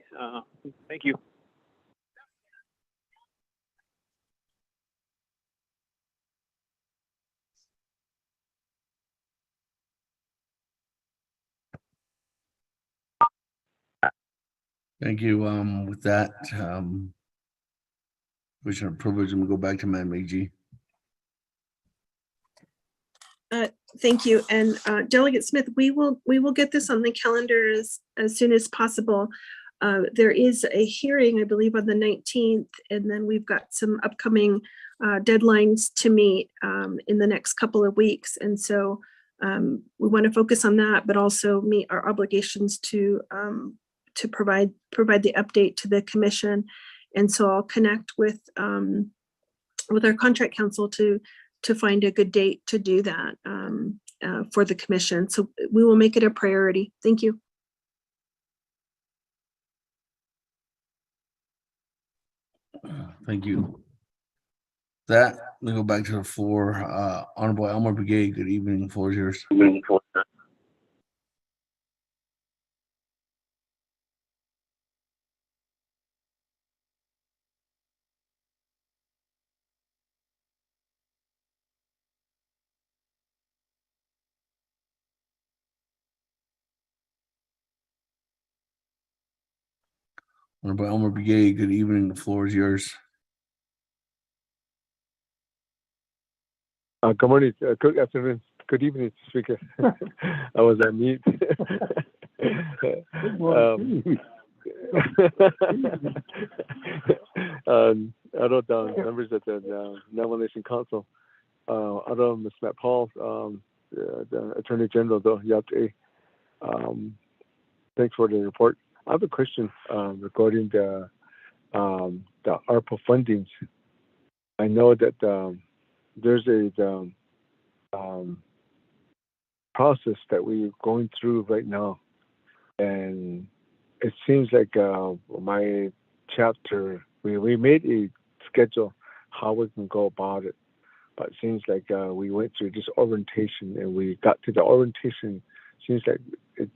Thank you. Thank you. With that, question of privilege, I'm gonna go back to Madam AG. Thank you. And Delegate Smith, we will get this on the calendar as soon as possible. There is a hearing, I believe, on the 19th, and then we've got some upcoming deadlines to meet in the next couple of weeks. And so we want to focus on that, but also meet our obligations to provide the update to the commission. And so I'll connect with our contract counsel to find a good date to do that for the commission. So we will make it a priority. Thank you. Thank you. That, let me go back to the floor. Honorable Elmer Brigade, good evening. The floor is yours. Honorable Elmer Brigade, good evening. The floor is yours. Good morning, good afternoon, good evening, Speaker. I was on mute. I wrote down members of the Navajo Nation Council. I wrote Ms. Matt Paul, the Attorney General, though, Yate. Thanks for the report. I have a question regarding the ARPA fundings. I know that there's a process that we're going through right now, and it seems like my chapter, we made a schedule how we can go about it, but it seems like we went through this orientation and we got to the orientation. Seems like it's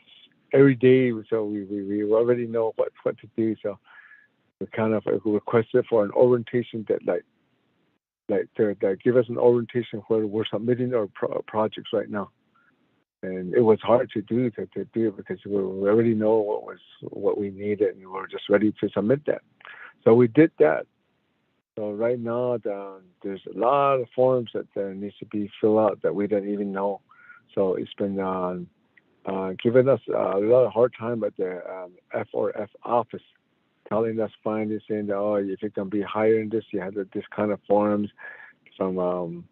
every day, so we already know what to do. So we kind of requested for an orientation that that give us an orientation where we're submitting our projects right now. and it was hard to do it because we already know what we needed, and we were just ready to submit that. So we did that. So right now, there's a lot of forms that needs to be filled out that we didn't even know. So it's been giving us a lot of hard time at the F4F office, telling us finally saying that, oh, if you're going to be hiring this, you have this kind of forms, some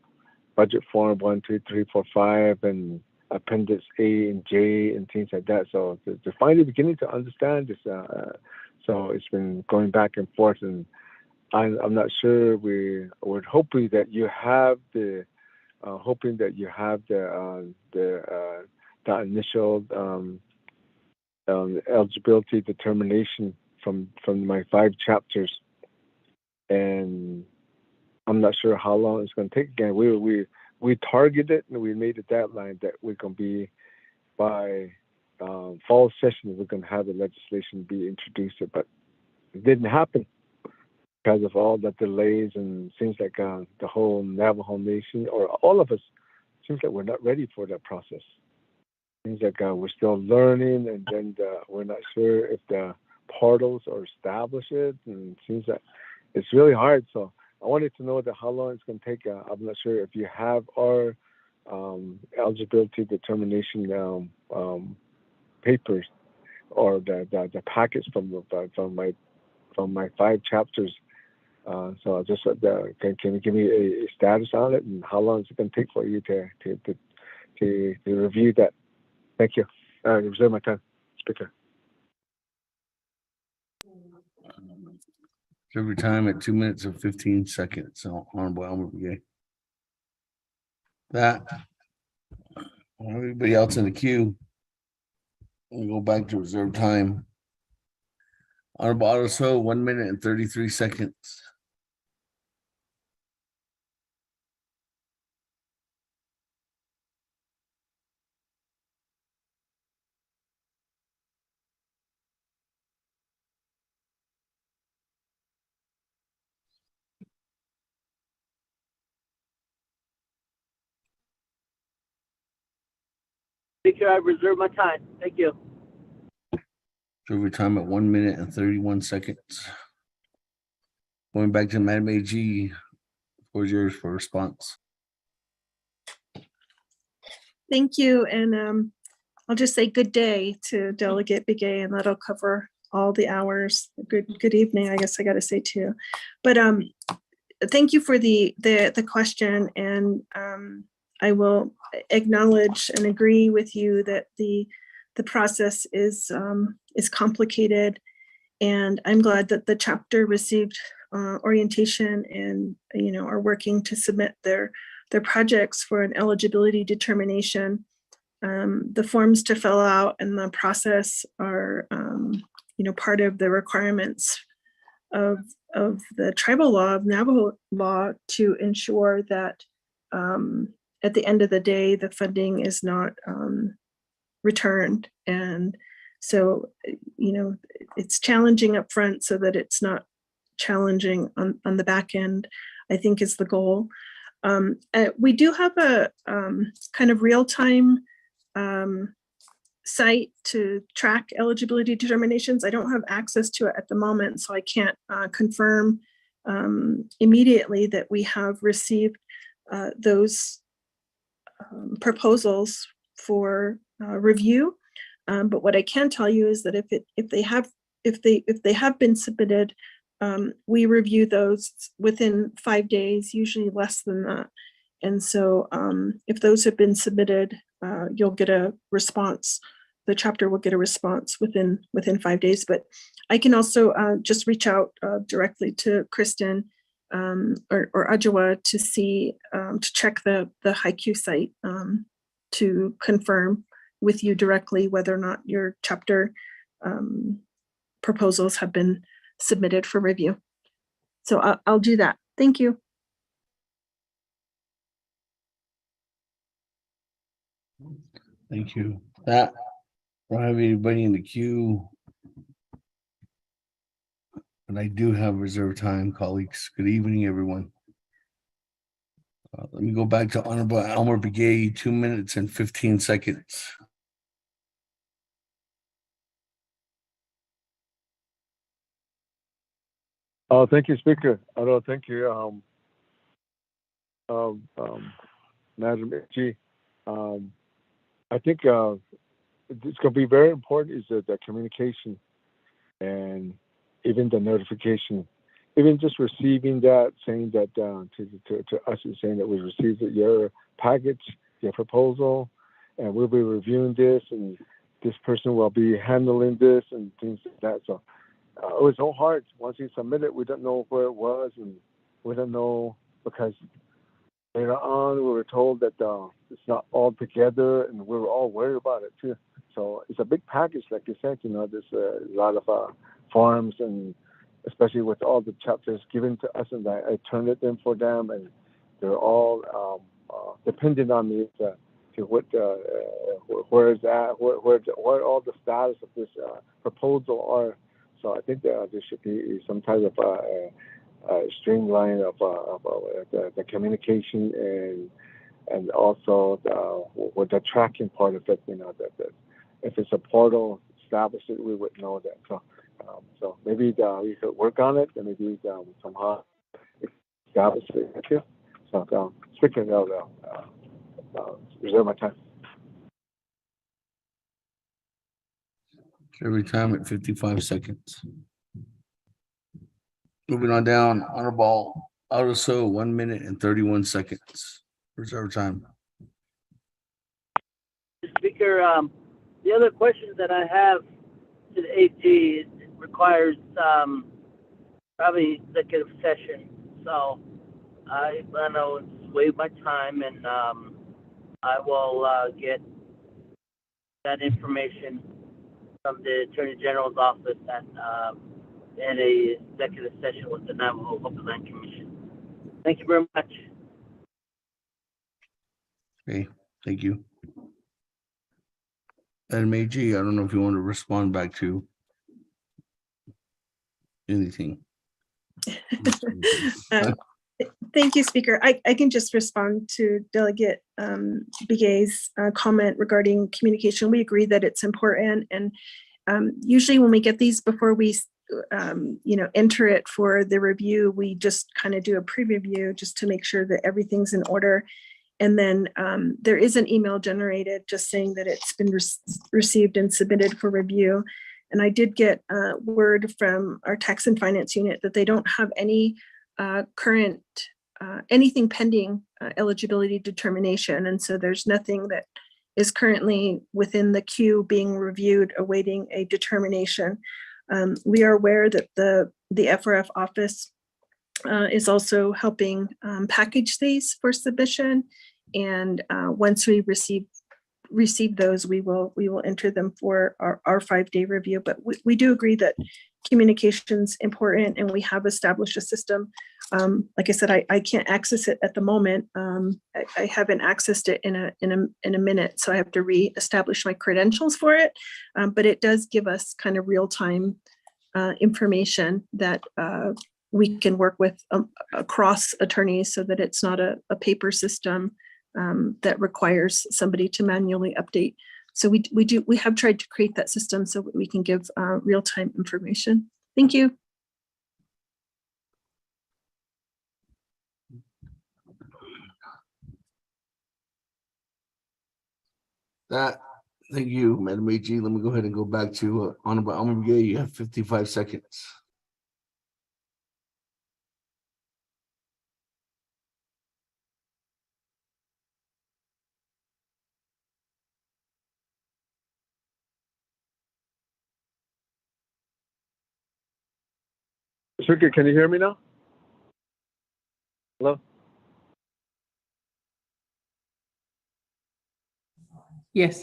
budget form 1, 2, 3, 4, 5, and appendix A and J and things like that. So they're finally beginning to understand this. So it's been going back and forth, and I'm not sure. We're hoping that you have the the initial eligibility determination from my 5 chapters, and I'm not sure how long it's going to take. Again, we targeted and we made a deadline that we're going to be by fall session. We're going to have the legislation be introduced, but it didn't happen because of all the delays, and seems like the whole Navajo Nation, or all of us, seems like we're not ready for that process. Seems like we're still learning, and then we're not sure if the portals are established, and it seems that it's really hard. So I wanted to know how long it's going to take. I'm not sure if you have our eligibility determination papers or the packets from my 5 chapters. So I just can you give me a status on it, and how long is it going to take for you to review that? Thank you. I reserve my time, Speaker. Every time at 2 minutes and 15 seconds. So, Honorable Elmer Begay. That. Everybody else in the queue. We'll go back to reserve time. Honorable Otto, 1 minute and 33 seconds. Speaker, I reserve my time. Thank you. Every time at 1 minute and 31 seconds. Going back to Madam AG, what's yours for response? Thank you, and I'll just say good day to Delegate Begay, and that'll cover all the hours. Good evening, I guess I got to say too. But thank you for the question, and I will acknowledge and agree with you that the process is complicated, and I'm glad that the chapter received orientation and are working to submit their projects for an eligibility determination. The forms to fill out and the process are part of the requirements of the tribal law, of Navajo law, to ensure that at the end of the day, the funding is not returned. And so, it's challenging up front so that it's not challenging on the back end, I think is the goal. We do have a kind of real-time site to track eligibility determinations. I don't have access to it at the moment, so I can't confirm immediately that we have received those proposals for review. But what I can tell you is that if they have been submitted, we review those within 5 days, usually less than that. And so if those have been submitted, you'll get a response. The chapter will get a response within 5 days. But I can also just reach out directly to Kristen or Adjoa to see, to check the HiQ site to confirm with you directly whether or not your chapter proposals have been submitted for review. So I'll do that. Thank you. Thank you. That I don't have anybody in the queue, but I do have reserve time, colleagues. Good evening, everyone. Let me go back to Honorable Elmer Begay, 2 minutes and 15 seconds. Oh, thank you, Speaker. Thank you, Madam G. I think it's going to be very important is the communication and even the notification, even just receiving that, saying that to us, is saying that we received your package, your proposal, and we'll be reviewing this, and this person will be handling this and things like that. So it was so hard. Once you submit it, we don't know where it was, and we don't know because later on we were told that it's not all together, and we were all worried about it too. So it's a big package, like you said. There's a lot of forms, and especially with all the chapters given to us, and I turned it in for them, and they're all dependent on me to what where is that, where all the status of this proposal are. So I think there should be some type of streamline of the communication and also with the tracking part of it. That if it's a portal established, we would know that. So maybe we could work on it, and maybe somehow establish it. Too. So speaking of reserve my time. Every time at 55 seconds. Moving on down, Honorable Autoso, 1 minute and 31 seconds. Reserve time. Speaker, the other questions that I have to the AG, it requires probably executive session. So I know it's way my time, and I will get that information from the Attorney General's office in a executive session with the Navajo Open Land Commission. Thank you very much. Okay, thank you. Madam AG, I don't know if you want to respond back to anything. Thank you, Speaker. I can just respond to Delegate Begay's comment regarding communication. We agree that it's important, and usually when we get these before we enter it for the review, we just kind of do a pre-review just to make sure that everything's in order. And then there is an email generated just saying that it's been received and submitted for review. And I did get word from our tax and finance unit that they don't have any current anything pending eligibility determination. And so there's nothing that is currently within the queue being reviewed, awaiting a determination. We are aware that the FRF office is also helping package these for submission. And once we receive those, we will enter them for our 5-day review. But we do agree that communication's important, and we have established a system. Like I said, I can't access it at the moment. I haven't accessed it in a minute, so I have to re-establish my credentials for it. But it does give us kind of real-time information that we can work with across attorneys, so that it's not a paper system that requires somebody to manually update. So we have tried to create that system so we can give real-time information. Thank you. Thank you, Madam AG. Let me go ahead and go back to Honorable Elmer Begay. You have 55 seconds. Speaker, can you hear me now? Hello? Yes.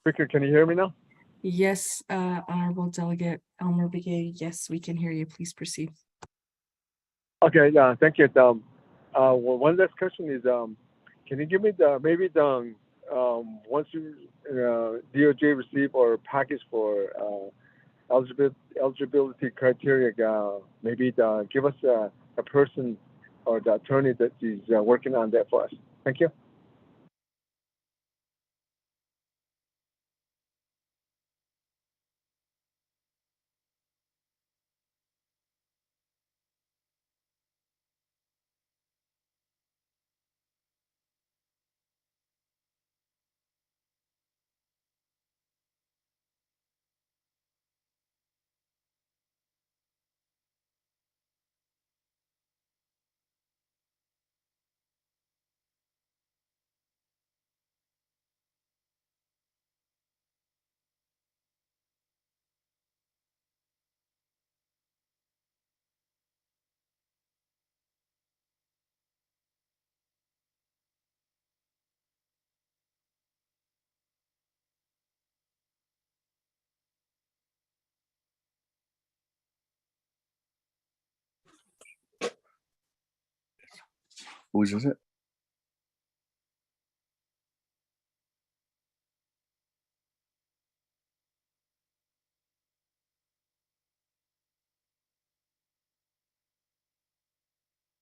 Speaker, can you hear me now? Yes, Honorable Delegate Elmer Begay, yes, we can hear you. Please proceed. Okay, thank you. Well, one last question is, can you give me once you DOJ receive or package for eligibility criteria, give us a person or the attorney that is working on that for us. Thank you. Whose is it?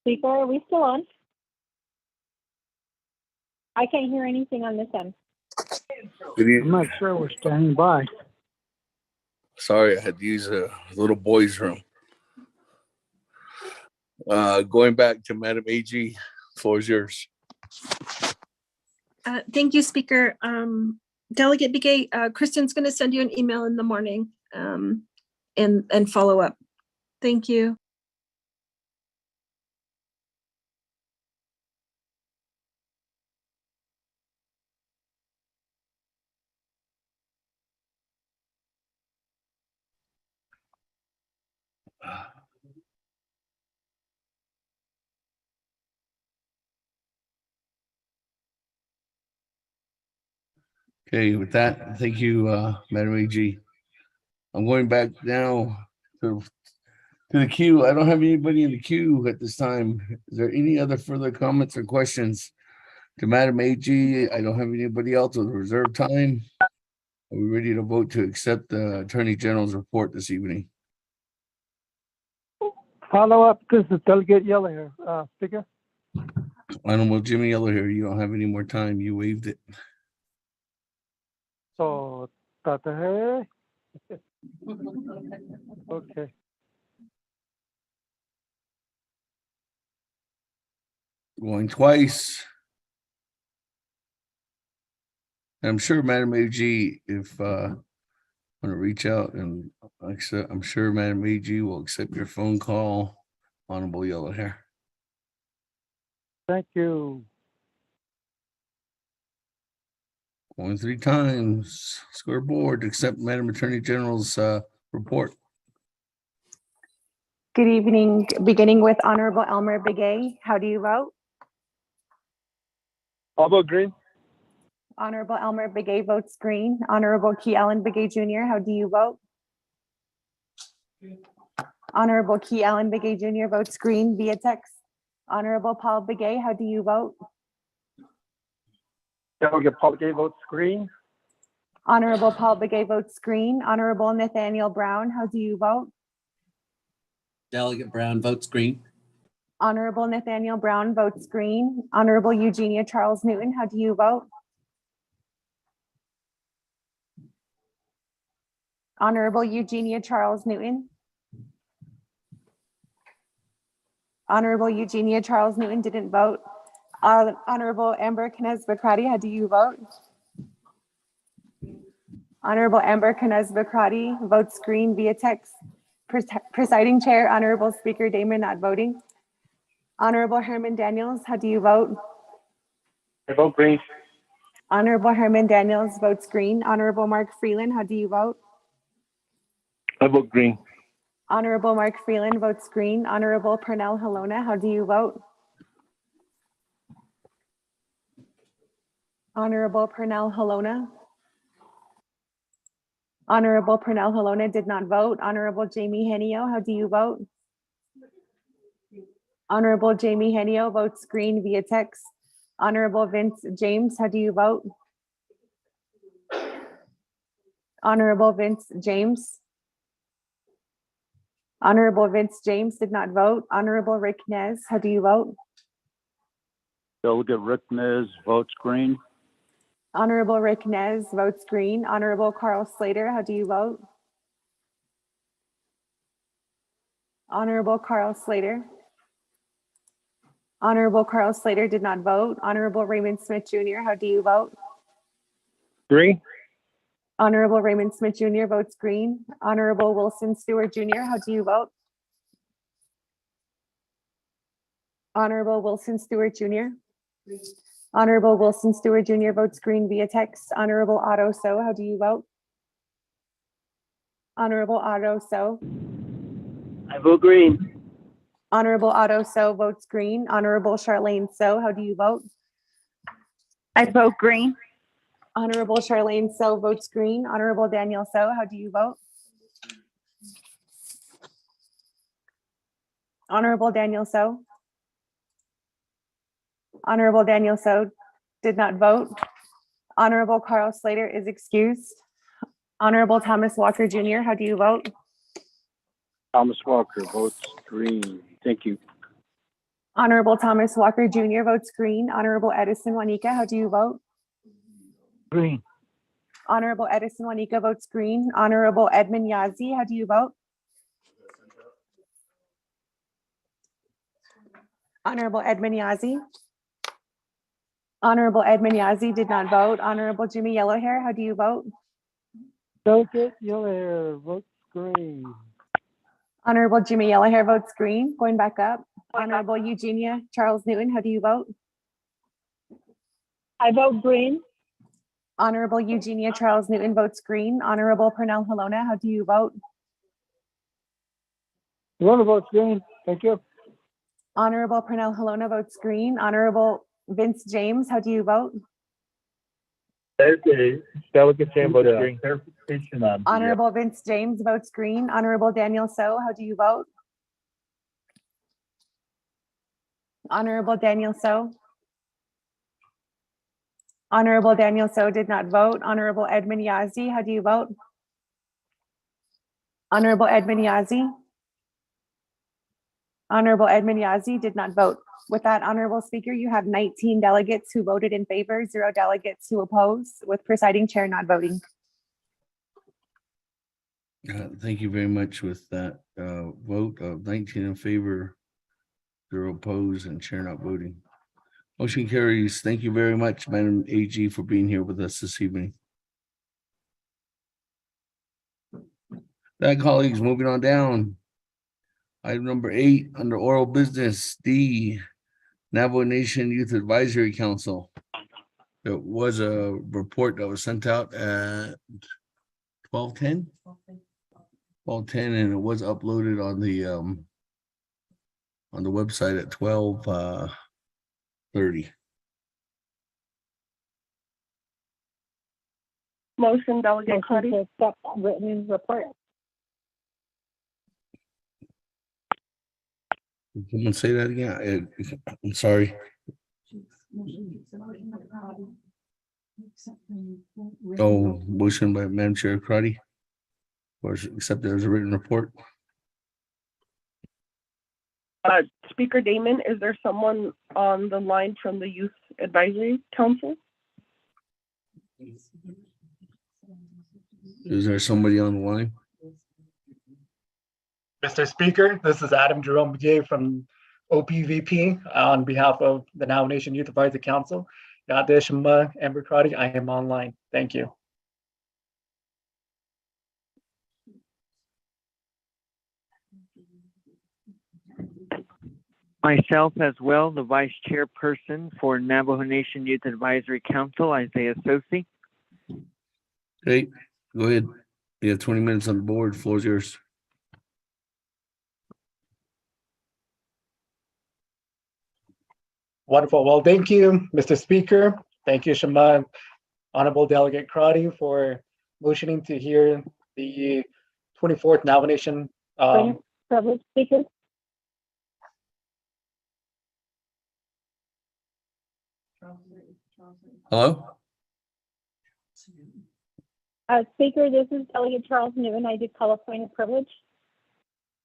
Speaker, are we still on? I can't hear anything on this end. I'm not sure we're standing by. Sorry, I had to use a little boy's room. Going back to Madam AG, floor is yours. Thank you, Speaker. Delegate Begay, Kristen's going to send you an email in the morning and follow up. Thank you. Okay, with that, thank you, Madam AG. I'm going back now to the queue. I don't have anybody in the queue at this time. Is there any other further comments or questions to Madam AG? I don't have anybody else with reserve time. Are we ready to vote to accept the Attorney General's report this evening? Follow up, this is Delegate Yellow here, Speaker. Honorable Jimmy Yellow here. You don't have any more time. You waived it. So, okay. Going twice. I'm sure Madam AG, if want to reach out and accept, I'm sure Madam AG will accept your phone call. Honorable Yellow Hair. Thank you. Going 3 times. Scoreboard, accept Madam Attorney General's report. Good evening, beginning with Honorable Elmer Begay. How do you vote? I'll vote green. Honorable Elmer Begay votes green. Honorable Key Allen Begay Jr., how do you vote? Honorable Key Allen Begay Jr. votes green via text. Honorable Paul Begay, how do you vote? Delegate Paul Begay votes green. Honorable Paul Begay votes green. Honorable Nathaniel Brown, how do you vote? Delegate Brown votes green. Honorable Nathaniel Brown votes green. Honorable Eugenia Charles Newton, how do you vote? Honorable Eugenia Charles Newton. Honorable Eugenia Charles Newton didn't vote. Honorable Amber Knez-Bakrati, how do you vote? Honorable Amber Knez-Bakrati votes green via text. Presiding Chair, Honorable Speaker Damon not voting. Honorable Herman Daniels, how do you vote? I vote green. Honorable Herman Daniels votes green. Honorable Mark Freeland, how do you vote? I vote green. Honorable Mark Freeland votes green. Honorable Pernell Halona, how do you vote? Honorable Pernell Halona. Honorable Pernell Halona did not vote. Honorable Jamie Henio, how do you vote? Honorable Jamie Henio votes green via text. Honorable Vince James, how do you vote? Honorable Vince James. Honorable Vince James did not vote. Honorable Rick Nez, how do you vote? Delegate Rick Nez votes green. Honorable Rick Nez votes green. Honorable Carl Slater, how do you vote? Honorable Carl Slater. Honorable Carl Slater did not vote. Honorable Raymond Smith Jr., how do you vote? Green. Honorable Raymond Smith Jr. votes green. Honorable Wilson Stewart Jr., how do you vote? Honorable Wilson Stewart Jr. Honorable Wilson Stewart Jr. votes green via text. Honorable Otto So, how do you vote? Honorable Otto So. I vote green. Honorable Otto So votes green. Honorable Charlene So, how do you vote? I vote green. Honorable Charlene So votes green. Honorable Daniel So, how do you vote? Honorable Daniel So. Honorable Daniel So did not vote. Honorable Carl Slater is excused. Honorable Thomas Walker Jr., how do you vote? Thomas Walker votes green. Thank you. Honorable Thomas Walker Jr. votes green. Honorable Edison Juanica, how do you vote? Green. Honorable Edison Juanica votes green. Honorable Edmund Yazzie, how do you vote? Honorable Edmund Yazzie. Honorable Edmund Yazzie did not vote. Honorable Jimmy Yellowhair, how do you vote? Delegate Yellowhair votes green. Honorable Jimmy Yellowhair votes green. Going back up. Honorable Eugenia Charles Newton, how do you vote? I vote green. Honorable Eugenia Charles Newton votes green. Honorable Pernell Halona, how do you vote? Halona votes green. Thank you. Honorable Pernell Halona votes green. Honorable Vince James, how do you vote? Delegate James votes green. Honorable Vince James votes green. Honorable Daniel So, how do you vote? Honorable Daniel So. Honorable Daniel So did not vote. Honorable Edmund Yazzie, how do you vote? Honorable Edmund Yazzie. Honorable Edmund Yazzie did not vote. With that, Honorable Speaker, you have 19 delegates who voted in favor, 0 delegates who oppose, with presiding chair not voting. Thank you very much with that vote of 19 in favor, 0 opposed, and chair not voting. Motion carries. Thank you very much, Madam AG, for being here with us this evening. That, colleagues, moving on down. Item number 8 under oral business, D, Navajo Nation Youth Advisory Council. It was a report that was sent out at 12:10, and it was uploaded on the website at 12:30. Motion, Delegate Cuddy. Accept written report. Someone say that again? I'm sorry. Oh, motion by Madam Chair Crotty. Or accept it as a written report. Speaker Damon, is there someone on the line from the Youth Advisory Council? Is there somebody on the line? Mr. Speaker, this is Adam Jerome McGay from OPVP on behalf of the Navajo Nation Youth Advisory Council. Yadishma Amber Crotty, I am online. Thank you. Myself as well, the Vice Chairperson for Navajo Nation Youth Advisory Council, Isaiah Sosi. Hey, go ahead. You have 20 minutes on the board. Floor is yours. Wonderful. Well, thank you, Mr. Speaker. Thank you, Shema, Honorable Delegate Crotty, for motioning to hear the 24th Navajo Nation. Privilege speaker. Hello? Speaker, this is Delegate Charles Newton. I did call a point of privilege.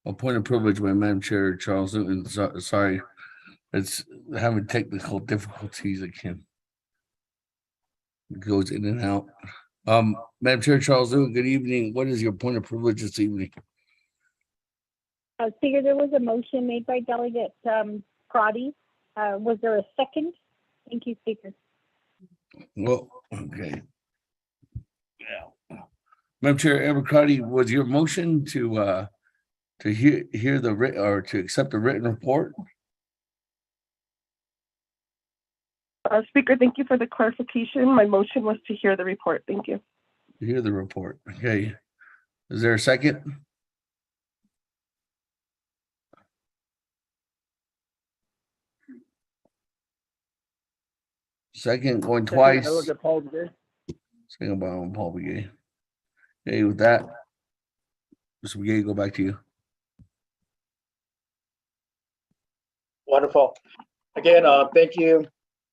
A point of privilege by Madam Chair Charles Newton. Sorry, it's having technical difficulties again. It goes in and out. Madam Chair Charles Newton, good evening. What is your point of privilege this evening? Speaker, there was a motion made by Delegate Crotty. Was there a second? Thank you, Speaker. Well, okay. Yeah. Madam Chair Abercrombie, was your motion to hear the or to accept the written report? Speaker, thank you for the clarification. My motion was to hear the report. Thank you. To hear the report. Okay. Is there a second? Second, going twice. Second by Paul Begay. Okay, with that, Mr. Begay, go back to you. Wonderful. Again, thank you,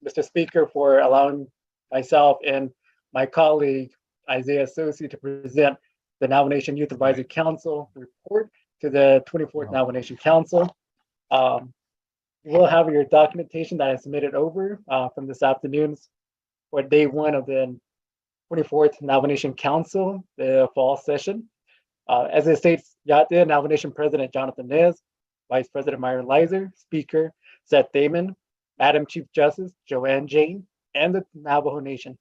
Mr. Speaker, for allowing myself and my colleague, Isaiah Sosi, to present the Navajo Nation Youth Advisory Council report to the 24th Navajo Nation Council. We'll have your documentation that I submitted over from this afternoon's for day one of the 24th Navajo Nation Council, the fall session. As it states, Yate Navajo Nation President Jonathan Nez, Vice President Myron Lizer, Speaker Seth Damon, Madam Chief Justice Joanne Jane, and the Navajo Nation.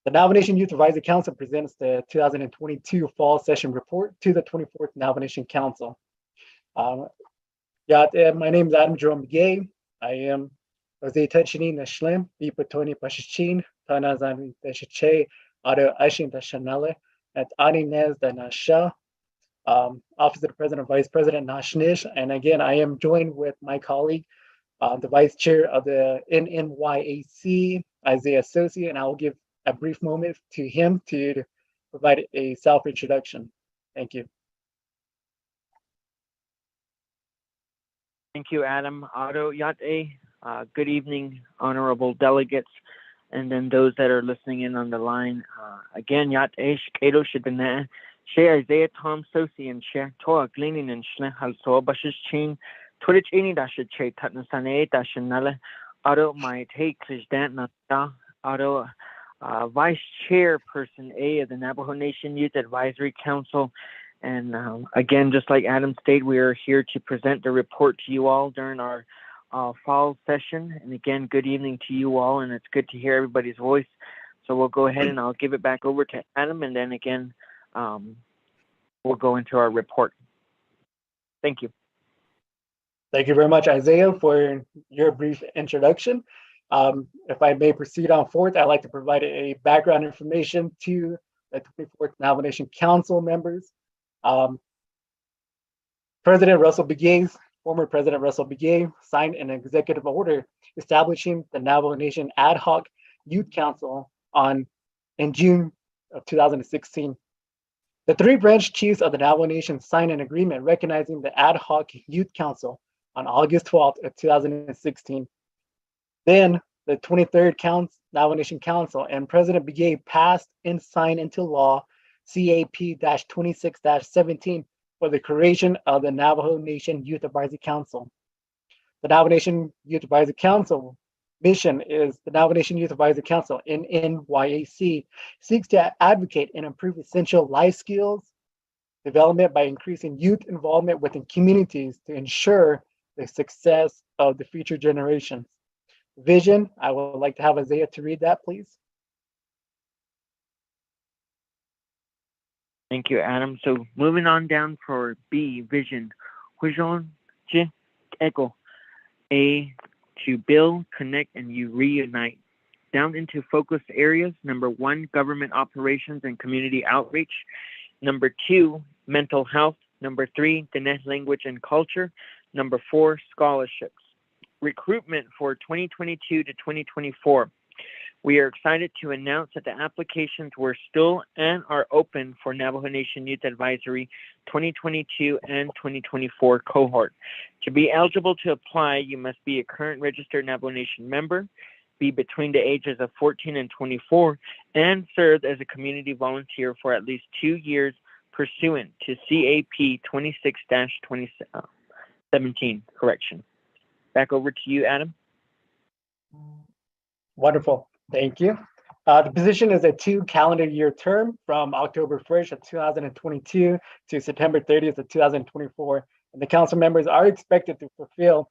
The Navajo Nation Youth Advisory Council presents the 2022 fall session report to the 24th Navajo Nation Council. My name is Adam Jerome Begay. I am Jose Techini Nashlem, Bipatoni Pashichin, Tanazan Deshiche, Ada Ashin Dashanale, at Ani Nez Danasha, Office of the President, Vice President Nashnish. And again, I am joined with my colleague, the Vice Chair of the NNYAC, Isaiah Sosi, and I will give a brief moment to him to provide a self-introduction. Thank you. Thank you, Adam. Otto Yate. Good evening, honorable delegates, and then those that are listening in on the line. Again, Yate Shkedo Shidane, She Isaiah Tom Sosi, and She Toa Gleaning and Shle Halso Bashish Chin, Twitch Ini Dasha Che Tatnasane Dashanale, Otto my take Krisdan Nata, Otto Vice Chairperson A of the Navajo Nation Youth Advisory Council. And again, just like Adam stated, we are here to present the report to you all during our fall session. And again, good evening to you all, and it's good to hear everybody's voice. So we'll go ahead and I'll give it back over to Adam, and then again, we'll go into our report. Thank you. Thank you very much, Isaiah, for your brief introduction. If I may proceed on forth, I'd like to provide a background information to the 24th Navajo Nation Council members. President Russell Begay, former President Russell Begay, signed an executive order establishing the Navajo Nation Ad Hoc Youth Council in June of 2016. The three branch chiefs of the Navajo Nation signed an agreement recognizing the Ad Hoc Youth Council on August 12th of 2016. Then the 23rd Navajo Nation Council and President Begay passed and signed into law CAP-26-17 for the creation of the Navajo Nation Youth Advisory Council. The Navajo Nation Youth Advisory Council mission is the Navajo Nation Youth Advisory Council, NNYAC, seeks to advocate and improve essential life skills development by increasing youth involvement within communities to ensure the success of the future generations. Vision, I would like to have Isaiah to read that, please. Thank you, Adam. So moving on down for B, vision. Echo. A, to build, connect, and you reunite. Down into focus areas. Number 1, government operations and community outreach. Number 2, mental health. Number 3, Diné language and culture. Number 4, scholarships. Recruitment for 2022 to 2024. We are excited to announce that the applications were still and are open for Navajo Nation Youth Advisory 2022 and 2024 cohort. To be eligible to apply, you must be a current registered Navajo Nation member, be between the ages of 14 and 24, and served as a community volunteer for at least 2 years pursuant to CAP 26-2017. Correction. Back over to you, Adam. Wonderful. Thank you. The position is a 2 calendar year term from October 1st of 2022 to September 30th of 2024. And the council members are expected to fulfill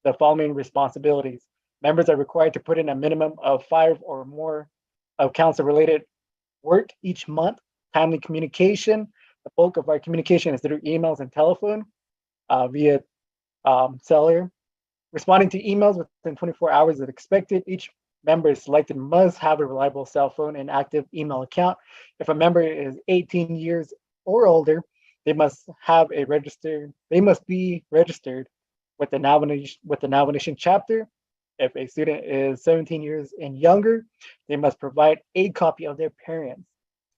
the following responsibilities. Members are required to put in a minimum of 5 or more of council-related work each month. Timely communication. The bulk of our communication is through emails and telephone via cellular. Responding to emails within 24 hours is expected. Each member selected must have a reliable cell phone and active email account. If a member is 18 years or older, they must be registered with the Navajo Nation chapter. If a student is 17 years and younger, they must provide a copy of their parents'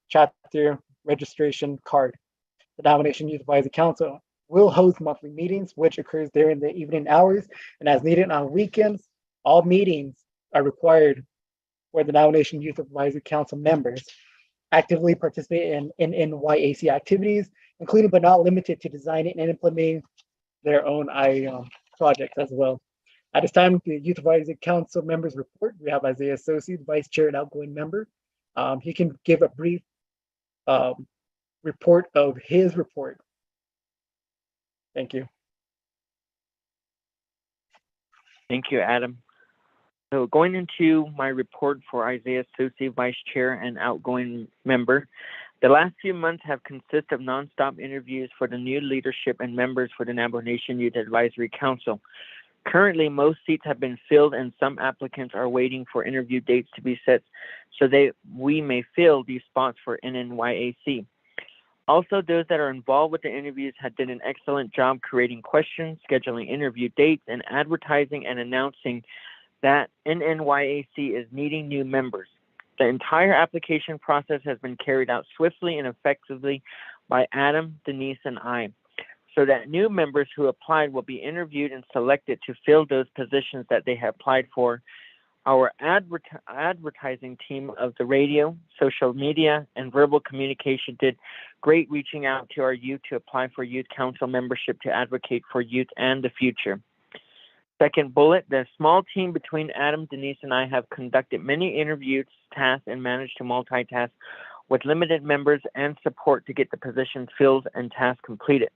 chapter registration card. The Navajo Nation Youth Advisory Council will host monthly meetings, which occurs during the evening hours and as needed on weekends. All meetings are required for the Navajo Nation Youth Advisory Council members actively participate in NYAC activities, including but not limited to designing and implementing their own projects as well. At this time, the Youth Advisory Council members report. We have Isaiah Associate, Vice Chair and outgoing member. He can give a brief report of his report. Thank you. Thank you, Adam. So going into my report for Isaiah Associate, Vice Chair and outgoing member, the last few months have consisted of nonstop interviews for the new leadership and members for the Navajo Nation Youth Advisory Council. Currently, most seats have been filled and some applicants are waiting for interview dates to be set so we may fill these spots for NNYAC. Also, those that are involved with the interviews have done an excellent job creating questions, scheduling interview dates, and advertising and announcing that NNYAC is needing new members. The entire application process has been carried out swiftly and effectively by Adam, Denise, and I, so that new members who applied will be interviewed and selected to fill those positions that they have applied for. Our advertising team of the radio, social media, and verbal communication did great reaching out to our youth to apply for youth council membership to advocate for youth and the future. Second bullet, the small team between Adam, Denise, and I have conducted many interviews, tasks, and managed to multitask with limited members and support to get the positions filled and tasks completed.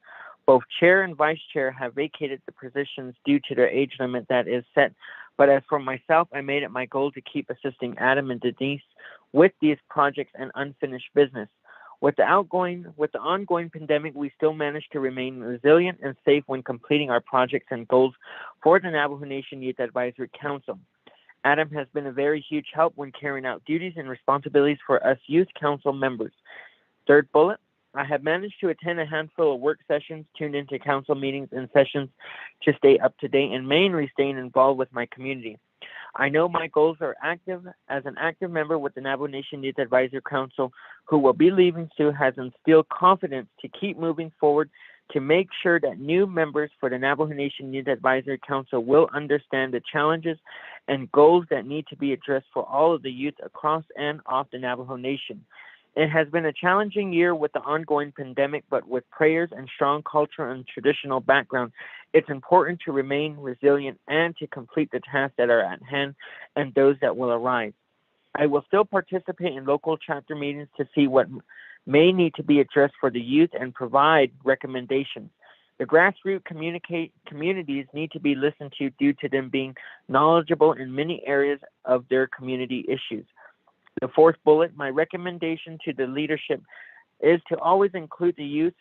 Both chair and vice chair have vacated the positions due to their age limit that is set. But as for myself, I made it my goal to keep assisting Adam and Denise with these projects and unfinished business. With the ongoing pandemic, we still managed to remain resilient and safe when completing our projects and goals for the Navajo Nation Youth Advisory Council. Adam has been a very huge help when carrying out duties and responsibilities for us youth council members. Third bullet, I have managed to attend a handful of work sessions, tuned into council meetings and sessions to stay up to date and mainly staying involved with my community. I know my goals are active. As an active member with the Navajo Nation Youth Advisory Council, who will be leaving soon, has instilled confidence to keep moving forward to make sure that new members for the Navajo Nation Youth Advisory Council will understand the challenges and goals that need to be addressed for all of the youth across and off the Navajo Nation. It has been a challenging year with the ongoing pandemic, but with prayers and strong cultural and traditional background, it's important to remain resilient and to complete the tasks that are at hand and those that will arise. I will still participate in local chapter meetings to see what may need to be addressed for the youth and provide recommendations. The grassroots communities need to be listened to due to them being knowledgeable in many areas of their community issues. The fourth bullet, my recommendation to the leadership is to always include the youth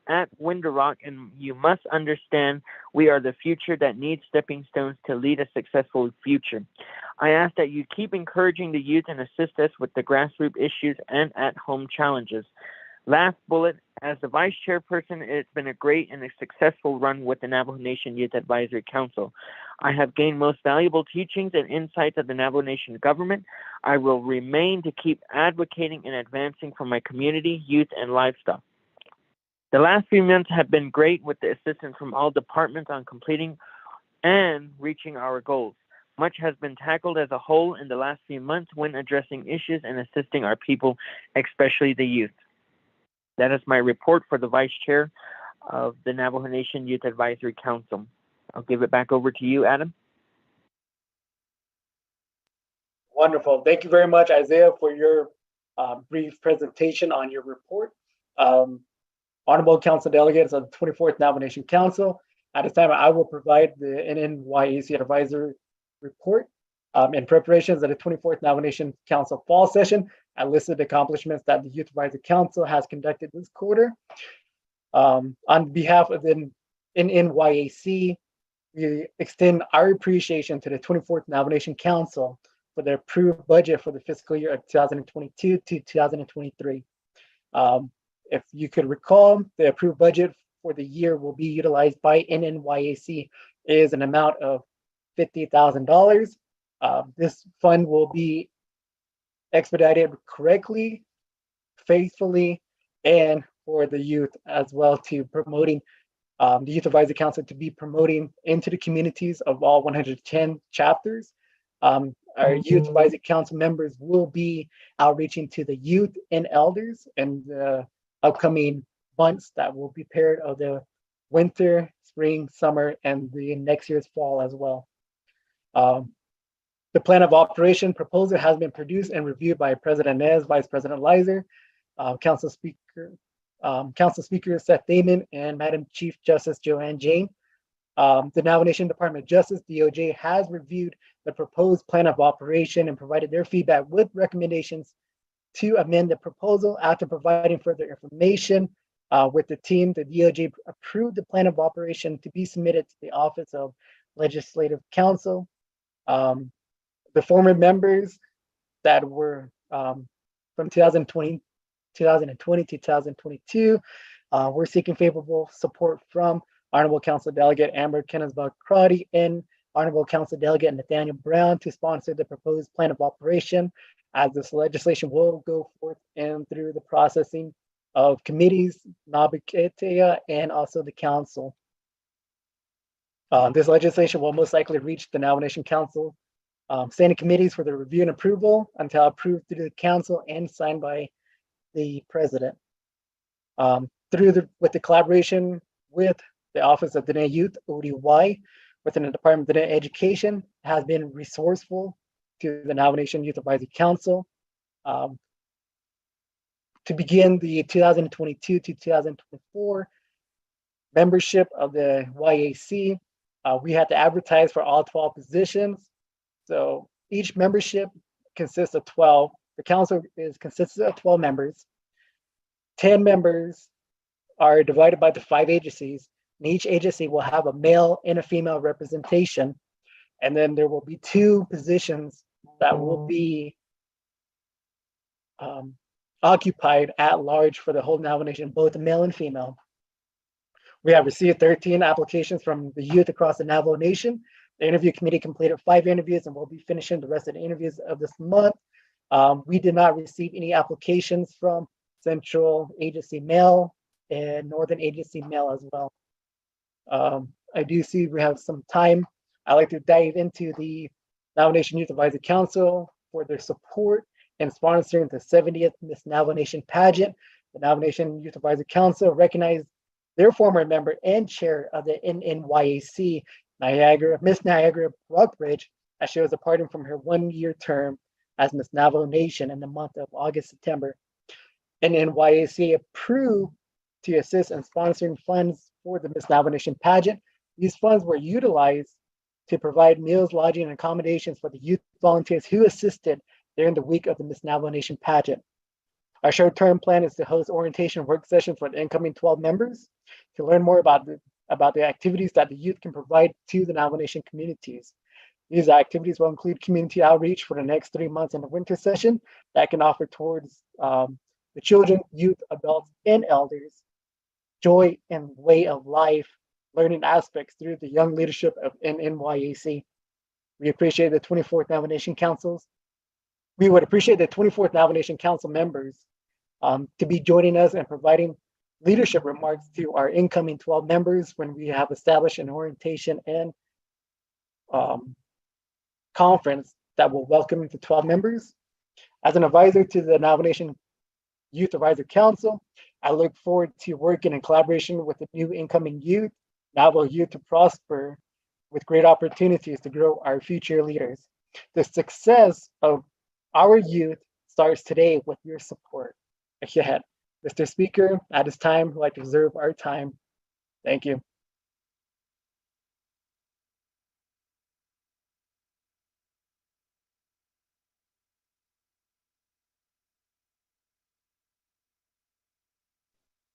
at Window Rock, and you must understand we are the future that needs stepping stones to lead a successful future. I ask that you keep encouraging the youth and assist us with the grassroots issues and at-home challenges. Last bullet, as the vice chairperson, it's been a great and a successful run with the Navajo Nation Youth Advisory Council. I have gained most valuable teachings and insights of the Navajo Nation government. I will remain to keep advocating and advancing for my community, youth, and livestock. The last few months have been great with the assistance from all departments on completing and reaching our goals. Much has been tackled as a whole in the last few months when addressing issues and assisting our people, especially the youth. That is my report for the Vice Chair of the Navajo Nation Youth Advisory Council. I'll give it back over to you, Adam. Wonderful. Thank you very much, Isaiah, for your brief presentation on your report. Honorable Council Delegates of the 24th Navajo Nation Council, at this time, I will provide the NNYAC Advisory Report. In preparations of the 24th Navajo Nation Council Fall Session, I listed accomplishments that the Youth Advisory Council has conducted this quarter. On behalf of the NNYAC, we extend our appreciation to the 24th Navajo Nation Council for their approved budget for the fiscal year of 2022 to 2023. If you could recall, the approved budget for the year will be utilized by NNYAC is an amount of $50,000. This fund will be expedited correctly, faithfully, and for the youth as well, to promoting the Youth Advisory Council to be promoting into the communities of all 110 chapters. Our Youth Advisory Council members will be outreaching to the youth and elders in the upcoming months that will be paired of the winter, spring, summer, and the next year's fall as well. The plan of operation proposal has been produced and reviewed by President Nez, Vice President Lizer, Council Speaker Seth Damon, and Madam Chief Justice Joanne Jane. The Navajo Nation Department of Justice, DOJ, has reviewed the proposed plan of operation and provided their feedback with recommendations to amend the proposal. After providing further information with the team, the DOJ approved the plan of operation to be submitted to the Office of Legislative Counsel. The former members that were from 2020 to 2022, we're seeking favorable support from Honorable Council Delegate Amber Kenneth-Crotty and Honorable Council Delegate Nathaniel Brown to sponsor the proposed plan of operation, as this legislation will go forth and through the processing of committees, NABICETA, and also the council. This legislation will most likely reach the Navajo Nation Council standing committees for the review and approval until approved through the council and signed by the president. With the collaboration with the Office of Diné Youth, ODY, within the Department of Diné Education, has been resourceful to the Navajo Nation Youth Advisory Council. To begin the 2022 to 2024 membership of the YAC, we had to advertise for all 12 positions. So each membership consists of 12. The council consists of 12 members. 10 members are divided by the 5 agencies, and each agency will have a male and a female representation. And then there will be 2 positions that will be occupied at large for the whole Navajo Nation, both male and female. We have received 13 applications from the youth across the Navajo Nation. The interview committee completed 5 interviews and will be finishing the rest of the interviews of this month. We did not receive any applications from Central Agency male and Northern Agency male as well. I do see we have some time. I'd like to dive into the Navajo Nation Youth Advisory Council for their support in sponsoring the 70th Miss Navajo Nation pageant. The Navajo Nation Youth Advisory Council recognized their former member and chair of the NNYAC, Miss Niagara Rockbridge, as she was departing from her 1-year term as Miss Navajo Nation in the month of August-September. NNYAC approved to assist in sponsoring funds for the Miss Navajo Nation pageant. These funds were utilized to provide meals, lodging, and accommodations for the youth volunteers who assisted during the week of the Miss Navajo Nation pageant. Our short-term plan is to host orientation work sessions for the incoming 12 members to learn more about the activities that the youth can provide to the Navajo Nation communities. These activities will include community outreach for the next 3 months in the winter session that can offer towards the children, youth, adults, and elders joy and way of life, learning aspects through the young leadership of NNYAC. We appreciate the 24th Navajo Nation Councils. We would appreciate the 24th Navajo Nation Council members to be joining us and providing leadership remarks to our incoming 12 members when we have established an orientation and conference that will welcome the 12 members. As an advisor to the Navajo Nation Youth Advisor Council, I look forward to working in collaboration with the new incoming youth, Navajo youth to prosper with great opportunities to grow our future leaders. The success of our youth starts today with your support. Ahead. Mr. Speaker, at this time, I'd like to reserve our time. Thank you.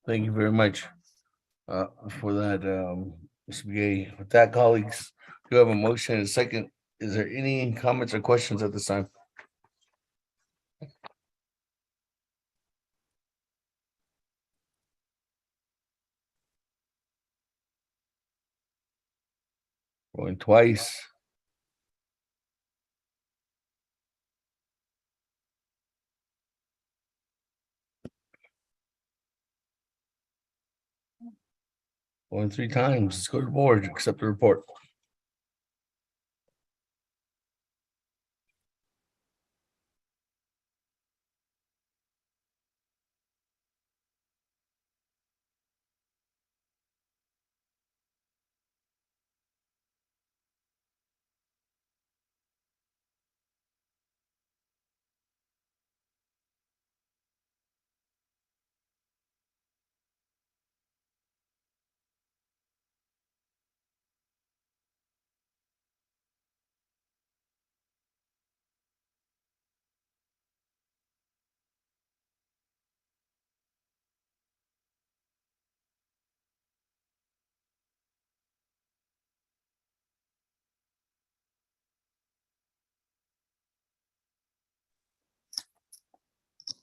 Thank you very much for that, Mr. Begay. With that, colleagues, do have a motion and a second. Is there any comments or questions at this time? Going twice. Going three times. Let's go to the board, accept the report.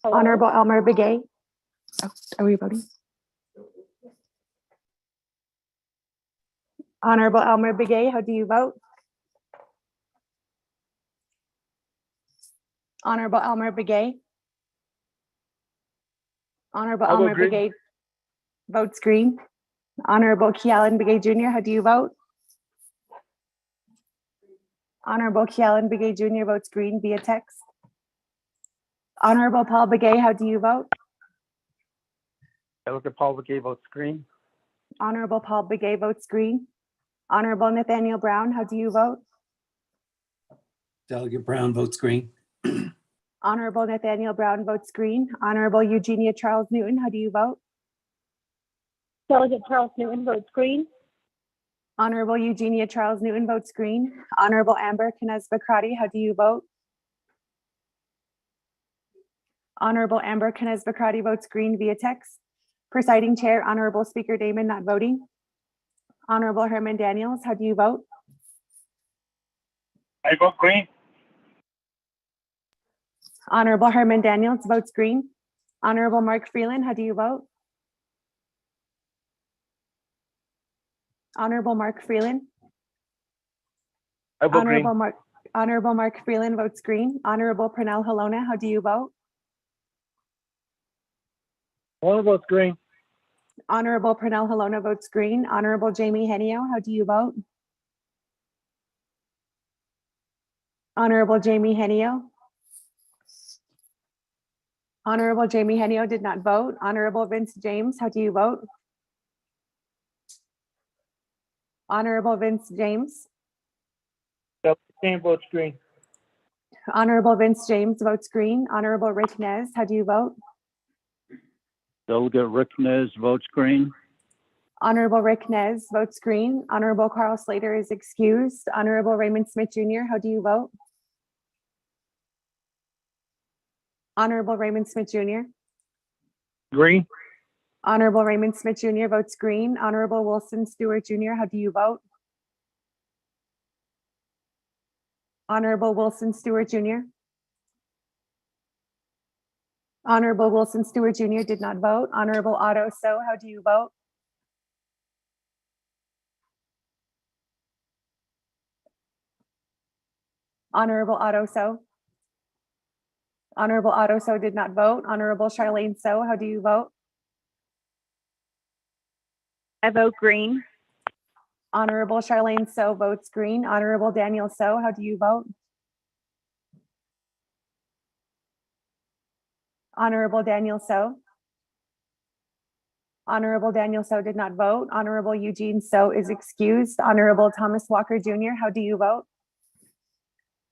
Honorable Elmer Begay. Oh, are we voting? Honorable Elmer Begay, how do you vote? Honorable Elmer Begay. Honorable I'll go Elmer green. Begay votes green. Honorable Kealan Begay Jr., how do you vote? Honorable Kealan Begay Jr. votes green via text. Honorable Paul Begay, how do you vote? Delegate Paul Begay votes green. Honorable Paul Begay votes green. Honorable Nathaniel Brown, how do you vote? Delegate Brown votes green. Honorable Nathaniel Brown votes green. Honorable Eugenia Charles Newton, how do you vote? Delegate Charles Newton votes green. Honorable Eugenia Charles Newton votes green. Honorable Amber Knez-Bakrati, how do you vote? Honorable Amber Knez-Bakrati votes green via text. Presiding Chair, Honorable Speaker Damon not voting. Honorable Herman Daniels, how do you vote? I vote green. Honorable Herman Daniels votes green. Honorable Mark Freeland, how do you vote? Honorable Mark Freeland. I vote green. Honorable Mark Freeland votes green. Honorable Pernell Halona, how do you vote? One votes green. Honorable Pernell Halona votes green. Honorable Jamie Henio, how do you vote? Honorable Jamie Henio. Honorable Jamie Henio did not vote. Honorable Vince James, how do you vote? Honorable Vince James. Same votes green. Honorable Vince James votes green. Honorable Rick Nez, how do you vote? Delegate Rick Nez votes green. Honorable Rick Nez votes green. Honorable Carl Slater is excused. Honorable Raymond Smith Jr., how do you vote? Honorable Raymond Smith Jr. Green. Honorable Raymond Smith Jr. votes green. Honorable Wilson Stewart Jr., how do you vote? Honorable Wilson Stewart Jr. Honorable Wilson Stewart Jr. did not vote. Honorable Otto So, how do you vote? Honorable Otto So. Honorable Otto So did not vote. Honorable Charlene So, how do you vote? I vote green. Honorable Charlene So votes green. Honorable Daniel So, how do you vote? Honorable Daniel So. Honorable Daniel So did not vote. Honorable Eugene So is excused. Honorable Thomas Walker Jr., how do you vote?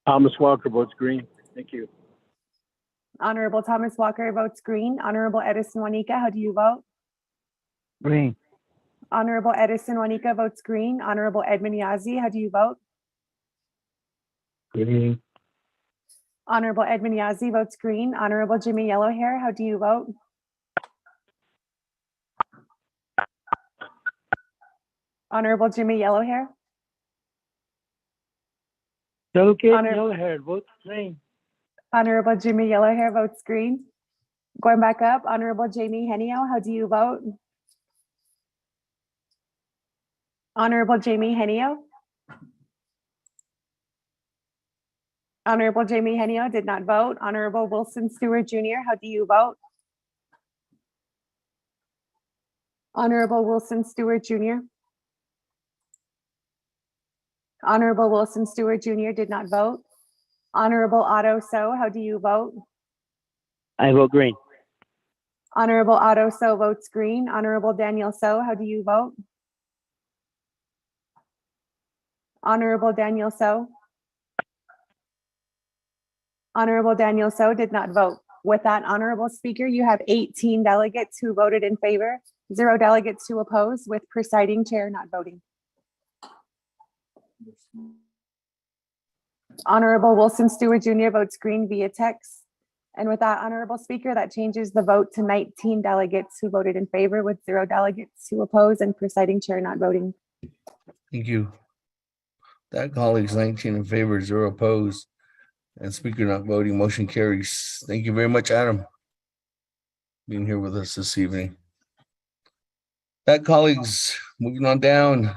Thomas Walker votes green. Thank you. Honorable Thomas Walker votes green. Honorable Edison Juanica, how do you vote? Green. Honorable Edison Juanica votes green. Honorable Edmund Yazzie, how do you vote? Green. Honorable Edmund Yazzie votes green. Honorable Jimmy Yellowhair, how do you vote? Honorable Jimmy Yellowhair. Delegate Honor- Yellowhair votes green. Honorable Jimmy Yellowhair votes green. Going back up, Honorable Jamie Henio, how do you vote? Honorable Jamie Henio. Honorable Jamie Henio did not vote. Honorable Wilson Stewart Jr., how do you vote? Honorable Wilson Stewart Jr. Honorable Wilson Stewart Jr. did not vote. Honorable Otto So, how do you vote? I vote green. Honorable Otto So votes green. Honorable Daniel So, how do you vote? Honorable Daniel So. Honorable Daniel So did not vote. With that, Honorable Speaker, you have 18 delegates who voted in favor, 0 delegates who oppose, with presiding chair not voting. Honorable Wilson Stewart Jr. votes green via text. And with that, Honorable Speaker, that changes the vote to 19 delegates who voted in favor, with 0 delegates who oppose and presiding chair not voting. Thank you. That colleagues 19 in favor, 0 opposed, and speaker not voting. Motion carries. Thank you very much, Adam, being here with us this evening. That colleagues, moving on down.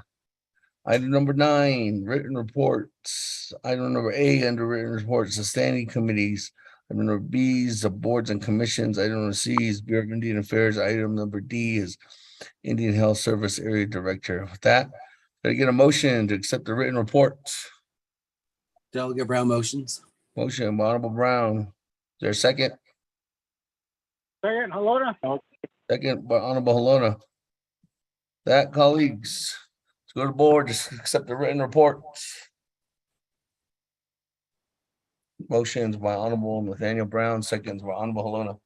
Item number 9, written reports. Item number A under written reports, the standing committees. Item number B is the boards and commissions. Item number C is Bureau of Indian Affairs. Item number D is Indian Health Service Area Director. With that, can I get a motion to accept the written reports? Delegate Brown motions. Motion by Honorable Brown. Is there a second? Second, Halona. Second by Honorable Halona. That colleagues, let's go to the board, just accept the written reports. Motions by Honorable Nathaniel Brown, seconds by Honorable Halona.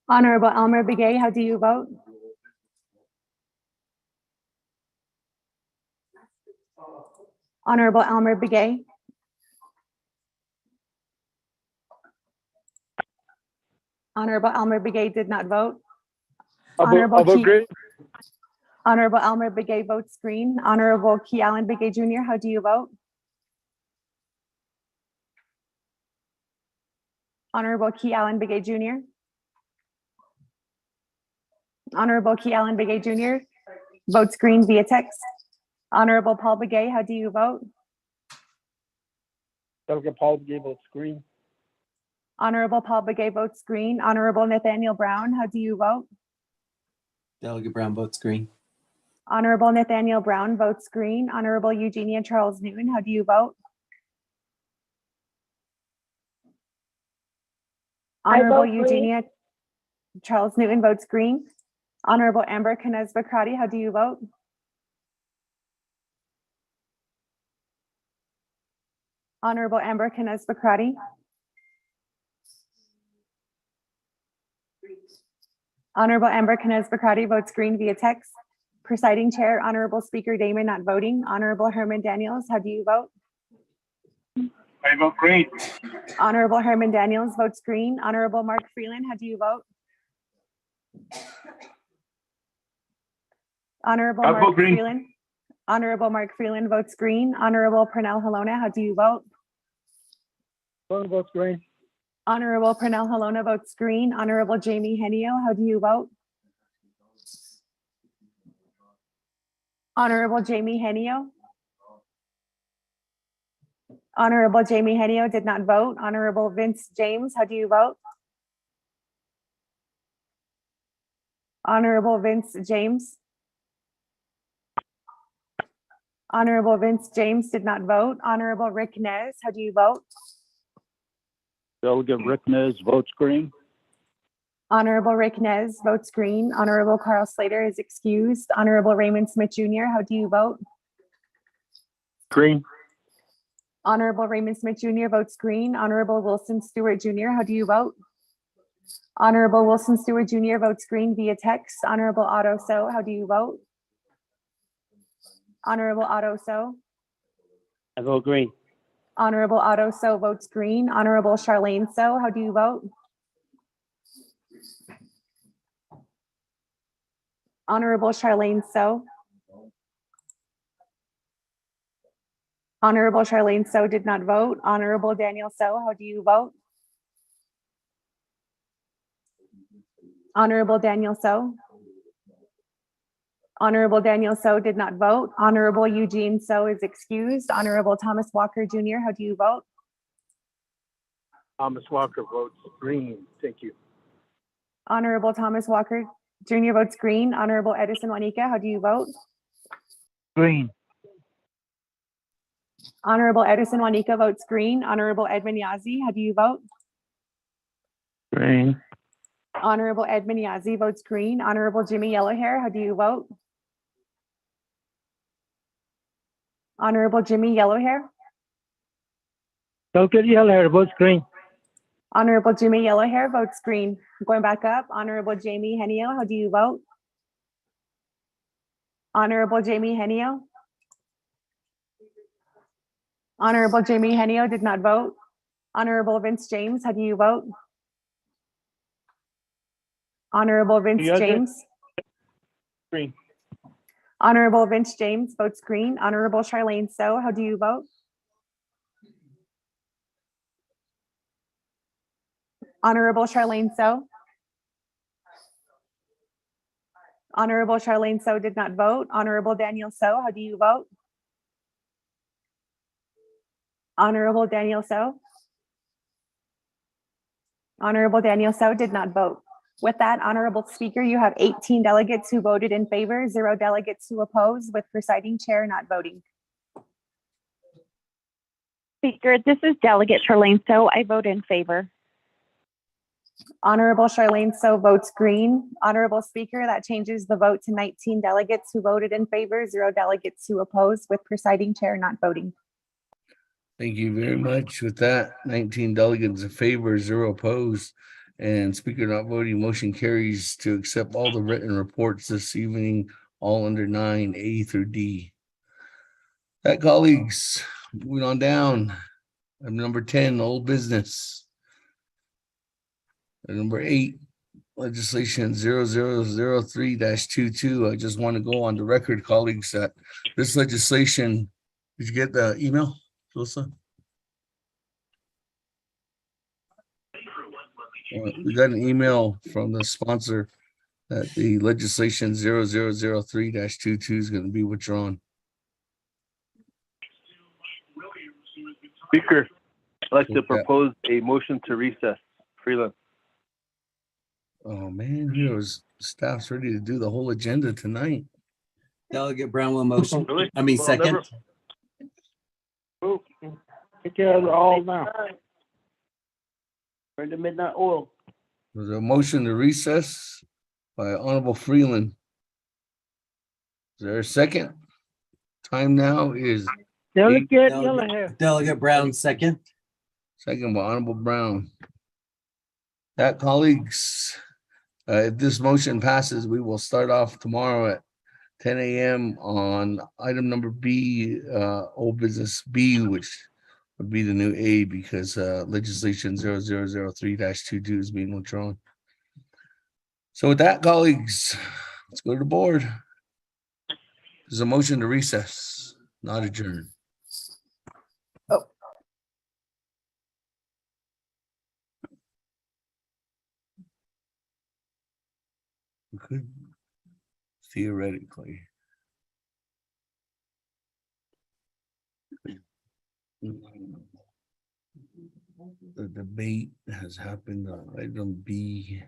Honorable Elmer Begay, how do you vote? Honorable Elmer Begay. Honorable Elmer Begay did not vote. Honorable Elmer Begay votes green. Honorable Key Allen Begay Jr., how do you vote? Honorable Key Allen Begay Jr. Honorable Key Allen Begay Jr. votes green via text. Honorable Paul Begay, how do you vote? Delegate Paul Begay votes green. Honorable Paul Begay votes green. Honorable Nathaniel Brown, how do you vote? Delegate Brown votes green. Honorable Nathaniel Brown votes green. Honorable Eugenia Charles Newton, how do you vote? Honorable Eugenia Charles Newton votes green. Honorable Amber Canez Bakrati, how do you vote? Honorable Amber Canez Bakrati. Honorable Amber Canez Bakrati votes green via text. Presiding Chair, Honorable Speaker Damon not voting. Honorable Herman Daniels, how do you vote? I vote green. Honorable Herman Daniels votes green. Honorable Mark Freeland, how do you vote? Honorable I Mark vote green. Freeland. Honorable Mark Freeland votes green. Honorable Pernell Halona, how do you vote? Halona votes green. Honorable Pernell Halona votes green. Honorable Jamie Henio, how do you vote? Honorable Jamie Henio. Honorable Jamie Henio did not vote. Honorable Vince James, how do you vote? Honorable Vince James. Honorable Vince James did not vote. Honorable Rick Nez, how do you vote? Delegate Rick Nez votes green. Honorable Rick Nez votes green. Honorable Carl Slater is excused. Honorable Raymond Smith Jr., how do you vote? Green. Honorable Raymond Smith Jr. votes green. Honorable Wilson Stewart Jr., how do you vote? Honorable Wilson Stewart Jr. votes green via text. Honorable Otto So, how do you vote? Honorable Otto So. I vote green. Honorable Otto So votes green. Honorable Charlene So, how do you vote? Honorable Charlene So. Honorable Charlene So did not vote. Honorable Daniel So, how do you vote? Honorable Daniel So. Honorable Daniel So did not vote. Honorable Eugene So is excused. Honorable Thomas Walker Jr., how do you vote? Thomas Walker votes green. Thank you. Honorable Thomas Walker Jr. votes green. Honorable Edison Juanica, how do you vote? Green. Honorable Edison Juanica votes green. Honorable Edmund Yazzie, how do you vote? Green. Honorable Edmund Yazzie votes green. Honorable Jimmy Yellowhair, how do you vote? Honorable Jimmy Yellowhair. Delegate Yellowhair votes green. Honorable Jimmy Yellowhair votes green. Going back up, Honorable Jamie Henio, how do you vote? Honorable Jamie Henio. Honorable Jamie Henio did not vote. Honorable Vince James, how do you vote? Honorable Vince James. Green. Honorable Vince James votes green. Honorable Charlene So, how do you vote? Honorable Charlene So. Honorable Charlene So did not vote. Honorable Daniel So, how do you vote? Honorable Daniel So. Honorable Daniel So did not vote. With that, Honorable Speaker, you have 18 delegates who voted in favor, 0 delegates who oppose, with presiding chair not voting. Speaker, this is Delegate Charlene So. I vote in favor. Honorable Charlene So votes green. Honorable Speaker, that changes the vote to 19 delegates who voted in favor, 0 delegates who oppose, with presiding chair not voting. Thank you very much. With that, 19 delegates in favor, 0 opposed, and speaker not voting, motion carries to accept all the written reports this evening, all under 9A through D. That, colleagues, moving on down. Item number 10, old business. Item number 8, legislation 0003-22. I just want to go on the record, colleagues, that this legislation, did you get the email, Melissa? We got an email from the sponsor that the legislation 0003-22 is going to be withdrawn. Speaker, I'd like to propose a motion to recess. Freeland. Oh man, staff's ready to do the whole agenda tonight. Delegate Brown will motion. Really? I mean, second. Take care of it all now. Burn the midnight oil. There's a motion to recess by Honorable Freeland. Is there a second? Time now is Delegate Yellowhair. Delegate Brown, second. Second by Honorable Brown. That, colleagues, if this motion passes, we will start off tomorrow at 10 a.m. on item number B, old business B, which would be the new A because legislation 0003-22 is being withdrawn. So with that, colleagues, let's go to the board. There's a motion to recess, not adjourn. We could theoretically The debate has happened on item B.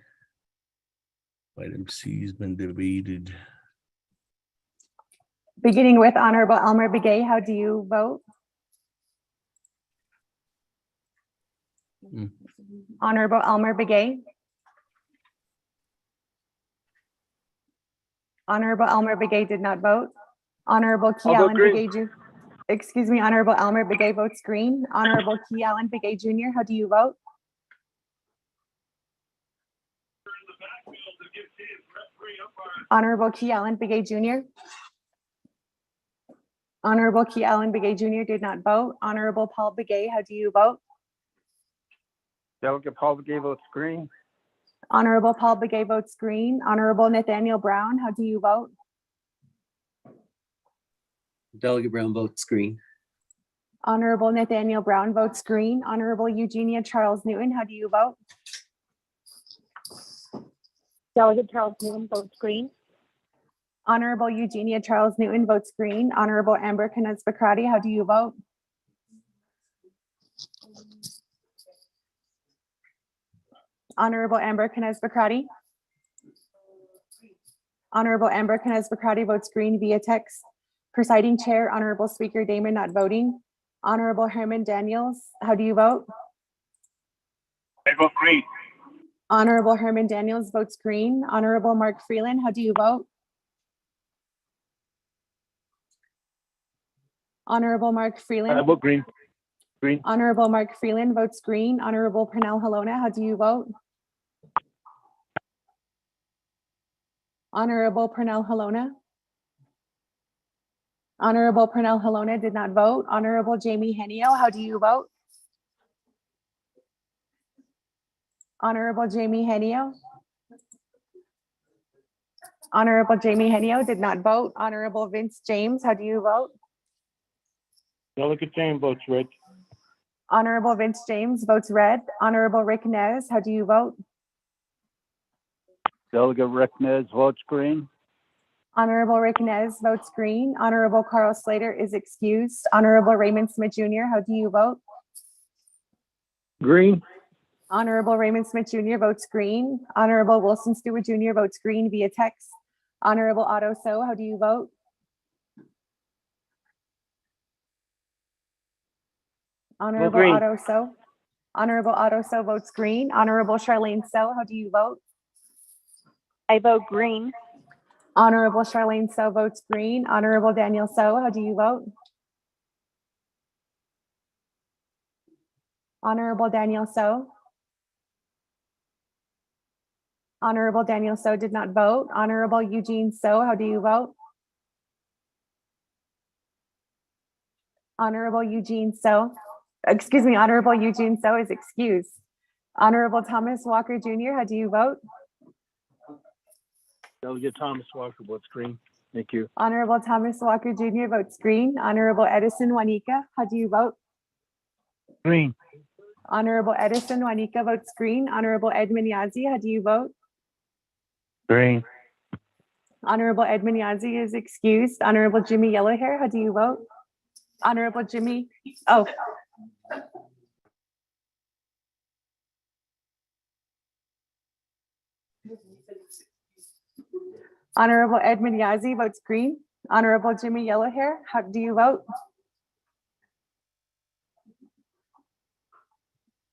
Item C has been debated. Beginning with Honorable Elmer Begay, how do you vote? Honorable Elmer Begay. Honorable Elmer Begay did not vote. Honorable Key I'll vote Allen green. Begay, excuse me, Honorable Elmer Begay votes green. Honorable Key Allen Begay Jr., how do you vote? Honorable Key Allen Begay Jr. Honorable Key Allen Begay Jr. did not vote. Honorable Paul Begay, how do you vote? Delegate Paul Begay votes green. Honorable Paul Begay votes green. Honorable Nathaniel Brown, how do you vote? Delegate Brown votes green. Honorable Nathaniel Brown votes green. Honorable Eugenia Charles Newton, how do you vote? Delegate Charles Newton votes green. Honorable Eugenia Charles Newton votes green. Honorable Amber Canes-Bacrati, how do you vote? Honorable Amber Canes-Bacrati. Honorable Amber Canes-Bacrati votes green via text. Presiding Chair, Honorable Speaker Damon not voting. Honorable Herman Daniels, how do you vote? I vote green. Honorable Herman Daniels votes green. Honorable Mark Freeland, how do you vote? Honorable Mark Freeland. I vote green. Green. Honorable Mark Freeland votes green. Honorable Pernell Halona, how do you vote? Honorable Pernell Halona. Honorable Pernell Halona did not vote. Honorable Jamie Henio, how do you vote? Honorable Jamie Henio. Honorable Jamie Henio did not vote. Honorable Vince James, how do you vote? Delegate James votes red. Honorable Vince James votes red. Honorable Rick Nez, how do you vote? Delegate Rick Nez votes green. Honorable Rick Nez votes green. Honorable Carl Slater is excused. Honorable Raymond Smith Jr., how do you vote? Green. Honorable Raymond Smith Jr. votes green. Honorable Wilson Stewart Jr. votes green via text. Honorable Otto So, how do you vote? Honorable green. Otto So. Honorable Otto So votes green. Honorable Charlene So, how do you vote? I vote green. Honorable Charlene So votes green. Honorable Daniel So, how do you vote? Honorable Daniel So. Honorable Daniel So did not vote. Honorable Eugene So, how do you vote? Honorable Eugene So, excuse me, Honorable Eugene So is excused. Honorable Thomas Walker Jr., how do you vote? Delegate Thomas Walker votes green. Thank you. Honorable Thomas Walker Jr. votes green. Honorable Edison Juanica, how do you vote? Green. Honorable Edison Juanica votes green. Honorable Edmund Yazzie, how do you vote? Green. Honorable Edmund Yazzie is excused. Honorable Jimmy Yellowhair, how do you vote? Honorable Jimmy, oh. Honorable Edmund Yazzie votes green. Honorable Jimmy Yellowhair, how do you vote?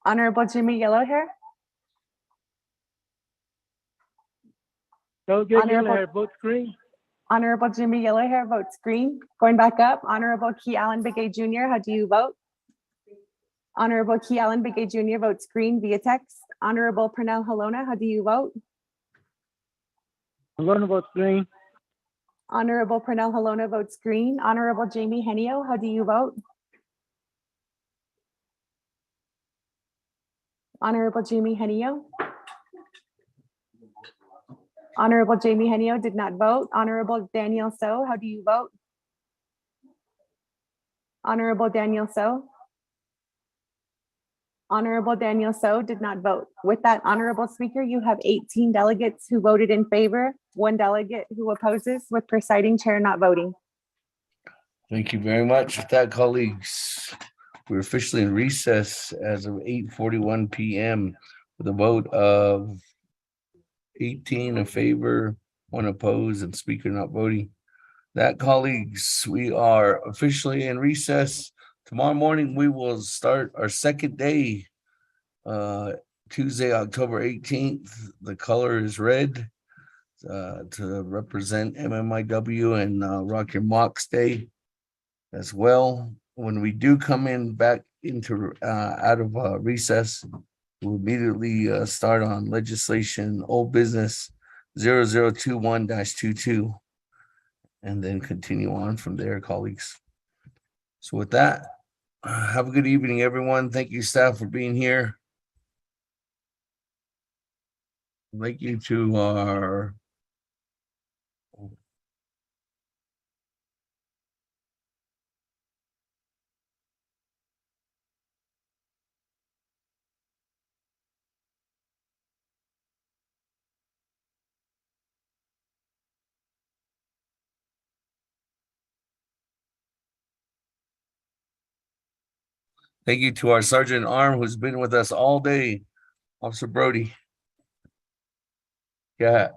Honorable Jimmy Yellowhair. Delegate Honorable- Yellowhair votes green. Honorable Jimmy Yellowhair votes green. Going back up, Honorable Key Allen Begay Jr., how do you vote? Honorable Key Allen Begay Jr. votes green via text. Honorable Pernell Halona, how do you vote? Halona votes green. Honorable Pernell Halona votes green. Honorable Jamie Henio, how do you vote? Honorable Jamie Henio. Honorable Jamie Henio did not vote. Honorable Daniel So, how do you vote? Honorable Daniel So. Honorable Daniel So did not vote. With that, Honorable Speaker, you have 18 delegates who voted in favor, 1 delegate who opposes, with presiding chair not voting. Thank you very much. With that, colleagues, We're officially in recess as of 8:41 p.m. with a vote of 18 in favor, 1 opposed, and speaker not voting. That, colleagues, we are officially in recess. Tomorrow morning, we will start our second day, Tuesday, October 18th. The color is red to represent MMIW and Rock Your Mocks Day as well. When we do come in back into out of recess, we'll immediately start on legislation, old business 0021-22, and then continue on from there, colleagues. So with that, have a good evening, everyone. Thank you, staff, for being here. Thank you to our Sergeant at Arm who's been with us all day, Officer Brody. Yeah.